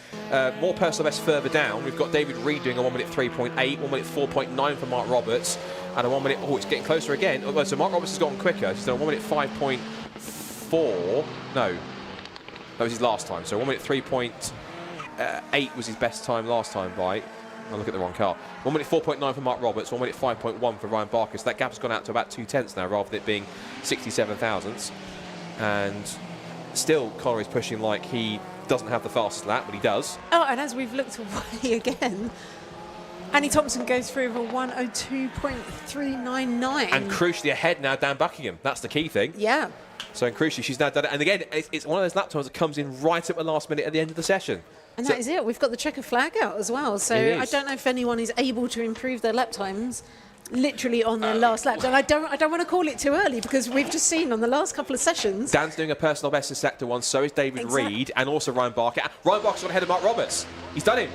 More personal best further down. We've got David Reed doing a 1 minute 3.8, 1 minute 4.9 for Mark Roberts, and a 1 minute, oh, it's getting closer again. So Mark Roberts has gotten quicker. He's done a 1 minute 5.4. No, that was his last time. So 1 minute 3.8 was his best time last time by. I'll look at the wrong car. 1 minute 4.9 for Mark Roberts, 1 minute 5.1 for Ryan Barker. So that gap's gone out to about 2/10 now, rather than it being 67 thousandths. And still, Connor is pushing like he doesn't have the fastest lap, but he does. Oh, and as we've looked away again, Annie Thompson goes through with a 102.399. And crucially ahead now, Dan Buckingham. That's the key thing. Yeah. So crucially, she's now done it. And again, it's one of those lap times that comes in right at the last minute at the end of the session. And that is it. We've got the checker flag out as well. So I don't know if anyone is able to improve their lap times literally on their last laps. And I don't want to call it too early, because we've just seen on the last couple of sessions. Dan's doing a personal best in Sector 1, so is David Reed, and also Ryan Barker. Ryan Barker's got ahead of Mark Roberts. He's done him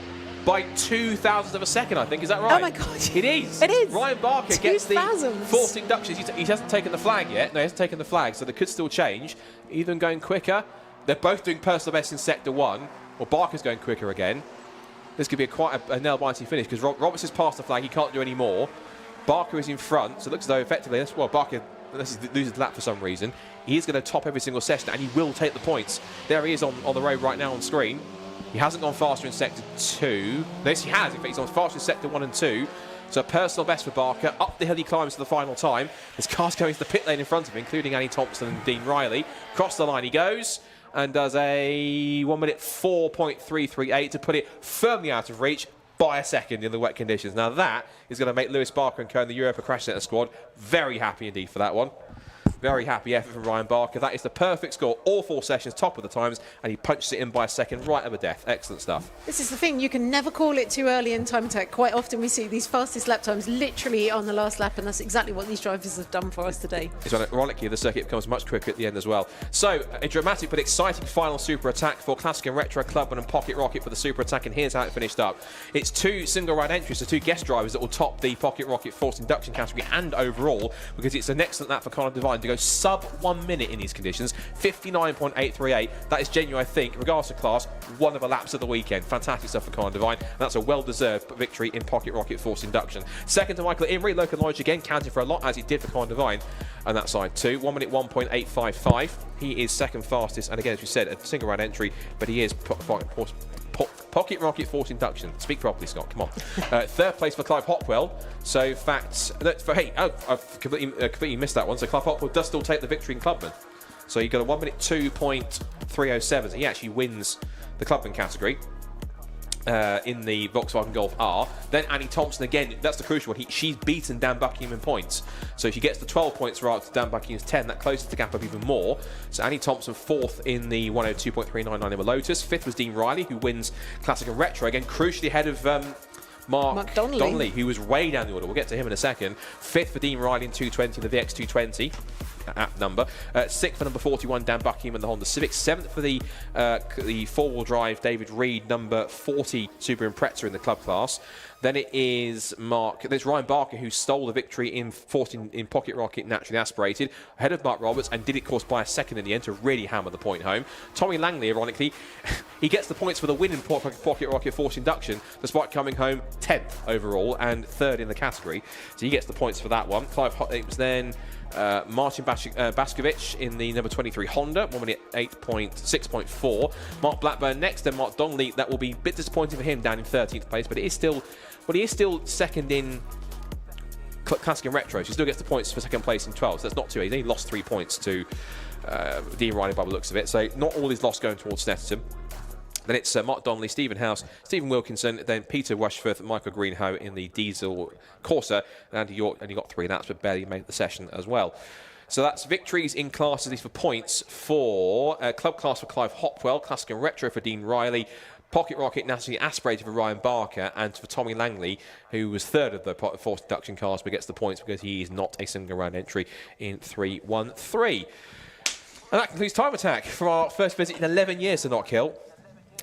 by 2,000ths of a second, I think. Is that right? Oh my God. It is. It is. Ryan Barker gets the 2,000s. forced inductions. He hasn't taken the flag yet. No, he hasn't taken the flag, so they could still change. Either of them going quicker. They're both doing personal best in Sector 1. Well, Barker's going quicker again. This could be quite a nail-biting finish, because Roberts has passed the flag. He can't do any more. Barker is in front, so it looks as though effectively, well, Barker, unless he loses the lap for some reason, he is going to top every single session, and he will take the points. There he is on the road right now on screen. He hasn't gone faster in Sector 2. Yes, he has. In fact, he's gone faster in Sector 1 and 2. So a personal best for Barker. Up the hill he climbs to the final time. His car's going to the pit lane in front of him, including Annie Thompson and Dean Riley. Across the line he goes, and does a 1 minute 4.338 to put it firmly out of reach by a second in the wet conditions. Now that is going to make Lewis Barker and Co in the Europa Crash Centre squad very happy indeed for that one. Very happy effort from Ryan Barker. That is the perfect score. All 4 sessions, top of the times, and he punches it in by a second right at the death. Excellent stuff. This is the thing, you can never call it too early in time attack. Quite often we see these fastest lap times literally on the last lap, and that's exactly what these drivers have done for us today. Ironically, the circuit becomes much quicker at the end as well. So, a dramatic but exciting final super attack for Classic and Retro, Clubman and Pocket Rocket for the super attack, and here's how it finished up. It's 2 single ride entries, so 2 guest drivers that will top the Pocket Rocket forced induction category and overall, because it's an excellent lap for Connor Devine to go sub 1 minute in these conditions, 59.838. That is genuine, I think, regardless of class, one of the laps of the weekend. Fantastic stuff for Connor Devine, and that's a well-deserved victory in Pocket Rocket forced induction. Second to Michael Imrie, local knowledge again, counting for a lot, as he did for Connor Devine, and that side too. 1 minute 1.855. He is second fastest, and again, as we said, a single ride entry, but he is Pocket Rocket forced induction. Speak properly, Scott. Come on. 3rd place for Clive Hopwell. So, I've completely missed that one. So, Clive Hopwell does still take the victory in Clubman. So, you got a 1 minute 2.307. So, he actually wins the Clubman category in the Volkswagen Golf R. Then Annie Thompson again. That's the crucial one. She's beaten Dan Buckingham in points. So, she gets the 12 points right to Dan Buckingham's 10. That closes the gap up even more. So, Annie Thompson 4th in the 102.399 in the Lotus. 5th was Dean Riley, who wins Classic and Retro. Again, crucially ahead of Mark Donnelly, who was way down the order. We'll get to him in a second. 5th for Dean Riley in 220, the VX 220. App number. 6th for number 41, Dan Buckingham and the Honda Civic. 7th for the 4-wheel drive David Reed, number 40 Super Impreza in the club class. Then it is there's Ryan Barker, who stole the victory in Pocket Rocket naturally aspirated, ahead of Mark Roberts, and did it, of course, by a second in the end to really hammer the point home. Tommy Langley, ironically, he gets the points for the win in Pocket Rocket forced induction, despite coming home 10th overall and 3rd in the category. So he gets the points for that one. It was then Martin Baskovich in the number 23 Honda, 1 minute 8.6.4. Mark Blackburn next, then Mark Donnelly. That will be a bit disappointing for him down in 13th place, but he is still second in Classic and Retro. So he still gets the points for second place in 12, so that's not too easy. He lost 3 points to Dean Riley by the looks of it, so not all his loss going towards Snetterton. Then it's Mark Donnelly, Stephen House, Stephen Wilkinson, then Peter Rushforth, Michael Greenhow in the Diesel Corsa, and Andy York only got 3 laps, but barely made the session as well. So that's victories in classes, at least for points, for club class for Clive Hopwell, classic and retro for Dean Riley, pocket rocket naturally aspirated for Ryan Barker, and for Tommy Langley, who was third of the forced induction cars, but gets the points because he is not a single round entry in 3-1-3. And that concludes Time Attack for our first visit in 11 years to Knockhill.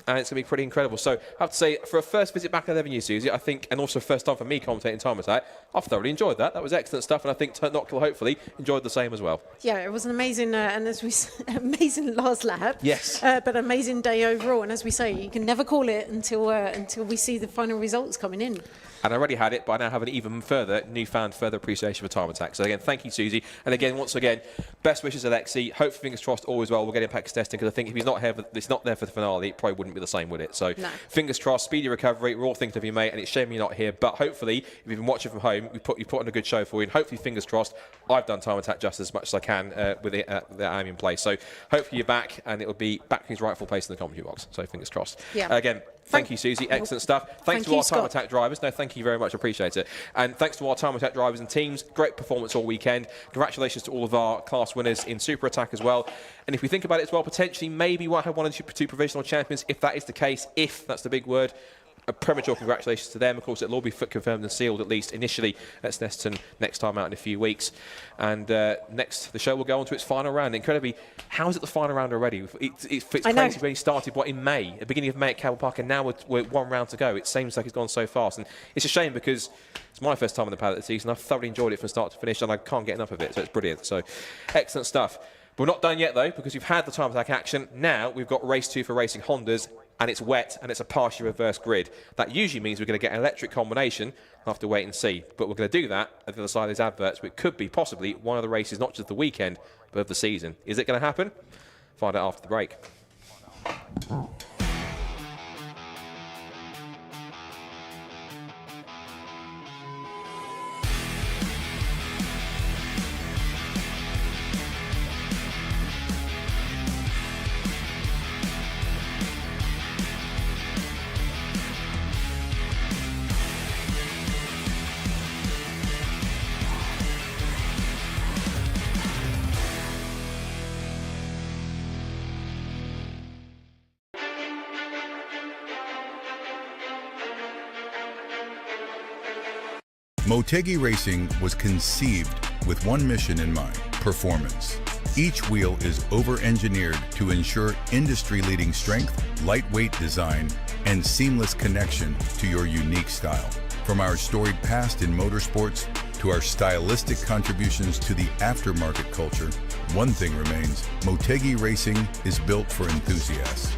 And it's going to be pretty incredible. So I have to say, for a first visit back in 11 years, Susie, I think, and also first time for me commentating Time Attack, I've thoroughly enjoyed that. That was excellent stuff, and I think Knockhill hopefully enjoyed the same as well. Yeah, it was an amazing, and as we amazing last lap. Yes. But amazing day overall. And as we say, you can never call it until we see the final results coming in. And I already had it, but I now have an even newfound further appreciation for Time Attack. So again, thank you, Susie. And again, once again, best wishes, Alexi. Hopefully, fingers crossed, all is well. We'll get him back to testing, because I think if he's not here, it's not there for the finale, it probably wouldn't be the same, would it? So no. Fingers crossed, speedy recovery. We're all thinking of you, mate, and it's a shame you're not here. But hopefully, if you've been watching from home, you put on a good show for you. And hopefully, fingers crossed, I've done Time Attack just as much as I can with it that I'm in place. So hopefully you're back, and it will be back in his rightful place in the commentary box. So fingers crossed. Yeah. Again, thank you, Susie. Excellent stuff. Thanks to our Time Scott. Attack drivers. No, thank you very much. Appreciate it. And thanks to our Time Attack drivers and teams. Great performance all weekend. Congratulations to all of our class winners in Super Attack as well. And if we think about it as well, potentially maybe we'll have one or two provisional champions. If that is the case, if that's the big word, a premature congratulations to them. Of course, it'll all be confirmed and sealed, at least initially, at Snetterton next time out in a few weeks. And next, the show will go on to its final round. Incredibly, how is it the final round already? It's crazy when it started, in May, at the beginning of May at Cabell Park, and now we're one round to go. It seems like it's gone so fast. And it's a shame, because it's my first time on the paddock this season. I've thoroughly enjoyed it from start to finish, and I can't get enough of it, so it's brilliant. So, excellent stuff. But we're not done yet, though, because we've had the Time Attack action. Now we've got race 2 for Racing Hondas, and it's wet, and it's a partially reverse grid. That usually means we're going to get an electric combination. We'll have to wait and see. But we're going to do that at the other side of these adverts. But it could be possibly one of the races, not just the weekend, but of the season. Is it going to happen? Find out after the break. Motegi Racing was conceived with one mission in mind: performance. Each wheel is over-engineered to ensure industry-leading strength, lightweight design, and seamless connection to your unique style. From our storied past in motorsports to our stylistic contributions to the aftermarket culture, one thing remains: Motegi Racing is built for enthusiasts.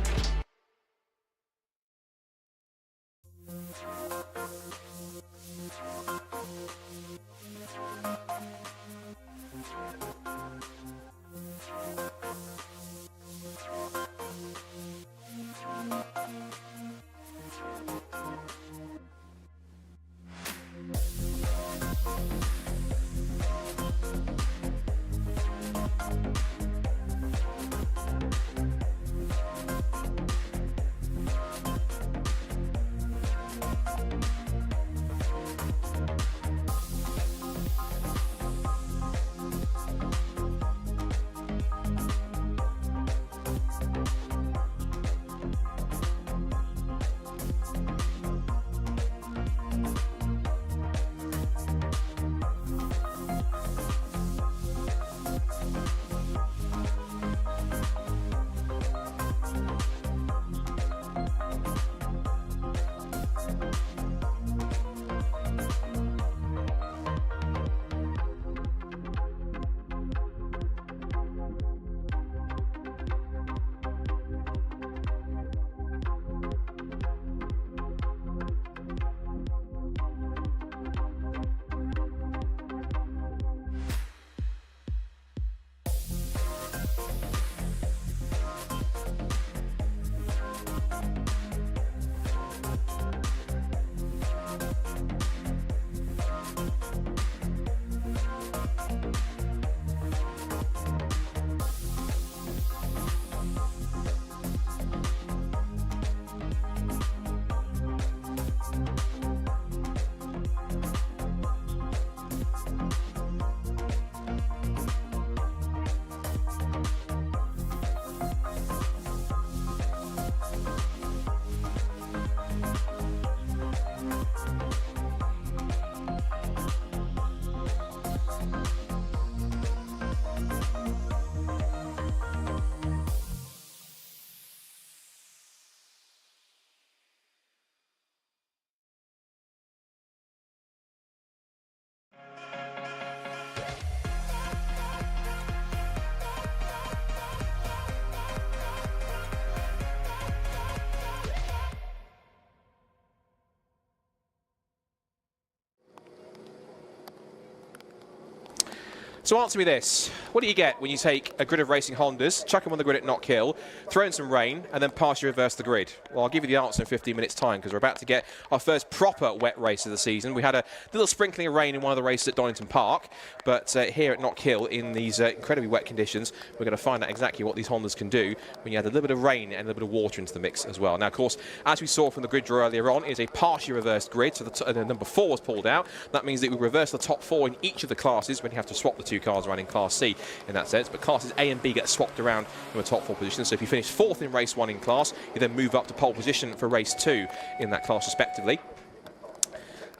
So answer me this. What do you get when you take a grid of racing Hondas, chuck them on the grid at Knockhill, throw in some rain, and then partially reverse the grid? Well, I'll give you the answer in 15 minutes' time, because we're about to get our first proper wet race of the season. We had a little sprinkling of rain in one of the races at Donington Park, but here at Knockhill, in these incredibly wet conditions, we're going to find out exactly what these Hondas can do when you add a little bit of rain and a little bit of water into the mix as well. Now, of course, as we saw from the grid draw earlier on, is a partially reversed grid, so the number 4 was pulled out. That means that we reverse the top 4 in each of the classes when you have to swap the 2 cars around in Class C in that sense, but classes A and B get swapped around in the top 4 positions. So if you finish 4th in race 1 in class, you then move up to pole position for race 2 in that class respectively.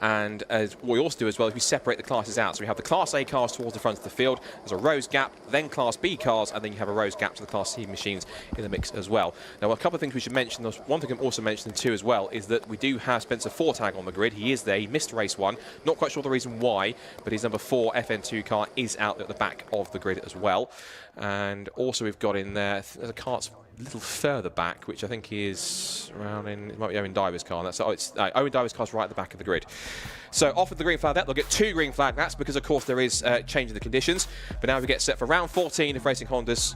And as what we also do as well is we separate the classes out. So we have the Class A cars towards the front of the field. There's a rows gap, then Class B cars, and then you have a rows gap to the Class C machines in the mix as well. Now, a couple of things we should mention. There's one thing I'm also mentioning too as well is that we do have Spencer Fortag on the grid. He is there. He missed race 1. Not quite sure the reason why, but his number 4 FN2 car is out at the back of the grid as well. And also we've got in there, there's a car a little further back, which I think is around in, it might be Owen Diver's car. That's Owen Diver's car's right at the back of the grid. So off with the green flag, they'll get 2 green flag. That's because, of course, there is change in the conditions. But now we get set for round 14 of Racing Hondas.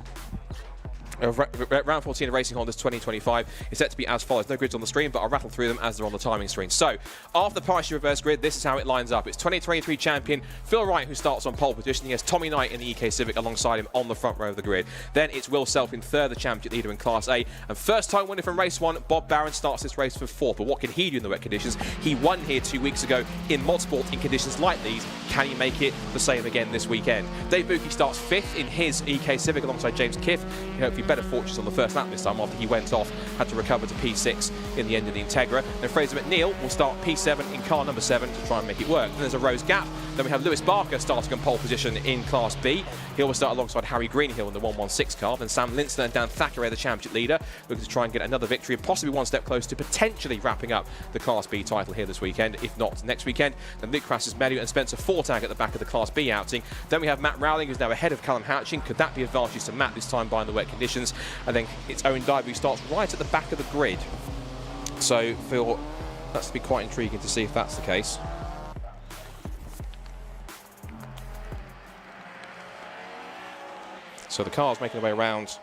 Round 14 of Racing Hondas 2025 is set to be as follows. No grids on the screen, but I'll rattle through them as they're on the timing screen. So, after the partially reverse grid, this is how it lines up. It's 2023 champion Phil Wright who starts on pole position. He has Tommy Knight in the EK Civic alongside him on the front row of the grid. Then it's Will Self in 3rd, the championship leader in Class A. And first time winner from race 1, Bob Barron starts this race for 4th. But what can he do in the wet conditions? He won here 2 weeks ago in motorsport in conditions like these. Can he make it the same again this weekend? Dave Buki starts 5th in his EK Civic alongside James Kiff. He hopefully better fortunes on the first lap this time after he went off, had to recover to P6 in the end of the Integra. Then Fraser McNeil will start P7 in car number 7 to try and make it work. Then there's a Rose Gap. Then we have Lewis Barker starting on pole position in Class B. He will start alongside Harry Greenhill in the 116 car. Then Sam Linster and Dan Thackeray, the championship leader, looking to try and get another victory and possibly one step closer to potentially wrapping up the Class B title here this weekend, if not next weekend. Then Luke Crassus-Medu and Spencer Fortag at the back of the Class B outing. Then we have Matt Rowling, who's now ahead of Callum Hatching. Could that be advantageous to Matt this time by the wet conditions? And then it's Owen Diver who starts right at the back of the grid. So Phil, that's to be quite intriguing to see if that's the case. So the car's making their way around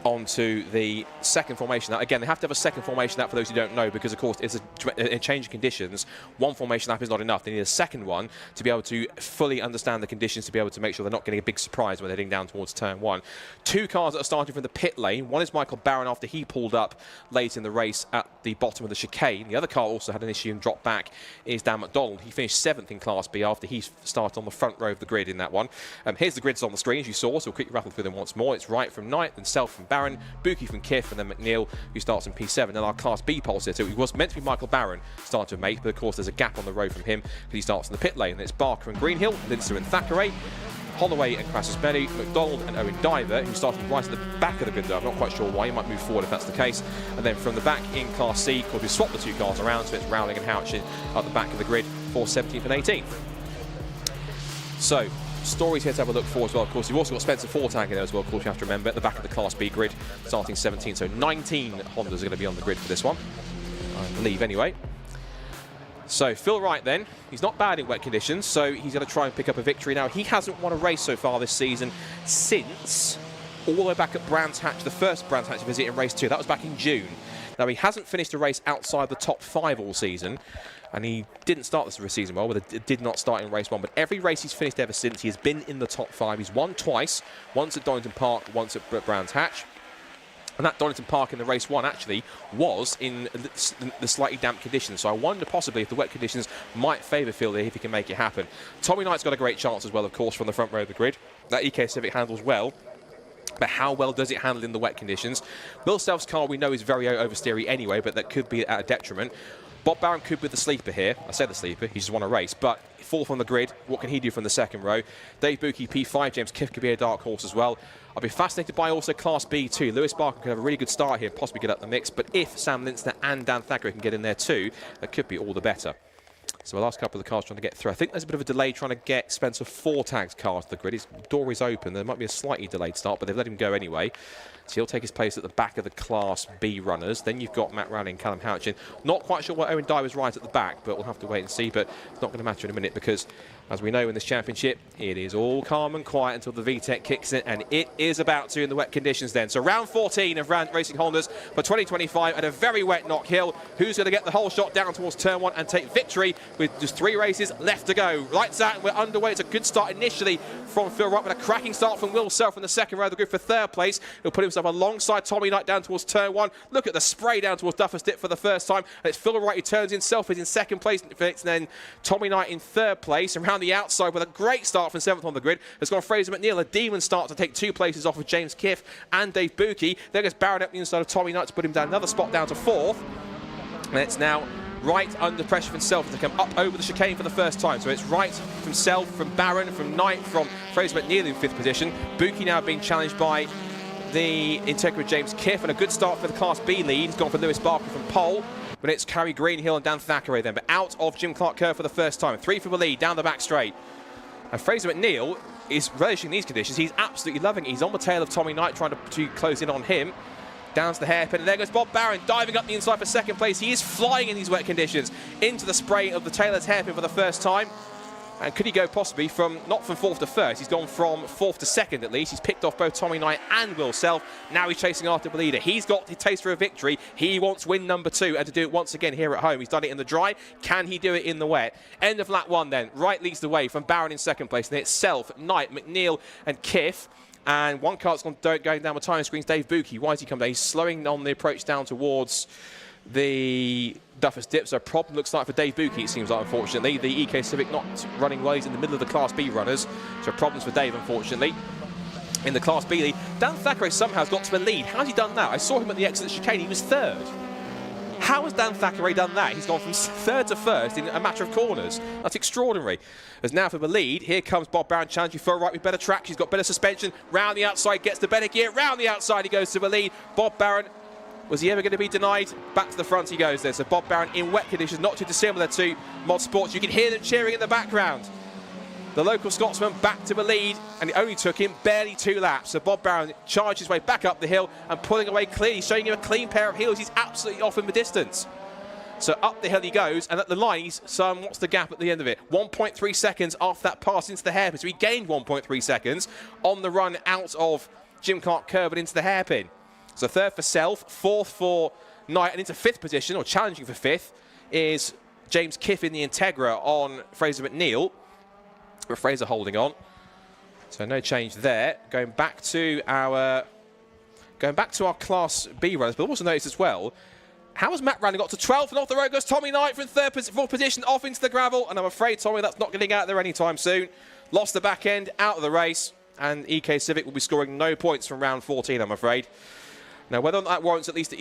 onto the second formation lap. Again, they have to have a second formation lap for those who don't know, because of course it's a change in conditions. One formation lap is not enough. They need a second one to be able to fully understand the conditions, to be able to make sure they're not getting a big surprise when they're heading down towards turn 1. 2 cars that are starting from the pit lane. One is Michael Barron after he pulled up late in the race at the bottom of the chicane. The other car also had an issue and dropped back is Dan McDonald. He finished 7th in Class B after he started on the front row of the grid in that one. Here's the grids on the screen as you saw, so we'll quickly rattle through them once more. It's Wright from Knight, then Self from Barron, Buki from Kiff, and then McNeil, who starts in P7. And our Class B pole sitter, it was meant to be Michael Barron, starting to make, but of course there's a gap on the road from him because he starts in the pit lane. And it's Barker and Greenhill, Linster and Thackeray, Holloway and Crassus-Medu, McDonald and Owen Diver, who started right at the back of the grid. I'm not quite sure why. He might move forward if that's the case. And then from the back in Class C, of course, we swap the 2 cars around, so it's Rowling and Houchin at the back of the grid for 17th and 18th. So, stories here to have a look for as well. Of course, you've also got Spencer Fortag in there as well. Of course, you have to remember at the back of the Class B grid, starting 17. So 19 Hondas are going to be on the grid for this one, I believe, anyway. So Phil Wright then, he's not bad in wet conditions, so he's going to try and pick up a victory. Now, he hasn't won a race so far this season since all the way back at Brands Hatch, the first Brands Hatch visit in race 2. That was back in June. Now, he hasn't finished a race outside the top 5 all season, and he didn't start this season well, but it did not start in race 1. But every race he's finished ever since, he has been in the top 5. He's won twice, once at Donington Park, once at Brands Hatch. And that Donington Park in the race 1 actually was in the slightly damp conditions. So I wonder possibly if the wet conditions might favour Phil there if he can make it happen. Tommy Knight's got a great chance as well, of course, from the front row of the grid. That EK Civic handles well. But how well does it handle in the wet conditions? Will Self's car we know is very oversteery anyway, but that could be at a detriment. Bob Barron could be the sleeper here. I say the sleeper, he just won a race, but 4th on the grid, what can he do from the second row? Dave Buki, P5, James Kiff could be a dark horse as well. I'll be fascinated by also Class B too. Lewis Barker could have a really good start here, possibly get up the mix, but if Sam Linster and Dan Thackeray can get in there too, that could be all the better. So the last couple of the cars trying to get through. I think there's a bit of a delay trying to get Spencer Fortag's car to the grid. His door is open. There might be a slightly delayed start, but they've let him go anyway. So he'll take his place at the back of the Class B runners. Then you've got Matt Rowling and Callum Houchin. Not quite sure why Owen Dye was right at the back, but we'll have to wait and see. But it's not going to matter in a minute because As we know in this championship, it is all calm and quiet until the VTEC kicks in, and it is about to in the wet conditions then. So round 14 of Racing Hondas for 2025 at a very wet Knockhill. Who's going to get the whole shot down towards turn 1 and take victory with just 3 races left to go? Lights out, we're underway. It's a good start initially from Phil Wright, but a cracking start from Will Self in the second row of the grid for 3rd place. He'll put himself alongside Tommy Knight down towards turn 1. Look at the spray down towards Duffer's Dip for the first time. And it's Phil Wright who turns in. Self is in 2nd place, and then Tommy Knight in 3rd place. Around the outside with a great start from 7th on the grid has gone Fraser McNeil, a demon start to take 2 places off of James Kiff and Dave Buki. There goes Barrett up the inside of Tommy Knight to put him down another spot down to 4th. And it's now Wright under pressure from Self to come up over the chicane for the first time. So it's Wright from Self, from Barron, from Knight, from Fraser McNeil in 5th position. Buki now being challenged by the Integra James Kiff, and a good start for the Class B lead. He's gone for Lewis Barker from pole. But it's Carrie Greenhill and Dan Thackeray then, but out of Jim Clark Kerr for the first time. 3 for the lead, down the back straight. And Fraser McNeil is relishing these conditions. He's absolutely loving it. He's on the tail of Tommy Knight, trying to close in on him. Down to the hairpin, and there goes Bob Barron, diving up the inside for 2nd place. He is flying in these wet conditions into the spray of the Taylor's hairpin for the first time. And could he go possibly from, not from 4th to 1st, he's gone from 4th to 2nd at least. He's picked off both Tommy Knight and Will Self. Now he's chasing after the leader. He's got the taste for a victory. He wants win number 2 and to do it once again here at home. He's done it in the dry. Can he do it in the wet? End of lap 1 then. Wright leads the way from Barron in 2nd place. And it's Self, Knight, McNeil and Kiff. And one car's going down with time screens. Dave Buki, why has he come down? He's slowing on the approach down towards the Duffer's Dip. So a problem looks like for Dave Buki, it seems like, unfortunately. The EK Civic not running well. He's in the middle of the Class B runners. So problems for Dave, unfortunately. In the Class B lead, Dan Thackeray somehow has got to the lead. How's he done that? I saw him at the exit chicane. He was 3rd. How has Dan Thackeray done that? He's gone from 3rd to 1st in a matter of corners. That's extraordinary. As now for the lead, here comes Bob Barron challenging Phil Wright with better track. He's got better suspension. Round the outside, gets the better gear. Round the outside, he goes to the lead. Bob Barron, was he ever going to be denied? Back to the front he goes there. So Bob Barron in wet conditions, not too dissimilar to motorsports. You can hear them cheering in the background. The local Scotsman back to the lead, and it only took him barely 2 laps. So Bob Barron charged his way back up the hill and pulling away clearly, showing him a clean pair of heels. He's absolutely off in the distance. So up the hill he goes, and at the line, he's what's the gap at the end of it? 1.3 seconds after that pass into the hairpin. So he gained 1.3 seconds on the run out of Jim Clark Kerr, but into the hairpin. So 3rd for Self, 4th for Knight, and into 5th position, or challenging for 5th, is James Kiff in the Integra on Fraser McNeil. But Fraser holding on. So no change there. Going back to our Class B runners, but also noticed as well, how has Matt Randall got to 12th, and off the road goes Tommy Knight from 4th position off into the gravel, and I'm afraid, Tommy, that's not getting out there anytime soon. Lost the back end, out of the race, and EK Civic will be scoring no points from round 14, I'm afraid. Now, whether or not that warrants at least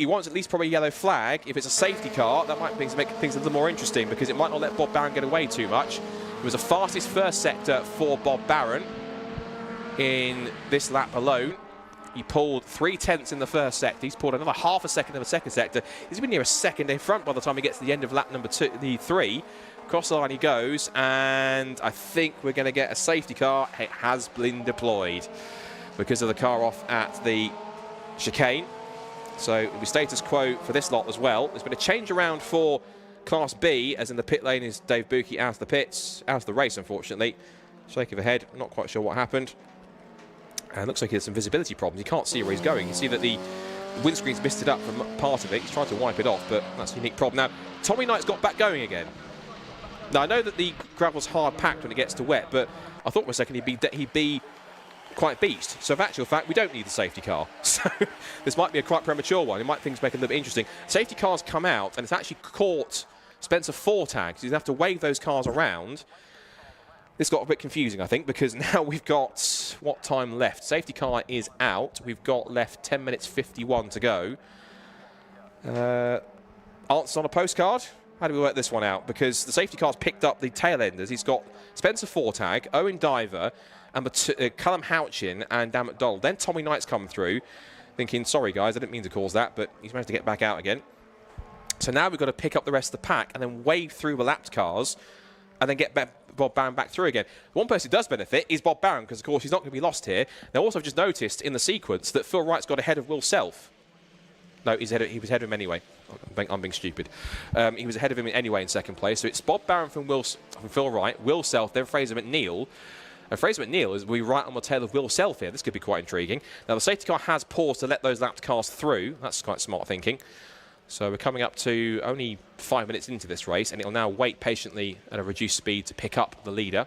probably a yellow flag. If it's a safety car, that might make things a little more interesting, because it might not let Bob Barron get away too much. It was the fastest first sector for Bob Barron in this lap alone. He pulled 3/10 in the first sector. He's pulled another half a second in the second sector. He's been near a second in front by the time he gets to the end of lap number 3. Across the line he goes, and I think we're going to get a safety car. It has been deployed because of the car off at the chicane. So it'll be status quo for this lot as well. There's been a change around for Class B, as in the pit lane is Dave Buki out of the pits, out of the race, unfortunately. Shake of the head, I'm not quite sure what happened. And it looks like he has some visibility problems. He can't see where he's going. You see that the windscreen's misted up from part of it. He's trying to wipe it off, but that's a unique problem. Now, Tommy Knight's got back going again. Now, I know that the gravel's hard packed when it gets to wet, but I thought for a second he'd be quite beast. So, in actual fact, we don't need the safety car. So, this might be a quite premature one. It might things make it a little bit interesting. Safety cars come out, and it's actually caught Spencer Fortag. So, he's going to have to wave those cars around. This got a bit confusing, I think, because now we've got what time left? Safety car is out. We've got left 10 minutes 51 to go. Answers on a postcard. How do we work this one out? Because the safety car's picked up the tail enders. He's got Spencer Fortag, Owen Diver, and Callum Houchin and Dan McDonald. Then Tommy Knight's come through, thinking, sorry guys, I didn't mean to cause that, but he's managed to get back out again. So now we've got to pick up the rest of the pack and then wave through the lapped cars and then get Bob Barron back through again. One person who does benefit is Bob Barron, because of course he's not going to be lost here. Now also I've just noticed in the sequence that Phil Wright's got ahead of Will Self. No, he was ahead of him anyway. I'm being stupid. He was ahead of him anyway in second place. So it's Bob Barron from Phil Wright, Will Self, then Fraser McNeil. And Fraser McNeil is right on the tail of Will Self here. This could be quite intriguing. Now, the safety car has paused to let those lapped cars through. That's quite smart thinking. So we're coming up to only 5 minutes into this race, and it'll now wait patiently at a reduced speed to pick up the leader.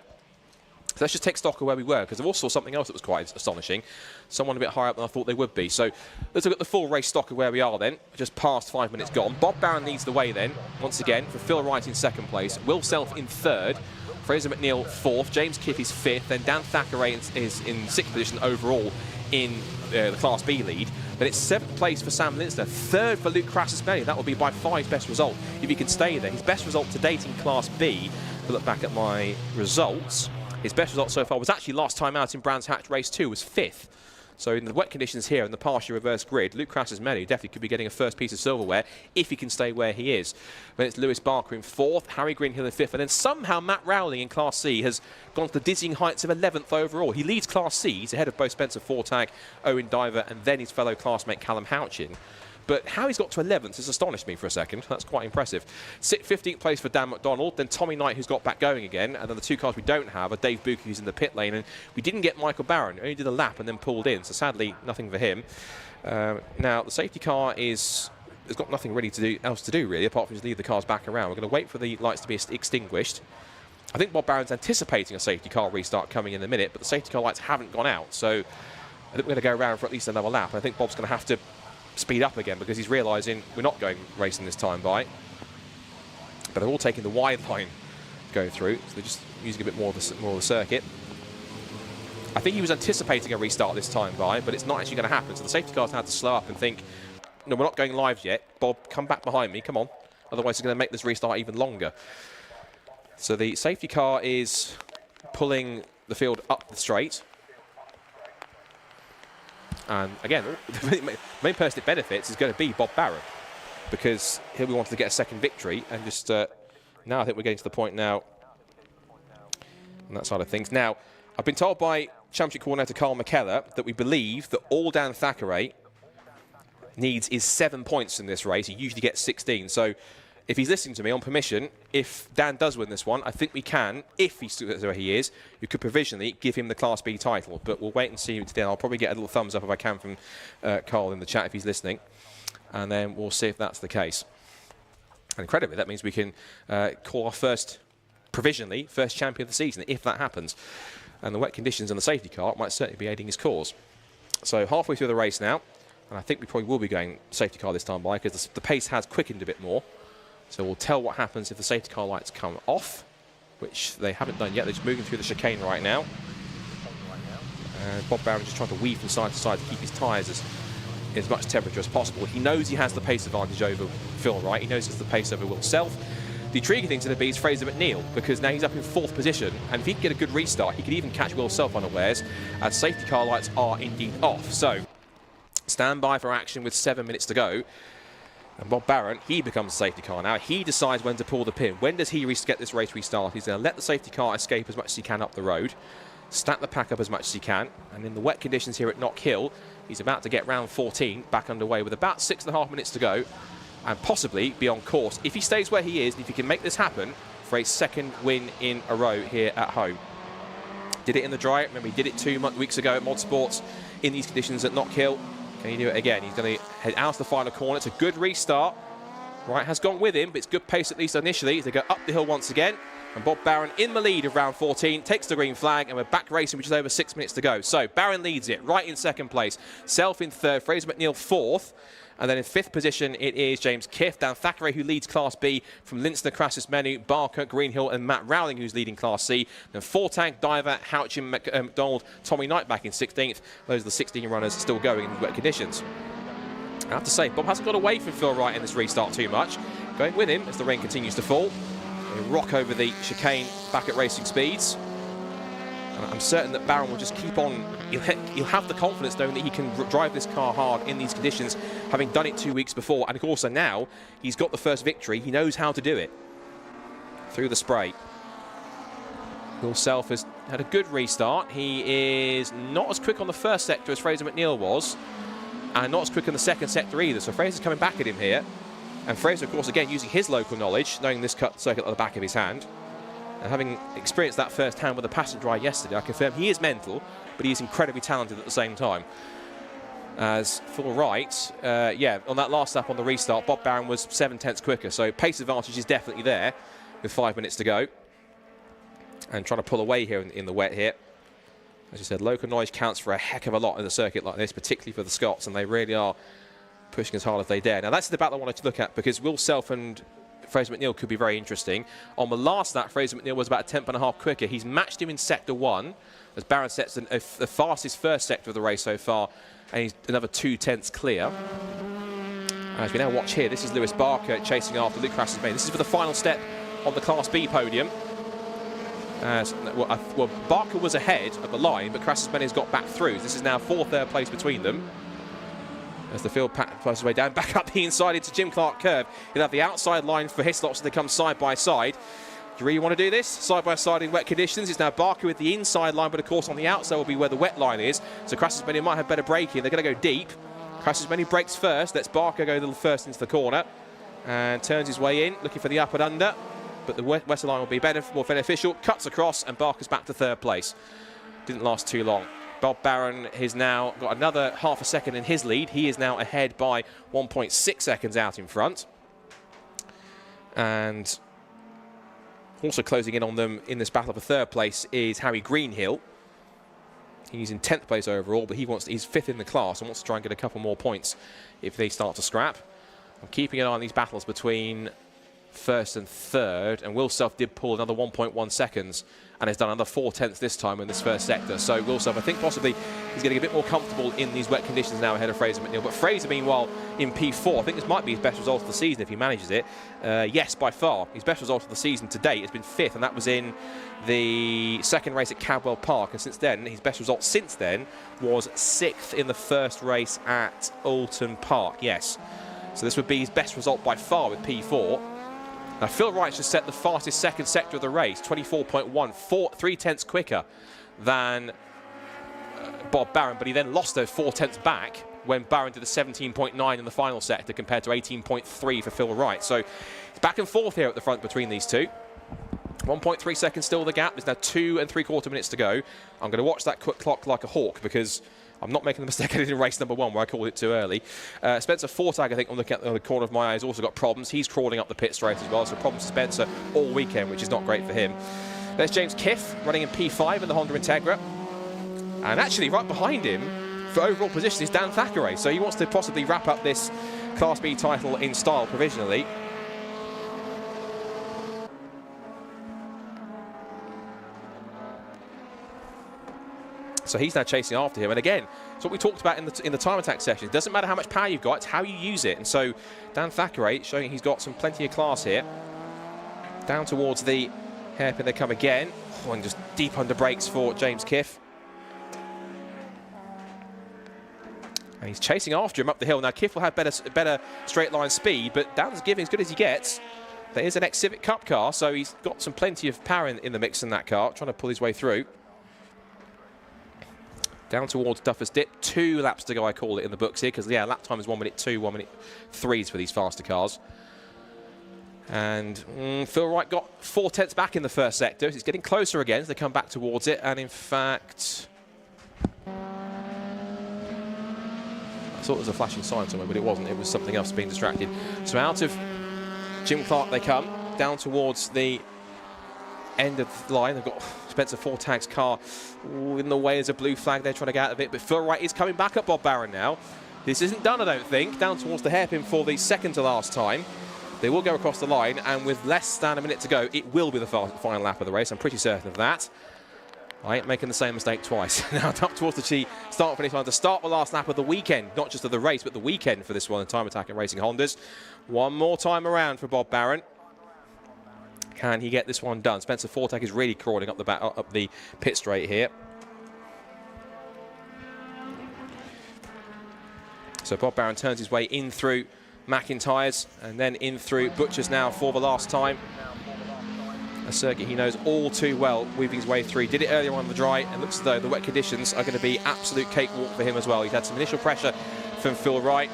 So let's just take stock of where we were, because I also saw something else that was quite astonishing. Someone a bit higher up than I thought they would be. So let's look at the full race stock of where we are then. Just past 5 minutes gone. Bob Barron leads the way then, once again, for Phil Wright in second place. Will Self in third. Fraser McNeil fourth. James Kiff is fifth. Then Dan Thackeray is in sixth position overall in the Class B lead. Then it's seventh place for Sam Linster. Third for Luke Crassus-Melly. That will be by far his best result if he can stay there. His best result to date in Class B, if I look back at my results, his best result so far was actually last time out in Brands Hatch Race 2, was fifth. So in the wet conditions here, in the partially reverse grid, Luke Crassus-Melly definitely could be getting a first piece of silverware if he can stay where he is. Then it's Lewis Barker in fourth, Harry Greenhill in fifth, and then somehow Matt Rowling in Class C has gone to the dizzying heights of 11th overall. He leads Class C, he's ahead of both Spencer Fortag, Owen Diver, and then his fellow classmate Callum Houchin. But how he's got to 11th has astonished me for a second. That's quite impressive. 15th place for Dan McDonald, then Tommy Knight, who's got back going again, and then the two cars we don't have are Dave Bucke, who's in the pit lane, and we didn't get Michael Barron. Only did a lap and then pulled in, so sadly nothing for him. Now the safety car has got nothing really else to do really, apart from just leave the cars back around. We're going to wait for the lights to be extinguished. I think Bob Barron's anticipating a safety car restart coming in a minute, but the safety car lights haven't gone out, so I think we're going to go around for at least another lap. I think Bob's going to have to speed up again because he's realising we're not going racing this time by. But they're all taking the wide line going through, so they're just using a bit more of the circuit. I think he was anticipating a restart this time by, but it's not actually going to happen. So the safety cars had to slow up and think, no, we're not going live yet. Bob, come back behind me, come on. Otherwise it's going to make this restart even longer. So the safety car is pulling the field up the straight. And again, the main person it benefits is going to be Bob Barron, because he'll be wanting to get a second victory. And just now I think we're getting to the point now on that side of things. Now, I've been told by Championship Coordinator Carl McKellar that we believe that all Dan Thackeray needs is 7 points in this race. He usually gets 16. So if he's listening to me on permission, if Dan does win this one, I think we can, if he's where he is, you could provisionally give him the Class B title. But we'll wait and see today. I'll probably get a little thumbs up if I can from Carl in the chat if he's listening. And then we'll see if that's the case. And incredibly, that means we can call our first champion of the season, if that happens. And the wet conditions and the safety car might certainly be aiding his cause. So halfway through the race now, and I think we probably will be going safety car this time by, because the pace has quickened a bit more. So we'll tell what happens if the safety car lights come off, which they haven't done yet. They're just moving through the chicane right now. Bob Barron just trying to weave from side to side to keep his tyres as much temperature as possible. He knows he has the pace advantage over Phil Wright. He knows he has the pace over Will Self. The intriguing thing to the B is Fraser McNeil, because now he's up in fourth position, and if he can get a good restart, he could even catch Will Self unawares, as safety car lights are indeed off. So stand by for action with 7 minutes to go. And Bob Barron, he becomes a safety car now. He decides when to pull the pin. When does he get this race restarted? He's going to let the safety car escape as much as he can up the road, stack the pack up as much as he can, and in the wet conditions here at Knockhill, he's about to get round 14 back underway with about 6.5 minutes to go, and possibly be on course if he stays where he is, and if he can make this happen for a second win in a row here at home. Did it in the dry. Remember, he did it 2 weeks ago at Motorsports in these conditions at Knockhill. Can he do it again? He's going to head out of the final corner. It's a good restart. Wright has gone with him, but it's good pace at least initially. They go up the hill once again. And Bob Barron in the lead of round 14, takes the green flag, and we're back racing, which is over 6 minutes to go. So Barron leads it, Wright in second place, Self in third, Fraser McNeil fourth. And then in fifth position, it is James Kiff, Dan Thackeray, who leads Class B, from Linster, Crassus-Melly, Barker, Greenhill, and Matt Rowling, who's leading Class C. Then Fortag, Diver, Houchin, McDonald, Tommy Knight back in 16th. Those are the 16 runners still going in wet conditions. I have to say, Bob hasn't got away from Phil Wright in this restart too much. Going with him as the rain continues to fall. They rock over the chicane back at racing speeds. And I'm certain that Barron will just keep on. He'll have the confidence knowing that he can drive this car hard in these conditions, having done it 2 weeks before. And also now, he's got the first victory. He knows how to do it. Through the spray. Will Self has had a good restart. He is not as quick on the first sector as Fraser McNeil was. and not as quick in the second sector either. So Fraser's coming back at him here. And Fraser, of course, again, using his local knowledge, knowing this cut circuit at the back of his hand, and having experienced that firsthand with the passenger dry yesterday, I confirm he is mental, but he is incredibly talented at the same time. As Phil Wright, yeah, on that last lap on the restart, Bob Barron was 7/10 quicker, so pace advantage is definitely there with 5 minutes to go. And trying to pull away here in the wet here. As you said, local knowledge counts for a heck of a lot in a circuit like this, particularly for the Scots, and they really are pushing as hard as they dare. Now, that's the battle I wanted to look at, because Will Self and Fraser McNeil could be very interesting. On the last lap, Fraser McNeil was about a 10th.5 quicker. He's matched him in sector 1, as Barron sets the fastest first sector of the race so far, and he's another 2/10 clear. As we now watch here, this is Lewis Barker chasing after Luke Crassus-Main. This is for the final step on the Class B podium. Well, Barker was ahead of the line, but Crassus-Main has got back through. This is now 4th place between them. As the field passes way down, back up the inside into Jim Clark curve. He'll have the outside line for Hislop, so they come side by side. Do you really want to do this? Side by side in wet conditions. It's now Barker with the inside line, but of course on the outside will be where the wet line is. So Crassus-Main might have better braking. They're going to go deep. Crassus-Main breaks first. Lets Barker go a little first into the corner. And turns his way in, looking for the up and under. But the wetter line will be more beneficial. Cuts across, and Barker's back to 3rd place. Didn't last too long. Bob Barron has now got another half a second in his lead. He is now ahead by 1.6 seconds out in front. And also closing in on them in this battle for 3rd place is Harry Greenhill. He's in 10th place overall, but he's 5th in the class and wants to try and get a couple more points if they start to scrap. I'm keeping an eye on these battles between 1st and 3rd, and Will Self did pull another 1.1 seconds and has done another 4/10 this time in this first sector. So Will Self, I think possibly he's getting a bit more comfortable in these wet conditions now ahead of Fraser McNeil. But Fraser, meanwhile, in P4, I think this might be his best result of the season if he manages it. Yes, by far. His best result of the season to date has been 5th, and that was in the second race at Cadwell Park. And since then, his best result since then was 6th in the first race at Alton Park. Yes. So this would be his best result by far with P4. Now, Phil Wright just set the fastest second sector of the race, 24.1, 3/10 quicker than Bob Barron, but he then lost those 4/10 back when Barron did a 17.9 in the final sector compared to 18.3 for Phil Wright. So it's back and forth here at the front between these two. 1.3 seconds still the gap. There's now 2 3/4 minutes to go. I'm going to watch that quick clock like a hawk, because I'm not making the mistake I did in race number 1 where I called it too early. Spencer Fortag, I think, on the corner of my eye, has also got problems. He's crawling up the pit straight as well, so problems for Spencer all weekend, which is not great for him. There's James Kiff running in P5 in the Honda Integra. And actually, right behind him for overall position is Dan Thackeray. So he wants to possibly wrap up this Class B title in style provisionally. So he's now chasing after him. And again, it's what we talked about in the time attack session. It doesn't matter how much power you've got, it's how you use it. And so Dan Thackeray showing he's got some plenty of class here. Down towards the hairpin they come again. Oh, and just deep under brakes for James Kiff. And he's chasing after him up the hill. Now Kiff will have better straight line speed, but Dan's giving as good as he gets. There is an ex-Civic Cup car, so he's got some plenty of power in the mix in that car, trying to pull his way through. Down towards Duffers Dip, 2 laps to go, I call it in the books here, because yeah, lap time is 1:02, 1:03 for these faster cars. And Phil Wright got 4/10 back in the first sector. It's getting closer again as they come back towards it, and in fact, I thought there was a flashing sign somewhere, but it wasn't. It was something else being distracted. So out of Jim Clark they come, down towards the end of the line. They've got Spencer Fortag's car in the way as a blue flag. They're trying to get out of it, but Phil Wright is coming back at Bob Barron now. This isn't done, I don't think. Down towards the hairpin for the second to last time. They will go across the line, and with less than a minute to go, it will be the final lap of the race. I'm pretty certain of that. I ain't making the same mistake twice. Now up towards the start finish line to start the last lap of the weekend, not just of the race, but the weekend for this one in Time Attack and Racing Hondas. One more time around for Bob Barron. Can he get this one done? Spencer Fortag is really crawling up the pit straight here. So Bob Barron turns his way in through McIntyre's and then in through Butcher's now for the last time. A circuit he knows all too well, weaving his way through. Did it earlier on the dry, and looks as though the wet conditions are going to be absolute cakewalk for him as well. He's had some initial pressure from Phil Wright.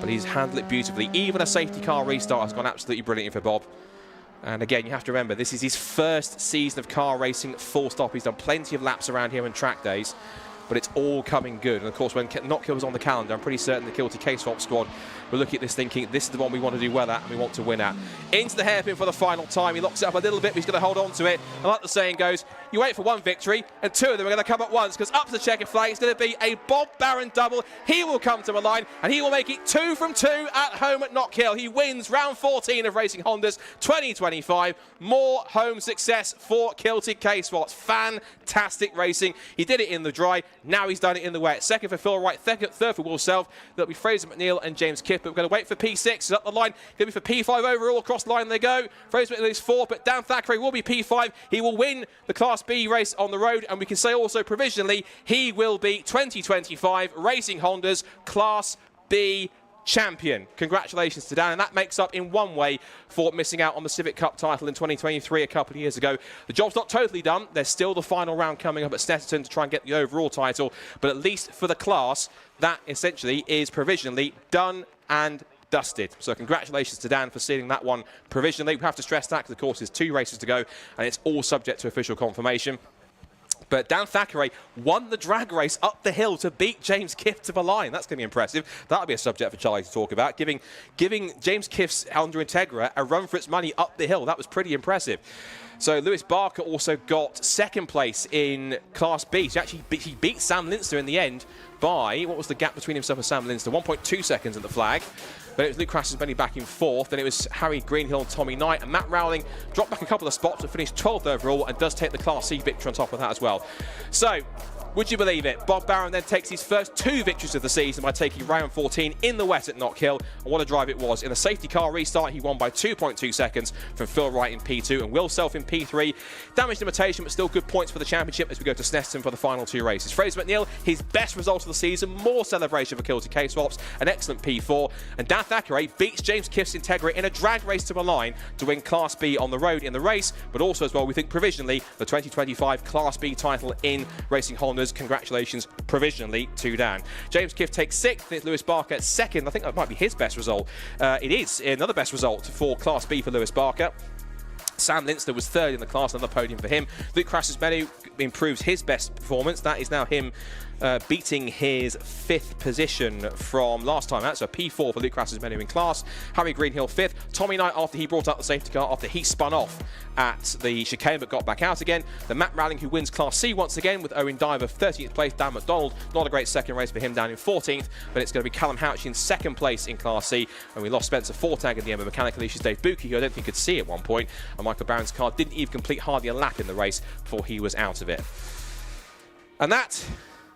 But he's handled it beautifully. Even a safety car restart has gone absolutely brilliant for Bob. And again, you have to remember, this is his first season of car racing, full stop. He's done plenty of laps around here on track days, but it's all coming good. And of course, when Knockhill was on the calendar, I'm pretty certain the Kilty K-Swap squad were looking at this thinking, this is the one we want to do well at and we want to win at. Into the hairpin for the final time. He locks it up a little bit, but he's going to hold on to it. And like the saying goes, you wait for one victory, and two of them are going to come at once, because up to the checkered flag, it's going to be a Bob Barron double. He will come to the line, and he will make it 2 from 2 at home at Knockhill. He wins round 14 of Racing Honda's 2025. More home success for Kilty K-Swaps. Fantastic racing. He did it in the dry. Now he's done it in the wet. Second for Phil Wright, third for Will Self. There'll be Fraser McNeil and James Kiff, but we're going to wait for P6. He's up the line. Going to be for P5 overall. Across the line they go. Fraser McNeil is 4th, but Dan Thackeray will be P5. He will win the Class B race on the road, and we can say also provisionally he will be 2025 Racing Honda's Class B champion. Congratulations to Dan, and that makes up in one way for missing out on the Civic Cup title in 2023 a couple of years ago. The job's not totally done. There's still the final round coming up at Snetterton to try and get the overall title, but at least for the class, that essentially is provisionally done and dusted. So congratulations to Dan for sealing that one provisionally. We have to stress that because, of course, there's 2 races to go, and it's all subject to official confirmation. But Dan Thackeray won the drag race up the hill to beat James Kiff to the line. That's going to be impressive. That'll be a subject for Charlie to talk about. Giving James Kiff's Honda Integra a run for its money up the hill. That was pretty impressive. So Lewis Barker also got 2nd place in Class B. So actually he beat Sam Linster in the end by, what was the gap between himself and Sam Linster? 1.2 seconds at the flag. Then it was Luke Crash's back in 4th. Then it was Harry Greenhill and Tommy Knight. And Matt Rowling dropped back a couple of spots but finished 12th overall and does take the Class C victory on top of that as well. So, would you believe it? Bob Barron then takes his first 2 victories of the season by taking round 14 in the wet at Knockhill. And what a drive it was. In a safety car restart, he won by 2.2 seconds from Phil Wright in P2 and Will Self in P3. Damage limitation, but still good points for the championship as we go to Snetterton for the final 2 races. Fraser McNeil, his best result of the season, more celebration for Kilty K-Swaps, an excellent P4. And Dan Thackeray beats James Kiff's Integra in a drag race to the line to win Class B on the road in the race, but also as well, we think provisionally, the 2025 Class B title in Racing Honda's. Congratulations provisionally to Dan. James Kiff takes 6th. It's Lewis Barker at 2nd. I think that might be his best result. It is another best result for Class B for Lewis Barker. Sam Linster was 3rd in the class, another podium for him. Luke Crash's improves his best performance. That is now him beating his 5th position from last time. That's a P4 for Luke Crash's menu in class. Harry Greenhill 5th. Tommy Knight, after he brought out the safety car, after he spun off at the chicane but got back out again. The Matt Rowling, who wins Class C once again with Owen Diver 13th place. Dan McDonald, not a great second race for him, down in 14th, but it's going to be Callum Houch in 2nd place in Class C. And we lost Spencer Fortag at the end with mechanical issues. Dave Buki, who I don't think could see at one point, and Michael Barron's car didn't even complete hardly a lap in the race before he was out of it. And that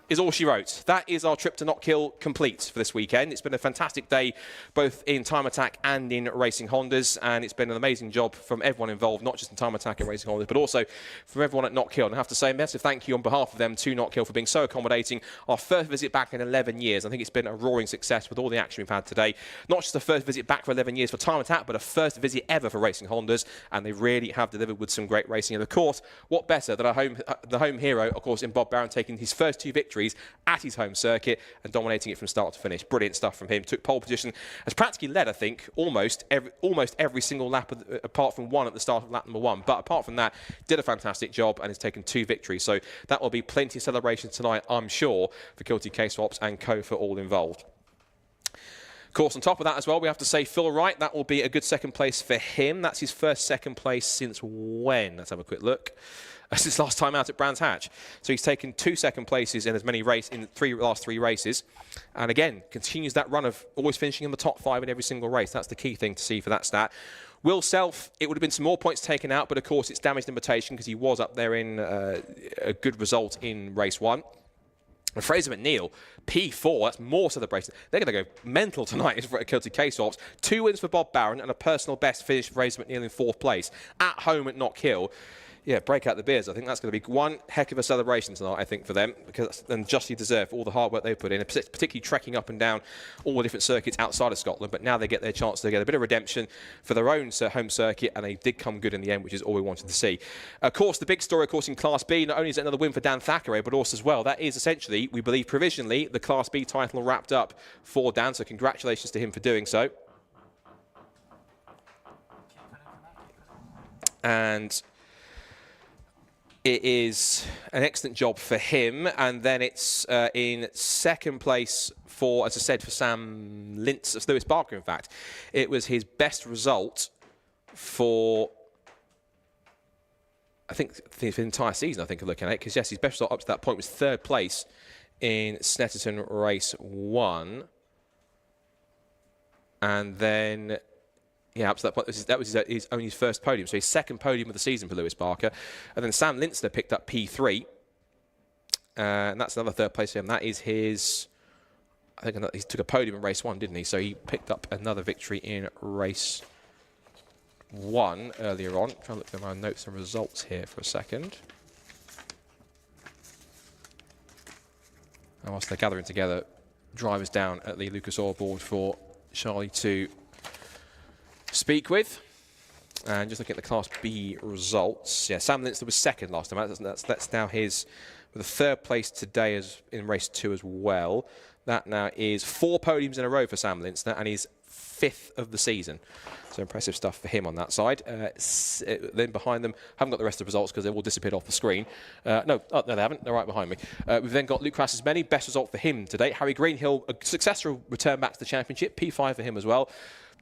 is all she wrote. That is our trip to Knockhill complete for this weekend. It's been a fantastic day, both in Time Attack and in Racing Hondas, and it's been an amazing job from everyone involved, not just in Time Attack and Racing Hondas, but also from everyone at Knockhill. And I have to say a massive thank you on behalf of them to Knockhill for being so accommodating. Our first visit back in 11 years. I think it's been a roaring success with all the action we've had today. Not just the first visit back for 11 years for Time Attack, but a first visit ever for Racing Hondas, and they really have delivered with some great racing. And of course, what better than the home hero, of course, in Bob Barron, taking his first 2 victories at his home circuit and dominating it from start to finish. Brilliant stuff from him. Took pole position, has practically led, I think, almost every single lap apart from one at the start of lap number 1. But apart from that, did a fantastic job and has taken 2 victories. So that will be plenty of celebration tonight, I'm sure, for Kilty K-Swaps and co for all involved. Of course, on top of that as well, we have to say Phil Wright, that will be a good 2nd place for him. That's his first 2nd place since when? Let's have a quick look. Since last time out at Brands Hatch. So he's taken 2 2nd places in as many races in the last 3 races. And again, continues that run of always finishing in the top 5 in every single race. That's the key thing to see for that stat. Will Self, it would have been some more points taken out, but of course it's damage limitation because he was up there in a good result in race 1. And Fraser McNeil, P4, that's more celebration. They're going to go mental tonight for Kilty K-Swaps. 2 wins for Bob Barron and a personal best finish for Fraser McNeil in 4th place at home at Knockhill. Yeah, break out the beers. I think that's going to be one heck of a celebration tonight, I think, for them, because and justly deserved all the hard work they put in, particularly trekking up and down all the different circuits outside of Scotland. But now they get their chance to get a bit of redemption for their own home circuit, and they did come good in the end, which is all we wanted to see. Of course, the big story, of course, in Class B, not only is it another win for Dan Thackeray, but also as well, that is essentially, we believe provisionally, the Class B title wrapped up for Dan. So congratulations to him for doing so. And it is an excellent job for him. And then it's in second place for, as I said, for Sam Lewis Barker, in fact. It was his best result for, I think, for the entire season, I think, of looking at it. Because, yes, his best result up to that point was third place in Snetterton Race 1. And then, yeah, up to that point, that was only his first podium. So his second podium of the season for Lewis Barker. And then Sam Lintzner picked up P3. And that's another third place for him. That is his, I think he took a podium in race 1, didn't he? So he picked up another victory in race 1 earlier on. I'm trying to look through my notes and results here for a second. And whilst they're gathering together, drivers down at the Lucas Oil board for Charlie to speak with. And just looking at the Class B results, yeah, Sam Lintzner was second last time. That's now his, with a third place today as in race 2 as well. That now is 4 podiums in a row for Sam Lintzner, and he's 5th of the season. So impressive stuff for him on that side. Then behind them, haven't got the rest of the results because they've all disappeared off the screen. No, they haven't. They're right behind me. We've then got Luke Crassusmany, best result for him to date. Harry Greenhill, a successful return back to the championship, P5 for him as well.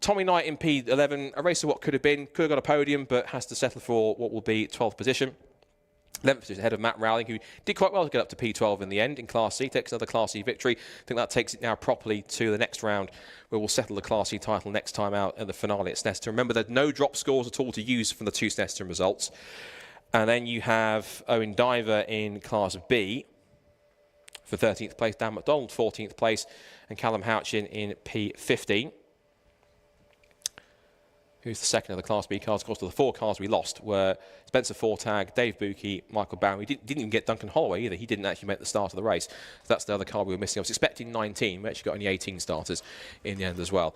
Tommy Knight in P11, a race of what could have been, could have got a podium, but has to settle for what will be 12th position. 11th position ahead of Matt Rowling, who did quite well to get up to P12 in the end in Class C, takes another Class C victory. I think that takes it now properly to the next round, where we'll settle the Class C title next time out at the finale at Snetterton. Remember, there's no drop scores at all to use from the 2 Snetterton results. And then you have Owen Diver in Class B for 13th place, Dan McDonald 14th place, and Callum Houchin in P15. Who's the second of the Class B cars? Of course, the 4 cars we lost were Spencer Fortag, Dave Bucke, Michael Bowen. We didn't even get Duncan Holloway either. He didn't actually make the start of the race. So that's the other car we were missing. I was expecting 19. We actually got only 18 starters in the end as well.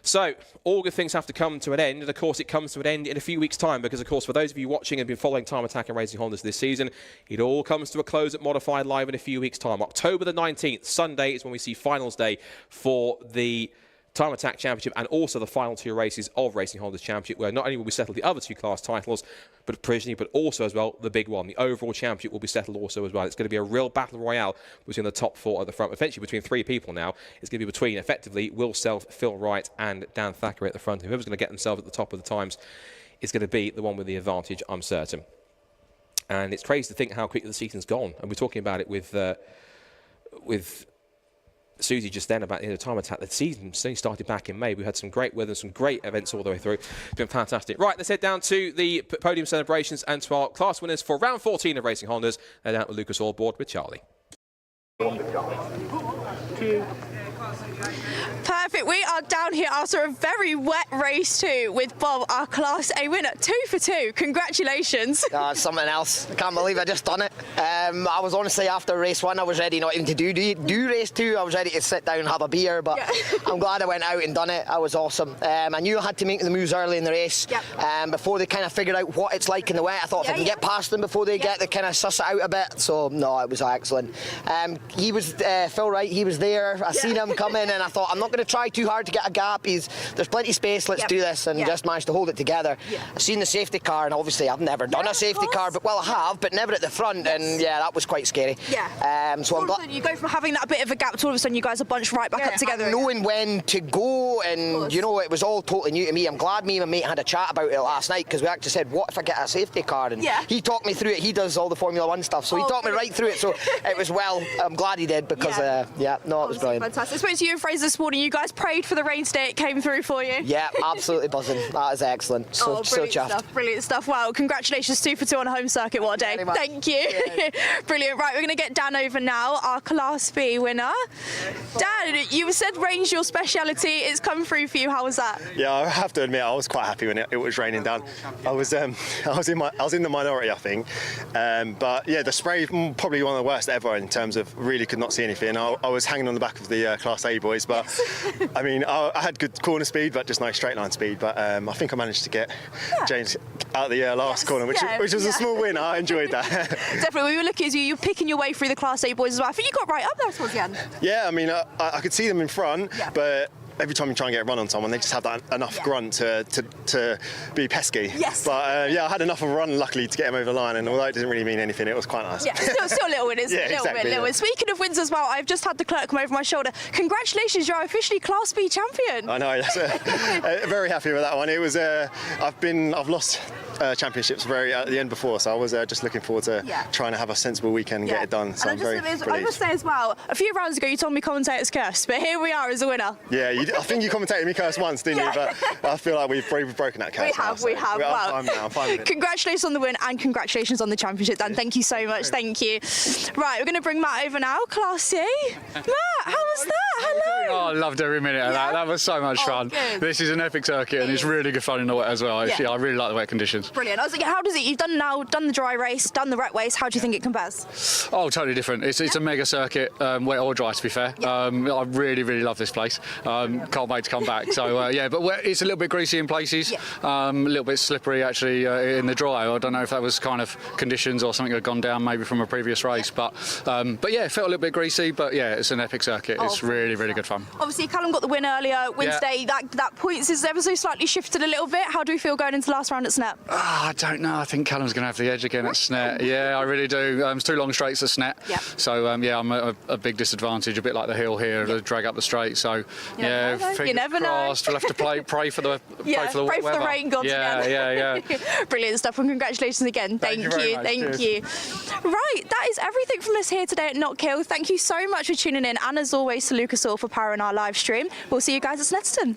So all good things have to come to an end. And, of course, it comes to an end in a few weeks' time because, of course, for those of you watching and been following Time Attack and Racing Hondas this season, it all comes to a close at Modified Live in a few weeks' time. October the 19th, Sunday, is when we see finals day for the Time Attack Championship and also the final 2 races of Racing Honda's Championship, where not only will we settle the other 2 class titles, but provisionally, but also as well the big one, the overall championship will be settled also as well. It's going to be a real battle royale between the top 4 at the front, eventually between 3 people now. It's going to be between effectively Will Self, Phil Wright and Dan Thackeray at the front. Whoever's going to get themselves at the top of the times is going to be the one with the advantage, I'm certain. And it's crazy to think how quickly the season's gone. And we're talking about it with Susie just then about the Time Attack. The season only started back in May. We had some great weather, some great events all the way through. It's been fantastic. Right, let's head down to the podium celebrations and to our class winners for round 14 of Racing Hondas. They're down at the Lucas Oil board with Charlie. Perfect. We are down here after a very wet race 2 with Bob, our Class A winner. 2 for 2. Congratulations. It's something else. I can't believe I just done it. I was honestly, after race 1, I was ready not even to do race 2. I was ready to sit down and have a beer, but yeah. I'm glad I went out and done it. That was awesome. I knew I had to make the moves early in the race. Yep. Before they kind of figured out what it's like in the wet. I thought if I can get past them before they get, they kind of suss it out a bit. So, no, it was excellent. He was, Phil Wright, he was there. I seen him coming and I thought, I'm not going to try too hard to get a gap. There's plenty of space, let's do this, and just managed to hold it together. I've seen the safety car, and obviously I've never done a safety car, but well, I have, but never at the front, and yeah, that was quite scary. So I'm glad you go from having that bit of a gap to all of a sudden you guys are bunched right back up together. And knowing when to go, and you know, it was all totally new to me. I'm glad me and my mate had a chat about it last night, because we actually said, what if I get a safety car? And he talked me through it. He does all the Formula 1 stuff, so he talked me right through it. So it was, well, I'm glad he did because, it was brilliant. Fantastic. I spoke to you and Fraser this morning. You guys prayed for the rain today. It came through for you. Yeah, absolutely buzzing. That is excellent. So chuffed. Brilliant stuff. Wow, congratulations, 2 for 2 on a home circuit. What a day. Thank you. Brilliant. Right, we're going to get Dan over now, our Class B winner. Dan, you said rain's your speciality. It's come through for you. How was that? Yeah, I have to admit, I was quite happy when it was raining down. I was in the minority, I think. But yeah, the spray probably one of the worst ever in terms of really could not see anything. I was hanging on the back of the Class A boys, but I mean, I had good corner speed, but just no straight line speed. But I think I managed to get James out the last corner, which was a small win. I enjoyed that. Definitely. We were looking at you. You're picking your way through the Class A boys as well. I think you got right up there towards the end. Yeah, I mean, I could see them in front, but every time you try and get a run on someone, they just have that enough grunt to be pesky. Yes. But I had enough of a run, luckily, to get him over the line, and although it didn't really mean anything, it was quite nice. Yeah, still a little win, isn't it? Little win. Speaking of wins as well, I've just had the clerk come over my shoulder. Congratulations, you're officially Class B champion. I know, yes. Very happy with that one. It was, I've lost championships at the end before, so I was just looking forward to trying to have a sensible weekend and get it done. So I'm very relieved. I must say as well, a few rounds ago you told me commentator's curse, but here we are as a winner. Yeah, I think you commentated me curse once, didn't you? But I feel like we've broken that curse. We have. Well, I'm fine with it. Congratulations on the win and congratulations on the championship, Dan. Thank you so much. Thank you. Right, we're going to bring Matt over now, Class C. Matt, how was that? Hello. Oh, I loved every minute of that. That was so much fun. Good. This is an epic circuit and it's really good fun in the wet as well. Actually, I really like the wet conditions. Brilliant. I was like, how does it? You've done the dry race, done the wet race. How do you think it compares? Oh, totally different. It's a mega circuit, wet or dry, to be fair. I really love this place. Can't wait to come back. So but it's a little bit greasy in places, a little bit slippery actually in the dry. I don't know if that was kind of conditions or something that had gone down maybe from a previous race, but it felt a little bit greasy. But yeah, it's an epic circuit. It's really good fun. Obviously, Callum got the win earlier. Wednesday, that points is ever so slightly shifted a little bit. How do we feel going into the last round at Snet? I don't know. I think Callum's going to have the edge again at Snet. Yeah, I really do. It's 2 long straights at Snet. So I'm a big disadvantage, a bit like the hill here, to drag up the straight. So you never know. We'll have to pray for the rain gods again. Yeah. Brilliant stuff, and congratulations again. Thank you. Right, that is everything from us here today at Knockhill. Thank you so much for tuning in, and as always to Lucas Oil for powering our live stream. We'll see you guys at Snetterton.